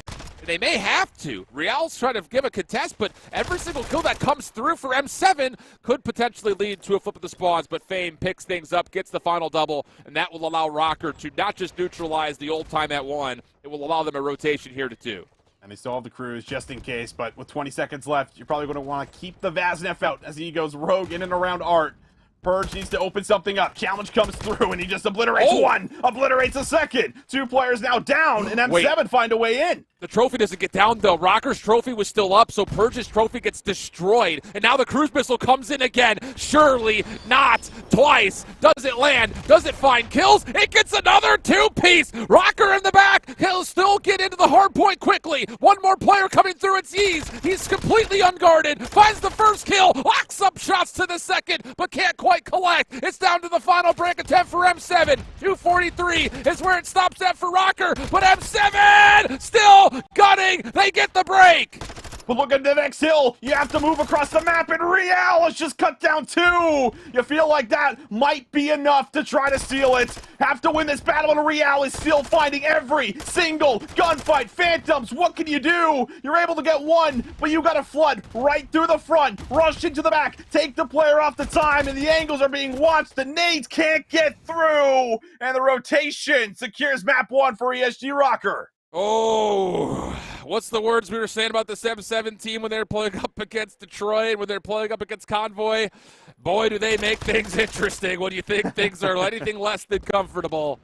They may have to. Real's trying to give a contest, but every single kill that comes through for M7 could potentially lead to a flip of the spawns, but Fame picks things up, gets the final double, and that will allow Rocker to not just neutralize the old time at 1, it will allow them a rotation here to 2. And they still have the cruise just in case, but with 20 seconds left, you're probably going to want to keep the Vaznev out as he goes rogue in and around Art. Purge needs to open something up. Challenge comes through, and he just obliterates one, obliterates a second. 2 players now down, and M7 find a way in. The trophy doesn't get down, though. Rocker's trophy was still up, so Purge's trophy gets destroyed. And now the cruise missile comes in again. Surely not twice. Does it land? Does it find kills? It gets another 2-piece. Rocker in the back. He'll still get into the hard point quickly. One more player coming through. It's Yeez. He's completely unguarded. Finds the first kill. Locks up shots to the second, but can't quite collect. It's down to the final break attempt for M7. 243 is where it stops at for Rocker, but M7 still gunning. They get the break. But look at the next hill. You have to move across the map, and Real has just cut down 2. You feel like that might be enough to try to seal it. Have to win this battle, and Real is still finding every single gunfight. Phantoms, what can you do? You're able to get 1, but you got to flood right through the front, rush into the back, take the player off the time, and the angles are being watched. The nades can't get through, and the rotation secures map 1 for ESG Rocker. Oh, what's the words we were saying about this M7 team when they were playing up against Detroit, when they're playing up against Convoy? Boy, do they make things interesting when you think things are anything less than comfortable.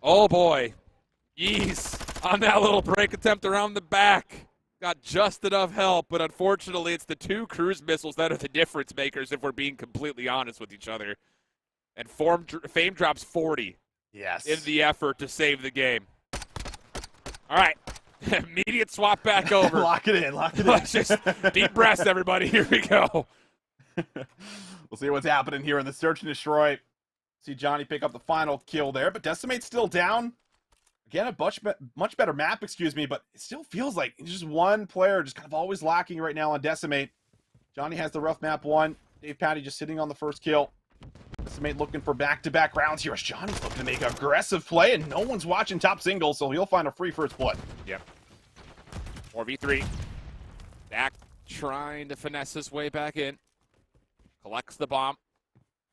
Oh, boy. Yeez on that little break attempt around the back. Got just enough help, but unfortunately it's the 2 cruise missiles that are the difference makers if we're being completely honest with each other. And Fame drops 40 in the effort to save the game. All right, immediate swap back over. Lock it in, lock it in. Let's just deep breaths, everybody. Here we go. We'll see what's happening here in the search and destroy. See Johnny pick up the final kill there, but Decimate's still down. Again, a much better map, excuse me, but it still feels like just one player just kind of always lacking right now on Decimate. Johnny has the rough map one. Dave Patty just sitting on the first kill. Decimate looking for back-to-back rounds here as Johnny's looking to make an aggressive play, and no one's watching top single, so he'll find a free first blood. Yep. 4v3. Dak trying to finesse his way back in. Collects the bomb.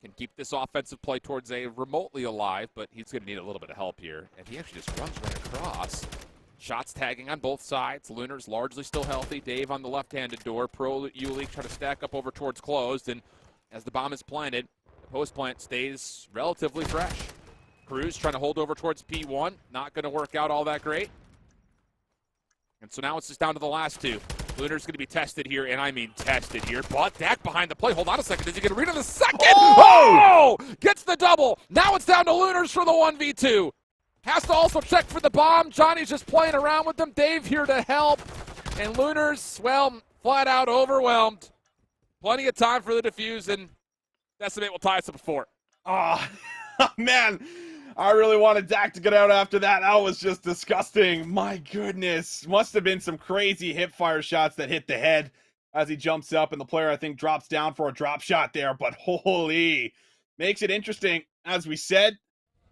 Can keep this offensive play towards A remotely alive, but he's going to need a little bit of help here. And he actually just runs right across. Shots tagging on both sides. Lunar's largely still healthy. Dave on the left-handed door. Pro Yuli trying to stack up over towards closed. And as the bomb is planted, the post plant stays relatively fresh. Cruz trying to hold over towards P1. Not going to work out all that great. And so now it's just down to the last two. Lunar's going to be tested here, and I mean tested here. But Dak behind the play. Hold on a second. Is he going to read on the second? Oh! Gets the double. Now it's down to Lunar's for the 1v2. Has to also check for the bomb. Johnny's just playing around with them. Dave here to help. And Lunar's, well, flat out overwhelmed. Plenty of time for the defuse, and Decimate will tie us up 4. Oh, man. I really wanted Dak to get out after that. That was just disgusting. My goodness. Must have been some crazy hip fire shots that hit the head as he jumps up, and the player, I think, drops down for a drop shot there. But holy, makes it interesting, as we said,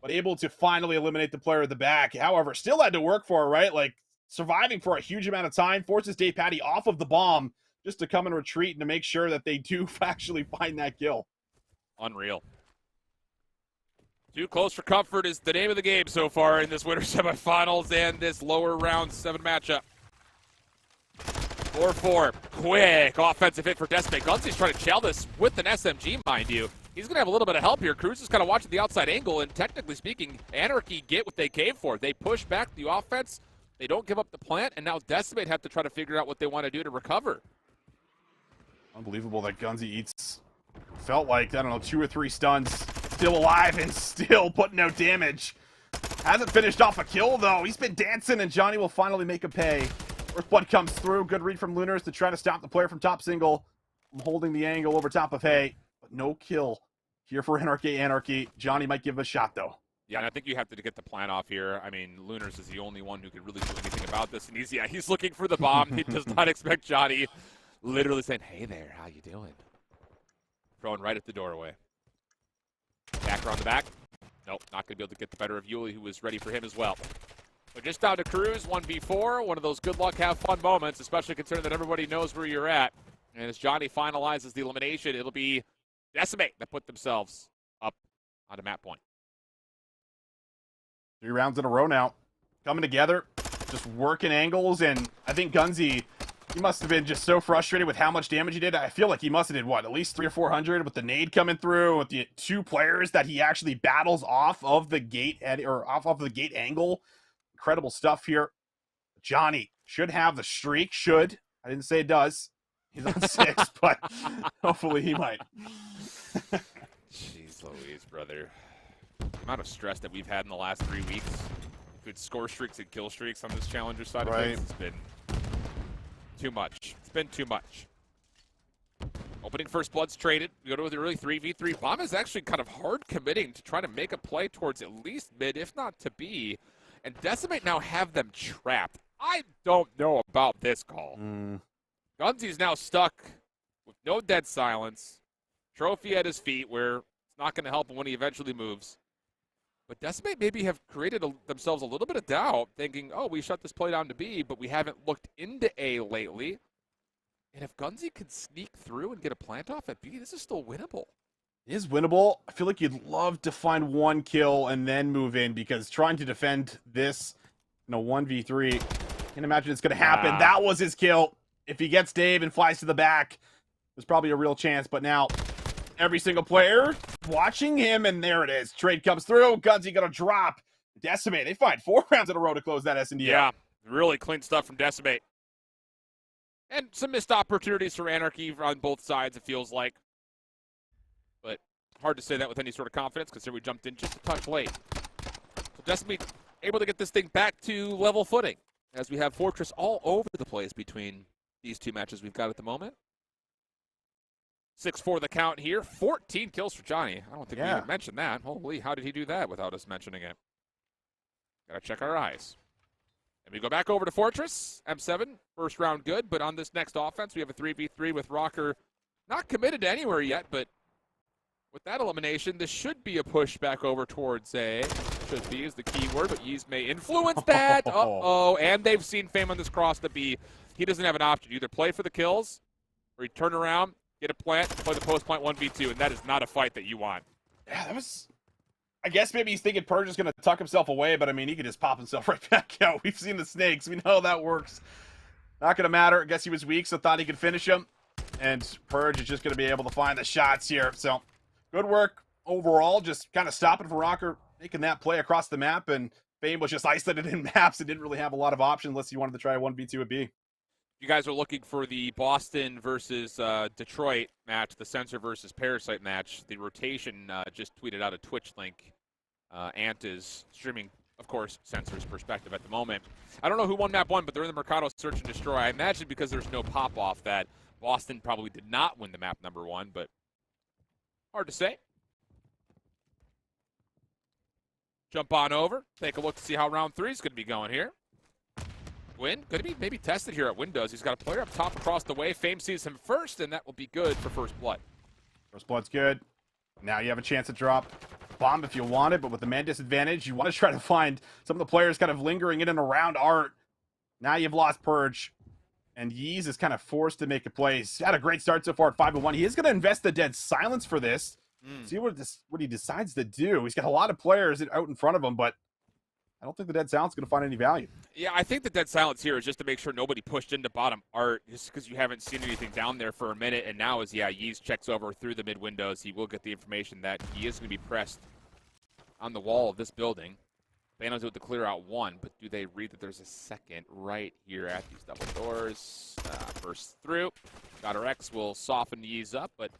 but able to finally eliminate the player at the back. However, still had to work for it, right? Like, surviving for a huge amount of time forces Dave Patty off of the bomb just to come and retreat and to make sure that they do actually find that kill. Unreal. Too close for comfort is the name of the game so far in this winter semifinals and this lower round 7 matchup. 4-4. Quick offensive hit for Decimate. Gunsy's trying to shell this with an SMG, mind you. He's going to have a little bit of help here. Cruz is kind of watching the outside angle, and technically speaking, Anarchy get what they came for. They push back the offense. They don't give up the plant, and now Decimate have to try to figure out what they want to do to recover. Unbelievable that Gunsy eats, felt like, I don't know, 2 or 3 stuns. Still alive and still putting out damage. Hasn't finished off a kill, though. He's been dancing, and Johnny will finally make a pay. First blood comes through. Good read from Lunars to try to stop the player from top single. I'm holding the angle over top of Hay, but no kill here for Anarchy. Johnny might give a shot, though. Yeah, and I think you have to get the plan off here. I mean, Lunars is the only one who can really do anything about this. And he's looking for the bomb. He does not expect Johnny literally saying, "Hey there, how you doing?" Throwing right at the doorway. Back around the back. Nope, not going to be able to get the better of Yuli, who was ready for him as well. So just down to Cruz, 1v4. One of those good luck, have fun moments, especially considering that everybody knows where you're at. And as Johnny finalizes the elimination, it'll be Decimate that put themselves up on a map point. 3 rounds in a row now. Coming together, just working angles, and I think Gunsy, he must have been just so frustrated with how much damage he did. I feel like he must have did, what, at least 300 or 400 with the nade coming through, with the 2 players that he actually battles off of the gate, or off of the gate angle. Incredible stuff here. Johnny should have the streak, should. I didn't say it does. He's on 6, but hopefully he might. Jeez Louise, brother. The amount of stress that we've had in the last 3 weeks. Good score streaks and kill streaks on this challenger side of things. It's been too much. It's been too much. Opening first blood's traded. We go to the early 3v3. Bomb is actually kind of hard committing to try to make a play towards at least mid, if not to B. And Decimate now have them trapped. I don't know about this call. Gunsy's now stuck with no dead silence. Trophy at his feet, where it's not going to help him when he eventually moves. But Decimate maybe have created themselves a little bit of doubt, thinking, oh, we shut this play down to B, but we haven't looked into A lately. And if Gunsy could sneak through and get a plant off at B, this is still winnable. It is winnable. I feel like you'd love to find 1 kill and then move in, because trying to defend this, 1v3, can't imagine it's going to happen. That was his kill. If he gets Dave and flies to the back, there's probably a real chance. But now, every single player watching him, and there it is. Trade comes through. Gunsy going to drop. Decimate, they find 4 rounds in a row to close that S&D. Yeah, really clean stuff from Decimate. And some missed opportunities for Anarchy on both sides, it feels like. But hard to say that with any sort of confidence, because here we jumped in just a touch late. So Decimate able to get this thing back to level footing, as we have Fortress all over the place between these 2 matches we've got at the moment. 6-4 the count here. 14 kills for Johnny. I don't think we Yeah. even mentioned that. Holy, how did he do that without us mentioning it? Gotta check our eyes. And we go back over to Fortress. M7, first round good, but on this next offense, we have a 3v3 with Rocker not committed to anywhere yet, but with that elimination, this should be a push back over towards A. Should be is the key word, but Yeez may influence that. Uh-oh, and they've seen Fame on this cross to B. He doesn't have an option. You either play for the kills, or you turn around, get a plant, play the post plant 1v2, and that is not a fight that you want. Yeah, that was... I guess maybe he's thinking Purge is going to tuck himself away, but I mean, he could just pop himself right back out. We've seen the snakes. We know how that works. Not going to matter. I guess he was weak, so thought he could finish him. And Purge is just going to be able to find the shots here. So, good work overall. Just kind of stopping for Rocker, making that play across the map. And Fame was just isolated in maps and didn't really have a lot of options unless he wanted to try a 1v2 at B. You guys are looking for the Boston versus Detroit match, the Sensor versus Parasite match. The rotation just tweeted out a Twitch link. Ant is streaming, of course, Sensor's perspective at the moment. I don't know who won map 1, but they're in the Mercado Search and Destroy. I imagine because there's no pop-off that Boston probably did not win the map number 1, but hard to say. Jump on over, take a look to see how round 3 is going to be going here. Win, going to be maybe tested here at Windows. He's got a player up top across the way. Fame sees him first, and that will be good for First Blood. First Blood's good. Now you have a chance to drop bomb if you want it, but with the man disadvantage, you want to try to find some of the players kind of lingering in and around Art. Now you've lost Purge, and Yeez is kind of forced to make a play. He's had a great start so far at 5-1. He is going to invest the Dead Silence for this. See what he decides to do. He's got a lot of players out in front of him, but I don't think the Dead Silence is going to find any value. Yeah, I think the Dead Silence here is just to make sure nobody pushed into bottom Art, just because you haven't seen anything down there for a minute. And now as, Yeez checks over through the mid windows, he will get the information that he is going to be pressed on the wall of this building. Thanos with to clear out 1, but do they read that there's a second right here at these double doors? Burst through. Goddard X will soften Yeez up, but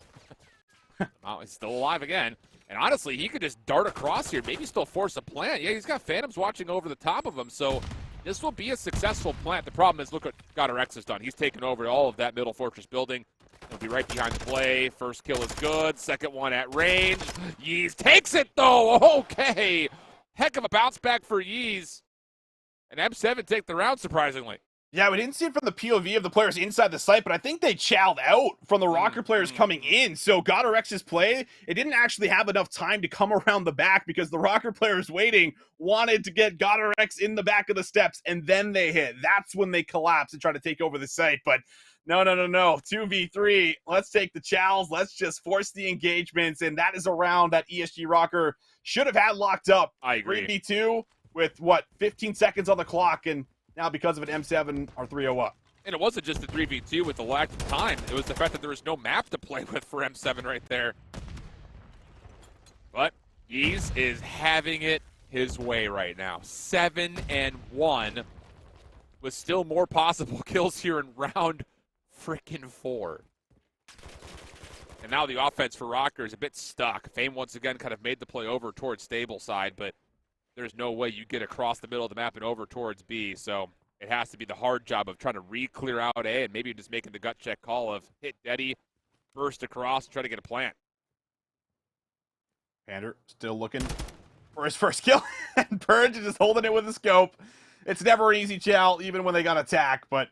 he's still alive again. And honestly, he could just dart across here, maybe still force a plant. Yeah, he's got Phantoms watching over the top of him, so this will be a successful plant. The problem is, look what Goddard X has done. He's taken over all of that middle fortress building. He'll be right behind the play. First kill is good. Second one at range. Yeez takes it, though. Okay. Heck of a bounce back for Yeez. And M7 take the round, surprisingly. Yeah, we didn't see it from the POV of the players inside the site, but I think they chowed out from the Rocker players coming in. So Goddard X's play, it didn't actually have enough time to come around the back because the Rocker players waiting wanted to get Goddard X in the back of the steps, and then they hit. That's when they collapsed and tried to take over the site. But no. 2v3. Let's take the chows. Let's just force the engagements, and that is a round that ESG Rocker should have had locked up. I agree. 3v2 with, 15 seconds on the clock, and now, because of it, M7 are 3-0 up. And it wasn't just the 3v2 with the lack of time. It was the fact that there was no map to play with for M7 right there. But Yeez is having it his way right now. 7-1 with still more possible kills here in round frickin' 4. And now the offense for Rocker is a bit stuck. Fame once again kind of made the play over towards stable side, but there's no way you get across the middle of the map and over towards B, so it has to be the hard job of trying to re-clear out A and maybe just making the gut check call of hit Deddy, burst across, and try to get a plant. Pander still looking for his first kill, and Purge is just holding it with a scope. It's never an easy chow, even when they got attack, but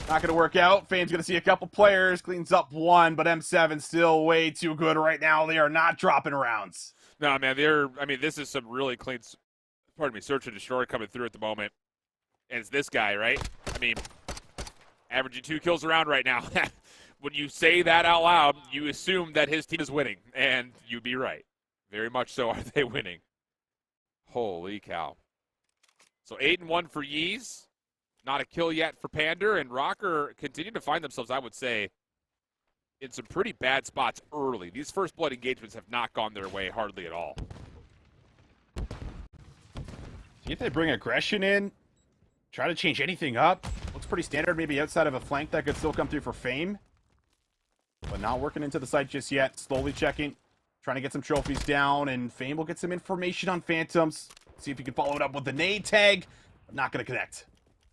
not going to work out. Fame's going to see a couple players, cleans up 1, but M7 still way too good right now. They are not dropping rounds. No, man, this is some really clean, search and destroy coming through at the moment. And it's this guy, right? Averaging 2 kills around right now. When you say that out loud, you assume that his team is winning, and you'd be right. Very much so are they winning. Holy cow. So 8-1 for Yeez. Not a kill yet for Pander, and Rocker continue to find themselves, I would say, in some pretty bad spots early. These first blood engagements have not gone their way hardly at all. See if they bring aggression in, try to change anything up. Looks pretty standard, maybe outside of a flank that could still come through for Fame. But not working into the site just yet. Slowly checking, trying to get some trophies down, and Fame will get some information on Phantoms. See if he can follow it up with the nade tag. Not going to connect.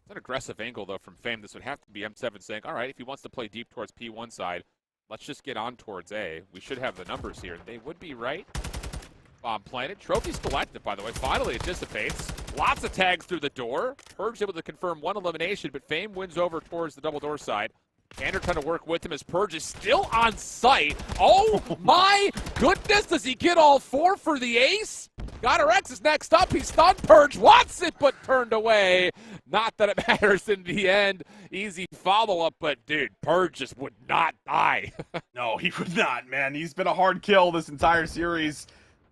It's an aggressive angle, though, from Fame. This would have to be M7 saying, all right, if he wants to play deep towards P1 side, Let's just get on towards A. We should have the numbers here. They would be right. Bomb planted. Trophy still active, by the way. Finally, it dissipates. Lots of tags through the door. Purge able to confirm one elimination, but Fame wins over towards the double door side. Ander trying to work with him as Purge is still on site. Oh my goodness, does he get all 4 for the ace? Goddard X is next up. He's stunned. Purge wants it, but turned away. Not that it matters in the end. Easy follow-up, but dude, Purge just would not die. No, he would not, man. He's been a hard kill this entire series,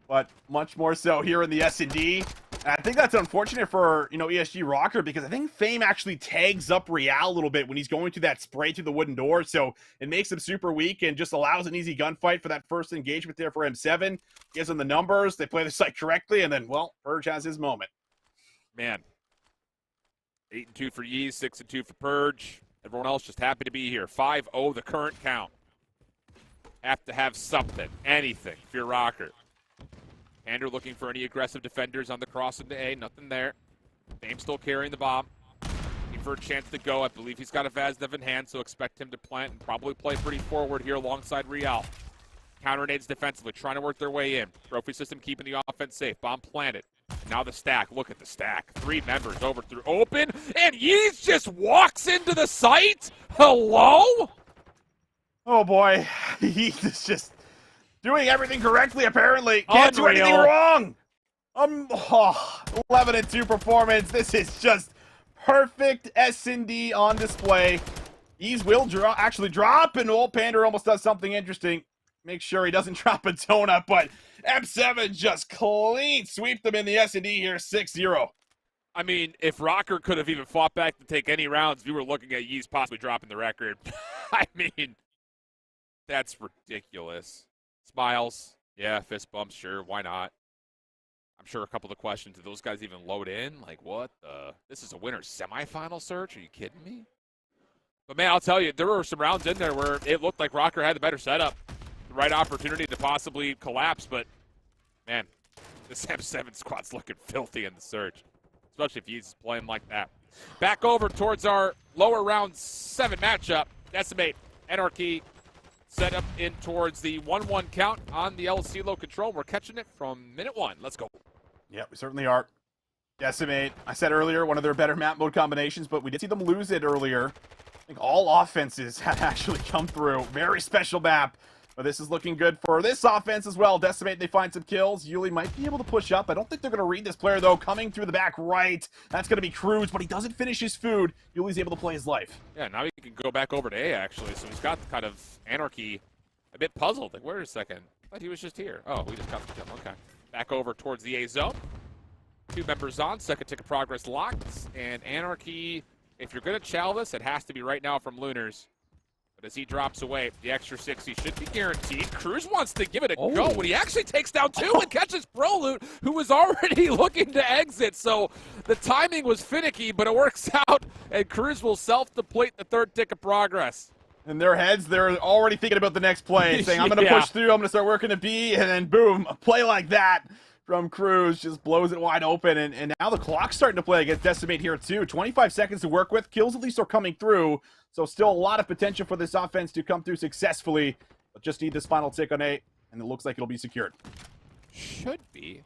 but much more so here in the S&D. And I think that's unfortunate for, ESG Rocker, because I think Fame actually tags up Real a little bit when he's going to that spray through the wooden door, so it makes him super weak and just allows an easy gunfight for that first engagement there for M7. Gives them the numbers, they play the site correctly, and then, well, Purge has his moment. Man. 8-2 for Yeez, 6-2 for Purge. Everyone else just happy to be here. 5-0 the current count. Have to have something, anything, if you're Rocker. Ander looking for any aggressive defenders on the cross into A. Nothing there. Fame still carrying the bomb. Looking for a chance to go. I believe he's got a Vaznev in hand, so expect him to plant and probably play pretty forward here alongside Real. Counter nades defensively, trying to work their way in. Trophy system keeping the offense safe. Bomb planted. Now the stack. Look at the stack. 3 members over through open, and Yeez just walks into the site? Hello? Oh boy, he's just doing everything correctly, apparently. Can't do Unreal. anything wrong. 11-2 performance. This is just perfect S&D on display. Yeez will actually drop, and Old Pander almost does something interesting. Make sure he doesn't drop a donut, but M7 just clean sweep them in the S&D here, 6-0. I mean, if Rocker could have even fought back to take any rounds, we were looking at Yeez possibly dropping the record. I mean, that's ridiculous. Smiles. Yeah, fist bumps, sure, why not? I'm sure a couple of the questions, did those guys even load in? Like, what the? This is a winner's semifinal search? Are you kidding me? But, man, I'll tell you, there were some rounds in there where it looked like Rocker had the better setup. The right opportunity to possibly collapse, but, man, this M7 squad's looking filthy in the search, especially if he's playing like that. Back over towards our lower round 7 matchup. Decimate, Anarchy, set up in towards the 1-1 count on the LC low control. We're catching it from minute 1. Let's go. Yeah, we certainly are. Decimate, I said earlier, one of their better map mode combinations, but we did see them lose it earlier. I think all offenses had actually come through. Very special map. But this is looking good for this offense as well. Decimate, they find some kills. Yuli might be able to push up. I don't think they're going to read this player, though. Coming through the back right. That's going to be Cruz, but he doesn't finish his food. Yuli's able to play his life. Yeah, now he can go back over to A, actually. So he's got kind of Anarchy a bit puzzled. Like, wait a second. I thought he was just here. Oh, we just got the kill. Okay. Back over towards the A zone. 2 members on. Second tick of progress locked. And Anarchy, if you're going to chow this, it has to be right now from Lunars. But as he drops away, the extra 60 should be guaranteed. Cruz wants to give it a go when he actually takes down 2 and catches Prolute, who was already looking to exit. So the timing was finicky, but it works out, and Cruz will self-deplete the 3rd tick of progress. In their heads, they're already thinking about the next play, saying, I'm going to push through, I'm going to start working a B, and then boom, a play like that from Cruz just blows it wide open, and now the clock's starting to play against Decimate here too. 25 seconds to work with. Kills at least are coming through, so still a lot of potential for this offense to come through successfully. But just need this final tick on A, and it looks like it'll be secured. Should be.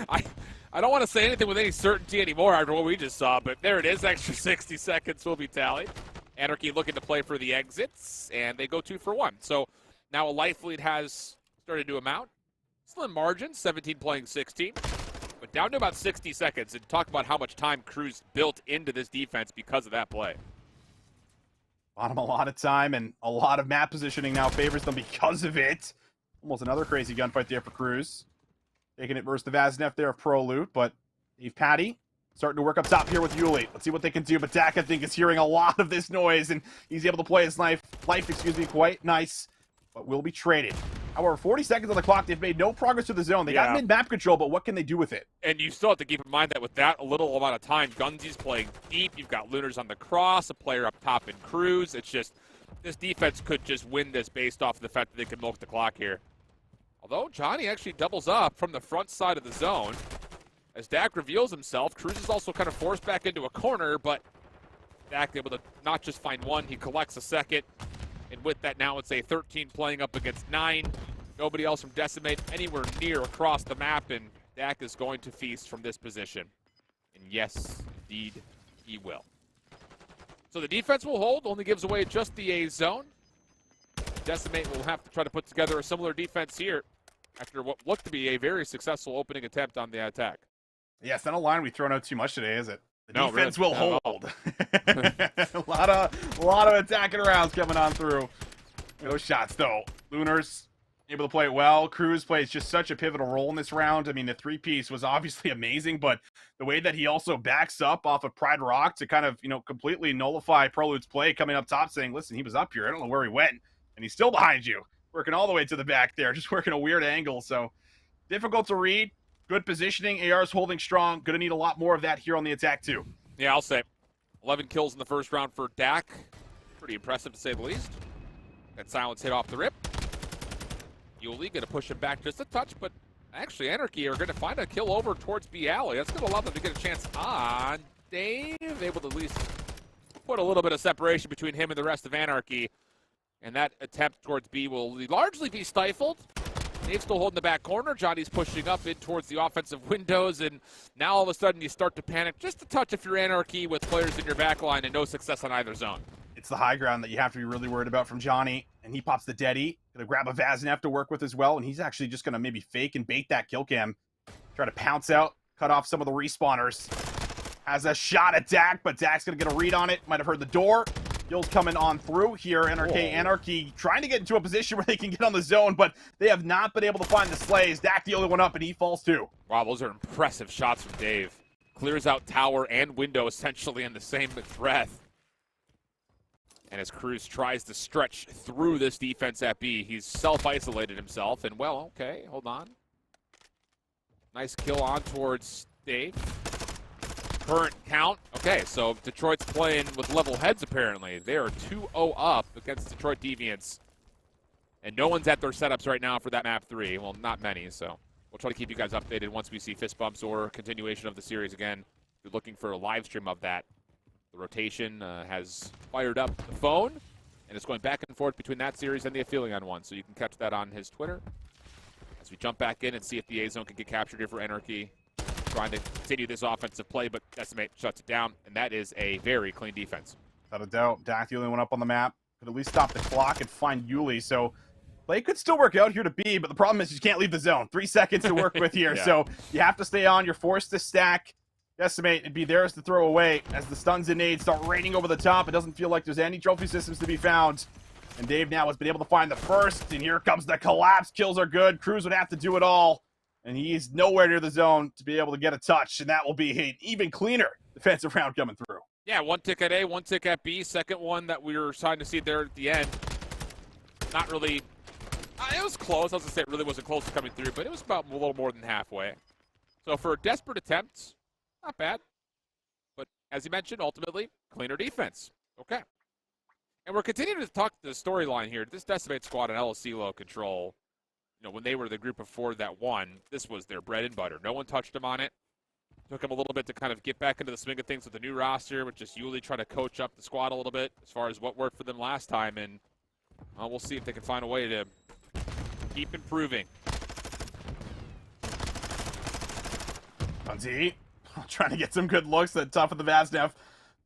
I don't want to say anything with any certainty anymore after what we just saw, but there it is. Extra 60 seconds will be tallied. Anarchy looking to play for the exits, and they go 2 for 1. So now a life lead has started to amount. Slim margin, 17 playing 16, but down to about 60 seconds, and talk about how much time Cruz built into this defense because of that play. Bought him a lot of time, and a lot of map positioning now favors them because of it. Almost another crazy gunfight there for Cruz. Taking it versus the Vaznev there of Prolute, but Dave Patty starting to work up top here with Yuli. Let's see what they can do, but Dak, I think, is hearing a lot of this noise, and he's able to play his life quite nice, but will be traded. However, 40 seconds on the clock. They've made no progress to the zone. They got mid-map control, but what can they do with it? And you still have to keep in mind that with that little amount of time, Gunsy's playing deep. You've got Lunars on the cross, a player up top in Cruz. It's just, this defense could just win this based off of the fact that they can milk the clock here. Although Johnny actually doubles up from the front side of the zone. As Dak reveals himself, Cruz is also kind of forced back into a corner, but Dak able to not just find one, he collects a second. And with that, now it's a 13 playing up against 9. Nobody else from Decimate anywhere near across the map, and Dak is going to feast from this position. And yes, indeed, he will. So the defense will hold, only gives away just the A zone. Decimate will have to try to put together a similar defense here after what looked to be a very successful opening attempt on the attack. Yeah, it's not a line we've thrown out too much today, is it? The No, defense really, will hold. a lot of attacking rounds coming on through. Those shots, though. Lunars able to play it well. Cruz plays just such a pivotal role in this round. I mean, the three-piece was obviously amazing, but the way that he also backs up off of Pride Rock to kind of, completely nullify Prelude's play coming up top, saying, listen, he was up here. I don't know where he went. And he's still behind you. Working all the way to the back there. Just working a weird angle. So, difficult to read. Good positioning. AR's holding strong. Going to need a lot more of that here on the attack, too. Yeah, I'll say 11 kills in the first round for Dak. Pretty impressive, to say the least. That silence hit off the rip. Yuli going to push him back just a touch, but actually Anarchy are going to find a kill over towards B Alley. That's going to allow them to get a chance on Dave. Able to at least put a little bit of separation between him and the rest of Anarchy. And that attempt towards B will largely be stifled. Dave's still holding the back corner. Johnny's pushing up in towards the offensive windows, and now all of a sudden you start to panic just a touch if you're Anarchy with players in your back line and no success on either zone. It's the high ground that you have to be really worried about from Johnny, and he pops the Deddy. Gonna grab a Vaznev to work with as well, and he's actually just gonna maybe fake and bait that kill cam. Try to pounce out, cut off some of the respawners. Has a shot at Dak, but Dak's gonna get a read on it. Might have heard the door. Gil's coming on through here. Anarchy trying to get into a position where they can get on the zone, but they have not been able to find the slays. Dak the only one up, and he falls too. Wow, those are impressive shots from Dave. Clears out tower and window essentially in the same breath. And as Cruz tries to stretch through this defense at B, he's self-isolated himself. And, well, okay, hold on. Nice kill on towards Dave. Current count. Okay, so Detroit's playing with level heads, apparently. They are 2-0 up against Detroit Deviants. And no one's at their setups right now for that map 3. Well, not many, so we'll try to keep you guys updated once we see fist bumps or continuation of the series again. If you're looking for a live stream of that. The rotation has fired up the phone, and it's going back and forth between that series and the Affili on one, so you can catch that on his Twitter. As we jump back in and see if the A-zone can get captured here for Anarchy. Trying to continue this offensive play, but Decimate shuts it down, and that is a very clean defense. Without a doubt, Dak the only one up on the map. Could at least stop the clock and find Yuli, so play could still work out here to B, but the problem is you can't leave the zone. 3 seconds to work with here, Yeah. So you have to stay on. You're forced to stack. Decimate, it'd be theirs to throw away as the stuns and nades start raining over the top. It doesn't feel like there's any trophy systems to be found. And Dave now has been able to find the first, and here comes the collapse. Kills are good. Cruz would have to do it all, and he's nowhere near the zone to be able to get a touch, and that will be an even cleaner defensive round coming through. Yeah, 1 tick at A, 1 tick at B. Second one that we were trying to see there at the end. Not really. It was close. I was going to say it really wasn't close to coming through, but it was about a little more than halfway. So for desperate attempts, not bad. But as you mentioned, ultimately, cleaner defense. Okay. And we're continuing to talk the storyline here. This Decimate squad and LSC low control, when they were the group of 4 that won, this was their bread and butter. No one touched them on it. Took them a little bit to kind of get back into the swing of things with the new roster, with just Yuli trying to coach up the squad a little bit as far as what worked for them last time. And we'll see if they can find a way to keep improving. Bunzi trying to get some good looks at top of the Vaznev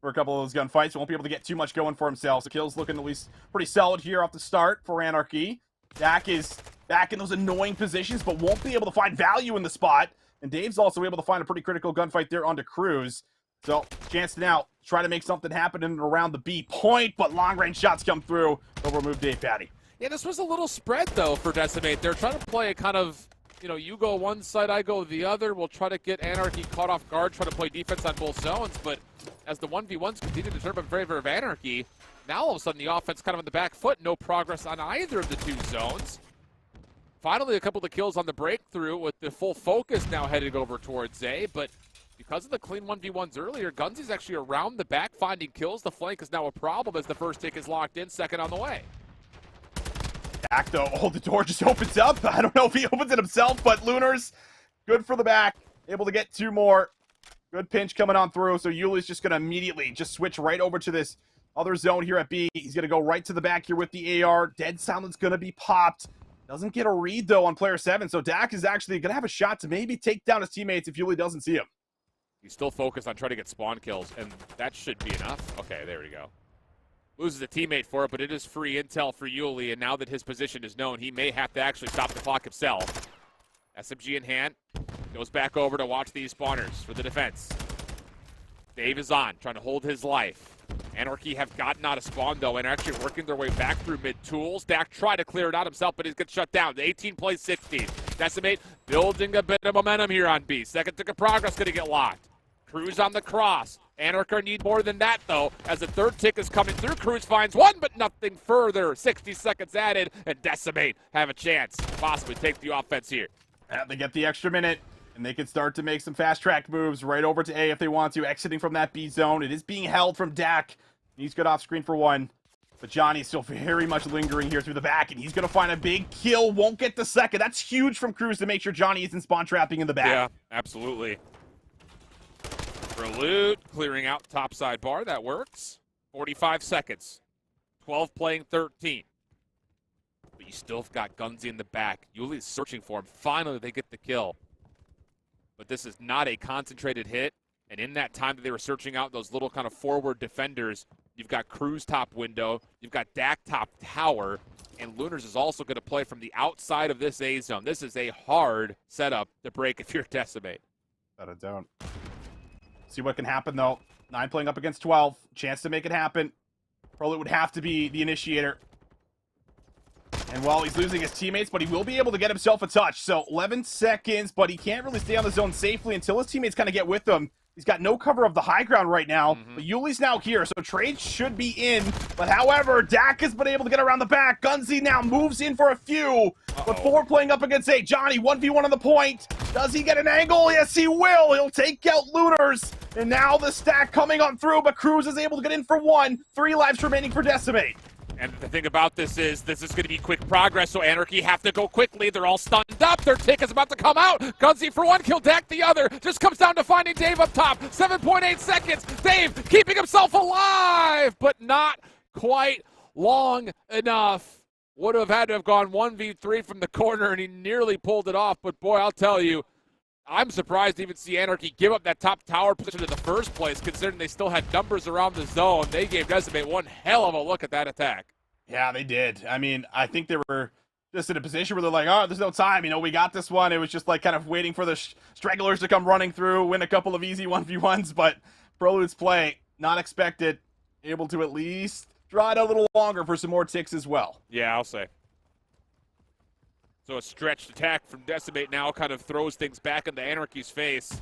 for a couple of those gunfights. Won't be able to get too much going for himself. So kills looking at least pretty solid here off the start for Anarchy. Dak is back in those annoying positions, but won't be able to find value in the spot. And Dave's also able to find a pretty critical gunfight there onto Cruz. So chance to now try to make something happen in and around the B point, but long-range shots come through. They'll remove Dave Patty. Yeah, this was a little spread, though, for Decimate. They're trying to play a kind of, you go one side, I go the other. We'll try to get Anarchy caught off guard, try to play defense on both zones. But as the 1v1s continue to turn in favor of Anarchy, now all of a sudden the offense kind of on the back foot. No progress on either of the 2 zones. Finally, a couple of kills on the breakthrough with the full focus now headed over towards A. But because of the clean 1v1s earlier, Gunsy's actually around the back finding kills. The flank is now a problem as the first tick is locked in, second on the way. Dak, though, the door just opens up. I don't know if he opens it himself, but Lunars, good for the back. Able to get 2 more. Good pinch coming on through, so Yuli's just going to immediately just switch right over to this Other zone here at B. He's going to go right to the back here with the AR. Dead Silence going to be popped. Doesn't get a read, though, on player 7. So Dak is actually going to have a shot to maybe take down his teammates if Yuli doesn't see him. He's still focused on trying to get spawn kills, and that should be enough. Okay, there we go. Loses a teammate for it, but it is free intel for Yuli, and now that his position is known, he may have to actually stop the clock himself. SMG in hand. Goes back over to watch these spawners for the defense. Dave is on, trying to hold his life. Anarchy have gotten out of spawn, though, and are actually working their way back through mid-tools. Dak tried to clear it out himself, but he's gets shut down. The 18 plays 16. Decimate building a bit of momentum here on B. Second tick of progress going to get locked. Cruz on the cross. Anarchy need more than that, though, as the third tick is coming through. Cruz finds one, but nothing further. 60 seconds added, and Decimate have a chance to possibly take the offense here. They get the extra minute, and they can start to make some fast-track moves right over to A if they want to, exiting from that B zone. It is being held from Dak. He's good off screen for one, but Johnny's still very much lingering here through the back, and he's going to find a big kill. Won't get the second. That's huge from Cruz to make sure Johnny isn't spawn trapping in the back. Yeah, absolutely. Prelude clearing out topside bar. That works. 45 seconds. 12 playing 13. But you still have got Gunzy in the back. Yuli's searching for him. Finally, they get the kill. But this is not a concentrated hit. And in that time that they were searching out those little kind of forward defenders, you've got Cruz top window, you've got Dak top tower, and Lunars is also going to play from the outside of this A zone. This is a hard setup to break if you're Decimate. Without a doubt. See what can happen, though. 9 playing up against 12. Chance to make it happen. Probably would have to be the initiator. And while he's losing his teammates, but he will be able to get himself a touch. So 11 seconds, but he can't really stay on the zone safely until his teammates kind of get with him. He's got no cover of the high ground right now, but Yuli's now here, so trade should be in. But however, Dak has been able to get around the back. Gunzy now moves in for a few, but 4 playing up against 8. Johnny, 1v1 on the point. Does he get an angle? Yes, he will. He'll take out Lunars. And now the stack coming on through, but Cruz is able to get in for 1. 3 lives remaining for Decimate. And the thing about this is going to be quick progress, so Anarchy have to go quickly. They're all stunned up. Their tick is about to come out. Gunzy for 1 kill, Dak the other. Just comes down to finding Dave up top. 7.8 seconds. Dave keeping himself alive, but not quite long enough. Would have had to have gone 1v3 from the corner, and he nearly pulled it off. But boy, I'll tell you, I'm surprised to even see Anarchy give up that top tower position in the first place, considering they still had numbers around the zone. They gave Decimate one hell of a look at that attack. Yeah, they did. I mean, I think they were just in a position where they're like, oh, there's no time. You know, we got this one. It was just like kind of waiting for the stragglers to come running through, win a couple of easy 1v1s, but Prelude's play, not expected, able to at least draw it a little longer for some more ticks as well. Yeah, I'll say. So a stretched attack from Decimate now kind of throws things back into Anarchy's face.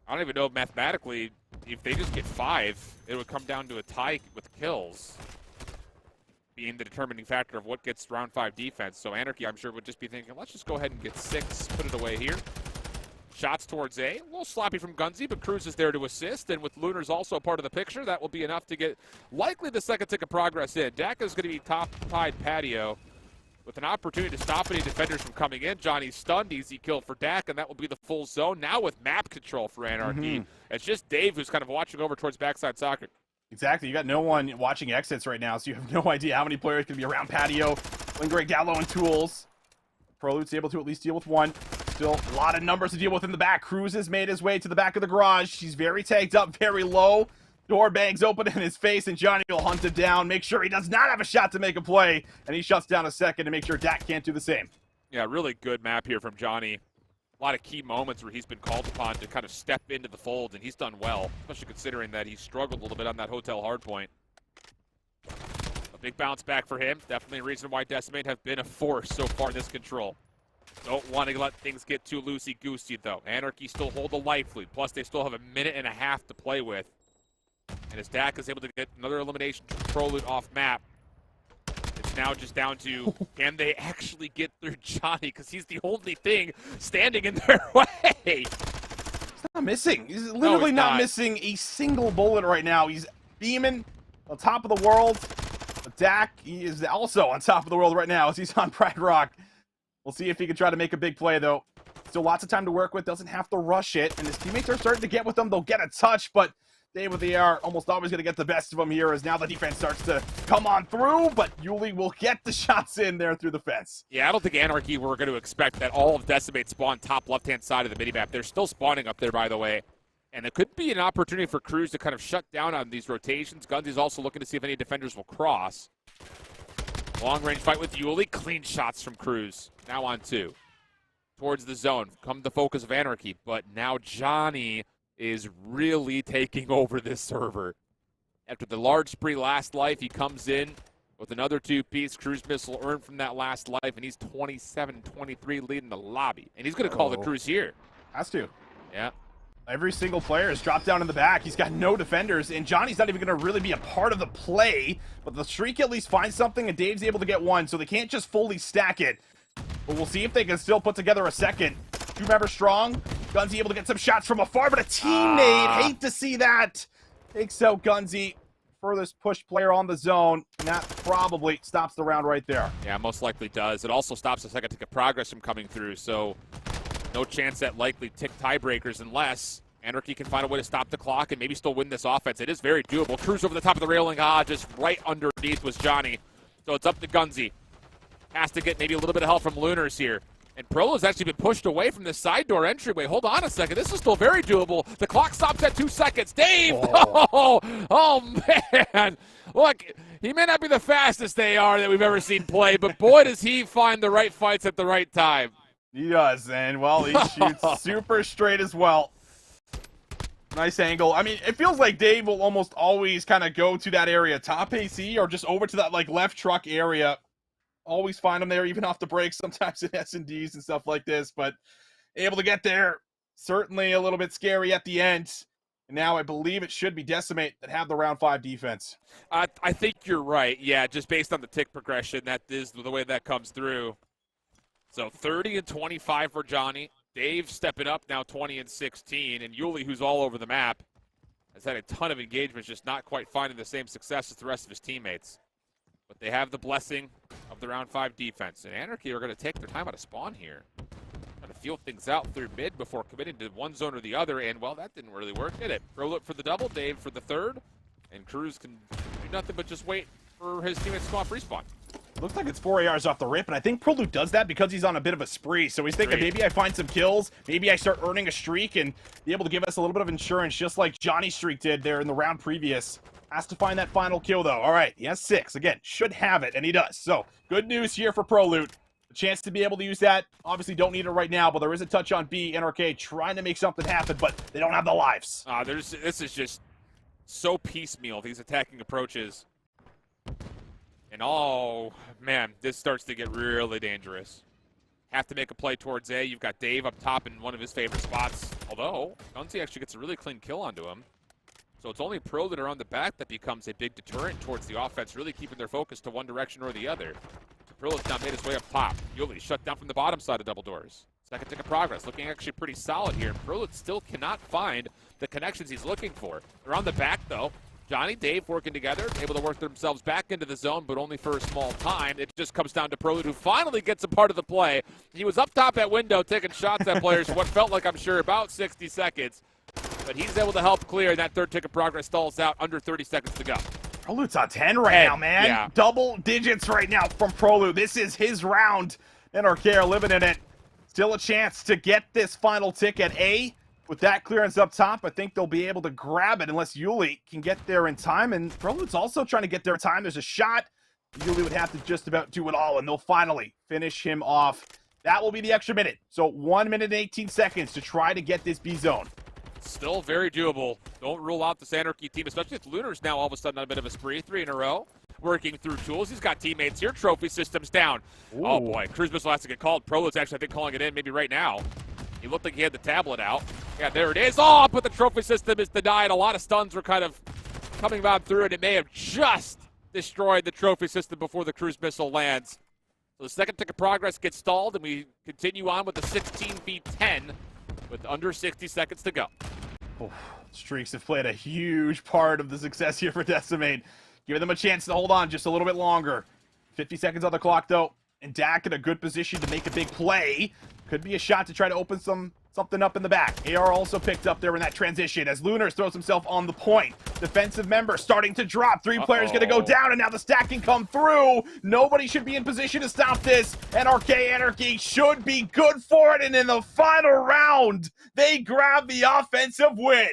I don't even know mathematically if they just get 5, it would come down to a tie with kills being the determining factor of what gets round 5 defense. So Anarchy, I'm sure, would just be thinking, let's just go ahead and get 6, put it away here. Shots towards A. A little sloppy from Gunzy, but Cruz is there to assist. And with Lunars also part of the picture, that will be enough to get likely the second tick of progress in. Dak is going to be top tied patio with an opportunity to stop any defenders from coming in. Johnny's stunned, easy kill for Dak, and that will be the full zone. Now with map control for Anarchy, it's just Dave who's kind of watching over towards backside soccer. Exactly. You got no one watching exits right now, so you have no idea how many players can be around patio. Lingering Gallo and tools. Prelude's able to at least deal with 1. Still a lot of numbers to deal with in the back. Cruz has made his way to the back of the garage. He's very tagged up, very low. Door bangs open in his face, and Johnny will hunt him down, make sure he does not have a shot to make a play, and he shuts down a second to make sure Dak can't do the same. Yeah, really good map here from Johnny. A lot of key moments where he's been called upon to kind of step into the fold, and he's done well, especially considering that he struggled a little bit on that hotel hardpoint. A big bounce back for him. Definitely a reason why Decimate have been a force so far in this control. Don't want to let things get too loosey-goosey, though. Anarchy still hold a life lead, plus they still have a minute and a half to play with. And as Dak is able to get another elimination to Prelude off map, it's now just down to, can they actually get through Johnny? Because he's the only thing standing in their way. He's not missing. He's literally not missing a single bullet right now. He's beaming on top of the world. But Dak, he is also on top of the world right now as he's on Pride Rock. We'll see if he can try to make a big play, though. Still lots of time to work with. Doesn't have to rush it. And his teammates are starting to get with him. They'll get a touch, but Dave with the AR almost always going to get the best of him here as now the defense starts to come on through, but Yuli will get the shots in there through the fence. Yeah, I don't think Anarchy were going to expect that all of Decimate spawn top left-hand side of the minimap. They're still spawning up there, by the way. And it could be an opportunity for Cruz to kind of shut down on these rotations. Gunsy's also looking to see if any defenders will cross. Long-range fight with Yuli. Clean shots from Cruz. Now on 2. Towards the zone. Come the focus of Anarchy. But now Johnny is really taking over this server. After the large spree last life, he comes in with another 2-piece cruise missile earned from that last life, and he's 27-23 leading the lobby. And he's going to call the cruise here. Has to. Yeah. Every single player is dropped down in the back. He's got no defenders, and Johnny's not even going to really be a part of the play. But the streak at least finds something, and Dave's able to get one, so they can't just fully stack it. But we'll see if they can still put together a second. 2-member strong. Gunsy able to get some shots from afar, but a teammate, hate to see that. Takes out Gunsy, furthest push player on the zone, and that probably stops the round right there. Yeah, most likely does. It also stops the second tick of progress from coming through, so no chance at likely tick tiebreakers unless Anarchy can find a way to stop the clock and maybe still win this offense. It is very doable. Cruz over the top of the railing, just right underneath was Johnny. So it's up to Gunsy. Has to get maybe a little bit of help from Lunars here. And Prolo's actually been pushed away from the side door entryway. Hold on a second. This is still very doable. The clock stops at 2 seconds. Dave! Oh, man. Look, he may not be the fastest AR that we've ever seen play, but boy, does he find the right fights at the right time. He does, and, well, he shoots super straight as well. Nice angle. I mean, it feels like Dave will almost always kind of go to that area, top AC, or just over to that, like, left truck area. Always find them there, even off the break, sometimes in S&Ds and stuff like this, but able to get there. Certainly a little bit scary at the end. And now I believe it should be Decimate that have the round 5 defense. I think you're right. Yeah, just based on the tick progression, that is the way that comes through. So 30 and 25 for Johnny. Dave stepping up now 20 and 16. And Yuli, who's all over the map, has had a ton of engagements, just not quite finding the same success as the rest of his teammates. But they have the blessing of the round 5 defense. And Anarchy are going to take their time out of spawn here. Trying to feel things out through mid before committing to one zone or the other. And, well, that didn't really work, did it? Pro look for the double, Dave for the third. And Cruz can do nothing but just wait for his teammates to come off respawn. Looks like it's 4 ARs off the rip, and I think Proloot does that because he's on a bit of a spree. So he's thinking, maybe I find some kills, maybe I start earning a streak and be able to give us a little bit of insurance, just like Johnny's streak did there in the round previous. Has to find that final kill, though. All right, he has 6. Again, should have it, and he does. So, good news here for Proloot. A chance to be able to use that. Obviously, don't need it right now, but there is a touch on B. NRK trying to make something happen, but they don't have the lives. This is just so piecemeal, these attacking approaches. And, oh, man, this starts to get really dangerous. Have to make a play towards A. You've got Dave up top in one of his favorite spots. Although, Gunsy actually gets a really clean kill onto him. So it's only Pro that are on the back that becomes a big deterrent towards the offense, really keeping their focus to one direction or the other. Pro has now made his way up top. Yuli shut down from the bottom side of double doors. Second tick of progress, looking actually pretty solid here. Pro still cannot find the connections he's looking for. They're on the back, though. Johnny, Dave working together, able to work themselves back into the zone, but only for a small time. It just comes down to Proloot, who finally gets a part of the play. He was up top at window taking shots at players for what felt like, I'm sure, about 60 seconds. But he's able to help clear, and that third tick of progress stalls out under 30 seconds to go. Proloot's on 10 right now, man. Yeah. Double digits right now from Proloot. This is his round. NRK are living in it. Still a chance to get this final tick at A. With that clearance up top, I think they'll be able to grab it unless Yuli can get there in time. And Proloot's also trying to get there in time. There's a shot. Yuli would have to just about do it all, and they'll finally finish him off. That will be the extra minute. So 1 minute and 18 seconds to try to get this B zone. Still very doable. Don't rule out this Anarchy team, especially if Lunar's now all of a sudden on a bit of a spree. 3 in a row. Working through tools. He's got teammates here. Trophy systems down. Ooh. Oh, boy. Cruise missile has to get called. Proloot's actually, I think, calling it in maybe right now. He looked like he had the tablet out. Yeah, there it is. Oh, but the trophy system is denied. A lot of stuns were kind of coming about through, and it may have just destroyed the trophy system before the cruise missile lands. So the second tick of progress gets stalled, and we continue on with the 16v10 with under 60 seconds to go. Oh, streaks have played a huge part of the success here for Decimate. Giving them a chance to hold on just a little bit longer. 50 seconds on the clock, though. And Dak in a good position to make a big play. Could be a shot to try to open some something up in the back. AR also picked up there in that transition as Lunars throws himself on the point. Defensive member starting to drop. 3 players going to go down, and now the stack can come through. Nobody should be in position to stop this, and RK Anarchy should be good for it, and in the final round, they grab the offensive win.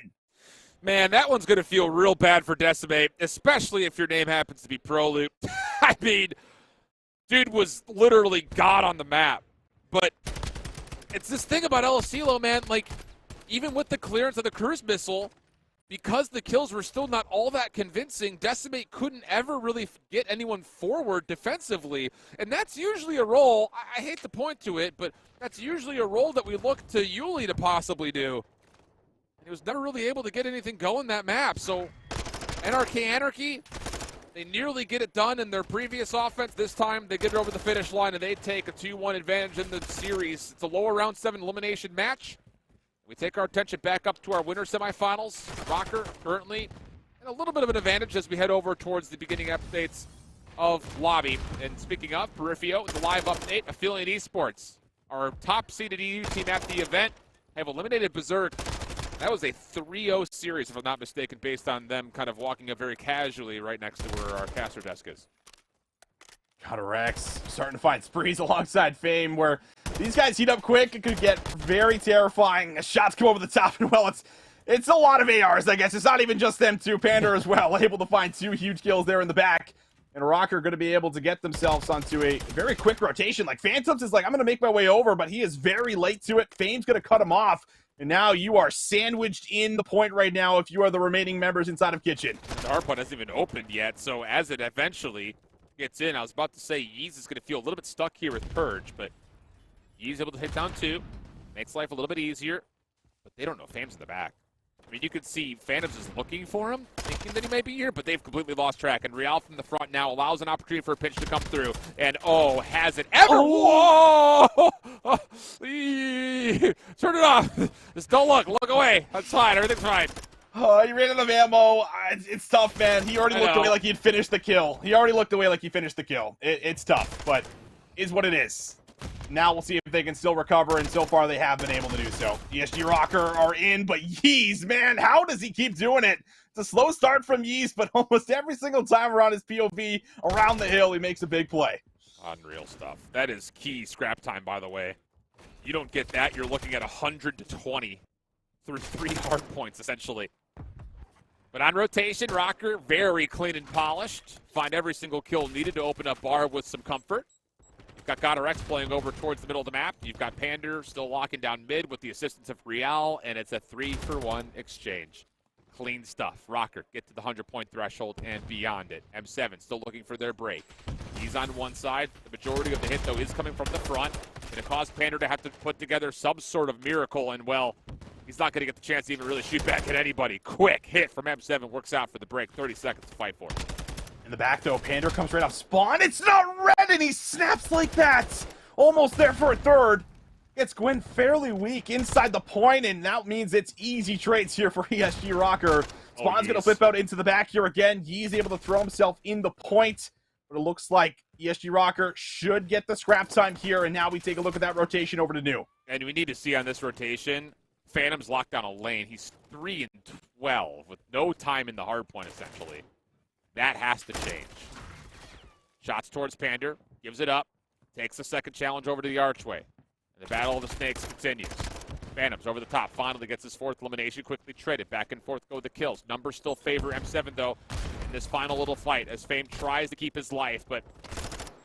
Man, that one's going to feel real bad for Decimate, especially if your name happens to be ProLoot. I mean, dude was literally God on the map. But it's this thing about El Asilo, man, like, even with the clearance of the cruise missile, because the kills were still not all that convincing, Decimate couldn't ever really get anyone forward defensively. And that's usually a role, I hate to point to it, but that's usually a role that we look to Yuli to possibly do. He was never really able to get anything going that map. So NRK Anarchy, they nearly get it done in their previous offense. This time they get it over the finish line and they take a 2-1 advantage in the series. It's a lower round 7 elimination match. We take our attention back up to our winter semifinals. Rocker currently in a little bit of an advantage as we head over towards the beginning updates of Lobby. And speaking of Perifio, the live update, Affili Esports, our top seeded EU team at the event, have eliminated Berserk. That was a 3-0 series, if I'm not mistaken, based on them kind of walking up very casually right next to where our caster desk is. Rex starting to find sprees alongside Fame, where these guys heat up quick. It could get very terrifying. Shots come over the top, and well, it's a lot of ARs, I guess. It's not even just them two. Panda as well, able to find 2 huge kills there in the back. And Rocker going to be able to get themselves onto a very quick rotation. Like, Phantoms is like, I'm going to make my way over, but he is very late to it. Fame's going to cut him off. And now you are sandwiched in the point right now if you are the remaining members inside of Kitchen. The hardpoint hasn't even opened yet, so as it eventually gets in, I was about to say Yeez is going to feel a little bit stuck here with Purge, but Yeez able to hit down 2. Makes life a little bit easier, but they don't know Fame's in the back. I mean, you could see Phantoms is looking for him, thinking that he may be here, but they've completely lost track. And Real from the front now allows an opportunity for a pitch to come through. And oh, has it ever? Whoa! Turn it off. Just don't look. Look away. That's fine. Everything's fine. Oh, he ran out of ammo. It's tough, man. He already looked away like he had finished the kill. It's tough, but is what it is. Now we'll see if they can still recover, and so far they have been able to do so. ESG Rocker are in, but Yeez, man, how does he keep doing it? It's a slow start from Yeez, but almost every single time around his POV, around the hill, he makes a big play. Unreal stuff. That is key scrap time, by the way. You don't get that, you're looking at 100 to 20 through 3 hard points, essentially. But on rotation, Rocker, very clean and polished. Find every single kill needed to open up bar with some comfort. You've got GodRx playing over towards the middle of the map. You've got Pander still locking down mid with the assistance of Real, and it's a 3-for-1 exchange. Clean stuff. Rocker get to the 100-point threshold and beyond it. M7 still looking for their break. He's on one side. The majority of the hit, though, is coming from the front. Going to cause Pander to have to put together some sort of miracle, and, well, he's not going to get the chance to even really shoot back at anybody. Quick hit from M7 works out for the break. 30 seconds to fight for it. In the back, though, Pander comes right off spawn. It's not red, and he snaps like that. Almost there for a third. Gets Gwen fairly weak inside the point, and that means it's easy trades here for ESG Rocker. Spawn's going to flip out into the back here again. He's able to throw himself in the point, but it looks like ESG Rocker should get the scrap time here, and now we take a look at that rotation over to New. And we need to see on this rotation, Phantom's locked down a lane. He's 3 and 12 with no time in the hard point, essentially. That has to change. Shots towards Pander. Gives it up. Takes the second challenge over to the archway. And the battle of the snakes continues. Phantoms over the top. Finally gets his 4th elimination. Quickly traded. Back and forth go the kills. Numbers still favor M7, though, in this final little fight as Fame tries to keep his life, but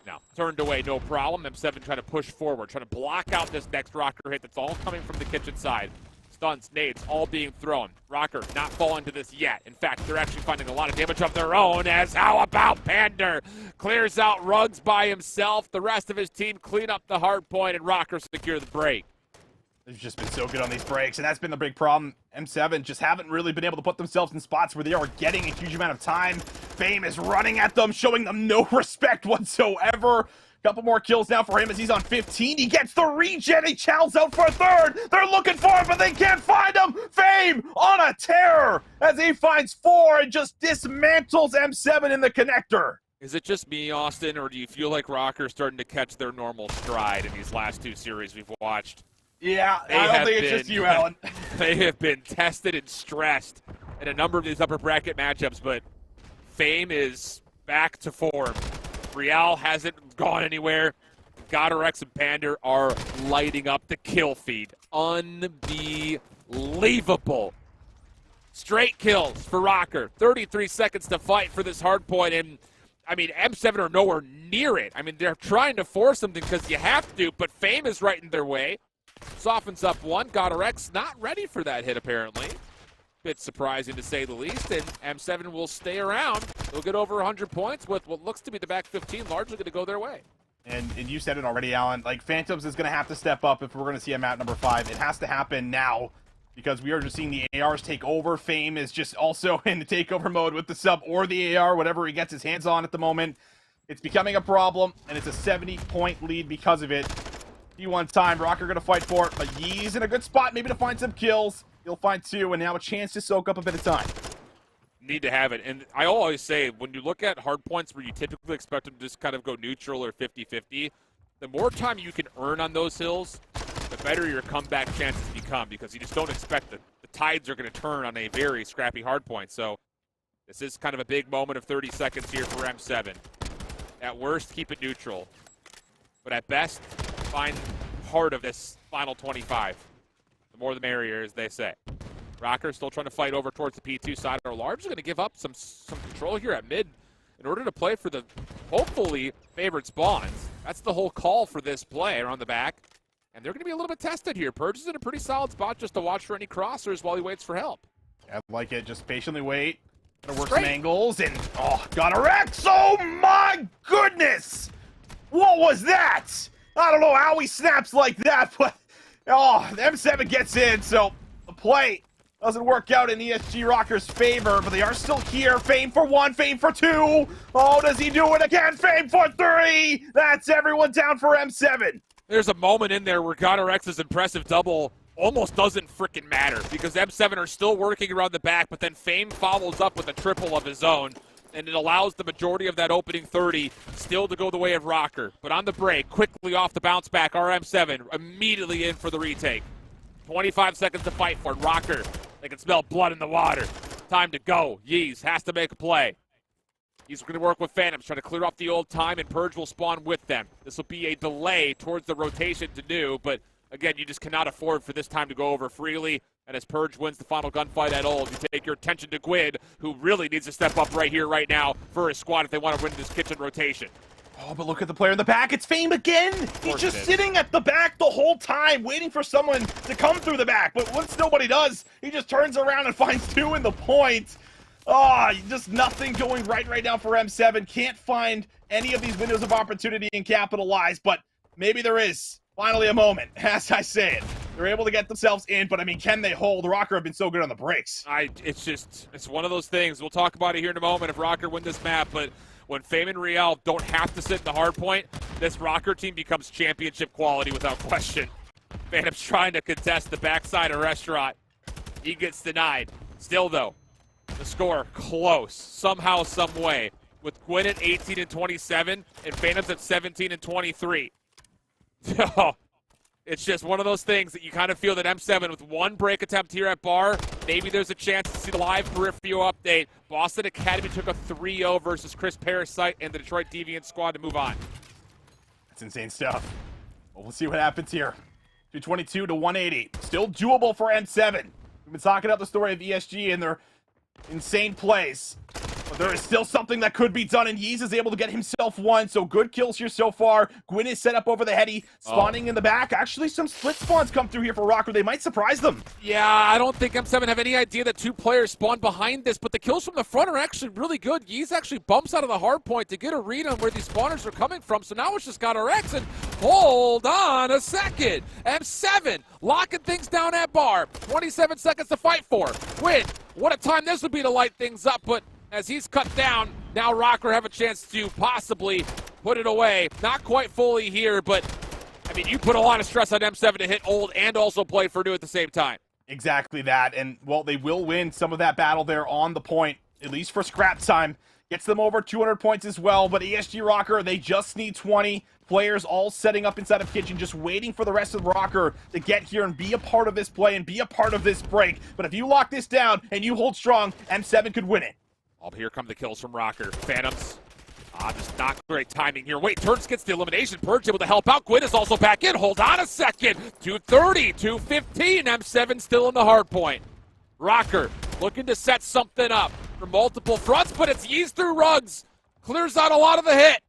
no. Turned away, no problem. M7 trying to push forward. Trying to block out this next Rocker hit that's all coming from the kitchen side. Stuns, nades, all being thrown. Rocker not falling to this yet. In fact, they're actually finding a lot of damage of their own, as how about Pander? Clears out rugs by himself. The rest of his team clean up the hard point, and Rocker secure the break. They've just been so good on these breaks, and that's been the big problem. M7 just haven't really been able to put themselves in spots where they are getting a huge amount of time. Fame is running at them, showing them no respect whatsoever. Couple more kills now for him as he's on 15. He gets the regen. He chows out for a third. They're looking for him, but they can't find him. Fame on a tear as he finds 4 and just dismantles M7 in the connector. Is it just me, Austin, or do you feel like Rocker's starting to catch their normal stride in these last 2 series we've watched? Yeah, I don't think it's just you, Alan. They have been tested and stressed in a number of these upper bracket matchups, but Fame is back to form. Real hasn't gone anywhere. Godorex and Pander are lighting up the kill feed. Unbelievable. Straight kills for Rocker. 33 seconds to fight for this hard point, and I mean, M7 are nowhere near it. I mean, they're trying to force something because you have to, but Fame is right in their way. Softens up one. Godorex not ready for that hit, apparently. Bit surprising to say the least, and M7 will stay around. They'll get over 100 points with what looks to be the back 15 largely going to go their way. And you said it already, Alan. Like, Phantoms is going to have to step up if we're going to see him at number 5. It has to happen now because we are just seeing the ARs take over. Fame is just also in the takeover mode with the sub or the AR, whatever he gets his hands on at the moment. It's becoming a problem, and it's a 70-point lead because of it. P1 time, Rocker going to fight for it, but Yee's in a good spot maybe to find some kills. He'll find 2, and now a chance to soak up a bit of time. Need to have it. And I always say, when you look at hard points where you typically expect them to just kind of go neutral or 50-50, the more time you can earn on those hills, the better your comeback chances become, because you just don't expect that the tides are going to turn on a very scrappy hard point. So this is kind of a big moment of 30 seconds here for M7. At worst, keep it neutral. But at best, find part of this final 25. The more the merrier, as they say. Rocker still trying to fight over towards the P2 side. Are largely going to give up some control here at mid in order to play for the hopefully favored spawns. That's the whole call for this play around the back. And they're going to be a little bit tested here. Purge is in a pretty solid spot just to watch for any crossers while he waits for help. I like it. Just patiently wait. Gonna work some angles and Godorex! Oh my goodness! What was that? I don't know how he snaps like that, but M7 gets in, so the play doesn't work out in ESG Rocker's favor, but they are still here. Fame for 1, Fame for 2. Oh, does he do it again? Fame for 3. That's everyone down for M7. There's a moment in there where Godorex's impressive double almost doesn't freaking matter because M7 are still working around the back, but then Fame follows up with a triple of his own, and it allows the majority of that opening 30 still to go the way of Rocker. But on the break, quickly off the bounce back, RM7 immediately in for the retake. 25 seconds to fight for Rocker. They can smell blood in the water. Time to go. Yeez has to make a play. He's going to work with Phantoms, trying to clear off the old time, and Purge will spawn with them. This will be a delay towards the rotation to new, but again, you just cannot afford for this time to go over freely. And as Purge wins the final gunfight at old, you take your attention to Gwyn, who really needs to step up right here, right now for his squad if they want to win this kitchen rotation. Oh, but look at the player in the back. It's Fame again. He's just sitting at the back the whole time, waiting for someone to come through the back. But once nobody does, he just turns around and finds 2 in the point. Just nothing going right now for M7. Can't find any of these windows of opportunity and capitalize, but maybe there is finally a moment, as I say it. They're able to get themselves in, but I mean, can they hold? Rocker have been so good on the breaks. It's one of those things. We'll talk about it here in a moment if Rocker win this map, but when Fame and Real don't have to sit in the hard point, this Rocker team becomes championship quality without question. Phantom's trying to contest the backside of Restaurant. He gets denied. Still, though, the score close, somehow, some way, with Gwyn at 18 and 27 and Phantoms at 17 and 23. It's just one of those things that you kind of feel that M7 with one break attempt here at Bar, maybe there's a chance to see the live peripheral update. Boston Academy took a 3-0 versus Chris Parasite and the Detroit Deviant squad to move on. That's insane stuff. Well, we'll see what happens here. 222 to 180. Still doable for M7. We've been talking about the story of ESG and their insane plays. But there is still something that could be done, and Yeez is able to get himself 1, so good kills here so far. Gwyn is set up over the heady, spawning in the back. Actually, some split spawns come through here for Rocker. They might surprise them. Yeah, I don't think M7 have any idea that 2 players spawn behind this, but the kills from the front are actually really good. Yeez actually bumps out of the hard point to get a read on where these spawners are coming from, so now it's just got our X, and hold on a second. M7 locking things down at Bar. 27 seconds to fight for. Gwyn, what a time this would be to light things up, but as he's cut down, now Rocker have a chance to possibly put it away. Not quite fully here, but, I mean, you put a lot of stress on M7 to hit old and also play for new at the same time. Exactly that, and, well, they will win some of that battle there on the point. at least for scrap time. Gets them over 200 points as well, but ESG Rocker, they just need 20. Players all setting up inside of Kitchen, just waiting for the rest of Rocker to get here and be a part of this play and be a part of this break. But if you lock this down and you hold strong, M7 could win it. Oh, here come the kills from Rocker. Phantoms. Just not great timing here. Wait, Turks gets the elimination. Purge able to help out. Gwyn is also back in. Hold on a second. 230, 215. M7 still in the hard point. Rocker looking to set something up for multiple fronts, but it's Yeez through rugs. Clears out a lot of the hit.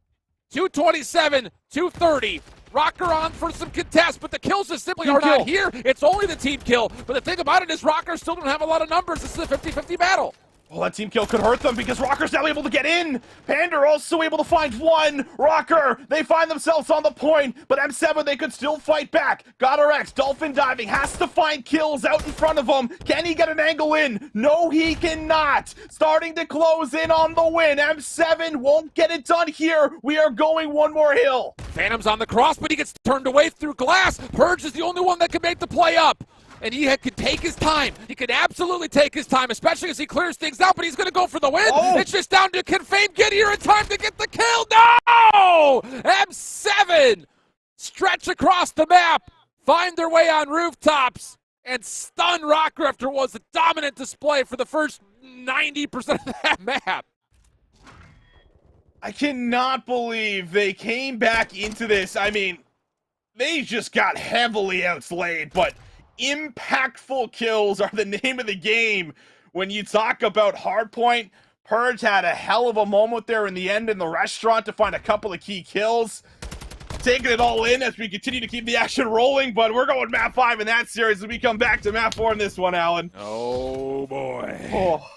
227, 230. Rocker on for some contest, but the kills just simply are not here. It's only the team kill. But the thing about it is Rocker still don't have a lot of numbers. This is a 50-50 battle. Well, that team kill could hurt them because Rocker's now able to get in. Pander also able to find one. Rocker, they find themselves on the point, but M7, they could still fight back. GodRX, Dolphin diving, has to find kills out in front of him. Can he get an angle in? No, he cannot. Starting to close in on the win. M7 won't get it done here. We are going one more hill. Phantom's on the cross, but he gets turned away through glass. Purge is the only one that can make the play up. And he could take his time. He could absolutely take his time, especially as he clears things out, but he's going to go for the win. Oh. It's just down to can Fame get here in time to get the kill? No! M7 stretch across the map, find their way on rooftops, and stun Rocker after what was a dominant display for the first 90% of that map. I cannot believe they came back into this. I mean, they just got heavily outslayed, but impactful kills are the name of the game. When you talk about hardpoint, Purge had a hell of a moment there in the end in the restaurant to find a couple of key kills. Taking it all in as we continue to keep the action rolling, but we're going map 5 in that series as we come back to map 4 in this one, Alan. Oh, boy. Oh.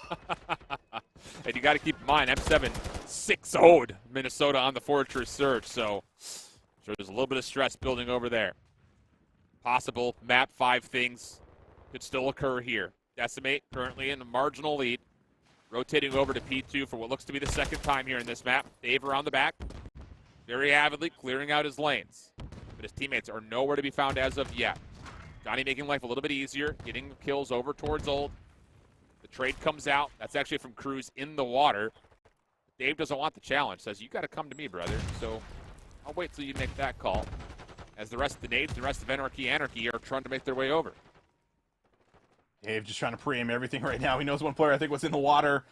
And you got to keep in mind, M7 6-0'd Minnesota on the Fortress Surge, so there's a little bit of stress building over there. Possible map 5 things could still occur here. Decimate currently in the marginal lead. Rotating over to P2 for what looks to be the second time here in this map. Dave around the back. Very avidly clearing out his lanes. But his teammates are nowhere to be found as of yet. Johnny making life a little bit easier. Getting kills over towards Old. The trade comes out. That's actually from Cruz in the water. Dave doesn't want the challenge. Says, you got to come to me, brother. So I'll wait till you make that call. As the rest of the nades, the rest of Anarchy are trying to make their way over. Dave just trying to pre-aim everything right now. He knows one player, I think, was in the water.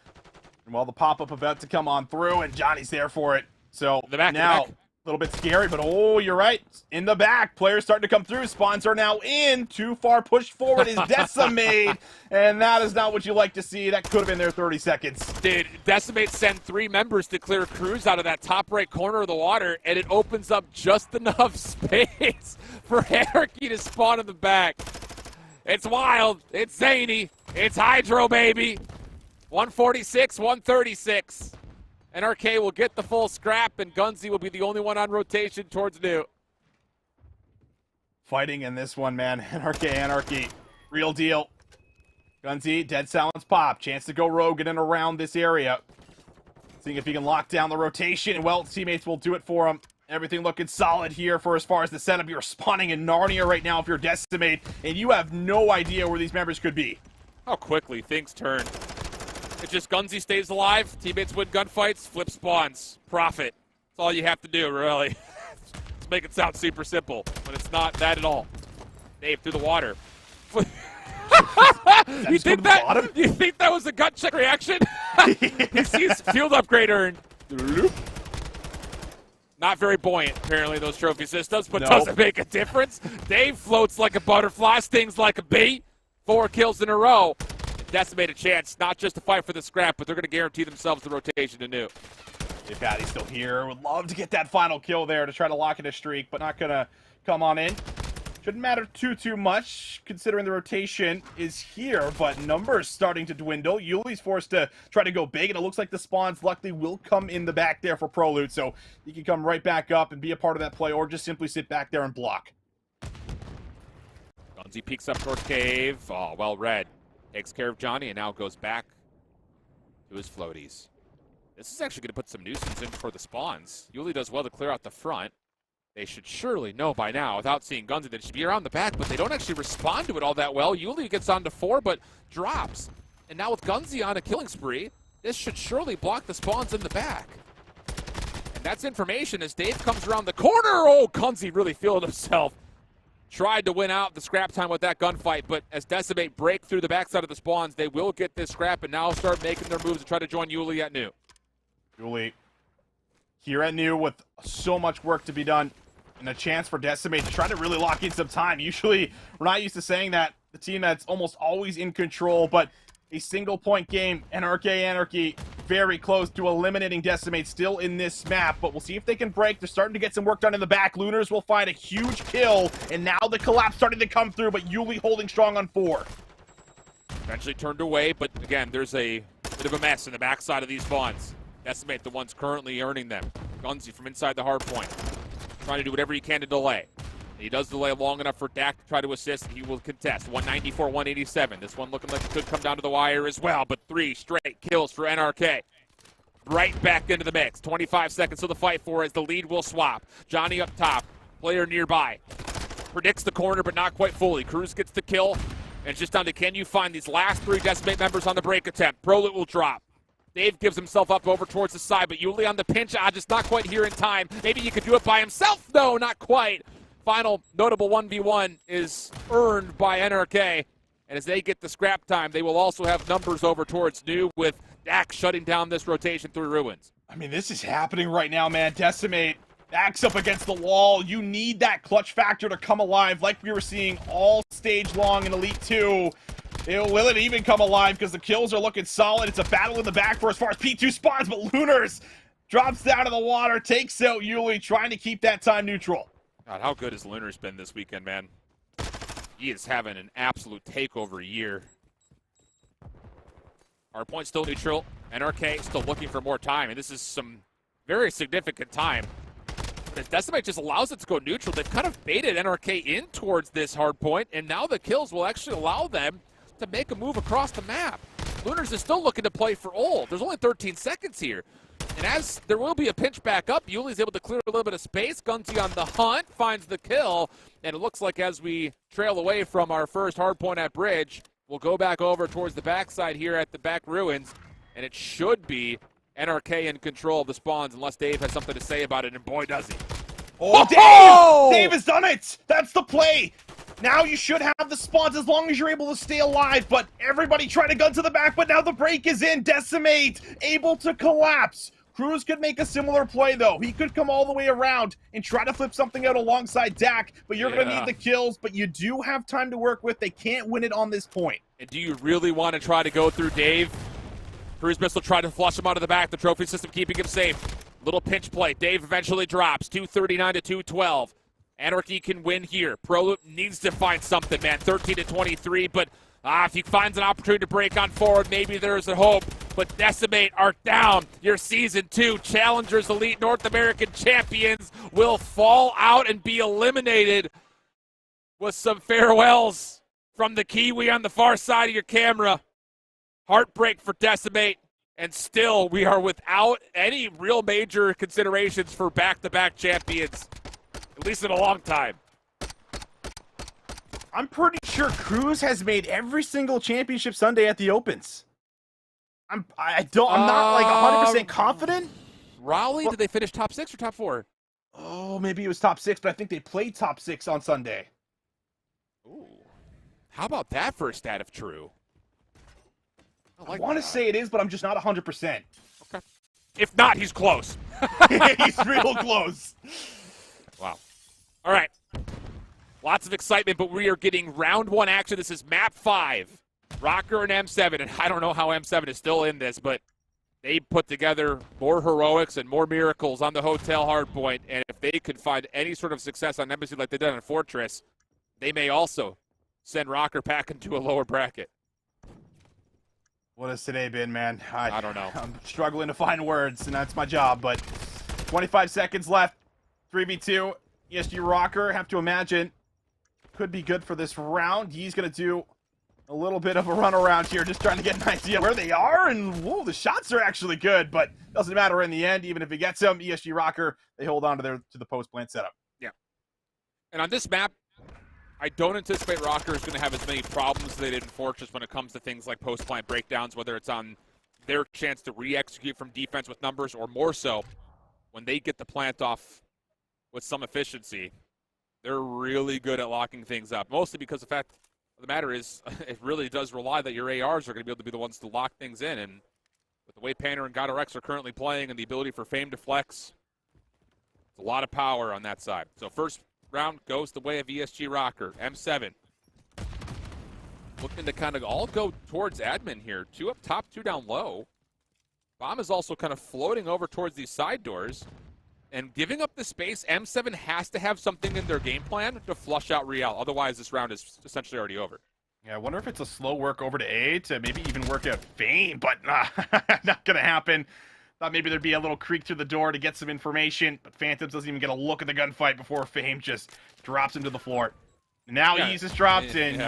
And while the pop-up about to come on through, and Johnny's there for it. So now, a little bit scary, but oh, you're right. In the back, players starting to come through. Spawns are now in. Too far pushed forward is Decimate. And that is not what you like to see. That could have been there 30 seconds. Did Decimate send 3 members to clear Cruz out of that top right corner of the water, and it opens up just enough space for Anarchy to spawn in the back. It's wild. It's zany. It's Hydro, baby. 146, 136. NRK will get the full scrap, and Gunzy will be the only one on rotation towards New. Fighting in this one, man. Anarchy. Real deal. Gunzy, dead silence pop. Chance to go rogue in and around this area. Seeing if he can lock down the rotation. And, well, teammates will do it for him. Everything looking solid here for as far as the setup. You're spawning in Narnia right now if you're Decimate, and you have no idea where these members could be. How quickly things turn. It's just Gunzy stays alive, teammates win gunfights, flip spawns, profit. That's all you have to do, really. Let's make it sound super simple, but it's not that at all. Dave through the water. You think that was a gut check reaction? He sees field upgrade earned. Not very buoyant, apparently, those trophy systems, but doesn't make a difference. Dave floats like a butterfly, stings like a bee. 4 kills in a row. Decimate a chance, not just to fight for the scrap, but they're going to guarantee themselves the rotation to New. If Patty's still here, would love to get that final kill there to try to lock in a streak, but not going to come on in. Shouldn't matter too much, considering the rotation is here, but numbers starting to dwindle. Yuli's forced to try to go big, and it looks like the spawns luckily will come in the back there for Prolute, so he can come right back up and be a part of that play, or just simply sit back there and block. Gunzy peeks up towards cave. Oh, well read. Takes care of Johnny and now goes back to his floaties. This is actually going to put some nuisance in for the spawns. Yuli does well to clear out the front. They should surely know by now, without seeing Gunzy, that it should be around the back, but they don't actually respond to it all that well. Yuli gets on to 4, but drops. And now with Gunzy on a killing spree, this should surely block the spawns in the back. And that's information as Dave comes around the corner. Oh, Kunzi really feeling himself. Tried to win out the scrap time with that gunfight, but as Decimate break through the backside of the spawns, they will get this scrap and now start making their moves to try to join Yuli at New. Yuli here at New with so much work to be done and a chance for Decimate to try to really lock in some time. Usually, we're not used to saying that. The team that's almost always in control, but a single point game, NRK Anarchy very close to eliminating Decimate still in this map, but we'll see if they can break. They're starting to get some work done in the back. Lunars will find a huge kill, and now the collapse starting to come through, but Yuli holding strong on 4. Eventually turned away, but again, there's a bit of a mess in the backside of these spawns. Decimate the ones currently earning them. Gunzi from inside the hard point, trying to do whatever he can to delay. He does delay long enough for Dak to try to assist, and he will contest. 194-187. This one looking like it could come down to the wire as well, but 3 straight kills for NRK. Right back into the mix. 25 seconds to the fight for as the lead will swap. Johnny up top, player nearby. Predicts the corner, but not quite fully. Cruz gets the kill, and it's just down to can you find these last 3 Decimate members on the break attempt. Prolit will drop. Dave gives himself up over towards the side, but Yuli on the pinch. Just not quite here in time. Maybe he could do it by himself. No, not quite. Final notable 1v1 is earned by NRK, and as they get the scrap time, they will also have numbers over towards New with Dak shutting down this rotation through Ruins. I mean, this is happening right now, man. Decimate, Dak's up against the wall. You need that clutch factor to come alive like we were seeing all stage long in Elite 2. Will it even come alive because the kills are looking solid? It's a battle in the back for as far as P2 spawns, but Lunars drops down to the water, takes out Yuli, trying to keep that time neutral. God, how good has Lunars been this weekend, man? He is having an absolute takeover year. Our point still neutral. NRK still looking for more time, and this is some very significant time. But Decimate just allows it to go neutral. They've kind of baited NRK in towards this hard point, and now the kills will actually allow them to make a move across the map. Lunars is still looking to play for ult. There's only 13 seconds here. And as there will be a pinch back up, Yuli's able to clear a little bit of space. Gunzi on the hunt, finds the kill. And it looks like as we trail away from our first hard point at Bridge, we'll go back over towards the backside here at the back Ruins. And it should be NRK in control of the spawns, unless Dave has something to say about it, and boy does he. Oh, Dave! Dave has done it! That's the play! Now you should have the spawns as long as you're able to stay alive, but everybody trying to gun to the back, but now the break is in. Decimate able to collapse. Cruz could make a similar play, though. He could come all the way around and try to flip something out alongside Dak, but you're going to need the kills, but you do have time to work with. They can't win it on this point. And do you really want to try to go through Dave? Cruz Missile tried to flush him out of the back. The trophy system keeping him safe. Little pinch play. Dave eventually drops. 239 to 212. Anarchy can win here. Prolut needs to find something, man. 13 to 23, but if he finds an opportunity to break on forward, maybe there's a hope. But Decimate are down. Your Season 2 Challengers Elite North American Champions will fall out and be eliminated with some farewells from the Kiwi on the far side of your camera. Heartbreak for Decimate. And still, we are without any real major considerations for back-to-back champions, at least in a long time. I'm pretty sure Cruz has made every single championship Sunday at the Opens. I'm not like 100% confident. Raleigh, did they finish top 6 or top 4? Oh, maybe it was top 6, but I think they played top 6 on Sunday. Ooh. How about that for a stat if true? I want to say it is, but I'm just not 100%. Okay. If not, he's close. He's real close. Wow. All right. Lots of excitement, but we are getting round 1 action. This is map 5. Rocker and M7, and I don't know how M7 is still in this, but they put together more heroics and more miracles on the hotel hardpoint, and if they could find any sort of success on Embassy like they did on Fortress, they may also send Rocker back into a lower bracket. What has today been, man? I don't know. I'm struggling to find words, and that's my job, but 25 seconds left. 3v2. ESG Rocker, have to imagine, could be good for this round. He's going to do a little bit of a run around here, just trying to get an idea where they are, and whoa, the shots are actually good, but doesn't matter in the end. Even if he gets them, ESG Rocker, they hold on to the post-plant setup. Yeah. And on this map, I don't anticipate Rocker is going to have as many problems as they did in Fortress when it comes to things like post-plant breakdowns, whether it's on their chance to re-execute from defense with numbers, or more so, when they get the plant off with some efficiency, they're really good at locking things up. Mostly because the fact of the matter is, it really does rely that your ARs are going to be able to be the ones to lock things in. And with the way Panda and GodRx are currently playing and the ability for Fame to flex, it's a lot of power on that side. So first round goes the way of ESG Rocker. M7 looking to kind of all go towards admin here. 2 up top, 2 down low. Bomb is also kind of floating over towards these side doors. And giving up the space, M7 has to have something in their game plan to flush out Real. Otherwise, this round is essentially already over. Yeah, I wonder if it's a slow work over to A to maybe even work out Fame, but not going to happen. Thought maybe there'd be a little creak through the door to get some information, but Phantoms doesn't even get a look at the gunfight before Fame just drops him to the floor. Now Ease is dropped, and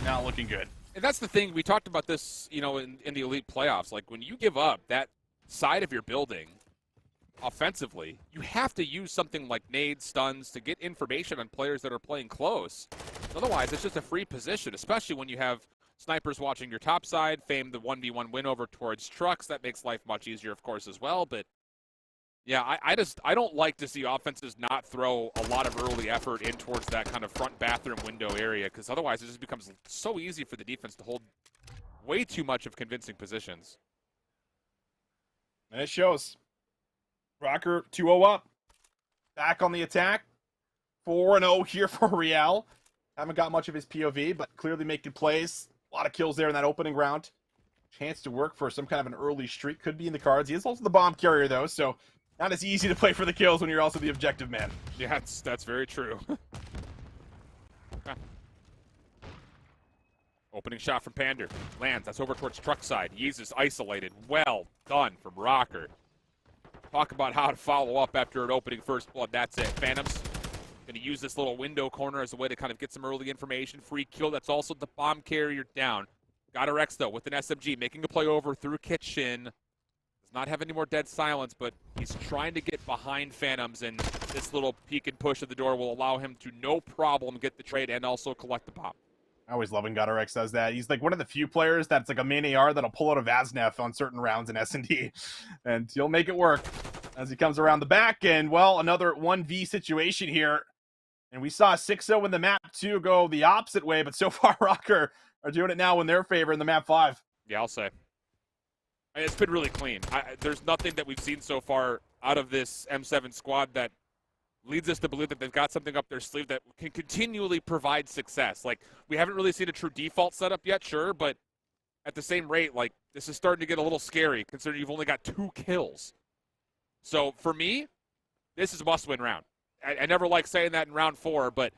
not looking good. And that's the thing, we talked about this, you know, in the Elite playoffs. Like, when you give up that side of your building offensively, you have to use something like nades, stuns to get information on players that are playing close. Otherwise, it's just a free position, especially when you have snipers watching your top side. Fame the 1v1 win over towards trucks. That makes life much easier, of course, as well. But yeah, I don't like to see offenses not throw a lot of early effort in towards that kind of front bathroom window area, because otherwise it just becomes so easy for the defense to hold way too much of convincing positions. And it shows. Rocker 2-0 up. Back on the attack. 4-0 here for Real. Haven't got much of his POV, but clearly making plays. A lot of kills there in that opening round. Chance to work for some kind of an early streak could be in the cards. He is also the bomb carrier, though, so not as easy to play for the kills when you're also the objective man. Yeah, that's very true. Okay. Opening shot from Pander. Lands. That's over towards truck side. Yeez is isolated. Well done from Rocker. Talk about how to follow up after an opening first blood. That's it. Phantoms going to use this little window corner as a way to kind of get some early information. Free kill. That's also the bomb carrier down. GodRx, though, with an SMG, making a play over through Kitchen. Does not have any more dead silence, but he's trying to get behind Phantoms, and this little peek and push at the door will allow him to no problem get the trade and also collect the bomb. I always love when GodRx does that. He's like one of the few players that's like a main AR that'll pull out a Vaznef on certain rounds in S&D, and he'll make it work as he comes around the back. And, well, another 1v situation here. And we saw 6-0 in the map 2 go the opposite way, but so far Rocker are doing it now in their favor in the map 5. Yeah, I'll say. It's been really clean. There's nothing that we've seen so far out of this M7 squad that leads us to believe that they've got something up their sleeve that can continually provide success. Like, we haven't really seen a true default setup yet, sure, but at the same rate, like, this is starting to get a little scary considering you've only got 2 kills. So, for me, this is a must-win round. I never like saying that in round 4, but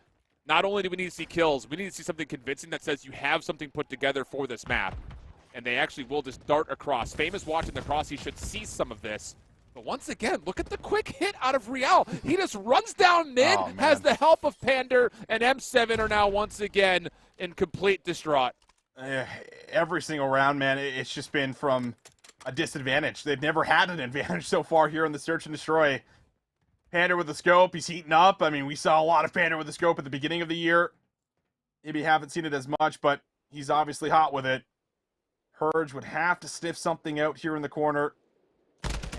not only do we need to see kills, we need to see something convincing that says you have something put together for this map. And they actually will just dart across. Famous watching the cross, he should see some of this. But once again, look at the quick hit out of Real. He just runs down mid, has the help of Pander, and M7 are now once again in complete distraught. Every single round, man, it's just been from a disadvantage. They've never had an advantage so far here in the Search and Destroy. Pander with the scope, he's heating up. I mean, we saw a lot of Pander with the scope at the beginning of the year. Maybe haven't seen it as much, but he's obviously hot with it. Purge would have to sniff something out here in the corner.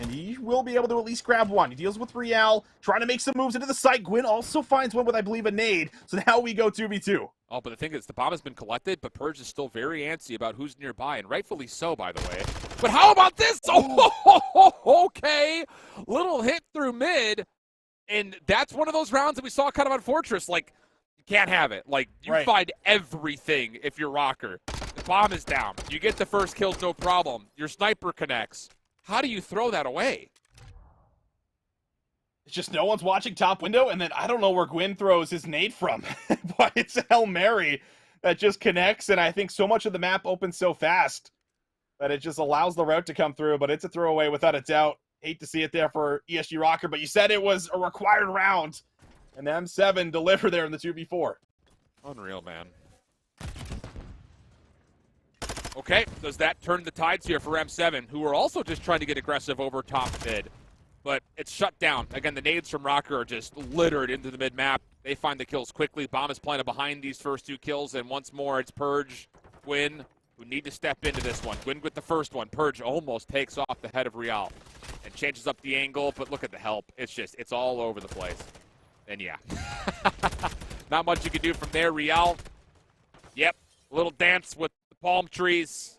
And he will be able to at least grab one. He deals with Real, trying to make some moves into the site. Gwyn also finds one with, I believe, a nade. So now we go 2v2. Oh, but the thing is, the bomb has been collected, but Purge is still very antsy about who's nearby, and rightfully so, by the way. But how about this? Oh, okay. Little hit through mid, and that's one of those rounds that we saw kind of on Fortress. Like, you can't have it. Like, you find everything if you're Rocker. The bomb is down. You get the first kills, no problem. Your sniper connects. How do you throw that away? It's just no one's watching top window, and then I don't know where Gwyn throws his nade from. But it's a Hail Mary that just connects, and I think so much of the map opens so fast that it just allows the route to come through, but it's a throwaway without a doubt. Hate to see it there for ESG Rocker, but you said it was a required round, and M7 deliver there in the 2v4. Unreal, man. Okay, does that turn the tides here for M7, who are also just trying to get aggressive over top mid? But it's shut down. Again, the nades from Rocker are just littered into the mid-map. They find the kills quickly. Bomb is planted behind these first 2 kills, and once more it's Purge, Gwyn, who need to step into this one. Gwyn with the first one. Purge almost takes off the head of Real and changes up the angle, but look at the help. It's all over the place. And yeah, not much you can do from there. Real, yep, a little dance with the palm trees.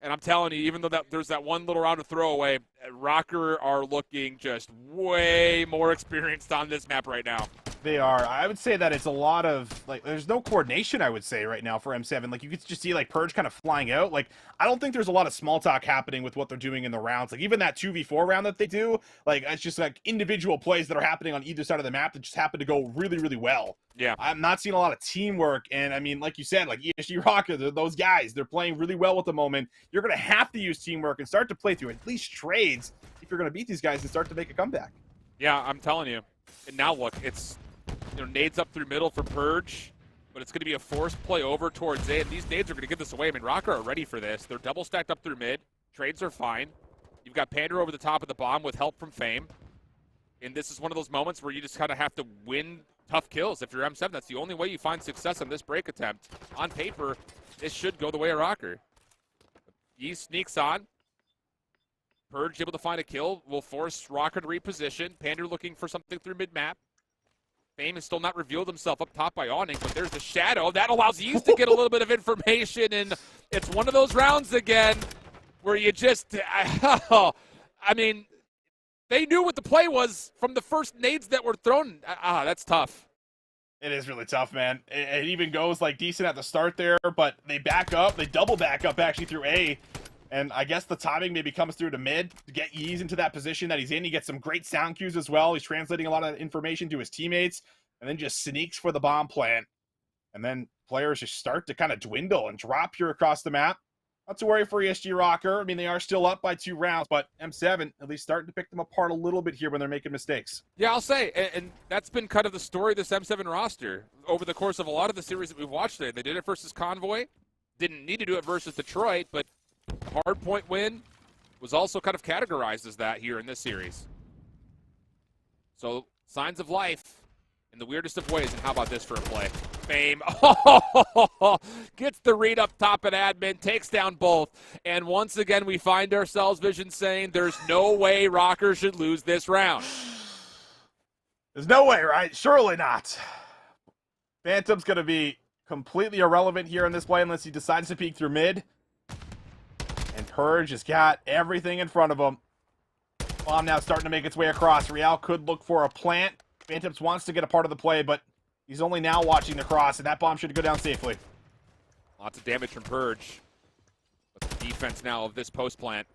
And I'm telling you, even though there's that one little round of throwaway, Rocker are looking just way more experienced on this map right now. They are. I would say that it's a lot of, like, there's no coordination, I would say, right now for M7. Like, you could just see, like, Purge kind of flying out. Like, I don't think there's a lot of small talk happening with what they're doing in the rounds. Like, even that 2v4 round that they do, like, it's just, like, individual plays that are happening on either side of the map that just happen to go really, really well. Yeah. I'm not seeing a lot of teamwork. And, I mean, like you said, like, ESG Rocker, those guys, they're playing really well at the moment. You're going to have to use teamwork and start to play through at least trades if you're going to beat these guys and start to make a comeback. Yeah, I'm telling you. And now, look, it's... nades up through middle for Purge, but it's going to be a forced play over towards A, and these nades are going to give this away. I mean, Rocker are ready for this. They're double stacked up through mid. Trades are fine. You've got Pander over the top of the bomb with help from Fame. And this is one of those moments where you just kind of have to win tough kills. If you're M7, that's the only way you find success on this break attempt. On paper, this should go the way of Rocker. He sneaks on. Purge able to find a kill. Will force Rocker to reposition. Pander looking for something through mid-map. Fame has still not revealed himself up top by awning, but there's the shadow. That allows Yeez to get a little bit of information, and it's one of those rounds again where you just, I mean, they knew what the play was from the first nades that were thrown. That's tough. It is really tough, man. It even goes, like, decent at the start there, but they back up. They double back up, actually, through A. And I guess the timing maybe comes through to mid to get Yeez into that position that he's in. He gets some great sound cues as well. He's translating a lot of information to his teammates and then just sneaks for the bomb plant. And then players just start to kind of dwindle and drop here across the map. Not to worry for ESG Rocker. I mean, they are still up by 2 rounds, but M7 at least starting to pick them apart a little bit here when they're making mistakes. Yeah, I'll say, and that's been kind of the story of this M7 roster over the course of a lot of the series that we've watched today. They did it versus Convoy. Didn't need to do it versus Detroit, but hardpoint win was also kind of categorized as that here in this series. So, signs of life in the weirdest of ways, and how about this for a play? Fame, gets the read up top at admin, takes down both, and once again we find ourselves, Vision, saying there's no way Rocker should lose this round. There's no way, right? Surely not. Phantom's going to be completely irrelevant here in this play unless he decides to peek through mid. And Purge has got everything in front of him. Bomb now starting to make its way across. Real could look for a plant. Phantoms wants to get a part of the play, but he's only now watching the cross, and that bomb should go down safely. Lots of damage from Purge. But the defense now of this post plant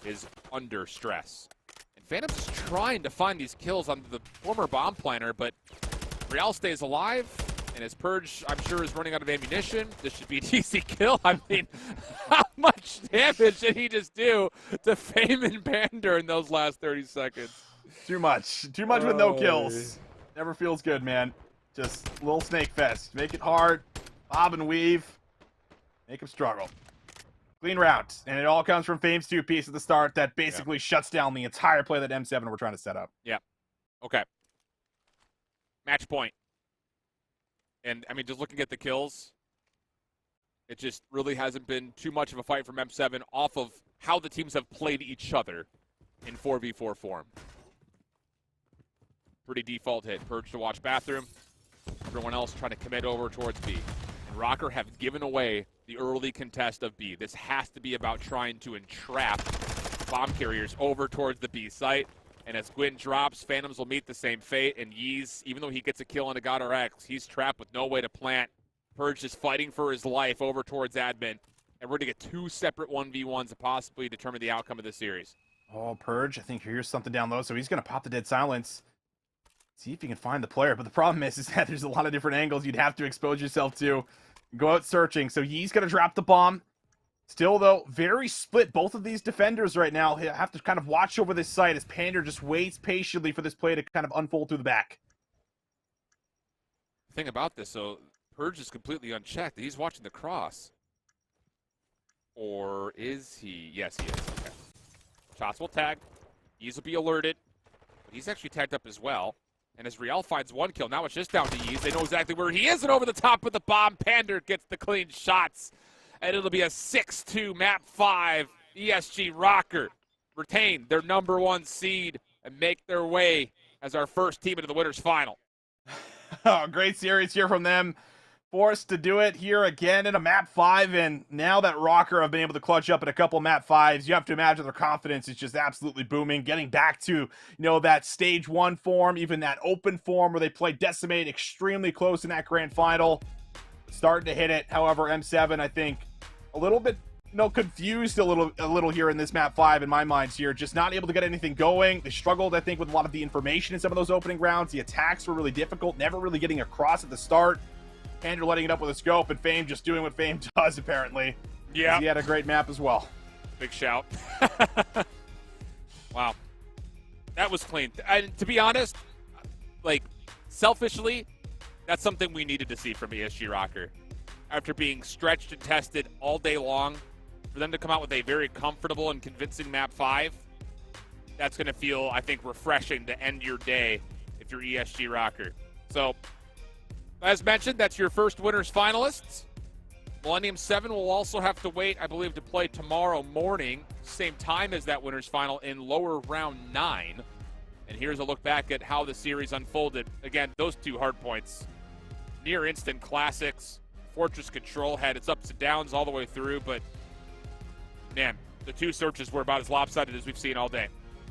is under stress. And Phantoms is trying to find these kills on the former bomb planter, but Real stays alive. And as Purge, I'm sure, is running out of ammunition, this should be an easy kill. I mean, how much damage did he just do to Fame and Pander in those last 30 seconds? Too much. Too much with no kills. Never feels good, man. Just a little snake fest. Make it hard. Bob and weave. Make him struggle. Clean round. And it all comes from Fame's 2-piece at the start that basically shuts down the entire play that M7 were trying to set up. Yeah. Okay. Match point. And, I mean, just looking at the kills, it just really hasn't been too much of a fight from M7 off of how the teams have played each other in 4v4 form. Pretty default hit. Purge to watch bathroom. Everyone else trying to commit over towards B. And Rocker have given away the early contest of B. This has to be about trying to entrap bomb carriers over towards the B site. And as Gwyn drops, Phantoms will meet the same fate. And Yeez, even though he gets a kill on a God RX, he's trapped with no way to plant. Purge is fighting for his life over towards admin. And we're going to get 2 separate 1v1s to possibly determine the outcome of the series. Oh, Purge, I think here's something down low, so he's going to pop the dead silence. See if he can find the player. But the problem is that there's a lot of different angles you'd have to expose yourself to. Go out searching. So he's going to drop the bomb. Still, though, very split. Both of these defenders right now have to kind of watch over this site as Pander just waits patiently for this play to kind of unfold through the back. The thing about this, so Purge is completely unchecked. He's watching the cross. Or is he? Yes, he is. Okay. Shots will tag. Yeez will be alerted. But he's actually tagged up as well. And as Real finds 1 kill, now it's just down to Yeez. They know exactly where he is, and over the top of the bomb, Pander gets the clean shots. and it'll be a 6-2 map 5. ESG Rocker retain their #1 seed and make their way as our first team into the winners final. Oh, great series here from them. Forced to do it here again in a map 5, and now that Rocker have been able to clutch up in a couple map 5s, you have to imagine their confidence is just absolutely booming, getting back to, that stage 1 form, even that open form where they played Decimate extremely close in that grand final. Starting to hit it. However, M7, I think, a little bit confused a little here in this map 5 in my mind here, just not able to get anything going. They struggled, I think, with a lot of the information in some of those opening rounds. The attacks were really difficult, never really getting across at the start. Andrew letting it up with a scope, and Fame just doing what Fame does, apparently. Yeah. He had a great map as well. Big shout. Wow. That was clean. And to be honest, selfishly, that's something we needed to see from ESG Rocker. After being stretched and tested all day long, for them to come out with a very comfortable and convincing map 5, that's going to feel, I think, refreshing to end your day if you're ESG Rocker. So, as mentioned, that's your first winners finalists. Millennium 7 will also have to wait, I believe, to play tomorrow morning, same time as that winners final in lower round 9. And here's a look back at how the series unfolded. Again, those two hard points, near instant classics. Fortress Control had its ups and downs all the way through, but man, the two searches were about as lopsided as we've seen all day.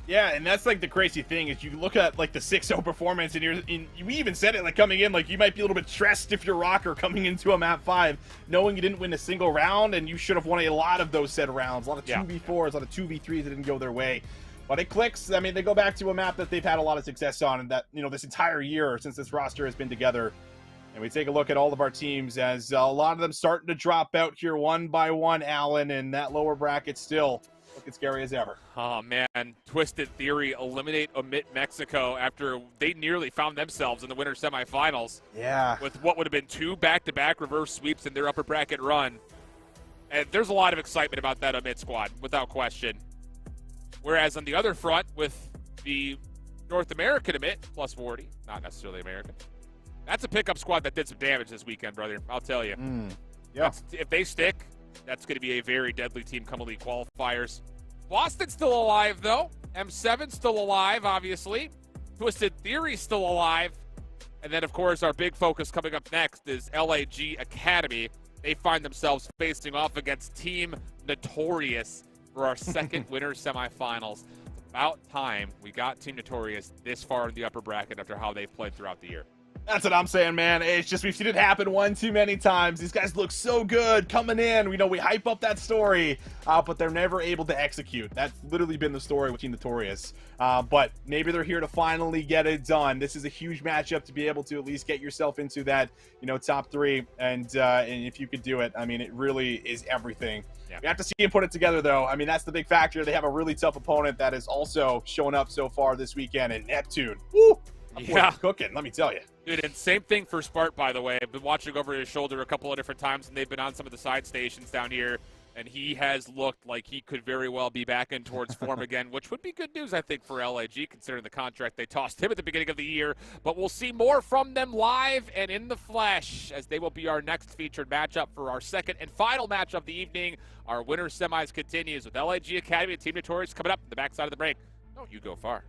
Yeah, and that's the crazy thing is you look at the 6-0 performance, and we even said it coming in, you might be a little bit stressed if you're Rocker coming into a map 5, knowing you didn't win a single round, and you should have won a lot of those said rounds, a lot of 2v4s, a lot of 2v3s that didn't go their way. But it clicks. I mean, they go back to a map that they've had a lot of success on, and that this entire year since this roster has been together. And we take a look at all of our teams as a lot of them starting to drop out here one by one, Alan, and that lower bracket still looking scary as ever. Oh, man. Twisted Theory eliminate Omit Mexico after they nearly found themselves in the winter semifinals. Yeah. With what would have been 2 back-to-back reverse sweeps in their upper bracket run. And there's a lot of excitement about that Omit squad, without question. Whereas on the other front, with the North American Omit, plus 40, not necessarily American, that's a pickup squad that did some damage this weekend, brother. I'll tell you. Yeah. If they stick, that's going to be a very deadly team come elite qualifiers. Boston's still alive, though. M7's still alive, obviously. Twisted Theory's still alive. And then, of course, our big focus coming up next is LAG Academy. They find themselves facing off against Team Notorious for our second winter semifinals. It's about time we got Team Notorious this far in the upper bracket after how they've played throughout the year. That's what I'm saying, man. It's just we've seen it happen one too many times. These guys look so good coming in. We hype up that story, but they're never able to execute. That's literally been the story with Team Notorious. But maybe they're here to finally get it done. This is a huge matchup to be able to at least get yourself into that, top 3. And if you could do it, I mean, it really is everything. Yeah. You have to see him put it together, though. I mean, that's the big factor. They have a really tough opponent that is also showing up so far this weekend in Neptune. Woo! Yeah. Cooking, let me tell you. Dude, and same thing for Spart, by the way. I've been watching over his shoulder a couple of different times, and they've been on some of the side stations down here, and he has looked like he could very well be back in towards form again, which would be good news, I think, for LAG, considering the contract they tossed him at the beginning of the year. But we'll see more from them live and in the flesh, as they will be our next featured matchup for our second and final match of the evening. Our winner semis continues with LAG Academy and Team Notorious coming up the backside of the break. Don't you go far.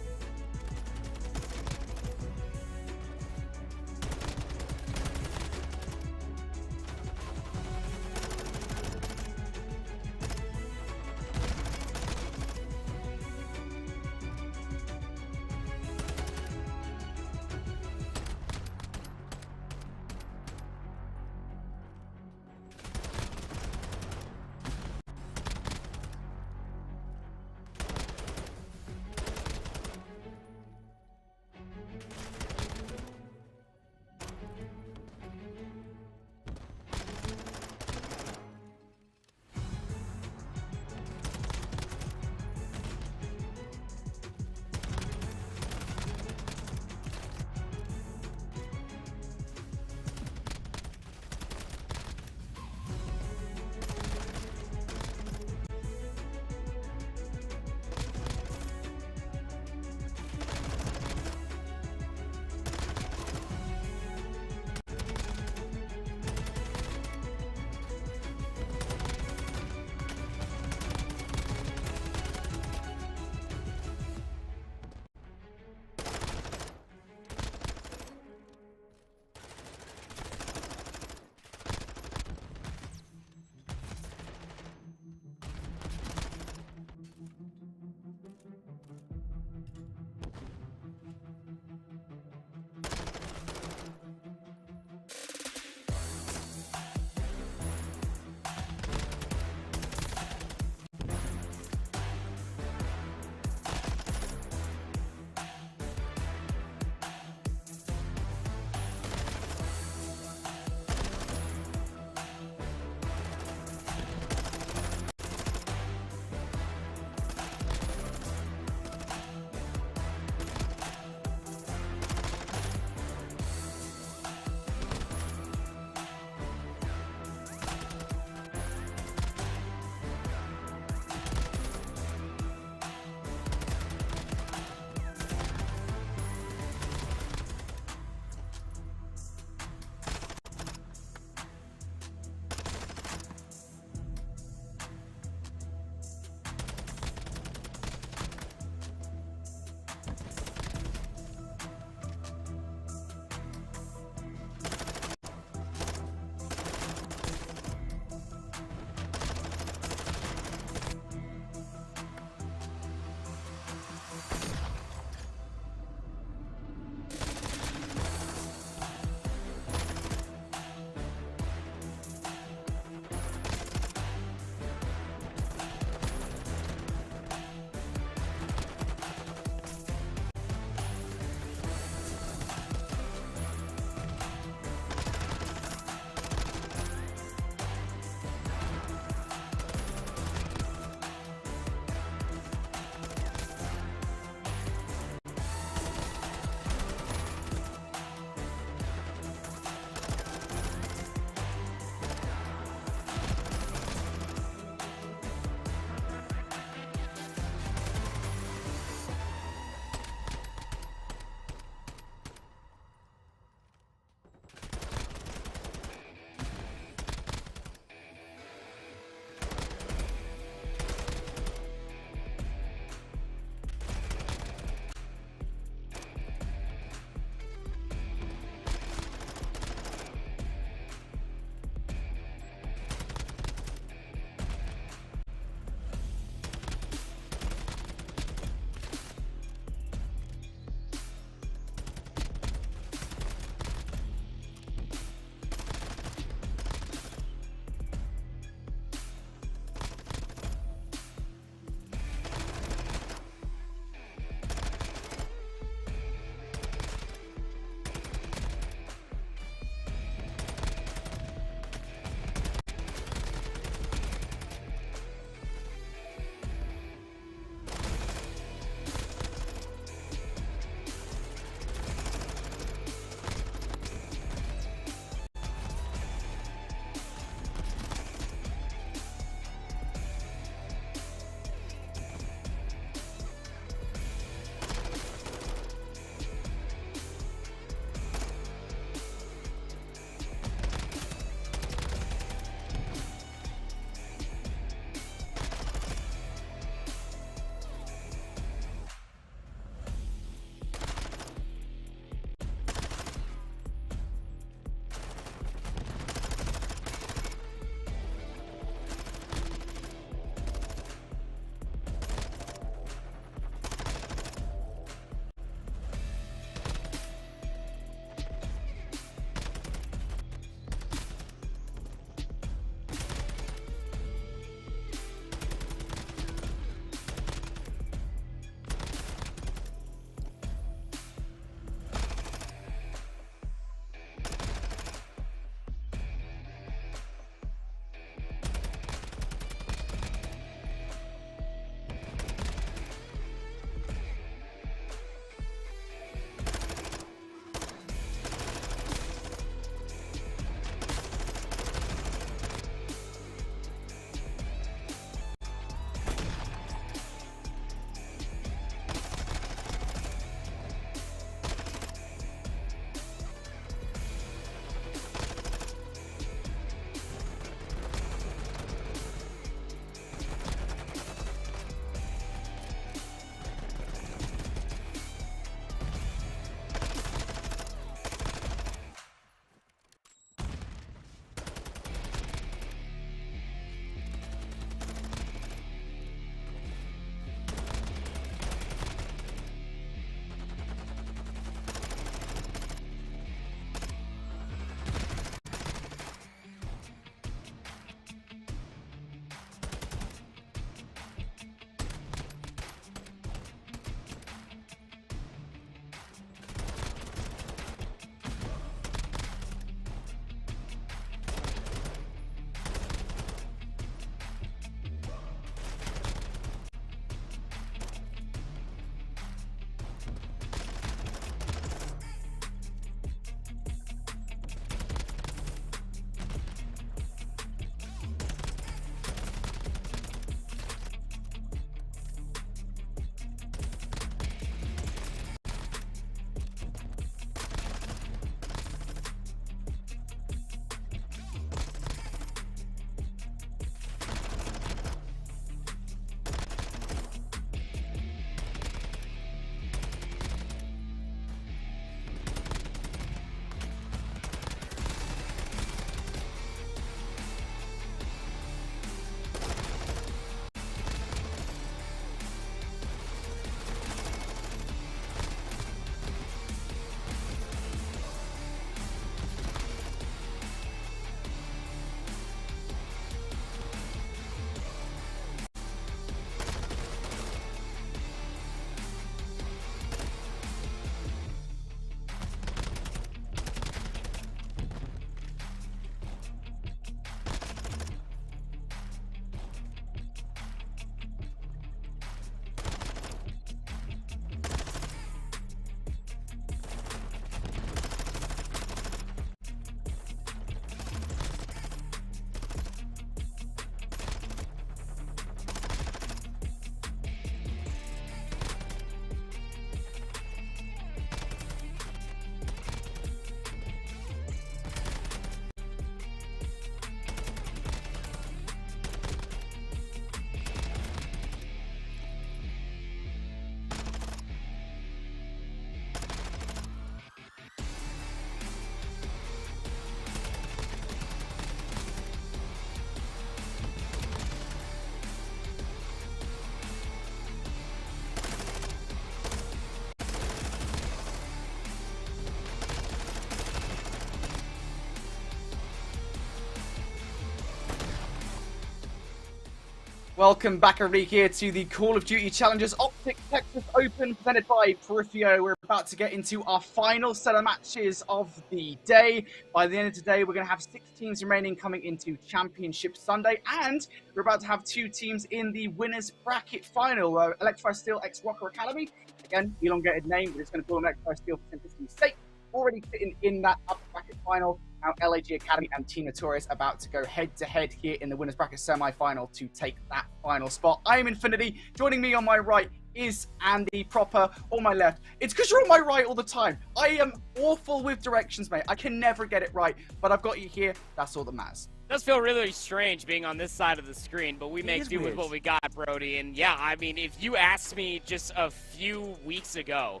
Welcome back, everybody, here to the Call of Duty Challenges OpTic Texas Open, presented by Perifio. We're about to get into our final set of matches of the day. By the end of today, we're going to have 6 teams remaining coming into Championship Sunday, and we're about to have 2 teams in the winners bracket final. Electri Steel x Rocker Academy, again, elongated name, we're just going to call them Electri Steel for simplicity's sake, already sitting in that upper bracket final. Now LAG Academy and Team Notorious about to go head-to-head here in the winners bracket semi-final to take that final spot. I am Infinity. Joining me on my right is Andy Proper. On my left, it's because you're on my right all the time. I am awful with directions, mate. I can never get it right, but I've got you here. That's all that matters. It does feel really strange being on this side of the screen, but we make do with what we got, Brody. And yeah, I mean, if you asked me just a few weeks ago,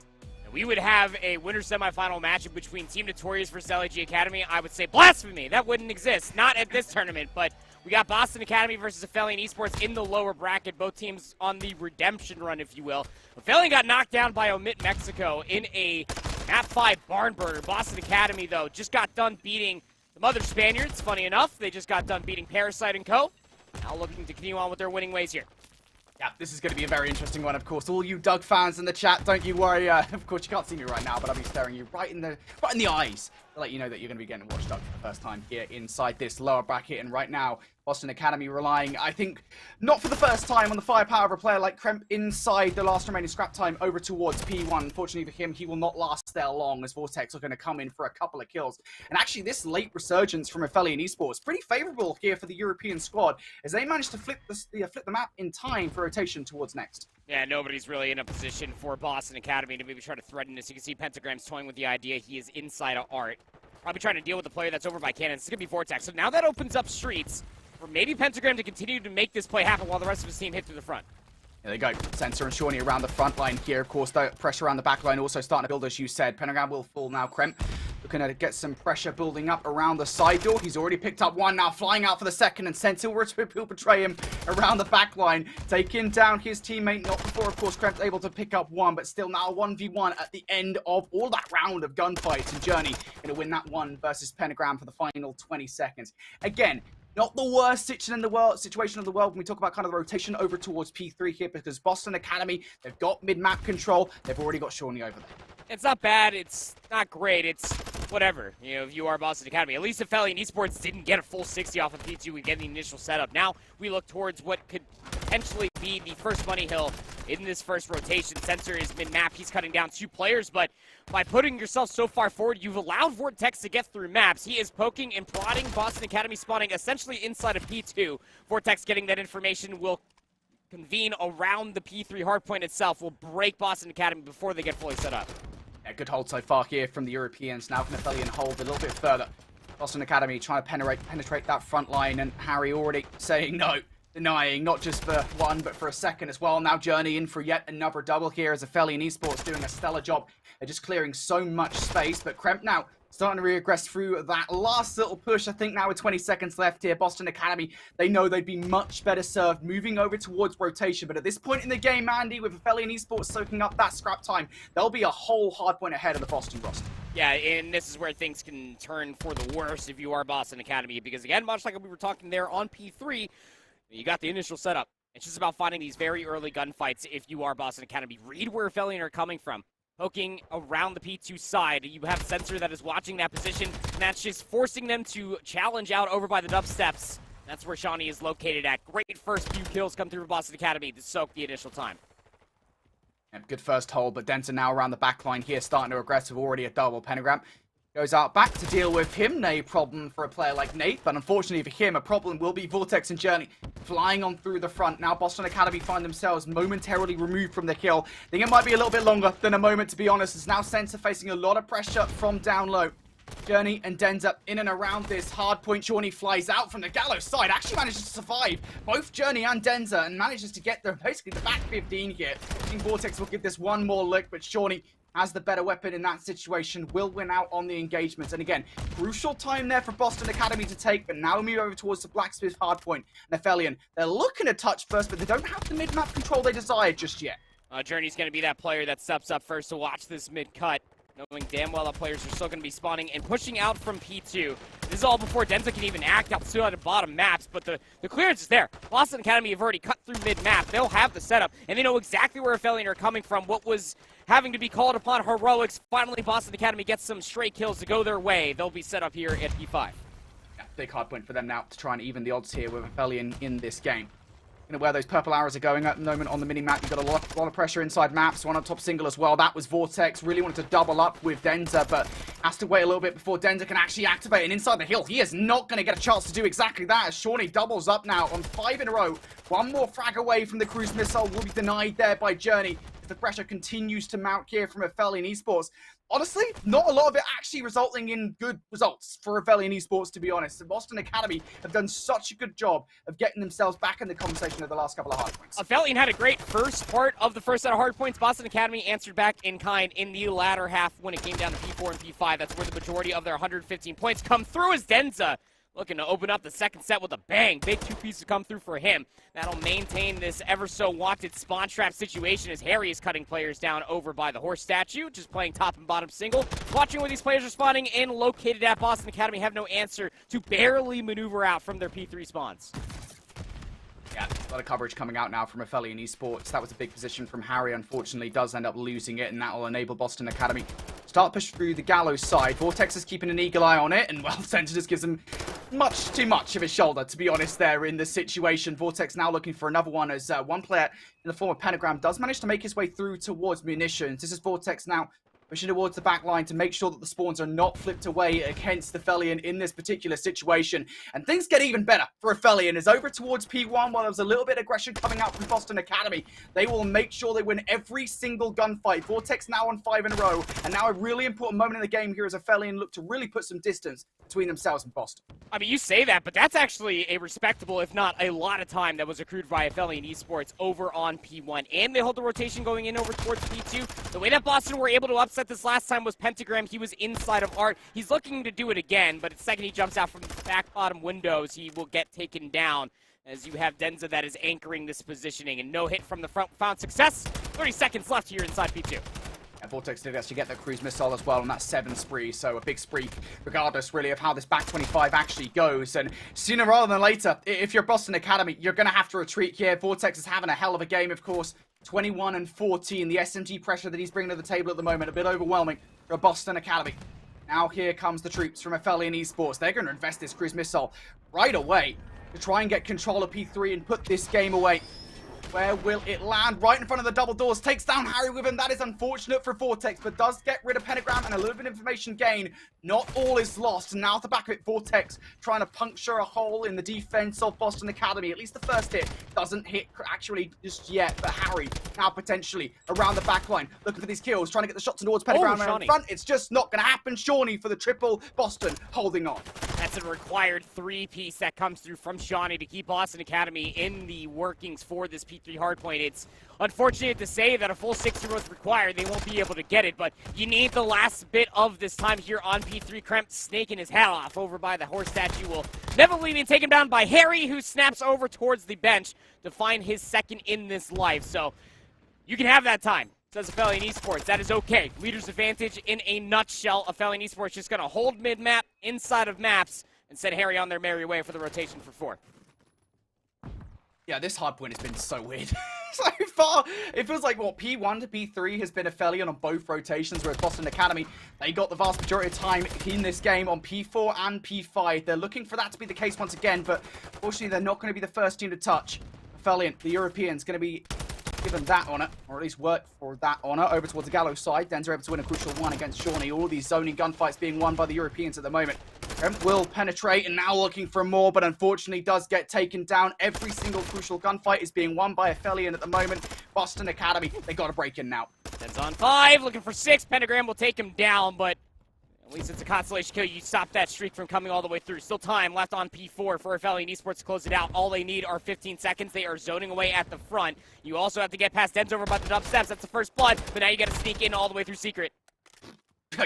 we would have a winner semifinal matchup between Team Notorious versus LAG Academy, I would say blasphemy. That wouldn't exist. Not at this tournament, but we got Boston Academy versus Affili and Esports in the lower bracket. Both teams on the redemption run, if you will. Affili got knocked down by Omit Mexico in a Map 5 barn burner. Boston Academy, though, just got done beating some other Spaniards. Funny enough, they just got done beating Parasite and Co. Now looking to continue on with their winning ways here. Yeah, this is going to be a very interesting one, of course. All you Doug fans in the chat, don't you worry. Of course, you can't see me right now, but I'll be staring you right in the eyes to let you know that you're going to be getting watched up for the first time here inside this lower bracket. And right now, Boston Academy relying, I think, not for the first time on the firepower of a player like Kremp inside the last remaining scrap time over towards P1. Unfortunately for him, he will not last there long as Vortex are going to come in for a couple of kills. And actually, this late resurgence from Affili and Esports pretty favorable here for the European squad as they managed to flip the map in time for rotation towards next. Yeah, nobody's really in a position for Boston Academy to maybe try to threaten this. You can see Pentagram's toying with the idea. He is inside of Art. Probably trying to deal with the player that's over by cannons. It's going to be Vortex. So now that opens up streets for maybe Pentagram to continue to make this play happen while the rest of his team hit through the front. There they go. Sensor and Shawnee around the front line here. Of course, the pressure around the back line also starting to build, as you said. Pentagram will fall now. Kremp looking to get some pressure building up around the side door. He's already picked up one, now flying out for the second, and Sensor will betray him around the back line, taking down his teammate. Not before, of course, Kremp's able to pick up one, but still now 1v1 at the end of all that round of gunfights. And Journey going to win that one versus Pentagram for the final 20 seconds. Again, not the worst situation in the world when we talk about kind of the rotation over towards P3 here, because Boston Academy, they've got mid-map control. They've already got Shawnee over there. It's not bad. It's not great. It's whatever. You know, if you are Boston Academy. At least Affili and Esports didn't get a full 60 off of P2 and get the initial setup. Now we look towards what could potentially be the first money hill in this first rotation. Sensor is mid-map. He's cutting down 2 players, but by putting yourself so far forward, you've allowed Vortex to get through maps. He is poking and prodding. Boston Academy spawning essentially inside of P2. Vortex getting that information will convene around the P3 hardpoint itself, will break Boston Academy before they get fully set up. Yeah, good hold so far here from the Europeans. Now can Affili hold a little bit further. Boston Academy trying to penetrate that front line, and Harry already saying no. Denying, not just for one, but for a second as well. Now Journey in for yet another double here as Affili and Esports doing a stellar job. They're just clearing so much space, but Kremp now starting to regress through that last little push. I think now with 20 seconds left here, Boston Academy, they know they'd be much better served moving over towards rotation. But at this point in the game, Andy, with Affili and Esports soaking up that scrap time, they'll be a whole hard point ahead of the Boston roster. Yeah, and this is where things can turn for the worse if you are Boston Academy, because again, much like we were talking there on P3, you got the initial setup. It's just about finding these very early gunfights if you are Boston Academy. Read where Affili are coming from. Poking around the P2 side. You have Sensor that is watching that position, and that's just forcing them to challenge out over by the dub steps. That's where Shawnee is located at. Great first few kills come through for Boston Academy to soak the initial time. Yeah, good first hold, but Denton now around the back line here, starting to aggressive. Already a double. Pentagram goes out back to deal with him. No problem for a player like Nate, but unfortunately for him, a problem will be Vortex and Journey flying on through the front. Now Boston Academy find themselves momentarily removed from the kill. I think it might be a little bit longer than a moment, to be honest. It's now Sensor facing a lot of pressure from down low. Journey and Denza in and around this hard point. Shawnee flies out from the gallows side, actually manages to survive both Journey and Denza and manages to get basically the back 15 here. I think Vortex will give this one more look, but Shawnee has the better weapon in that situation, will win out on the engagement. And again, crucial time there for Boston Academy to take, but now we move over towards the Blacksmith hardpoint. Nephelian, they're looking to touch first, but they don't have the mid-map control they desire just yet. Journey's going to be that player that steps up first to watch this mid-cut. knowing damn well that players are still going to be spawning and pushing out from P2. This is all before Denza can even act out still at the bottom maps, but the clearance is there. Boston Academy have already cut through mid-map. They'll have the setup, and they know exactly where Affili are coming from. What was having to be called upon heroics, finally Boston Academy gets some stray kills to go their way. They'll be set up here at P5. Yeah, big hard point for them now to try and even the odds here with Affili in this game. You know, where those purple arrows are going at the moment on the mini-map. You've got a lot of pressure inside maps. One on top single as well. That was Vortex. Really wanted to double up with Denza, but has to wait a little bit before Denza can actually activate. And inside the hill, he is not going to get a chance to do exactly that, as Shawnee doubles up now on 5 in a row. One more frag away from the cruise missile will be denied there by Journey. The pressure continues to mount here from Affili and Esports. Honestly, not a lot of it actually resulting in good results for Affili and Esports, to be honest. The Boston Academy have done such a good job of getting themselves back in the conversation of the last couple of hard points. Affili had a great first part of the first set of hard points. Boston Academy answered back in kind in the latter half when it came down to P4 and P5. That's where the majority of their 115 points come through as Denza looking to open up the second set with a bang. Big two pieces come through for him. That'll maintain this ever-so-wanted spawn trap situation as Harry is cutting players down over by the horse statue, just playing top and bottom single. Watching where these players are spawning in, located at Boston Academy, have no answer to barely maneuver out from their P3 spawns. Yeah, a lot of coverage coming out now from Affili and Esports. That was a big position from Harry. Unfortunately, does end up losing it, and that will enable Boston Academy start push through the Gallows side. Vortex is keeping an eagle eye on it, and, well, Sensor just gives him much too much of his shoulder, to be honest, there in this situation. Vortex now looking for another one, as one player in the form of Pentagram does manage to make his way through towards munitions. This is Vortex now pushing towards the back line to make sure that the spawns are not flipped away against the Affilian in this particular situation. And things get even better for Affilian as over towards P1, while there was a little bit of aggression coming out from Boston Academy. They will make sure they win every single gunfight. Vortex now on 5 in a row. And now a really important moment in the game here as Affilian look to really put some distance between themselves and Boston. I mean, you say that, but that's actually a respectable, if not a lot of time that was accrued by Affili and Esports over on P1. And they hold the rotation going in over towards P2. The way that Boston were able to upset this last time was Pentagram. He was inside of Art. He's looking to do it again, but the second he jumps out from the back bottom windows, he will get taken down. As you have Denza that is anchoring this positioning, and no hit from the front found success. 30 seconds left here inside P2. And Vortex did actually get that cruise missile as well on that 7 spree, so a big spree regardless really of how this back 25 actually goes. And sooner rather than later, if you're Boston Academy, you're going to have to retreat here. Vortex is having a hell of a game, of course. 21 and 14, the SMG pressure that he's bringing to the table at the moment, a bit overwhelming for Boston Academy. Now here comes the troops from Affili and Esports. They're going to invest this cruise missile right away to try and get control of P3 and put this game away. Where will it land? Right in front of the double doors. Takes down Harry with him. That is unfortunate for Vortex, but does get rid of Pentagram and a little bit of information gain. Not all is lost. And now at the back of it, Vortex trying to puncture a hole in the defense of Boston Academy. At least the first hit doesn't hit actually just yet, but Harry now potentially around the back line. Looking for these kills, trying to get the shots towards Pentagram in front. It's just not going to happen. Shawnee for the triple. Boston holding on. That's a required 3-piece that comes through from Shawnee to keep Boston Academy in the workings for this P3 hardpoint. It's unfortunate to say that a full 60 was required. They won't be able to get it, but you need the last bit of this time here on P3. Kremp snaking his hat off over by the horse statue. Will never being taken down by Harry, who snaps over towards the bench to find his second in this life. So you can have that time, says Affili and Esports. That is okay. Leader's advantage in a nutshell. Affili and Esports just going to hold mid-map inside of maps and send Harry on their merry way for the rotation for 4. Yeah, this hardpoint has been so weird. So far, it feels like, what, P1 to P3 has been Affilian on both rotations, whereas Boston Academy, they got the vast majority of time in this game on P4 and P5. They're looking for that to be the case once again, but fortunately, they're not going to be the first team to touch. Affilian, the Europeans, going to be given that honor, or at least work for that honor, over towards the Gallows side. Denza able to win a crucial one against Shawnee. All these zoning gunfights being won by the Europeans at the moment. Kremp will penetrate and now looking for more, but unfortunately does get taken down. Every single crucial gunfight is being won by Affilian at the moment. Boston Academy, they got to break in now. Denza on 5, looking for 6. Pentagram will take him down, but at least it's a consolation kill. You stop that streak from coming all the way through. Still time left on P4 for Affili and Esports to close it out. All they need are 15 seconds. They are zoning away at the front. You also have to get past Denza over by the dub steps. That's the first blood, but now you got to sneak in all the way through Secret.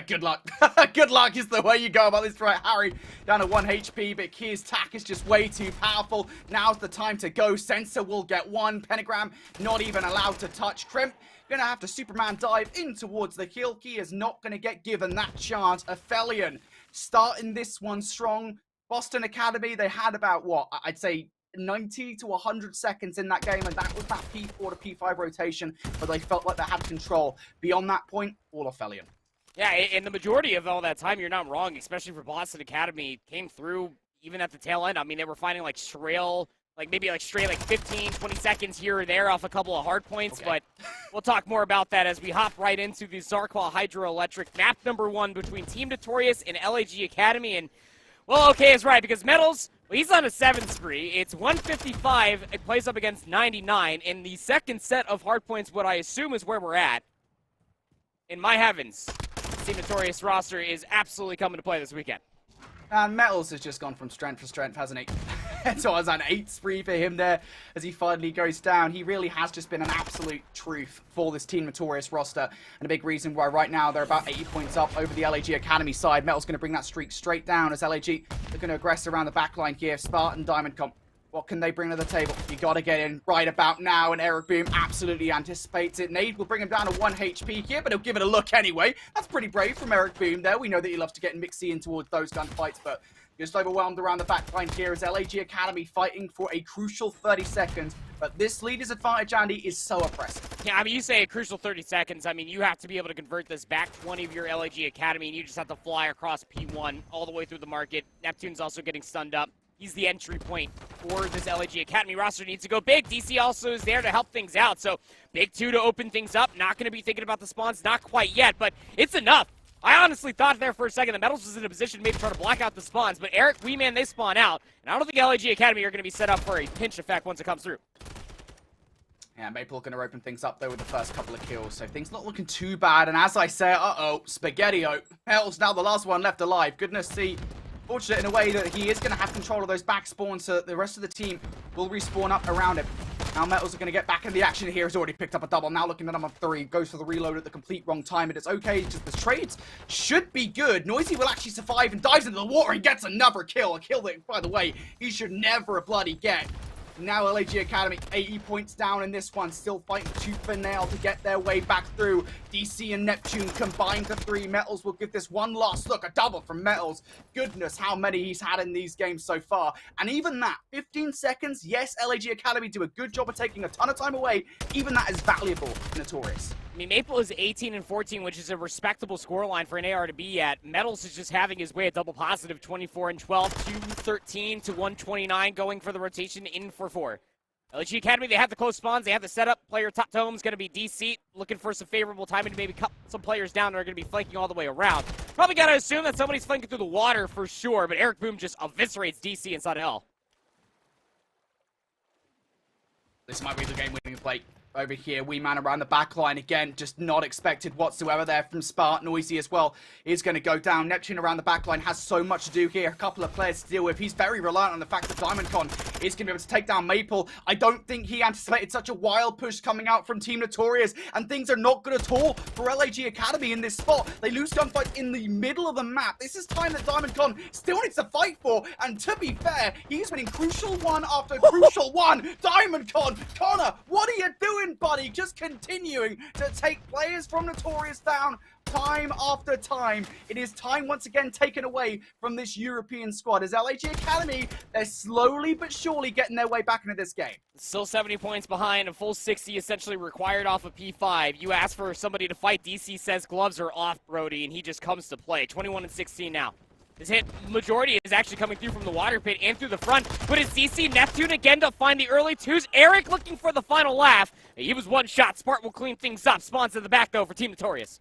Good luck. Good luck is the way you go about this, right? Harry down to 1 HP, but Kier's tack is just way too powerful. Now's the time to go. Sensor will get one. Pentagram not even allowed to touch. Crimp gonna have to Superman dive in towards the kill. Kier is not gonna get given that chance. Affili starting this one strong. Boston Academy, they had about, what, I'd say 90 to 100 seconds in that game, and that was that P4 to P5 rotation, but they felt like they had control. Beyond that point, all Affili. Yeah, and the majority of all that time, you're not wrong, especially for Boston Academy, came through even at the tail end. I mean, they were finding like straight like 15, 20 seconds here or there off a couple of hard points, but we'll talk more about that as we hop right into the Zarqwa Hydroelectric map number 1 between Team Notorious and LAG Academy. And, well, okay is right, because Metals, well, he's on a 7 spree. It's 155. It plays up against 99. In the second set of hard points, what I assume is where we're at. In my heavens, Team Notorious roster is absolutely coming to play this weekend. And Metals has just gone from strength to strength, hasn't he? So it's an 8 spree for him there as he finally goes down. He really has just been an absolute truth for this Team Notorious roster, and a big reason why right now they're about 80 points up over the LAG Academy side. Metal's going to bring that streak straight down as LAG are going to aggress around the backline here. Spartan, Diamond Comp. What can they bring to the table? You got to get in right about now, and Eric Boom absolutely anticipates it. Nade will bring him down to 1 HP here, but he'll give it a look anyway. That's pretty brave from Eric Boom there. We know that he loves to get mixy in towards those gunfights, but just overwhelmed around the backline here as LAG Academy fighting for a crucial 30 seconds. But this leader's advantage, Andy, is so oppressive. Yeah, I mean, you say a crucial 30 seconds. I mean, you have to be able to convert this back 20 of your LAG Academy, and you just have to fly across P1 all the way through the market. Neptune's also getting stunned up. He's the entry point for this LAG Academy roster. Needs to go big. DC also is there to help things out. So big 2 to open things up. Not going to be thinking about the spawns. Not quite yet, but it's enough. I honestly thought there for a second the Metals was in a position to maybe try to block out the spawns, but Eric, Weeman, they spawn out. And I don't think LAG Academy are going to be set up for a pinch effect once it comes through. Yeah, Maple going to open things up, though, with the first couple of kills. So things not looking too bad. And as I say, Spaghetti-O. Metals now the last one left alive. Goodness see. Fortunate in a way that he is going to have control of those back spawns, so that the rest of the team will respawn up around him. Now Metals are going to get back in the action here. He's already picked up a double. Now looking at number 3. Goes for the reload at the complete wrong time. And it's okay. Just the trades should be good. Noisy will actually survive and dives into the water and gets another kill. A kill that, by the way, he should never bloody get. Now LAG Academy 80 points down in this one, still fighting tooth and nail to get their way back through. DC and Neptune combined to 3. Metals will give this one last look, a double from Metals. Goodness, how many he's had in these games so far. And even that, 15 seconds, yes, LAG Academy do a good job of taking a ton of time away. Even that is valuable for Notorious. I mean, Maple is 18 and 14, which is a respectable scoreline for an AR to be at. Metals is just having his way at double positive, 24 and 12, 213 to 129, going for the rotation in for 4. LG Academy, they have the close spawns, they have the setup. Player top tome is going to be DC, looking for some favorable timing to maybe cut some players down that are going to be flanking all the way around. Probably got to assume that somebody's flanking through the water for sure, but Eric Boom just eviscerates DC inside L. This might be the game-winning play. Over here, Weeman around the back line again, just not expected whatsoever there from Spart. Noisy as well is going to go down. Neptune around the back line has so much to do here. A couple of players to deal with. He's very reliant on the fact that DiamondCon is going to be able to take down Maple. I don't think he anticipated such a wild push coming out from Team Notorious, and things are not good at all for LAG Academy in this spot. They lose gunfight in the middle of the map. This is time that DiamondCon still needs to fight for, and to be fair, he's winning crucial one after crucial one. DiamondCon, Connor, what are you doing, buddy? Just continuing to take players from Notorious down time after time. It is time once again taken away from this European squad as LAG Academy, they're slowly but surely getting their way back into this game. Still 70 points behind, a full 60 essentially required off of P5. You ask for somebody to fight, DC says gloves are off, Brody, and he just comes to play. 21 and 16 now. His hit majority is actually coming through from the water pit and through the front. But it's DC Neptune again to find the early 2s. Eric looking for the final laugh. He was one shot. Spart will clean things up. Spawns in the back, though, for Team Notorious.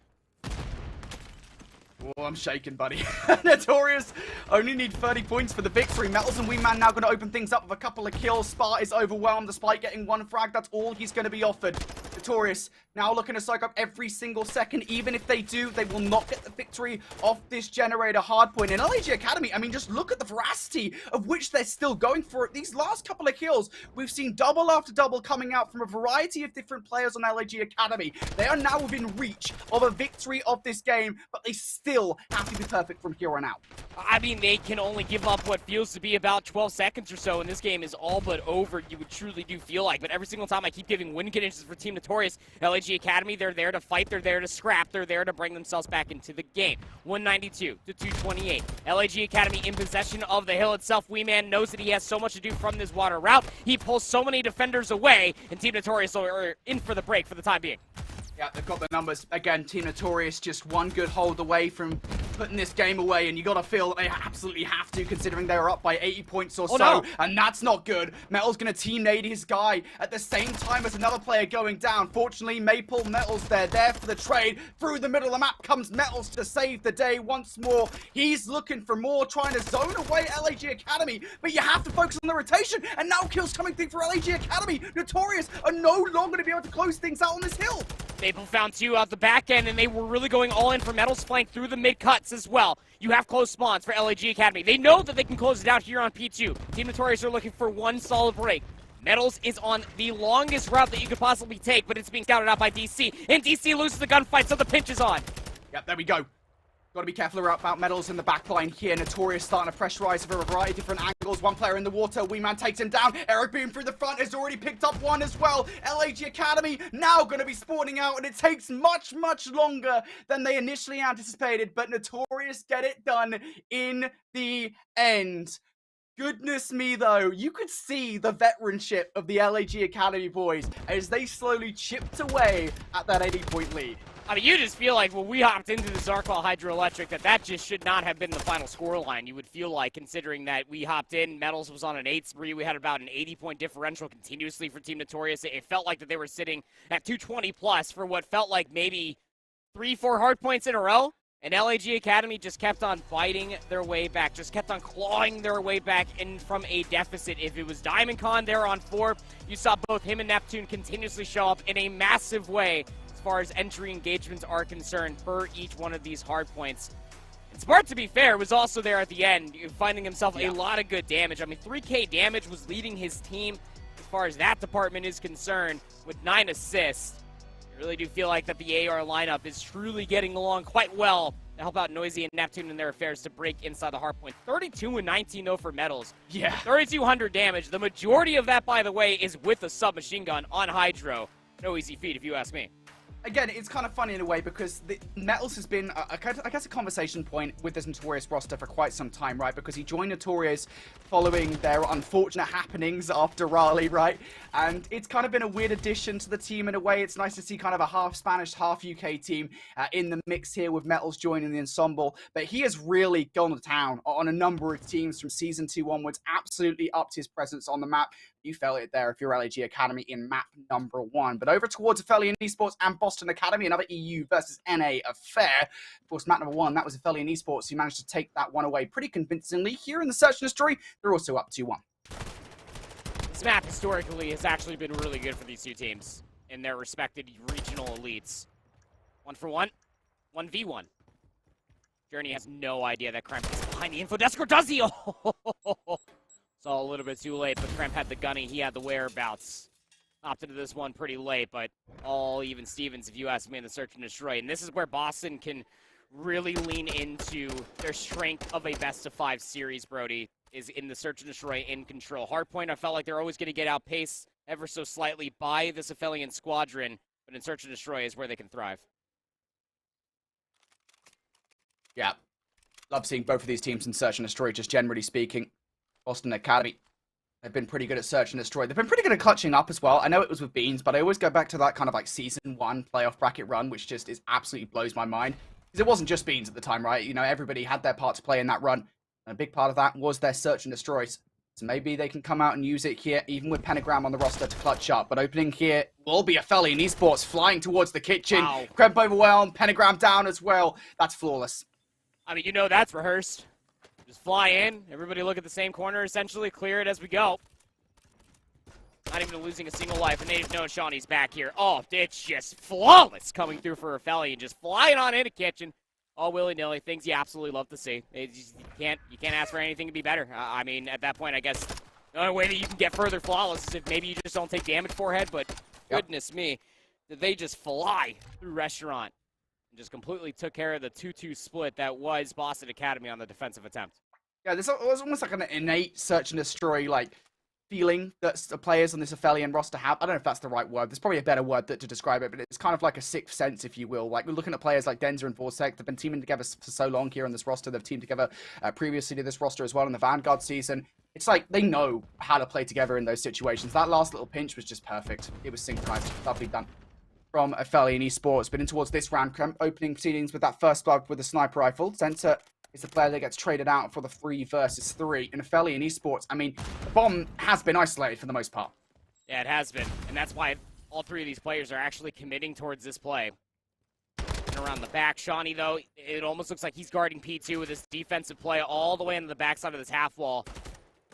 Oh, I'm shaking, buddy. Notorious only need 30 points for the victory. Metals and Weeman now going to open things up with a couple of kills. Spart is overwhelmed despite getting one frag. That's all he's going to be offered. Notorious now looking to soak up every single second. Even if they do, they will not get the victory off this generator hardpoint. And LAG Academy, I mean, just look at the veracity of which they're still going for it. These last couple of kills, we've seen double after double coming out from a variety of different players on LAG Academy. They are now within reach of a victory of this game, but they still have to be perfect from here on out. I mean, they can only give up what feels to be about 12 seconds or so, and this game is all but over, you would truly do feel like. But every single time I keep giving win conditions for Team Notorious, LAG Academy, they're there to fight, they're there to scrap, they're there to bring themselves back into the game. 192 to 228. LAG Academy in possession of the hill itself. Weeman knows that he has so much to do from this water route. He pulls so many defenders away, and Team Notorious are in for the break for the time being. Yeah, they've got the numbers. Again, Team Notorious just one good hold away from putting this game away, and you got to feel that they absolutely have to, considering they were up by 80 points or so, no. And that's not good. Metal's going to team nade his guy at the same time as another player going down. Fortunately, Maple Metal's there for the trade. Through the middle of the map comes Metals to save the day once more. He's looking for more, trying to zone away LAG Academy, but you have to focus on the rotation, and now kills coming through for LAG Academy. Notorious are no longer going to be able to close things out on this hill. Maple found two out the back end, and they were really going all in for Metal's flank through the mid-cuts as well. You have close spawns for LAG Academy. They know that they can close it out here on P2. Team Notorious are looking for one solid break. Metals is on the longest route that you could possibly take, but it's being scouted out by DC. And DC loses the gunfight, so the pinch is on. Yep, there we go. Got to be careful about Metals in the backline here. Notorious starting to pressurize for a variety of different angles. One player in the water. Weeman takes him down. Eric Boom through the front has already picked up one as well. LAG Academy now going to be spawning out, and it takes much, much longer than they initially anticipated. But Notorious get it done in the end. Goodness me, though, you could see the veteranship of the LAG Academy boys as they slowly chipped away at that 80-point lead. I mean, you just feel like when we hopped into the Zarkval Hydroelectric that just should not have been the final scoreline. You would feel like, considering that we hopped in, Metals was on an 8 spree, we had about an 80-point differential continuously for Team Notorious. It felt like that they were sitting at 220 plus for what felt like maybe 3-4 hard points in a row. And LAG Academy just kept on fighting their way back, just kept on clawing their way back in from a deficit. If it was Diamond Con there on 4, you saw both him and Neptune continuously show up in a massive way as far as entry engagements are concerned for each one of these hard points. And Smart, to be fair, was also there at the end, finding himself a lot of good damage. I mean, 3K damage was leading his team as far as that department is concerned with 9 assists. I really do feel like that the AR lineup is truly getting along quite well to help out Noisy and Neptune in their affairs to break inside the hardpoint. 32 and 19 though for Metals. Yeah. 3,200 damage. The majority of that, by the way, is with a submachine gun on Hydro. No easy feat, if you ask me. Again, it's kind of funny in a way because the Metals has been, I guess, a conversation point with this Notorious roster for quite some time, right? Because he joined Notorious following their unfortunate happenings after Raleigh, right? And it's kind of been a weird addition to the team in a way. It's nice to see kind of a half Spanish, half UK team in the mix here with Metals joining the ensemble. But he has really gone to town on a number of teams from Season 2 onwards, absolutely upped his presence on the map. You felt it there if you're LAG Academy in map number 1. But over towards Affili and Esports and Boston Academy, another EU versus NA affair. Of course, map number 1, that was Affili and Esports, who managed to take that one away pretty convincingly. Here in the Search and Destroy, they're also up 2-1. This map historically has actually been really good for these two teams in their respected regional elites. 1-for-1, 1v1. Journey has no idea that Kremp is behind the info desk, or does he? Oh, saw a little bit too late, but Kremp had the gunny, he had the whereabouts. Opted into this one pretty late, but all even Stevens, if you ask me, in the Search and Destroy. And this is where Boston can really lean into their strength of a best-of-5 series, Brody, is in the Search and Destroy in control. Hardpoint, I felt like they're always going to get outpaced ever so slightly by this Aphelion squadron, but in Search and Destroy is where they can thrive. Yeah, love seeing both of these teams in Search and Destroy, just generally speaking. Boston Academy, they've been pretty good at Search and Destroy. They've been pretty good at clutching up as well. I know it was with Beans, but I always go back to that kind of like Season 1 playoff bracket run, which just absolutely blows my mind. Because it wasn't just Beans at the time, right? You know, everybody had their part to play in that run. And a big part of that was their Search and Destroy. So maybe they can come out and use it here, even with Pentagram on the roster to clutch up. But opening here will be Affili and Esports flying towards the kitchen. Wow. Kremp overwhelmed, Pentagram down as well. That's flawless. I mean, you know that's rehearsed. Just fly in, everybody look at the same corner, essentially clear it as we go. Not even losing a single life, and they just know Shawnee's back here. Oh, it's just flawless coming through for Affili and just flying on into kitchen. All willy-nilly, things you absolutely love to see. You can't ask for anything to be better. I mean, at that point, I guess the only way that you can get further flawless is if maybe you just don't take damage forehead, but goodness me, did they just fly through Restaurant and just completely took care of the 2-2 split that was Boston Academy on the defensive attempt. Yeah, this was almost like an innate search and destroy, like, feeling that the players on this Aphelion roster have. I don't know if that's the right word. There's probably a better word to describe it, but it's kind of like a sixth sense, if you will. Like, we're looking at players like Denza and Vortex. They've been teaming together for so long here on this roster. They've teamed together previously to this roster as well in the Vanguard season. It's like they know how to play together in those situations. That last little pinch was just perfect. It was synchronized. Lovely done from Affili Esports. But in towards this round, opening proceedings with that first blood with the sniper rifle. Center is the player that gets traded out for the 3 versus 3. In Affili Esports, I mean, the bomb has been isolated for the most part. Yeah, it has been. And that's why all 3 of these players are actually committing towards this play. And around the back, Shawnee, though, it almost looks like he's guarding P2 with his defensive play all the way into the backside of this half wall.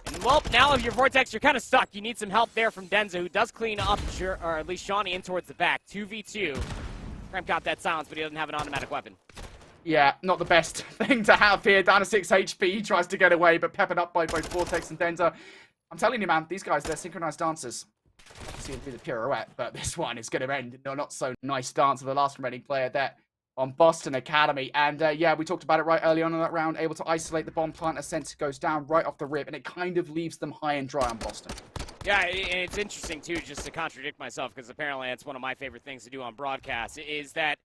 And, well, now if you're Vortex, you're kind of stuck. You need some help there from Denza, who does clean up, or at least Shawnee in towards the back. 2v2. Kremp got that silence, but he doesn't have an automatic weapon. Yeah, not the best thing to have here. Down to 6 HP, he tries to get away, but peppered up by both Vortex and Denza. I'm telling you, man, these guys, they're synchronized dancers. I can see him do the pirouette, but this one is going to end in a not so nice dance of the last remaining player there on Boston Academy. And yeah, we talked about it right early on in that round, able to isolate the bomb plant. Ascent goes down right off the rip, and it kind of leaves them high and dry on Boston. Yeah, and it's interesting, too, just to contradict myself, because apparently that's one of my favorite things to do on broadcast, is that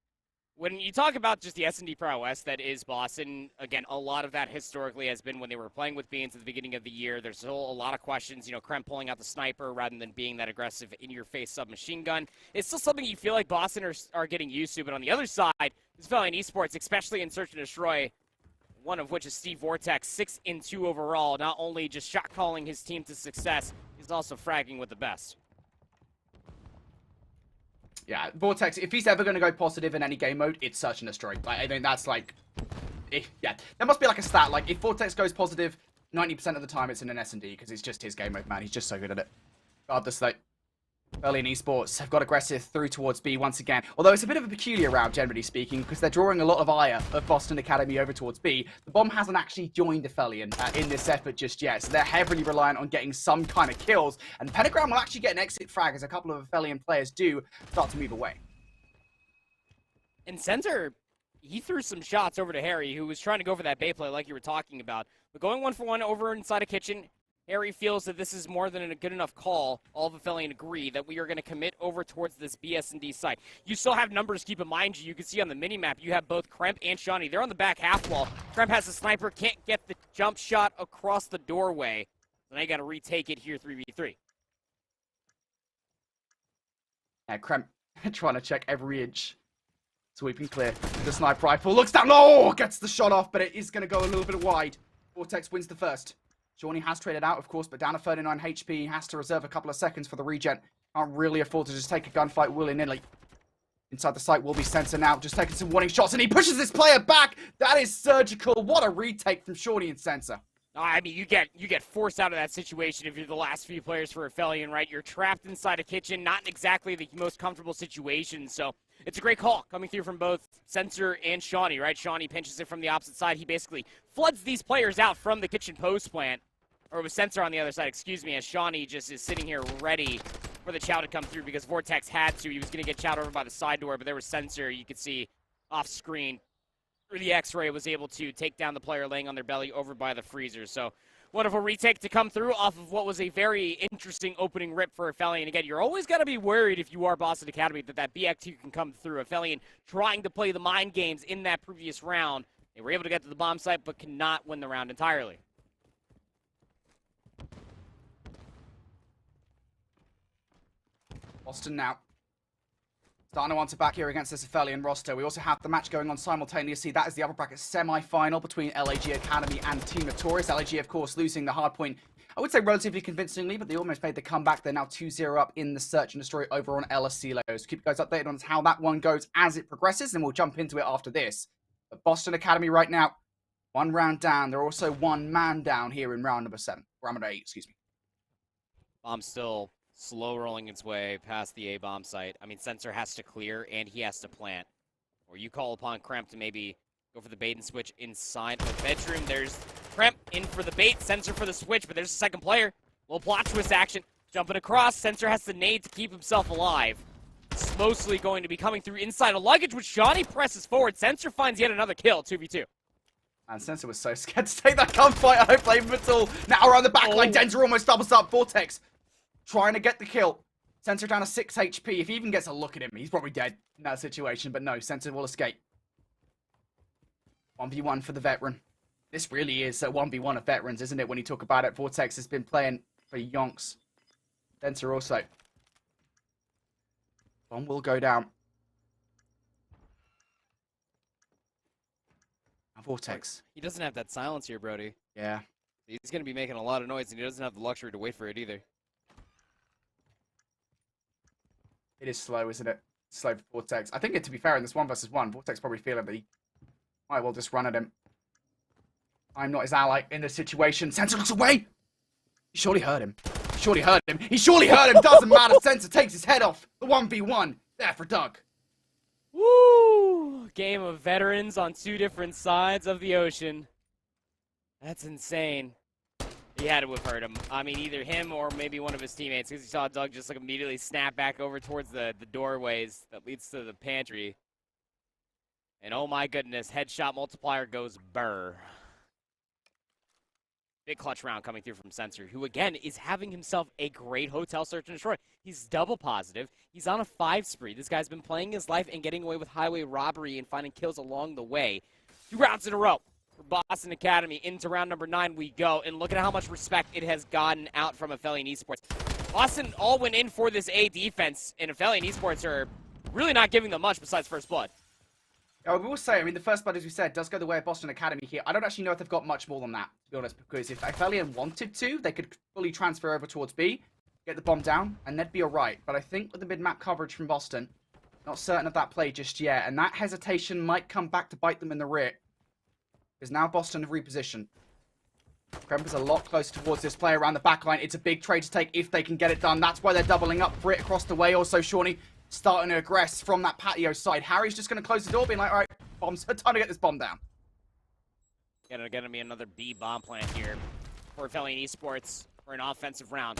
when you talk about just the S&D prowess that is Boston, again, a lot of that historically has been when they were playing with Beans at the beginning of the year. There's still a lot of questions, you know, Krem pulling out the sniper rather than being that aggressive in-your-face submachine gun. It's still something you feel like Boston are getting used to, but on the other side, this Valiant Esports, especially in Search and Destroy, one of which is Steve Vortex, 6-2 overall, not only just shot-calling his team to success, he's also fragging with the best. Yeah, Vortex, if he's ever going to go positive in any game mode, it's Search and Destroy. Like, I think that's like, yeah, there must be like a stat. Like, if Vortex goes positive, 90% of the time it's in an S&D because it's just his game mode, man. He's just so good at it. Regardless, like, Berlin Esports have got aggressive through towards B once again. Although it's a bit of a peculiar round, generally speaking, because they're drawing a lot of ire of Boston Academy over towards B. The bomb hasn't actually joined Aphelion in this effort just yet, so they're heavily reliant on getting some kind of kills. And Pentagram will actually get an exit frag as a couple of Aphelion players do start to move away. And Center, he threw some shots over to Harry, who was trying to go for that Bay play like you were talking about. But going 1-for-1 over inside a kitchen, Harry feels that this is more than a good enough call. All of Aphelion agree that we are going to commit over towards this BS&D site. You still have numbers, keep in mind. You can see on the minimap, you have both Kremp and Shawnee. They're on the back half wall. Kremp has a sniper, can't get the jump shot across the doorway. Then they got to retake it here 3v3. Yeah, Kremp trying to check every inch. Sweeping clear. The sniper rifle looks down. Oh, gets the shot off, but it is going to go a little bit wide. Vortex wins the first. Shawnee has traded out, of course, but down to 39 HP. He has to reserve a couple of seconds for the regen. Can't really afford to just take a gunfight willy-nilly. Inside the site will be Sensor now, just taking some warning shots, and he pushes this player back. That is surgical. What a retake from Shawnee and Sensor. I mean, you get forced out of that situation if you're the last few players for Aphelion, right? You're trapped inside a kitchen, not exactly the most comfortable situation, so it's a great call coming through from both Sensor and Shawnee, right? Shawnee pinches it from the opposite side. He basically floods these players out from the kitchen post plant, or it was Sensor on the other side, excuse me, as Shawnee just is sitting here ready for the chow to come through because Vortex had to. He was going to get chowed over by the side door, but there was Sensor, you could see off screen. Through the X-ray, was able to take down the player laying on their belly over by the freezer. So, wonderful retake to come through off of what was a very interesting opening rip for Aphelion. Again, you're always going to be worried if you are Boston Academy that BX2 can come through. Aphelion trying to play the mind games in that previous round. They were able to get to the bomb site, but cannot win the round entirely. Boston now. Starting to answer back here against this Aphelion roster. We also have the match going on simultaneously. That is the upper bracket semi-final between LAG Academy and Team Notorious. LAG, of course, losing the hard point, I would say relatively convincingly, but they almost made the comeback. They're now 2-0 up in the Search and Destroy over on LSC Lows. Keep you guys updated on how that one goes as it progresses, and we'll jump into it after this. But Boston Academy right now, 1 round down. They're also 1 man down here in round number 7. Round number 8, excuse me. Bomb still slow rolling its way past the A-bomb site. I mean, Sensor has to clear, and he has to plant. Or you call upon Kremp to maybe go for the bait and switch inside the bedroom. There's Kremp in for the bait, Sensor for the switch, but there's a second player. Little plot twist action. Jumping across, Sensor has to nade to keep himself alive. It's mostly going to be coming through inside of luggage, which Johnny presses forward. Sensor finds yet another kill, 2v2. And Sensor was so scared to take that gunfight. I don't blame him at all. Now around the back line, Denzer almost doubles up. Vortex trying to get the kill. Sensor down to 6 HP. If he even gets a look at him, he's probably dead in that situation. But no, Sensor will escape. 1v1 for the veteran. This really is a 1v1 of veterans, isn't it? When you talk about it, Vortex has been playing for yonks. Sensor also. Bomb will go down. Vortex. He doesn't have that silence here, Brody. Yeah. He's going to be making a lot of noise, and he doesn't have the luxury to wait for it either. It is slow, isn't it? Slow for Vortex. I think, to be fair, in this 1v1, Vortex probably feeling that he might well just run at him. I'm not his ally in this situation. Sensor looks away! He surely heard him. He surely heard him. He surely heard him! Doesn't matter. Sensor takes his head off. The 1v1. There for Doug. Woo! Game of veterans on two different sides of the ocean. That's insane. He had to have heard him. I mean, either him or maybe one of his teammates, because he saw Doug just like immediately snap back over towards the doorways that leads to the pantry. And oh my goodness, headshot multiplier goes burr. Big clutch round coming through from Sensor, who again is having himself a great hotel search and destroy. He's double positive. He's on a 5 spree. This guy's been playing his life and getting away with highway robbery and finding kills along the way. 2 rounds in a row for Boston Academy. Into round number 9 we go, and look at how much respect it has gotten out from Affili Esports. Boston all went in for this A defense, and Affili Esports are really not giving them much besides first blood. I will say, I mean, the first blood, as we said, does go the way of Boston Academy here. I don't actually know if they've got much more than that, to be honest, because if Affiliate wanted to, they could fully transfer over towards B, get the bomb down, and they'd be alright. But I think with the mid-map coverage from Boston, not certain of that play just yet, and that hesitation might come back to bite them in the rear. Because now Boston have repositioned. Kremp is a lot closer towards this play around the back line. It's a big trade to take if they can get it done. That's why they're doubling up for it across the way. Also, Shawnee starting to aggress from that patio side. Harry's just going to close the door, being like, all right, bombs, time to get this bomb down. Going to be another B bomb plant here for Affili Esports for an offensive round.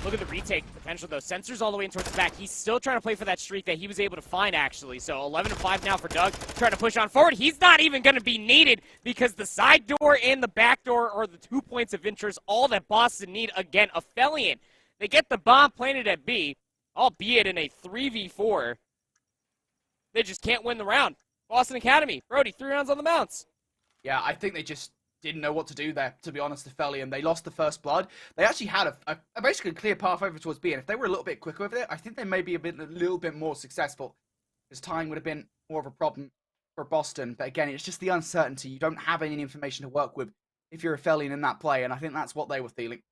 Look at the retake potential, though. Sensor's all the way in towards the back. He's still trying to play for that streak that he was able to find, actually. So 11-5 now for Doug, trying to push on forward. He's not even going to be needed because the side door and the back door are the 2 points of interest, all that Boston need. Again, Affiliate. They get the bomb planted at B, albeit in a 3v4. They just can't win the round. Boston Academy, Brody, 3 rounds on the mounts. Yeah, I think they just didn't know what to do there, to be honest, to Felly, and they lost the first blood. They actually had a basically clear path over towards B, and if they were a little bit quicker with it, I think they may be a little bit more successful. Because time would have been more of a problem for Boston. But again, it's just the uncertainty. You don't have any information to work with if you're a Fellian in that play, and I think that's what they were feeling.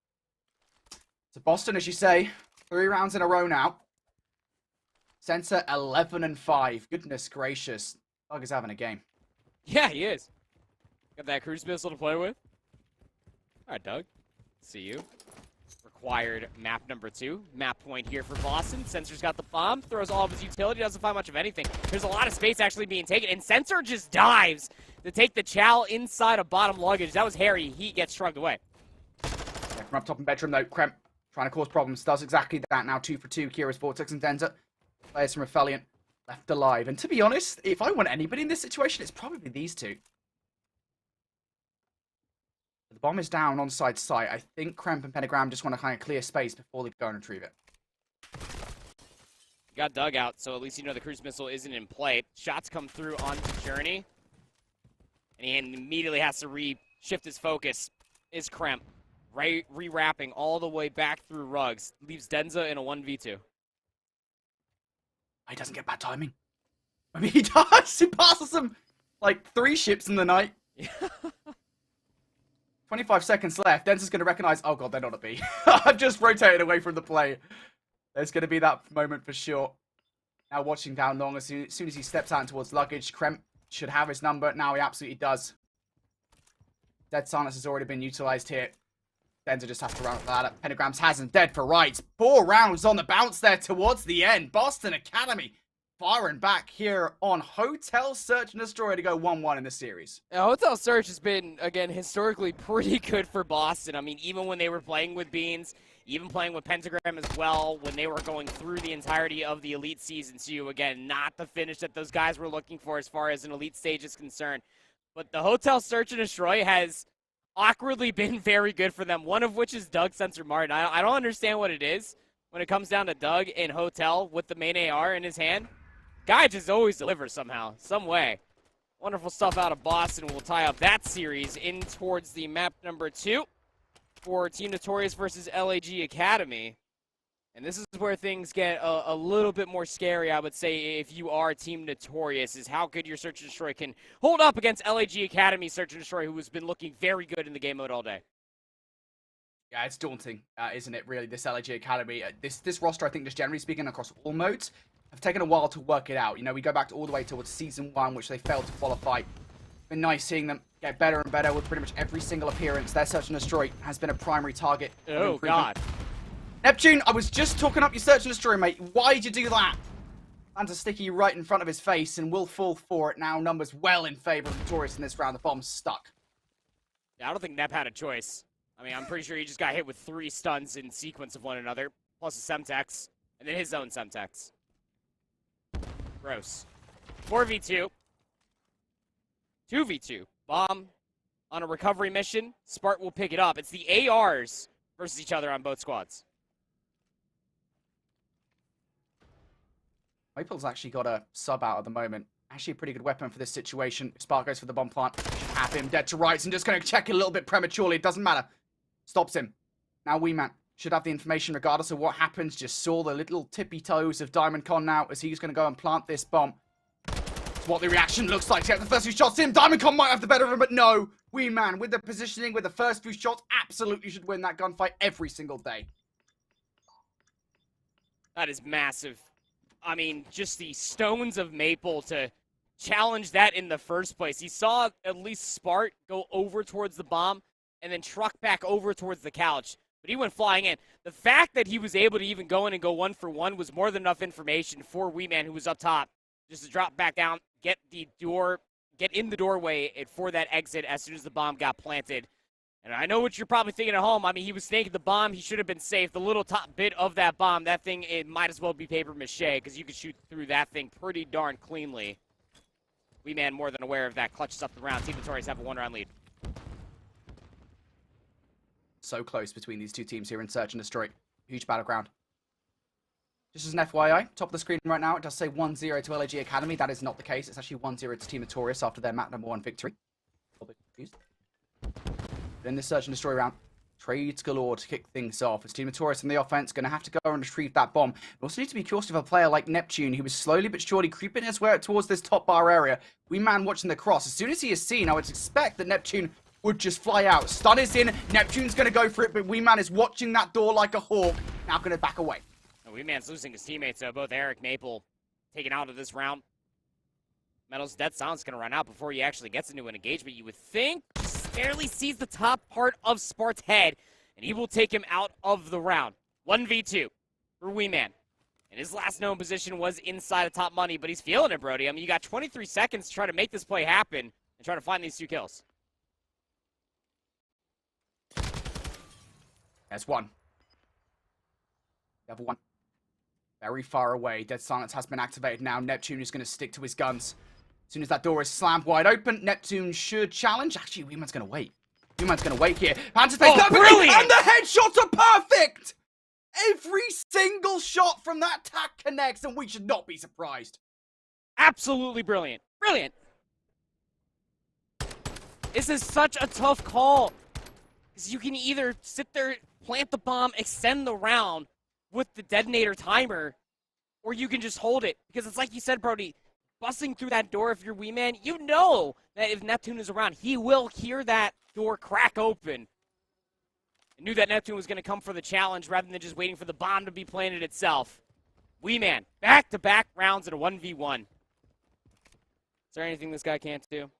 So Boston, as you say, 3 rounds in a row now. Sensor 11-5. Goodness gracious. Doug is having a game. Yeah, he is. Got that cruise missile to play with. All right, Doug. See you. Required map number 2. Map point here for Boston. Sensor's got the bomb. Throws all of his utility. Doesn't find much of anything. There's a lot of space actually being taken. And Sensor just dives to take the chow inside of bottom luggage. That was Harry. He gets shrugged away. Yeah, from up top in bedroom, though, Kremp trying to cause problems. Does exactly that now. 2 for 2. Kira's Vortex and Denzer. Players from Affiliate left alive. And to be honest, if I want anybody in this situation, it's probably these two. The bomb is down on side site. I think Kremp and Pentagram just want to kind of clear space before they go and retrieve it. Got Doug out, so at least you know the cruise missile isn't in play. Shots come through onto Journey. And he immediately has to shift his focus. Is Kremp. Rewrapping all the way back through rugs. Leaves Denza in a 1v2. He doesn't get bad timing. I mean, he does. He passes him like 3 ships in the night. 25 seconds left. Denzel's going to recognize, oh god, they're not a B. I've just rotated away from the play. There's going to be that moment for sure. Now watching down long, as soon as he steps out towards luggage, Kremp should have his number. Now he absolutely does. Dead silence has already been utilized here. Denzer just has to run up the ladder. Pentagrams hasn't dead for rights. 4 rounds on the bounce there towards the end. Boston Academy firing back here on Hotel Search and Destroy to go 1-1 in the series. Hotel Search has been, again, historically pretty good for Boston. I mean, even when they were playing with Beans, even playing with Pentagram as well, when they were going through the entirety of the Elite Season 2, again, not the finish that those guys were looking for as far as an Elite stage is concerned. But the Hotel Search and Destroy has awkwardly been very good for them, one of which is Doug Sensor Martin. I don't understand what it is when it comes down to Doug in Hotel with the main AR in his hand. Guy just always delivers somehow, some way. Wonderful stuff out of Boston. We'll tie up that series in towards the map number 2 for Team Notorious versus LAG Academy. And this is where things get a little bit more scary, I would say, if you are Team Notorious, is how good your Search and Destroy can hold up against LAG Academy Search and Destroy, who has been looking very good in the game mode all day. Yeah, it's daunting, isn't it, really, this LAG Academy. This roster, I think, just generally speaking, across all modes, have taken a while to work it out. You know, we go back to all the way towards Season 1, which they failed to qualify. Been nice seeing them get better and better with pretty much every single appearance. Their Search and Destroy has been a primary target. Oh, God. Neptune, I was just talking up your Search and Destroy, mate. Why'd you do that? Lands a sticky right in front of his face and will fall for it. Now numbers well in favor of Notorious in this round. The bomb's stuck. Yeah, I don't think Nep had a choice. I mean, I'm pretty sure he just got hit with 3 stuns in sequence of one another, plus a Semtex, and then his own Semtex. Gross. 4v2. 2v2. Bomb on a recovery mission. Spart will pick it up. It's the ARs versus each other on both squads. Maple's actually got a sub out at the moment. Actually a pretty good weapon for this situation. Spark goes for the bomb plant. Should have him dead to rights and just going to check it a little bit prematurely. It doesn't matter. Stops him. Now Weeman should have the information regardless of what happens. Just saw the little tippy toes of Diamond Con now as he's going to go and plant this bomb. It's what the reaction looks like to get the first few shots in. Diamond Con might have the better of him, but no. Weeman with the positioning, with the first few shots, absolutely should win that gunfight every single day. That is massive. I mean, just the stones of Maple to challenge that in the first place. He saw at least Spart go over towards the bomb and then truck back over towards the couch. But he went flying in. The fact that he was able to even go in and go 1-for-1 was more than enough information for Weeman, who was up top, just to drop back down, get in the doorway for that exit as soon as the bomb got planted. And I know what you're probably thinking at home. I mean, he was snaking the bomb. He should have been safe. The little top bit of that bomb, that thing, it might as well be paper mache because you could shoot through that thing pretty darn cleanly. Weeman more than aware of that. Clutches up the round. Team Notorious have a 1-round lead. So close between these two teams here in Search and Destroy. Huge battleground. Just as an FYI, top of the screen right now, it does say 1-0 to LAG Academy. That is not the case. It's actually 1-0 to Team Notorious after their map number 1 victory. A little bit confused. But in this Search and Destroy round, trades galore to kick things off. As Team Notorious in the offense going to have to go and retrieve that bomb. We also need to be cautious of a player like Neptune, who was slowly but surely creeping his way towards this top bar area. Weeman watching the cross. As soon as he is seen, I would expect that Neptune would just fly out. Stun is in. Neptune's going to go for it, but Weeman is watching that door like a hawk. Now going to back away. Weeman's losing his teammates, so both Eric Maple taken out of this round. Metal's Dead Silence going to run out before he actually gets into an engagement. You would think just barely sees the top part of Spart's head, and he will take him out of the round. 1v2 for Weeman. And his last known position was inside of top money, but he's feeling it, Brody. I mean, you got 23 seconds to try to make this play happen and try to find these 2 kills. There's one. Level 1. Very far away. Dead Silence has been activated now. Neptune is going to stick to his guns. As soon as that door is slammed wide open, Neptune should challenge. Actually, Weeman's going to wait. Weeman's going to wait here. Panther face perfectly, brilliant! And the headshots are perfect! Every single shot from that tack connects, and we should not be surprised. Absolutely brilliant. Brilliant. This is such a tough call. Because you can either sit there, plant the bomb, extend the round with the detonator timer, or you can just hold it. Because it's like you said, Brody, busting through that door, if you're Weeman, you know that if Neptune is around, he will hear that door crack open. I knew that Neptune was going to come for the challenge rather than just waiting for the bomb to be planted itself. Weeman, back-to-back rounds at a 1v1. Is there anything this guy can't do?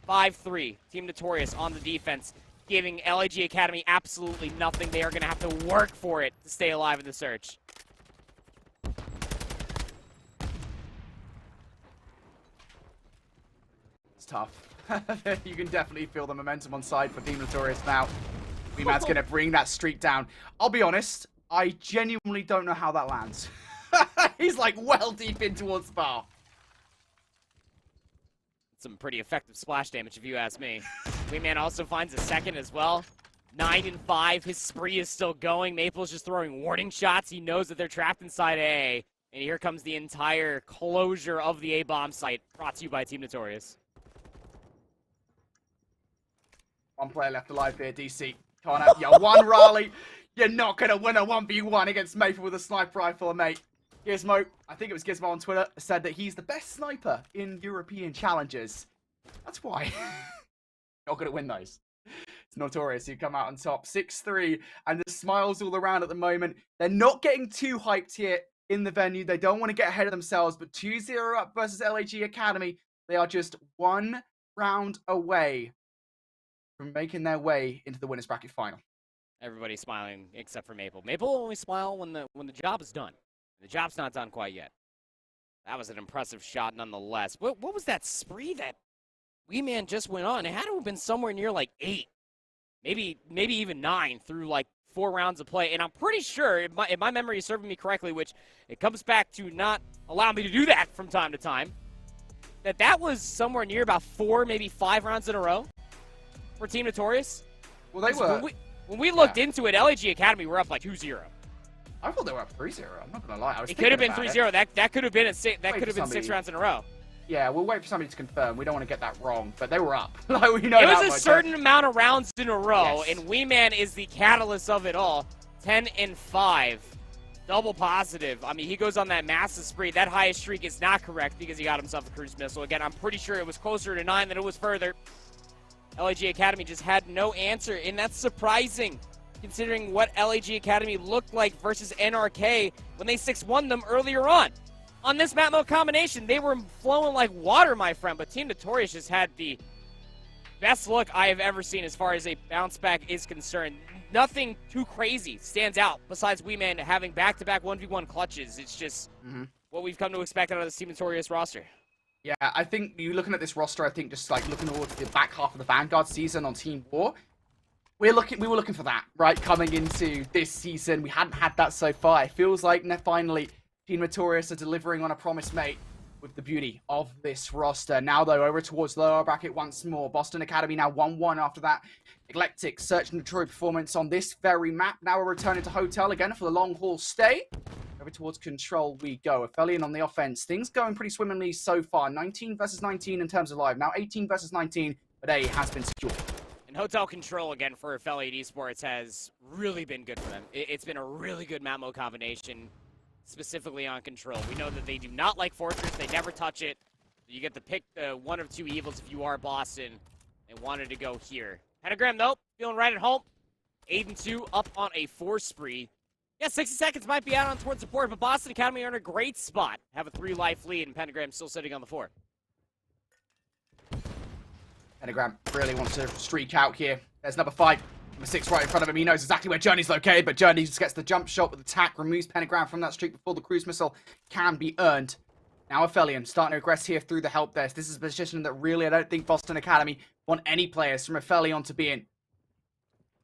5-3, Team Notorious on the defense. giving LAG Academy absolutely nothing. They are going to have to work for it to stay alive in the search. It's tough. You can definitely feel the momentum on side for Team Notorious now. Man's going to bring that streak down. I'll be honest, I genuinely don't know how that lands. He's like well deep in towards the bar. Some pretty effective splash damage if you ask me. Wingman also finds a second as well. 9 and 5, his spree is still going. Maple's just throwing warning shots. He knows that they're trapped inside A. And here comes the entire closure of the A-bomb site, brought to you by Team Notorious. One player left alive here, DC. Can't have you. One rally. You're not going to win a 1v1 against Maple with a sniper rifle, mate. Gizmo, I think it was Gizmo on Twitter, said that he's the best sniper in European challenges. That's why. Not going to win those. It's Notorious who come out on top. 6-3, and the smiles all around at the moment. They're not getting too hyped here in the venue. They don't want to get ahead of themselves, but 2-0 up versus LAG Academy. They are just one round away from making their way into the winners bracket final. Everybody's smiling except for Maple. Maple will only smile when the job is done. The job's not done quite yet. That was an impressive shot nonetheless. What was that spree that Wee-Man just went on? It had to have been somewhere near like 8. Maybe even 9 through like 4 rounds of play. And I'm pretty sure, if my memory is serving me correctly, which it comes back to not allow me to do that from time to time, that was somewhere near about 4, maybe 5 rounds in a row for Team Notorious. Well, they were. When we looked into it, LAG Academy were up like 2-0. I thought they were up 3-0. I'm not gonna lie. It could have been 3-0. That could have been that could have been 6 rounds in a row. Yeah, we'll wait for somebody to confirm. We don't want to get that wrong, but they were up. Like, we know it was a certain amount of rounds in a row, yes. And Wee-Man is the catalyst of it all. 10 and 5, double positive. I mean, he goes on that massive spree. That highest streak is not correct because he got himself a cruise missile. Again, I'm pretty sure it was closer to 9 than it was further. LAG Academy just had no answer, and that's surprising considering what LAG Academy looked like versus NRK when they 6-1 them earlier on. On this map mode combination, they were flowing like water, my friend, but Team Notorious just had the best look I have ever seen as far as a bounce back is concerned. Nothing too crazy stands out besides Wee-Man having back-to-back 1v1 clutches. It's just what we've come to expect out of the Team Notorious roster. Yeah, I think you looking at this roster, I think just like looking towards the back half of the Vanguard season on Team War, we were looking for that, right? Coming into this season, we hadn't had that so far. It feels like finally Team Notorious are delivering on a promise made with the beauty of this roster. Now, though, over towards the lower bracket once more. Boston Academy now 1-1 after that eclectic Search and Destroy performance on this very map. Now we're returning to Hotel again for the long haul stay. Over towards Control we go. Affili on the offense. Things going pretty swimmingly so far. 19 versus 19 in terms of live. Now 18 versus 19, but A has been secured. And Hotel Control, again, for Affili Esports has really been good for them. It's been a really good map mode combination, specifically on Control. We know that they do not like Fortress. They never touch it. You get to pick one of two evils if you are Boston and wanted to go here. Pentagram, though, feeling right at home. 8-2, up on a 4 spree. Yeah, 60 seconds might be out on towards the board, but Boston Academy are in a great spot. Have a 3-life lead, and Pentagram still sitting on the 4. Pentagram really wants to streak out here. There's number 5. Number 6 right in front of him. He knows exactly where Journey's located, but Journey just gets the jump shot with attack, removes Pentagram from that streak before the cruise missile can be earned. Now Aphelion starting to aggress here through the help desk. This is a position that really I don't think Boston Academy want any players from Aphelion to be in.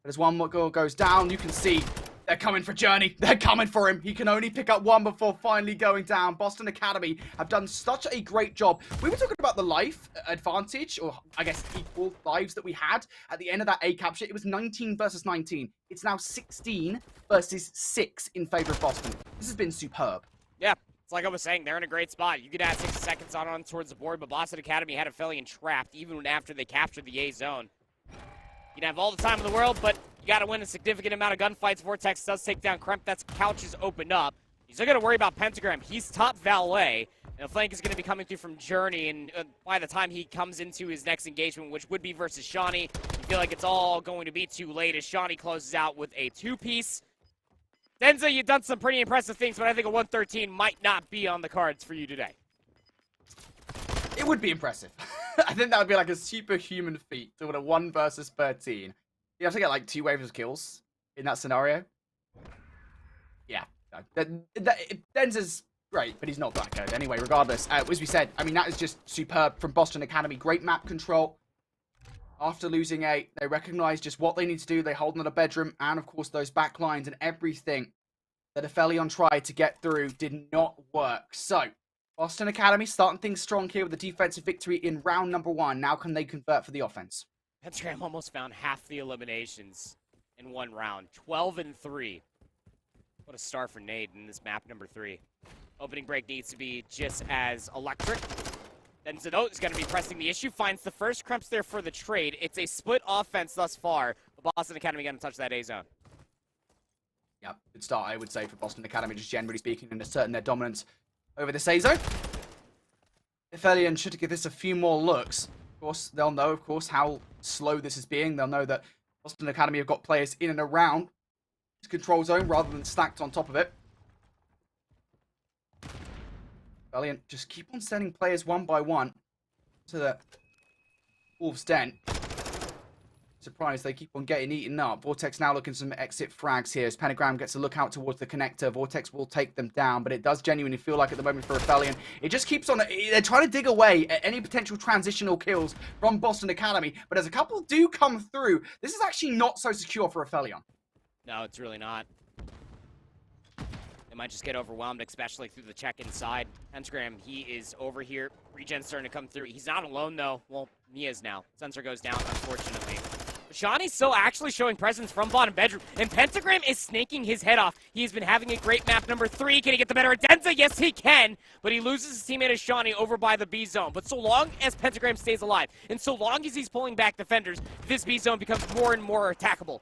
But as one more goal goes down, you can see they're coming for Journey. They're coming for him. He can only pick up one before finally going down. Boston Academy have done such a great job. We were talking about the life advantage, or I guess equal lives that we had at the end of that A capture. It was 19 versus 19. It's now 16 versus 6 in favor of Boston. This has been superb. Yeah, it's like I was saying, they're in a great spot. You could add 60 seconds on towards the board, but Boston Academy had Aphelion trapped even after they captured the A zone. You can have all the time in the world, but you got to win a significant amount of gunfights. Vortex does take down Kremp. That's couches opened up. He's not going to worry about Pentagram. He's top valet. And the flank is going to be coming through from Journey. And by the time he comes into his next engagement, which would be versus Shawnee, you feel like it's all going to be too late as Shawnee closes out with a 2-piece. Denza, you've done some pretty impressive things, but I think a 113 might not be on the cards for you today. It would be impressive. I think that would be like a superhuman feat to win a 1 versus 13. You have to get like 2 waves of kills in that scenario. Yeah. Denzel's great, but he's not that good. Anyway, regardless, as we said, I mean, that is just superb from Boston Academy. Great map control. After losing 8, they recognize just what they need to do. They hold on to the bedroom, and of course, those back lines and everything that Affili tried to get through did not work. So, Boston Academy starting things strong here with a defensive victory in round number 1. Now can they convert for the offense? Pentagram almost found half the eliminations in 1 round. 12-3. What a start for Nate in this map number 3. Opening break needs to be just as electric. Then Zeno is going to be pressing the issue. Finds the first Kremps there for the trade. It's a split offense thus far. But Boston Academy going to touch that A zone. Yeah, good start, I would say, for Boston Academy, just generally speaking, and asserting their dominance over this A zone. If Elian should give this a few more looks, of course, they'll know, of course, how slow this is being. They'll know that Boston Academy have got players in and around this control zone rather than stacked on top of it. Valiant just keep on sending players one by one to the Wolves' Den. Surprised they keep on getting eaten up. Vortex now looking for some exit frags here. As Pentagram gets a look out towards the connector, Vortex will take them down, but it does genuinely feel like at the moment for Affili, it just keeps on, they're trying to dig away at any potential transitional kills from Boston Academy, but as a couple do come through, this is actually not so secure for Affili. No, it's really not. They might just get overwhelmed, especially through the check inside. Pentagram, he is over here. Regen's starting to come through. He's not alone, though. Well, he is now. Sensor goes down, unfortunately. Shawnee's still actually showing presence from bottom bedroom, and Pentagram is snaking his head off. He's been having a great map number 3. Can he get the better of Denza? Yes, he can, but he loses his teammate as Shawnee over by the B zone. But so long as Pentagram stays alive, and so long as he's pulling back defenders, this B zone becomes more and more attackable.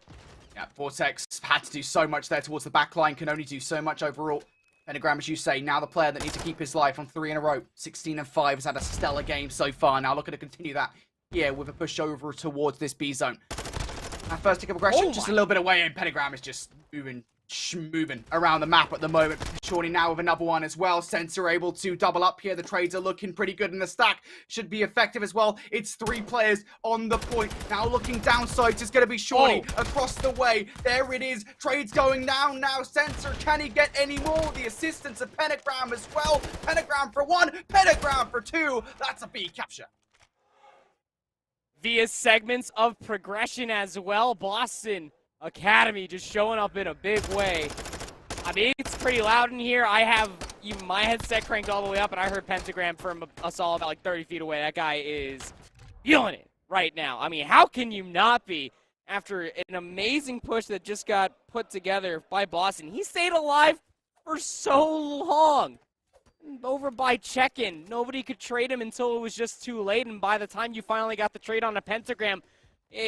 Yeah, Vortex had to do so much there towards the back line, can only do so much overall. Pentagram, as you say, now the player that needs to keep his life on 3 in a row. 16-5, has had a stellar game so far. Now looking to continue that here with a push over towards this B zone. That first tick of aggression, just a little bit away, and Pentagram is just moving around the map at the moment. Shawnee now with another one as well. Sensor able to double up here. The trades are looking pretty good, and the stack should be effective as well. It's 3 players on the point. Now looking downside, it's going to be Shawnee across the way. There it is. Trades going down now. Sensor, can he get any more? The assistance of Pentagram as well. Pentagram for 1, Pentagram for 2. That's a B capture. Via segments of progression as well. Boston Academy just showing up in a big way. I mean, it's pretty loud in here. I have my headset cranked all the way up, and I heard Pentagram from a solid about like 30 feet away. That guy is feeling it right now. I mean, how can you not be after an amazing push that just got put together by Boston? He stayed alive for so long. Over by check-in. Nobody could trade him until it was just too late, and by the time you finally got the trade on a Pentagram,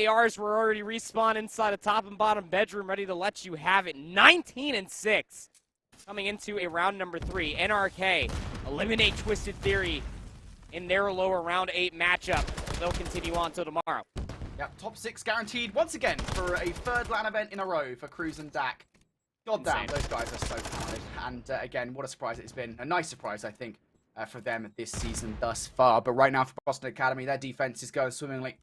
ARs were already respawned inside a top and bottom bedroom, ready to let you have it. 19-6 coming into a round number 3. NRK eliminate Twisted Theory in their lower round 8 matchup. They'll continue on till tomorrow. Yep, top 6 guaranteed once again for a 3rd LAN event in a row for Cruz and Dak. God damn, those guys are so talented. And again, what a surprise it's been. A nice surprise, I think, for them this season thus far. But right now for Boston Academy, their defense is going swimmingly.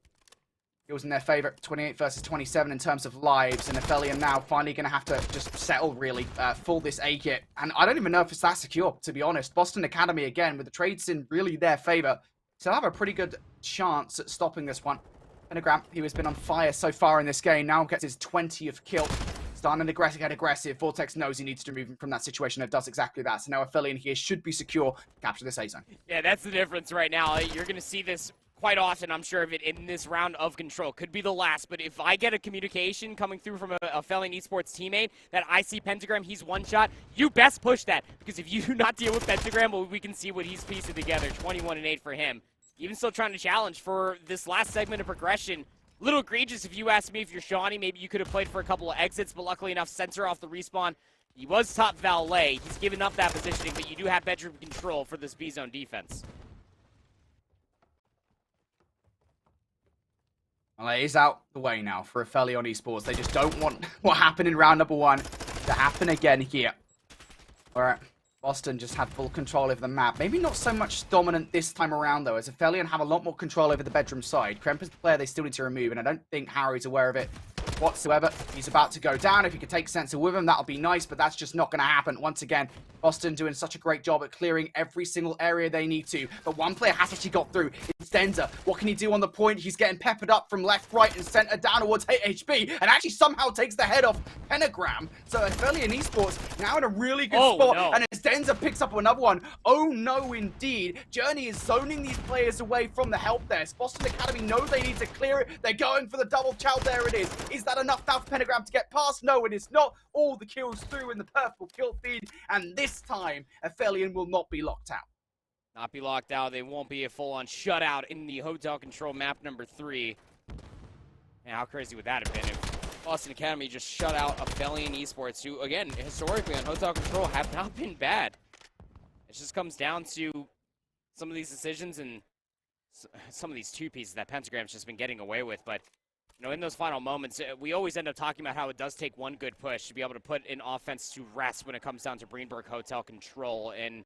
It was in their favor, 28 versus 27 in terms of lives. And Affili now finally going to have to just settle, really, full this A kit. And I don't even know if it's that secure, to be honest. Boston Academy, again, with the trades in really their favor, so have a pretty good chance at stopping this one. Pentagram, who has been on fire so far in this game, now gets his 20th kill. Starting to get aggressive. Vortex knows he needs to remove him from that situation and does exactly that. So now Affili here should be secure to capture this A zone. Yeah, that's the difference right now. You're going to see this quite often, I'm sure of it, in this round of Control. Could be the last, but if I get a communication coming through from a fellow esports teammate that I see Pentagram, he's one shot, you best push that. Because if you do not deal with Pentagram, well, we can see what he's piecing together. 21-8 for him. Even still trying to challenge for this last segment of progression. Little egregious if you ask me. If you're Shawnee, maybe you could have played for a couple of exits, but luckily enough, Sensor off the respawn. He was top valet. He's given up that positioning, but you do have bedroom control for this B-zone defense. Well, it is out the way now for Affili esports. They just don't want what happened in round number 1 to happen again here. All right. Boston just had full control over the map. Maybe not so much dominant this time around, though, as Affili have a lot more control over the bedroom side. Kremp is the player they still need to remove, and I don't think Harry's aware of it whatsoever. He's about to go down. If he could take Sensor with him, that'll be nice, but that's just not going to happen. Once again, Boston doing such a great job at clearing every single area they need to. But one player has actually got through. It's Denza. What can he do on the point? He's getting peppered up from left, right, and center down towards 8 HP, and actually somehow takes the head off Pentagram. So Affili and Esports now in a really good spot. No. And as Denza picks up another one, oh no indeed. Journey is zoning these players away from the help desk. Boston Academy know they need to clear it. They're going for the double chow. There it is. Is that enough now for Pentagram to get past? No, it is not. All the kills through in the purple kill feed, and this time Affilian will not be locked out. Not be locked out. They won't be a full-on shutout in the hotel control map number 3. Man, how crazy would that have been if Boston Academy just shut out Affili and Esports, who, again, historically on hotel control have not been bad. It just comes down to some of these decisions and some of these two pieces that Pentagram's just been getting away with. But, you know, in those final moments, we always end up talking about how it does take one good push to be able to put an offense to rest when it comes down to Greenberg hotel control. And,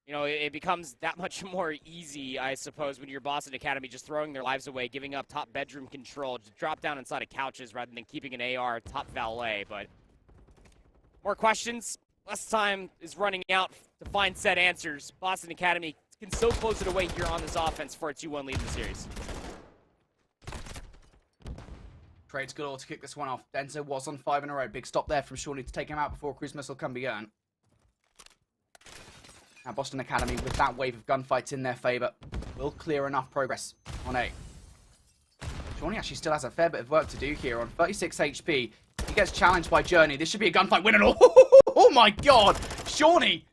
you know, it becomes that much more easy, I suppose, when you're Boston Academy just throwing their lives away, giving up top bedroom control, to drop down inside of couches rather than keeping an AR top valet. But more questions. Less time is running out to find said answers. Boston Academy can still close it away here on this offense for a 2-1 lead in the series. Trade's good all to kick this one off. Denzo was on 5 in a row. Big stop there from Shawnee to take him out before cruise missile can be earned. Now Boston Academy, with that wave of gunfights in their favor, will clear enough progress on A. Shawnee actually still has a fair bit of work to do here. On 36 HP, he gets challenged by Journey. This should be a gunfight win and all. Oh my god! Shawnee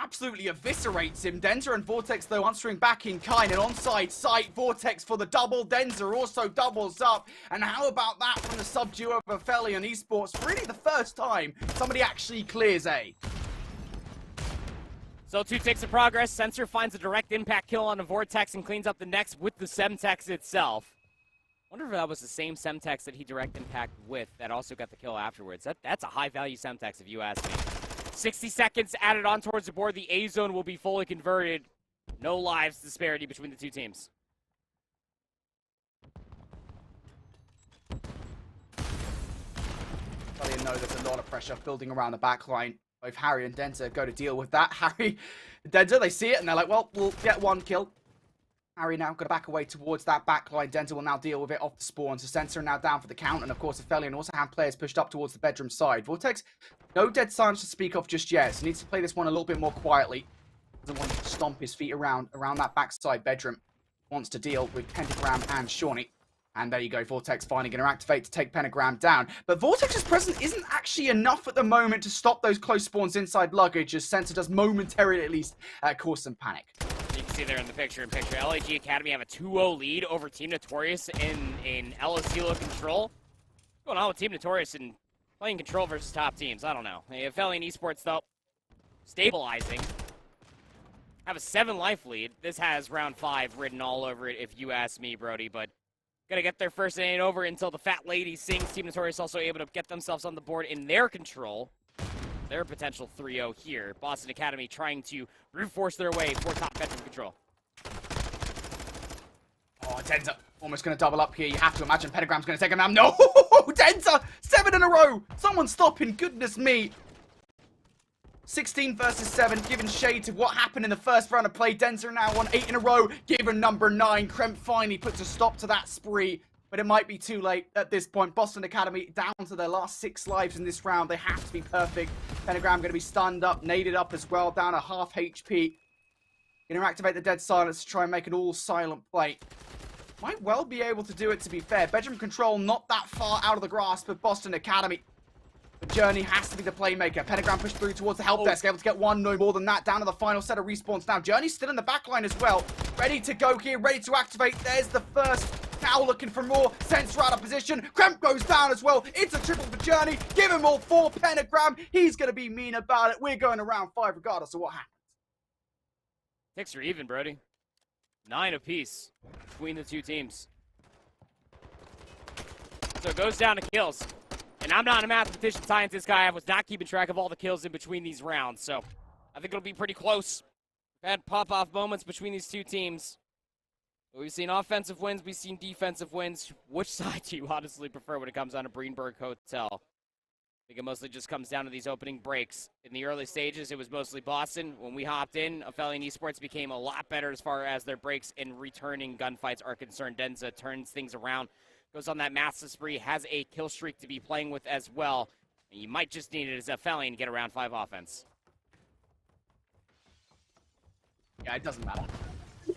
absolutely eviscerates him. Denza and Vortex, though, answering back in kind. And onside sight, Vortex for the double. Denza also doubles up. And how about that from the sub-duo of Affili and Esports? Really the first time somebody actually clears A. So 2 ticks of progress. Sensor finds a direct impact kill on the Vortex and cleans up the next with the Semtex itself. Wonder if that was the same Semtex that he direct impact with that also got the kill afterwards. That's a high-value Semtex, if you ask me. 60 seconds added on towards the board. The A zone will be fully converted. No lives disparity between the two teams. Well, you know there's a lot of pressure building around the back line. Both Harry and Denza go to deal with that. Harry and Denza, they see it and they're like, well, we'll get one kill. Harry now got to back away towards that back line. Denza will now deal with it off the spawn. So Sensor now down for the count. And of course, Affilian also have players pushed up towards the bedroom side. Vortex, no dead silence to speak of just yet. So he needs to play this one a little bit more quietly. Doesn't want to stomp his feet around that backside bedroom. Wants to deal with Pentagram and Shawnee. And there you go, Vortex finally going to activate to take Pentagram down. But Vortex's presence isn't actually enough at the moment to stop those close spawns inside luggage, as Sensor does momentarily at least cause some panic. You can see there in the picture-in-picture, LAG Academy have a 2-0 lead over Team Notorious in LSCLO control. What's going on with Team Notorious and playing control versus top teams? I don't know. Affili and Esports, though, stabilizing. Have a 7-life lead. This has round 5 written all over it, if you ask me, Brody, but gonna get their first inning over until the fat lady sings. Team Notorious also able to get themselves on the board in their control. Their potential 3-0 here. Boston Academy trying to brute force their way for top bedroom control. Oh, Denza almost going to double up here. You have to imagine Pentagram's going to take him out. No! Denza! 7 in a row! Someone stopping, goodness me. 16 versus 7, given shade to what happened in the first round of play. Denza now on 8 in a row, given number 9. Kremp finally puts a stop to that spree. But it might be too late at this point. Boston Academy down to their last 6 lives in this round. They have to be perfect. Pentagram going to be stunned up, naded up as well, down to half HP. Going to activate the dead silence to try and make an all-silent play. Might well be able to do it, to be fair. Bedroom control not that far out of the grasp of Boston Academy. But Journey has to be the playmaker. Pentagram pushed through towards the help desk, able to get one, no more than that. Down to the final set of respawns now. Journey's still in the back line as well. Ready to go here, ready to activate. There's the first. Now looking for more. Sensor out of position. Kremp goes down as well. It's a triple for Journey. Give him all 4. Pentagram. He's going to be mean about it. We're going to round 5 regardless of what happens. Ticks are even, Brody. 9 apiece between the two teams. So it goes down to kills. And I'm not a mathematician scientist guy. I was not keeping track of all the kills in between these rounds. So I think it'll be pretty close. We've had pop-off moments between these two teams. We've seen offensive wins, we've seen defensive wins. Which side do you honestly prefer when it comes down to Greenberg Hotel? I think it mostly just comes down to these opening breaks. In the early stages, it was mostly Boston. When we hopped in, Affili Esports became a lot better as far as their breaks and returning gunfights are concerned. Denza turns things around, goes on that massive spree, has a kill streak to be playing with as well. And you might just need it as Affili and get around 5 offense. Yeah, it doesn't matter.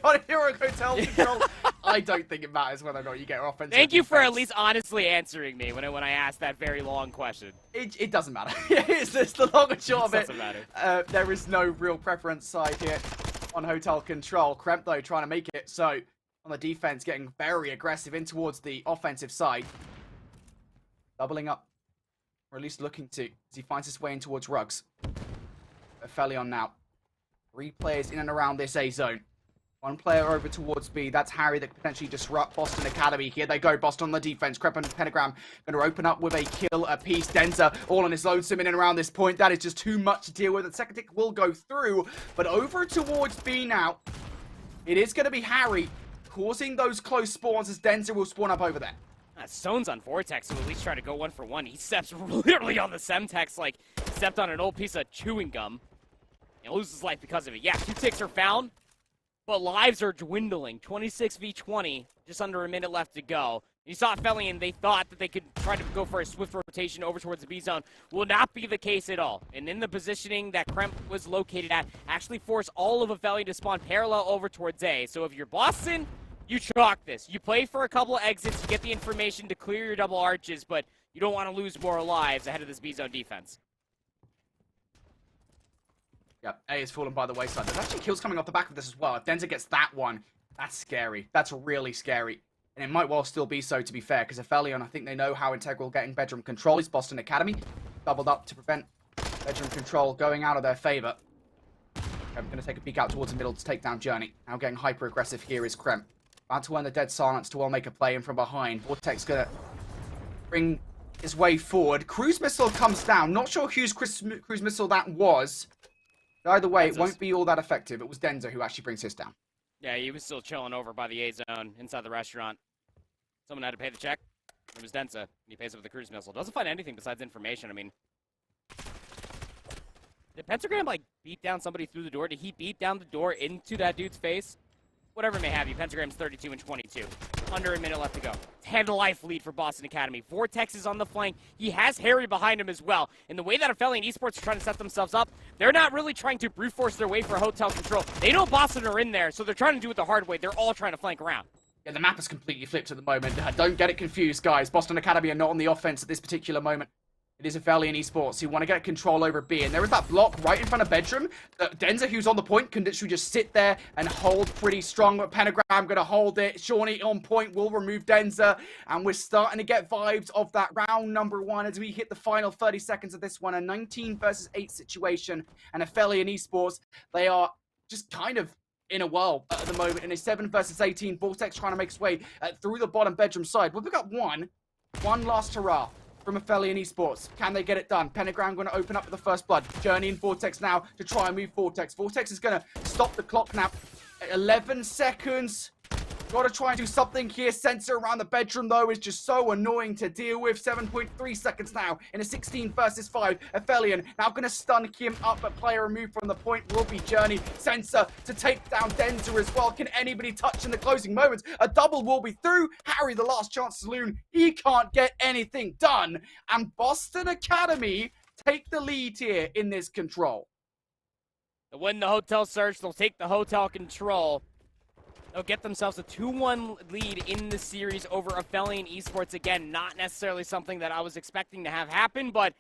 On a Hero Hotel Control, I don't think it matters whether or not you get offensive. Thank you for at least honestly answering me when I asked that very long question. It doesn't matter. It's just the long and short of it. Doesn't matter. There is no real preference side here on Hotel Control. Kremp, though, trying to make it so on the defense, getting very aggressive in towards the offensive side. Doubling up, or at least looking to, as he finds his way in towards Ruggs. Affili on now. 3 players in and around this A zone. 1 player over towards B. That's Harry that could potentially disrupt Boston Academy. Here they go. Boston on the defense. Kremp and Pentagram going to open up with a kill apiece. Denza all on his lonesome in and around this point. That is just too much to deal with. The second tick will go through. But over towards B now. It is going to be Harry causing those close spawns as Denza will spawn up over there. Stone's on Vortex, so at least try to go 1 for 1. He steps literally on the Semtex like he stepped on an old piece of chewing gum. And loses life because of it. Yeah, 2 ticks are found. But lives are dwindling. 26 v 20, just under a minute left to go. You saw Affili and they thought that they could try to go for a swift rotation over towards the B zone. Will not be the case at all. And in the positioning that Kremp was located at, actually force all of Affili to spawn parallel over towards A. So if you're Boston, you chalk this. You play for a couple of exits, you get the information to clear your double arches, but you don't want to lose more lives ahead of this B zone defense. Yep, A is fallen by the wayside. There's actually kills coming off the back of this as well. If Denza gets that one, that's scary. That's really scary. And it might well still be so, to be fair, because Affili, I think they know how integral getting bedroom control is. Boston Academy doubled up to prevent bedroom control going out of their favor. I'm going to take a peek out towards the middle to take down Journey. Now getting hyper-aggressive here is Kremp. About to earn the dead silence to well make a play in from behind. Vortex going to bring his way forward. Cruise missile comes down. Not sure whose cruise missile that was. Either way, it won't be all that effective. It was Denza who actually brings his down. Yeah, he was still chilling over by the A zone inside the restaurant. Someone had to pay the check. It was Denza. He pays it with the cruise missile. Doesn't find anything besides information. I mean, did Pentagram, like, beat down somebody through the door? Did he beat down the door into that dude's face? Whatever may have you, Pentagram's 32 and 22. Under a minute left to go. 10 life lead for Boston Academy. Vortex is on the flank. He has Harry behind him as well. And the way that Affili Esports are trying to set themselves up, they're not really trying to brute force their way for Hotel Control. They know Boston are in there, so they're trying to do it the hard way. They're all trying to flank around. Yeah, the map is completely flipped at the moment. Don't get it confused, guys. Boston Academy are not on the offense at this particular moment. It is Affili Esports who want to get control over B. And there is that block right in front of Bedroom. Denza, who's on the point, can literally just sit there and hold pretty strong. But Pentagram going to hold it. Shawnee on point will remove Denza. And we're starting to get vibes of that round number 1 as we hit the final 30 seconds of this one. A 19 versus 8 situation. And Affili Esports, they are just kind of in a whirl at the moment. In a 7 versus 18, Vortex trying to make its way through the bottom Bedroom side. Well, we've got one last hurrah from Affili Esports. Can they get it done? Pentagram going to open up with the first blood. Journey and Vortex now to try and move Vortex. Vortex is going to stop the clock now. 11 seconds. Got to try and do something here. Sensor around the Bedroom, though, is just so annoying to deal with. 7.3 seconds now in a 16 versus 5. Affilian now going to stun him up, but player removed from the point will be Journey. Sensor to take down Denza as well. Can anybody touch in the closing moments? A double will be through. Harry, the last chance saloon. He can't get anything done. And Boston Academy take the lead here in this control. They'll win the hotel search. They'll take the hotel control. They'll get themselves a 2-1 lead in the series over Affili Esports. Again, not necessarily something that I was expecting to have happen, but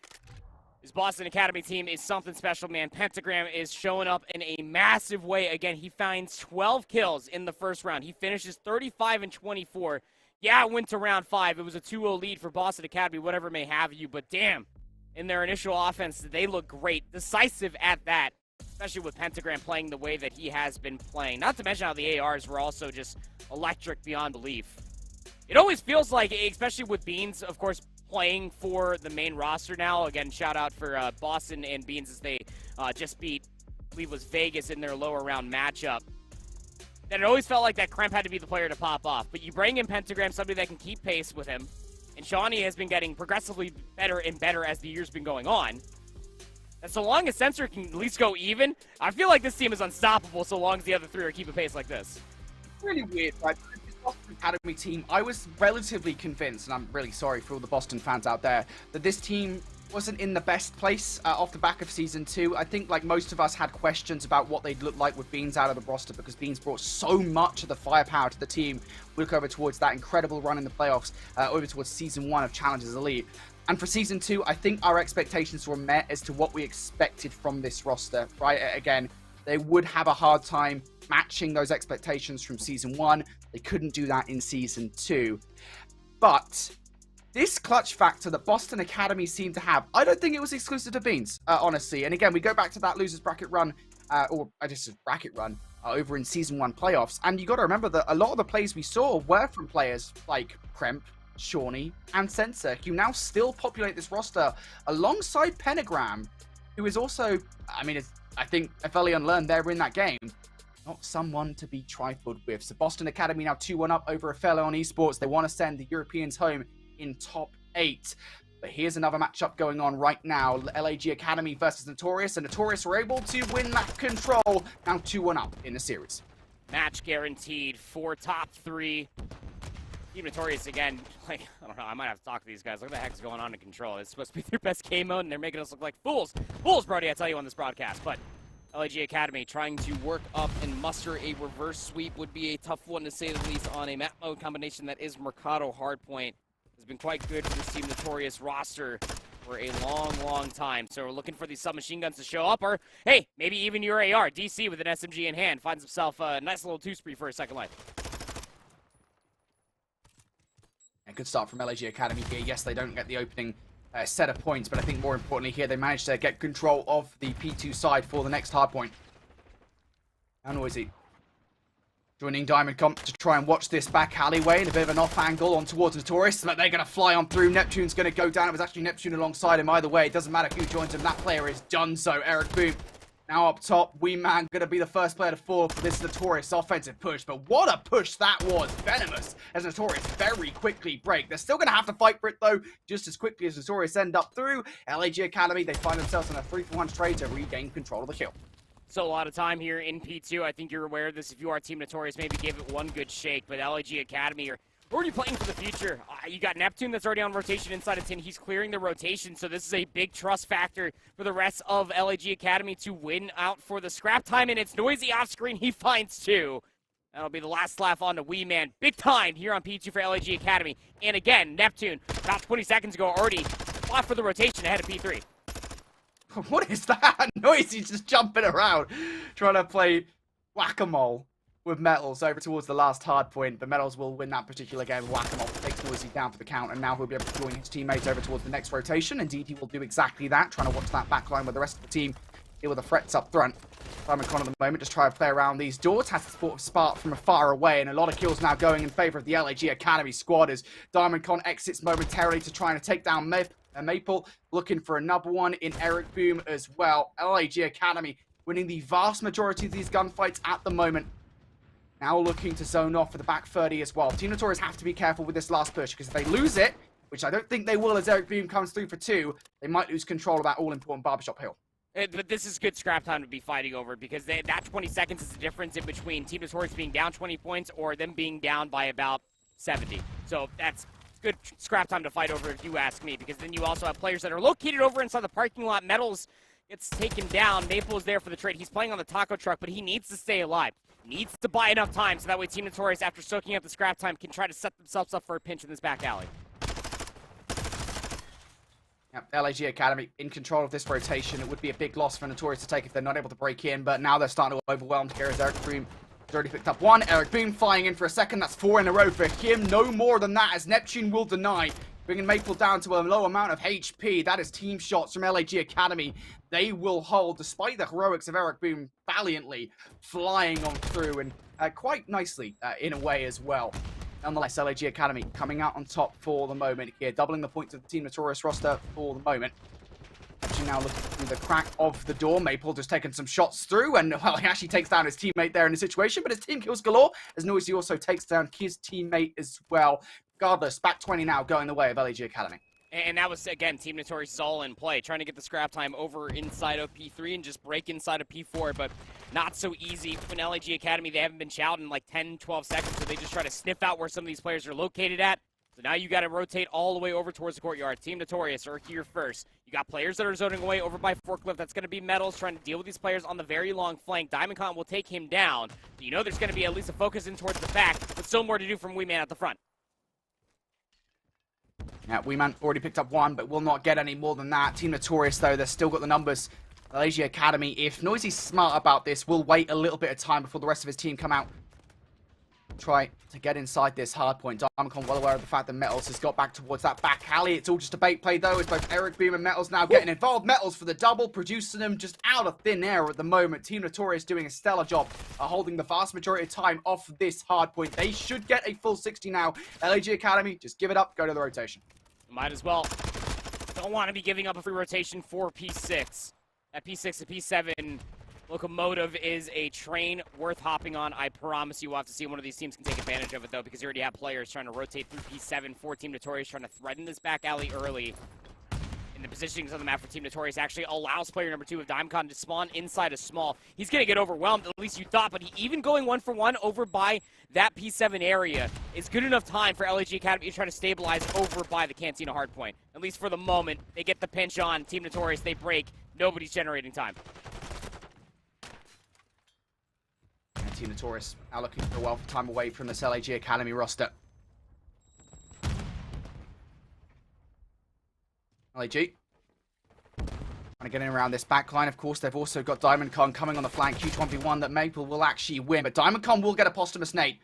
this Boston Academy team is something special, man. Pentagram is showing up in a massive way. Again, he finds 12 kills in the first round. He finishes 35 and 24. Yeah, it went to round 5. It was a 2-0 lead for Boston Academy, whatever may have you, but damn, in their initial offense, they look great. Decisive at that. Especially with Pentagram playing the way that he has been playing. Not to mention how the ARs were also just electric beyond belief. It always feels like, especially with Beans, of course, playing for the main roster now. Again, shout out for Boston and Beans as they just beat, I believe it was Vegas in their lower round matchup. that it always felt like that Kremp had to be the player to pop off. But you bring in Pentagram, somebody that can keep pace with him, and Shawnee has been getting progressively better and better as the year's been going on. And so long as Sensor can at least go even, I feel like this team is unstoppable so long as the other three are keeping pace like this. Really weird, right? This Boston Academy team, I was relatively convinced, and I'm really sorry for all the Boston fans out there, that this team wasn't in the best place off the back of Season 2. I think, like most of us, had questions about what they'd look like with Beans out of the roster because Beans brought so much of the firepower to the team. We look over towards that incredible run in the playoffs, over towards Season 1 of Challengers Elite. And for Season 2, I think our expectations were met as to what we expected from this roster, right? Again, they would have a hard time matching those expectations from Season 1. They couldn't do that in Season 2. But this clutch factor that Boston Academy seemed to have, I don't think it was exclusive to Beans, honestly. And again, we go back to that losers bracket run, or I just said bracket run, over in Season 1 playoffs. And you got to remember that a lot of the plays we saw were from players like Kremp, Shawnee, and Sensor, who now still populate this roster alongside Pentagram, who is also, I mean, I think Affili learned they're in that game. Not someone to be trifled with. So Boston Academy now 2-1 up over Affili on esports. They want to send the Europeans home in top 8. But here's another matchup going on right now. LAG Academy versus Notorious. And Notorious were able to win that control. Now 2-1 up in the series. Match guaranteed for top 3. Team Notorious again, like, I don't know, I might have to talk to these guys. What the heck's going on in Control? It's supposed to be their best game mode, and they're making us look like fools. Fools, Brody, I tell you on this broadcast. But LAG Academy trying to work up and muster a reverse sweep would be a tough one, to say the least, on a map mode combination that is Mercado Hardpoint. Has been quite good for this Team Notorious roster for a long, long time. So we're looking for these submachine guns to show up, or, hey, maybe even your AR. DC with an SMG in hand finds himself a nice little two-spree for a second life. A good start from LAG Academy here. Yes, they don't get the opening set of points, but I think more importantly here, they managed to get control of the P2 side for the next hard point. How noisy. Joining Diamond Comp to try and watch this back alleyway in a bit of an off angle on towards Notorious. But they're going to fly on through. Neptune's going to go down. It was actually Neptune alongside him. Either way, it doesn't matter who joins him. That player is done so. Eric Boom now up top. Wee Man going to be the first player to fall for this Notorious offensive push. But what a push that was. Venomous as Notorious very quickly break. They're still going to have to fight for it, though, just as quickly as Notorious end up through. LAG Academy, they find themselves in a 3-for-1 trade to regain control of the kill. So a lot of time here in P2. I think you're aware of this. If you are Team Notorious, maybe give it one good shake. But LAG Academy are already playing for the future. You got Neptune that's already on rotation inside of 10. He's clearing the rotation, so this is a big trust factor for the rest of LAG Academy to win out for the scrap time. And it's noisy off screen. He finds 2. That'll be the last laugh on the Wee Man. Big time here on P2 for LAG Academy. And again, Neptune, about 20 seconds ago, already fought for the rotation ahead of P3. What is that noise? He's just jumping around, trying to play whack-a-mole with Metals over towards the last hard point. The Metals will win that particular game. Whack-a-mole takes Noisy down for the count, and now he'll be able to join his teammates over towards the next rotation. Indeed, he will do exactly that, trying to watch that backline with the rest of the team deal with the threats up front. Diamond Con at the moment just try to play around these doors, has the support of Spark from afar away, and a lot of kills now going in favor of the LAG Academy squad as Diamond Con exits momentarily to try and take down Maple, looking for another one in Eric Boom as well. LAG Academy winning the vast majority of these gunfights at the moment. Now looking to zone off for the back 30 as well. Team Notorious have to be careful with this last push, because if they lose it, which I don't think they will as Eric Boom comes through for 2, they might lose control of that all-important barbershop hill. But this is good scrap time to be fighting over, because that 20 seconds is the difference in between Team Notorious being down 20 points or them being down by about 70. So that's good scrap time to fight over, if you ask me, because then you also have players that are located over inside the parking lot. Metals gets taken down. Maple is there for the trade. He's playing on the taco truck, but he needs to stay alive. Needs to buy enough time so that way Team Notorious, after soaking up the scrap time, can try to set themselves up for a pinch in this back alley. Yep, LAG Academy in control of this rotation. It would be a big loss for Notorious to take if they're not able to break in, but now they're starting to overwhelm here as Eric Boom has already picked up 1. Eric Boom flying in for a second. That's 4 in a row for him. No more than that, as Neptune will deny, bringing Maple down to a low amount of HP. That is team shots from LAG Academy. They will hold, despite the heroics of Eric Boom valiantly flying on through, and quite nicely in a way as well. Nonetheless, LAG Academy coming out on top for the moment here, doubling the points of the Team Notorious roster for the moment. Neptune now looking through the crack of the door. Maple just taking some shots through, and well, he actually takes down his teammate there in the situation, but his team kills galore, as Noisy also takes down his teammate as well. Regardless, back 20 now, going the way of LEG Academy. And that was, again, Team Notorious all in play, trying to get the scrap time over inside of P3 and just break inside of P4, but not so easy. When LEG Academy, they haven't been shouting in like 10, 12 seconds, so they just try to sniff out where some of these players are located at. So now you got to rotate all the way over towards the courtyard. Team Notorious are here first. You got players that are zoning away over by Forklift. That's going to be Metals trying to deal with these players on the very long flank. DiamondCon will take him down. But you know there's going to be at least a focus in towards the back, but still more to do from Weeman at the front. Yeah, Weeman already picked up one, but will not get any more than that. Team Notorious, though, they've still got the numbers. LEG Academy, if Noisy's smart about this, will wait a little bit of time before the rest of his team come out. Try to get inside this hard point. DiamondCon well aware of the fact that Metals has got back towards that back alley. It's all just a bait play, though, as both Eric Boom and Metals now getting involved. Metals for the double, producing them just out of thin air at the moment. Team Notorious doing a stellar job of holding the vast majority of time off this hard point. They should get a full 60 now. LEG Academy, just give it up, go to the rotation. Might as well. Don't want to be giving up a free rotation for P6. That P6 to P7 locomotive is a train worth hopping on. I promise you we'll have to see one of these teams can take advantage of it, though, because you already have players trying to rotate through P7 for Team Notorious, trying to threaten this back alley early. And the positionings on the map for Team Notorious actually allows player number 2 of DiamondCon to spawn inside a small. He's going to get overwhelmed, at least you thought, but he even going 1-for-1 over by that P7 area is good enough time for LEG Academy to try to stabilize over by the Cantina hardpoint. At least for the moment, they get the pinch on. Team Notorious, they break. Nobody's generating time. And Team Notorious now looking for a wealth of time away from this LEG Academy roster. LEG trying to get in around this back line. Of course, they've also got DiamondCon coming on the flank. Huge 1v1 that Maple will actually win, but DiamondCon will get a posthumous nade.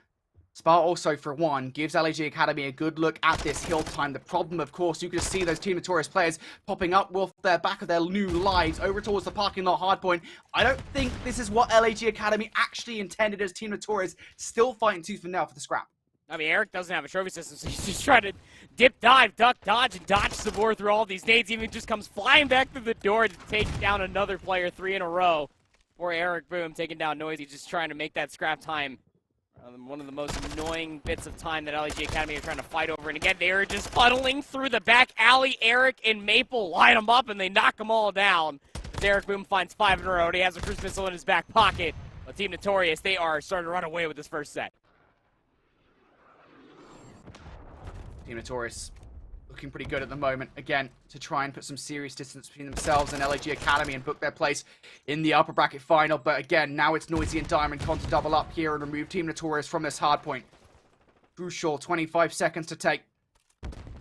Spar also, for one, gives LEG Academy a good look at this hill time. The problem, of course, you can see those Team Notorious players popping up with their back of their new lives over towards the parking lot hardpoint. I don't think this is what LEG Academy actually intended, as Team Notorious still fighting tooth and nail for the scrap. I mean, Eric doesn't have a trophy system, so he's just trying to dip, dive, duck, dodge, and dodge some more through all these nades. Even just comes flying back through the door to take down another player 3 in a row. Poor Eric Boom taking down Noisy, just trying to make that scrap time. One of the most annoying bits of time that LEG Academy are trying to fight over. And again, they are just funneling through the back alley. Eric and Maple line them up, and they knock them all down. As Eric Boom finds 5 in a row, and he has a cruise missile in his back pocket. But Team Notorious, they are starting to run away with this first set. Team Notorious looking pretty good at the moment, again, to try and put some serious distance between themselves and LEG Academy and book their place in the upper bracket final. But again, now it's Noisy and DiamondCon to double up here and remove Team Notorious from this hard point. Crucial 25 seconds to take.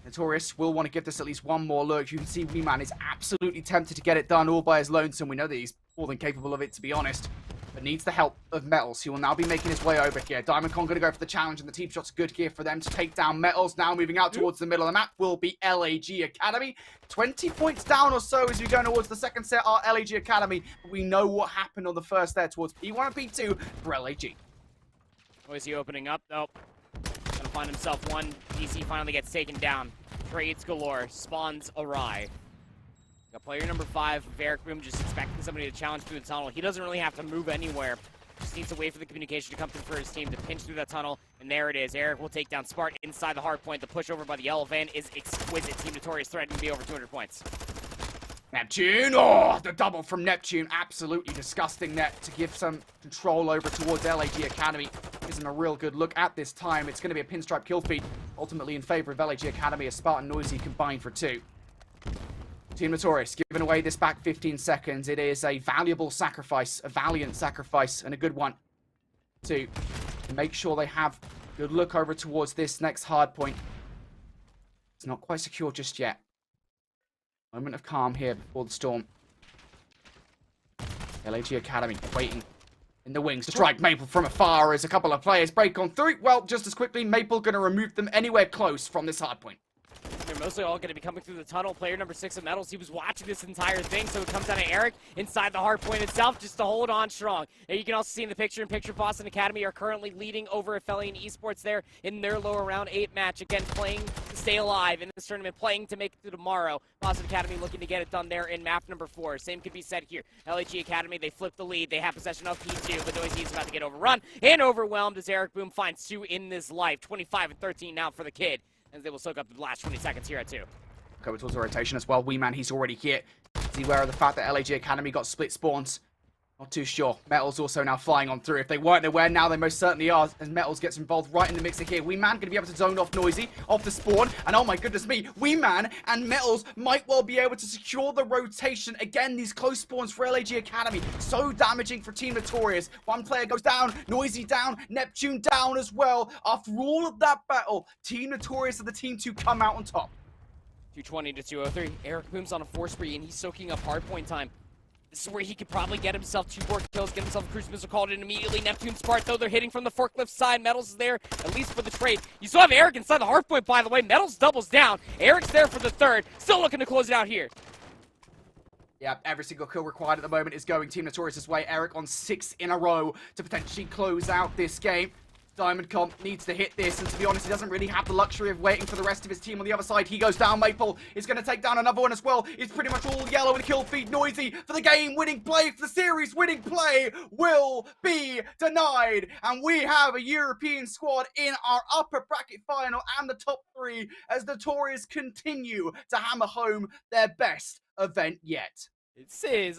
Notorious will want to give this at least one more look. You can see Weeman is absolutely tempted to get it done all by his lonesome. We know that he's more than capable of it, to be honest, but needs the help of Metals. He will now be making his way over here. DiamondCon going to go for the challenge, and the team shot's good here for them to take down Metals. Now moving out towards the middle of the map will be LEG Academy. 20 points down or so as we go towards the second set are LEG Academy. But we know what happened on the first there towards P1 and P2 for LEG. Noisy opening up, though. Gonna find himself one. DC finally gets taken down. Trades galore. Spawns awry. Got player number 5, Eric Boom, just expecting somebody to challenge through the tunnel. He doesn't really have to move anywhere. Just needs to wait for the communication to come through for his team to pinch through that tunnel. And there it is. Eric will take down Spartan inside the hard point. The push over by the yellow van is exquisite. Team Notorious threatening to be over 200 points. Neptune! Oh, the double from Neptune. Absolutely disgusting net to give some control over towards LEG Academy. Gives him a real good look at this time. It's going to be a pinstripe kill feed, ultimately in favor of LEG Academy as Spartan Noisy combined for 2. Team Notorious giving away this back 15 seconds. It is a valuable sacrifice, a valiant sacrifice, and a good one to make sure they have a good look over towards this next hard point. It's not quite secure just yet. Moment of calm here before the storm. LEG Academy waiting in the wings to strike Maple from afar as a couple of players break on through. Well, just as quickly, Maple going to remove them anywhere close from this hard point. they're mostly all going to be coming through the tunnel. Player number 6 of Metals, he was watching this entire thing, so it comes down to Eric inside the hard point itself just to hold on strong. And you can also see in the picture-in-picture, Boston Academy are currently leading over Affili and Esports there in their lower round 8 match. Again, playing to stay alive in this tournament, playing to make it to tomorrow. Boston Academy looking to get it done there in map number 4. Same could be said here. LAG Academy, they flip the lead. They have possession of P2, but Noisy is about to get overrun and overwhelmed as Eric Boom finds 2 in this life. 25-13 now for the kid, as they will soak up the last 20 seconds here at 2. Go towards the rotation as well. Wee Man, he's already here. Is he aware of the fact that LAG Academy got split spawns? Not too sure. Metals also now flying on through. If they weren't aware, now they most certainly are, as Metals gets involved right in the mixer here. Wee Man going to be able to zone off Noisy, off the spawn, and oh my goodness me, Wee Man and Metals might well be able to secure the rotation. Again, these close spawns for LAG Academy, so damaging for Team Notorious. One player goes down, Noisy down, Neptune down as well. After all of that battle, Team Notorious are the team to come out on top. 220 to 203. Eric Boom's on a 4 spree, and he's soaking up hardpoint time. This is where he could probably get himself 2 more kills, get himself a cruise missile called in immediately. Neptune's part, though, they're hitting from the forklift side. Metals is there, at least for the trade. You still have Eric inside the hardpoint, by the way. Metals doubles down. Eric's there for the 3rd. Still looking to close it out here. Yeah, every single kill required at the moment is going Team Notorious's way. Eric on 6 in a row to potentially close out this game. Diamond Comp needs to hit this, and to be honest, he doesn't really have the luxury of waiting for the rest of his team on the other side. He goes down. Maple is going to take down another one as well. It's pretty much all yellow and kill feed. Noisy for the game-winning play, for the series-winning play, will be denied. And we have a European squad in our upper bracket final and the top 3 as Notorious continue to hammer home their best event yet.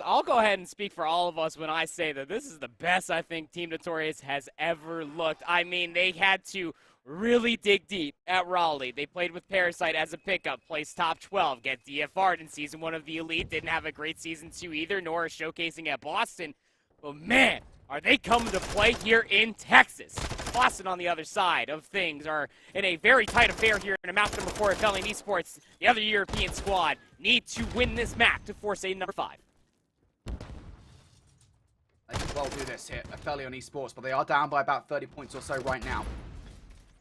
I'll go ahead and speak for all of us when I say that this is the best I think Team Notorious has ever looked. I mean, they had to really dig deep at Raleigh. They played with Parasite as a pickup, placed top 12, get DFR'd in Season 1 of the Elite, didn't have a great Season 2 either, nor showcasing at Boston. But man, are they coming to play here in Texas. Boston on the other side of things are in a very tight affair here in a map number 4 at Affili and Esports. The other European squad need to win this map to force a number 5. They can well do this here, Affili and Esports, but they are down by about 30 points or so right now.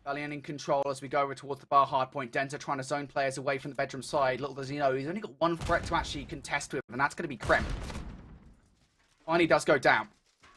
Affili in control as we go over towards the bar hardpoint. Denza trying to zone players away from the bedroom side. Little does he know, he's only got one threat to actually contest with, and that's going to be Krem. Finally does go down.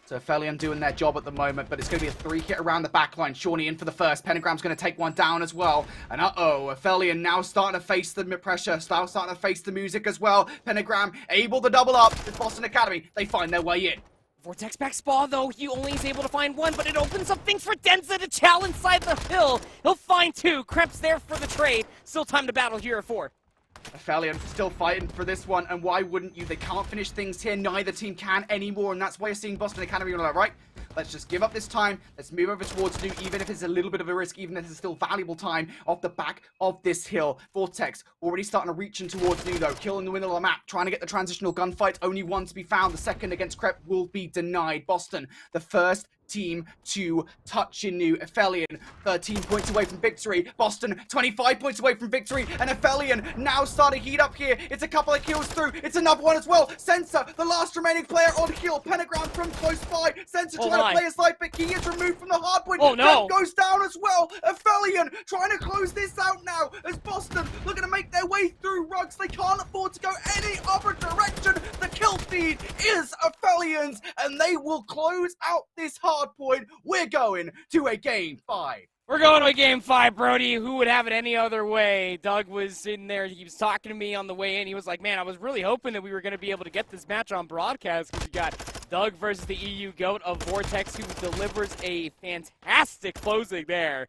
So Affili doing their job at the moment, but it's going to be a 3 hit around the back line. Shawnee in for the first. Pentagram's going to take one down as well. And Affili now starting to face the pressure. Starting to face the music as well. Pentagram able to double up with Boston Academy. They find their way in. Vortex back spa, though, he only is able to find 1, but it opens up things for Denza to challenge inside the hill. He'll find 2. Kremp's there for the trade. Still time to battle here at 4. Affili still fighting for this one, and why wouldn't you? They can't finish things here. Neither team can anymore, and that's why you're seeing Boston Academy like, right, let's just give up this time. Let's move over towards New, even if it's a little bit of a risk, even if it's still valuable time off the back of this hill. Vortex already starting to reach in towards New, though. Kill in the middle of the map, trying to get the transitional gunfight. Only one to be found. The second against Crep will be denied. Boston, the first team to touch in New. Affili 13 points away from victory. Boston 25 points away from victory, and Affili now starting to heat up here. It's a couple of kills through. It's another one as well. Sensor, the last remaining player on hill. Pentagram from close by. Sensor trying to play a slide, but he is removed from the hardpoint. Oh no! Goes down as well. Affili trying to close this out now as Boston looking to make their way through rugs. They can't afford to go any other direction. The kill feed is Affili's, and they will close out this hardpoint. We're going to a game 5. We're going to a game 5, Brody. Who would have it any other way? Doug was in there. He was talking to me on the way in. He was like, man, I was really hoping that we were going to be able to get this match on broadcast because we got Doug versus the EU GOAT of Vortex, who delivers a fantastic closing there.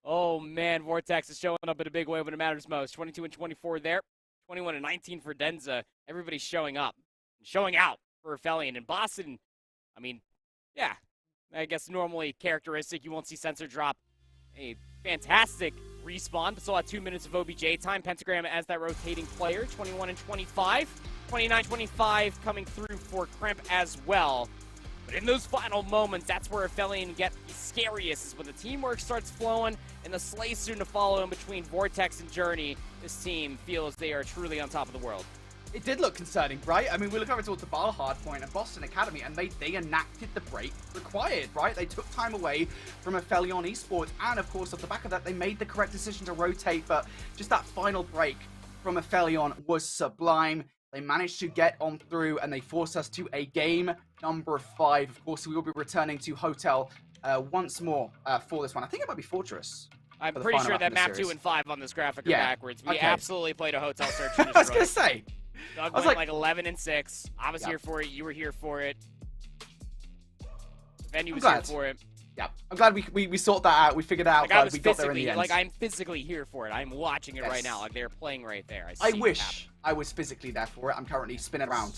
Oh, man, Vortex is showing up in a big way when it matters most. 22 and 24 there. 21 and 19 for Denza. Everybody's showing up. Showing out for Affili. And Boston, I mean, yeah, I guess normally characteristic. You won't see Sensor drop a fantastic respawn, but still at 2 minutes of OBJ time. Pentagram as that rotating player, 21 and 25. 29-25 coming through for Kremp as well. But in those final moments, that's where Affili get the scariest, is when the teamwork starts flowing and the sleigh soon to follow in between Vortex and Journey. This team feels they are truly on top of the world. It did look concerning, right? I mean, we look over towards the bar hardpoint and Boston Academy, and they enacted the break required, right? They took time away from Affili Esports, and of course, off the back of that, they made the correct decision to rotate, but just that final break from Affili was sublime. They managed to get on through, and they forced us to a game number 5. Of course, we will be returning to Hotel once more for this one. I think it might be Fortress. I'm pretty sure that map 2 and 5 on this graphic are backwards. We okay. absolutely played a Hotel Search and Destroy. I was gonna say. Doug went like 11 and 6. I was here for it. You were here for it. The venue was here for it. Yeah, I'm glad we sorted that out. We figured out. Like, we got there in the end. Like, I'm physically here for it. I'm watching it right now. Like, they're playing right there. I wish I was physically there for it. I'm currently spinning around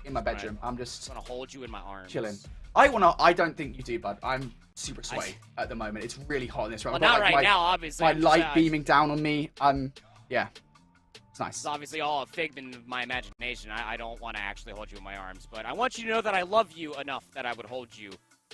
in my bedroom. I'm just want to hold you in my arms. Chilling. I don't think you do, bud. I'm super sweaty at the moment. It's really hot in this room. Well, not right now, obviously. My light beaming down on me. Yeah. It's nice. It's obviously all a figment of my imagination. I don't want to actually hold you in my arms, but I want you to know that I love you enough that I would hold you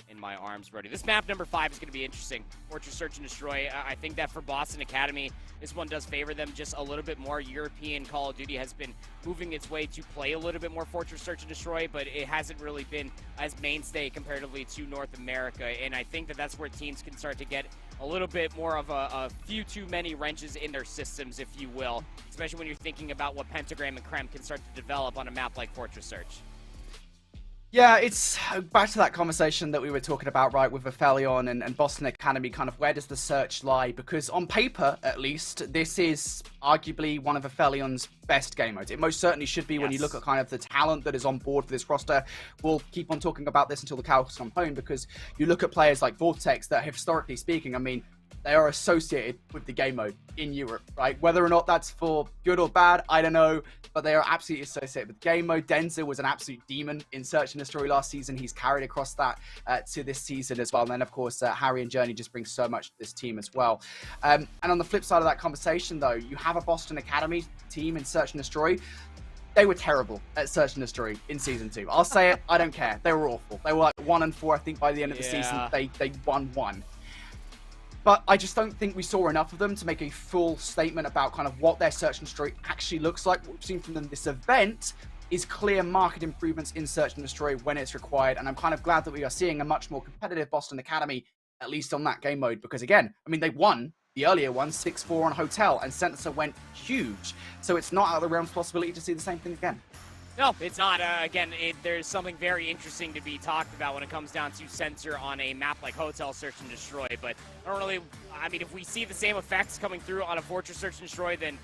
in my arms, Brody. This map number 5 is going to be interesting. Fortress Search and Destroy. I think that for Boston Academy, this one does favor them just a little bit more. European Call of Duty has been moving its way to play a little bit more Fortress Search and Destroy, but it hasn't really been as mainstay comparatively to North America, and I think that that's where teams can start to get a little bit more of a few too many wrenches in their systems, if you will, especially when you're thinking about what Pentagram and Krem can start to develop on a map like Fortress Search. Yeah, it's back to that conversation that we were talking about, right, with Affili and Boston Academy, kind of where does the search lie? Because on paper, at least, this is arguably one of Affilion's best game modes. It most certainly should be when you look at kind of the talent that is on board for this roster. We'll keep on talking about this until the cows come home, because you look at players like Vortex that, historically speaking, I mean, they are associated with the game mode in Europe, right? Whether or not that's for good or bad, I don't know, but they are absolutely associated with game mode. Denzel was an absolute demon in Search and Destroy last season. He's carried across that to this season as well. And then, of course, Harry and Journey just bring so much to this team as well. And on the flip side of that conversation, though, you have a Boston Academy team in Search and Destroy. They were terrible at Search and Destroy in Season 2. I'll say it, I don't care. They were awful. They were like 1 and 4, I think, by the end of the season. They won 1. But I just don't think we saw enough of them to make a full statement about kind of what their Search and Destroy actually looks like. What we've seen from them this event is clear market improvements in Search and Destroy when it's required. And I'm kind of glad that we are seeing a much more competitive Boston Academy, at least on that game mode. Because again, I mean, they won the earlier one, 6-4 on Hotel, and Sensor went huge. So it's not out of the realm's possibility to see the same thing again. No, it's not. Again, there's something very interesting to be talked about when it comes down to Sensor on a map like Hotel Search and Destroy. But I don't really, I mean, if we see the same effects coming through on a Fortress Search and Destroy, then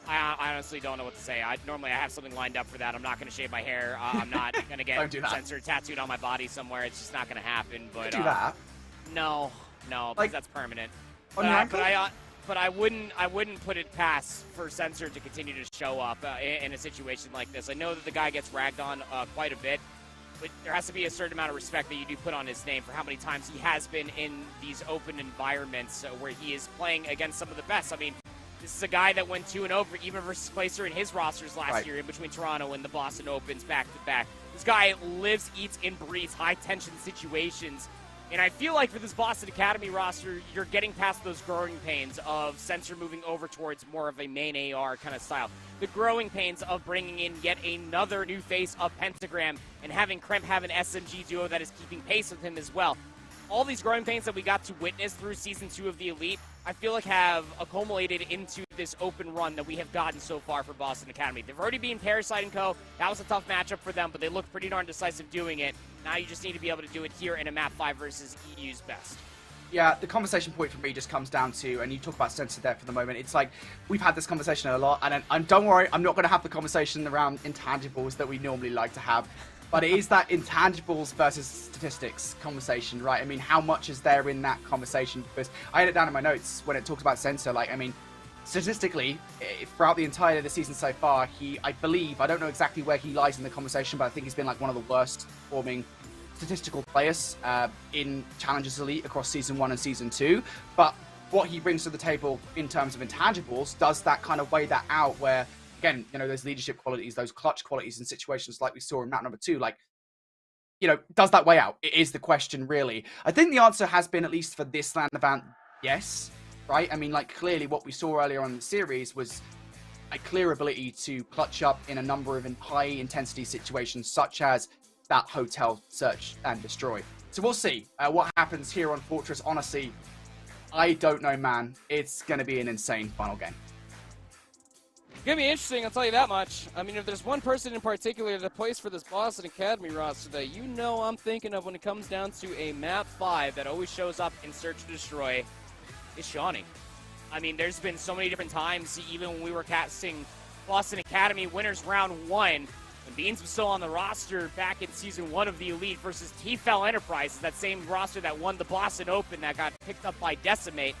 I honestly don't know what to say. Normally I have something lined up for that. I'm not going to shave my hair. I'm not going to get Sensor tattooed on my body somewhere. It's just not going to happen. But do that. No, because that's permanent. But I wouldn't put it past for Sensor to continue to show up in a situation like this. I know that the guy gets ragged on quite a bit, but there has to be a certain amount of respect that you do put on his name for how many times he has been in these open environments where he is playing against some of the best. I mean, this is a guy that went 2-0 even versus Placer in his rosters last year in between Toronto and the Boston Opens back-to-back. This guy lives, eats, and breathes high-tension situations. And I feel like for this Boston Academy roster, you're getting past those growing pains of Sensor moving over towards more of a main AR kind of style. The growing pains of bringing in yet another new face of Pentagram and having Kremp have an SMG duo that is keeping pace with him as well. All these growing pains that we got to witness through Season 2 of the Elite, I feel like have accumulated into this open run that we have gotten so far for Boston Academy. They've already been Parasite and Co. That was a tough matchup for them, but they looked pretty darn decisive doing it. Now you just need to be able to do it here in a map 5 versus EU's best. Yeah, the conversation point for me just comes down to, and you talk about Sensor there for the moment, it's like, we've had this conversation a lot, and don't worry, I'm not going to have the conversation around intangibles that we normally like to have. But it is that intangibles versus statistics conversation, right? I mean, how much is there in that conversation? Because I had it down in my notes when it talks about Sensor. Like, I mean, statistically, throughout the entire of the season so far, I believe, I don't know exactly where he lies in the conversation, but I think he's been like one of the worst performing statistical players in Challengers Elite across Season 1 and Season 2. But what he brings to the table in terms of intangibles does that kind of weigh that out where, again, you know, those leadership qualities, those clutch qualities in situations like we saw in map number 2, like, you know, does that weigh out? It is the question, really. I think the answer has been, at least for this LAN event, yes, right? I mean, like, clearly what we saw earlier on in the series was a clear ability to clutch up in a number of high-intensity situations, such as that hotel search and destroy. So we'll see what happens here on Fortress. Honestly, I don't know, man. It's going to be an insane final game. It's going to be interesting, I'll tell you that much. I mean, if there's one person in particular that plays for this Boston Academy roster that you know I'm thinking of when it comes down to a map 5 that always shows up in Search and Destroy, it's Shawnee. I mean, there's been so many different times, even when we were casting Boston Academy winners round 1, when Beans was still on the roster back in Season 1 of the Elite versus T-Fel Enterprises, that same roster that won the Boston Open that got picked up by Decimate.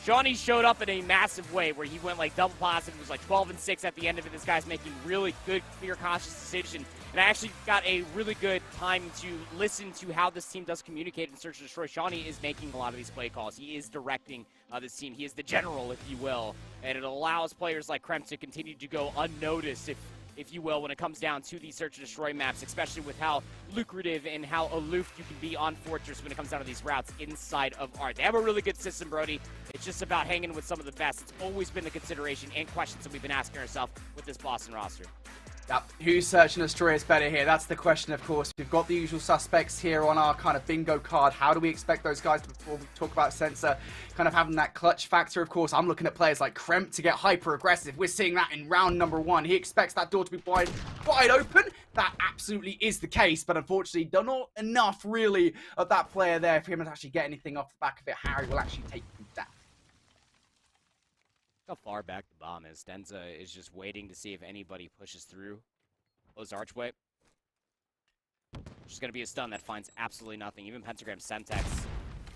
Shawnee showed up in a massive way where he went like double positive, was like 12-6 at the end of it. This guy's making really good, clear, conscious decisions. And I actually got a really good time to listen to how this team does communicate in Search and Destroy. Shawnee is making a lot of these play calls. He is directing this team. He is the general, if you will. And it allows players like Kremp to continue to go unnoticed, if you will, when it comes down to these Search and Destroy maps, especially with how lucrative and how aloof you can be on Fortress when it comes down to these routes inside of Art. They have a really good system, Brody. It's just about hanging with some of the best. It's always been the consideration and questions that we've been asking ourselves with this Boston roster. Yep. Who's Search and Destroy is better here? That's the question, of course. We've got the usual suspects here on our kind of bingo card. How do we expect those guys, before we talk about Sensor, kind of having that clutch factor? Of course, I'm looking at players like Kremp to get hyper-aggressive. We're seeing that in round number 1. He expects that door to be wide open. That absolutely is the case, but unfortunately, not enough, really, of that player there for him to actually get anything off the back of it. Harry will actually take him down. How far back the bomb is. Denza is just waiting to see if anybody pushes through. Close archway. Just going to be a stun that finds absolutely nothing. Even Pentagram Semtex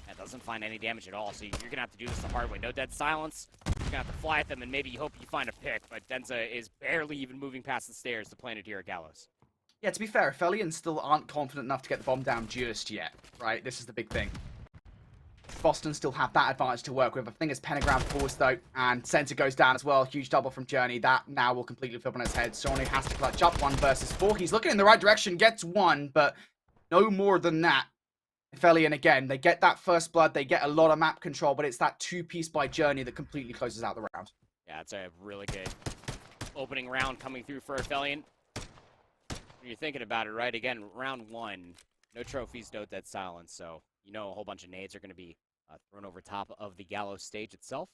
that doesn't find any damage at all. So you're going to have to do this the hard way. No dead silence. You're going to have to fly at them and maybe you hope you find a pick. But Denza is barely even moving past the stairs to plant it here at Gallows. Yeah, to be fair, Affilians still aren't confident enough to get the bomb down just yet, right? This is the big thing. Boston still have that advantage to work with. I think it's Pentagram falls though, and Center goes down as well. Huge double from Journey. That now will completely flip on his head. Shawnee has to clutch up 1 versus 4. He's looking in the right direction, gets 1, but no more than that. Affilian again, they get that first blood, they get a lot of map control, but it's that 2-piece by Journey that completely closes out the round. Yeah, it's a really good opening round coming through for Affilian. When you're thinking about it, right? Again, round 1, no trophies, no dead silence, so you know a whole bunch of nades are going to be thrown over top of the Gallows stage itself.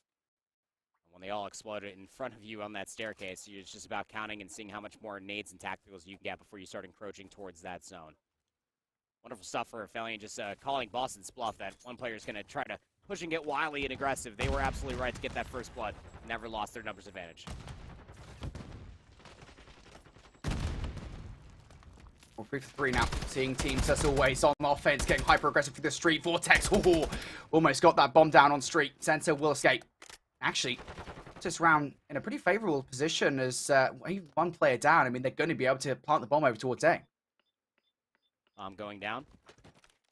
And when they all explode in front of you on that staircase, it's just about counting and seeing how much more nades and tacticals you get before you start encroaching towards that zone. Wonderful stuff for Affilian, just calling Boston's bluff that one player is going to try to push and get wily and aggressive. They were absolutely right to get that first blood. Never lost their numbers advantage. 3-for-3 now. Seeing teams as always on offense, getting hyper-aggressive through the street. Vortex, almost got that bomb down on street. Sensor will escape. Actually, this round in a pretty favorable position as one player down. I mean, they're going to be able to plant the bomb over towards A. Going down.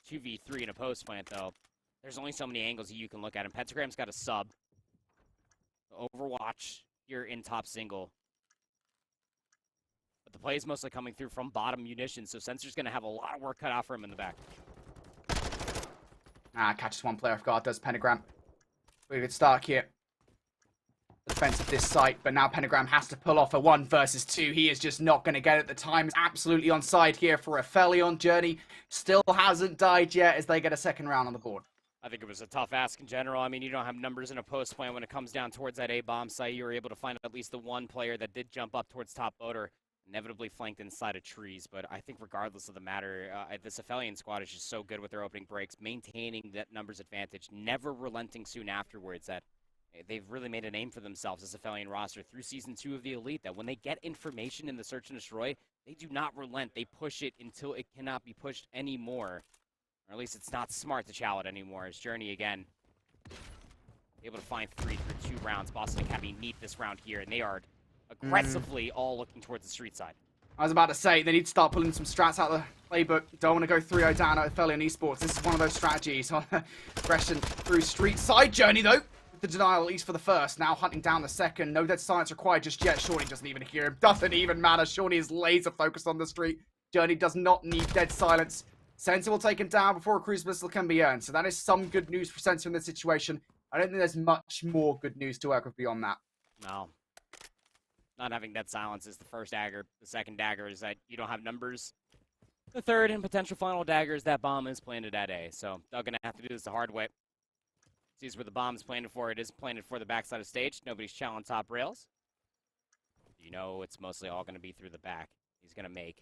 2v3 in a post plant, though. There's only so many angles you can look at, and Pentagram's got a sub. Overwatch here in top single. But the play is mostly coming through from bottom munitions, so Sensor's going to have a lot of work cut out for him in the back. Catches one player off guard, does Pentagram. Really good start here. Defense of this site, but now Pentagram has to pull off a 1 versus 2. He is just not going to get it. The time is absolutely on side here for Affilion. Journey still hasn't died yet as they get a second round on the board. I think it was a tough ask in general. I mean, you don't have numbers in a post plan when it comes down towards that A-bomb site. You were able to find at least the one player that did jump up towards top boater, inevitably flanked inside of trees. But I think regardless of the matter, this Affilion squad is just so good with their opening breaks, maintaining that numbers advantage, never relenting soon afterwards. That they've really made a name for themselves as a Affilion roster through Season 2 of the Elite, that when they get information in the Search and Destroy, they do not relent. They push it until it cannot be pushed anymore. Or at least it's not smart to chow it anymore. As Journey, again, able to find 3 through 2 rounds. Boston Academy need this round here, and they are aggressively all looking towards the street side. I was about to say, they need to start pulling some strats out of the playbook. Don't want to go 3-0 down at Affilion Esports. This is one of those strategies. Aggression through street side. Journey, though, the denial, at least for the first. Now hunting down the second. No dead silence required just yet. Shawnee doesn't even hear him. Doesn't even matter. Shawnee is laser focused on the street. Journey does not need dead silence. Sensor will take him down before a cruise missile can be earned. So that is some good news for Sensor in this situation. I don't think there's much more good news to work with beyond that. No. Not having Dead Silence is the first dagger. The second dagger is that you don't have numbers. The third and potential final dagger is that bomb is planted at A. So they're going to have to do this the hard way. Sees where the bomb is planted for. It is planted for the backside of stage. Nobody's challenging top rails. You know it's mostly all going to be through the back. He's going to make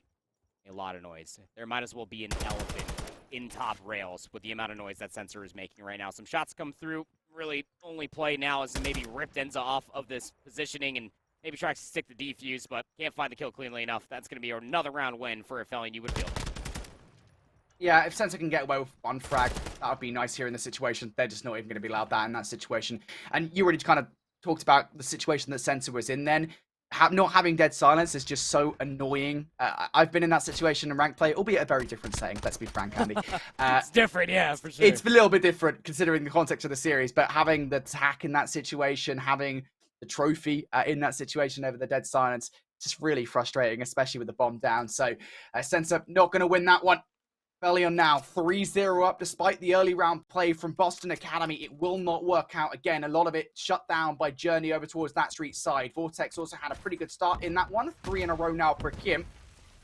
a lot of noise. There might as well be an elephant in top rails with the amount of noise that sensor is making right now. Some shots come through. Really only play now is to maybe rip Denza off of this positioning and maybe try to stick the defuse, but can't find the kill cleanly enough. That's going to be another round win for Affili, you would feel. Yeah, if Sensor can get away with one frag, that would be nice here in this situation. They're just not even going to be allowed that in that situation. And you already kind of talked about the situation that Sensor was in then. Not having Dead Silence is just so annoying. I've been in that situation in ranked play, albeit a very different setting, let's be frank, Andy. It's different, yeah, for sure. It's a little bit different considering the context of the series, but having the tack in that situation, having the trophy in that situation over the Dead Silence, just really frustrating, especially with the bomb down. So Sensor not going to win that one. Affili now 3-0 up despite the early round play from Boston Academy. It will not work out again. A lot of it shut down by Journey over towards that street side. Vortex also had a pretty good start in that one. 3 in a row now for Kim.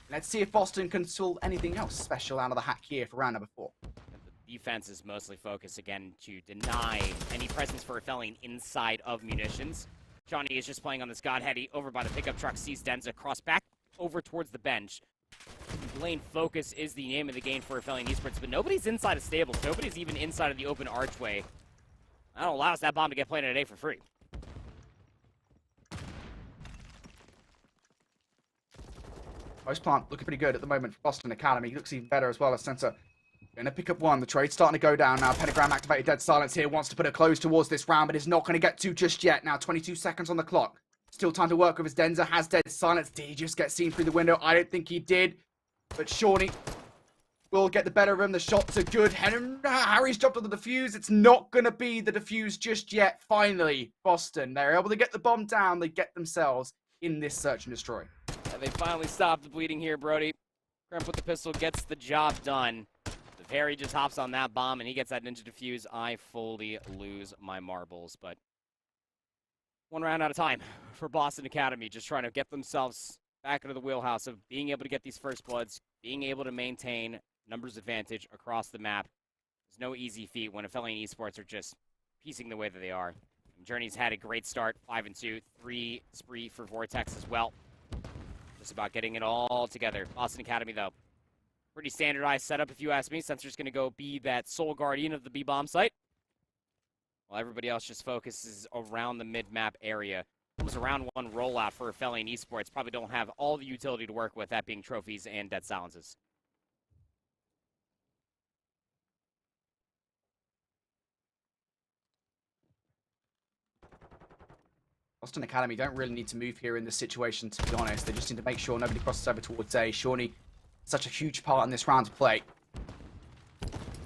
Let's see if Boston can solve anything else special out of the hack here for round number 4. The defense is mostly focused again to deny any presence for Affili inside of munitions. Johnny is just playing on this Godheady over by the pickup truck, sees Denza cross back over towards the bench. Lane focus is the name of the game for Affili Esports, but nobody's inside of stables. Nobody's even inside of the open archway. That allows that bomb to get planted today for free. Most plant looking pretty good at the moment for Boston Academy. He looks even better as well as Sensor. Going to pick up one. The trade's starting to go down now. Pentagram activated Dead Silence here. Wants to put a close towards this round, but is not going to get to just yet. Now 22 seconds on the clock. Still time to work with his Denza. Has Dead Silence. Did he just get seen through the window? I don't think he did. But Shawnee will get the better of him. The shots are good. Harry's dropped on the defuse. It's not going to be the defuse just yet. Finally, Boston. They're able to get the bomb down. They get themselves in this search and destroy. Yeah, they finally stopped the bleeding here, Brody. Cramp with the pistol gets the job done. If Harry just hops on that bomb and he gets that ninja defuse, I fully lose my marbles. But one round at a time for Boston Academy, just trying to get themselves back into the wheelhouse of being able to get these first bloods, being able to maintain numbers advantage across the map. It's no easy feat when Affili Esports are just piecing the way that they are. Journey's had a great start, 5-2, 3 spree for Vortex as well. Just about getting it all together. Boston Academy, though, pretty standardized setup if you ask me. Sensor's going to go be that sole guardian of the B-bomb site, while everybody else just focuses around the mid-map area. It was a round 1 rollout for Affili Esports. Probably don't have all the utility to work with, that being trophies and Dead Silences. Boston Academy don't really need to move here in this situation, to be honest. They just need to make sure nobody crosses over towards A. Shawnee, such a huge part in this round to play.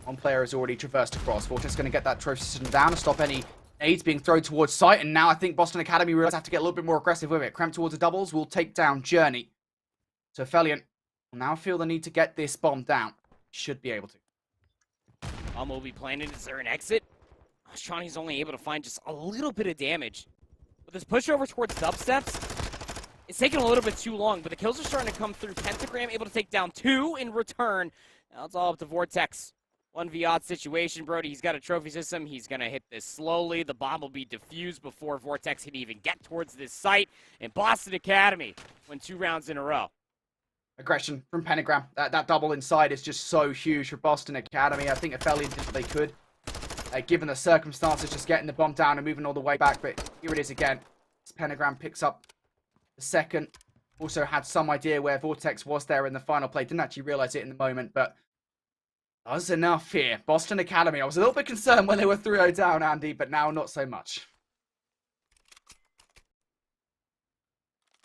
One player has already traversed across. Vortex going to get that trophy system down to stop any nades being thrown towards site. And now I think Boston Academy realize have to get a little bit more aggressive with it. Cramp towards the doubles will take down Journey. So Affili will now feel the need to get this bomb down. Should be able to. Bomb will be planted. Is there an exit? Shawnee's only able to find just a little bit of damage. But this push over towards dubsteps, it's taking a little bit too long, but the kills are starting to come through. Pentagram able to take down 2 in return. Now it's all up to Vortex. 1v odd situation, Brody. He's got a trophy system. He's going to hit this slowly. The bomb will be defused before Vortex can even get towards this site. And Boston Academy win 2 rounds in a row. Aggression from Pentagram. That double inside is just so huge for Boston Academy. I think Affili did what they could. Given the circumstances, just getting the bomb down and moving all the way back. But here it is again. This Pentagram picks up the second. Also had some idea where Vortex was there in the final play. Didn't actually realize it in the moment, but that was enough here. Boston Academy. I was a little bit concerned when they were 3-0 down, Andy, but now not so much.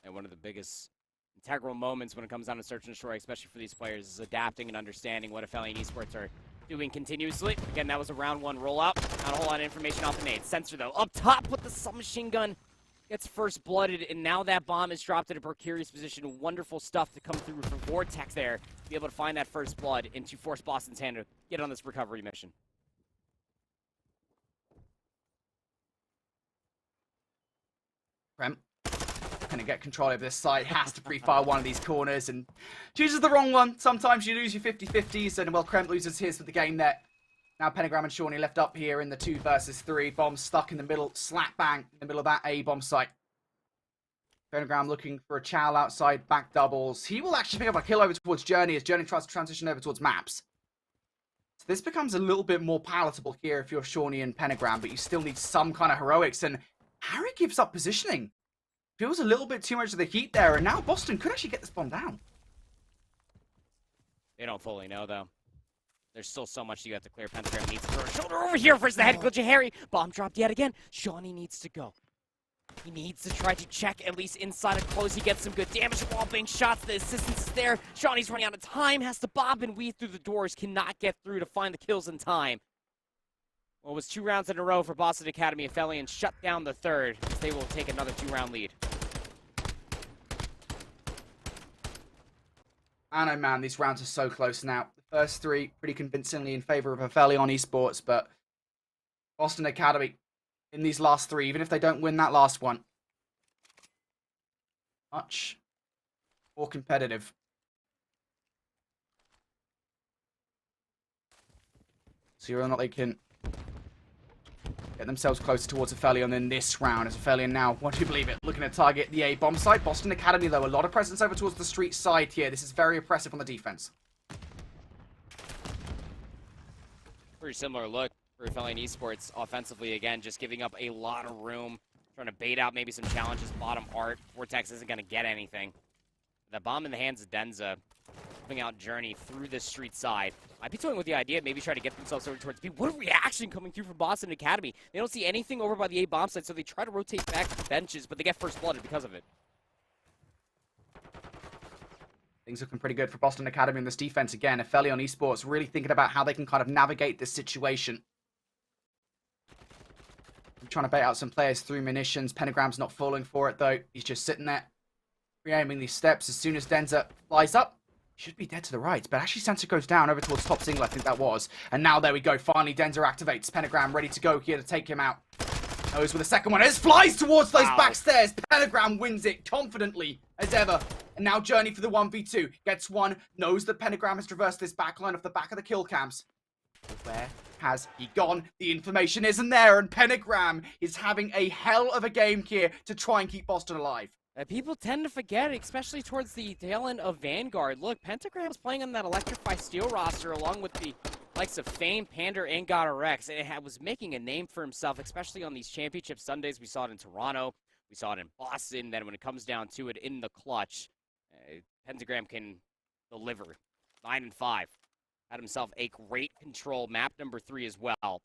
And one of the biggest integral moments when it comes down to search and destroy, especially for these players, is adapting and understanding what Affili Esports are doing continuously. Again, that was a round 1 rollout. Not a whole lot of information off the nade. Sensor, though, up top with the submachine gun. Gets first blooded, and now that bomb is dropped at a precarious position. Wonderful stuff to come through from Vortex there. To be able to find that first blood and to force Boston's hand to get on this recovery mission. Cramp can get control over this site, has to pre-fire one of these corners and chooses the wrong one. Sometimes you lose your 50-50s, and well, Kremp loses his for the game there. Now Pentagram and Shawnee left up here in the 2 versus 3. Bomb stuck in the middle, slap bang in the middle of that A bomb site. Pentagram looking for a Chow outside, back doubles. He will actually pick up a kill over towards Journey as Journey tries to transition over towards Maps. So this becomes a little bit more palatable here if you're Shawnee and Pentagram, but you still need some kind of heroics, and Harry gives up positioning. Feels a little bit too much of the heat there, and now Boston could actually get this bomb down. They don't fully know, though. There's still so much you have to clear. Pentagram needs to throw a shoulder over here for the head glitch of Harry. Bomb dropped yet again. Shawnee needs to go. He needs to try to check at least inside of close. He gets some good damage. Wall bang shots. The assistance is there. Shawnee's running out of time. Has to bob and weave through the doors. Cannot get through to find the kills in time. Well, it was 2 rounds in a row for Boston Academy. Affili and shut down the third, as they will take another 2-round lead. Man, oh man, these rounds are so close now. The first 3 pretty convincingly in favor of Affili on esports, but Boston Academy in these last 3, even if they don't win that last one, much more competitive. See whether or not they can get themselves closer towards Affili in this round. As Affili now, what do you believe it, looking to target the A bomb site. Boston Academy, though, a lot of presence over towards the street side here. This is very oppressive on the defense. Pretty similar look for Affili and esports offensively. Again, just giving up a lot of room, trying to bait out maybe some challenges. Bottom art, Vortex isn't going to get anything. The bomb in the hands of Denza, moving out Journey through the street side. Might be toying with the idea, maybe try to get themselves over towards B. What a reaction coming through from Boston Academy. They don't see anything over by the A bomb site, so they try to rotate back to benches, but they get first blooded because of it. Things looking pretty good for Boston Academy in this defense again. Affili on esports really thinking about how they can kind of navigate this situation. I'm trying to bait out some players through munitions. Pentagram's not falling for it, though. He's just sitting there, re-aiming these steps. As soon as Denza flies up, should be dead to the right, but actually Santa goes down over towards top single, I think that was. And now there we go, finally Denza activates. Pentagram ready to go here to take him out. Knows with the second one as flies towards those back stairs. Pentagram wins it confidently as ever. And now Journey for the 1v2. Gets one, knows that Pentagram has traversed this backline off the back of the kill cams. Where has he gone? The information isn't there, and Pentagram is having a hell of a game here to try and keep Boston alive. People tend to forget, especially towards the tail end of Vanguard. Look, Pentagram was playing on that Electrify Steel roster along with the likes of Fame, Pander, and God Rex. And it was making a name for himself, especially on these championship Sundays. We saw it in Toronto. We saw it in Boston. Then when it comes down to it in the clutch, Pentagram can deliver. 9-5. Had himself a great control map number 3 as well.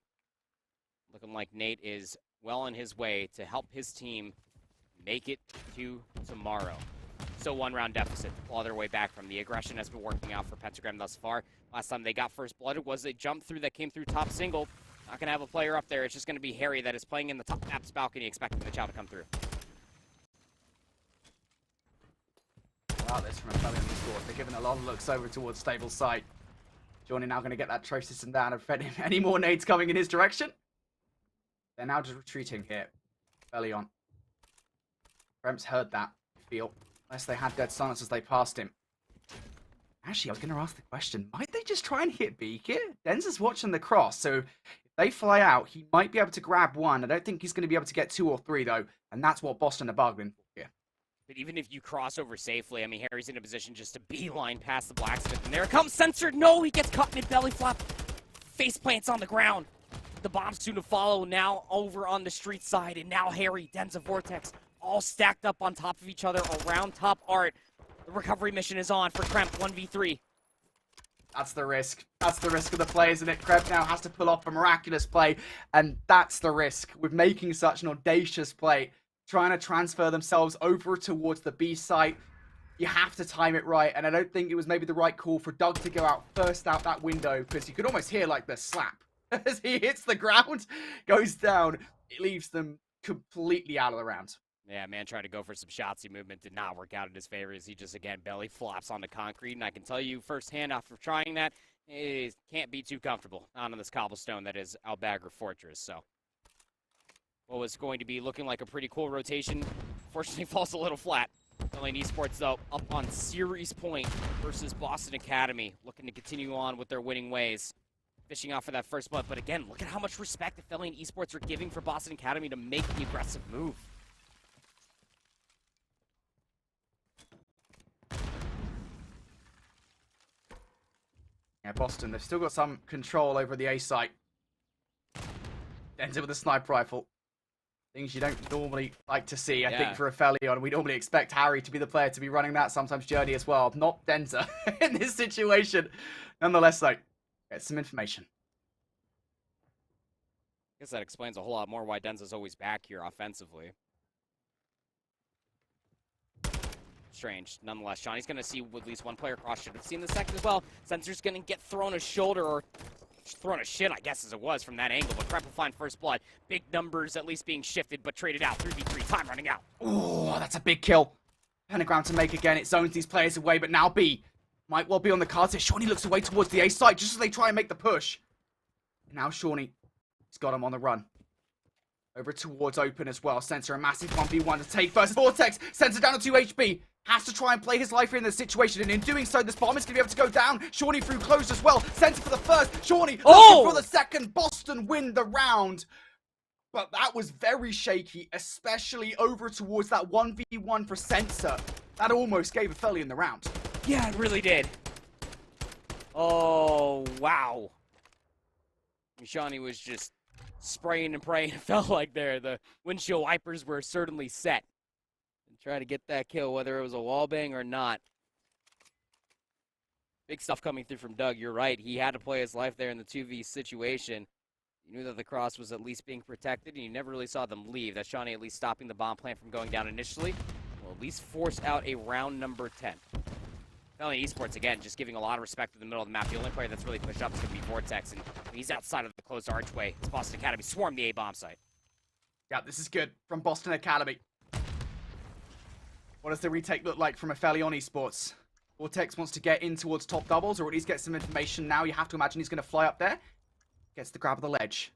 Looking like Nate is well on his way to help his team make it to tomorrow. So 1-round deficit to claw their way back from. The aggression has been working out for Pentagram thus far. Last time they got first blooded was a jump through that came through top single. Not going to have a player up there. It's just going to be Harry that is playing in the top map's balcony, expecting the Chow to come through. Wow, this from Affili on esports. They're giving a lot of looks over towards stable side. Johnny now going to get that trace system down and fed him any more nades coming in his direction. They're now just retreating here. Early on. Kremp's heard that, I feel. Unless they had dead silence as they passed him. Actually, I was going to ask the question, might they just try and hit B here? Denza's watching the cross, so if they fly out, he might be able to grab one. I don't think he's going to be able to get 2 or 3, though. And that's what Boston are bargaining for here. But even if you cross over safely, I mean, Harry's in a position just to beeline past the blacksmith. And there it comes, censored. No, he gets caught mid-belly flop. Face plants on the ground. The bomb's soon to follow now over on the street side. And now Harry, Denza, Vortex, all stacked up on top of each other around top art. The recovery mission is on for Kremp, 1v3. That's the risk. That's the risk of the play, isn't it? Kremp now has to pull off a miraculous play, and that's the risk with making such an audacious play. Trying to transfer themselves over towards the B site. You have to time it right, and I don't think it was maybe the right call for Doug to go out first out that window, because you could almost hear like the slap as he hits the ground, goes down. It leaves them completely out of the round. Yeah, man tried to go for some shotsy movement. Did not work out in his favor as he just, again, belly flops on the concrete. And I can tell you firsthand after trying that, it can't be too comfortable on this cobblestone that is Albagra Fortress. So what was going to be looking like a pretty cool rotation. Fortunately, falls a little flat. Snd Esports, though, up on series point versus Boston Academy, looking to continue on with their winning ways. Fishing out for that first blood, but again, look at how much respect Affili and Esports are giving for Boston Academy to make the aggressive move. Yeah, Boston, they've still got some control over the A site. Ends it with a sniper rifle. Things you don't normally like to see, I think, for Affili. We normally expect Harry to be the player to be running that, sometimes Journey as well. Not Denza in this situation. Nonetheless, though, get some information. I guess that explains a whole lot more why Denza's always back here offensively. Strange. Nonetheless, Shawnee's going to see at least one player cross. Should have seen the second as well. Sensor's going to get thrown a shoulder, or thrown a shin, I guess, as it was from that angle. But Crep will find first blood. Big numbers at least being shifted, but traded out. 3v3, time running out. Oh, that's a big kill. Pentagram to make again. It zones these players away, but now B might well be on the cards here. Shawnee looks away towards the A side just as they try and make the push. Now Shawnee, he's got him on the run. Over towards open as well. Sensor, a massive 1v1 to take versus Vortex. Sensor down to 2 HP. Has to try and play his life here in this situation, and in doing so, this bomb is going to be able to go down. Shawnee through close as well. Sensor for the first. Shawnee looking for the second. Boston win the round. But that was very shaky, especially over towards that 1v1 for Sensor. That almost gave Affili in the round. Yeah, it really did. Oh, wow. Shawnee was just spraying and praying. It felt like the windshield wipers were certainly set. And try to get that kill, whether it was a wallbang or not. Big stuff coming through from Doug. You're right. He had to play his life there in the 2v situation. You knew that the cross was at least being protected, and you never really saw them leave. That's Shawnee at least stopping the bomb plant from going down initially. Will at least force out a round number 10. Affili Esports, again, just giving a lot of respect to the middle of the map. The only player that's really pushed up is going to be Vortex, and he's outside of the closed archway. It's Boston Academy swarm the A-bomb site. Yeah, this is good from Boston Academy. What does the retake look like from Affili on Esports? Vortex wants to get in towards top doubles, or at least get some information now. You have to imagine he's going to fly up there. Gets the grab of the ledge.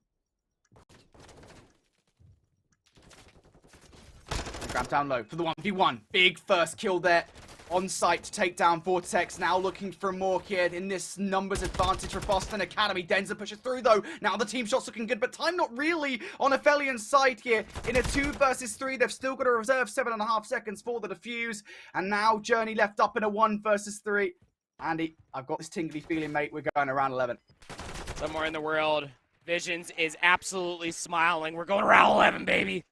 Grab down low for the 1v1. Big first kill there on site to take down Vortex. Now looking for more here in this numbers advantage for Boston Academy. Denza pushes through though. Now the team shot's looking good, but time not really on Affilian's side here. In a 2 versus 3, they've still got to reserve 7.5 seconds for the defuse. And now Journey left up in a 1 versus 3. Andy, I've got this tingly feeling, mate. We're going around 11. Somewhere in the world, Visions is absolutely smiling. We're going around 11, baby.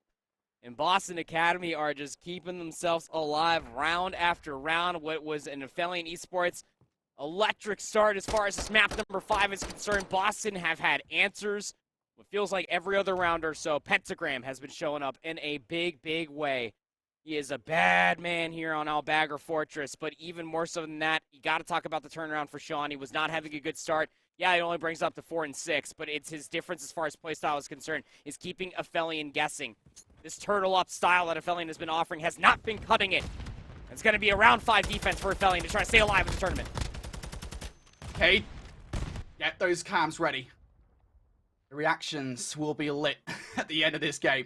And Boston Academy are just keeping themselves alive round after round. What was an Affili Esports electric start as far as this map number 5 is concerned. Boston have had answers. What feels like every other round or so, Pentagram has been showing up in a big, big way. He is a bad man here on Albagger Fortress, but even more so than that, you got to talk about the turnaround for Sean. He was not having a good start. Yeah, he only brings up to 4 and 6, but it's his difference as far as playstyle is concerned, is keeping Affilian guessing. This turtle up style that Affilian has been offering has not been cutting it. It's going to be a round 5 defense for Affilian to try to stay alive in the tournament. Okay, get those cams ready. The reactions will be lit at the end of this game.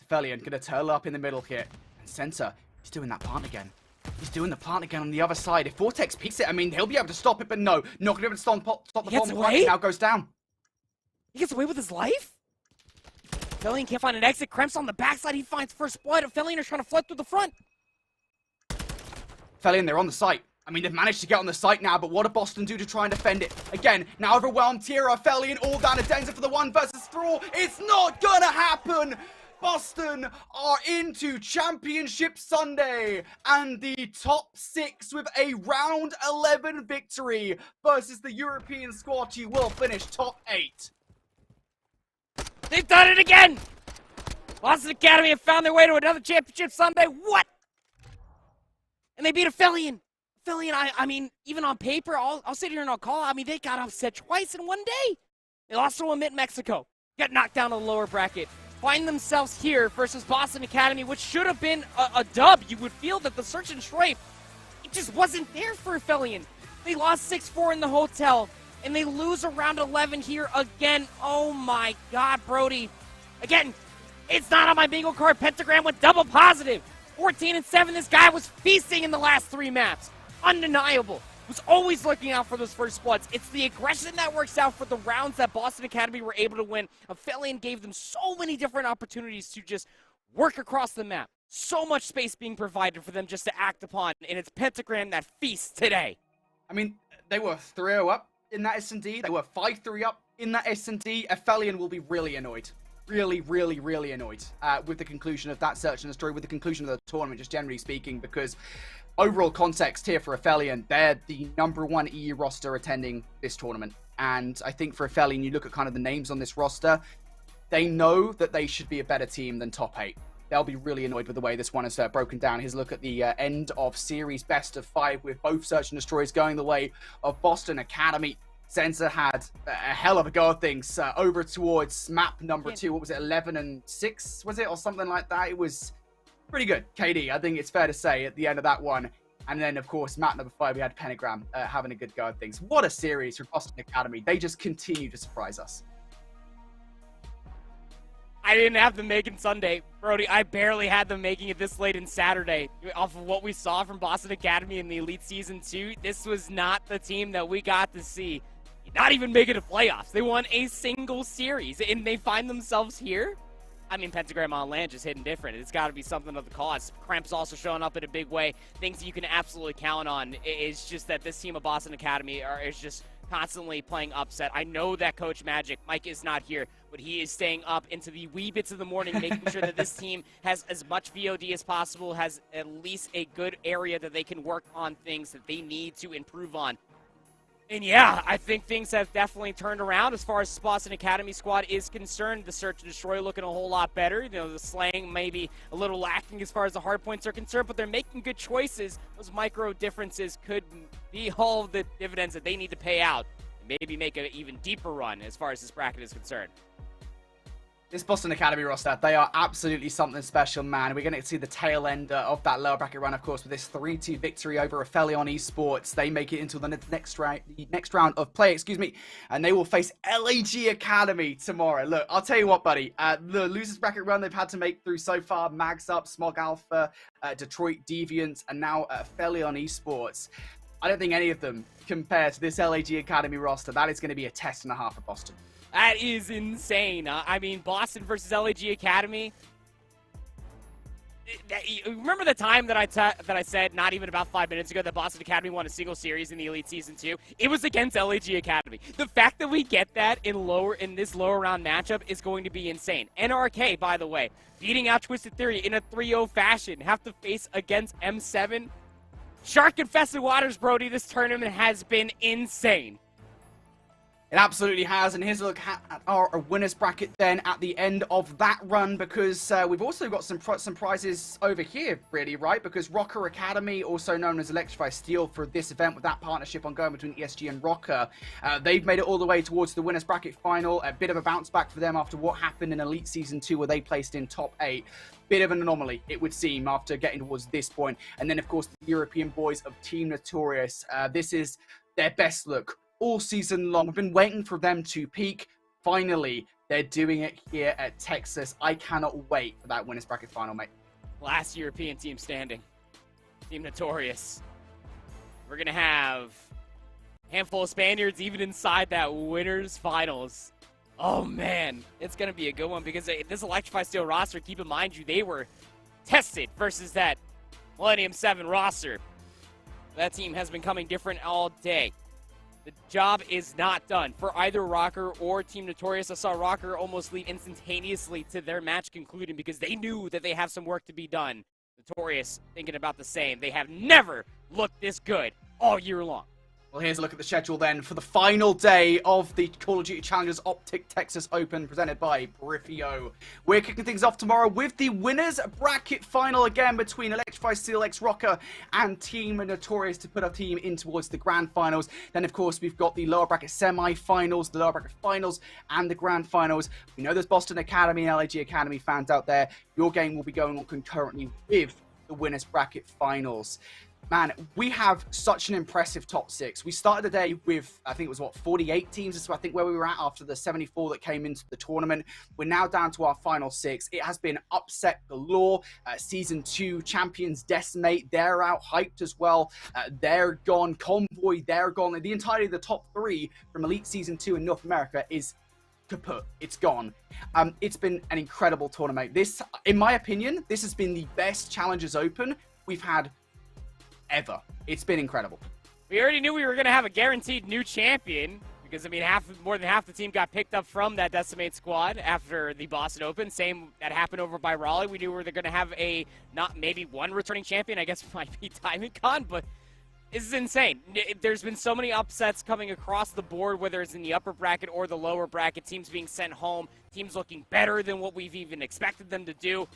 Affilian going to turtle up in the middle here. And Sensor, he's doing that plant again. He's doing the plant again on the other side. If Vortex peeks it, I mean, he'll be able to stop it, but no. Not going to be able to stop the bomb. Right now goes down. He gets away with his life? Affilian can't find an exit. Kremps on the backside. He finds first blood. Affilian are trying to flood through the front. Affilian, they're on the site. I mean, they've managed to get on the site now, but what do Boston do to try and defend it? Again, now overwhelmed here. Affilian all down to Denza for the 1 versus 4. It's not going to happen. Boston are into Championship Sunday and the top 6 with a round 11 victory versus the European squad who will finish top 8. They've done it again! Boston Academy have found their way to another Championship Sunday. What? And they beat Affilian. Affilian, I mean, even on paper, I'll sit here and I'll call. I mean, they got upset twice in one day. They lost to Omit Mexico. Got knocked down in the lower bracket. Find themselves here versus Boston Academy, which should have been a dub. You would feel that the search and strife, it just wasn't there for Affilian. They lost 6-4 in the hotel, and they lose around 11 here again. Oh my God, Brody. Again, it's not on my bingo card. Pentagram went double positive. 14-7, this guy was feasting in the last 3 maps. Undeniable. Was always looking out for those first bloods. It's the aggression that works out for the rounds that Boston Academy were able to win. Affili gave them so many different opportunities to just work across the map. So much space being provided for them just to act upon, and it's Pentagram that feasts today. I mean, they were 3-0 up in that S&D. They were 5-3 up in that S&D. Affili will be really annoyed. Really annoyed with the conclusion of that search and destroy, with the conclusion of the tournament, just generally speaking, because overall context here for Affili, they're the #1 EU roster attending this tournament. And I think for Affili, you look at kind of the names on this roster, they know that they should be a better team than top 8. They'll be really annoyed with the way this one is broken down. Here's a look at the end of series best of 5 with both search and destroys going the way of Boston Academy. Sensor had a hell of a go at things over towards map number 2. What was it, 11-6, was it, or something like that? It was pretty good, KD, I think it's fair to say, at the end of that one. And then, of course, map number 5, we had Pentagram having a good go at things. What a series for Boston Academy. They just continue to surprise us. I didn't have them making Sunday, Brody. I barely had them making it this late in Saturday. Off of what we saw from Boston Academy in the Elite Season 2, this was not the team that we got to see. Not even making the playoffs. They won a single series, and they find themselves here? I mean, Pentagram on land just hitting different. It's got to be something of the cause. Cramp's also showing up in a big way. Things you can absolutely count on. It's just that this team of Boston Academy is just constantly playing upset. I know that Coach Magic, Mike, is not here, but he is staying up into the wee bits of the morning, making sure that this team has as much VOD as possible, has at least a good area that they can work on things that they need to improve on. And yeah, I think things have definitely turned around as far as the Boston Academy squad is concerned. The search and destroy looking a whole lot better. You know, the slaying maybe a little lacking as far as the hard points are concerned, but they're making good choices. Those micro differences could be all the dividends that they need to pay out and maybe make an even deeper run as far as this bracket is concerned. This Boston Academy roster, they are absolutely something special, man. We're going to see the tail end of that lower bracket run, of course, with this 3-2 victory over Affili on Esports. They make it into the next round of play, and they will face LAG Academy tomorrow. Look, I'll tell you what, buddy. The losers bracket run they've had to make through so far, Mags Up, Smog Alpha, Detroit Deviant, and now Affili on Esports. I don't think any of them compare to this LAG Academy roster. That is going to be a test and a half for Boston. That is insane. I mean, Boston versus LAG Academy. Remember the time that I said not even about 5 minutes ago that Boston Academy won a single series in the Elite Season 2? It was against LAG Academy. The fact that we get that in this lower round matchup is going to be insane. NRK, by the way, beating out Twisted Theory in a 3-0 fashion, have to face against M7. Shark-infested waters, Brody. This tournament has been insane. It absolutely has, and here's a look at our winners bracket then at the end of that run, because we've also got some prizes over here, really, right? Because Rocker Academy, also known as Electrify Steel for this event, with that partnership ongoing between ESG and Rocker, they've made it all the way towards the winners bracket final. A bit of a bounce back for them after what happened in Elite Season 2, where they placed in top 8. Bit of an anomaly, it would seem, after getting towards this point. And then, of course, the European boys of Team Notorious. This is their best look all season long. We've been waiting for them to peak. Finally, they're doing it here at Texas. I cannot wait for that winners bracket final, mate. Last European team standing. Team Notorious. We're going to have a handful of Spaniards even inside that winners finals. Oh, man. It's going to be a good one, because this Electrify Steel roster, keep in mind, they were tested versus that Millennium 7 roster. That team has been coming different all day. The job is not done for either Rocker or Team Notorious. I saw Rocker almost lead instantaneously to their match concluding because they knew that they have some work to be done. Notorious thinking about the same. They have never looked this good all year long. Well, here's a look at the schedule then for the final day of the Call of Duty Challengers OpTic Texas Open presented by Perifio. We're kicking things off tomorrow with the winners bracket final again between Electrify Steel X Rocker and Team Notorious to put our team in towards the grand finals. Then, of course, we've got the lower bracket semi-finals, the lower bracket finals, and the grand finals. We know there's Boston Academy and LAG Academy fans out there. Your game will be going on concurrently with the winners bracket finals. Man, we have such an impressive top 6. We started the day with, I think it was, 48 teams. This is, I think, where we were at after the 74 that came into the tournament. We're now down to our final 6. It has been upset galore. Season 2 champions Decimate, they're out hyped as well. They're gone. Convoy, they're gone. The entirety of the top 3 from Elite Season 2 in North America is kaput. It's gone. It's been an incredible tournament. This, in my opinion, this has been the best Challengers Open we've had ever. It's been incredible. We already knew we were going to have a guaranteed new champion because, I mean, more than half the team got picked up from that Decimate squad after the Boston Open. Same that happened over by Raleigh. We knew we were going to have not maybe one returning champion. I guess it might be Diamond Con, but this is insane. There's been so many upsets coming across the board, whether it's in the upper bracket or the lower bracket. Teams being sent home. Teams looking better than what we've even expected them to do.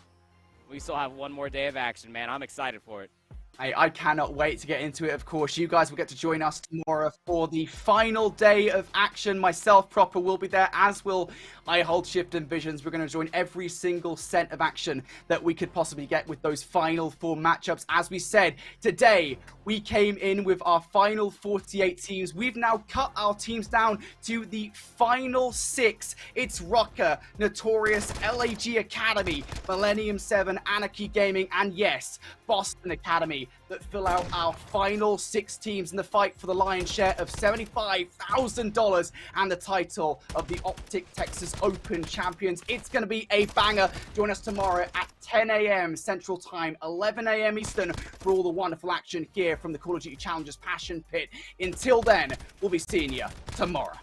We still have one more day of action, man. I'm excited for it. I cannot wait to get into it, of course. You guys will get to join us tomorrow for the final day of action. Myself, Proper, will be there, as will I Hold Shift and Visions. We're going to join every single set of action that we could possibly get with those final 4 matchups. As we said, today we came in with our final 48 teams. We've now cut our teams down to the final 6. It's Rocker, Notorious, LAG Academy, Millennium 7, Anarchy Gaming, and yes, Boston Academy that fill out our final 6 teams in the fight for the lion's share of $75,000 and the title of the OpTic Texas Open Champions. It's going to be a banger. Join us tomorrow at 10 a.m. Central Time, 11 a.m. Eastern for all the wonderful action here from the Call of Duty Challengers Passion Pit. Until then, we'll be seeing you tomorrow.